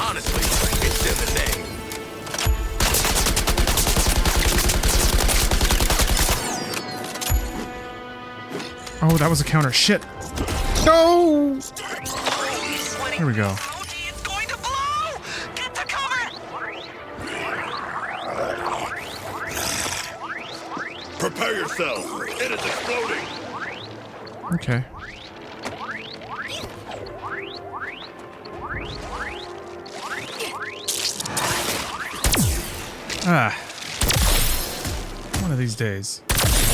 Honestly, it's still the same. Oh, that was a counter. Shit. No! Here we go. Prepare yourself. It is exploding. Okay. Ah. One of these days.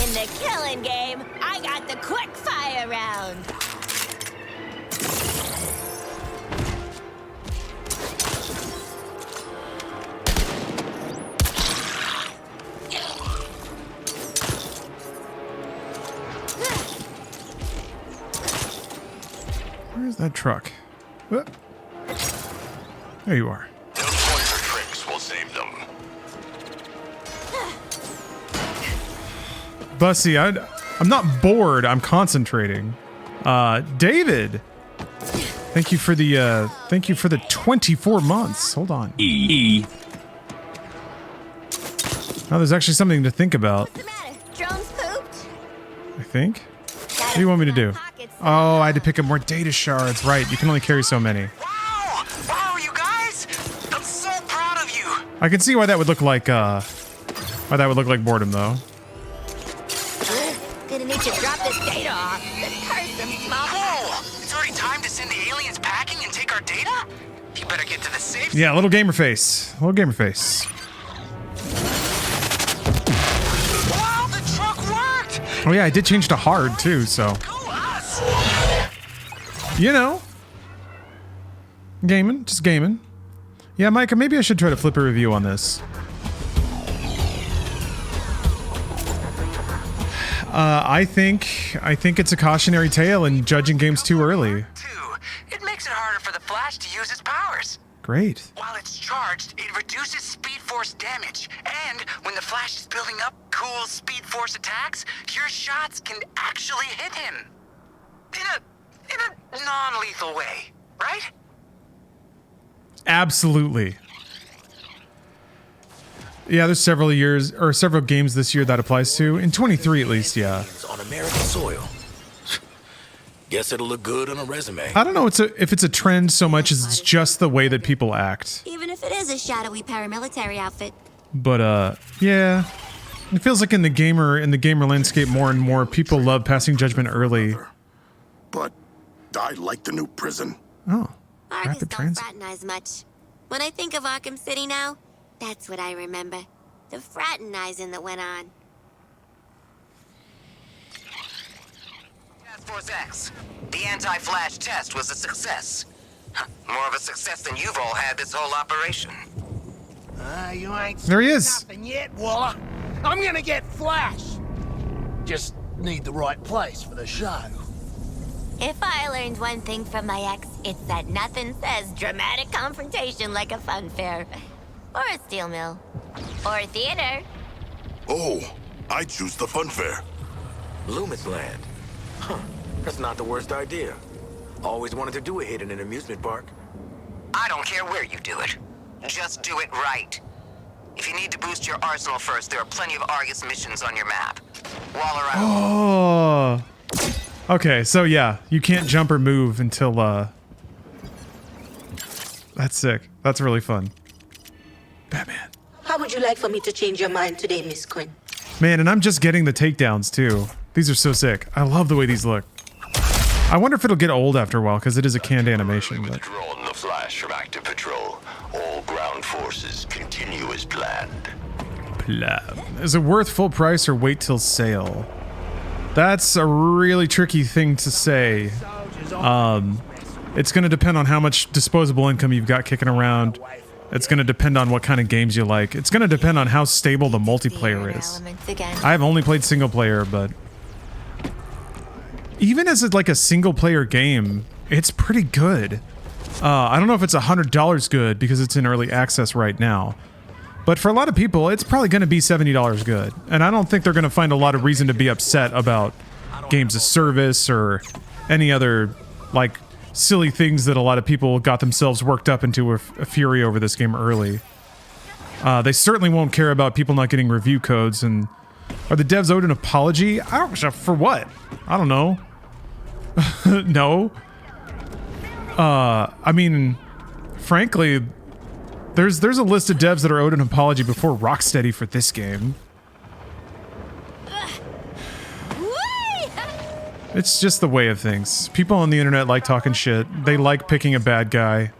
In the killing game, I got the quick fire round. Where's that truck? What? There you are. Those pointer tricks will save them. Bussy, I'm not bored. I'm concentrating. David, thank you for the 24 months. Hold on. Now there's actually something to think about. What's the matter? Drone's pooped? I think. What do you want me to do? Oh, I had to pick up more data shards. Right, you can only carry so many. Wow, you guys! I'm so proud of you! I can see why that would look like boredom, though. Gonna need to drop this data off. The cursed small. Whoa! It's already time to send the aliens packing and take our data? You better get to the safe. Yeah, little gamer face. Little gamer face. Wow, the truck worked! Oh yeah, I did change to hard too, so. You know. Gaming, just gaming. Yeah, Micah, maybe I should try to flip a review on this. I think it's a cautionary tale in judging games too early. It makes it harder for the Flash to use his powers. Great. While it's charged, it reduces Speed Force damage. And when the Flash is building up cool Speed Force attacks, your shots can actually hit him. In a non-lethal way, right? Absolutely. Yeah, there's several games this year that applies to. In 23 at least, yeah. On American soil. Guess it'll look good on a resume. I don't know if it's a trend so much as it's just the way that people act. Even if it is a shadowy paramilitary outfit. But yeah. It feels like in the gamer landscape more and more people love passing judgment early. But I like the new prison. Oh. Argus don't fraternize much. When I think of Arkham City now, that's what I remember. The fraternizing that went on. Task Force X. The anti-Flash test was a success. More of a success than you've all had this whole operation. You ain't there he is. Nothing yet, Waller. I'm gonna get Flash. Just need the right place for the show. If I learned one thing from my ex, it's that nothing says dramatic confrontation like a fun fair. Or a steel mill. Or a theater. Oh, I choose the fun fair. Loomis Land. Huh, that's not the worst idea. Always wanted to do a hit in an amusement park. I don't care where you do it. Just do it right. If you need to boost your arsenal first, there are plenty of Argus missions on your map. Waller out. Oh. Okay, so yeah, you can't jump or move until, That's sick. That's really fun. Batman. How would you like for me to change your mind today, Miss Quinn? Man, and I'm just getting the takedowns, too. These are so sick. I love the way these look. I wonder if it'll get old after a while, because it is a canned animation. But... Withdrawn the Flash from active patrol. All ground forces continue as planned. Is it worth full price or wait till sale? That's a really tricky thing to say. It's going to depend on how much disposable income you've got kicking around. It's going to depend on what kind of games you like. It's going to depend on how stable the multiplayer is. I have only played single player, but even as like a single player game, it's pretty good. I don't know if it's $100 good because it's in early access right now. But for a lot of people, it's probably going to be $70 good. And I don't think they're going to find a lot of reason to be upset about games of service or any other, like, silly things that a lot of people got themselves worked up into a fury over this game early. They certainly won't care about people not getting review codes. And are the devs owed an apology? I don't, for what? I don't know. No. I mean, frankly... There's a list of devs that are owed an apology before Rocksteady for this game. It's just the way of things. People on the internet like talking shit. They like picking a bad guy.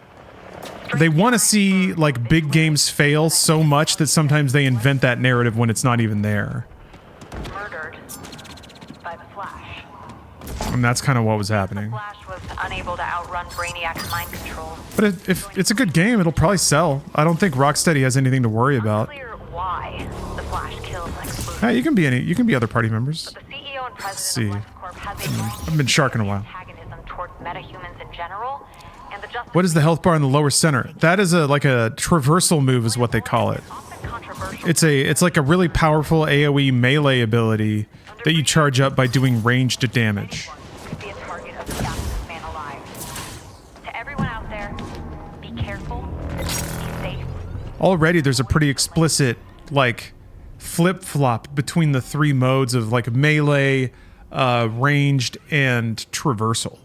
They want to see like big games fail so much that sometimes they invent that narrative when it's not even there. captured by the Flash. And that's kind of what was happening. Flash was unable to outrun Brainiac's mind control. But if it's a good game, it'll probably sell. I don't think Rocksteady has anything to worry about. Unclear why the Flash killed Lex Luthor. Hey, you can be other party members. But the CEO and Let's president see. of LexCorp has a long I've been sharking a while. antagonism toward metahumans in general, and the Justice What is the health bar in the lower center? That is like a traversal move is what they call it. It's like a really powerful AoE melee ability that you charge up by doing ranged damage. could be a target of the fastest man alive. To everyone out there, be careful, be safe. Already there's a pretty explicit like flip-flop between the three modes of like melee, ranged, and traversal.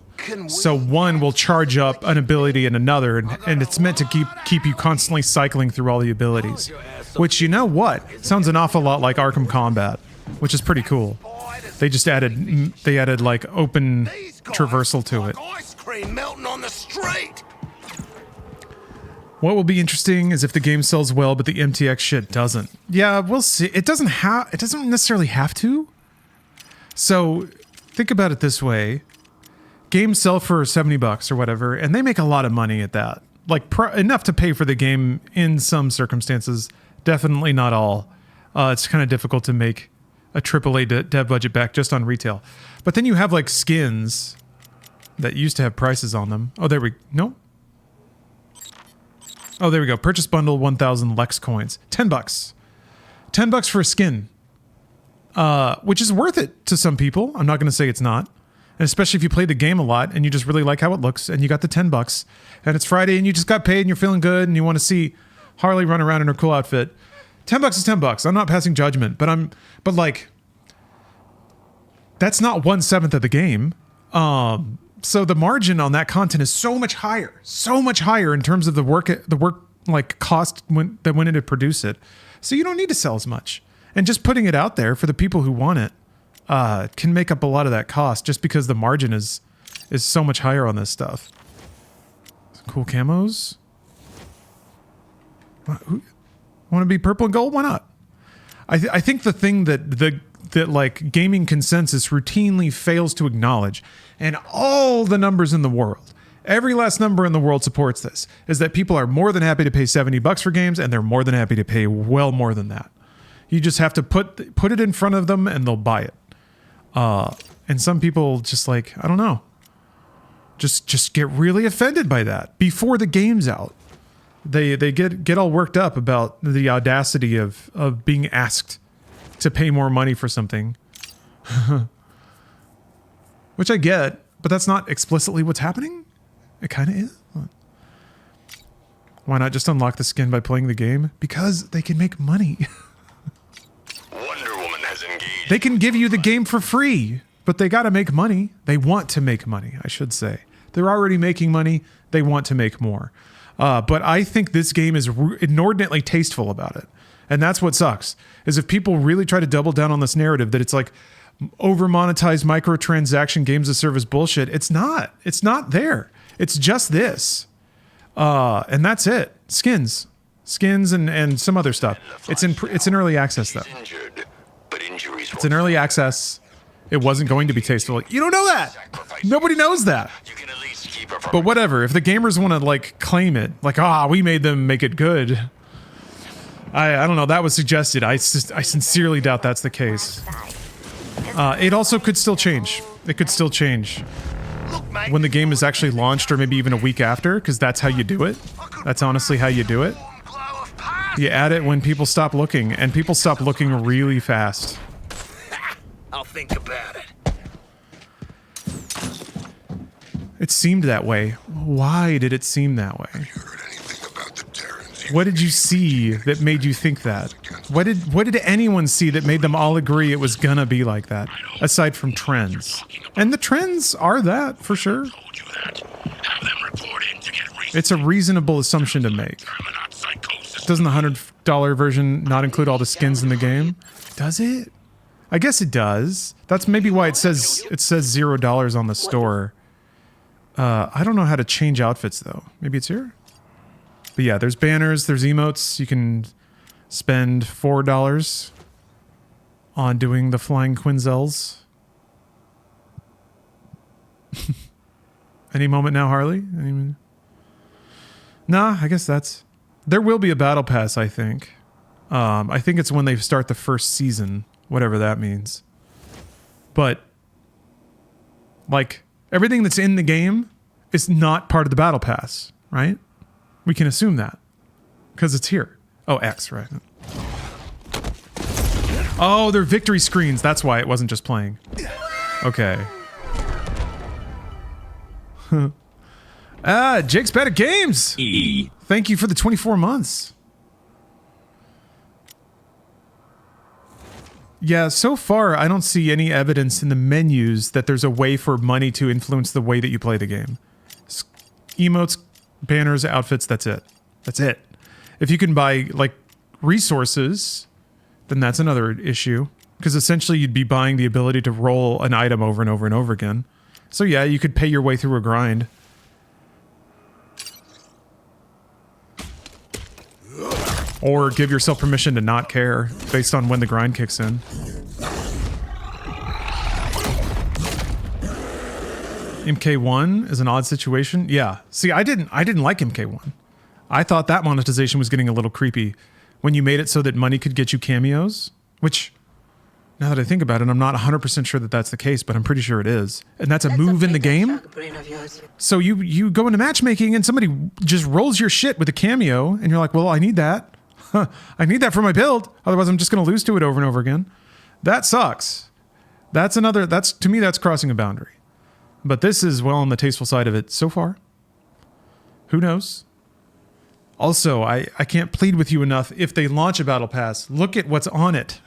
So one will charge up an ability in another, and it's meant to keep you constantly cycling through all the abilities. Which, you know what? Sounds an awful lot like Arkham Combat, which is pretty cool. They just added like open traversal to it. Ice cream melting on the street. What will be interesting is if the game sells well, but the MTX shit doesn't. Yeah, we'll see. It doesn't necessarily have to. So think about it this way. Games sell for $70 or whatever, and they make a lot of money at that. Like enough to pay for the game in some circumstances. Definitely not all. It's kind of difficult to make a AAA dev budget back just on retail. But then you have like skins that used to have prices on them. Oh, there we no. Oh, there we go. Purchase bundle 1,000 Lex coins. $10. $10 for a skin. Which is worth it to some people. I'm not going to say it's not. And especially if you play the game a lot and you just really like how it looks and you got the $10 and it's Friday and you just got paid and you're feeling good and you want to see Harley run around in her cool outfit. $10 is $10. I'm not passing judgment, but like that's not 1/7 of the game. So the margin on that content is so much higher in terms of the work like cost that went into produce it. So you don't need to sell as much. And just putting it out there for the people who want it can make up a lot of that cost just because the margin is so much higher on this stuff. Some cool camos. Want to be purple and gold? Why not? I think the thing that like gaming consensus routinely fails to acknowledge, and all the numbers in the world, every last number in the world supports this, is that people are more than happy to pay $70 for games, and they're more than happy to pay well more than that. You just have to put it in front of them, and they'll buy it. And some people just like, I don't know, just get really offended by that before the game's out. They get all worked up about the audacity of being asked to pay more money for something. Which I get, but that's not explicitly what's happening. It kind of is. Why not just unlock the skin by playing the game? Because they can make money. Wonder Woman has engaged. They can give you the game for free, but they got to make money. They want to make money, I should say. They're already making money. They want to make more. But I think this game is inordinately tasteful about it. And that's what sucks, is if people really try to double down on this narrative that it's like over-monetized microtransaction games of service bullshit. It's not. It's not there. It's just this. And that's it. Skins and some other stuff. It's in early access though. It's in early access. It wasn't going to be tasteful. You don't know that. Nobody knows that. But whatever. If the gamers want to like claim it, like we made them make it good. I don't know. That was suggested. I sincerely doubt that's the case. It also could still change. It could still change when the game is actually launched, or maybe even a week after, because that's how you do it. That's honestly how you do it. You add it when people stop looking, and people stop looking really fast. I'll think about it. It seemed that way. Why did it seem that way? What did you see that made you think that? What did anyone see that made them all agree it was gonna be like that? Aside from trends. And the trends are that, for sure. It's a reasonable assumption to make. Doesn't the $100 version not include all the skins in the game? Does it? I guess it does. That's maybe why it says $0 on the store. I don't know how to change outfits though. Maybe it's here? But yeah, there's banners, there's emotes. You can spend $4 on doing the flying Quinzels. Any moment now, Harley? Nah, I guess that's... There will be a battle pass, I think. I think it's when they start the first season, whatever that means. But, like, everything that's in the game is not part of the battle pass, right? We can assume that. Because it's here. Oh, X, right. Oh, they're victory screens. That's why it wasn't just playing. Okay. Jake's Bad at Games! Thank you for the 24 months. Yeah, so far, I don't see any evidence in the menus that there's a way for money to influence the way that you play the game. Emotes, banners, outfits, that's it. That's it. If you can buy, like, resources, then that's another issue. Because essentially you'd be buying the ability to roll an item over and over and over again. So yeah, you could pay your way through a grind. Or give yourself permission to not care based on when the grind kicks in. MK1 is an odd situation. Yeah. See, I didn't like MK1. I thought that monetization was getting a little creepy when you made it so that money could get you cameos, which now that I think about it, I'm not 100% sure that that's the case, but I'm pretty sure it is. And that's a move in the game. So you go into matchmaking and somebody just rolls your shit with a cameo and you're like, well, I need that. I need that for my build. Otherwise, I'm just going to lose to it over and over again. That sucks. To me, that's crossing a boundary. But this is well on the tasteful side of it so far. Who knows? Also, I can't plead with you enough. If they launch a battle pass, look at what's on it.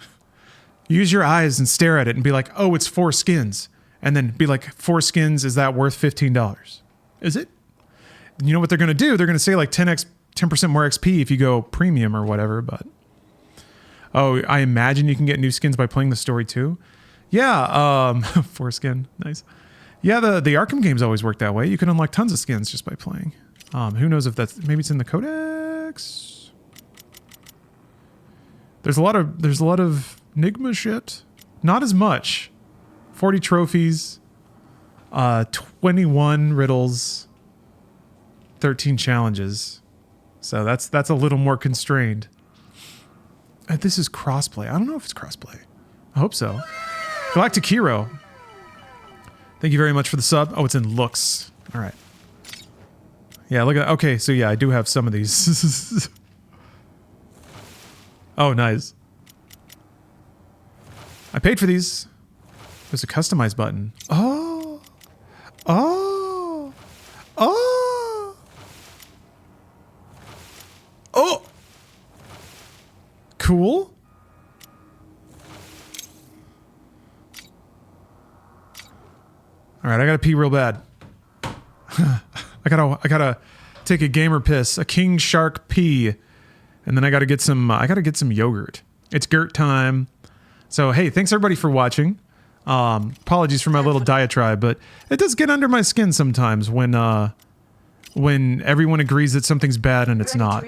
Use your eyes and stare at it and be like, oh, it's 4 skins. And then be like, 4 skins, is that worth $15? Is it? You know what they're going to do? They're going to say like 10% more XP if you go premium or whatever, but... Oh, I imagine you can get new skins by playing the story too? Yeah, 4 skin. Nice. Yeah, the Arkham games always work that way. You can unlock tons of skins just by playing. Who knows if that's... Maybe it's in the Codex? There's a lot of Enigma shit. Not as much. 40 trophies. 21 riddles. 13 challenges. So that's a little more constrained. This is crossplay. I don't know if it's crossplay. I hope so. Galactic Hero. Thank you very much for the sub. Oh, it's in looks. All right. Yeah, look at... Okay, so yeah, I do have some of these. Oh, nice. I paid for these. There's a customize button. Oh. Oh. Oh. Oh. Cool. All right, I gotta pee real bad. I gotta take a gamer piss, a king shark pee, and then I gotta get some yogurt. It's Gert time. So hey, thanks everybody for watching. Apologies for my little diatribe, but it does get under my skin sometimes when everyone agrees that something's bad and it's not.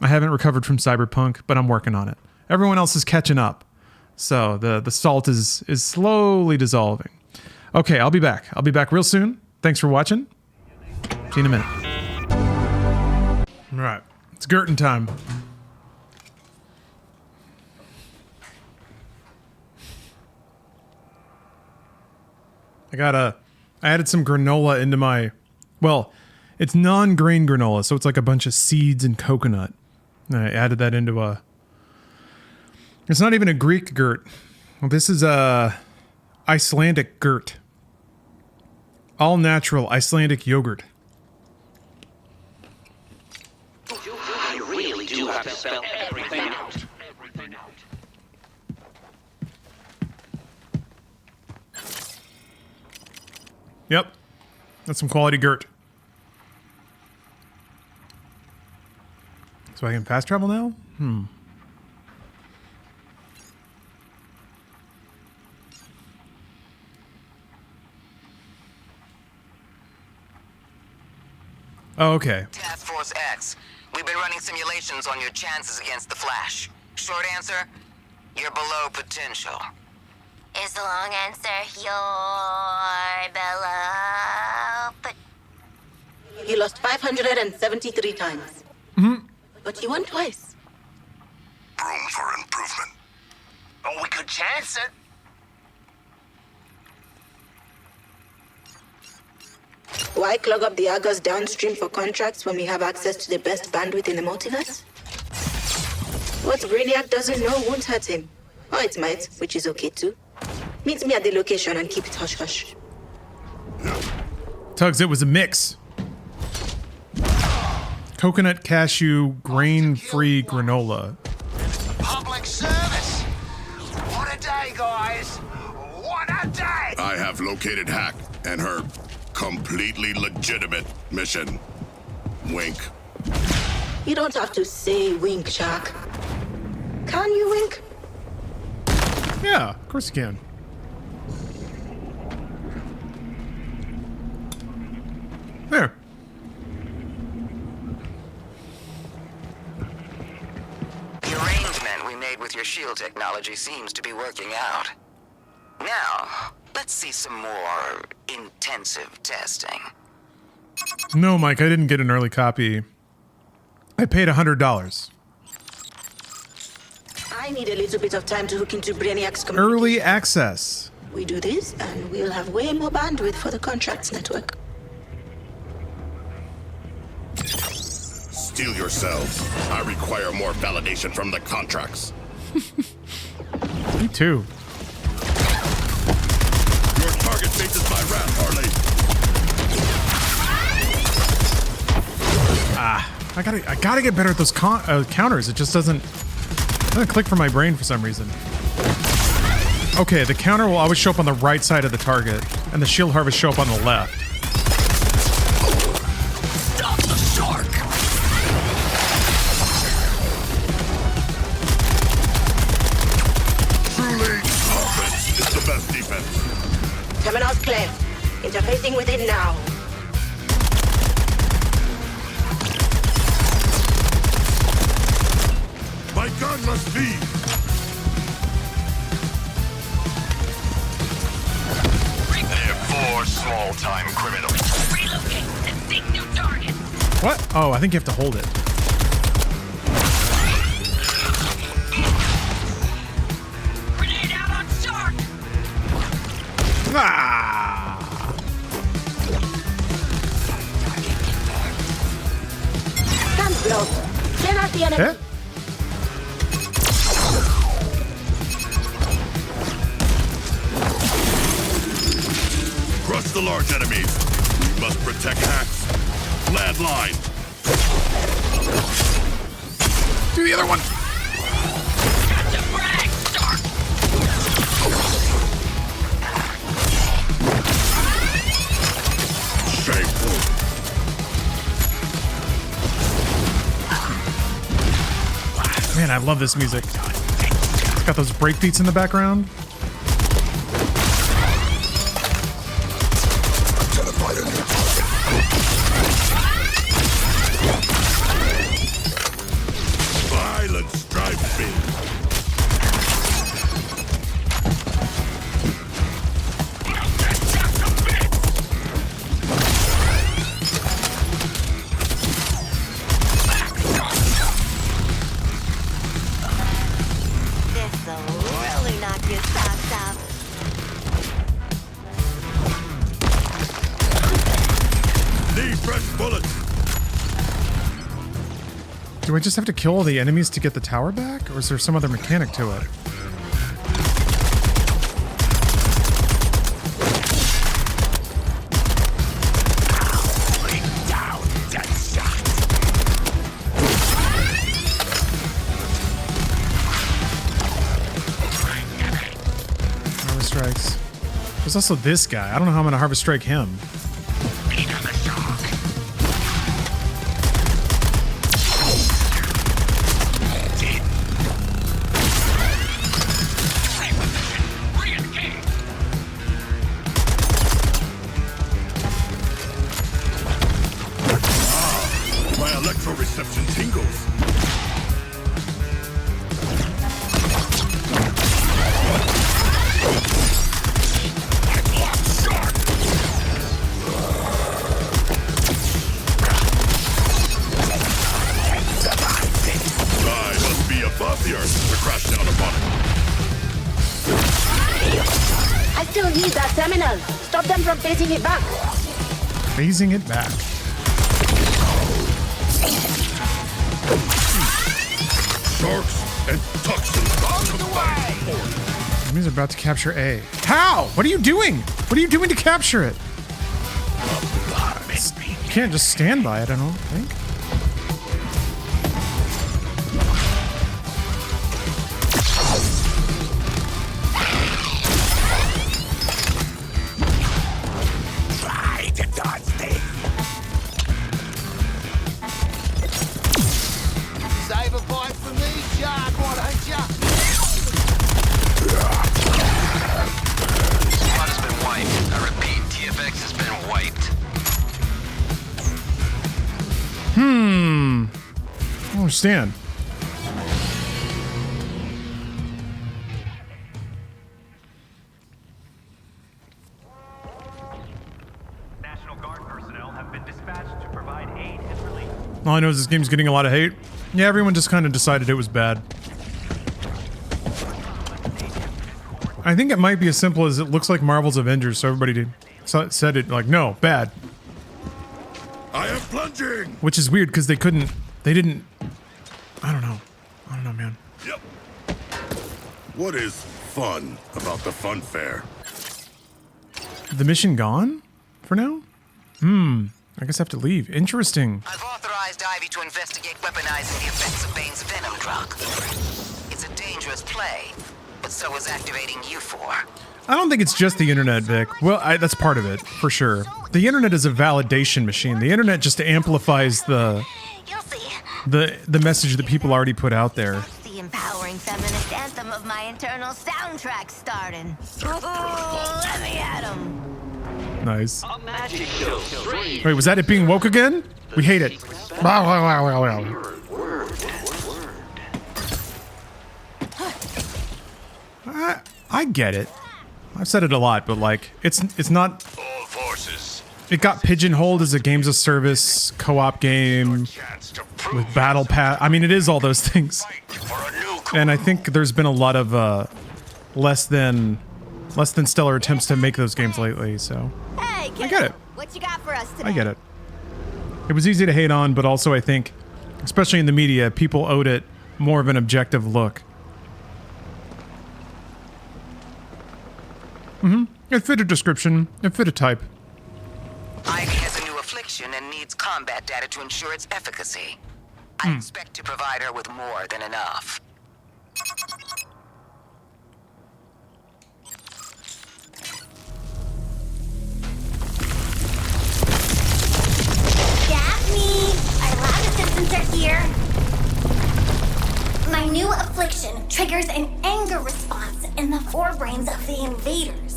I haven't recovered from Cyberpunk, but I'm working on it. Everyone else is catching up. So the salt is slowly dissolving. Okay, I'll be back. I'll be back real soon. Thanks for watching. See you in a minute. All right, it's Gertin time. I added some granola into my, well, it's non-grain granola, so it's like a bunch of seeds and coconut. And I added that into it's not even a Greek Gert. Well, this is a Icelandic Gert. All natural Icelandic yogurt. I really do have to spell everything out. Yep. That's some quality Gert. So I can fast travel now? Oh, okay. Task Force X. We've been running simulations on your chances against the Flash. Short answer? You're below potential. Is the long answer you're below? But You lost 573 times. But you won twice. Room for improvement. Oh, we could chance it. Why clog up the Argus downstream for contracts when we have access to the best bandwidth in the multiverse? What Brainiac doesn't know won't hurt him. Or it might, which is okay too. Meet me at the location and keep it hush-hush. Tugs, it was a mix. Coconut cashew grain-free granola. Public service. What a day, guys. What a day. I have located Hack and her completely legitimate mission. Wink. You don't have to say wink, Shark. Can you wink? Yeah, of course you can. There. The arrangement we made with your shield technology seems to be working out. Now, let's see some more intensive testing. No, Mike, I didn't get an early copy. I paid $100. I need a little bit of time to hook into Brainiac's community. Early access. We do this, and we'll have way more bandwidth for the contracts network. Steel yourselves. I require more validation from the contracts. Me too. Your target faces my wrath, Harley. I gotta get better at those counters. It just doesn't click for my brain for some reason. Okay, the counter will always show up on the right side of the target, and the shield harvest show up on the left. Stop the shark! Truly, offense is the best defense. Terminal's clear. Interfacing with it now. My gun must leave. They're 4 small-time criminals. Relocate and seek new targets. What? Oh, I think you have to hold it. Grenade out on shark! Ah! Guns blow. Clear out the enemy. Eh? Crush the large enemies. We must protect Hacks. Landline. Do the other one. Gotcha, brag, shark! Shameful. Man, I love this music. It's got those breakbeats in the background. Violence drives me. this'll really knock your socks off. Need fresh bullets. Do I just have to kill all the enemies to get the tower back? Or is there some other mechanic to it? Harvest strikes. There's also this guy. I don't know how I'm gonna harvest strike him. My electroreception tingles. Little E's are terminal. Stop them from phasing it back. Phasing it back. Sharks and toxins on the way. Enemies are about to capture A. How? What are you doing? What are you doing to capture it? You can't just stand by it, I don't think. Try to dodge me. Save a bite for me, Shark, why don't ya? Squad has been wiped. I repeat, TFX has been wiped. I don't understand. National Guard personnel have been dispatched to provide aid and relief. All I know is this game's getting a lot of hate. Yeah, everyone just kind of decided it was bad. I think it might be as simple as it looks like Marvel's Avengers, so everybody said it like, no, bad. I am plunging. Which is weird because they didn't, I don't know, man. Yep. What is fun about the fun fair? The mission gone for now? I guess I have to leave. Interesting. I've authorized Ivy to investigate weaponizing the effects of Bane's venom drug. It's a dangerous play, but so is activating U4. I don't think it's just the internet, Vic. Well, that's part of it, for sure. The internet is a validation machine. The internet just amplifies the message that people already put out there. The empowering feminist anthem of my internal soundtrack starting. Ooh, let me at 'em. Nice. Wait, was that it being woke again? We hate it. I get it. I've said it a lot, but like, it's not. All forces. It got pigeonholed as a games of service co-op game with battle pass. I mean, it is all those things. And I think there's been a lot of less than stellar attempts to make those games lately. So Hey, I get it. What you got for us today? I get it. It was easy to hate on, but also I think, especially in the media, people owed it more of an objective look. It fit a description. It fit a type. Ivy has a new affliction and needs combat data to ensure its efficacy. I expect to provide her with more than enough. Daphne! Our lab assistants are here. My new affliction triggers an anger response in the forebrains of the invaders.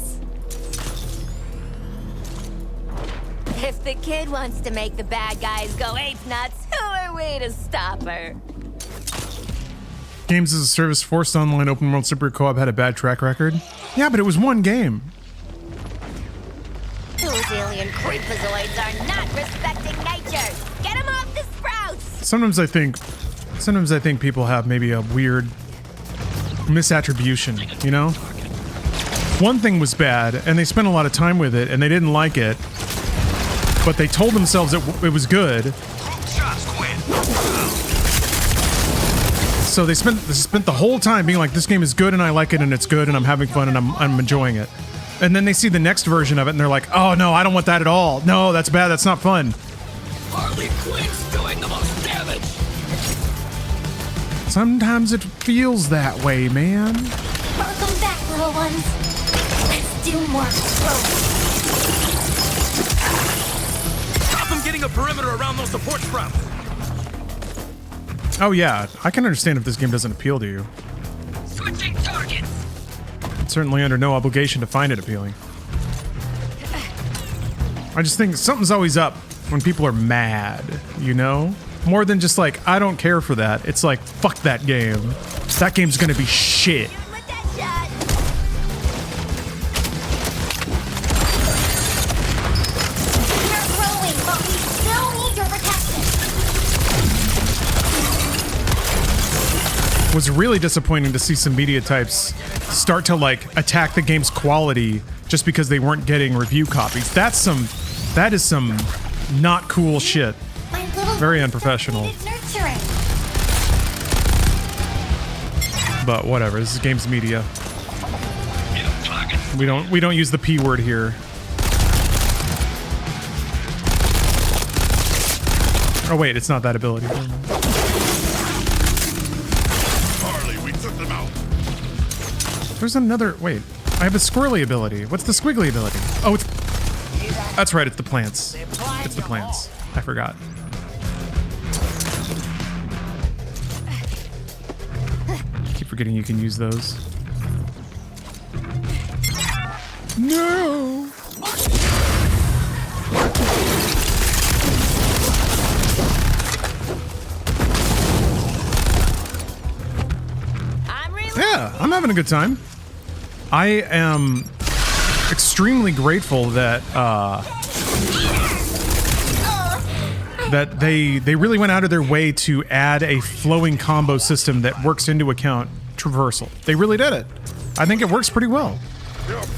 If the kid wants to make the bad guys go ape nuts, who are we to stop her? Games as a Service Forced Online Open World Super Co-op had a bad track record. Yeah, but it was one game. Those alien creepazoids are not respecting nature. Get them off the sprouts! Sometimes I think people have maybe a weird misattribution, you know? One thing was bad, and they spent a lot of time with it, and they didn't like it, but they told themselves it was good. So they spent the whole time being like, this game is good and I like it and it's good and I'm having fun and I'm enjoying it. And then they see the next version of it and they're like, oh no, I don't want that at all. No, that's bad, that's not fun. Harley Quinn's doing the most damage. Sometimes it feels that way, man. Welcome back, little ones. Let's do more growth. Stop them getting a perimeter around those support sprouts. Oh yeah, I can understand if this game doesn't appeal to you. Switching targets. Certainly under no obligation to find it appealing. I just think something's always up when people are mad, you know? More than just like, I don't care for that. It's like, fuck that game. That game's gonna be shit. We're growing, but we still need your protection. was really disappointing to see some media types start to like attack the game's quality just because they weren't getting review copies. That is some not cool shit. Very unprofessional. But whatever, this is games media. We don't use the P word here. Oh wait, it's not that ability. Harley, we took them out. There's another. Wait, I have a squirrely ability. What's the squiggly ability? Oh, that's right. It's the plants. It's the plants. I forgot. Keep forgetting you can use those. No. Yeah, I'm having a good time. I am extremely grateful that that they really went out of their way to add a flowing combo system that works into account traversal. They really did it. I think it works pretty well.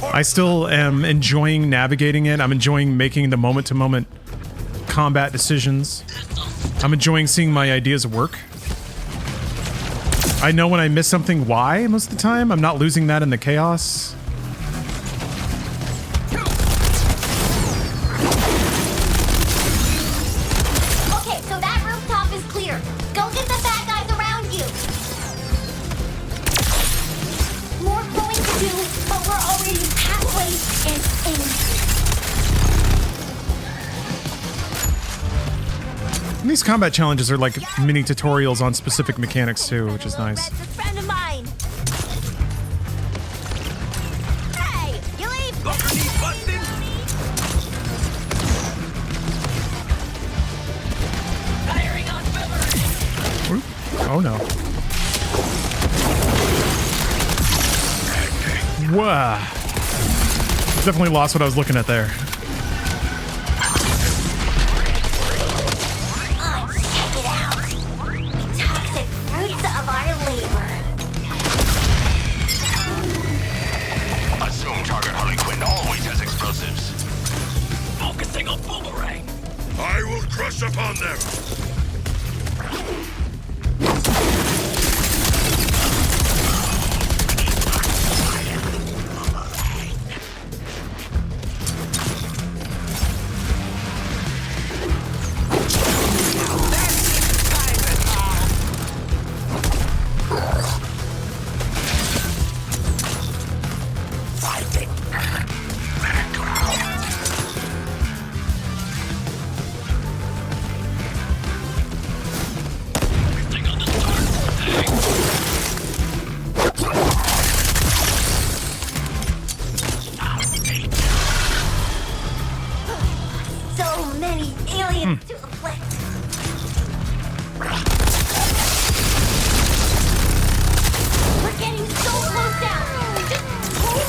I still am enjoying navigating it. I'm enjoying making the moment-to-moment combat decisions. I'm enjoying seeing my ideas work. I know when I miss something why most of the time. I'm not losing that in the chaos. Okay, so that rooftop is clear. Go get the bad guys around you. More going to do, but we're already halfway And these combat challenges are like mini tutorials on specific mechanics too, which is nice. Friend of mine. Hey, you leave. Oh no. Wow. Definitely lost what I was looking at there. Assume target Harley Quinn always has explosives. Focusing on Boomerang. I will crush upon them.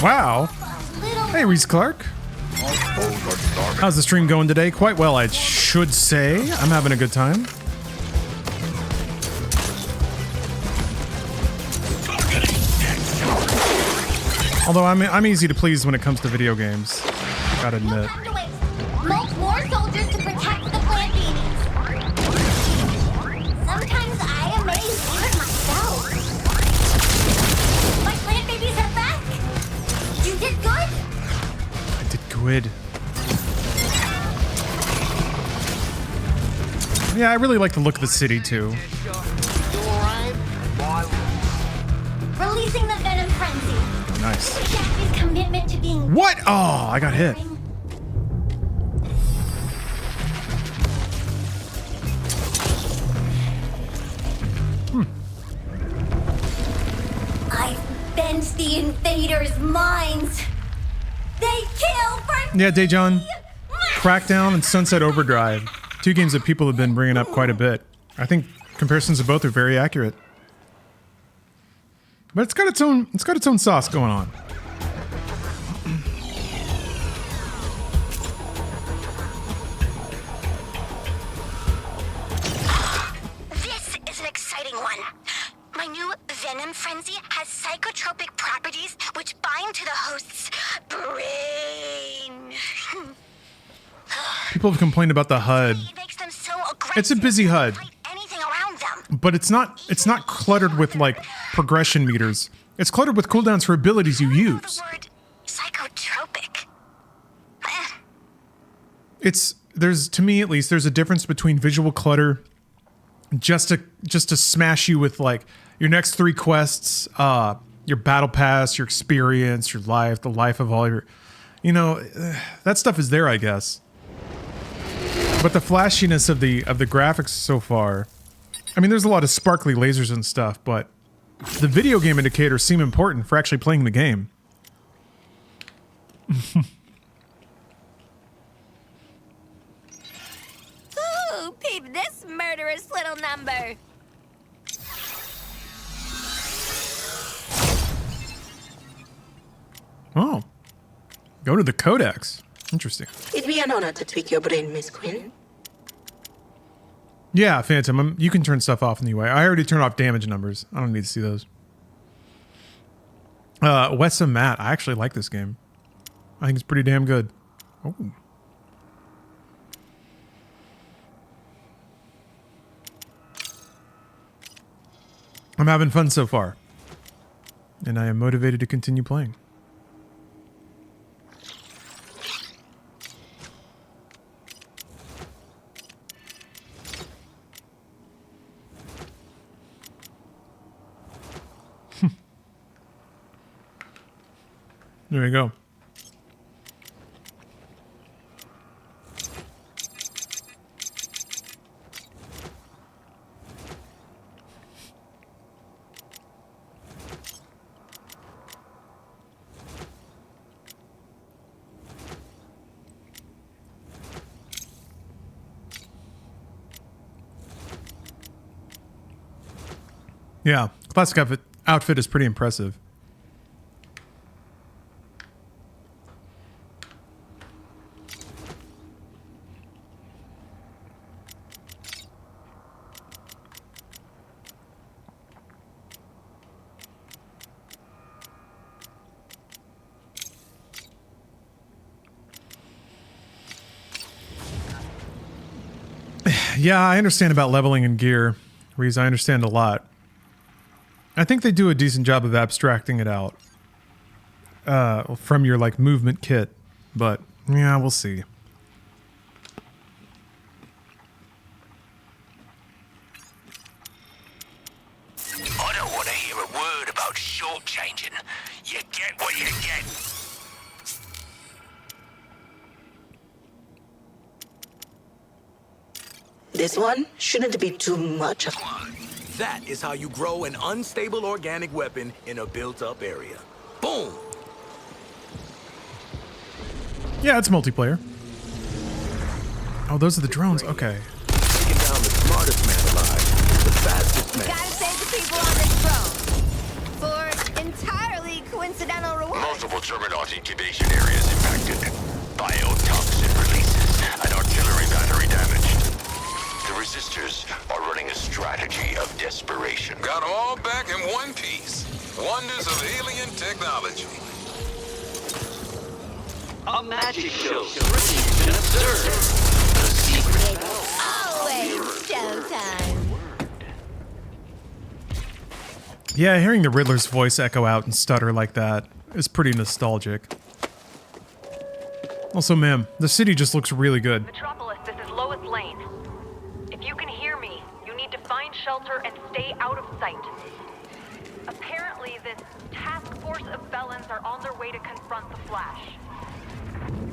Wow. Hey, Reese Clark. How's the stream going today? Quite well, I should say. I'm having a good time. Although I'm easy to please when it comes to video games. Gotta admit. More soldiers to protect the plant beanies. Sometimes I amaze even myself. My plant babies are back. You did good. I did good. Yeah, I really like the look of the city too. Releasing the venom frenzy. Nice. Jackie's commitment to being. What? Oh, I got hit. I've bent the invaders' minds. They kill for Yeah, Daejon. Crackdown and Sunset Overdrive. Two games that people have been bringing up quite a bit. I think comparisons of both are very accurate. But it's got its own sauce going on. This is an exciting one. My new people have complained about the HUD. It's a busy HUD, but it's not cluttered with like progression meters. It's cluttered with cooldowns for abilities you use. Psychotropic. There's to me at least there's a difference between visual clutter, just to smash you with like your next 3 quests, your battle pass, your experience, your life, the life of all your, that stuff is there, I guess. But the flashiness of the graphics so far, I mean, there's a lot of sparkly lasers and stuff, but the video game indicators seem important for actually playing the game. Ooh, peep this murderous little number. Oh. Go to the Codex. Interesting. It'd be an honor to tweak your brain, Miss Quinn. Yeah, Phantom, you can turn stuff off in the UI. I already turned off damage numbers. I don't need to see those. Wessa Matt, I actually like this game. I think it's pretty damn good. Oh. I'm having fun so far. And I am motivated to continue playing. There you go. Yeah, classic outfit is pretty impressive. Yeah, I understand about leveling and gear. Reese, I understand a lot. I think they do a decent job of abstracting it out from your like movement kit, but yeah, we'll see. I don't want to hear a word about shortchanging. You get what you get. This one shouldn't be too much of one. That is how you grow an unstable organic weapon in a built-up area. Boom! Yeah, it's multiplayer. Oh, those are the drones. Okay. Taking down the smartest man alive, the fastest man. Gotta save the people on this drone. For entirely coincidental rewards. Multiple Terminot incubation areas impacted. Biotoxin releases and artillery battery damaged. The resistors are running a strategy of desperation. Got them all back in one piece. Wonders of alien technology. A magic show. Strange and absurd. The secret. Always showtime. Yeah, hearing the Riddler's voice echo out and stutter like that is pretty nostalgic. Also, ma'am, the city just looks really good. Metropolis, this is Lois Lane. If you can hear me, you need to find shelter and stay out of sight. Apparently, this task force of felons are on their way to confront the Flash.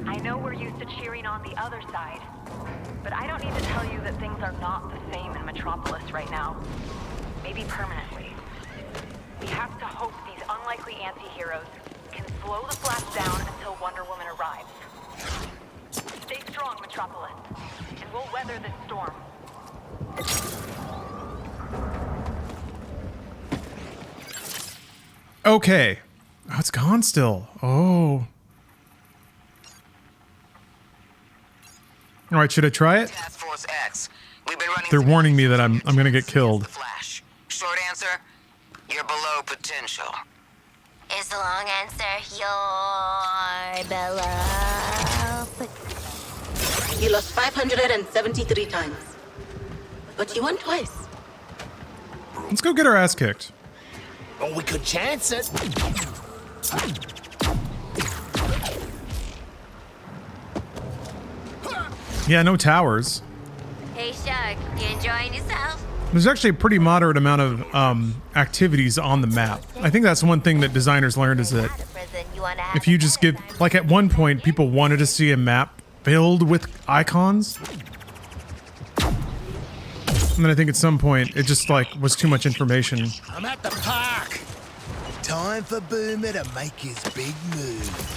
I know we're used to cheering on the other side, but I don't need to tell you that things are not the same in Metropolis right now. Maybe permanently. We have to hope these unlikely anti-heroes can slow the Flash down until Wonder Woman arrives. Stay strong, Metropolis, and we'll weather this storm. Okay. Oh, it's gone still. Oh. All right, should I try it? Task Force X. We've been running. They're warning me that I'm gonna get killed. Flash. Short answer, you're below potential. Is the long answer you're below? You lost 573 times. But you won twice. Let's go get our ass kicked. Or we could chance it. Yeah, no towers. Hey, Shark, you enjoying yourself? There's actually a pretty moderate amount of activities on the map. I think that's one thing that designers learned is that if you just give, like at one point, people wanted to see a map filled with icons. And then I think at some point it just like was too much information. I'm at the park. Time for Boomer to make his big move.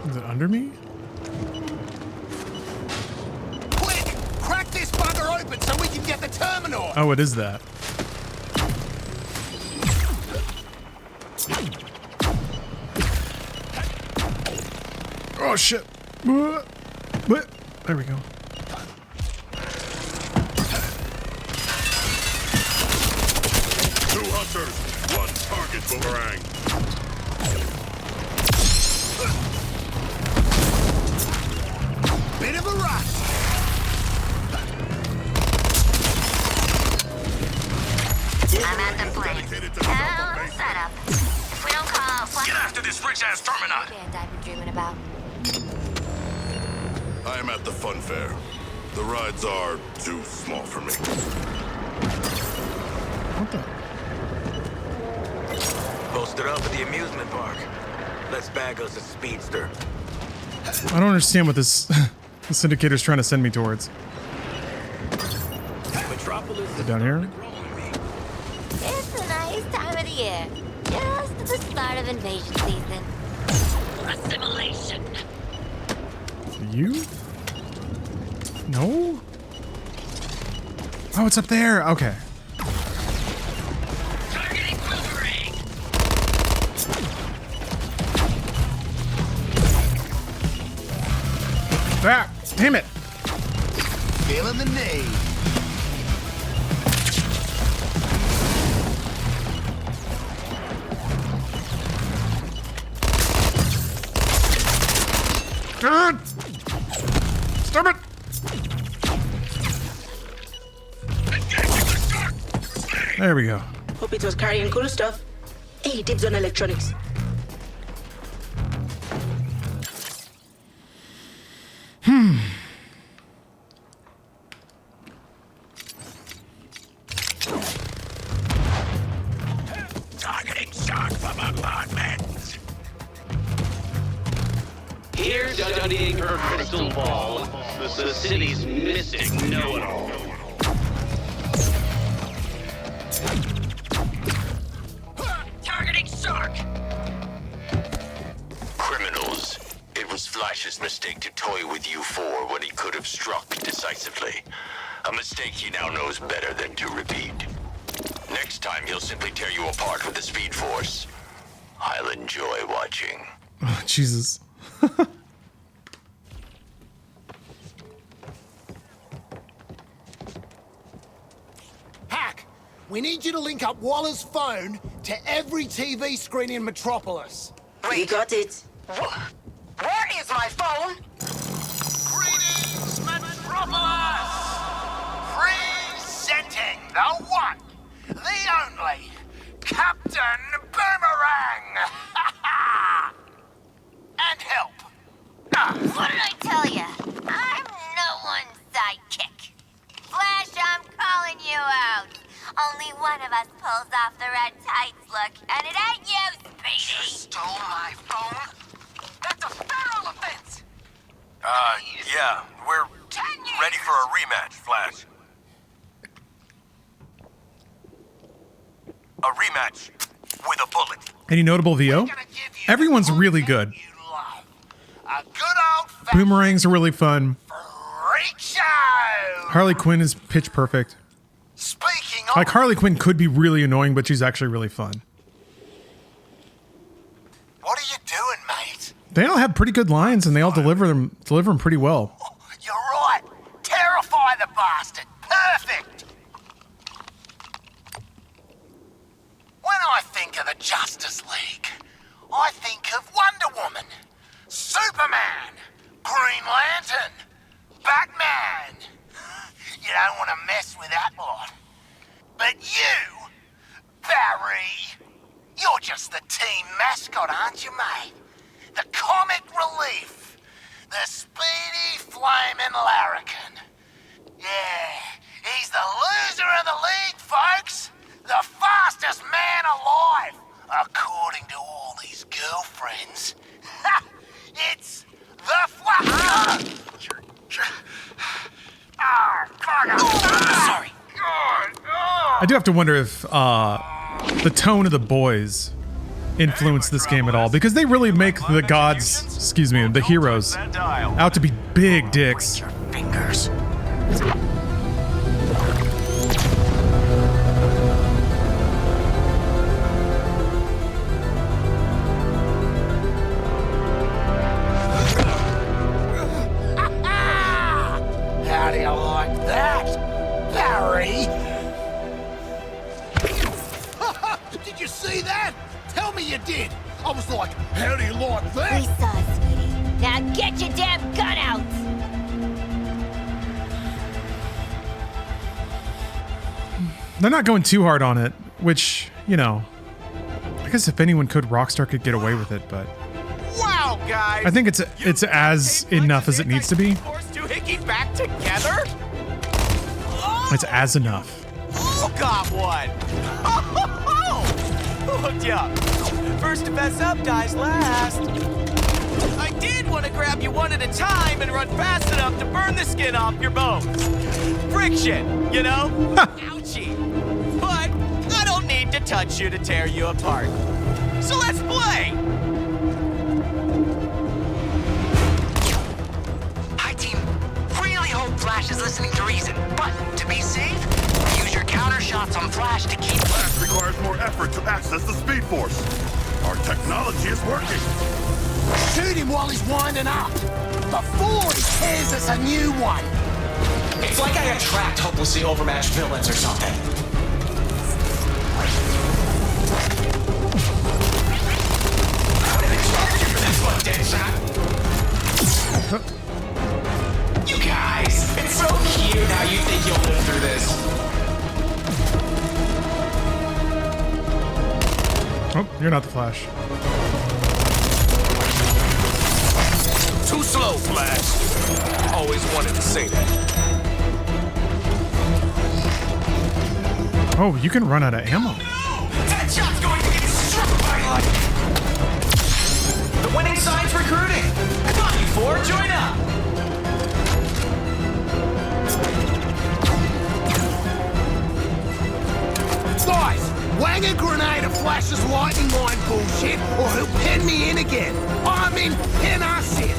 Is it under me? Quick! Crack this bugger open so we can get the terminal! Oh, it is that. Oh shit. What? There we go. Two hunters, one target, Boomerang. Bit of a rush! I'm at the place. Hell of a setup. If we don't call out flash... Get after this rich-ass terminal! Band I've been dreaming about. I am at the fun fair. The rides are too small for me. Posted up at the amusement park. Let's bag us a speedster. I don't understand what this the syndicator's trying to send me towards. Metropolis Is it down here? It's a nice time of the year. Just at the start of invasion season. Assimilation. You? No? Oh, it's up there. Okay. Targeting boomerang. Ah, damn it. Feeling the need. God! Stop it! There we go. Hope it was carrying cool stuff. Hey, dibs on electronics. Targeting shark from apartments. Here studying her crystal ball, the city's mystic know-it-all. Targeting shark. Criminals. It was Flash's mistake to toy with you four when he could have struck decisively. A mistake he now knows better than to repeat. Next time, he'll simply tear you apart with the Speed Force. I'll enjoy watching. Oh, Jesus. Hack, we need you to link up Waller's phone to every TV screen in Metropolis. We got it. Where is my phone? Greetings, Metropolis! Presenting the one, the only, Captain Boomerang! And help. What did I tell you? I'm no one's sidekick. Flash, I'm calling you out. Only one of us pulls off the red tights look, and it ain't you, Speedy. Stole my phone? That's a federal offense! Yeah, we're ready for a rematch, Flash. A rematch with a bullet. Any notable VO? Everyone's really good. A good old Boomerangs are really fun. freak show! Harley Quinn is pitch perfect. Speaking of... Like, Harley Quinn could be really annoying, but she's actually really fun. What are you doing, mate? They all have pretty good lines, and they all deliver them pretty well. You're right. Terrify the bastard. Perfect. When I think of the Justice League, I think of Wonder Woman, Superman, Green Lantern, Batman. You don't want to mess with that lot. But you, Barry, you're just the team mascot, aren't you, mate? The comic relief. The speedy flaming larrikin. Yeah, he's the loser of the league, folks. The fastest man alive, according to all these girlfriends. It's the Flash. Sorry. I do have to wonder if the tone of the boys influenced this game at all, because they really make the gods, excuse me, the heroes out to be big dicks. Fingers. How do you like that, Barry? Did you see that? Tell me you did. I was like, how do you like that? We saw it, sweetie. Now get your damn gun out! They're not going too hard on it, which, you know, I guess if anyone could, Rockstar could get away with it, but Wow, guys! I think it's as enough as it needs to be. Forced two hickeys back together? It's as enough. Oh, got one! Hooked you up. First to mess up dies last. I did want to grab you one at a time and run fast enough to burn the skin off your bones. Friction, you know? Ouchie. But I don't need to touch you to tear you apart. So let's play! Hi, team. Really hope Flash is listening to reason, but to be safe, use your counter shots on Flash to keep... Flash requires more effort to access the Speed Force. Our technology is working. Shoot him while he's winding up, before he tears us a new one. It's like I attract hopelessly overmatched villains or something. I would have charged you for this one, Deadshot. You guys, it's so cute how you think you'll live through this. Oh, you're not the Flash. Too slow, Flash. Always wanted to say that. Oh, you can run out of ammo. That shot's going to get struck by lightning. The winning side's recruiting. Come on, you four, join up. Guys, wang a grenade at Flash's lightning line bullshit, or he'll pin me in again. I mean, pin us in.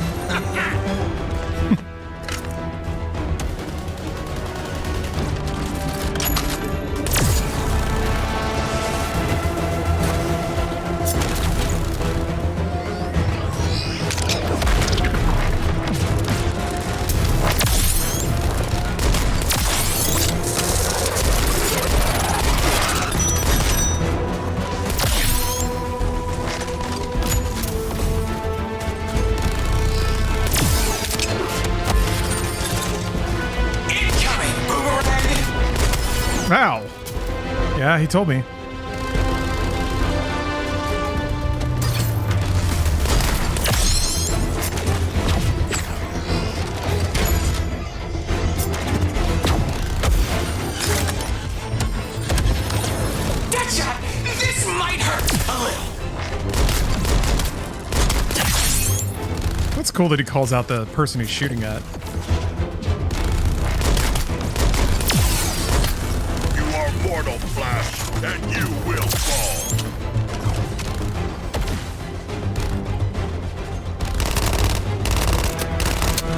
Wow. Yeah, he told me. Deadshot, this might hurt a little. That's cool that he calls out the person he's shooting at. Mortal Flash, and you will fall.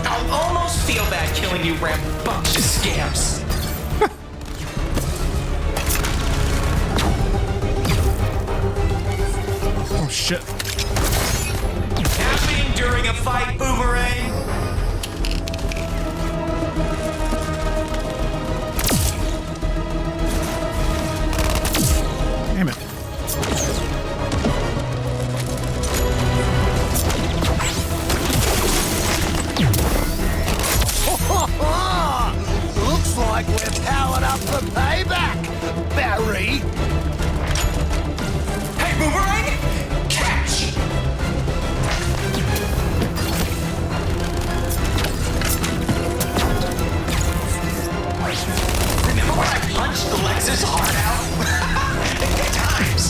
I'll almost feel bad killing you rambunctious scamps. Oh shit. Tapping fight, Boomerang? Damn it. Looks like we're powered up for payback, Barry. Hey, Boomerang! Catch! Remember when I punched the Lexus hard out? Good times!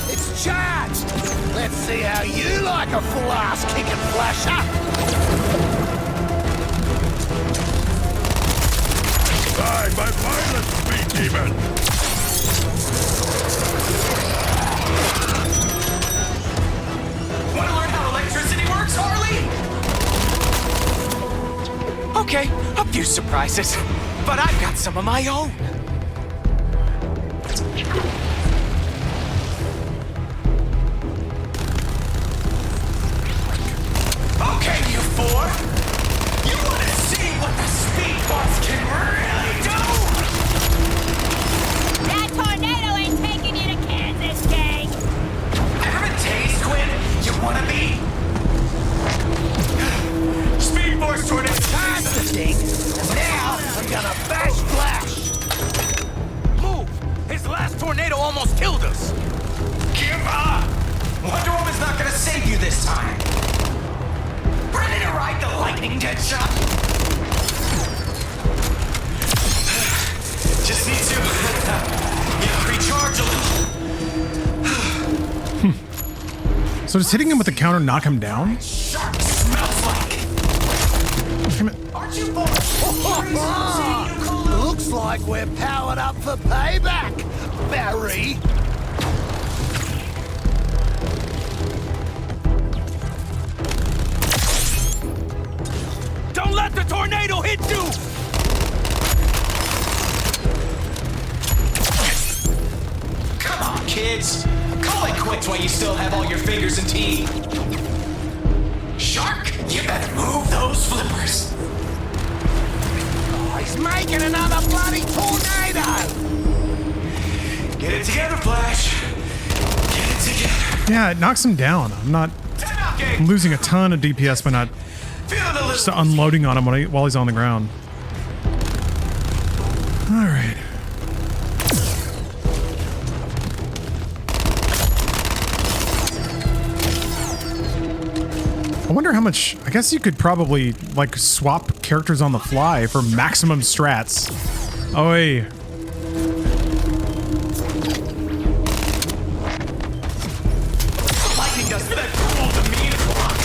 It's charged! Let's see how you like a full ass kicking flasher! Die by violence, speed demon! Want to learn how electricity works, Harley? Okay, a few surprises, but I've got some of my own. Okay, you four. You want to see what the speed boss can really do? That tornado ain't taking you to Kansas, gang! Ever been tased, Quinn? You wanna be? Speed Force tornado. Time to think. Now I'm gonna bash flash. Move! His last tornado almost killed us. Give up! Wonder Woman's not gonna save you this time. Ready to ride the lightning, Deadshot? Just need to, recharge a little. So does hitting him with the counter knock him down? Shark smells like. Damn it. Aren't you bored? Looks like we're powered up for payback, Barry. Don't let the tornado hit you! Come on, kids. Call it quits while you still have all your fingers and teeth. Shark, you better move those flippers. Oh, he's making another bloody tornado! Get it together, Flash. Get it together. Yeah, it knocks him down. I'm losing a ton of DPS by not just unloading on him while he's on the ground. All right. I wonder how much. I guess you could probably like swap characters on the fly for maximum strats. Oh, hey. Lightning dust for that cool demeanor block.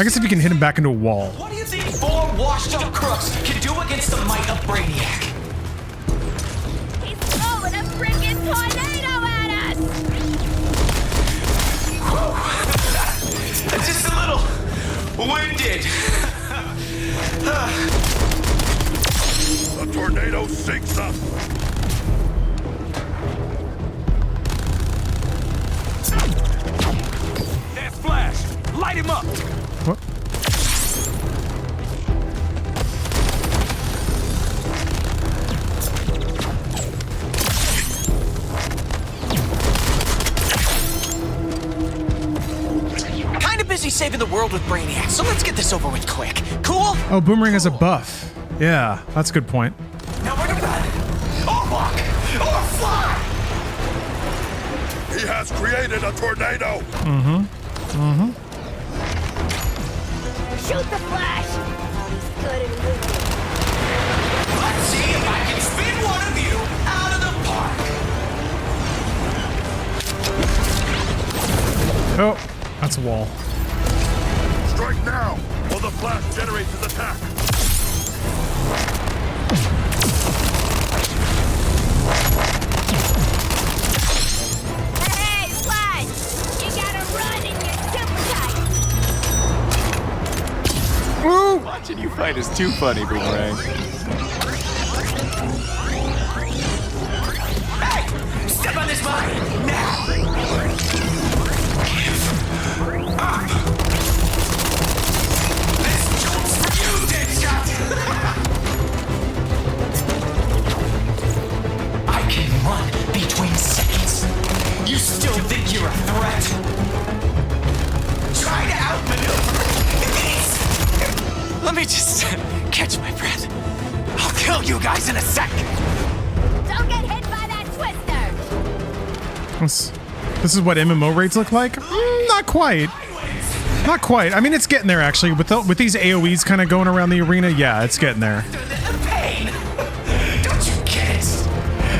I guess if you can hit him back into a wall. What do you think four washed-up crooks can do against the might of Brainiac? He's throwing a freaking tornado at us! Just a little winded. The tornado sinks up. There's Flash! Light him up! What? Kinda busy saving the world with Brainiac, so let's get this over with quick. Cool? Oh, Boomerang has a buff. Yeah, that's a good point. Now we're gonna run, or walk, or fly. He has created a tornado. Mm-hmm. Mm-hmm. Shoot the Flash! He's good and moving. Let's see if I can spin one of you out of the park. Oh, that's a wall. Strike now, or the Flash generates his attack. Hey, Flash! You gotta run in your super tight! Watching you fight is too funny, Boomerang. Hey! Step on this vine! Now! Give up! This jolt's for you, Deadshot! I can run between seconds. You still think you're a threat? Try to outmaneuver me! Let me just catch my breath. I'll kill you guys in a sec. Don't get hit by that twister. This is what MMO raids look like? Not quite. Not quite. I mean, it's getting there, actually. With these AoEs kind of going around the arena, yeah, it's getting there. Pain! Don't you get it?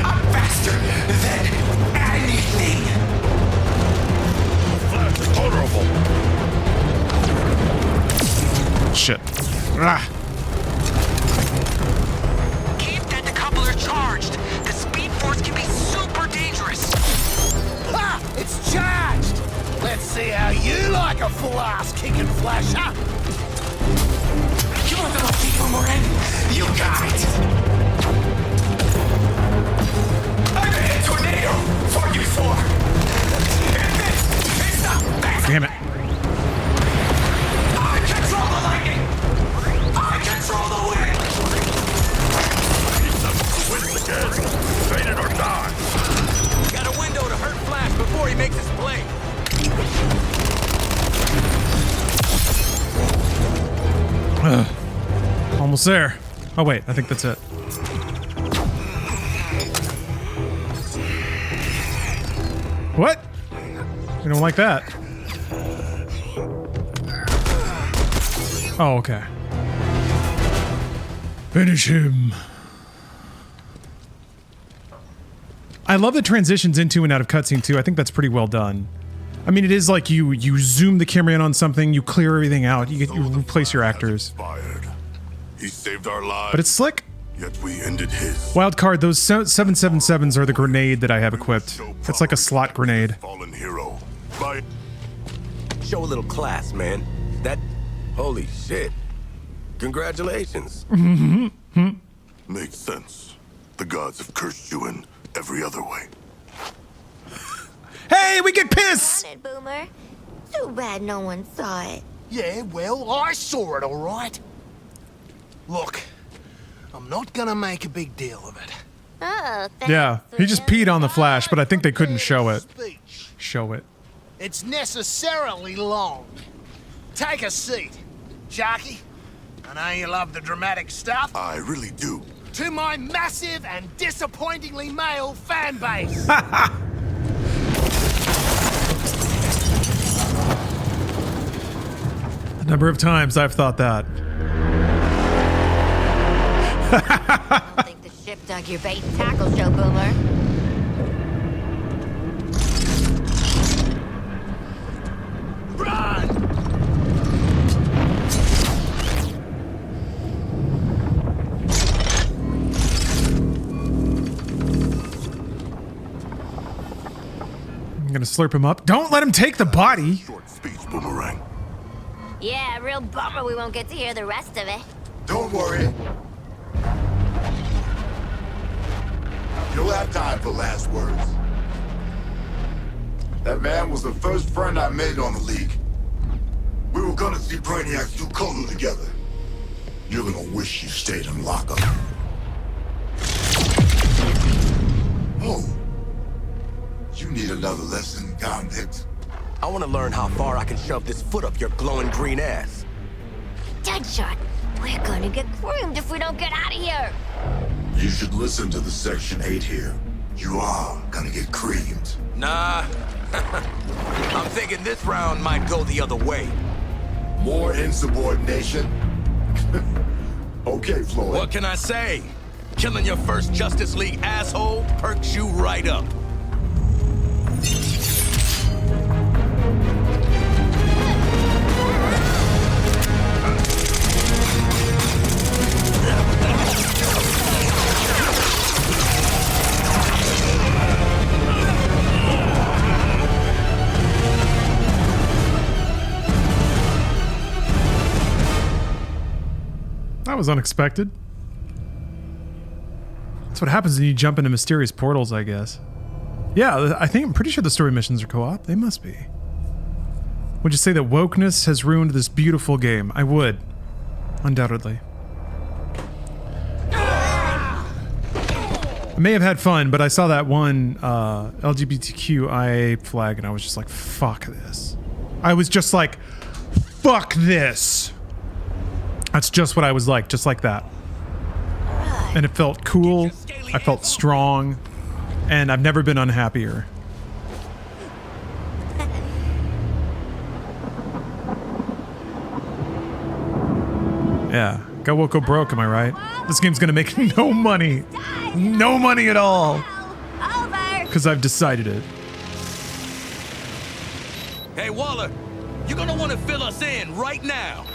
I'm faster than anything. Flash is vulnerable. Shit. Ah. Keep that decoupler charged. The speed force can be super dangerous. Ha! It's charged! Let's see how you like a full ass kicking flash, huh? You want the lucky Boomerang? You got it! I'm a tornado for you four! And this is not bad! Damn it. I control the lightning! I control the wind! Win again. Fade it or die. Got a window to hurt Flash before he makes his play. Almost there. Oh, wait. I think that's it. What? You don't like that? Oh, okay. Finish him. I love the transitions into and out of cutscene too. I think that's pretty well done. I mean, it is like you zoom the camera in on something, you clear everything out, you replace your actors. He saved our lives. But it's slick. Yet we ended his. Wild card, those 777s are the grenade that I have equipped. It's like a slot grenade. Fallen hero. Show a little class, man. That... Holy shit. Congratulations. Makes sense. The gods have cursed you in every other way. Hey, we get piss! Boomer. Too bad no one saw it. Yeah, well, I saw it, all right. Look, I'm not gonna make a big deal of it. Oh, Yeah, he just peed on the flash, but I think they couldn't show it. Show it. It's necessarily long. Take a seat. Sharky, I know you love the dramatic stuff. I really do. To my massive and disappointingly male fan base. The number of times I've thought that. I don't think the ship dug your bait and tackle show, Boomer. Run! I'm gonna slurp him up. Don't let him take the body. Short speech, Boomerang. Yeah, real bummer we won't get to hear the rest of it. Don't worry. You'll have time for last words. That man was the first friend I made on the League. We were gonna see Brainiacs do Kolu together. You're gonna wish you stayed in lockup. Oh. You need another lesson, convict. I want to learn how far I can shove this foot up your glowing green ass. Deadshot, we're gonna get groomed if we don't get out of here. You should listen to the Section 8 here. You are gonna get creamed. Nah. I'm thinking this round might go the other way. More insubordination? Okay, Floyd. What can I say? Killing your first Justice League asshole perks you right up. That was unexpected. That's what happens when you jump into mysterious portals, I guess. Yeah, I'm pretty sure the story missions are co-op. They must be. Would you say that wokeness has ruined this beautiful game? I would. Undoubtedly. I may have had fun, but I saw that one LGBTQIA flag and I was just like, fuck this. I was just like, fuck this. That's just what I was like, just like that. And it felt cool. I felt strong. And I've never been unhappier. Yeah. Go woke, go broke, am I right? This game's gonna make no money. No money at all. Because I've decided it. Hey, Waller, you're gonna want to fill us in right now.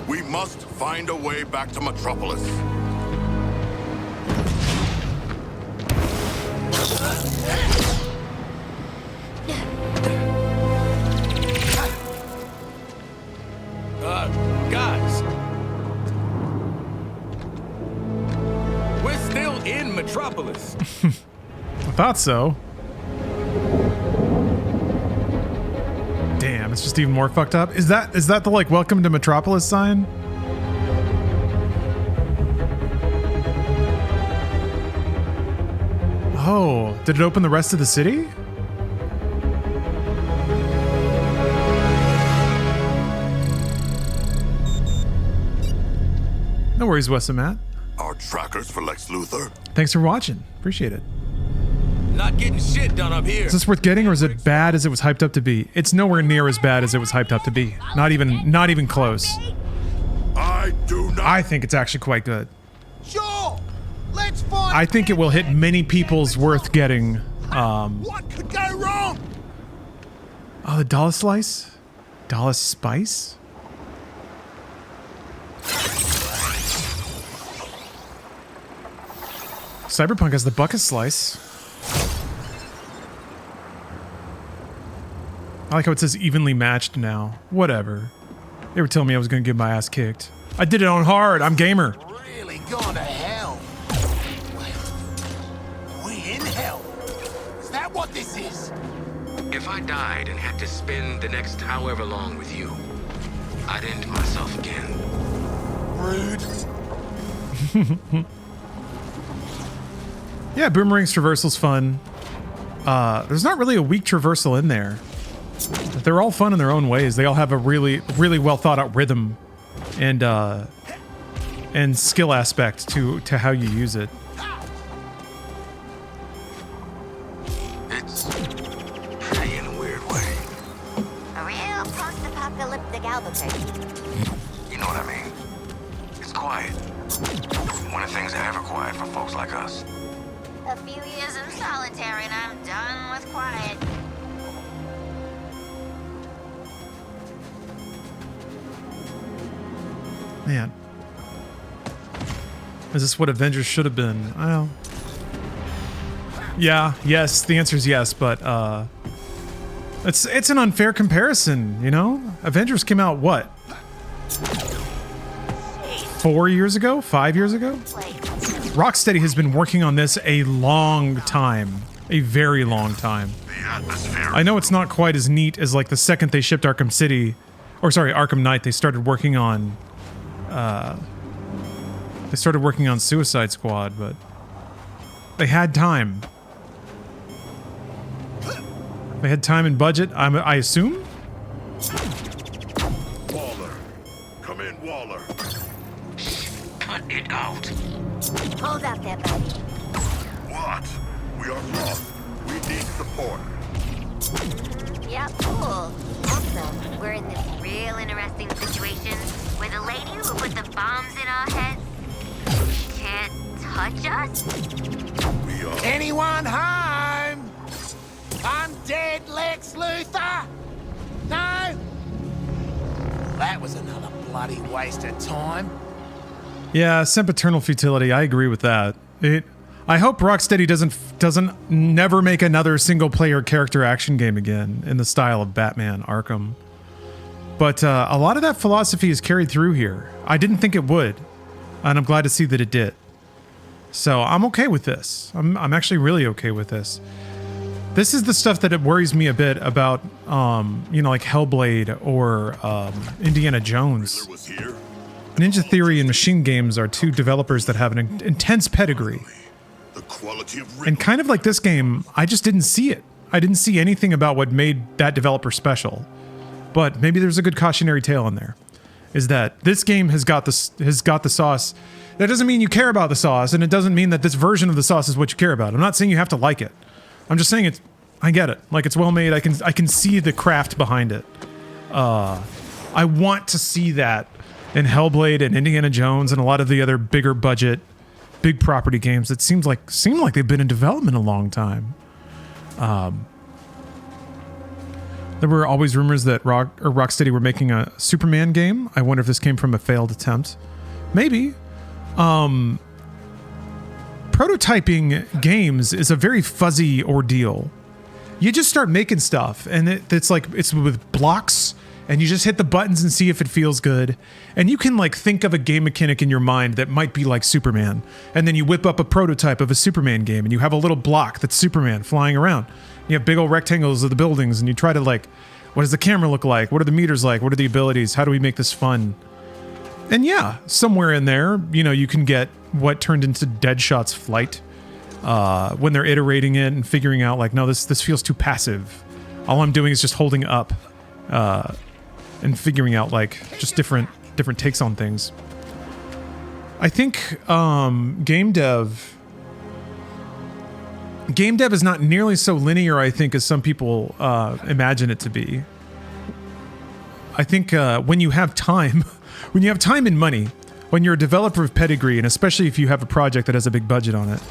We must find a way back to Metropolis. Guys. We're still in Metropolis. I thought so. Damn, it's just even more fucked up. Is that the like welcome to Metropolis sign? Oh, did it open the rest of the city? No worries, Wes and Matt. Our trackers for Lex Luthor. Thanks for watching. Appreciate it. Not getting shit done up here. Is this worth getting, or is it bad as it was hyped up to be? It's nowhere near as bad as it was hyped up to be. Not even close. I think it's actually quite good. Sure. Let's find. I think it will hit many people's worth getting. What could go wrong? Oh, the Dallas slice? Dallas spice? Cyberpunk has the bucket slice. I like how it says evenly matched now. Whatever. They were telling me I was going to get my ass kicked. I did it on hard. I'm gamer. Really gone to hell. We in hell. Is that what this is? If I died and had to spend the next however long with you, I'd end myself again. Rude. Yeah, Boomerang's traversal's fun. There's not really a weak traversal in there. They're all fun in their own ways. They all have a really, really well thought out rhythm and skill aspect to how you use it. It's pretty in a weird way. A real post-apocalyptic Albuquerque. You know what I mean? It's quiet. One of the things that ever quiet for folks like us. A few years in solitary and I'm done with quiet. Man. Is this what Avengers should have been? Well. Yeah, yes, the answer is yes, but it's an unfair comparison, you know? Avengers came out what? 4 years ago? 5 years ago? Rocksteady has been working on this a long time. A very long time. I know it's not quite as neat as like the second they shipped Arkham City, or sorry, Arkham Knight, they started working on Suicide Squad, but they had time. They had time and budget, I assume? Waller. Come in, Waller. Cut it out. Hold up there, buddy. What? We are lost. We need support. Yeah, cool. Also, we're in this real interesting situation where the lady who put the bombs in our heads can't touch us. Anyone home? Undead Lex Luthor? No? That was another bloody waste of time. Yeah, sempiternal futility. I agree with that. I hope Rocksteady doesn't never make another single player character action game again in the style of Batman Arkham. But a lot of that philosophy is carried through here. I didn't think it would, and I'm glad to see that it did. So I'm okay with this. I'm actually really okay with this. This is the stuff that it worries me a bit about, you know, like Hellblade or Indiana Jones. Ninja Theory and Machine Games are two developers that have an intense pedigree. And kind of like this game, I just didn't see it. I didn't see anything about what made that developer special. But maybe there's a good cautionary tale in there. Is that this game has got the sauce. That doesn't mean you care about the sauce, and it doesn't mean that this version of the sauce is what you care about. I'm not saying you have to like it. I'm just saying I get it. Like, it's well made. I can see the craft behind it. I want to see that in Hellblade and Indiana Jones and a lot of the other bigger budget, big property games that seem like they've been in development a long time. There were always rumors that Rocksteady were making a Superman game. I wonder if this came from a failed attempt. Maybe. Prototyping games is a very fuzzy ordeal. You just start making stuff, and it's with blocks, and you just hit the buttons and see if it feels good. And you can like think of a game mechanic in your mind that might be like Superman, and then you whip up a prototype of a Superman game, and you have a little block that's Superman flying around. You have big old rectangles of the buildings, and you try to like, what does the camera look like? What are the meters like? What are the abilities? How do we make this fun? And yeah, somewhere in there, you know, you can get what turned into Deadshot's Flight when they're iterating it and figuring out like, no, this feels too passive. All I'm doing is just holding up and figuring out like just different takes on things. I think game dev is not nearly so linear, I think, as some people imagine it to be. I think when you have time and money, when you're a developer of pedigree, and especially if you have a project that has a big budget on it,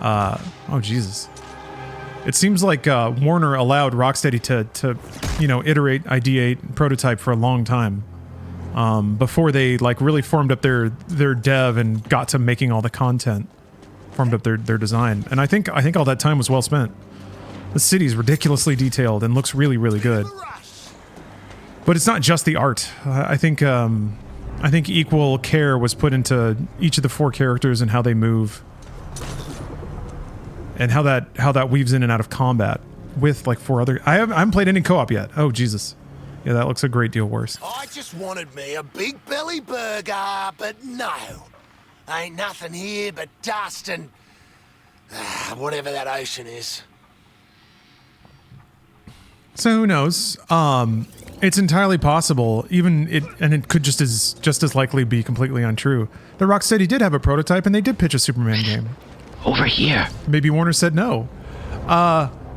oh Jesus, it seems like Warner allowed Rocksteady to you know, iterate, ideate, and prototype for a long time before they like really formed up their dev and got to making all the content, formed up their design. And I think all that time was well spent. The city's ridiculously detailed and looks really, really good. But it's not just the art. I think equal care was put into each of the 4 characters and how they move, and how that weaves in and out of combat with like 4 other. I haven't played any co-op yet. Oh Jesus, yeah, that looks a great deal worse. I just wanted me a big belly burger, but no, ain't nothing here but dust and whatever that ocean is. So who knows? It's entirely possible, and it could just as likely be completely untrue. The Rocksteady did have a prototype, and they did pitch a Superman game. Over here. Maybe Warner said no.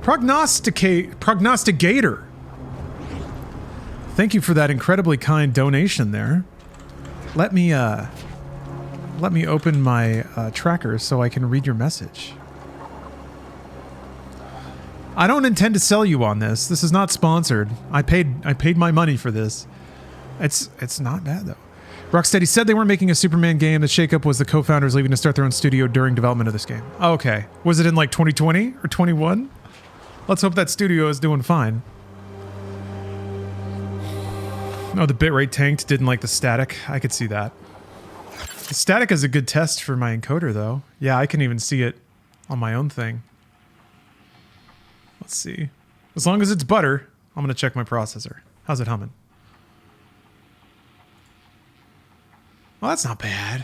Prognosticator. Thank you for that incredibly kind donation there. Let me open my tracker so I can read your message. I don't intend to sell you on this. This is not sponsored. I paid my money for this. It's not bad though. Rocksteady said they weren't making a Superman game. The shakeup was the co-founders leaving to start their own studio during development of this game. Okay. Was it in like 2020 or 21? Let's hope that studio is doing fine. Oh, the bitrate tanked. Didn't like the static. I could see that. The static is a good test for my encoder though. Yeah, I can even see it on my own thing. Let's see. As long as it's butter, I'm going to check my processor. How's it humming? Well, that's not bad.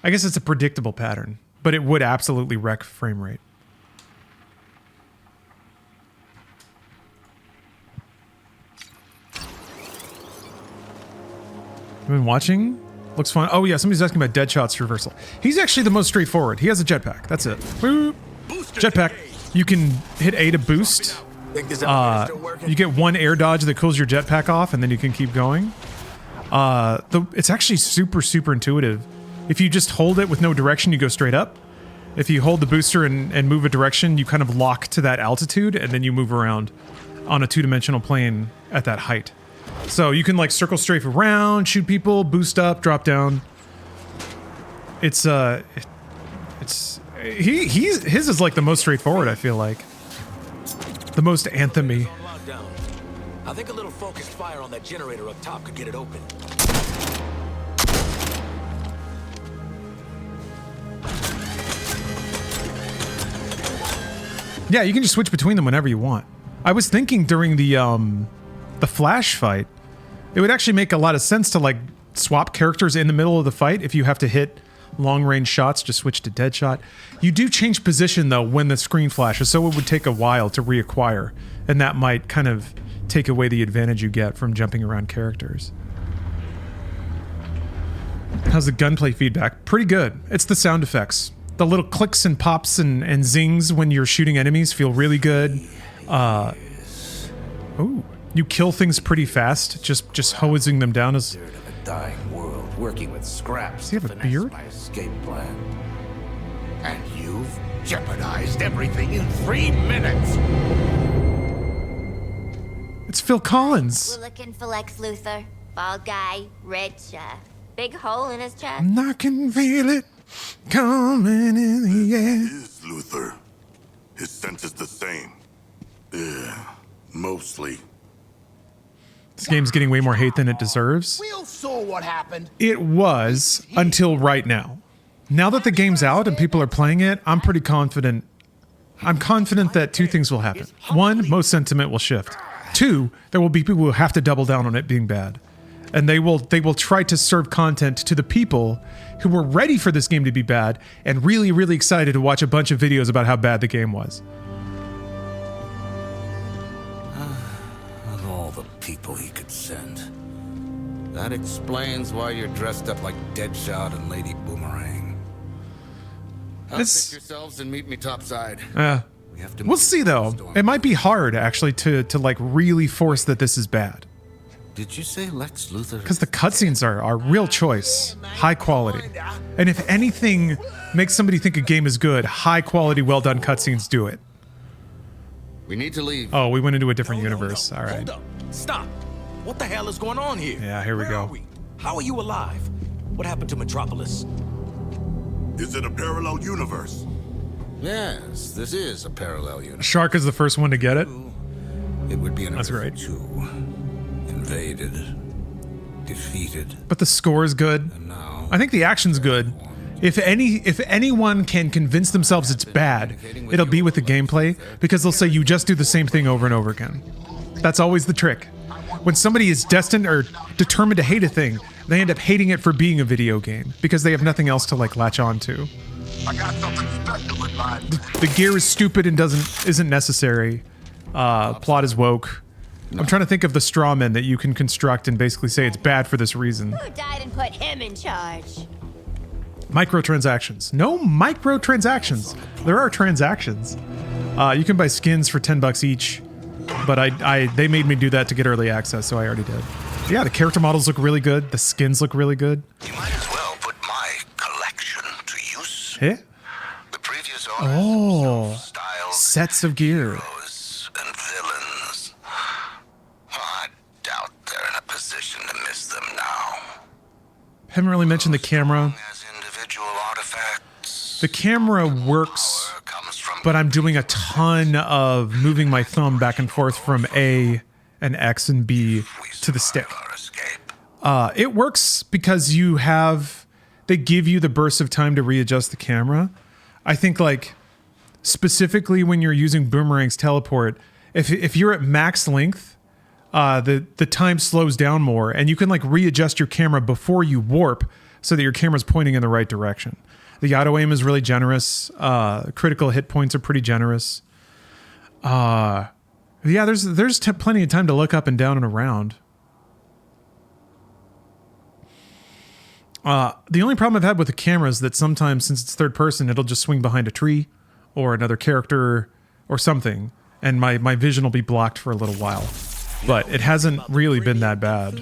I guess it's a predictable pattern, but it would absolutely wreck frame rate. I've been watching. Looks fun. Oh yeah, somebody's asking about Deadshot's Traversal. He's actually the most straightforward. He has a jetpack. That's it. Boop. Jetpack. You can hit A to boost. You get 1 air dodge that cools your jetpack off, and then you can keep going. It's actually super intuitive. If you just hold it with no direction, you go straight up. If you hold the booster and move a direction, you kind of lock to that altitude, and then you move around on a 2-dimensional plane at that height. So you can like circle strafe around, shoot people, boost up, drop down. His is like the most straightforward, I feel like. The most Anthem-y. I think a little focused fire on that generator up top could get it open. Yeah, you can just switch between them whenever you want. I was thinking during the flash fight, it would actually make a lot of sense to like swap characters in the middle of the fight. If you have to hit long range shots, just switch to dead shot. You do change position though when the screen flashes, so it would take a while to reacquire, and that might kind of take away the advantage you get from jumping around characters. How's the gunplay feedback? Pretty good. It's the sound effects. The little clicks and pops and zings when you're shooting enemies feel really good. Ooh, you kill things pretty fast, just hosing them down as... A dying world, working with scraps. Does he have a beard? My escape plan. And you've jeopardized everything in 3 minutes. It's Phil Collins. We're looking for Lex Luthor. Bald guy, red shirt. Big hole in his chest. And I can feel it coming in the air. Is Luthor. His scent is the same. Yeah, mostly. This game's getting way more hate than it deserves. We all saw what happened. It was until right now. Now that the game's out and people are playing it, I'm pretty confident. I'm confident that 2 things will happen. 1, most sentiment will shift. 2, there will be people who have to double down on it being bad. And they will try to serve content to the people who were ready for this game to be bad and really, really excited to watch a bunch of videos about how bad the game was. Of all the people he could send. That explains why you're dressed up like Deadshot and Lady Boomerang. Outfit yourselves and meet me topside. We'll see though. It might be hard actually to like really force that this is bad. Did you say Lex Luthor? Because the cutscenes are real choice, high quality. And if anything makes somebody think a game is good, high quality, well done cutscenes do it. We need to leave. Oh, we went into a different universe. All right. Hold up. Stop. What the hell is going on here? Yeah, here we go. How are you alive? What happened to Metropolis? Is it a parallel universe? Yes, this is a parallel universe. Shark is the first one to get it. It would be an That's great. Invaded, defeated. But the score is good. I think the action's good. If anyone can convince themselves it's bad, it'll be with the gameplay, because they'll say you just do the same thing over and over again. That's always the trick. When somebody is destined or determined to hate a thing, they end up hating it for being a video game because they have nothing else to like latch on to. I got something special in mind. The gear is stupid and isn't necessary. Plot is woke. I'm trying to think of the straw men that you can construct and basically say it's bad for this reason. Who died and put him in charge? Microtransactions. No microtransactions. There are transactions. You can buy skins for $10 each, but they made me do that to get early access, so I already did. Yeah, the character models look really good. The skins look really good. You might as well put my collection to use. Yeah. The previous Oh, sets of gear. and villains. I doubt they're in a position to miss them now. Haven't really mentioned the camera. The camera works, but I'm doing a ton of moving my thumb back and forth from A and X and B to the stick. It works because they give you the burst of time to readjust the camera. I think like specifically when you're using Boomerang's teleport, if you're at max length, the time slows down more and you can like readjust your camera before you warp so that your camera's pointing in the right direction. The auto aim is really generous. Critical hit points are pretty generous. Yeah, there's plenty of time to look up and down and around. The only problem I've had with the camera is that sometimes, since it's third person, it'll just swing behind a tree or another character or something, and my vision will be blocked for a little while. But it hasn't really been that bad.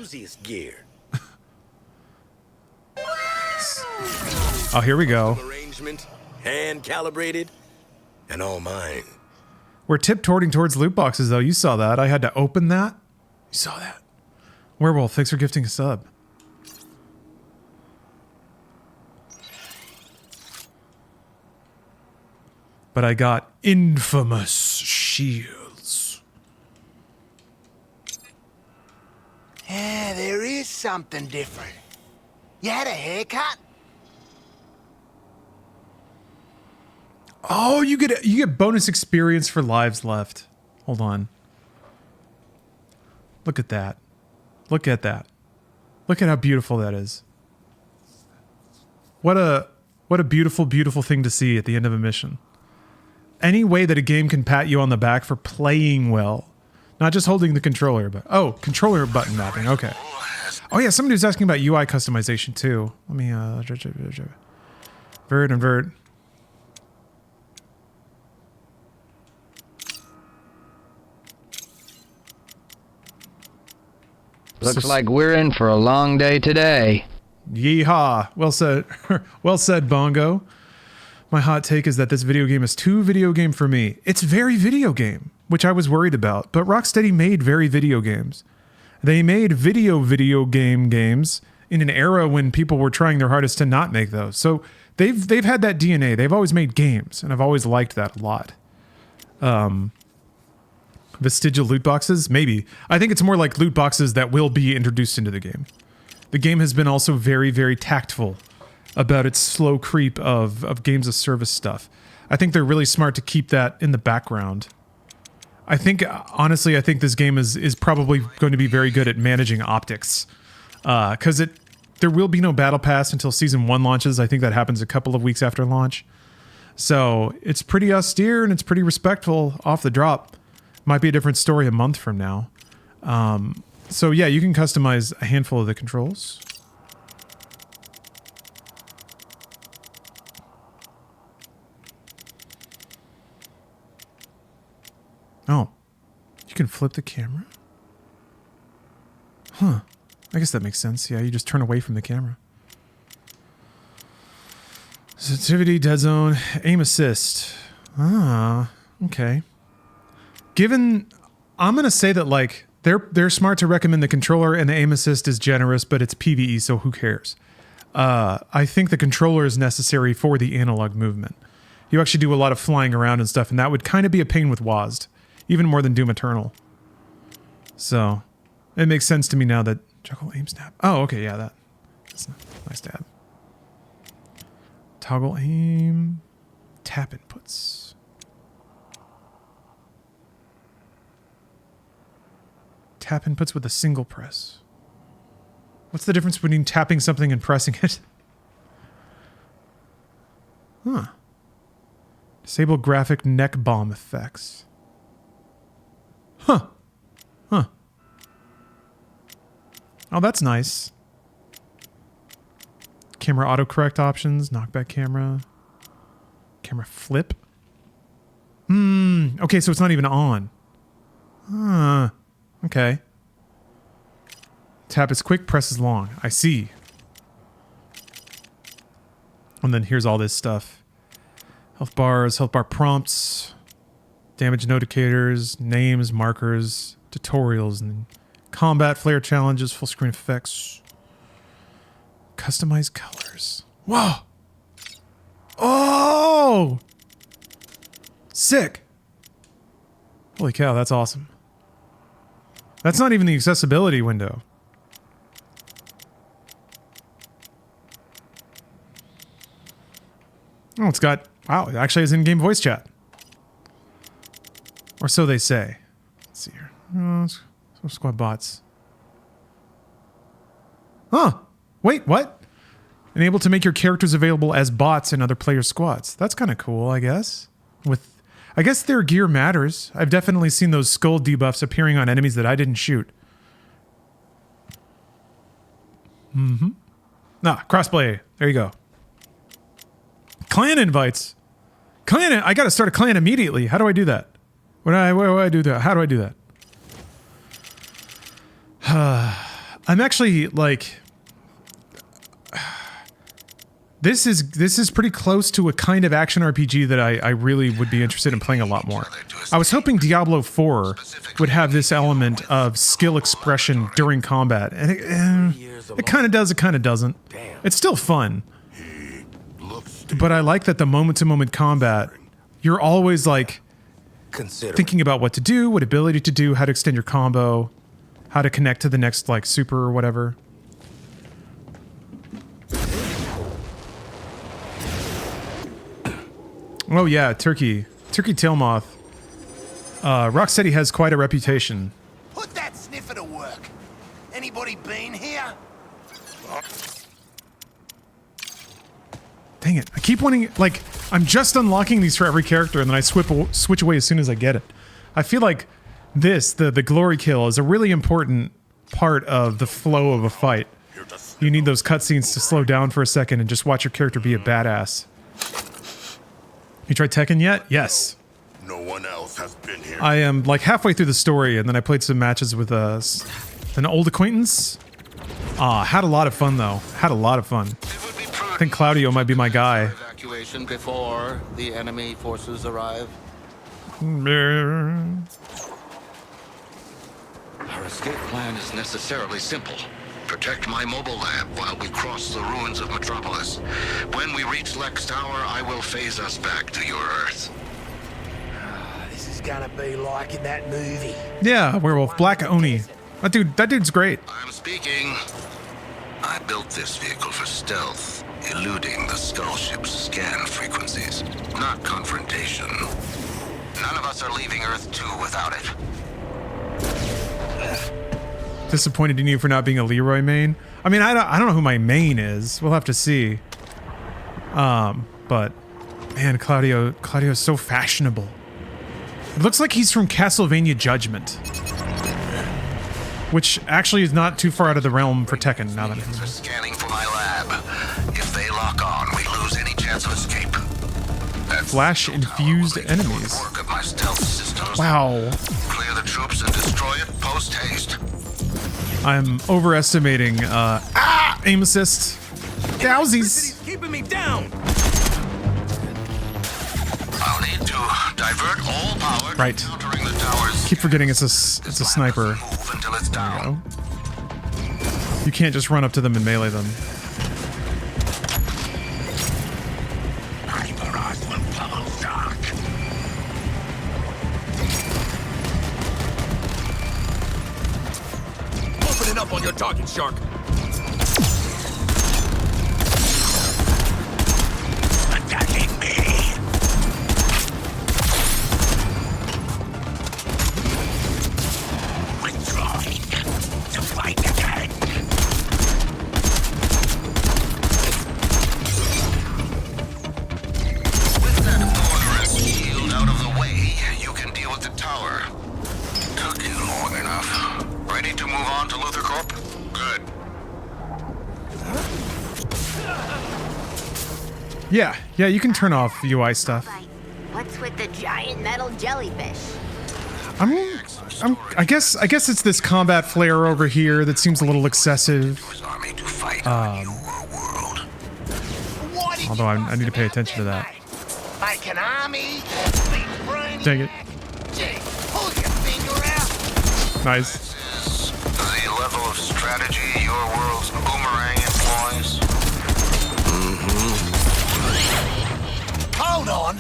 Oh, here we go. Arrangement, hand calibrated, and all mine. We're tiptoeing towards loot boxes, though. You saw that. I had to open that. You saw that. Werewolf, thanks for gifting a sub. But I got infamous shields. something different. You had a haircut? Oh, you get bonus experience for lives left. Hold on. Look at that. Look at that. Look at how beautiful that is. What a beautiful, beautiful thing to see at the end of a mission. Any way that a game can pat you on the back for playing well. Not just holding the controller, but... Oh, controller button mapping. Okay. Oh yeah, somebody was asking about UI customization too. Let me... invert. Looks like we're in for a long day today. Yeehaw. Well said. Well said, Bongo. My hot take is that this video game is too video game for me. It's very video game, which I was worried about, but Rocksteady made very video games. They made video game games in an era when people were trying their hardest to not make those. So they've had that DNA. They've always made games, and I've always liked that a lot. Vestigial loot boxes? Maybe. I think it's more like loot boxes that will be introduced into the game. The game has been also very, very tactful about its slow creep of games of service stuff. I think they're really smart to keep that in the background. I think, honestly, I think this game is probably going to be very good at managing optics. Because there will be no battle pass until Season 1 launches. I think that happens a couple of weeks after launch. So it's pretty austere and it's pretty respectful off the drop. Might be a different story a month from now. So yeah, you can customize a handful of the controls. Oh, you can flip the camera? Huh. I guess that makes sense. Yeah, you just turn away from the camera. Sensitivity, dead zone, aim assist. Ah, okay. Given, I'm gonna say that like they're smart to recommend the controller and the aim assist is generous, but it's PvE, so who cares? I think the controller is necessary for the analog movement. You actually do a lot of flying around and stuff, and that would kind of be a pain with WASD, even more than Doom Eternal. So it makes sense to me now that juggle aim snap. Oh, okay, yeah, that's nice to have. Toggle aim, tap inputs. Tap inputs with a single press. What's the difference between tapping something and pressing it? Huh. Disable graphic neck bomb effects. Huh. Huh. Oh, that's nice. Camera autocorrect options, knockback camera. Camera flip. Okay, so it's not even on. Okay. Tap is quick, press is long. I see. And then here's all this stuff. Health bars, health bar prompts, damage notificators, names, markers, tutorials, and combat, flare challenges, full screen effects. Customize colors. Whoa! Oh! Sick! Holy cow, that's awesome. That's not even the accessibility window. Oh, it's got... Wow, it actually has in-game voice chat. Or so they say. Let's see here. Oh, squad bots. Huh. Wait, what? Enable to make your characters available as bots in other players' squads. That's kind of cool, I guess. I guess their gear matters. I've definitely seen those skull debuffs appearing on enemies that I didn't shoot. Crossplay. There you go. Clan invites. I gotta start a clan immediately. How do I do that? Where do I do that? How do I do that? I'm actually like... This is pretty close to a kind of action RPG that I really would be interested in playing a lot more. I was hoping Diablo 4 would have this element of skill expression during combat. And it kind of does, it kind of doesn't. It's still fun. But I like that the moment-to-moment combat, you're always like thinking about what to do, what ability to do, how to extend your combo, how to connect to the next like super or whatever. Oh yeah, Turkey tail moth. Rocksteady has quite a reputation. Put that sniffer to work. Anybody been here? Dang it! I keep wanting, like, I'm just unlocking these for every character, and then I switch away as soon as I get it. I feel like this, the glory kill, is a really important part of the flow of a fight. You need those cutscenes to slow down for a second and just watch your character be a badass. You tried Tekken yet? Yes. No one else has been here. I am like halfway through the story, and then I played some matches with an old acquaintance. Had a lot of fun though. Had a lot of fun. I think Claudio might be my guy. Evacuation before the enemy forces arrive. Our escape plan is necessarily simple. Protect my mobile lab while we cross the ruins of Metropolis. When we reach Lex Tower, I will phase us back to your Earth. This is gonna be like in that movie. Yeah, Werewolf, Black Oni. That dude's great. I'm speaking. I built this vehicle for stealth, eluding the Skull Ship's scan frequencies, not confrontation. None of us are leaving Earth 2 without it. Disappointed in you for not being a Leroy main. I mean, I don't know who my main is. We'll have to see. But man, Claudio's so fashionable. It looks like he's from Castlevania Judgment, which actually is not too far out of the realm for Tekken. Now that I'm scanning for my lab. If they lock on, we lose any chance of escape. Flash infused enemies. Wow. Clear the troops and destroy it post haste. I'm overestimating aim assist. Dowsies. Keeping me down. I'll need to divert all power right. to countering the towers. Keep forgetting it's a sniper. Move until it's down. You can't just run up to them and melee them. Opening up on your target, Shark. Attacking me. Withdrawing to fight again. With that cornerous shield out of the way, you can deal with the tower. Took you long enough. Ready to move on to Luther Corp? Good. Yeah, you can turn off UI stuff. What's with the giant metal jellyfish? I guess it's this combat flare over here that seems a little excessive. Although I need to pay attention to that. Make an army. Dang it. Gee, pull your finger out. Nice. The level of strategy your world's boomerang employs. Hold on.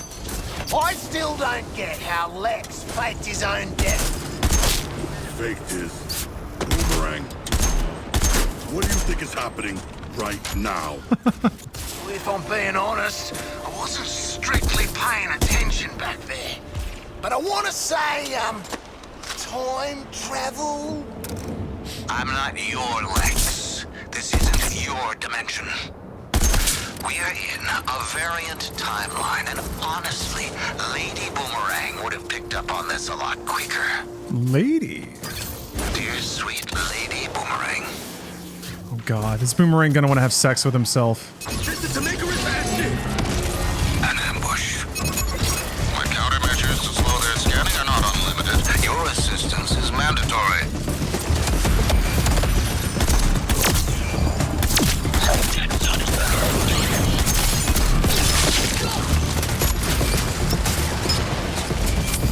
I still don't get how Lex faked his own death. Faked his boomerang. What do you think is happening right now? If I'm being honest, I wasn't strictly paying attention back there. But I want to say, time travel? I'm not your Lex. This isn't your dimension. We are in a variant timeline, and honestly, Lady Boomerang would have picked up on this a lot quicker. Lady? Dear sweet Lady Boomerang. Oh god, is Boomerang gonna want to have sex with himself? An ambush. My countermeasures to slow their scanning are not unlimited. Your assistance is mandatory.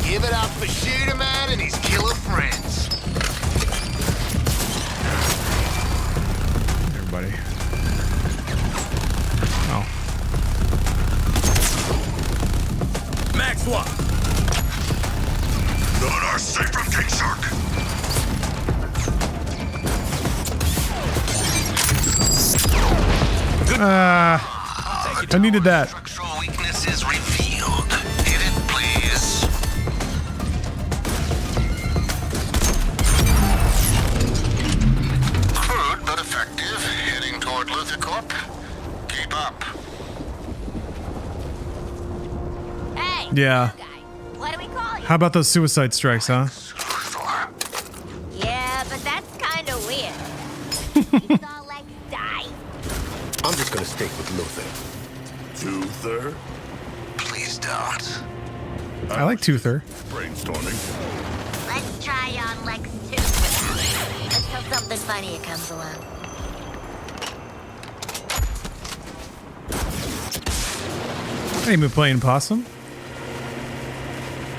Give it up for Shooter Man and his killer friends. Everybody. Oh. Max what? None are safe from King Shark. I needed that. Structural weakness is revealed. Yeah. What do we call you? How about those suicide strikes, huh? Yeah, but that's kind of weird. You saw Lex die. I'm just gonna stick with Luther. Luther? Please don't. I like Toother. Brainstorming. Let's try on Lex too for now. Until something funnier comes along. Hey, we're playing Possum.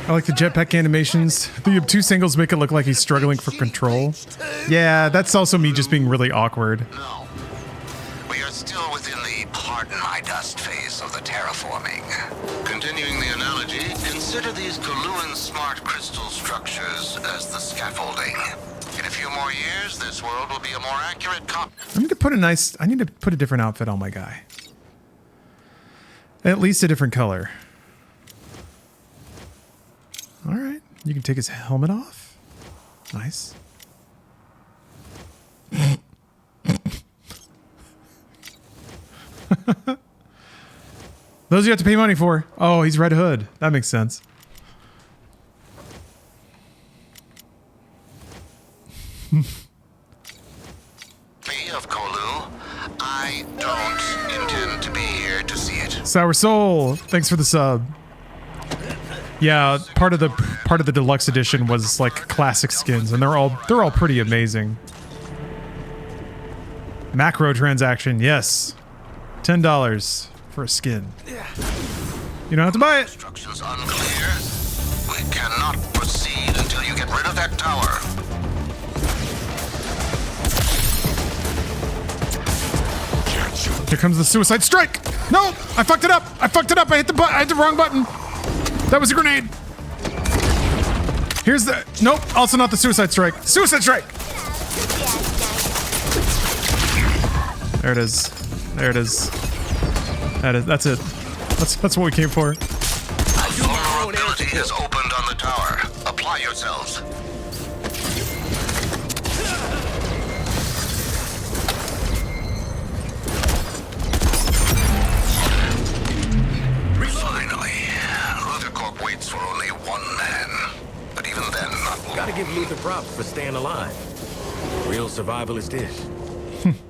I like the jetpack animations. The obtuse angles make it look like he's struggling for control. Yeah, that's also me just being really awkward. No. We are still within the pardon my dust phase of the terraforming. Continuing the analogy, consider these Coluan smart crystal structures as the scaffolding. In a few more years, this world will be a more accurate copy. I need to put a different outfit on my guy. At least a different color. All right, you can take his helmet off. Nice. Those you have to pay money for. Oh, he's Red Hood. That makes sense. Me of Kolu, I don't intend to be here to see it. Sour Soul, thanks for the sub. Yeah, part of the deluxe edition was like classic skins, and they're all pretty amazing. Macro transaction, yes, $10 for a skin. You don't have to buy it. Instructions unclear. We cannot proceed until you get rid of that tower. Here comes the suicide strike. No, I fucked it up. I hit the wrong button. That was a grenade. Here's the... Nope, also not the suicide strike. Suicide strike! There it is. There it is. That's it. That's what we came for. Vulnerability is opened on the tower. Apply yourselves. Waits for only one man, but even then, not one. Gotta give Luther props for staying alive. Real survivalist dish.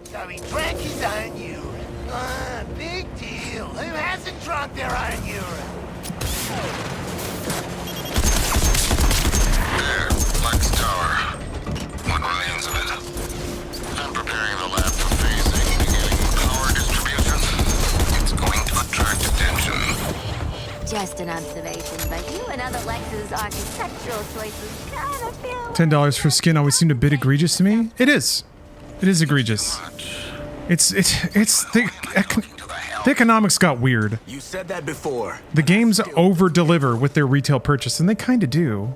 So he drank his own urine. Big deal. Who hasn't drunk their own urine? There, Lex Tower. What remains of it? I'm preparing the lab for phasing, beginning power distribution. It's going to attract attention. Just an observation, but you and other Lex's architectural choices kind of feel... $10 for skin always seemed a bit egregious to me. It is. It is egregious. It's the economics got weird. You said that before. The games over-deliver with their retail purchase, and they kind of do.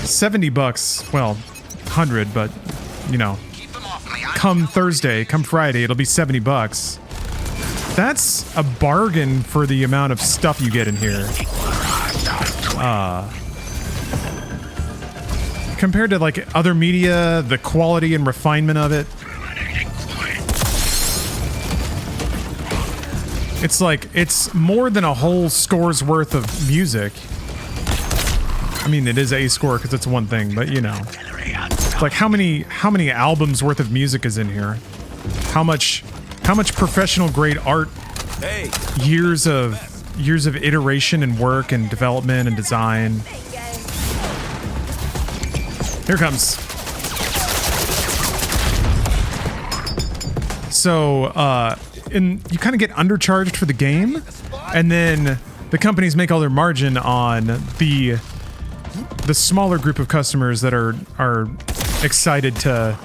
$70, well, 100, but, you know, come Thursday, come Friday, it'll be $70. That's a bargain for the amount of stuff you get in here. Compared to like other media, the quality and refinement of it. It's like, it's more than a whole score's worth of music. I mean, it is a score because it's one thing, but you know. It's like how many albums worth of music is in here? How much professional grade art, years of iteration and work and development and design. Here comes. So, you kind of get undercharged for the game, and then the companies make all their margin on the smaller group of customers that are excited to.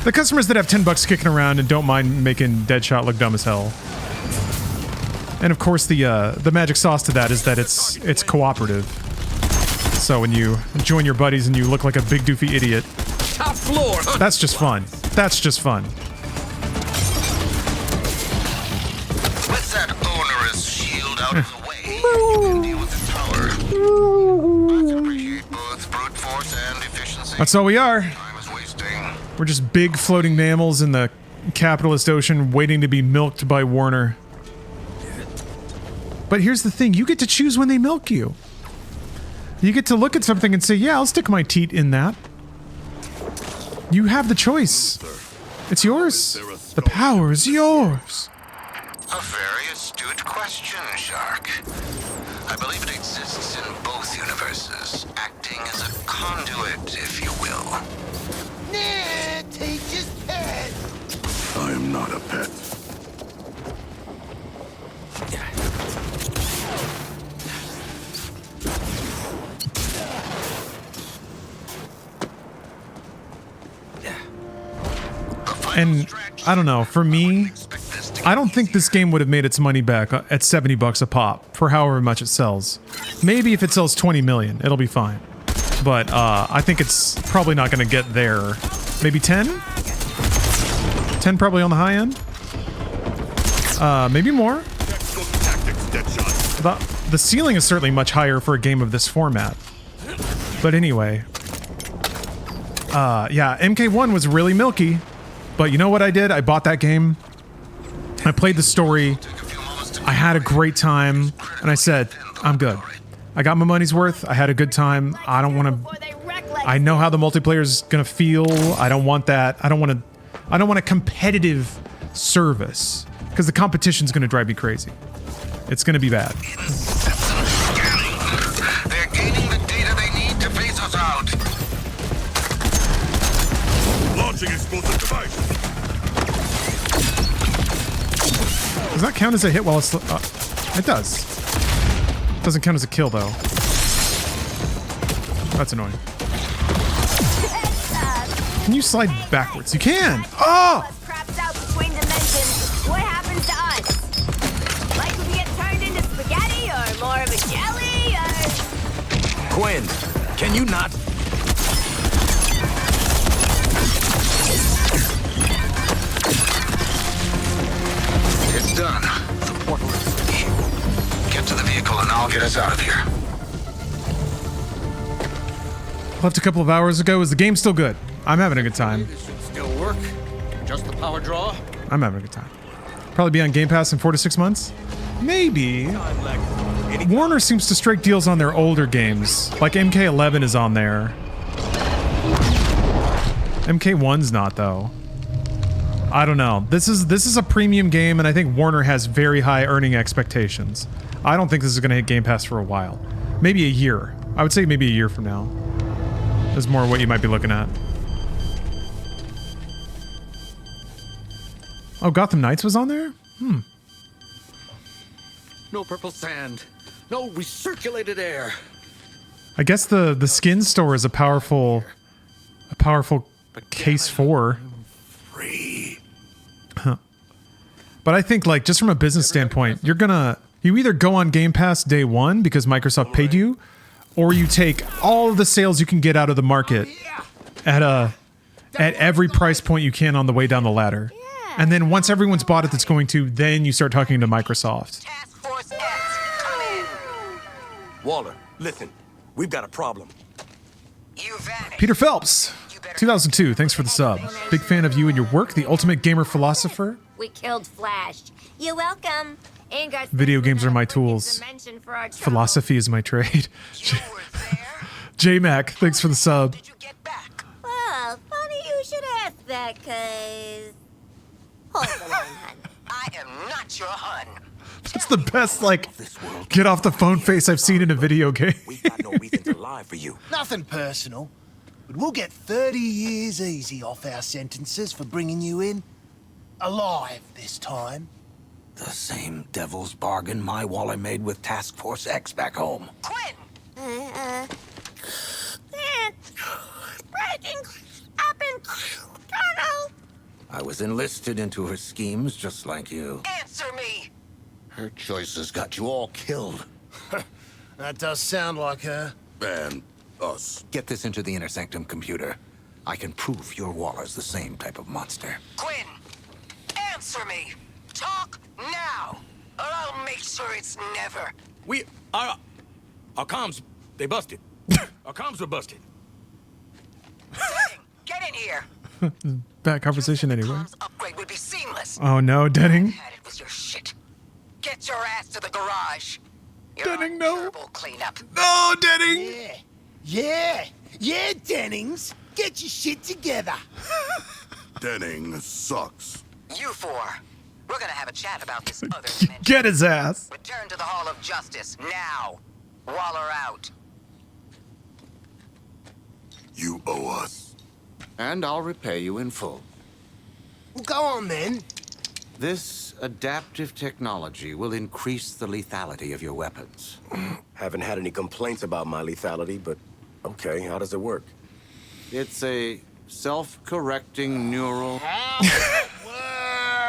The customers that have $10 kicking around and don't mind making Deadshot look dumb as hell. And of course, the magic sauce to that is that it's cooperative. So when you join your buddies and you look like a big doofy idiot, top floor. That's just fun. That's just fun. With that onerous shield out of the way, you can deal with the tower. I can appreciate both brute force and efficiency. That's all we are. We're just big floating mammals in the capitalist ocean waiting to be milked by Warner. But here's the thing, you get to choose when they milk you. You get to look at something and say, yeah, I'll stick my teat in that. You have the choice. It's yours. The power is yours. A very astute question, Shark. I believe it exists in both universes, acting as a conduit, if you will. Nah, teacher's pet. I am not a pet. And I don't know, for me, I don't think this game would have made its money back at $70 a pop for however much it sells. Maybe if it sells 20 million, it'll be fine. But I think it's probably not going to get there. Maybe 10? 10 probably on the high end? Maybe more. The ceiling is certainly much higher for a game of this format. But anyway. Yeah, MK1 was really milky. But you know what I did? I bought that game. I played the story. I had a great time. And I said, I'm good. I got my money's worth. I had a good time. I don't want to... I know how the multiplayer is going to feel. I don't want that. I don't want a competitive service. Because the competition's going to drive me crazy. It's going to be bad. They're gaining the data they need to phase us out. Launching explosive device. Does that count as a hit while it's... it does. Doesn't count as a kill, though. That's annoying. Can you slide backwards? You can! Oh! Craps out between dimensions. What happens to us? Like we get turned into spaghetti or more of a jelly or... Quinn, can you not? It's done. The portal is... Get to the vehicle and I'll get us out of here. Left a couple of hours ago. Is the game still good? I'm having a good time. This should still work. Just the power draw. I'm having a good time. Probably be on Game Pass in 4 to 6 months. Maybe. Warner seems to strike deals on their older games. Like MK11 is on there. MK1's not, though. I don't know. This is a premium game, and I think Warner has very high earning expectations. I don't think this is going to hit Game Pass for a while. Maybe a year. I would say maybe a year from now. Is more what you might be looking at. Oh, Gotham Knights was on there? No purple sand. No recirculated air. I guess the skin store is a powerful case for. Free. Huh. But I think, like, just from a business standpoint, you either go on Game Pass day one because Microsoft paid you, or you take all of the sales you can get out of the market at every price point you can on the way down the ladder. And then once everyone's bought it that's going to, then you start talking to Microsoft. Waller, listen. We've got a problem. Peter Phelps, 2002, thanks for the sub. Big fan of you and your work, the ultimate gamer philosopher. We killed Flash. You're welcome. Video games are my tools. Philosophy is my trade. J-Mac, thanks for the sub. Well, funny you should ask that, cause... Hold the line, hun. I am not your hun. That's the best, like, get off the phone face I've seen in a video game. We've got no reason to lie for you. Nothing personal, but we'll get 30 years easy off our sentences for bringing you in. Alive this time. The same devil's bargain my Waller made with Task Force X back home. Breaking up in tunnel. I was enlisted into her schemes just like you. Answer me. Her choices got you all killed. That does sound like her. And us. Get this into the Inner Sanctum computer. I can prove your Waller's the same type of monster. Quinn, answer me. Talk now, or I'll make sure it's never. Our comms, they busted. Our comms were busted. Get in here. Bad conversation anyway. Upgrade would be seamless. Oh no, Denning. Had it was your shit. Get your ass to the garage. You're Denning, no. terrible cleanup. No, Denning. Yeah, Dennings. Get your shit together. Denning sucks. You four. We're gonna have a chat about this other dimension. Get his ass. Return to the Hall of Justice, now. Waller out. You owe us. And I'll repay you in full. Well, go on then. This adaptive technology will increase the lethality of your weapons. Haven't had any complaints about my lethality, but okay, how does it work? It's a self-correcting neural...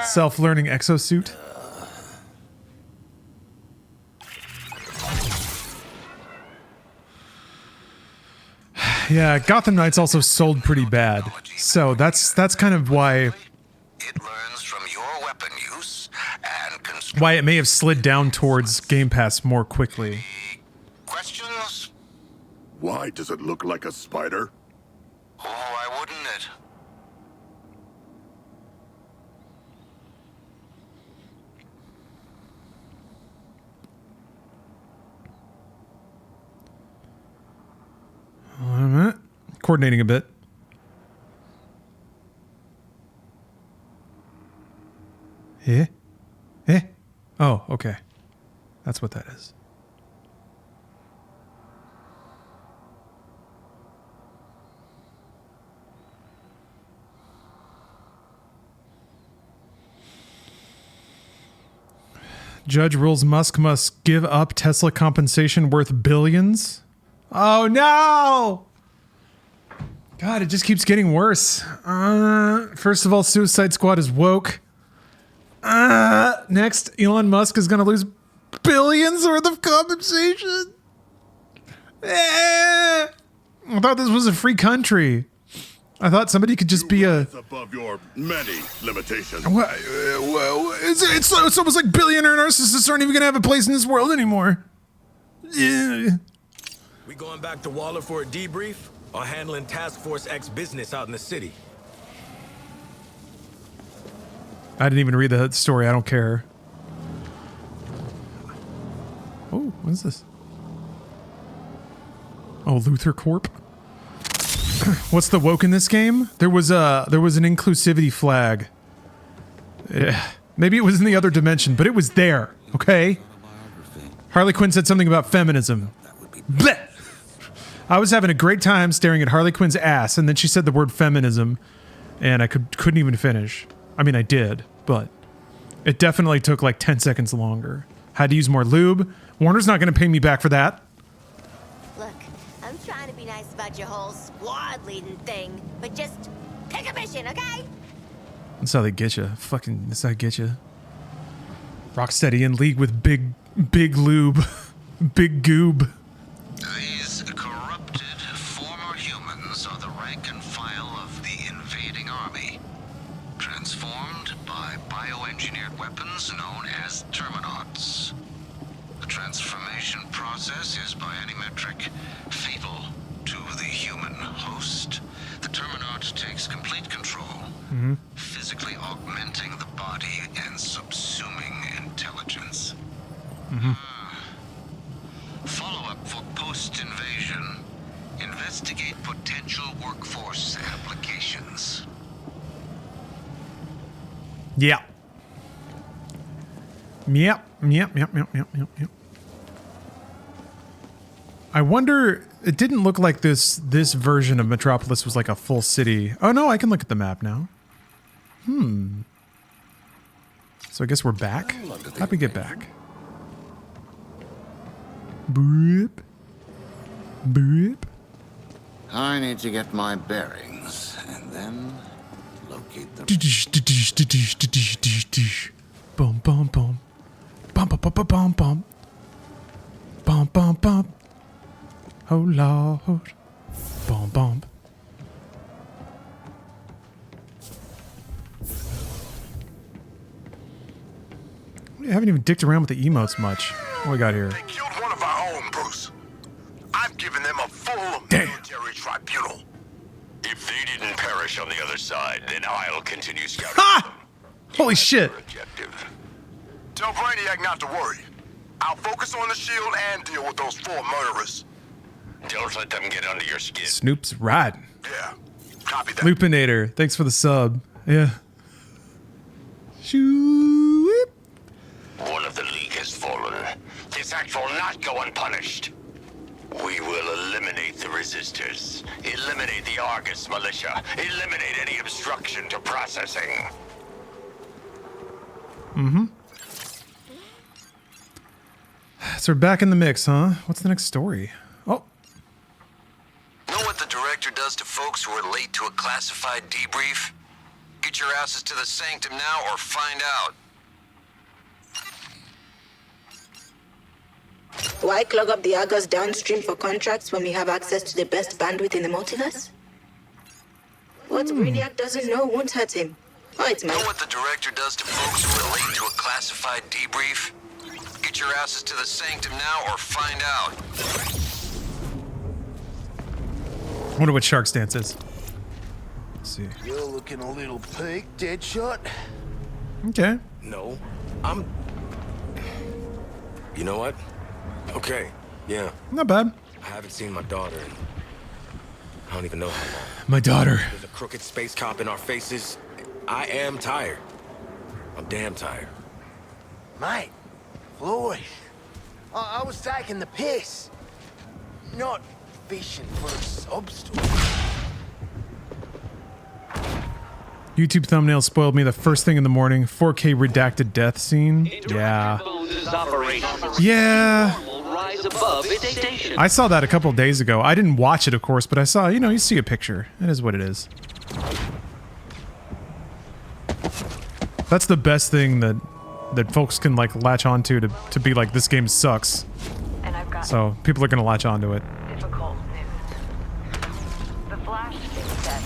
Self-learning exosuit. Yeah, Gotham Knights also sold pretty bad. So that's kind of why it may have slid down towards Game Pass more quickly. Questions? Why does it look like a spider? Oh, why wouldn't it? Wait a minute. Coordinating a bit. Eh? Eh? Oh, okay. That's what that is. Judge rules Musk must give up Tesla compensation worth billions. Oh no! God, it just keeps getting worse. First of all, Suicide Squad is woke. Next, Elon Musk is gonna lose billions worth of compensation. I thought this was a free country. I thought somebody could just be a... above your many limitations. Well, it's almost like billionaire narcissists aren't even gonna have a place in this world anymore. Yeah. We going back to Waller for a debrief, or handling Task Force X business out in the city? I didn't even read the story. I don't care. Oh, what is this? Oh, Luther Corp. What's the woke in this game? There was an inclusivity flag. Maybe it was in the other dimension, but it was there. Okay. Harley Quinn said something about feminism. Blech! I was having a great time staring at Harley Quinn's ass, and then she said the word feminism, and I couldn't even finish. I mean, I did, but it definitely took like 10 seconds longer. Had to use more lube. Warner's not going to pay me back for that. Look, I'm trying to be nice about your whole squad leading thing, but just pick a mission, okay? That's how they get you. Fucking, that's how they get you. Rocksteady in league with big lube. Big goob. These corrupted former humans are the rank and file of the invading army. Transformed by bioengineered weapons known as Terminauts. The transformation process is, by any metric, fatal to the human host. The Terminaut takes complete control, physically augmenting the body and subsuming intelligence. Follow-up for post-invasion. Investigate potential workforce applications. Yeah. Yep. I wonder, it didn't look like this version of Metropolis was like a full city. Oh no, I can look at the map now. So I guess we're back. How'd we get back? Boop. Boop. I need to get my bearings, and then locate the... Boom, boom, boom. Bum, bum, bum, bum, bum. Bum, bum, bum. Oh, Lord. Bum, bum. I haven't even dicked around with the emotes much. What we got here? They killed one of our own, Bruce. I've given them a full military tribunal. If they didn't perish on the other side, then I'll continue scouting. Ha! Holy shit. Objective. Tell Brainiac not to worry. I'll focus on the shield and deal with those 4 murderers. Don't let them get under your skin. Snoop's riding. Yeah, copy that. Lupinator, thanks for the sub. Yeah. Shoo. One of the League has fallen. This act will not go unpunished. We will eliminate the resistors, eliminate the Argus militia, eliminate any obstruction to processing. Mm-hmm. So we're back in the mix, huh? What's the next story? Oh. Know what the director does to folks who are late to a classified debrief? Get your asses to the sanctum now or find out. Why clog up the Argus downstream for contracts when we have access to the best bandwidth in the multiverse? What Brainiac doesn't know won't hurt him. Oh, it's Know what the director does to folks who are late to a classified debrief? Get your asses to the sanctum now or find out. I wonder what Shark's dance is. Let's see. You're looking a little peaked, Deadshot. Okay. No, You know what? Okay, yeah. Not bad. I haven't seen my daughter in... I don't even know how long. My daughter. There's a crooked space cop in our faces. I am tired. I'm damn tired. Mate, Floyd, I was taking the piss. Not fishing for a sob story. YouTube thumbnail spoiled me the first thing in the morning. 4K redacted death scene. Yeah. Yeah. I saw that a couple days ago. I didn't watch it, of course, but I saw, you know, you see a picture. It is what it is. That's the best thing that folks can like latch onto to be like, this game sucks. So people are gonna latch onto it. Difficult news. The Flash is dead.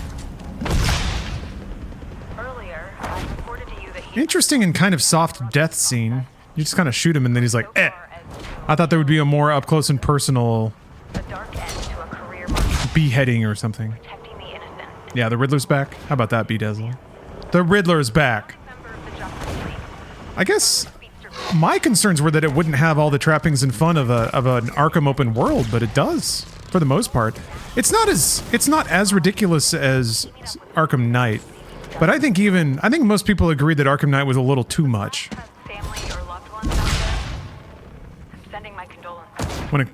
Earlier, I reported to you that he... Interesting and kind of soft death scene. You just kind of shoot him and then he's like, eh. I thought there would be a more up close and personal beheading or something. Yeah, the Riddler's back. How about that, B-Dazzle? The Riddler's back. I guess my concerns were that it wouldn't have all the trappings and fun of an Arkham open world, but it does for the most part. It's not as ridiculous as Arkham Knight, but I think most people agree that Arkham Knight was a little too much.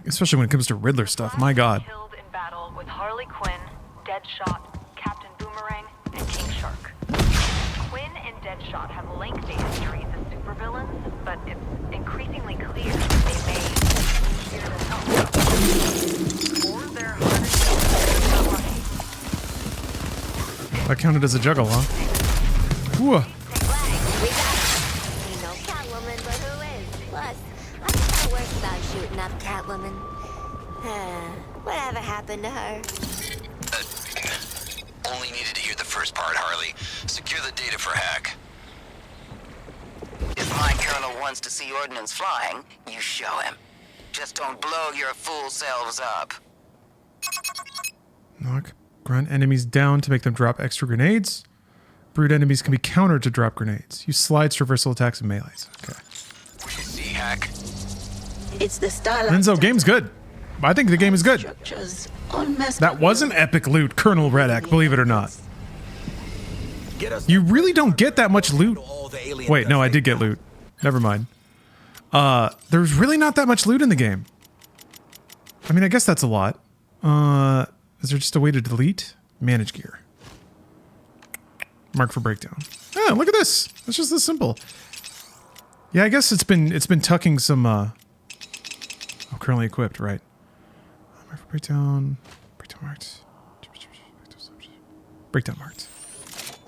Especially when it comes to Riddler stuff. My God. Killed in battle with Harley Quinn, Deadshot, Captain Boomerang, and King Shark. Quinn and Deadshot have lengthy histories as supervillains, but it's increasingly clear they may hear the help. Or they're harder to That counted as a juggle, huh? Whoa. Shooting up Catwoman. Whatever happened to her? Only needed to hear the first part, Harley. Secure the data for hack. If my colonel wants to see ordnance flying, you show him. Just don't blow your fool selves up. Knock grunt enemies down to make them drop extra grenades. Brute enemies can be countered to drop grenades. Use slides, traversal attacks, and melees. Okay. See hack. It's the style. Enzo, game's good. I think the game is good. That was an epic loot, Colonel Redek, believe it or not. You really don't get that much loot. Wait, no, I did get loot. Never mind. There's really not that much loot in the game. I mean, I guess that's a lot. Is there just a way to delete? Manage gear. Mark for breakdown. Oh, look at this. It's just this simple. Yeah, I guess it's been tucking some oh, currently equipped, right. Mark for breakdown. Breakdown marked. Breakdown marked.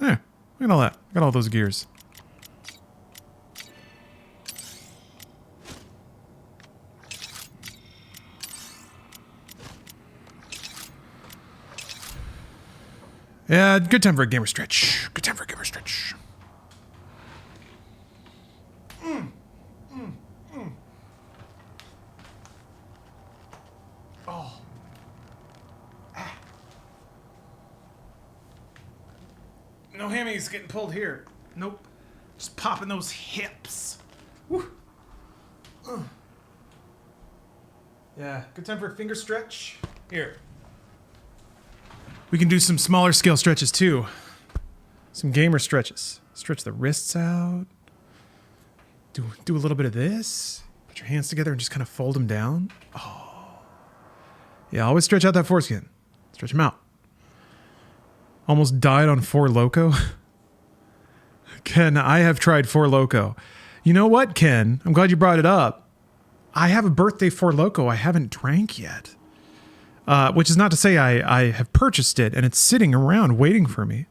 Yeah, look at all that. Got all those gears. Yeah, good time for a gamer stretch. Good time for a gamer stretch. Oh. No hammies getting pulled here. Nope. Just popping those hips. Woo. Yeah, good time for a finger stretch. Here. We can do some smaller scale stretches too. Some gamer stretches. Stretch the wrists out. Do a little bit of this. Put your hands together and just kind of fold them down. Oh. Yeah, always stretch out that foreskin. Stretch them out. Almost died on 4 Loko. Ken, I have tried 4 Loko. You know what, Ken? I'm glad you brought it up. I have a birthday 4 Loko I haven't drank yet. Which is not to say I have purchased it and it's sitting around waiting for me.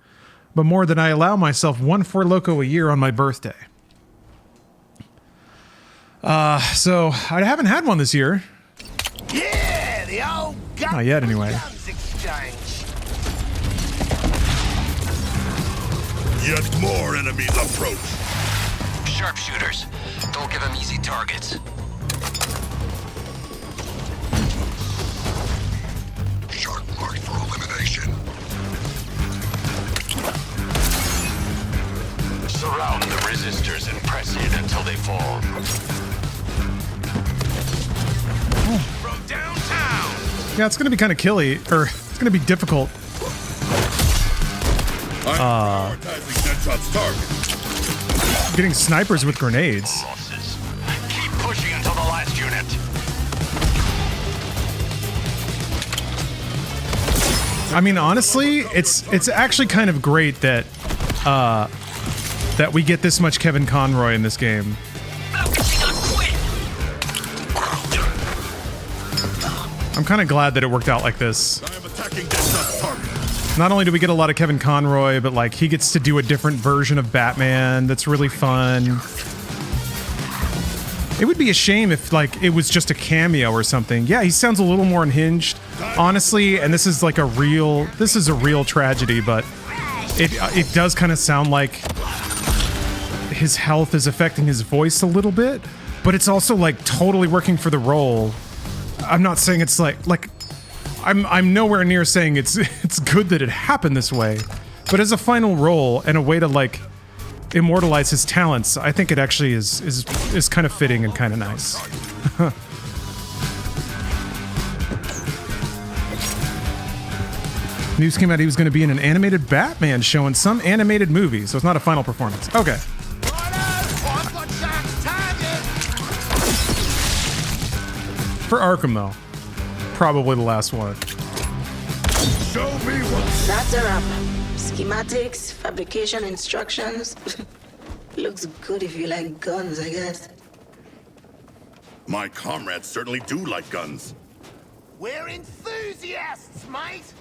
But more than I allow myself 1 4 Loko a year on my birthday. So I haven't had one this year. Yeah, the old gun. Not yet, anyway. Guns exchange. Yet more enemies approach. Sharpshooters. Don't give them easy targets. Shark marked for elimination. Surround the resistors and press it until they fall. From downtown. Yeah, it's going to be kind of killy, or it's going to be difficult. Getting snipers with grenades. Keep pushing until the last unit. I mean, honestly, it's actually kind of great that that we get this much Kevin Conroy in this game. I'm kind of glad that it worked out like this. Not only do we get a lot of Kevin Conroy, but like he gets to do a different version of Batman that's really fun. It would be a shame if like it was just a cameo or something. Yeah, he sounds a little more unhinged, honestly, and this is like a real tragedy, but it does kind of sound like his health is affecting his voice a little bit, but it's also like totally working for the role. I'm not saying it's like I'm nowhere near saying it's good that it happened this way, but as a final role and a way to like immortalize his talents, I think it actually is kind of fitting and kind of nice. News came out he was going to be in an animated Batman show in some animated movie, so it's not a final performance. Okay. For Arkham, though. Probably the last one. Show me what. That's a wrap. Schematics, fabrication instructions. Looks good if you like guns, I guess. My comrades certainly do like guns. We're enthusiasts, mate.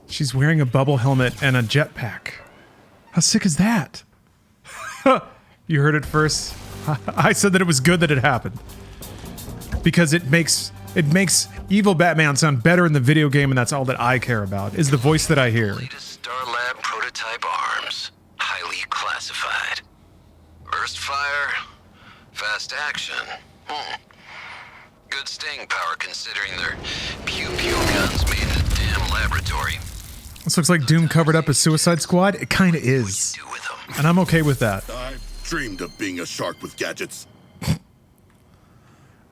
She's wearing a bubble helmet and a jetpack. How sick is that? You heard it first. I said that it was good that it happened. Because it makes evil Batman sound better in the video game, and that's all that I care about, is the voice that I hear. Latest Starlab prototype arms. Highly classified. Burst fire. Fast action. Good staying power considering they're pew-pew guns made in a damn laboratory. This looks like Doom covered up as Suicide Squad. It kind of is. And I'm okay with that. I've dreamed of being a shark with gadgets.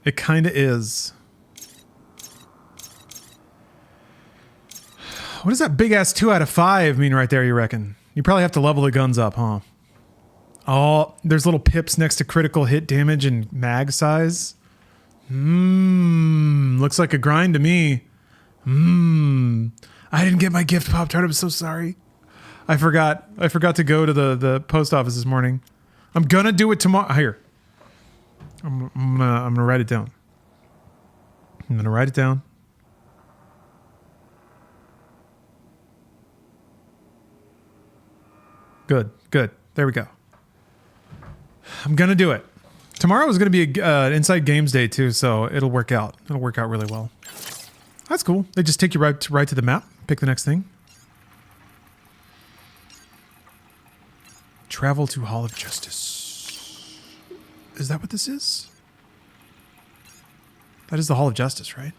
It kind of is. What does that big ass 2 out of 5 mean right there, you reckon? You probably have to level the guns up, huh? Oh, there's little pips next to critical hit damage and mag size. Looks like a grind to me. I didn't get my gift Pop-Tart. I'm so sorry. I forgot to go to the post office this morning. I'm gonna do it tomorrow. Here. I'm gonna write it down. I'm gonna write it down. Good. There we go. I'm gonna do it. Tomorrow is gonna be an Inside Games Day too, so it'll work out. It'll work out really well. That's cool. They just take you right to the map. Pick the next thing. Travel to Hall of Justice. Is that what this is? That is the Hall of Justice, right?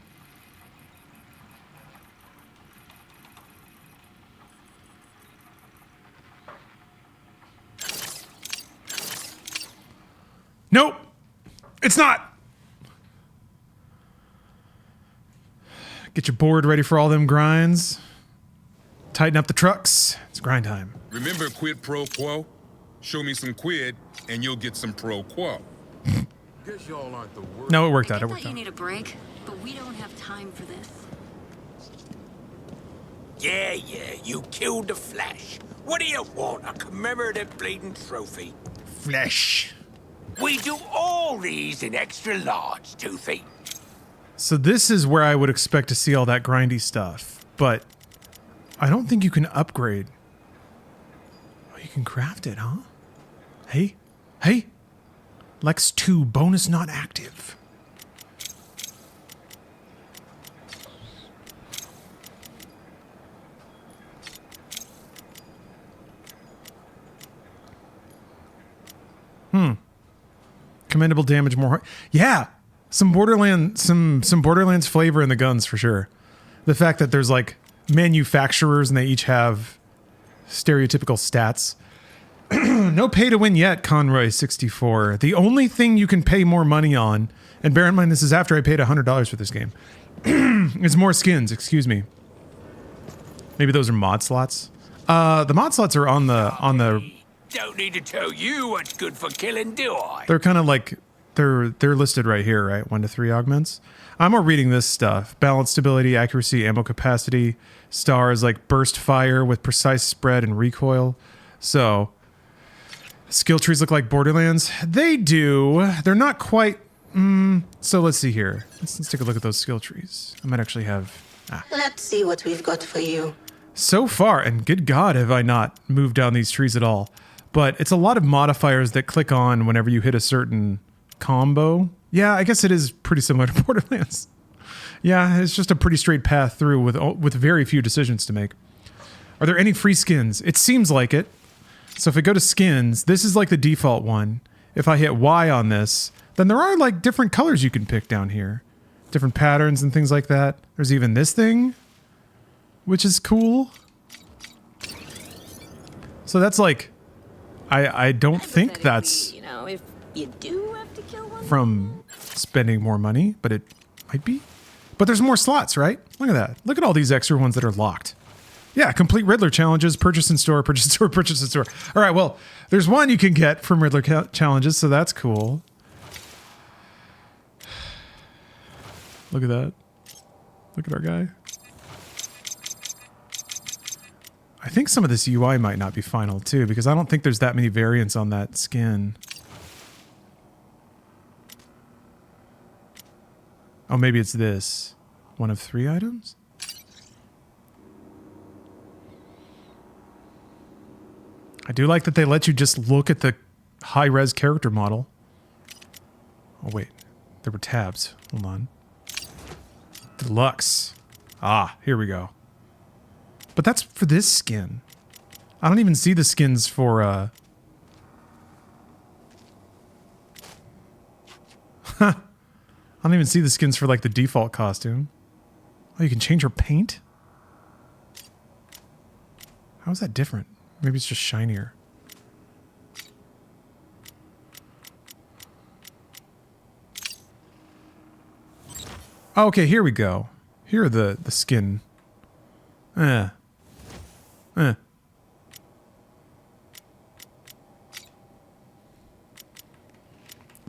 Nope. It's not. Get your board ready for all them grinds. Tighten up the trucks. It's grind time. Remember quid pro quo? Show me some quid, and you'll get some pro quo. Guess y'all aren't the worst. No, it worked out. I It worked thought you out. need a break, but we don't have time for this. Yeah, you killed the Flash. What do you want? A commemorative bleeding trophy? Flesh. We do all these in extra large, Toothy. So this is where I would expect to see all that grindy stuff, but I don't think you can upgrade. Oh, you can craft it, huh? Hey, Lex 2 bonus not active. Commendable damage more. Yeah, some Borderlands flavor in the guns for sure. The fact that there's like manufacturers and they each have stereotypical stats. No pay to win yet, Conroy64. The only thing you can pay more money on, and bear in mind this is after I paid $100 for this game, is more skins. Excuse me. Maybe those are mod slots. The mod slots are on the. Don't need to tell you what's good for killing, do I? They're kind of like they're listed right here, right? 1 to 3 augments. I'm more reading this stuff: balance, stability, accuracy, ammo capacity. Stars like burst fire with precise spread and recoil. So skill trees look like Borderlands. They do. They're not quite. So let's see here. Let's take a look at those skill trees. I might actually have. Let's see what we've got for you. So far, and good God, have I not moved down these trees at all. But it's a lot of modifiers that click on whenever you hit a certain combo. Yeah, I guess it is pretty similar to Borderlands. Yeah, it's just a pretty straight path through with very few decisions to make. Are there any free skins? It seems like it. So if I go to skins, this is like the default one. If I hit Y on this, then there are like different colors you can pick down here. Different patterns and things like that. There's even this thing, which is cool. So that's like, I don't think that's You know, if you do have to kill one from spending more money, but it might be. But there's more slots, right? Look at that. Look at all these extra ones that are locked. Yeah, complete Riddler challenges, purchase in store, purchase in store, purchase in store. All right, well, there's one you can get from Riddler challenges, so that's cool. Look at that. Look at our guy. I think some of this UI might not be final too, because I don't think there's that many variants on that skin. Oh, maybe it's this. 1 of 3 items? I do like that they let you just look at the high-res character model. Oh, wait. There were tabs. Hold on. Deluxe. Ah, here we go. But that's for this skin. I don't even see the skins for, I don't even see the skins for, like, the default costume. Oh, you can change her paint? How is that different? Maybe it's just shinier. Oh, okay, here we go. Here are the skin.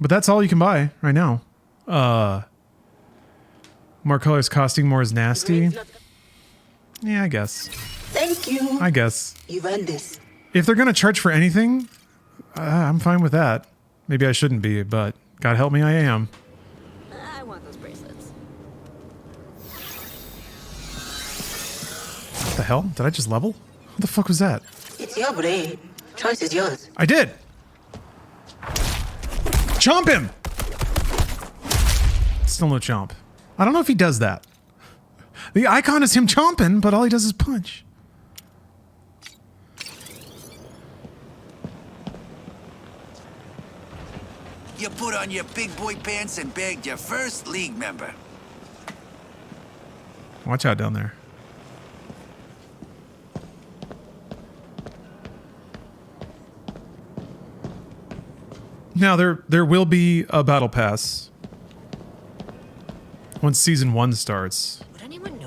But that's all you can buy right now. More colors costing more is nasty. Yeah, I guess. Thank you. I guess. You've earned this. If they're gonna charge for anything, I'm fine with that. Maybe I shouldn't be, but God help me, I am. I want those bracelets. What the hell? Did I just level? What the fuck was that? It's your brain. Choice is yours. I did! Chomp him! Still no chomp. I don't know if he does that. The icon is him chomping, but all he does is punch. You put on your big boy pants and bagged your first league member. Watch out down there. Now, there will be a battle pass once season 1 starts. Would anyone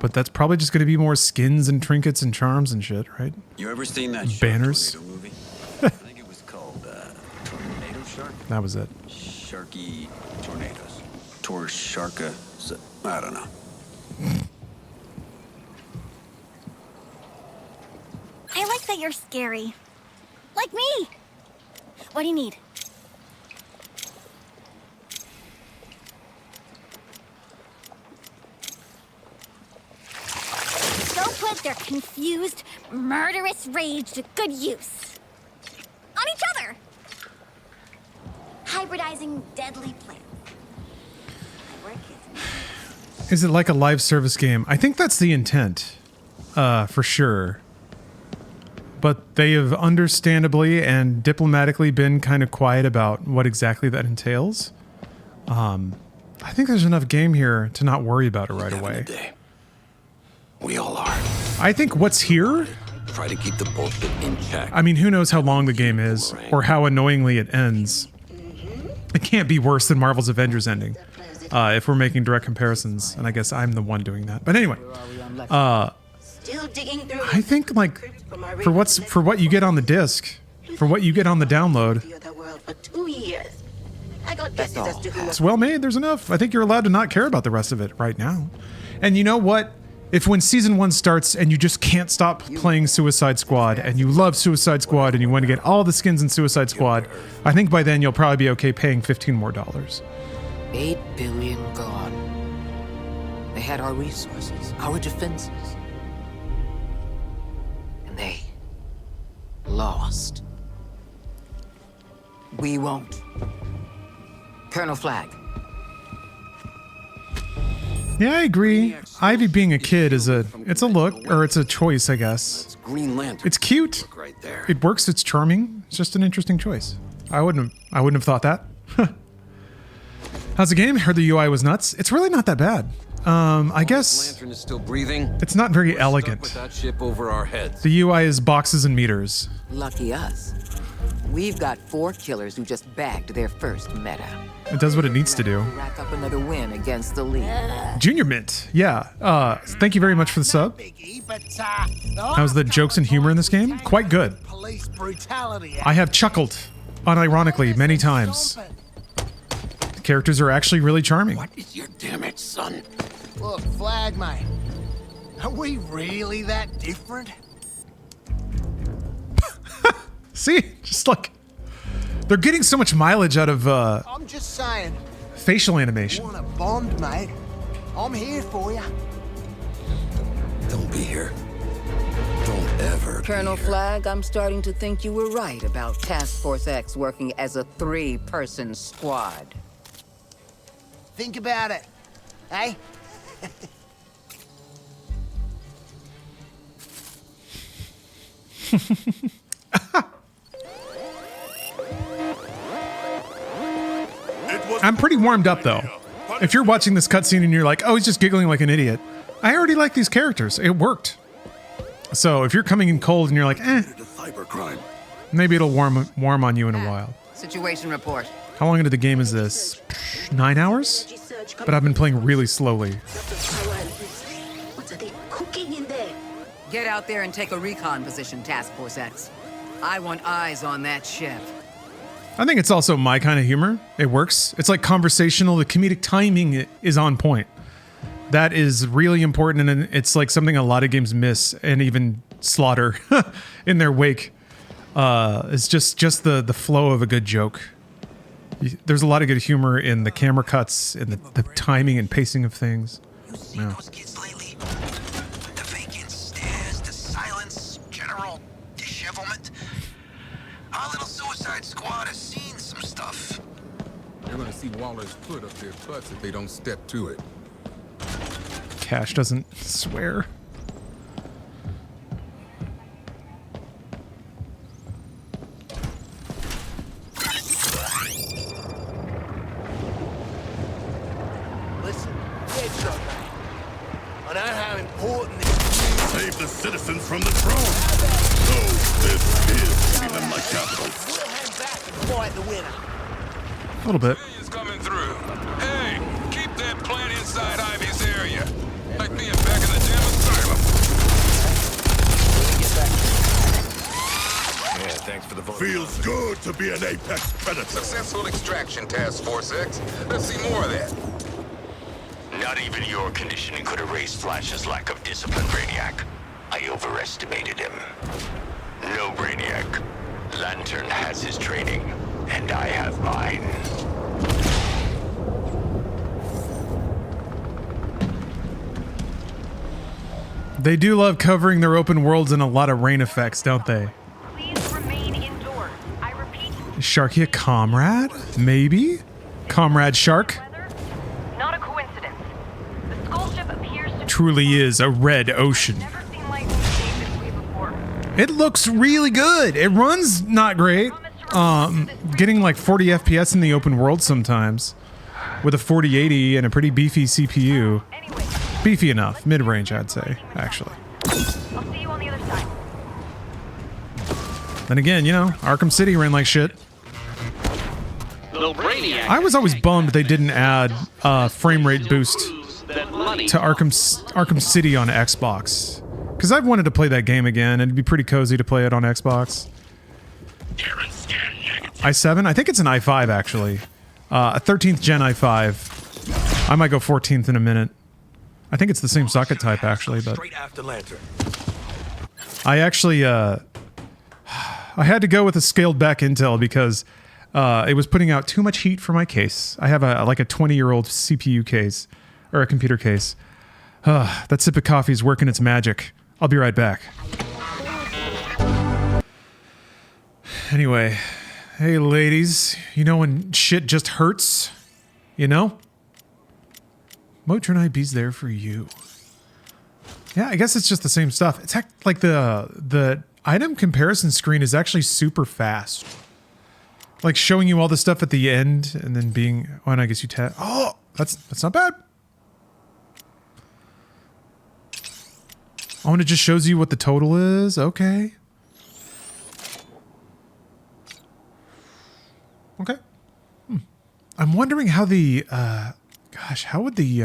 But that's probably just going to be more skins and trinkets and charms and shit, right? You ever seen that banners? Tornado movie? I think it was called Tornado Shark. That was it. Sharky tornadoes. Sharka. I don't know. I like that you're scary. Like me. What do you need? Go put their confused, murderous rage to good use. On each other. Hybridizing deadly plants. Is it like a live service game? I think that's the intent, for sure. But they have understandably and diplomatically been kind of quiet about what exactly that entails. I think there's enough game here to not worry about it right away. We all are. I think what's here... Try to keep the bullshit in check. I mean, who knows how long the game is, or how annoyingly it ends. It can't be worse than Marvel's Avengers ending, if we're making direct comparisons, and I guess I'm the one doing that. But anyway, I think, like, for what you get on the disc, for what you get on the download, it's well made, there's enough. I think you're allowed to not care about the rest of it right now. And you know what? If when season 1 starts and you just can't stop playing Suicide Squad and you love Suicide Squad and you want to get all the skins in Suicide Squad, I think by then you'll probably be okay paying $15 more. 8 billion gone. They had our resources, our defenses. And they lost. We won't. Colonel Flag. Yeah, I agree. Ivy being a kid is it's a look, or it's a choice, I guess. Green Lantern. It's cute. Right there. It works, it's charming. It's just an interesting choice. I wouldn't have thought that. How's the game? Heard the UI was nuts. It's really not that bad. I guess Lantern is still breathing. It's not very elegant. With that ship over our heads. The UI is boxes and meters. Lucky us. We've got 4 killers who just bagged their first meta. It does what it needs to do. Rack up another win against the league. Junior Mint, yeah. Thank you very much for the sub. How's the jokes and humor in this game? Quite good. I have chuckled, unironically, many times. The characters are actually really charming. What is your damage, son? Look, Flag, mate. Are we really that different? See? Just like... They're getting so much mileage out of, I'm just saying. Facial animation. Want a bond, mate? I'm here for you. Don't be here. Don't ever Colonel Flag, I'm starting to think you were right about Task Force X working as a 3-person squad. Think about it, eh? I'm pretty warmed up, though. If you're watching this cutscene and you're like, oh, he's just giggling like an idiot, I already like these characters. It worked. So if you're coming in cold and you're like, maybe it'll warm on you in a while. Situation report. How long into the game is this? 9 hours? But I've been playing really slowly. What are they cooking in there? Get out there and take a recon position, Task Force X. I want eyes on that ship. I think it's also my kind of humor. It works. It's like conversational. The comedic timing is on point. That is really important, and it's like something a lot of games miss and even slaughter in their wake. It's just the flow of a good joke. There's a lot of good humor in the camera cuts, in the timing and pacing of things. Yeah. Those kids lately? The vacant stares, the silence, general dishevelment. Our little Suicide Squad has seen some stuff. They're gonna see Waller's foot up their butts if they don't step to it. Cash doesn't swear. Listen, Deadshot, mate. I know how important this is. Save the citizens from the throne. So this is treating them like capital. We'll head back and fight the winner. A little bit. Coming through. Hey, keep that plant inside Ivy's area. I being back in the damn asylum. Yeah, thanks for the vote. Feels good to be an apex predator. Successful extraction, Task Force X. Let's see more of that. Not even your conditioning could erase Flash's lack of discipline, Brainiac. I overestimated him. No, Brainiac. Lantern has his training, and I have mine. They do love covering their open worlds in a lot of rain effects, don't they? Please remain indoors. I repeat. Is Sharky a comrade? Maybe? Comrade Shark? Not a coincidence. The skull ship appears to Truly is a red ocean. never seen lightning shade this way before. It looks really good. It runs not great. Getting like 40 FPS in the open world sometimes with a 4080 and a pretty beefy CPU. Beefy enough, mid-range I'd say, actually. I'll see you on the other side. Then again, you know, Arkham City ran like shit. I was always bummed they didn't add frame rate boost to Arkham City on Xbox. Because I've wanted to play that game again, and it'd be pretty cozy to play it on Xbox. i7? I think it's an i5, actually. A 13th gen i5. I might go 14th in a minute. I think it's the same socket type, actually, but... I actually, I had to go with a scaled back Intel because it was putting out too much heat for my case. I have like a 20-year-old CPU case, or a computer case. That sip of coffee is working its magic. I'll be right back. Anyway, hey ladies, you know when shit just hurts? You know? Motrin IB's there for you. Yeah, I guess it's just the same stuff. It's like the item comparison screen is actually super fast. Like showing you all the stuff at the end and then being, oh, and I guess you tap. Oh, that's not bad. Oh, and it just shows you what the total is. Okay. Okay. I'm wondering how the, gosh, how would the,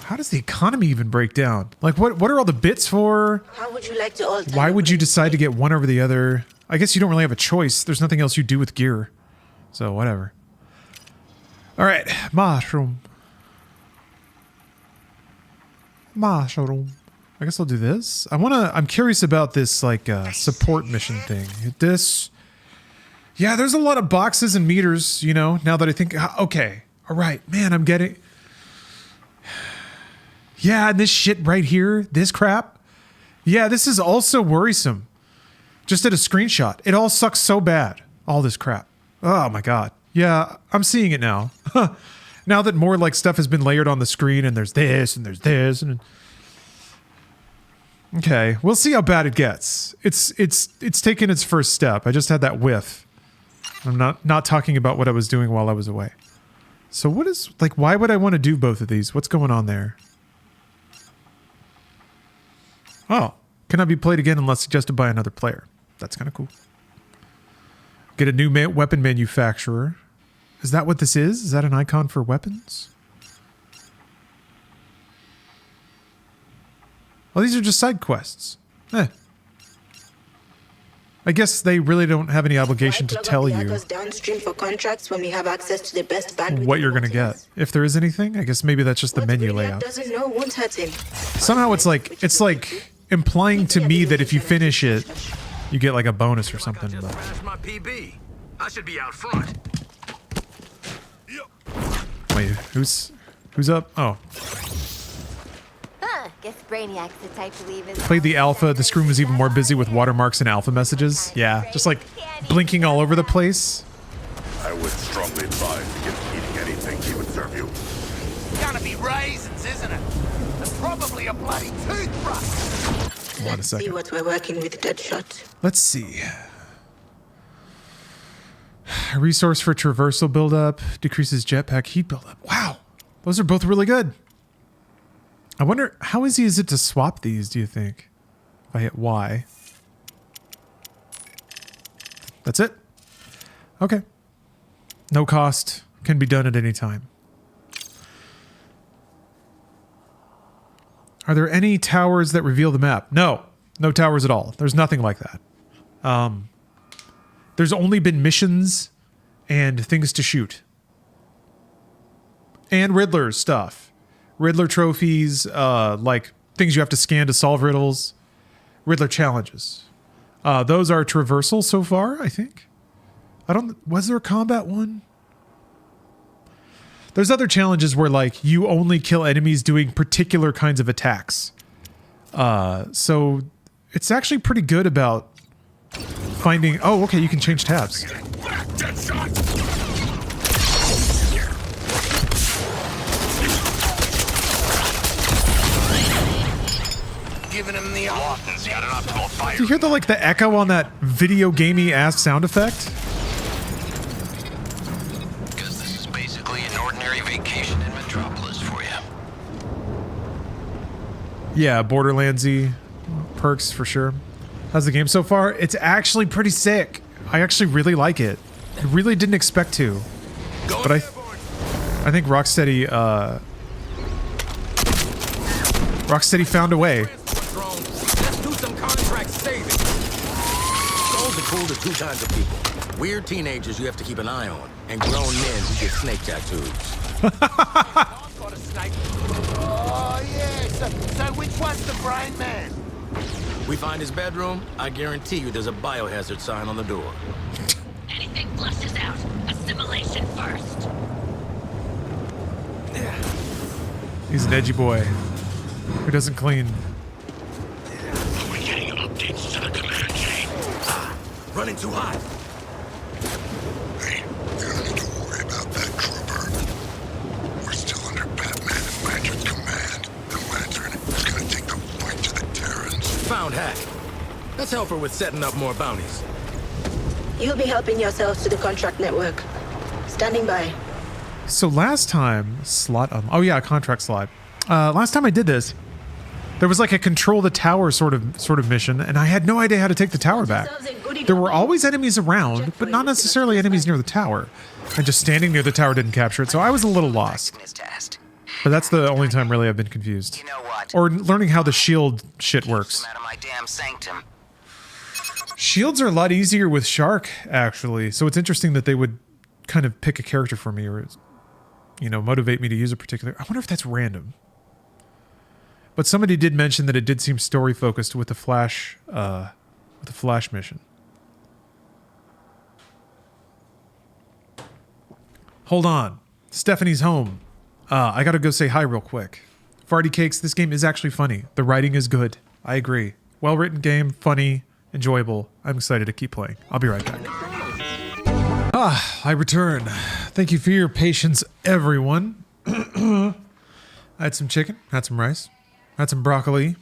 how does the economy even break down? Like, what are all the bits for? How would you like to alter? Why would you decide to get one over the other? I guess you don't really have a choice. There's nothing else you do with gear. So, whatever. All right, mushroom. Mushroom. I guess I'll do this. I'm curious about this, like, support mission thing. This... Yeah, there's a lot of boxes and meters, you know, now that I think, okay, all right, man, I'm getting... Yeah, and this shit right here, this crap. Yeah, this is also worrisome. Just at a screenshot. It all sucks so bad, all this crap. Oh my God. Yeah, I'm seeing it now. Now that more like stuff has been layered on the screen and there's this and there's this and... Okay, we'll see how bad it gets. It's taken its first step. I just had that whiff. I'm not talking about what I was doing while I was away. So what is, like, why would I want to do both of these? What's going on there? Oh, cannot be played again unless suggested by another player. That's kind of cool. Get a new weapon manufacturer. Is that what this is? Is that an icon for weapons? Oh, these are just side quests. I guess they really don't have any obligation to tell you downstream for contracts when we have access to the best bandwidth what you're going to get. If there is anything, I guess maybe that's just the menu layout. Doesn't know won't hurt him. Somehow it's like implying to me that if you finish it, you get like a bonus or something. But. My PB. I should be out front. Wait, who's up? Oh. Guess Brainiac's the type to leave his... Played the alpha. The screen was even more busy with watermarks and alpha messages. Yeah, just like blinking all over the place. I would strongly advise against eating anything he would serve you. Gonna be raisins, isn't it? And probably a bloody toothbrush. Hold on a second. See what we're working with, Deadshot. Let's see. A resource for traversal buildup decreases jetpack heat buildup. Wow, those are both really good. I wonder, how easy is it to swap these, do you think? If I hit Y. That's it? Okay. No cost. Can be done at any time. Are there any towers that reveal the map? No. No towers at all. There's nothing like that. There's only been missions and things to shoot. And Riddler stuff. Riddler trophies, like things you have to scan to solve riddles. Riddler challenges. Those are Traversal so far, I think. Was there a combat one? There's other challenges where like you only kill enemies doing particular kinds of attacks. So it's actually pretty good about finding... Oh, okay, you can change tabs. Giving him the Lawson's got an optimal fire. Do you hear the echo on that video gamey ass sound effect? Because this is basically an ordinary vacation in Metropolis for you. Yeah, Borderlandsy perks for sure. How's the game so far? It's actually pretty sick. I actually really like it. I really didn't expect to. But I think Rocksteady found a way. Let's do some contract saving. Goals are cool to two kinds of people. Weird teenagers you have to keep an eye on, and grown men who get snake tattoos. Oh, yeah. So which one's the brain man? We find his bedroom, I guarantee you there's a biohazard sign on the door. Anything flushes out. Assimilation first. He's an edgy boy who doesn't clean. We're getting updates to the command chain. Running too hot. Hey, you don't need to worry about that, trooper. We're still under Batman and Lantern's command. And Lantern is gonna take the fight to the Terrans. Found hack. Let's help her with setting up more bounties. You'll be helping yourselves to the contract network. Standing by. So last time, oh yeah, contract slot. Last time I did this, there was like a control the tower sort of mission, and I had no idea how to take the tower back. There were always enemies around, but not necessarily enemies near the tower. And just standing near the tower didn't capture it, so I was a little lost. But that's the only time really I've been confused. Or learning how the shield shit works. Shields are a lot easier with Shark, actually, so it's interesting that they would kind of pick a character for me, or motivate me to use a particular... I wonder if that's random. But somebody did mention that it did seem story focused with the Flash mission. Hold on. Stephanie's home. I gotta go say hi real quick. Farty Cakes, this game is actually funny. The writing is good. I agree. Well-written game, funny, enjoyable. I'm excited to keep playing. I'll be right back. I return. Thank you for your patience, everyone. I had some chicken, had some rice, had some broccoli,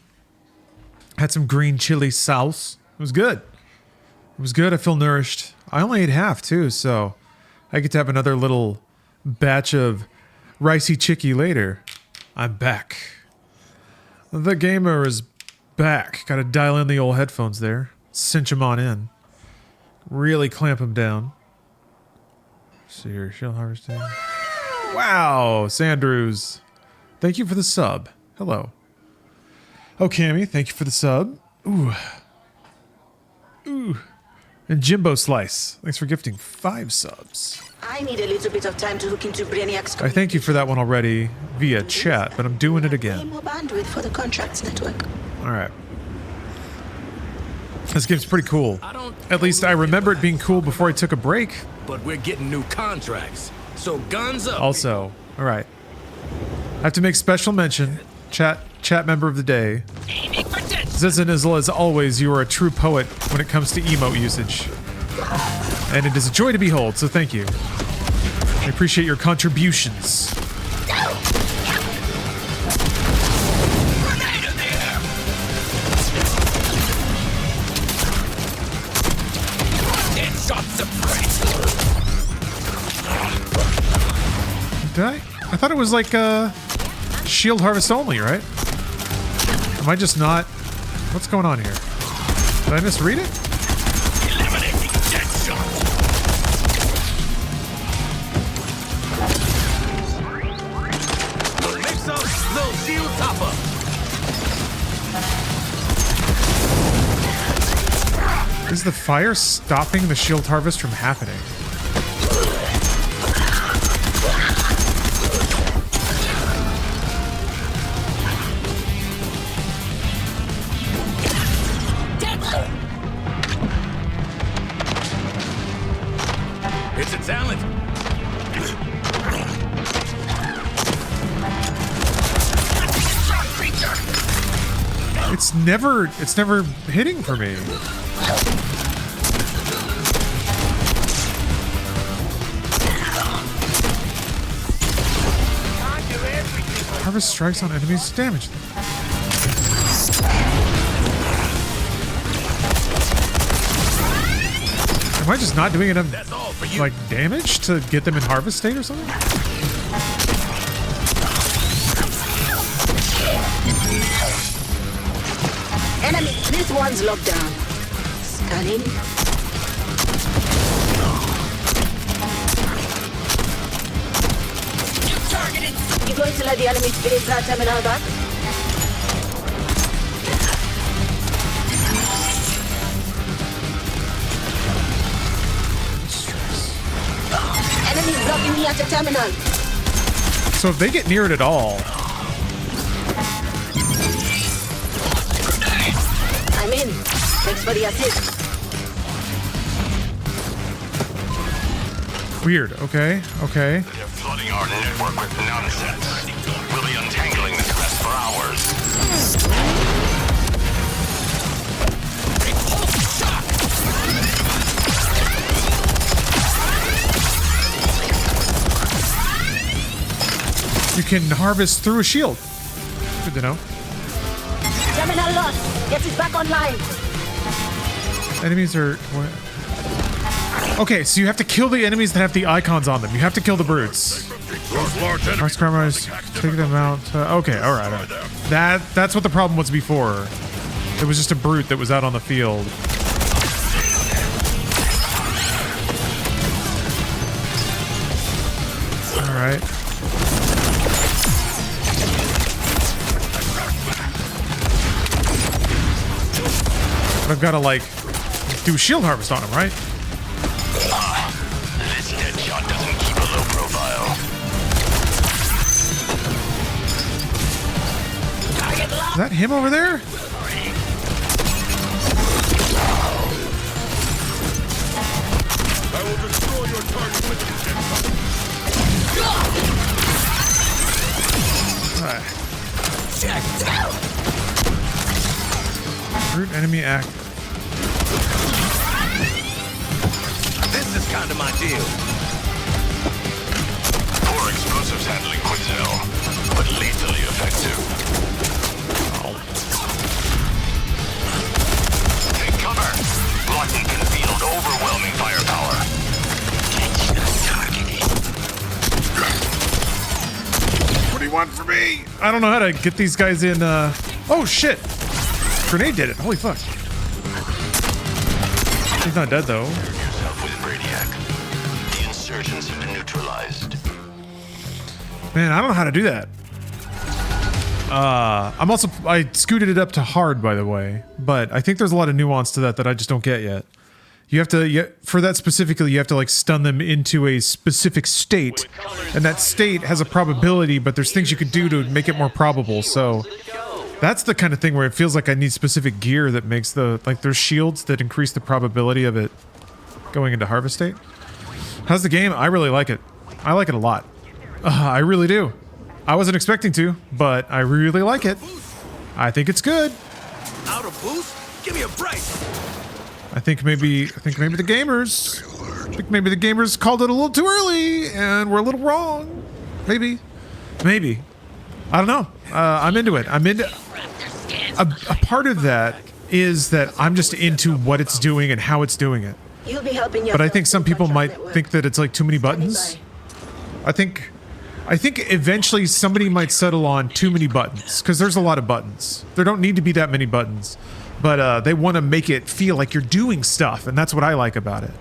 had some green chili sauce. It was good. It was good. I feel nourished. I only ate half, too, so I get to have another little batch of ricey chicky later. I'm back. The gamer is back. Gotta dial in the old headphones there. Cinch them on in. Really clamp them down. See here, shield harvesting. Wow, Sandrews. Thank you for the sub. Hello. Oh, Cammy, thank you for the sub. Ooh. Ooh. And Jimbo Slice, thanks for gifting 5 subs. I need a little bit of time to look into Brainiac's... I thank you for that one already via chat, but I'm doing it again. More bandwidth for the contracts network. All right. This game's pretty cool. At least I remember it being cool before I took a break. But we're getting new contracts, so guns up. Also, all right. I have to make special mention, chat member of the day. Zizanizzle, as always, you are a true poet when it comes to emote usage. And it is a joy to behold, so thank you. I appreciate your contributions. Did I? I thought it was like shield harvest only, right? Am I just not? What's going on here? Did I misread it? Eliminating Deadshot. Mix up, little shield topper. Is the fire stopping the shield harvest from happening? It's a talent. It's never hitting for me. Harvest strikes on enemies to damage them. Am I just not doing enough like damage to get them in harvest state or something? Enemy, this one's locked down. Scanning. You going to let the enemy finish that terminal back? Enemy blocking me at the terminal. So if they get near it at all, I'm in. Thanks for the assist. weird. Okay, okay. They're flooding our network with nonsense. We'll be untangling this mess for hours. You can harvest through a shield. Good to know. Terminal lost. Get it back online. Enemies are... What? Okay, so you have to kill the enemies that have the icons on them. You have to kill the brutes. Mark scrummers, take them out. Okay, all right. That's what the problem was before. It was just a brute that was out on the field. All right. But I've got to like do shield harvest on him, right? This dead shot doesn't keep a low profile. Is that him over there? I will destroy your target with Brute enemy active. This is kind of my deal. Poor explosives handling Quinzel, but lethally effective. Take cover. Lawton can field overwhelming firepower. What do you want from me? I don't know how to get these guys in. Oh shit! Grenade did it. Holy fuck. He's not dead though. Yourself with Brainiac. The insurgents have been neutralized. Man, I don't know how to do that. I scooted it up to hard, by the way, but I think there's a lot of nuance to that I just don't get yet. You have to, for that specifically, you have to like stun them into a specific state, and that state has a probability, but there's things you could do to make it more probable. So that's the kind of thing where it feels like I need specific gear that makes there's shields that increase the probability of it going into harvest state. How's the game? I really like it. I like it a lot. I really do. I wasn't expecting to, but I really like it. I think it's good. Out of boost? Give me a break. I think maybe the gamers called it a little too early and we're a little wrong. Maybe. I don't know. I'm into it. I'm into a part of that is that I'm just into what it's doing and how it's doing it. You'll be helping But I think some people might think that it's like too many buttons. I think eventually somebody might settle on too many buttons because there's a lot of buttons. There don't need to be that many buttons, but they want to make it feel like you're doing stuff, and that's what I like about it.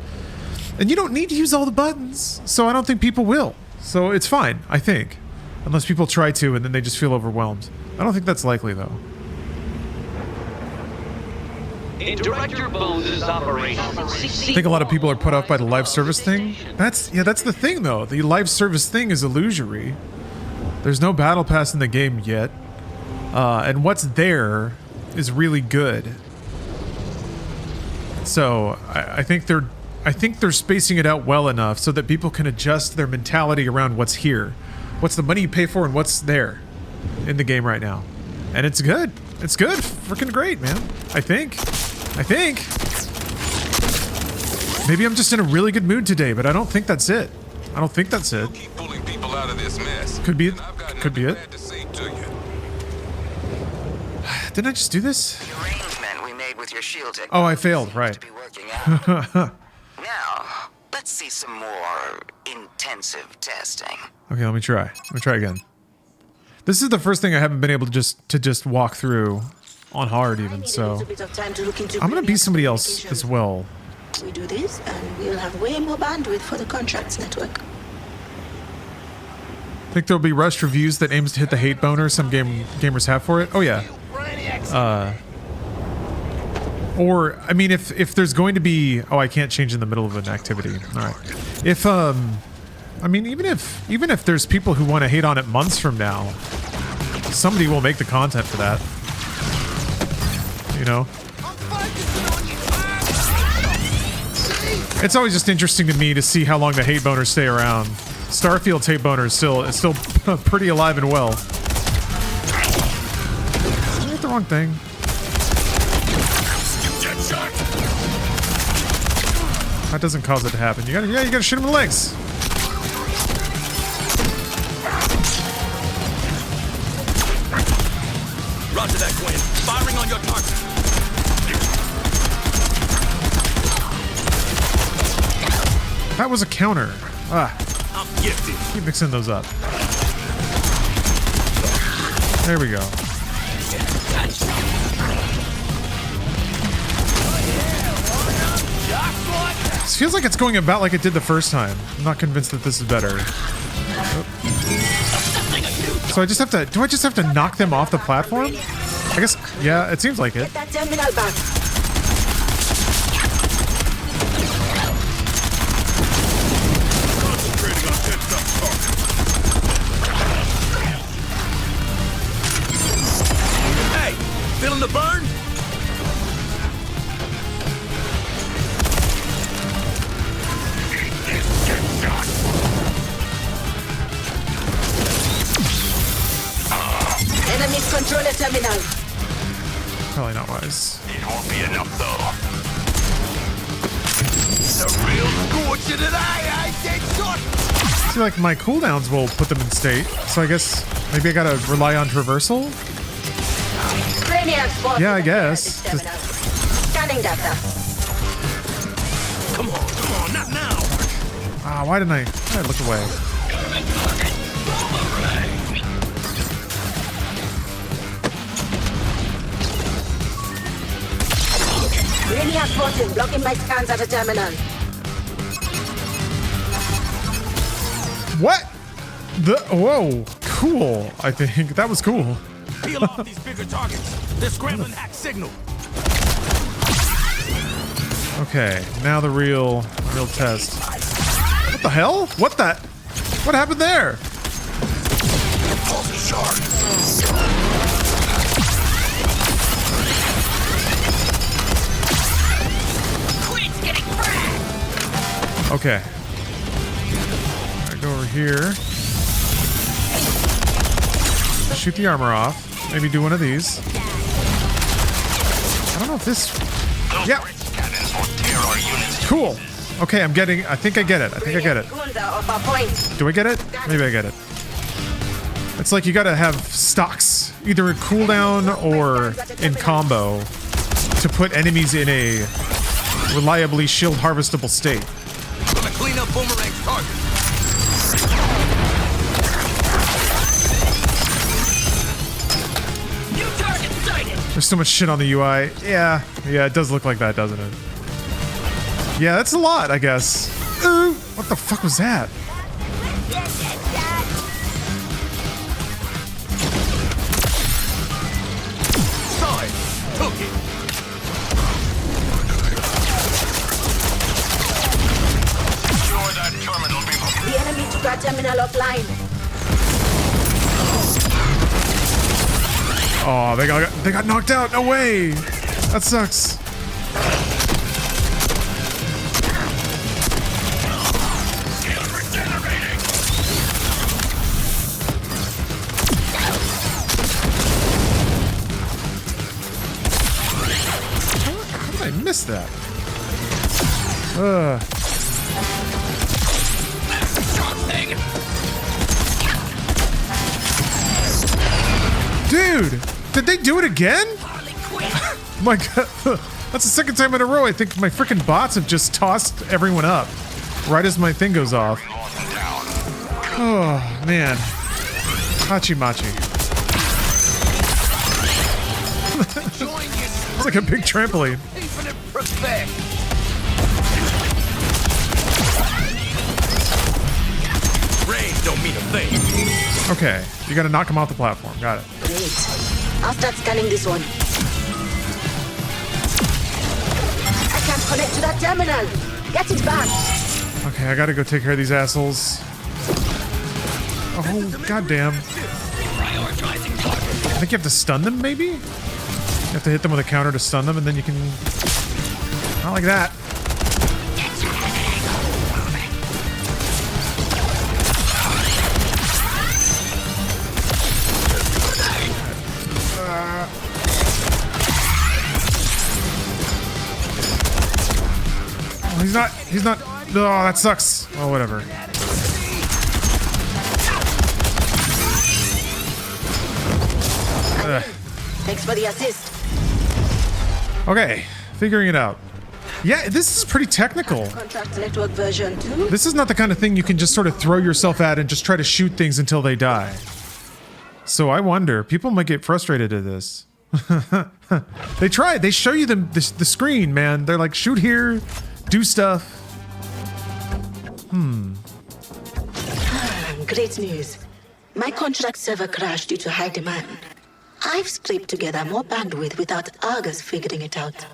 And you don't need to use all the buttons, so I don't think people will. So it's fine, I think, unless people try to and then they just feel overwhelmed. I don't think that's likely though. in Director Bones' operation. I think a lot of people are put off by the live service thing. That's the thing though. The live service thing is illusory. There's no battle pass in the game yet. And what's there is really good. So I think they're spacing it out well enough so that people can adjust their mentality around what's here. What's the money you pay for and what's there in the game right now. And it's good. It's good. Freaking great, man. I think. Maybe I'm just in a really good mood today, but I don't think that's it. I don't think that's it. Keep pulling people out of this mess. Could be it. Could be it. Didn't I just do this? The arrangement we made with your shield tech. Oh, I failed. Right. Now, let's see some more intensive testing. Okay, let me try. Let me try again. This is the first thing I haven't been able to just walk through on hard even, so I'm gonna be somebody else as well. We do this and we'll have way more bandwidth for the contracts network. Think there'll be rushed reviews that aims to hit the hate boner some gamers have for it? Oh yeah. Or I mean if there's going to be I can't change in the middle of an activity. Alright. If I mean, even if there's people who want to hate on it months from now, somebody will make the content for that. You know? It's always just interesting to me to see how long the hate boners stay around. Starfield's hate boner is still pretty alive and well. I hit the wrong thing. That doesn't cause it to happen. You gotta shoot him in the legs. Roger that, Quinn. Firing on your target. That was a counter. I'm gifted. Keep mixing those up. There we go. This feels like it's going about like it did the first time. I'm not convinced that this is better. So I just have to. Do I just have to knock them off the platform? I guess. Yeah, it seems like it. Get that terminal back. Hey, feeling the burn? Enemies control the terminal. Probably not wise. It won't be enough, though. The real scorcher today, I get shot. See, like my cooldowns will put them in state, so I guess maybe I gotta rely on traversal. Yeah, I guess. Scanning data. Come on, not now. Ah, why didn't I look away? Brainiac spotted, blocking my scans at the terminal. What? Whoa, cool. I think that was cool. Peel off these bigger targets. They're scrambling hack signal. Okay, now the real test. What the hell? What happened there? Queen's getting fragged. Okay. Alright, go over here. Shoot the armor off. Maybe do one of these. I don't know if this... Yeah. Cool. Okay, I think I get it. Do I get it? Maybe I get it. It's like you gotta have stocks, either in cooldown or in combo, to put enemies in a reliably shield harvestable state. Gonna clean up Boomerang's target. New target sighted. There's so much shit on the UI. Yeah, it does look like that, doesn't it? Yeah, that's a lot, I guess. Ooh, what the fuck was that? terminal offline. Oh, they got knocked out. No way. That sucks. How did I miss that? Dude, did they do it again? My God, that's the second time in a row. I think my freaking bots have just tossed everyone up right as my thing goes off. Oh man, Hachi Machi. It's like a big trampoline. Range don't mean a thing. Okay, you gotta knock him off the platform. Got it. Great. I'll start scanning this one. I can't connect to that terminal. Get it back. Okay, I gotta go take care of these assholes. Oh, goddamn. I think you have to stun them, maybe? You have to hit them with a counter to stun them, and then you can... Not like that. Oh, he's not... Oh, that sucks. Oh, whatever. Thanks for the assist. Okay, figuring it out. Yeah, this is pretty technical. Contract network version 2. This is not the kind of thing you can just sort of throw yourself at and just try to shoot things until they die. So I wonder, people might get frustrated at this. They try, they show you the screen, man. They're like, shoot here, do stuff. Great news. My contract server crashed due to high demand. I've scraped together more bandwidth without Argus figuring it out.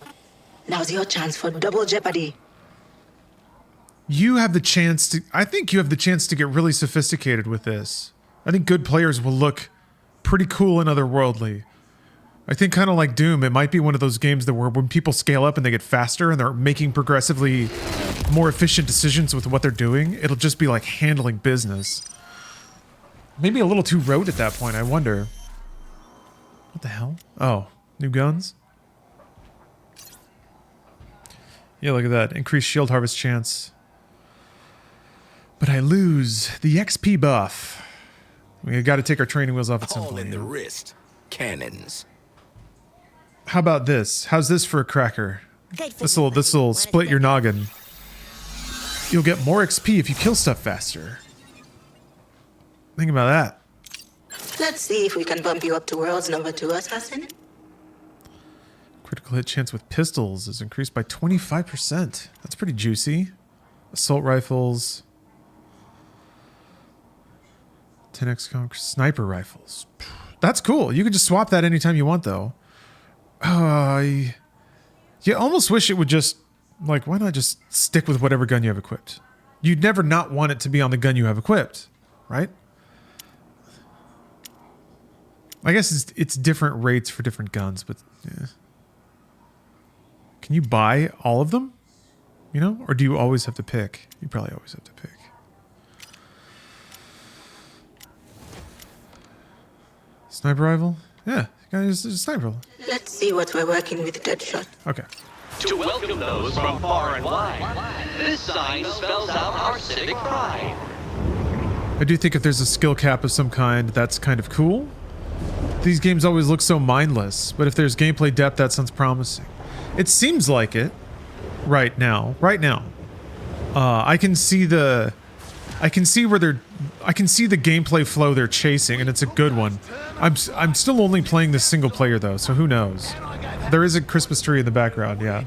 Now's your chance for double jeopardy. You have the chance to... I think you have the chance to get really sophisticated with this. I think good players will look pretty cool and otherworldly. I think kind of like Doom, it might be one of those games that where when people scale up and they get faster and they're making progressively more efficient decisions with what they're doing, it'll just be like handling business. Maybe a little too rote at that point, I wonder. What the hell? Oh, new guns? Yeah, look at that. Increased shield harvest chance. But I lose the XP buff. We got to take our training wheels off at some point. All in the wrist. Cannons. How about this? How's this for a cracker? This'll split your noggin. You'll get more XP if you kill stuff faster. Think about that. Let's see if we can bump you up to World's number 2 assassin. Critical hit chance with pistols is increased by 25%. That's pretty juicy. Assault rifles. 10x sniper rifles. That's cool. You can just swap that anytime you want, though. You almost wish it would just... Like, why not just stick with whatever gun you have equipped? You'd never not want it to be on the gun you have equipped, right? I guess it's different rates for different guns, but yeah. Can you buy all of them? You know? Or do you always have to pick? You probably always have to pick. Sniper rifle? Yeah, it's a sniper rifle. Let's see what we're working with, Deadshot. Okay. To welcome those from far and wide, this sign spells out our civic pride. I do think if there's a skill cap of some kind, that's kind of cool. These games always look so mindless, but if there's gameplay depth, that sounds promising. It seems like it right now. I can see the gameplay flow they're chasing, and it's a good one. I'm still only playing this single player though, so who knows? There is a Christmas tree in the background, yeah.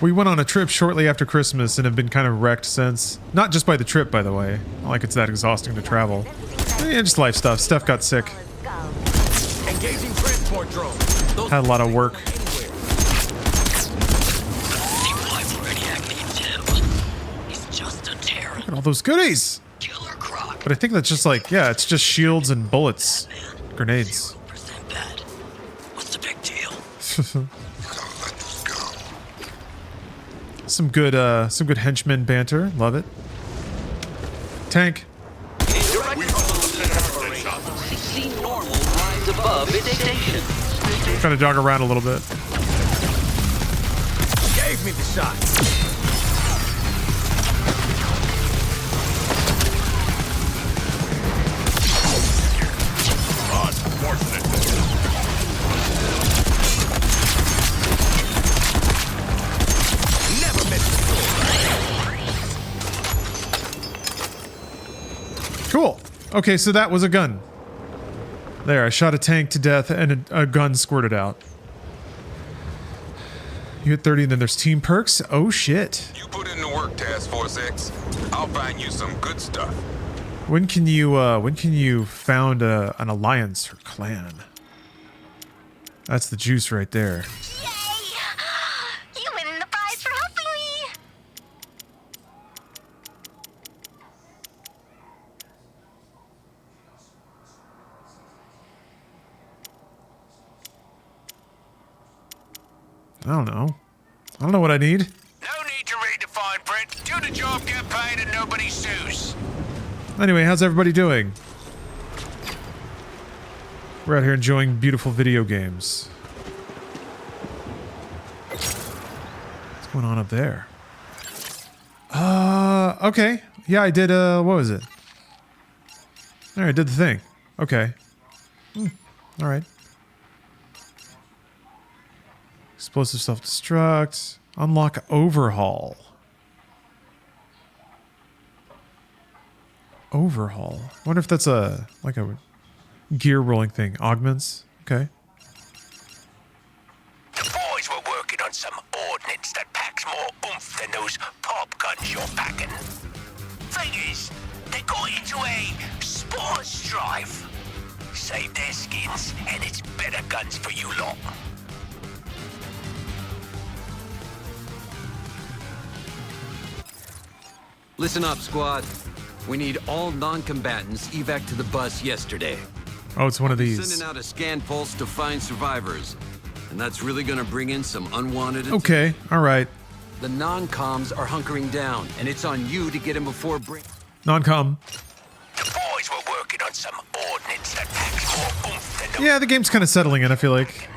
We went on a trip shortly after Christmas and have been kind of wrecked since. Not just by the trip, by the way. Not like it's that exhausting to travel. Yeah, just life stuff. Steph got sick. Engaging transport drone. Had a lot of work. All those goodies. But I think that's just like, yeah, it's just shields and bullets, grenades. What's the big deal? Some good henchman banter. Love it. Tank. See normal rise above dictation. Trying to jog around a little bit. Gave me the shot. Never miss. Cool. Okay, so that was a gun. There, I shot a tank to death and a gun squirted out. You hit 30 and then there's team perks? Oh shit. You put in the work, Task Force X. I'll find you some good stuff. When can you found an alliance or clan? That's the juice right there. You win the prize for helping me. I don't know. I don't know what I need. No need to read the fine print. Do the job, get paid, and nobody sues. Anyway, how's everybody doing? We're out here enjoying beautiful video games. What's going on up there? Okay. Yeah, I did, what was it? Alright, I did the thing. Okay. Alright. Explosive self-destruct. Unlock overhaul. Overhaul. I wonder if that's a gear rolling thing. Augments. Okay. The boys were working on some ordnance that packs more oomph than those pop guns you're packing. Thing is, they got into a spore strife. Saved their skins, and it's better guns for you lot. Listen up, squad. We need all non-combatants evac to the bus yesterday. Oh, it's one of these. Sending out a scan pulse to find survivors. And that's really gonna bring in some unwanted attention. Okay, alright. The non-coms are hunkering down, and it's on you to get them before Non-com. The boys were working on some ordnance that packs more oomph than Yeah, the game's kind of settling in, I feel like.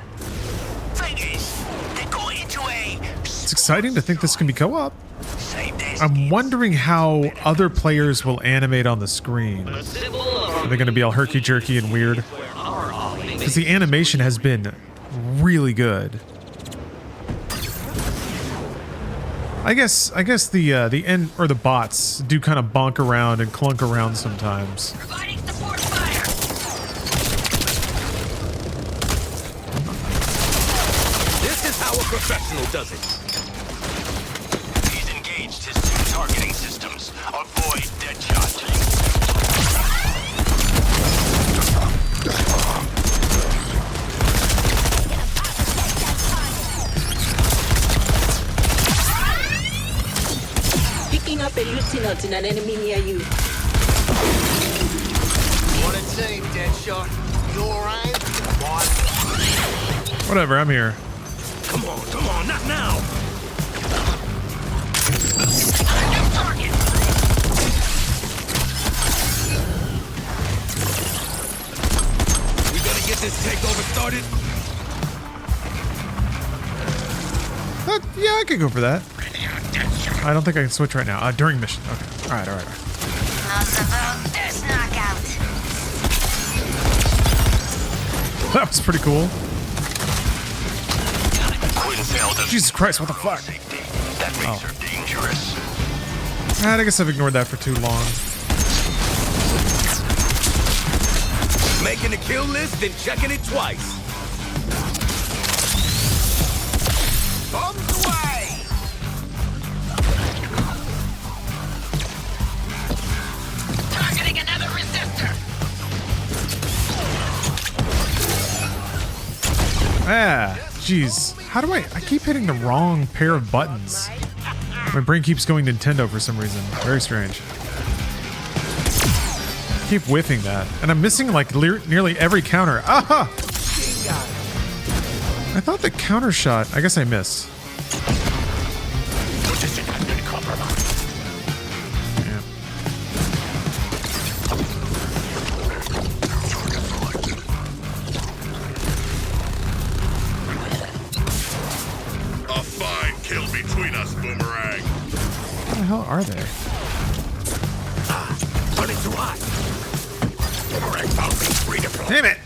Thing is, they got into a It's exciting to think this can be co-op. I'm wondering how other players will animate on the screen. Are they going to be all herky-jerky and weird? Because the animation has been really good. I guess the end or the bots do kind of bonk around and clunk around sometimes. This is how a professional does it. He's engaged his two targeting systems. Avoid Deadshot. Picking up a lieutenant in an enemy near you. What a team, Deadshot. Your aim? Mine. Whatever, I'm here. Come on, not now. We gonna get this takeover started? Yeah, I could go for that. I don't think I can switch right now. During mission. Okay. All right. How's about this knockout? That was pretty cool. Quinzel Jesus Christ, what the fuck? That makes her dangerous. I guess I've ignored that for too long. Making a kill list, then checking it twice. Bombs away! Targeting another resistor. Ah, jeez. How do I keep hitting the wrong pair of buttons. My brain keeps going Nintendo for some reason. Very strange. Keep whiffing that. And I'm missing like nearly every counter. Aha! I thought the counter shot. I guess I missed. Yeah. A fine kill between us, Boomerang. What the hell are they? Turn it to us. Boomerang found me. Redeploy. Damn it!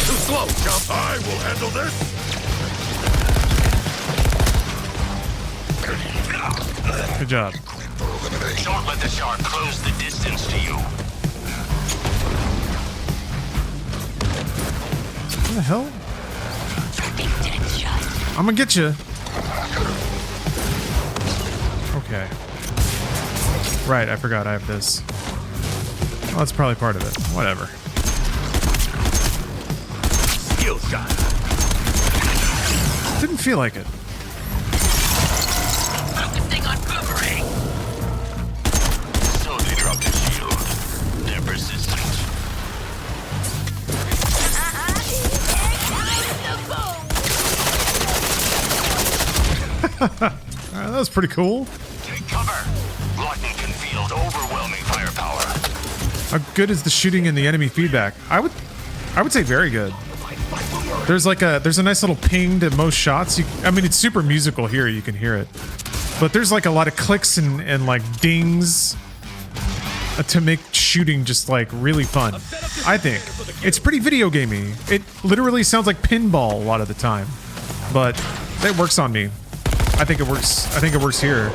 Too slow, jump. I will handle this. Good job. Don't let the shark close the distance to you. What the hell? I'm gonna get you. Okay. Right, I forgot I have this. Well, that's probably part of it. Whatever. Skill shot. Didn't feel like it. Focusing on Boomerang. So they dropped a shield. They're persistent. Alright, that was pretty cool. Take cover. Lawton can field overwhelming firepower. How good is the shooting and the enemy feedback? I would say very good. There's a nice little ping to most shots. I mean, it's super musical here. You can hear it, but there's like a lot of clicks and like dings to make shooting just like really fun. I think it's pretty video gamey. It literally sounds like pinball a lot of the time, but it works on me. I think it works. I think it works here.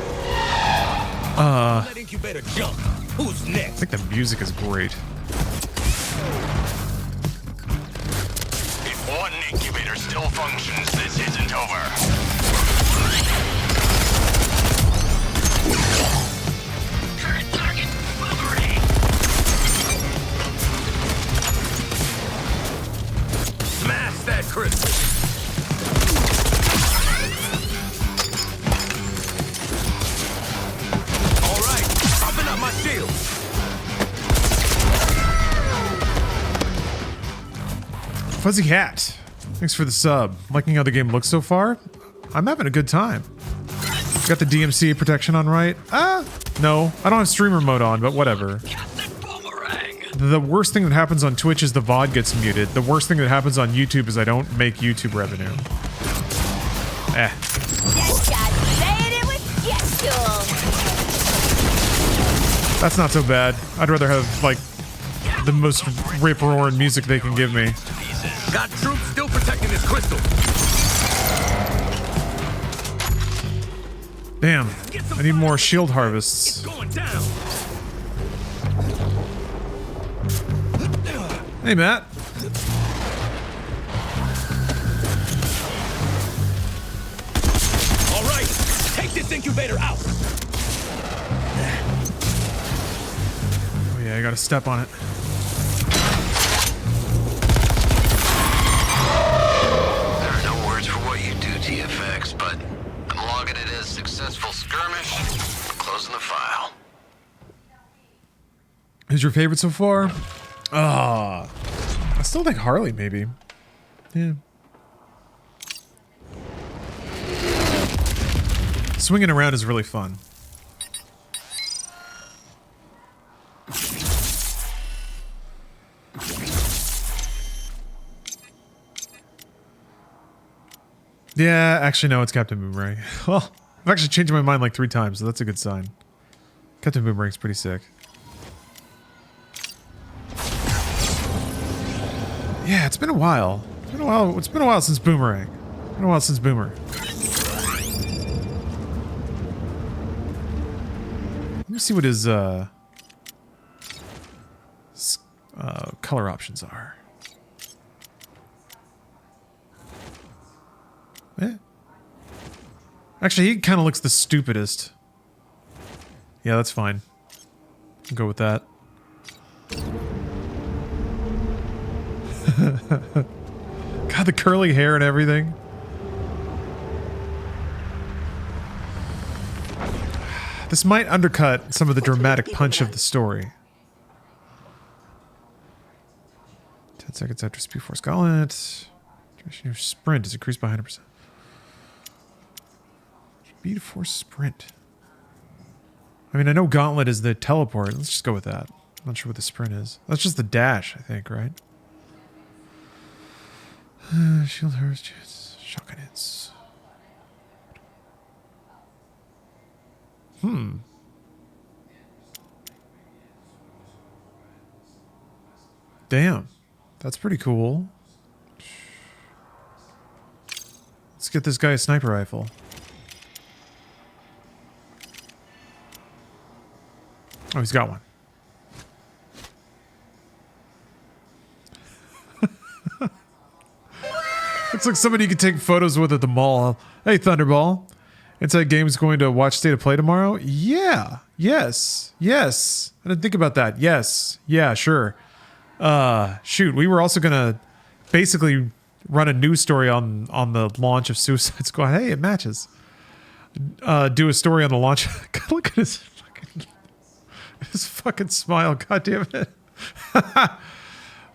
I think the music is great. If one incubator still functions, this isn't over. Current target, Boomerang. Smash that crystal. All right, popping up my shield. Fuzzy Hat, thanks for the sub. Liking how the game looks so far? I'm having a good time. Got the DMCA protection on right? No, I don't have streamer mode on, but whatever. The worst thing that happens on Twitch is the VOD gets muted. The worst thing that happens on YouTube is I don't make YouTube revenue. That's not so bad. I'd rather have, like, the most rip-roaring music they can give me. Got troops still protecting this crystal. Damn, I need more shield harvests. Hey, Matt. All right, take this incubator out. Oh yeah, I gotta step on it. There are no words for what you do, TFX, but I'm logging it as successful skirmish. I'm closing the file. Who's your favorite so far? I still think Harley, maybe. Yeah. Swinging around is really fun. Yeah, actually, no, it's Captain Boomerang. Well, I've actually changed my mind like 3 times, so that's a good sign. Captain Boomerang's pretty sick. Yeah, it's been a while. It's been a while. It's been a while since Boomerang. It's been a while since Boomer. Let me see what his color options are. Eh. Actually, he kind of looks the stupidest. Yeah, that's fine. I'll go with that. God, the curly hair and everything. This might undercut some of the dramatic punch of the story. 10 seconds after Speed Force Gauntlet. Your sprint is increased by 100%. Speed Force Sprint. I mean, I know Gauntlet is the teleport. Let's just go with that. I'm not sure what the sprint is. That's just the dash, I think, right? Shield hers, chance. Shotgun hits. Damn. That's pretty cool. Let's get this guy a sniper rifle. Oh, he's got one. Looks like somebody you could take photos with at the mall. Hey, Thunderball. Inside Game's going to watch State of Play tomorrow? Yeah. Yes. Yes. I didn't think about that. Yes. Yeah, sure. Shoot, we were also going to basically run a news story on the launch of Suicide Squad. Hey, it matches. Do a story on the launch. God, look at his fucking smile. God damn it.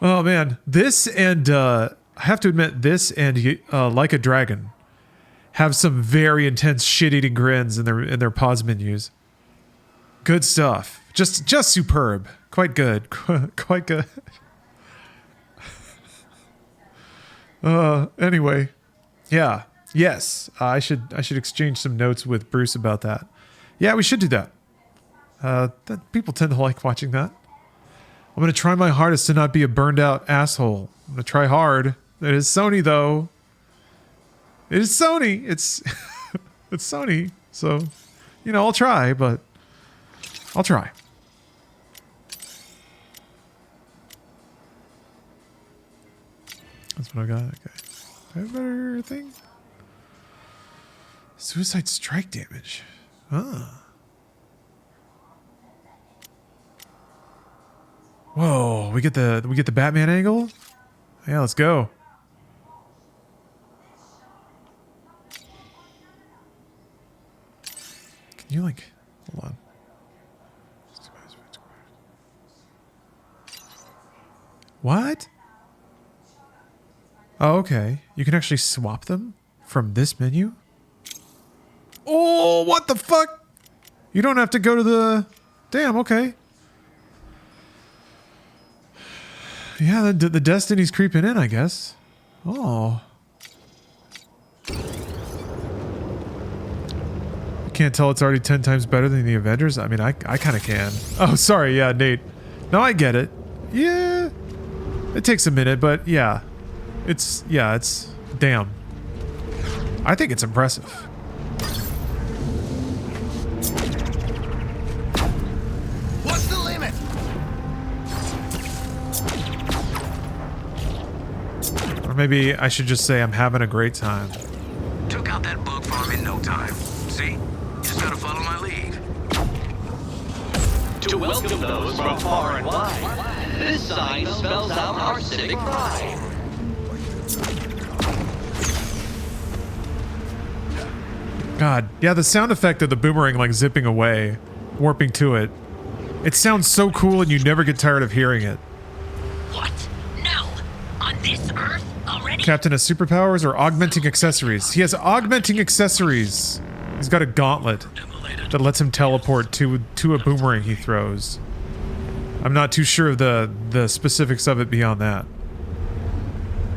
Oh, man. This and, I have to admit, this and Like a Dragon have some very intense shit-eating grins in their pause menus. Good stuff. Just superb. Quite good. Quite good. Anyway. Yeah. Yes. I should exchange some notes with Bruce about that. Yeah, we should do that. People tend to like watching that. I'm going to try my hardest to not be a burned out asshole. I'm going to try hard. It is Sony, though. It is Sony. It's it's Sony. So, you know, I'll try, but I'll try. That's what I got. Okay. Do I have a better thing? Suicide strike damage. Ah. Whoa, we get the Batman angle? Yeah, let's go. Can you like hold on. What? Oh, okay. You can actually swap them from this menu? Oh, what the fuck? You don't have to go to the... Damn, okay. Yeah, the destiny's creeping in, I guess. Oh. You can't tell it's already 10 times better than the Avengers? I mean, I kind of can. Oh, sorry, yeah, Nate. No, I get it. Yeah. It takes a minute, but yeah. It's damn. I think it's impressive. What's the limit? Or maybe I should just say I'm having a great time. Took out that bug farm in no time. See? Just gotta follow my lead. To welcome those from far and wide, this sign spells out our civic pride. God, yeah, the sound effect of the boomerang like zipping away, warping to it. It sounds so cool and you never get tired of hearing it. What? No. On this Earth already? Captain has superpowers or augmenting accessories? He has augmenting accessories. He's got a gauntlet that lets him teleport to a boomerang he throws. I'm not too sure of the specifics of it beyond that.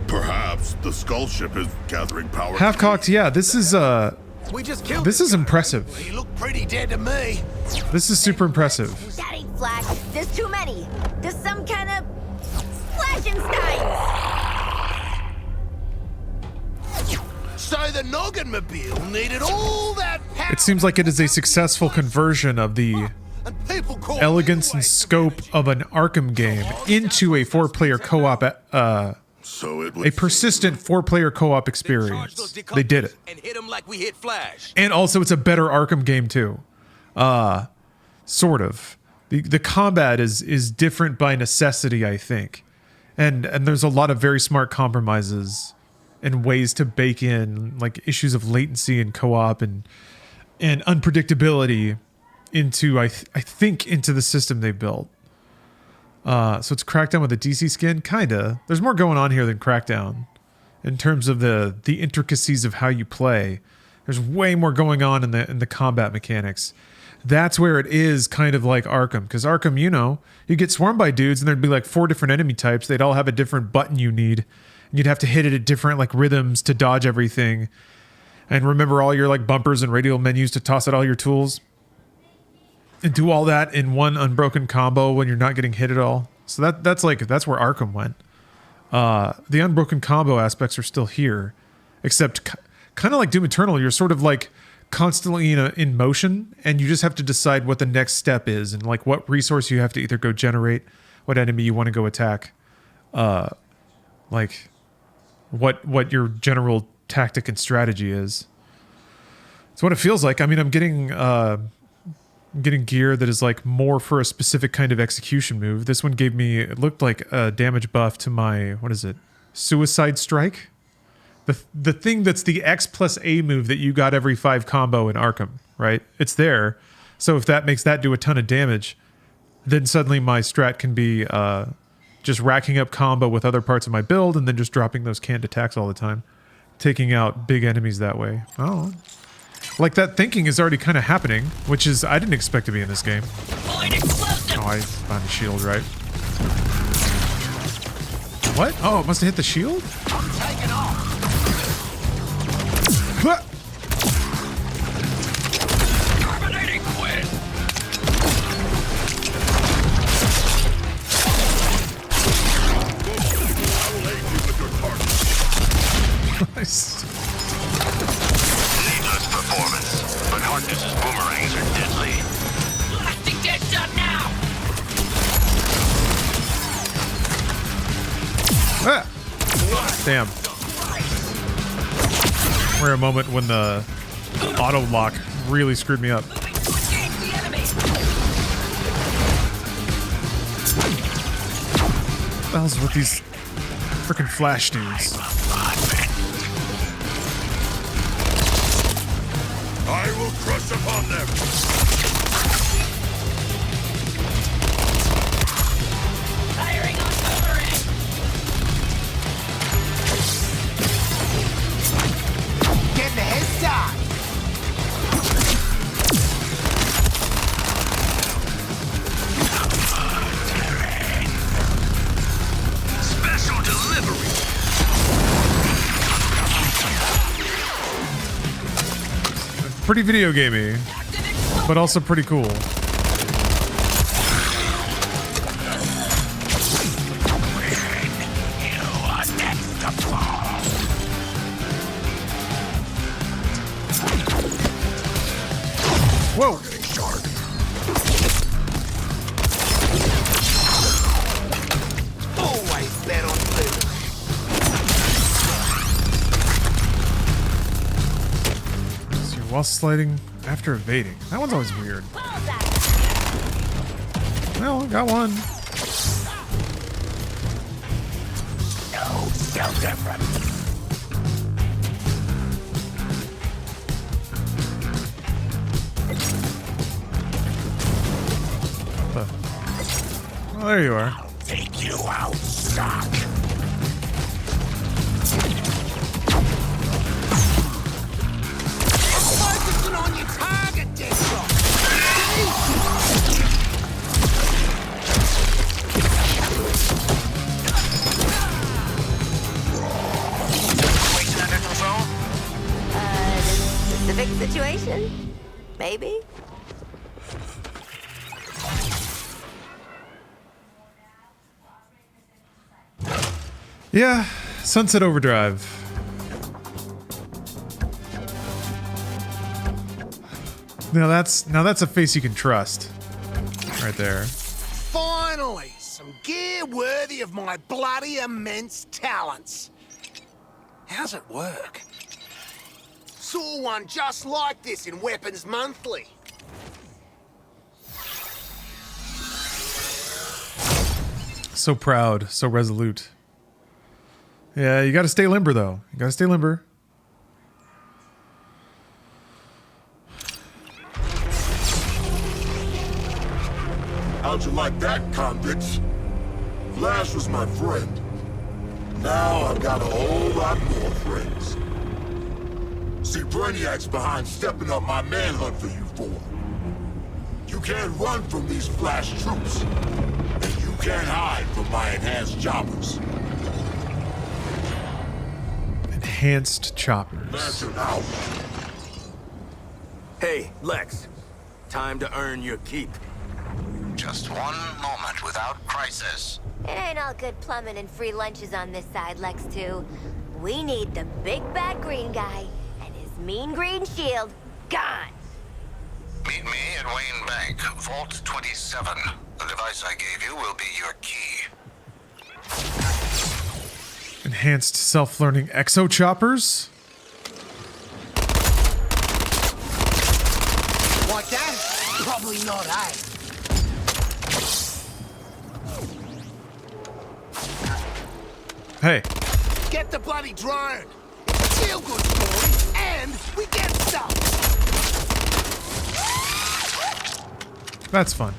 Perhaps the skull ship is gathering power. Half-cocked, yeah, this is We just killed this is impressive. He looked pretty dead to me. This is super impressive. That ain't Flash. There's too many. There's some kind of Flashensteins. So the Noggin-mobile needed all that power. It seems like it is a successful conversion of the elegance and scope of an Arkham game into a four-player co-op, a persistent four-player co-op experience. They did it. And hit him like we hit Flash. And also it's a better Arkham game too. Sort of. The combat is different by necessity, I think. And there's a lot of very smart compromises and ways to bake in like issues of latency and co-op and unpredictability into I think into the system they built. So it's Crackdown with a DC skin, kinda. There's more going on here than Crackdown in terms of the intricacies of how you play. There's way more going on in the combat mechanics. That's where it is kind of like Arkham, because Arkham, you know, you get swarmed by dudes and there'd be like 4 different enemy types. They'd all have a different button you need, and you'd have to hit it at different like rhythms to dodge everything, and remember all your like bumpers and radial menus to toss out all your tools, and do all that in one unbroken combo when you're not getting hit at all. So that's where Arkham went. The unbroken combo aspects are still here, except kind of like Doom Eternal, you're sort of like constantly in motion, and you just have to decide what the next step is and like what resource you have to either go generate, what enemy you want to go attack, like what your general tactic and strategy is. It's what it feels like. I mean, I'm getting gear that is like more for a specific kind of execution move. This one gave me, it looked like a damage buff to my, what is it? Suicide Strike? The thing that's the X plus A move that you got every 5 combo in Arkham, right? It's there. So if that makes that do a ton of damage, then suddenly my strat can be just racking up combo with other parts of my build and then just dropping those canned attacks all the time. Taking out big enemies that way. Oh. Like that thinking is already kind of happening, which is, I didn't expect to be in this game. Oh, I found a shield, right? What? Oh, it must have hit the shield? I'm taking off. Terminating quit. Nice. Needless performance, but Harkness's boomerangs are deadly. Blasting dead shot now. Ah! Damn. We're a moment when the auto lock really screwed me up. What the hell's with these freaking flash dudes? I will crush upon them. Firing on boomerang. Getting a head start. Special delivery. Pretty video gamey, but also pretty cool. Whoa! Always bet on blue. So you're wall sliding after evading. That one's always weird. Well, got one. No shelter from me. Oh, there you are. I'll take you out, Sock. Focusing on your target, Deathstroke. Situation under control? Specific situation? Maybe? Yeah, Sunset Overdrive. Now that's a face you can trust. Right there. Finally, some gear worthy of my bloody immense talents. How's it work? Saw one just like this in Weapons Monthly. So proud, so resolute. Yeah, you gotta stay limber though. You gotta stay limber. How'd you like that, convicts? Flash was my friend. Now I've got a whole lot more friends. See, Brainiac's behind stepping up my manhunt for you four. You can't run from these Flash troops. And you can't hide from my enhanced choppers. Enhanced choppers. Lantern out. Hey, Lex. Time to earn your keep. Just one moment without crisis. It ain't all good plumbing and free lunches on this side, Lex 2. We need the big bad green guy and his mean green shield gone. Meet me at Wayne Bank, Vault 27. The device I gave you will be your key. Enhanced self-learning exo choppers. Like that? Probably not, eh? Hey. Get the bloody drone. It's a feel-good story, and we get stuff. That's fun.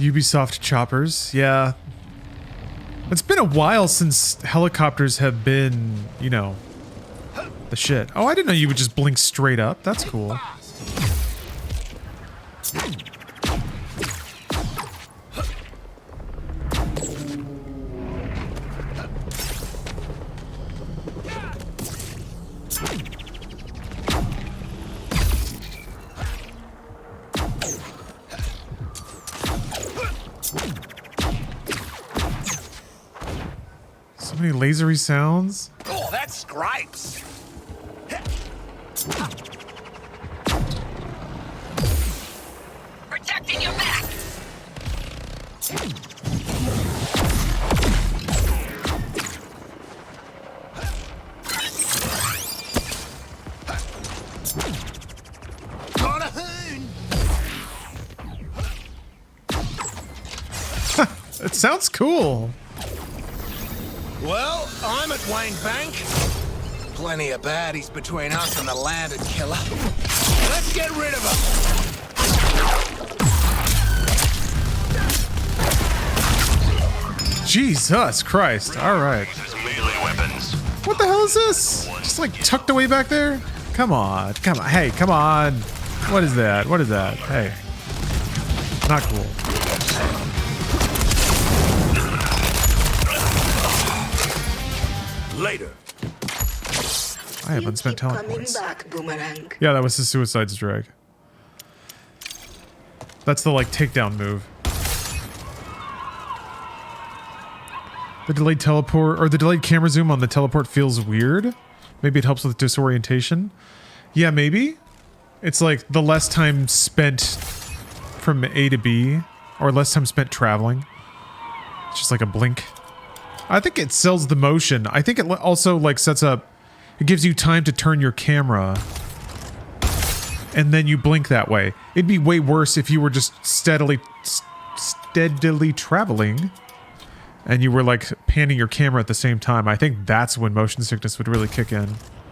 Ubisoft choppers, yeah. It's been a while since helicopters have been, you know, the shit. Oh, I didn't know you would just blink straight up. That's cool. So many lasery sounds. Oh, that scrapes. Protecting your back. Got a hoon. It sounds cool. Well, I'm at Wayne Bank. Plenty of baddies between us and the landed killer. Let's get rid of him. Jesus Christ. All right. What the hell is this? Just like tucked away back there? Come on. Come on. Hey, come on. What is that? What is that? Hey. Not cool. Later. I have unspent talent Coming points. back, Boomerang. Yeah, that was the Suicide's Drag. That's the, like, takedown move. The delayed teleport, or the delayed camera zoom on the teleport feels weird. Maybe it helps with disorientation. Yeah, maybe. It's like the less time spent from A to B, or less time spent traveling. It's just like a blink. I think it sells the motion. I think it also, like, sets up... It gives you time to turn your camera, and then you blink that way. It'd be way worse if you were just steadily traveling, and you were like panning your camera at the same time. I think that's when motion sickness would really kick in.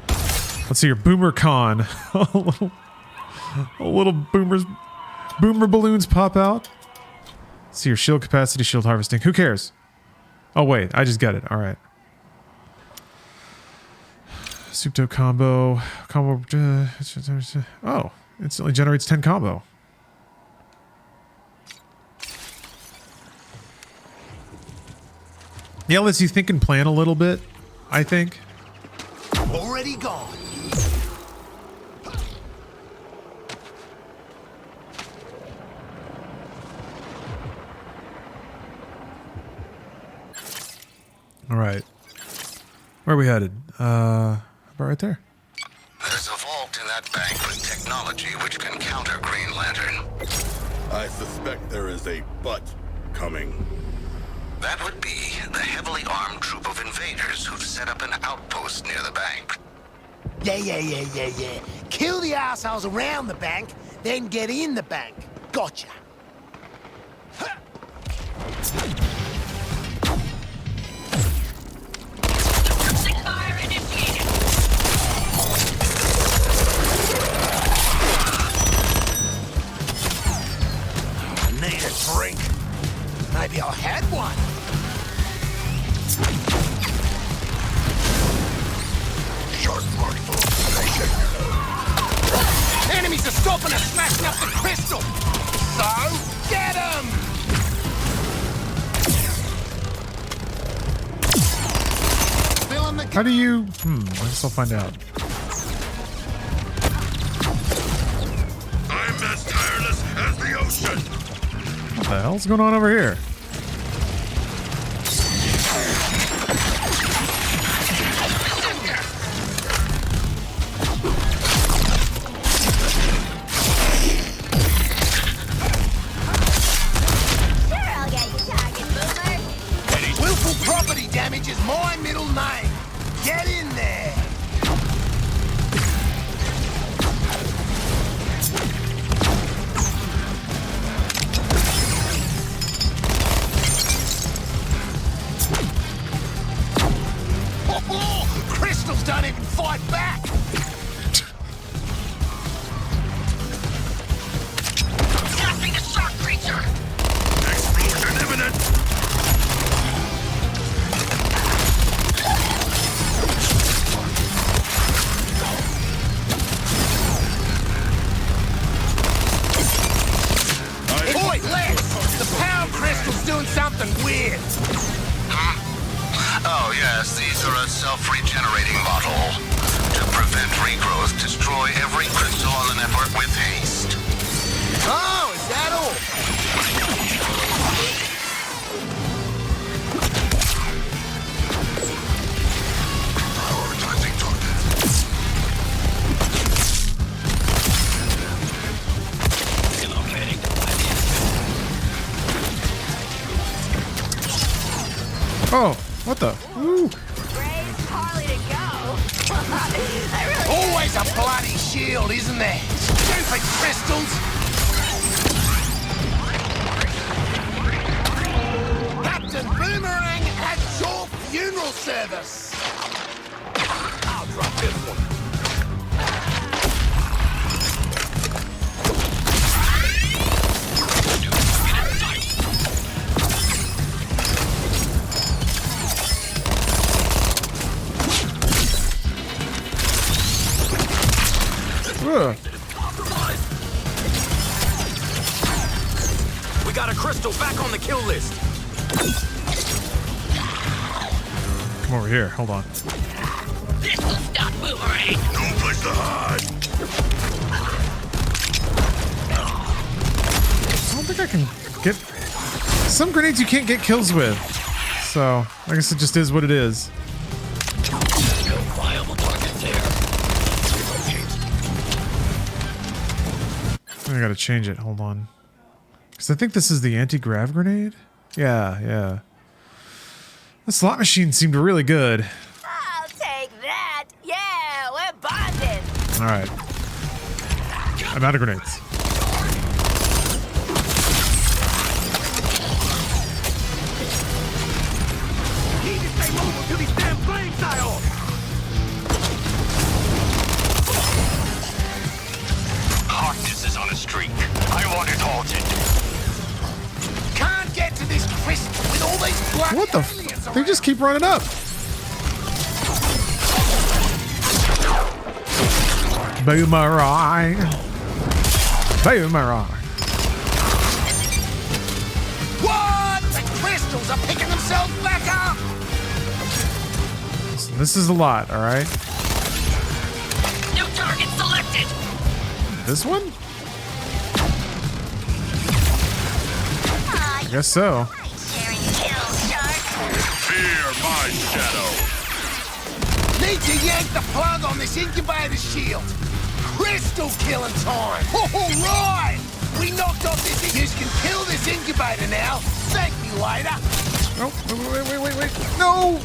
Let's see your boomer con. a little boomer balloons pop out. Let's see your shield capacity, shield harvesting. Who cares? Oh wait, I just get it. All right. Supto combo. Oh, instantly generates 10 combo. Yeah, lets you think and plan a little bit, I think. Already gone. All right. Where are we headed? About right there. There's a vault in that bank with technology which can counter Green Lantern. I suspect there is a but coming. That would be the heavily armed troop of invaders who've set up an outpost near the bank. Yeah. Kill the assholes around the bank, then get in the bank. Gotcha. Fire initiated. Maybe I had one. Enemies are stopping us, smashing up the crystal. So, get 'em! How do you... I guess I'll find out. I'm as tireless as the ocean. What the hell's going on over here? Willful property damage is my middle name. Get in there. Crystals don't even fight back. Tapping the shark creature. Explosion imminent. Oi, Lex! The power crystal's doing something weird. Oh, yes, these are a self-regenerating model. To prevent regrowth, destroy every crystal on the network with haste. Oh, is that all? Prioritizing target. Oh, what the? Ooh. Always a bloody shield, isn't there? Stupid crystals! Captain Boomerang at your funeral service! I'll drop this one. We got a crystal back on the kill list. Come over here. Hold on. This will stop Boomerang. No place to hide. I don't think I can get... Some grenades you can't get kills with. So, I guess it just is what it is. No viable target there. I gotta change it. Hold on. Because I think this is the anti-grav grenade? Yeah. The slot machine seemed really good. I'll take that. Yeah, we're bonded. Alright. I'm out of grenades. Need to stay mobile till these damn flames die off. Hardness is on a streak. I want it halted. Can't get to this crystal with all these bloody What the aliens f? They just keep running up. Boomerang. Boomerang. What? The crystals are picking themselves back up! Listen, this is a lot, alright? New target selected. This one? I guess so. Fear my shadow. Need to yank the plug on this incubator shield. Crystal killing time. All right. We knocked off this. You can kill this incubator now. Thank me later. Oh, wait. No!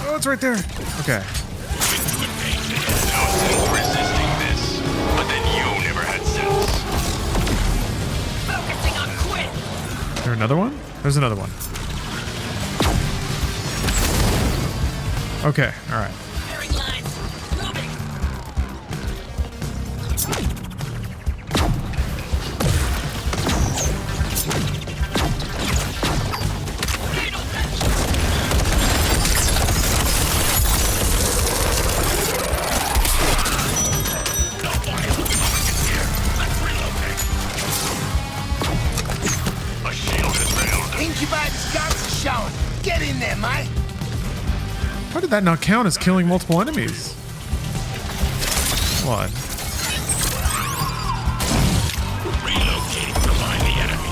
Oh, it's right there. Okay. No sense resisting this. But then you never had sense. Focusing on quit. Is there another one? There's another one. Okay, alright. Bearing lines. Moving. your baby's guns are showing. Get in there, mate. How did that not count as killing multiple enemies? What? Relocating to find the enemy.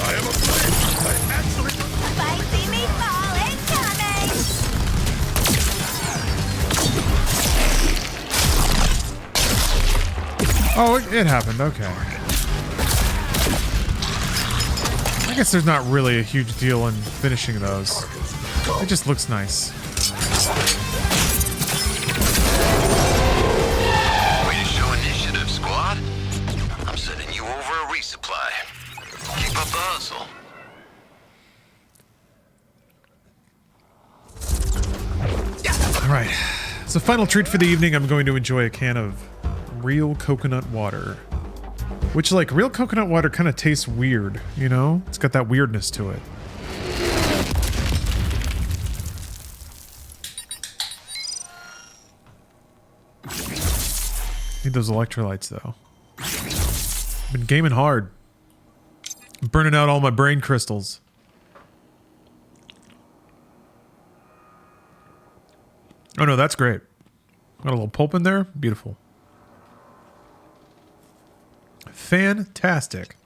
I am afraid I actually... Spicy meatball incoming! Oh, it happened. Okay. I guess there's not really a huge deal in finishing those. It just looks nice. Way to show initiative, squad. I'm sending you over a resupply. Keep up the hustle. All right. As a final treat for the evening, I'm going to enjoy a can of real coconut water. Which, like, real coconut water kind of tastes weird, you know? It's got that weirdness to it. Need those electrolytes, though. Been gaming hard. Burning out all my brain crystals. Oh no, that's great. Got a little pulp in there. Beautiful. Fantastic.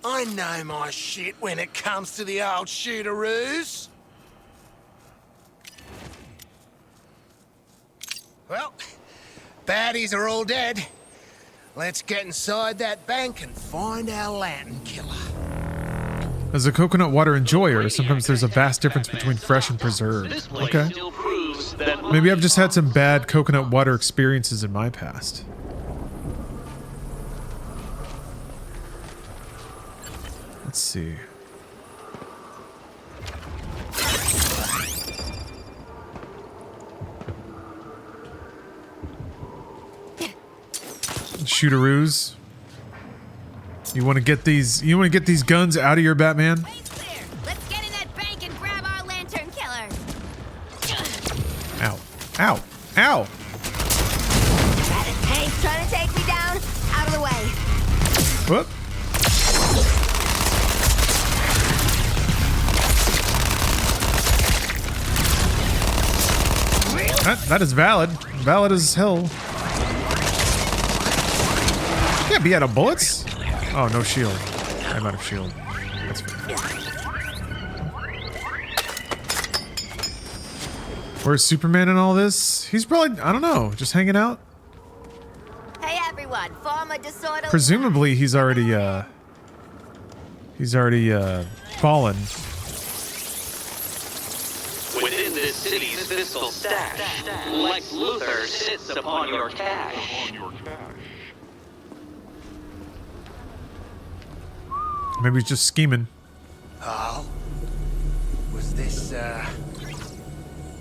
I know my shit when it comes to the old shootaroos. Well, baddies are all dead. Let's get inside that bank and find our lantern killer. As a coconut water enjoyer, sometimes there's a vast difference between fresh and preserved. Okay. Maybe I've just had some bad coconut water experiences in my past. Let's see. Shootaroos. You want to get these? You want to get these guns out of your Batman? Let's get in that bank and grab our lantern killer. Ow! Ow! Ow! Hey, he's trying to take me down. Out of the way. Whoop! That is valid. Valid as hell. Can't be out of bullets. Oh, no shield. I'm out of shield. That's fair. Where's Superman in all this? He's probably, I don't know, just hanging out. Hey everyone, form a disorderly. Presumably he's already fallen. Within this city's fiscal stash, Lex Luthor sits upon your cash. Maybe he's just scheming. Oh? Was this,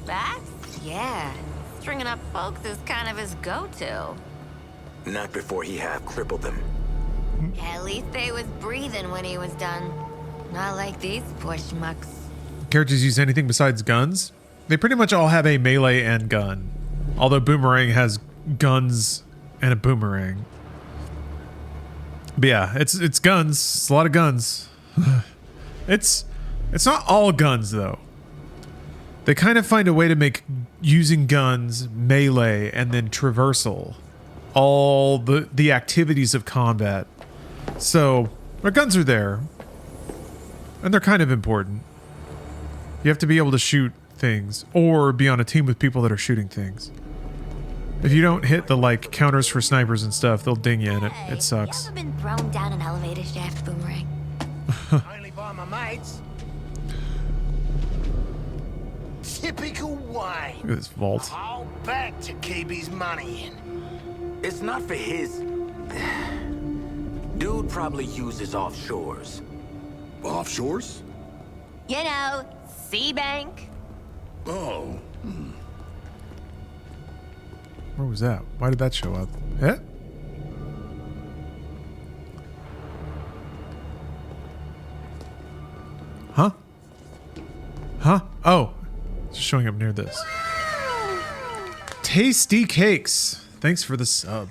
Bax? Yeah. Stringing up folks is kind of his go-to. Not before he half crippled them. At least they was breathing when he was done. Not like these poor schmucks. Characters use anything besides guns? They pretty much all have a melee and gun. Although Boomerang has guns and a boomerang. But yeah, it's guns. It's a lot of guns. It's not all guns though. They kind of find a way to make using guns, melee, and then traversal all the activities of combat. So our guns are there. And they're kind of important. You have to be able to shoot things or be on a team with people that are shooting things. If you don't hit the like counters for snipers and stuff, they'll ding you and it sucks. You ever been thrown down an elevator shaft, Boomerang? only by my mates. Typical Wayne. Look at this vault. Hold back to keep his money in. It's not for his... Dude probably uses offshores. Offshores? You know, Sea Bank. Oh. Where was that? Why did that show up? Eh? Huh? Huh? Oh. It's showing up near this. Tasty Cakes. Thanks for the sub.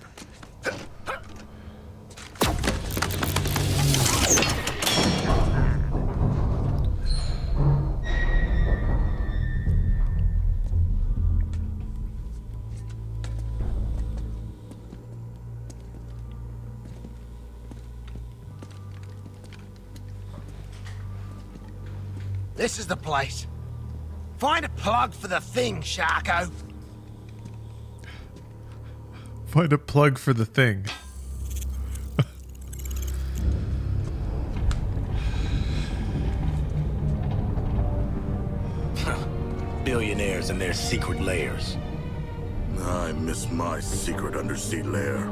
This is the place. Find a plug for the thing, Sharko. Find a plug for the thing. Billionaires and their secret lairs. I miss my secret undersea lair.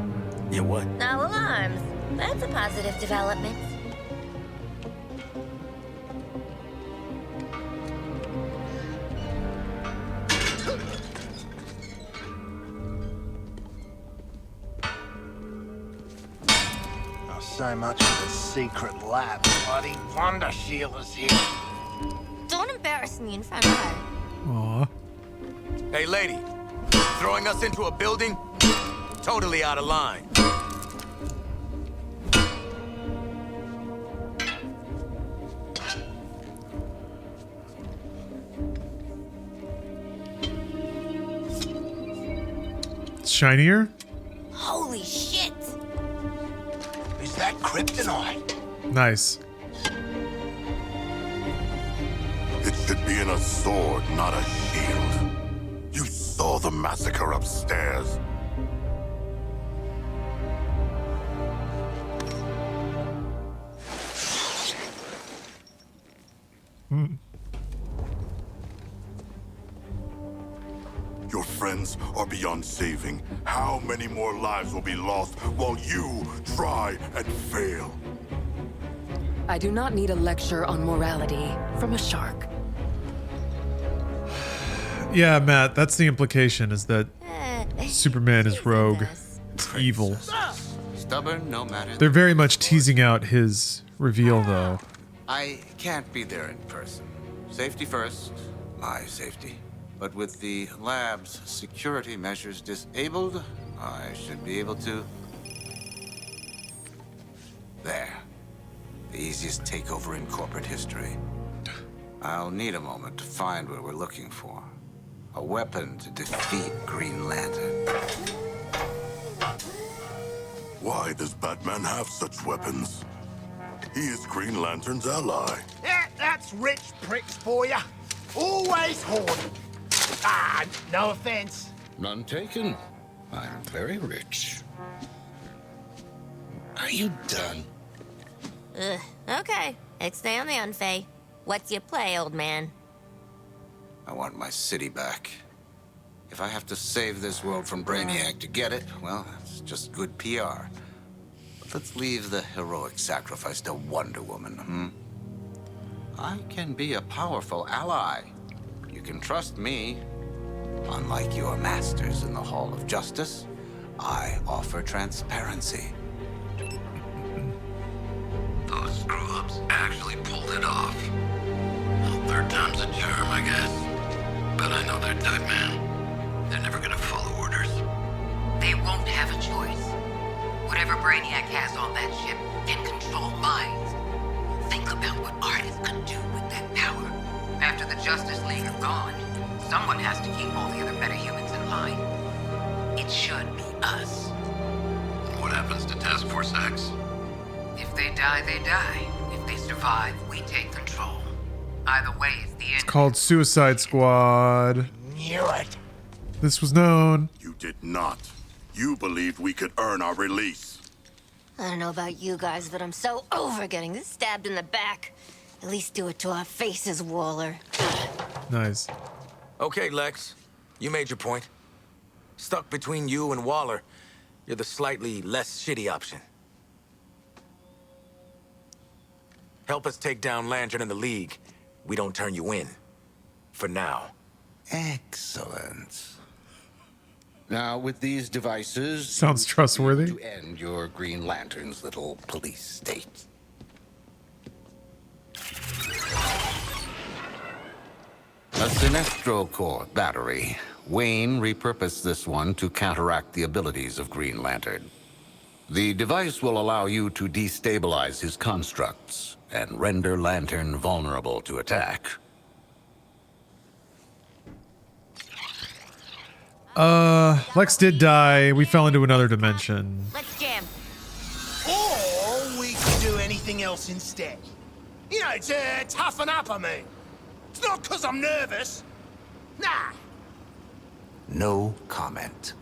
You what? Now alarms. That's a positive development. So much for the secret lab. Bloody Wonder Sheila's here. Don't embarrass me in front of her. Aw. Hey, lady. Throwing us into a building? Totally out of line. It's shinier? Holy shit! Is that kryptonite? Nice. It should be in a sword, not a shield. You saw the massacre upstairs. Your friends are beyond saving. How many more lives will be lost while you try and fail? I do not need a lecture on morality from a shark. Yeah, Matt, that's the implication, is that Superman is rogue. It's evil. Stubborn no matter. They're very much teasing out his reveal, though. I can't be there in person. Safety first, my safety. But with the lab's security measures disabled, I should be able to... There. The easiest takeover in corporate history. I'll need a moment to find what we're looking for. A weapon to defeat Green Lantern. Why does Batman have such weapons? He is Green Lantern's ally. Yeah, that's rich pricks for you. Always hoarding. Ah, no offense. None taken. I'm very rich. Are you done? Okay. Stay on the unfay. What's your play, old man? I want my city back. If I have to save this world from Brainiac to get it, well, that's just good PR. But let's leave the heroic sacrifice to Wonder Woman, I can be a powerful ally. You can trust me. Unlike your masters in the Hall of Justice, I offer transparency. Those screw-ups actually pulled it off. Well, third time's a charm, I guess. But I know their type, man. They're never gonna follow orders. They won't have a choice. Whatever Brainiac has on that ship can control minds. Think about what artists could do with that power. After the Justice League are gone, someone has to keep all the other metahumans in line. It should be us. What happens to Task Force X? If they die, they die. If they survive, we take control. Either way, it's the end. It's called Suicide Squad. Knew it. This was known. You did not. You believed we could earn our release. I don't know about you guys, but I'm so over getting stabbed in the back. At least do it to our faces, Waller. Nice. Okay, Lex. You made your point. Stuck between you and Waller, you're the slightly less shitty option. Help us take down Lantern and the League. We don't turn you in. For now. Excellent. Now, with these devices... Sounds trustworthy. ...to end your Green Lantern's little police state. A Sinestro Core battery. Wayne repurposed this one to counteract the abilities of Green Lantern. The device will allow you to destabilize his constructs and render Lantern vulnerable to attack. Lex did die. We fell into another dimension. Let's jam. Or we could do anything else instead. You know, to toughen up, I mean. It's not because I'm nervous. Nah. No comment.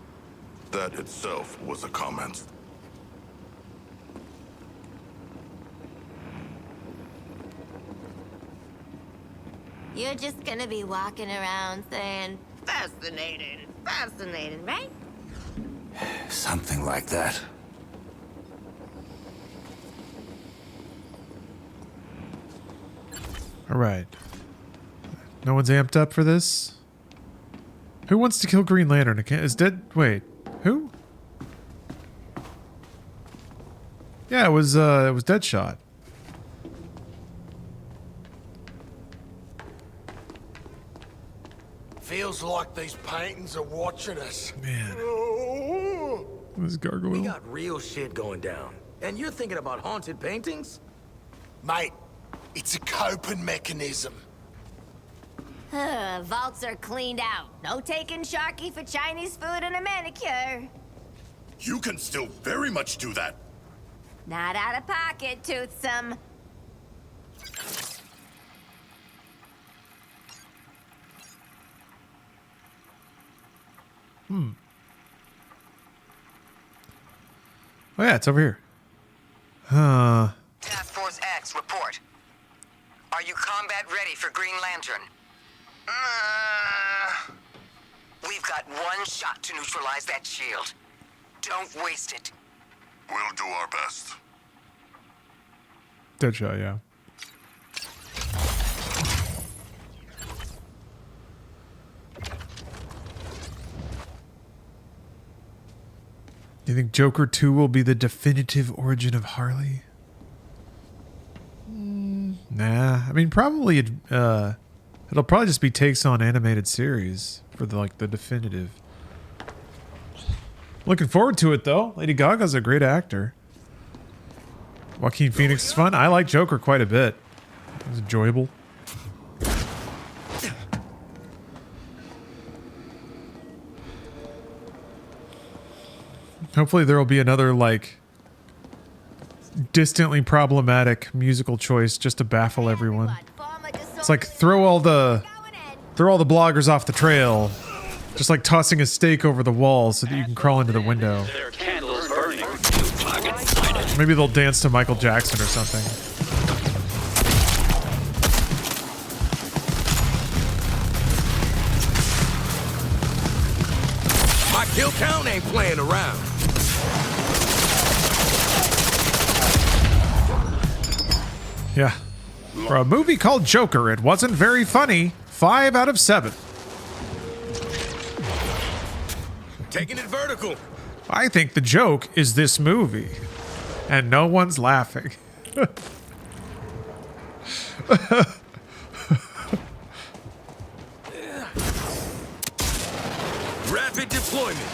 That itself was a comment. You're just gonna be walking around saying, fascinating, fascinating, right? Something like that. All right. No one's amped up for this? Who wants to kill Green Lantern? Is dead? Wait, who? Yeah, it was Deadshot. Feels like these paintings are watching us. Man. Oh. This gargoyle. We got real shit going down. And you're thinking about haunted paintings? Mate, it's a coping mechanism. Vaults are cleaned out. No taking Sharky for Chinese food and a manicure. You can still very much do that. Not out of pocket, Toothsome. Oh yeah, it's over here. Huh. Task Force X, report. Are you combat ready for Green Lantern? We've got one shot to neutralize that shield. Don't waste it. We'll do our best. Deadshot, yeah. Do you think Joker 2 will be the definitive origin of Harley? Nah. I mean, probably it'll probably just be takes on animated series for the definitive. Looking forward to it though. Lady Gaga's a great actor. Joaquin Phoenix is fun. I like Joker quite a bit. It was enjoyable. Hopefully there will be another distantly problematic musical choice just to baffle everyone. It's like throw all the bloggers off the trail. Just like tossing a stake over the wall so that you can crawl into the window. Maybe they'll dance to Michael Jackson or something. My kill count ain't playing around. Yeah. For a movie called Joker, it wasn't very funny. 5 out of 7. Taking it vertical. I think the joke is this movie. And no one's laughing. Rapid deployment.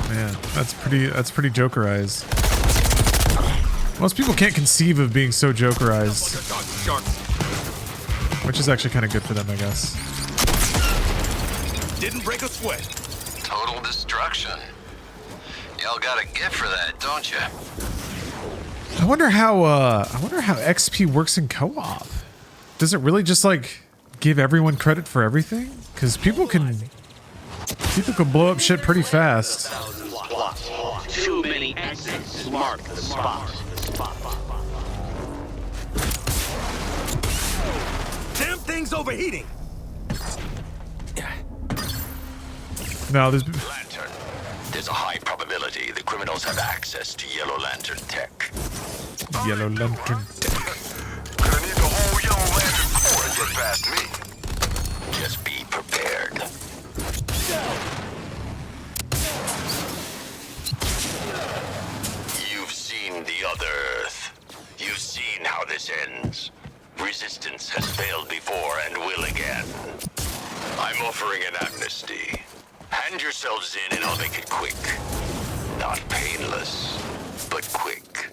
Man, that's pretty jokerized. Most people can't conceive of being so jokerized. Which is actually kind of good for them, I guess. Didn't break a sweat. Total destruction. Y'all got a gift for that, don't you? I wonder how XP works in co-op. Does it really just give everyone credit for everything? Because people can blow up shit pretty fast. Too many exits mark the spot. Damn thing's overheating. No, there's Lantern. There's a high probability the criminals have access to Yellow Lantern tech. Yellow Lantern tech. Gonna need the whole Yellow Lantern Corps to get past me. Just be prepared. offering an amnesty. Hand yourselves in and I'll make it quick. Not painless, but quick.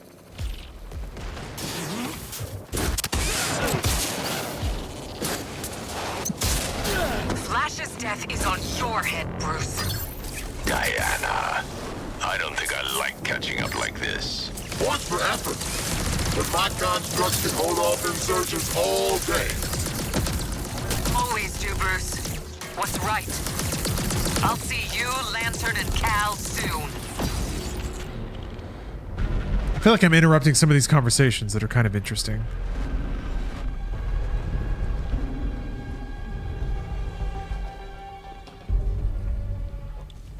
Flash's death is on your head, Bruce. Diana, I don't think I like catching up like this. Points for effort. But my constructs can hold off insurgents all day. Always do, Bruce. What's right? I'll see you, Lantern, and Cal soon. I feel like I'm interrupting some of these conversations that are kind of interesting.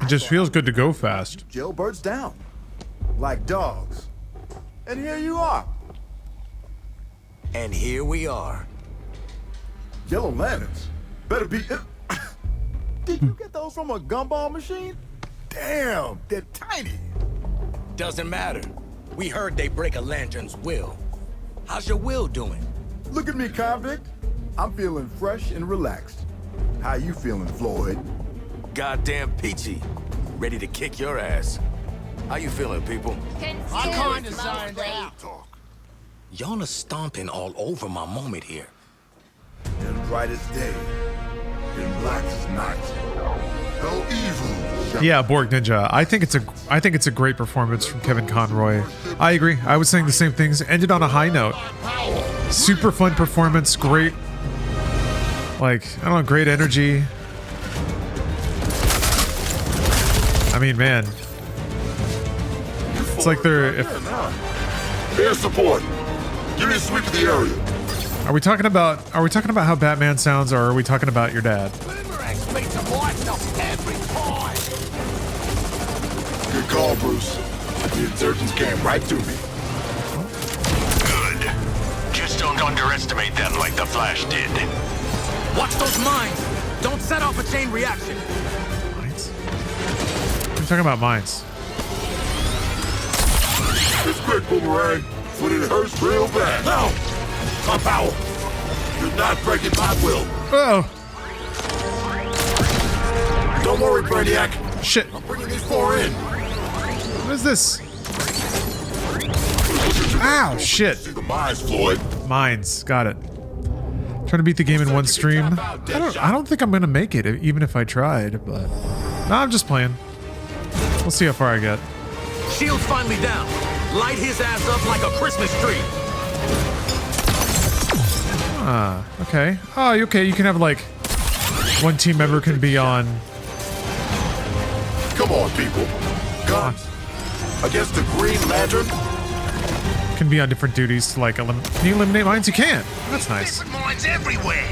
It just feels good to go fast. Jailbirds down. Like dogs. And here you are. And here we are. Yellow lanterns. Better be... Did you get those from a gumball machine? Damn, they're tiny. Doesn't matter. We heard they break a lantern's will. How's your will doing? Look at me, convict. I'm feeling fresh and relaxed. How you feeling, Floyd? Goddamn peachy. Ready to kick your ass. How you feeling, people? I kinda signed out. Y'all are stomping all over my moment here. In bright as day, in black as night. No evil. Yeah, Borg Ninja. I think it's a great performance from Kevin Conroy. I agree. I was saying the same things. Ended on a high note. Super fun performance. Great, like, I don't know, great energy. I mean, man, it's like they're. Air support. Give me a sweep of the area. Are we talking about how Batman sounds, or are we talking about your dad? Good call, Bruce. The insurgents came right to me. Good. Just don't underestimate them like the Flash did. Watch those mines. Don't set off a chain reaction. Mines? I'm talking about mines. It's quick, Boomerang, but it hurts real bad. No! My power! You're not breaking my will. Oh! Don't worry, Brainiac. Shit. I'm bringing these four in. What is this? Ow! Shit. See the mines, Floyd. Mines. Got it. Trying to beat the game in one stream. I don't think I'm gonna make it, even if I tried. But no, I'm just playing. We'll see how far I get. Shield's finally down. Light his ass up like a Christmas tree. Ah, okay. Oh, okay. You can have like one team member can be on. Come on, people. Guns against the Green Lantern. Can be on different duties to like eliminate. Can you eliminate mines? You can. That's nice. Different mines everywhere.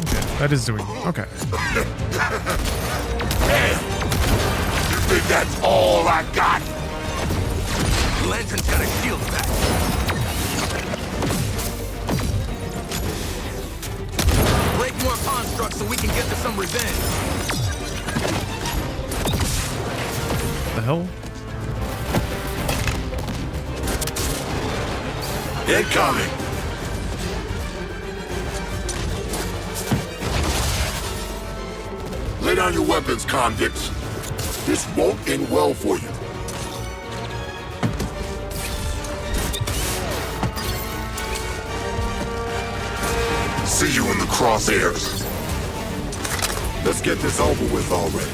Okay, that is doing. Okay. You think that's all I got? Lantern's got a shield back. Break more constructs so we can get to some revenge. The hell? Incoming. Lay down your weapons, convicts. This won't end well for you. See you in the crosshairs. Let's get this over with already.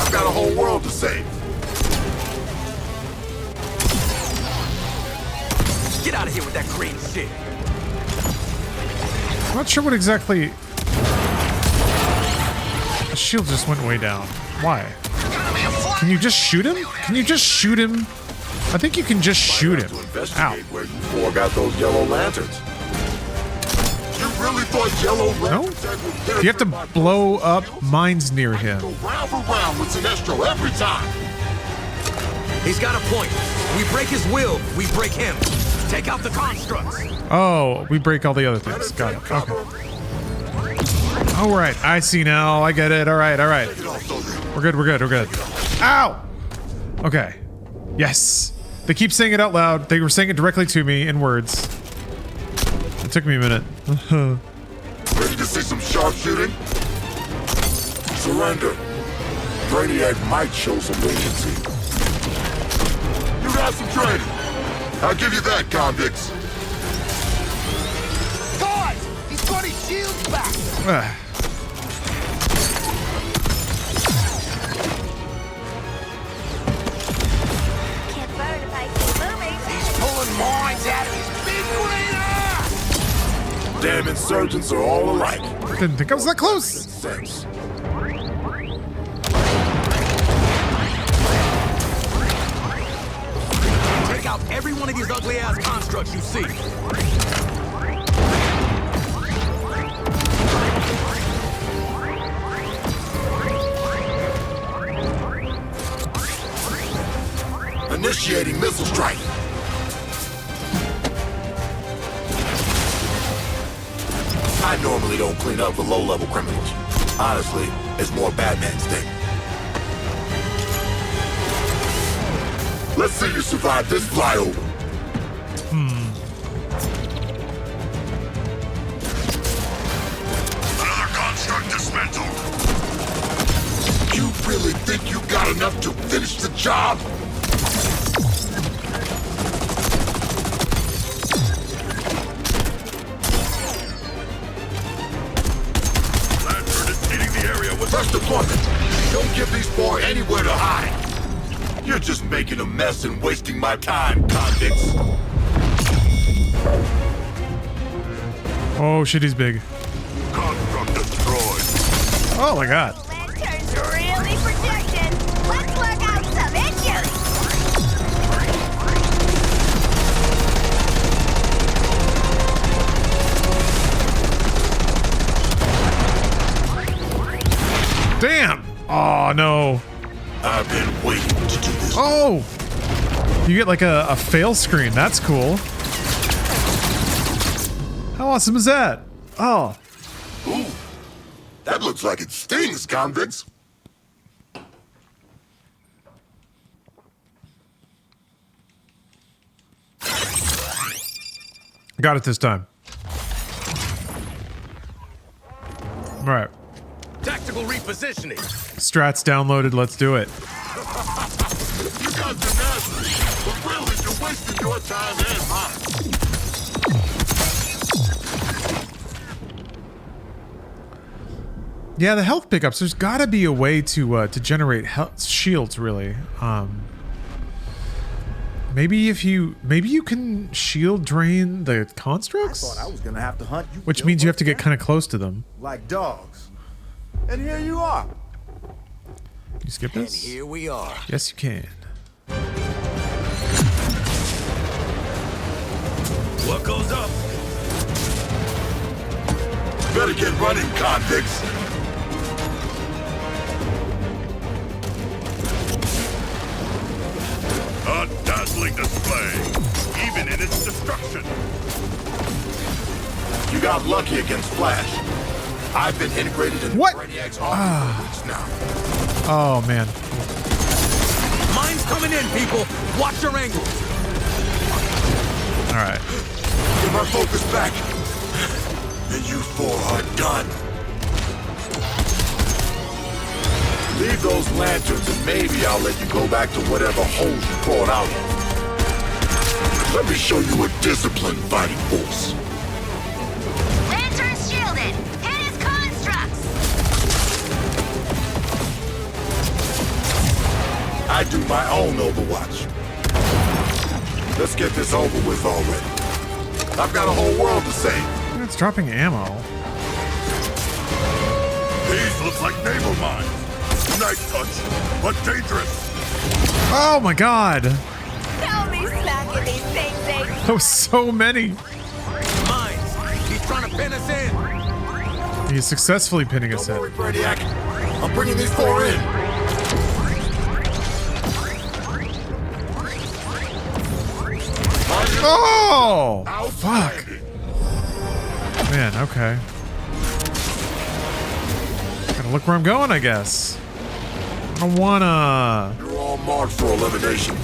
I've got a whole world to save. Get out of here with that green shit. I'm not sure what exactly. The shield just went way down. Why? Can you just shoot him? Can you just shoot him? I think you can just shoot him. Ow. Where you four got those yellow lanterns. You really thought yellow lanterns would You have to blow up mines near him. round for round with Sinestro every time. He's got a point. We break his will, we break him. Take out the constructs. Oh, we break all the other things. Got it. Okay. All right. I see now. I get it. All right. All right. We're good. We're good. We're good. Ow! Okay. Yes. They keep saying it out loud. They were saying it directly to me in words. It took me a minute. Ready to see some sharpshooting? Surrender. Brainiac might show some leniency. You got some training. I'll give you that, convicts. Guys, he's got his shields back. Can't burn if I keep moving. He's pulling mines out of his big green ass. Damn insurgents are all alike. Didn't think I was that close. Sense. Take out every one of these ugly-ass constructs you see. Initiating missile strike. I normally don't clean up for low-level criminals. Honestly, it's more Batman's thing. Let's see you survive this flyover. Another construct dismantled. You really think you got enough to finish the job? First deployment. Don't give these four anywhere to hide. You're just making a mess and wasting my time, convicts. Oh shit, he's big. Construct destroyed. Oh my god. Lantern's really projected. Let's work out some issues. Damn! Oh no. I've been waiting to do this. Oh! You get like a fail screen. That's cool. How awesome is that? Oh. Ooh, that looks like it stings, convicts. Got it this time. All right. Tactical repositioning. Strats downloaded. Let's do it. You guys are nasty, but really, you're wasting your time and mine. Yeah, the health pickups. There's got to be a way to generate health shields. Really. Maybe you can shield drain the constructs. I thought I was gonna have to hunt you. Which means you have to get kind of close to them. Like dogs. And here you are. Can you skip this? And here we are. Yes, you can. What goes up? Better get running, convicts. A dazzling display, even in its destruction. You got lucky against Flash. I've been integrated in Brainiac's army for weeks now. Oh man. Mine's coming in, people. Watch your angles. All right. Get my focus back. And you four are done. Leave those lanterns and maybe I'll let you go back to whatever holes you crawled out of. Let me show you a disciplined fighting force. Lantern's shielded. Hit his constructs. I do my own Overwatch. Let's get this over with already. I've got a whole world to save. It's dropping ammo. These look like naval mines. Nice touch, but dangerous. Oh my god. Tell me smacking these things ain't. That was so many. Mines. He's trying to pin us in. He's successfully pinning us in. Don't worry, Brainiac. I'm bringing these four in. Oh! Fuck. Man, okay. Gotta look where I'm going, I guess. I wanna... You're all marked for elimination.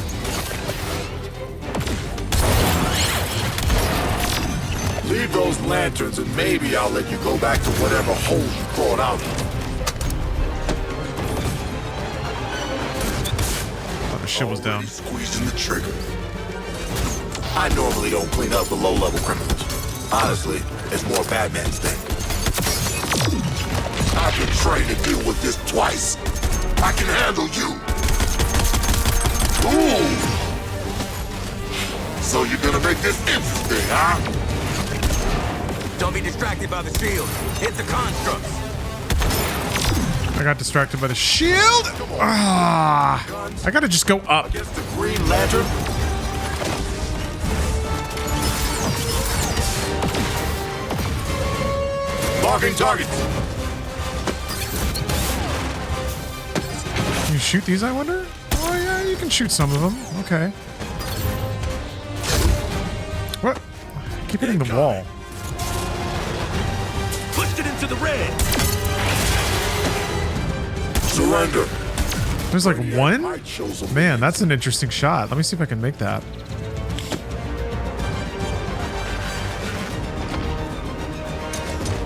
Leave those lanterns and maybe I'll let you go back to whatever hole you crawled out of. Oh, the shit was down. Squeezing the trigger. I normally don't clean up the low-level criminals. Honestly, it's more Batman's thing. I've been trained to deal with this twice. I can handle you. Ooh! So you're gonna make this interesting, huh? Don't be distracted by the shield. Hit the constructs. I got distracted by the shield. Ah! I gotta just go up. Against the Green Lantern? Marking targets. Can you shoot these, I wonder? Oh, yeah, you can shoot some of them. Okay. What? I keep hitting the wall. Pushed it into the red. Surrender. There's like one? Man, that's an interesting shot. Let me see if I can make that.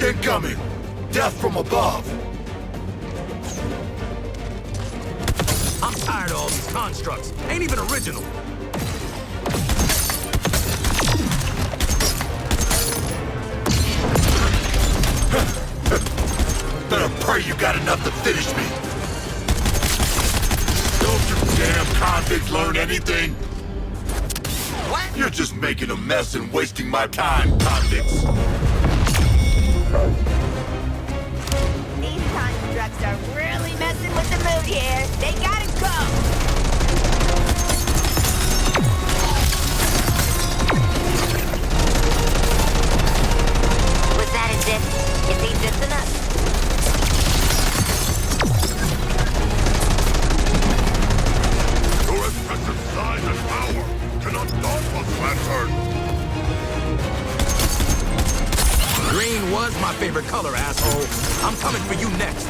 Incoming! Death from above! I'm tired of all these constructs. Ain't even original. Better pray you got enough to finish me. Don't you damn convicts learn anything? What? You're just making a mess and wasting my time, convicts. These constructs are really messing with the mood here. They gotta go. Was that a zip? Is he zipping up? Your impressive size and power cannot daunt us, Lantern. Green was my favorite color, asshole. I'm coming for you next.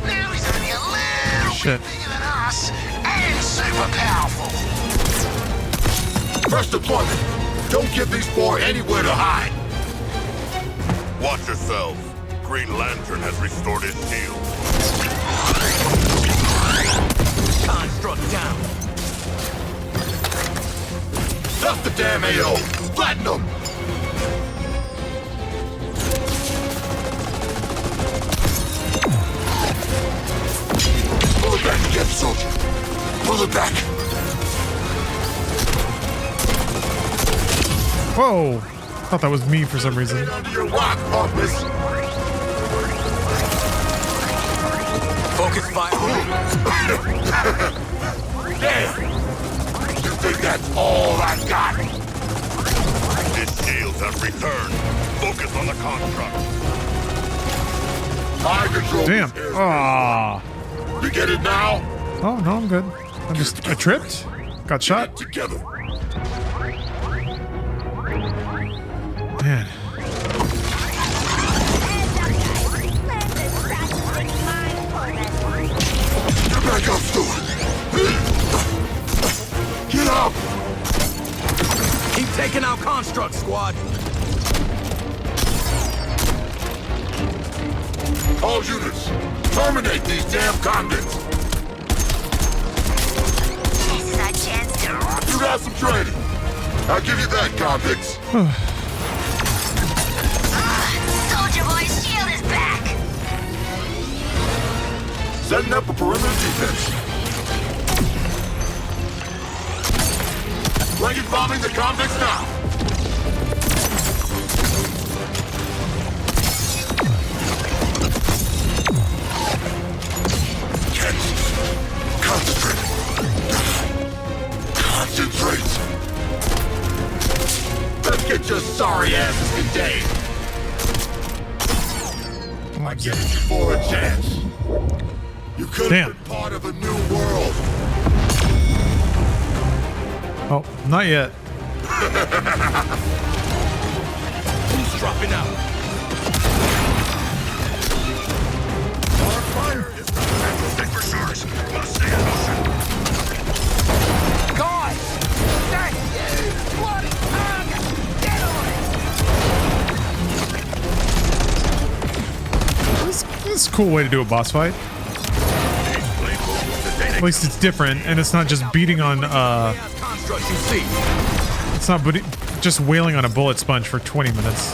Now he's only a little Shit. bit bigger than us and super powerful. First deployment. Don't give these four anywhere to hide. Watch yourself. Green Lantern has restored his shield. Construct down. That's the damn AO. Flatten them. Pull it back again, soldier. Pull it back. Whoa! I thought that was me for some reason. Under your rock, office. Focus fire. Damn! You think that's all I got? His shields have returned. Focus on the construct. I control. Damn. Ah. You get it now? Oh, no, I'm good. I tripped? Got shot? Together. Man. Get back up, Stuart. Get up! Keep taking out construct, squad. All units, terminate these damn convicts. This is our chance to... You got some training. I'll give you that, convicts. Soldier Boy's shield is back. Setting up a perimeter defense. Blanket bombing the convicts now. Concentrate. Concentrate. Let's get your sorry asses contained. I gave you for a chance. You could have been part of a new world. Oh, not yet. Moving out. Our fire is potential stick for sharks. Must stay in motion. Guys! That's you! Bloody target! Get on it! This is a cool way to do a boss fight. At least it's different, and it's not just beating on, Constructs you see. it's not just wailing on a bullet sponge for 20 minutes.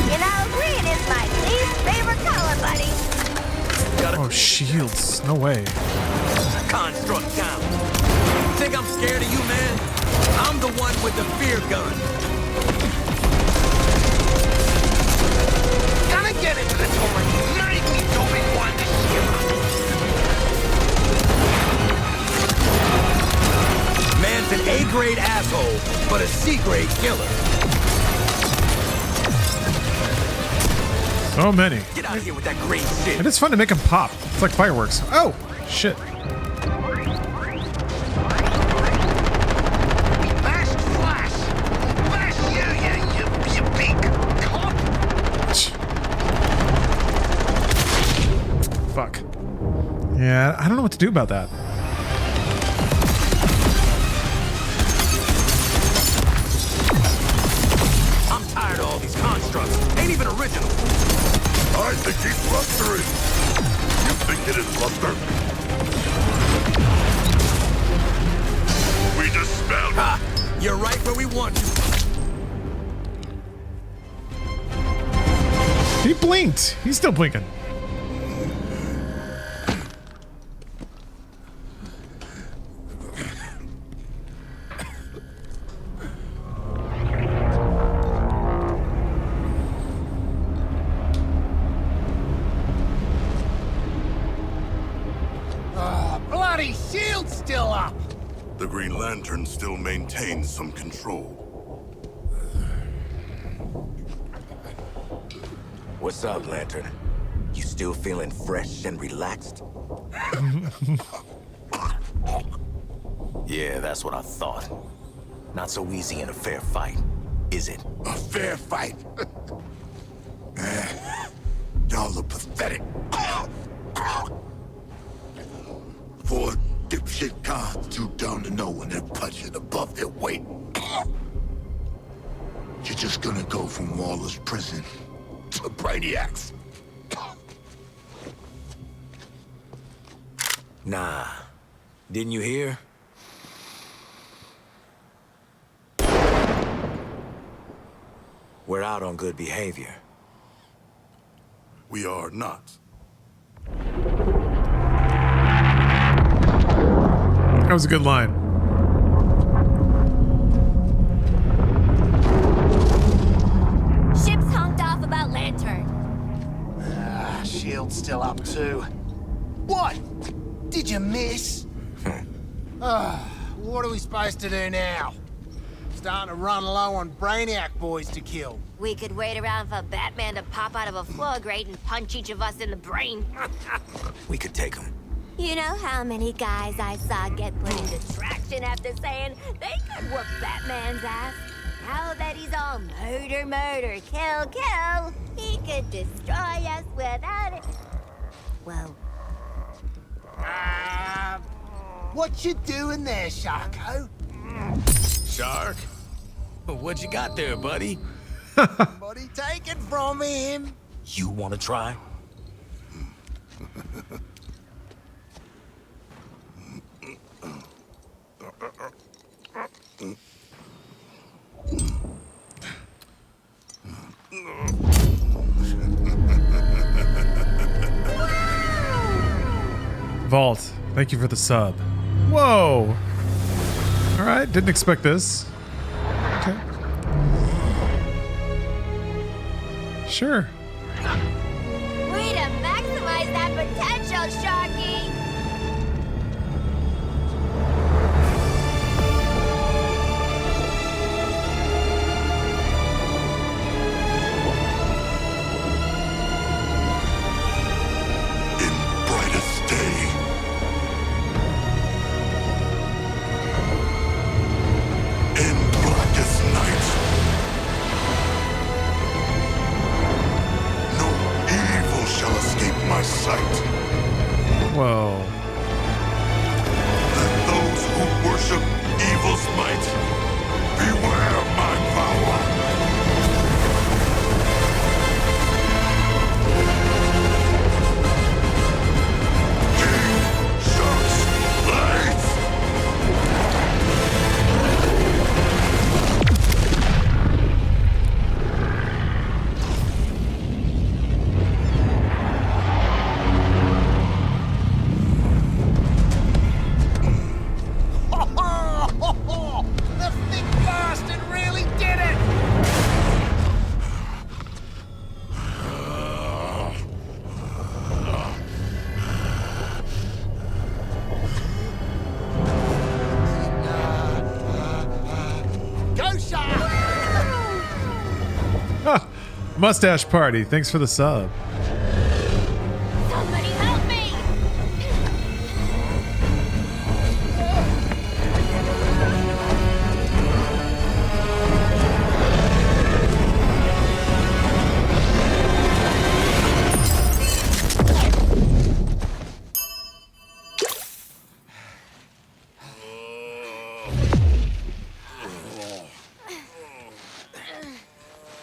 You know, green is my least favorite color, buddy. Oh, shields. No way. Construct down. Think I'm scared of you, man? I'm the one with the fear gun. Gonna get into the toy. Make me doing one to Man's an A-grade asshole, but a C-grade killer. So many. Get out of here with that green shit. And it's fun to make them pop. It's like fireworks. Oh, shit. Flash, flash! Flash you big cop! Fuck. Yeah, I don't know what to do about that. I'm tired of all these constructs. Ain't even original. I think he's blustering. You think it is bluster? We dispelled. Ha! You're right where we want you. He blinked. He's still blinking. Bloody shield's still up! The Green Lantern still maintains some control. What's up, Lantern? You still feeling fresh and relaxed? Yeah, that's what I thought. Not so easy in a fair fight, is it? A fair fight? Y'all look pathetic. Four dipshit cons too dumb to know when they're punching above their weight. You're just gonna go from Waller's prison to Brainiac's. Nah. Didn't you hear? We're out on good behavior. We are not. That was a good line. Ship's honked off about Lantern. Shield's still up too. What? Did you miss? What are we supposed to do now? Starting to run low on Brainiac boys to kill. We could wait around for Batman to pop out of a floor grate and punch each of us in the brain. We could take him. You know how many guys I saw get put into traction after saying they could whoop Batman's ass? Now that he's all murder, murder, kill, kill, he could destroy us without it. Well... what you doing there, Sharko? Shark? What you got there, buddy? Somebody take it from him. You wanna try? Vault, thank you for the sub. Whoa! Alright, didn't expect this. Okay. Sure. Way to maximize that potential, Sharky! sight. Whoa. Let those who worship evil's might beware my power. King Shark's Blades! The thick bastard really did it! Go, Shark! Mustache Party. Thanks for the sub. Somebody help me!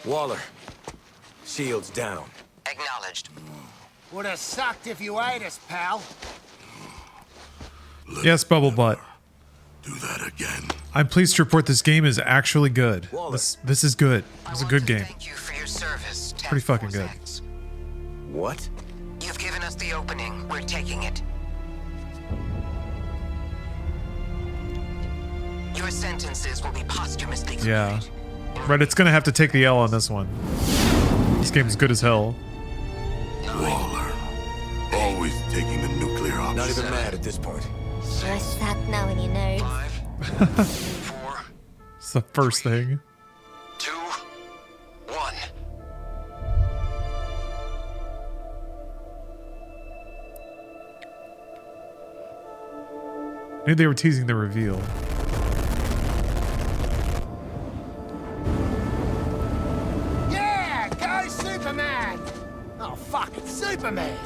Waller, shields down. Acknowledged. Would have sucked if you ate us, pal. Yes, Bubble Butt. Do that again. I'm pleased to report this game is actually good. This is good. It's a good game. Thank you for your service. Pretty fucking good. What? You've given us the opening. We're taking it. Your sentences will be posthumously completed. Yeah. Reddit's gonna have to take the L on this one. This game's good as hell. Brawler. Always taking the nuclear option. Not even mad at this point. Sure suck knowing you nerds. It's the first thing. 2, 1. Maybe they were teasing the reveal. Yeah, go Superman! Oh, fuck, it's Superman!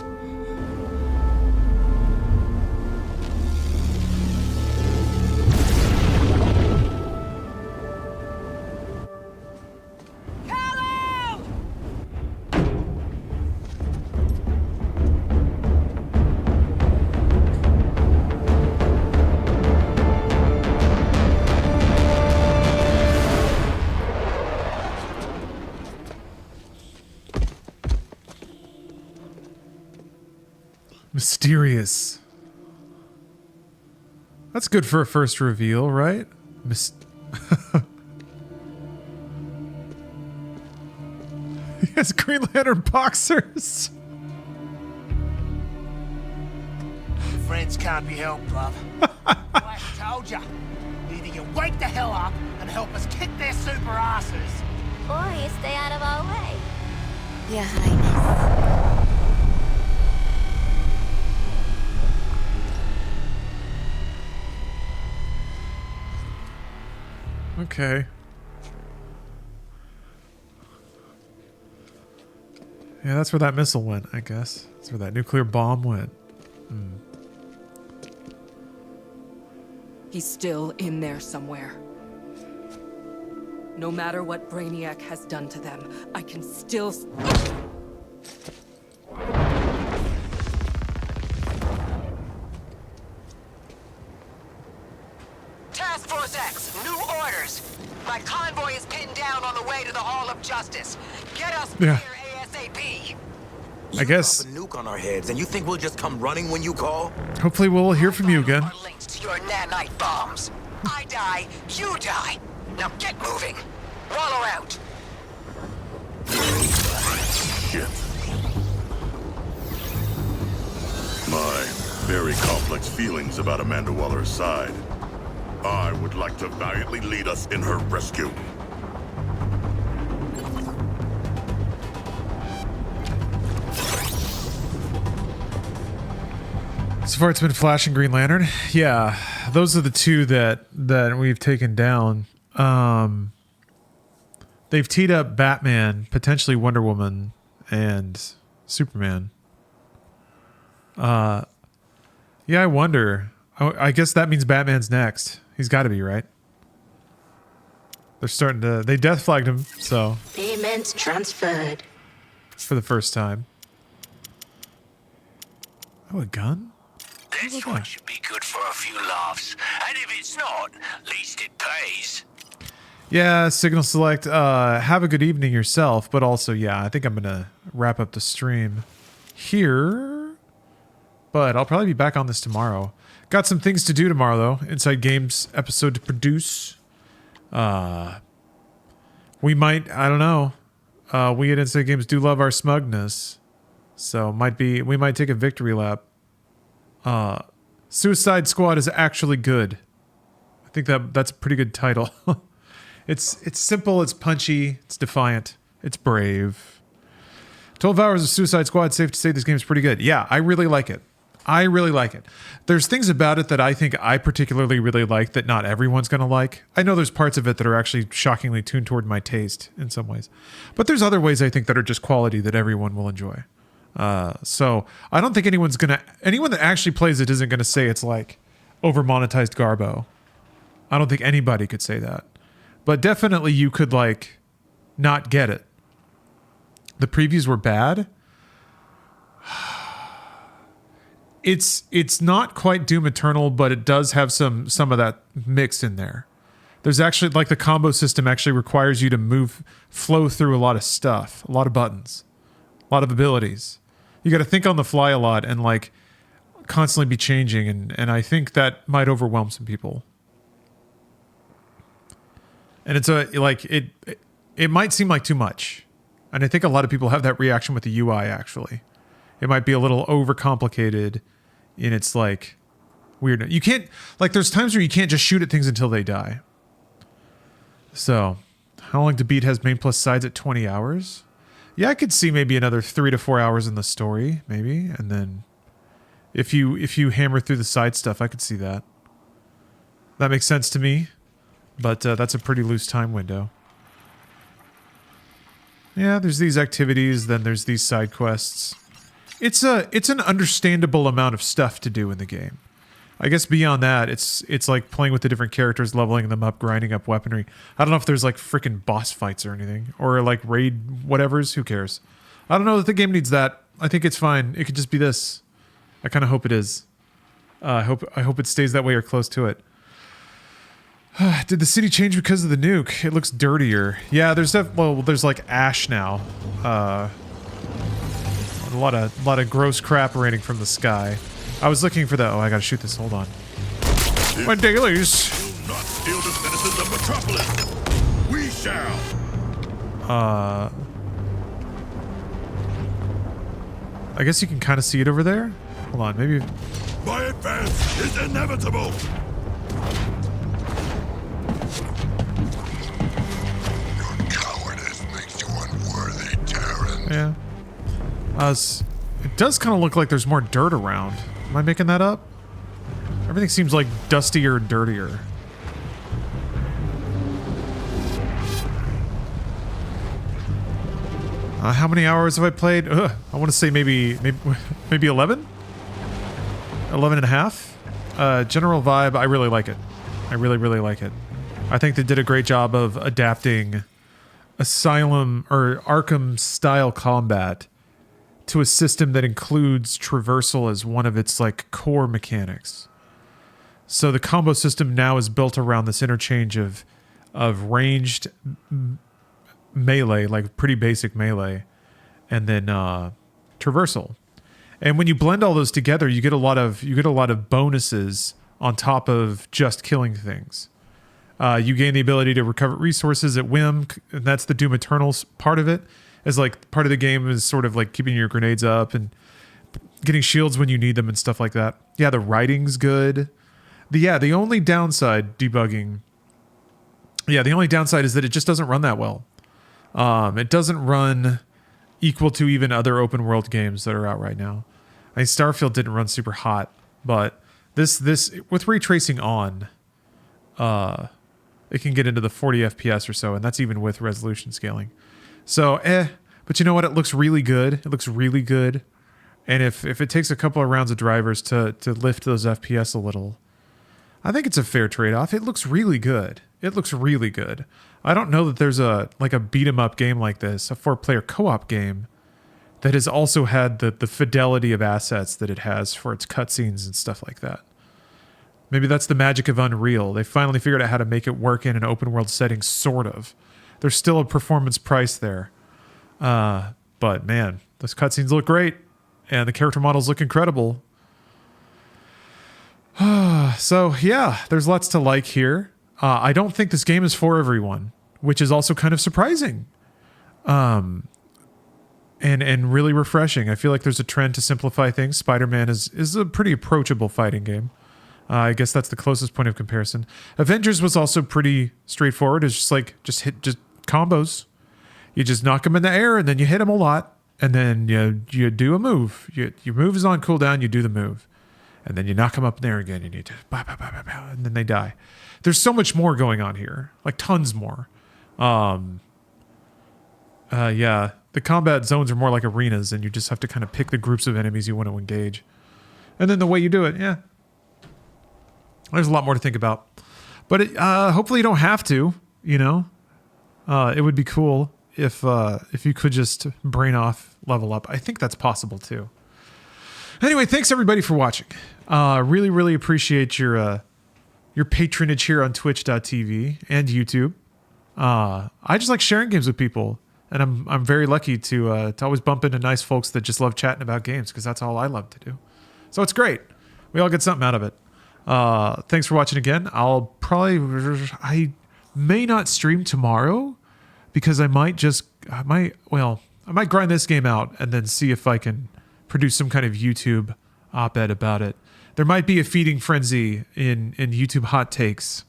Mysterious. That's good for a first reveal, right? He has Green Lantern boxers. Friends can't be helped, love. I told ya. Either you wake the hell up and help us kick their super asses. Or you stay out of our way. Your Highness. Okay. Yeah, that's where that missile went, I guess. That's where that nuclear bomb went. He's still in there somewhere. No matter what Brainiac has done to them, I can still... Task Force X, new orders. My convoy is pinned down on the way to the Hall of Justice. Get us Yeah. here ASAP. I guess. Drop a nuke on our heads, and you think we'll just come running when you call? Hopefully we'll hear from you again. Linked to your nanite bombs. I die, you die. Now get moving. Waller out. Shit. My very complex feelings about Amanda Waller's side. I would like to valiantly lead us in her rescue. So far it's been Flash and Green Lantern. Yeah, those are the two that we've taken down. They've teed up Batman, potentially Wonder Woman, and Superman. Yeah, I wonder. I guess that means Batman's next. He's got to be, right? They're starting to... They death flagged him, so... Payments transferred. For the first time. Oh, a gun? This one should be good for a few laughs. And if it's not, at least it pays. Yeah, Signal Select. Have a good evening yourself, but also, yeah, I think I'm going to wrap up the stream here. But I'll probably be back on this tomorrow. Got some things to do tomorrow, though. Inside Games episode to produce. We might, I don't know. We at Inside Games do love our smugness. So we might take a victory lap. Suicide Squad is actually good. I think that's a pretty good title. It's simple, it's punchy, it's defiant, it's brave. 12 hours of Suicide Squad, safe to say this game is pretty good. Yeah, I really like it. I really like it. There's things about it that I think I particularly really like that not everyone's going to like. I know there's parts of it that are actually shockingly tuned toward my taste in some ways. But there's other ways I think that are just quality that everyone will enjoy. So I don't think anyone that actually plays it isn't going to say it's like over monetized garbo. I don't think anybody could say that. But definitely you could like not get it. The previews were bad. It's not quite Doom Eternal, but it does have some of that mix in there. There's actually like the combo system actually requires you to flow through a lot of stuff, a lot of buttons, a lot of abilities. You got to think on the fly a lot and like constantly be changing, and I think that might overwhelm some people. And it's it might seem like too much, and I think a lot of people have that reaction with the UI. Actually, it might be a little overcomplicated in its like weird. You can't like there's times where you can't just shoot at things until they die. So, how long to beat has main plus sides at 20 hours? Yeah, I could see maybe another 3 to 4 hours in the story, maybe, and then if you hammer through the side stuff, I could see that. That makes sense to me, but that's a pretty loose time window. Yeah, there's these activities, then there's these side quests. It's an understandable amount of stuff to do in the game. I guess beyond that, it's like playing with the different characters, leveling them up, grinding up weaponry. I don't know if there's like freaking boss fights or anything, or like raid whatevers. Who cares? I don't know that the game needs that. I think it's fine. It could just be this. I kind of hope it is. I hope it stays that way or close to it. Did the city change because of the nuke? It looks dirtier. Yeah, there's like ash now. A lot of gross crap raining from the sky. I was looking for that. Oh, I gotta shoot this. Hold on. My dailies. Do not steal the citizens of Metropolis. We shall. I guess you can kind of see it over there. Hold on, maybe. My advance is inevitable. Your cowardice makes you unworthy, Terran. Yeah. It does kind of look like there's more dirt around. Am I making that up? Everything seems like dustier and dirtier. How many hours have I played? I want to say maybe 11? 11 and a half? General vibe, I really like it. I really, really like it. I think they did a great job of adapting Asylum or Arkham style combat to a system that includes traversal as one of its like core mechanics. So the combo system now is built around this interchange of ranged melee, like pretty basic melee, and then traversal. And when you blend all those together, you get a lot of bonuses on top of just killing things. You gain the ability to recover resources at whim, and that's the Doom Eternal's part of it. As like part of the game is sort of like keeping your grenades up and getting shields when you need them and stuff like that. Yeah, the writing's good. The only downside debugging. Yeah, the only downside is that it just doesn't run that well. It doesn't run equal to even other open world games that are out right now. I mean, Starfield didn't run super hot, but this with ray tracing on, it can get into the 40 FPS or so, and that's even with resolution scaling. So, but you know what? It looks really good. It looks really good. And if it takes a couple of rounds of drivers to lift those FPS a little, I think it's a fair trade-off. It looks really good. It looks really good. I don't know that there's a beat-em-up game like this, a 4-player co-op game, that has also had the fidelity of assets that it has for its cutscenes and stuff like that. Maybe that's the magic of Unreal. They finally figured out how to make it work in an open-world setting, sort of. There's still a performance price there. But man, those cutscenes look great. And the character models look incredible. So yeah, there's lots to like here. I don't think this game is for everyone, which is also kind of surprising. And really refreshing. I feel like there's a trend to simplify things. Spider-Man is a pretty approachable fighting game. I guess that's the closest point of comparison. Avengers was also pretty straightforward. It's just combos. You just knock them in the air and then you hit them a lot. And then you do a move. Your move is on cooldown, you do the move. And then you knock them up in there again and you do and then they die. There's so much more going on here. Like tons more. Yeah. The combat zones are more like arenas and you just have to kind of pick the groups of enemies you want to engage. And then the way you do it, yeah. There's a lot more to think about. But hopefully you don't have to, you know. It would be cool if you could just brain off level up. I think that's possible too. Anyway, thanks everybody for watching. Really, really appreciate your patronage here on twitch.tv and YouTube. I just like sharing games with people, and I'm very lucky to always bump into nice folks that just love chatting about games, because that's all I love to do. So it's great. We all get something out of it. Thanks for watching again. I may not stream tomorrow, because I might grind this game out and then see if I can produce some kind of YouTube op-ed about it. There might be a feeding frenzy in YouTube hot takes.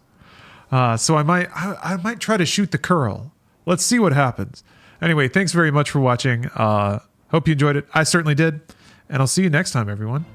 So I might try to shoot the curl. Let's see what happens. Anyway, thanks very much for watching. Hope you enjoyed it. I certainly did. And I'll see you next time, everyone.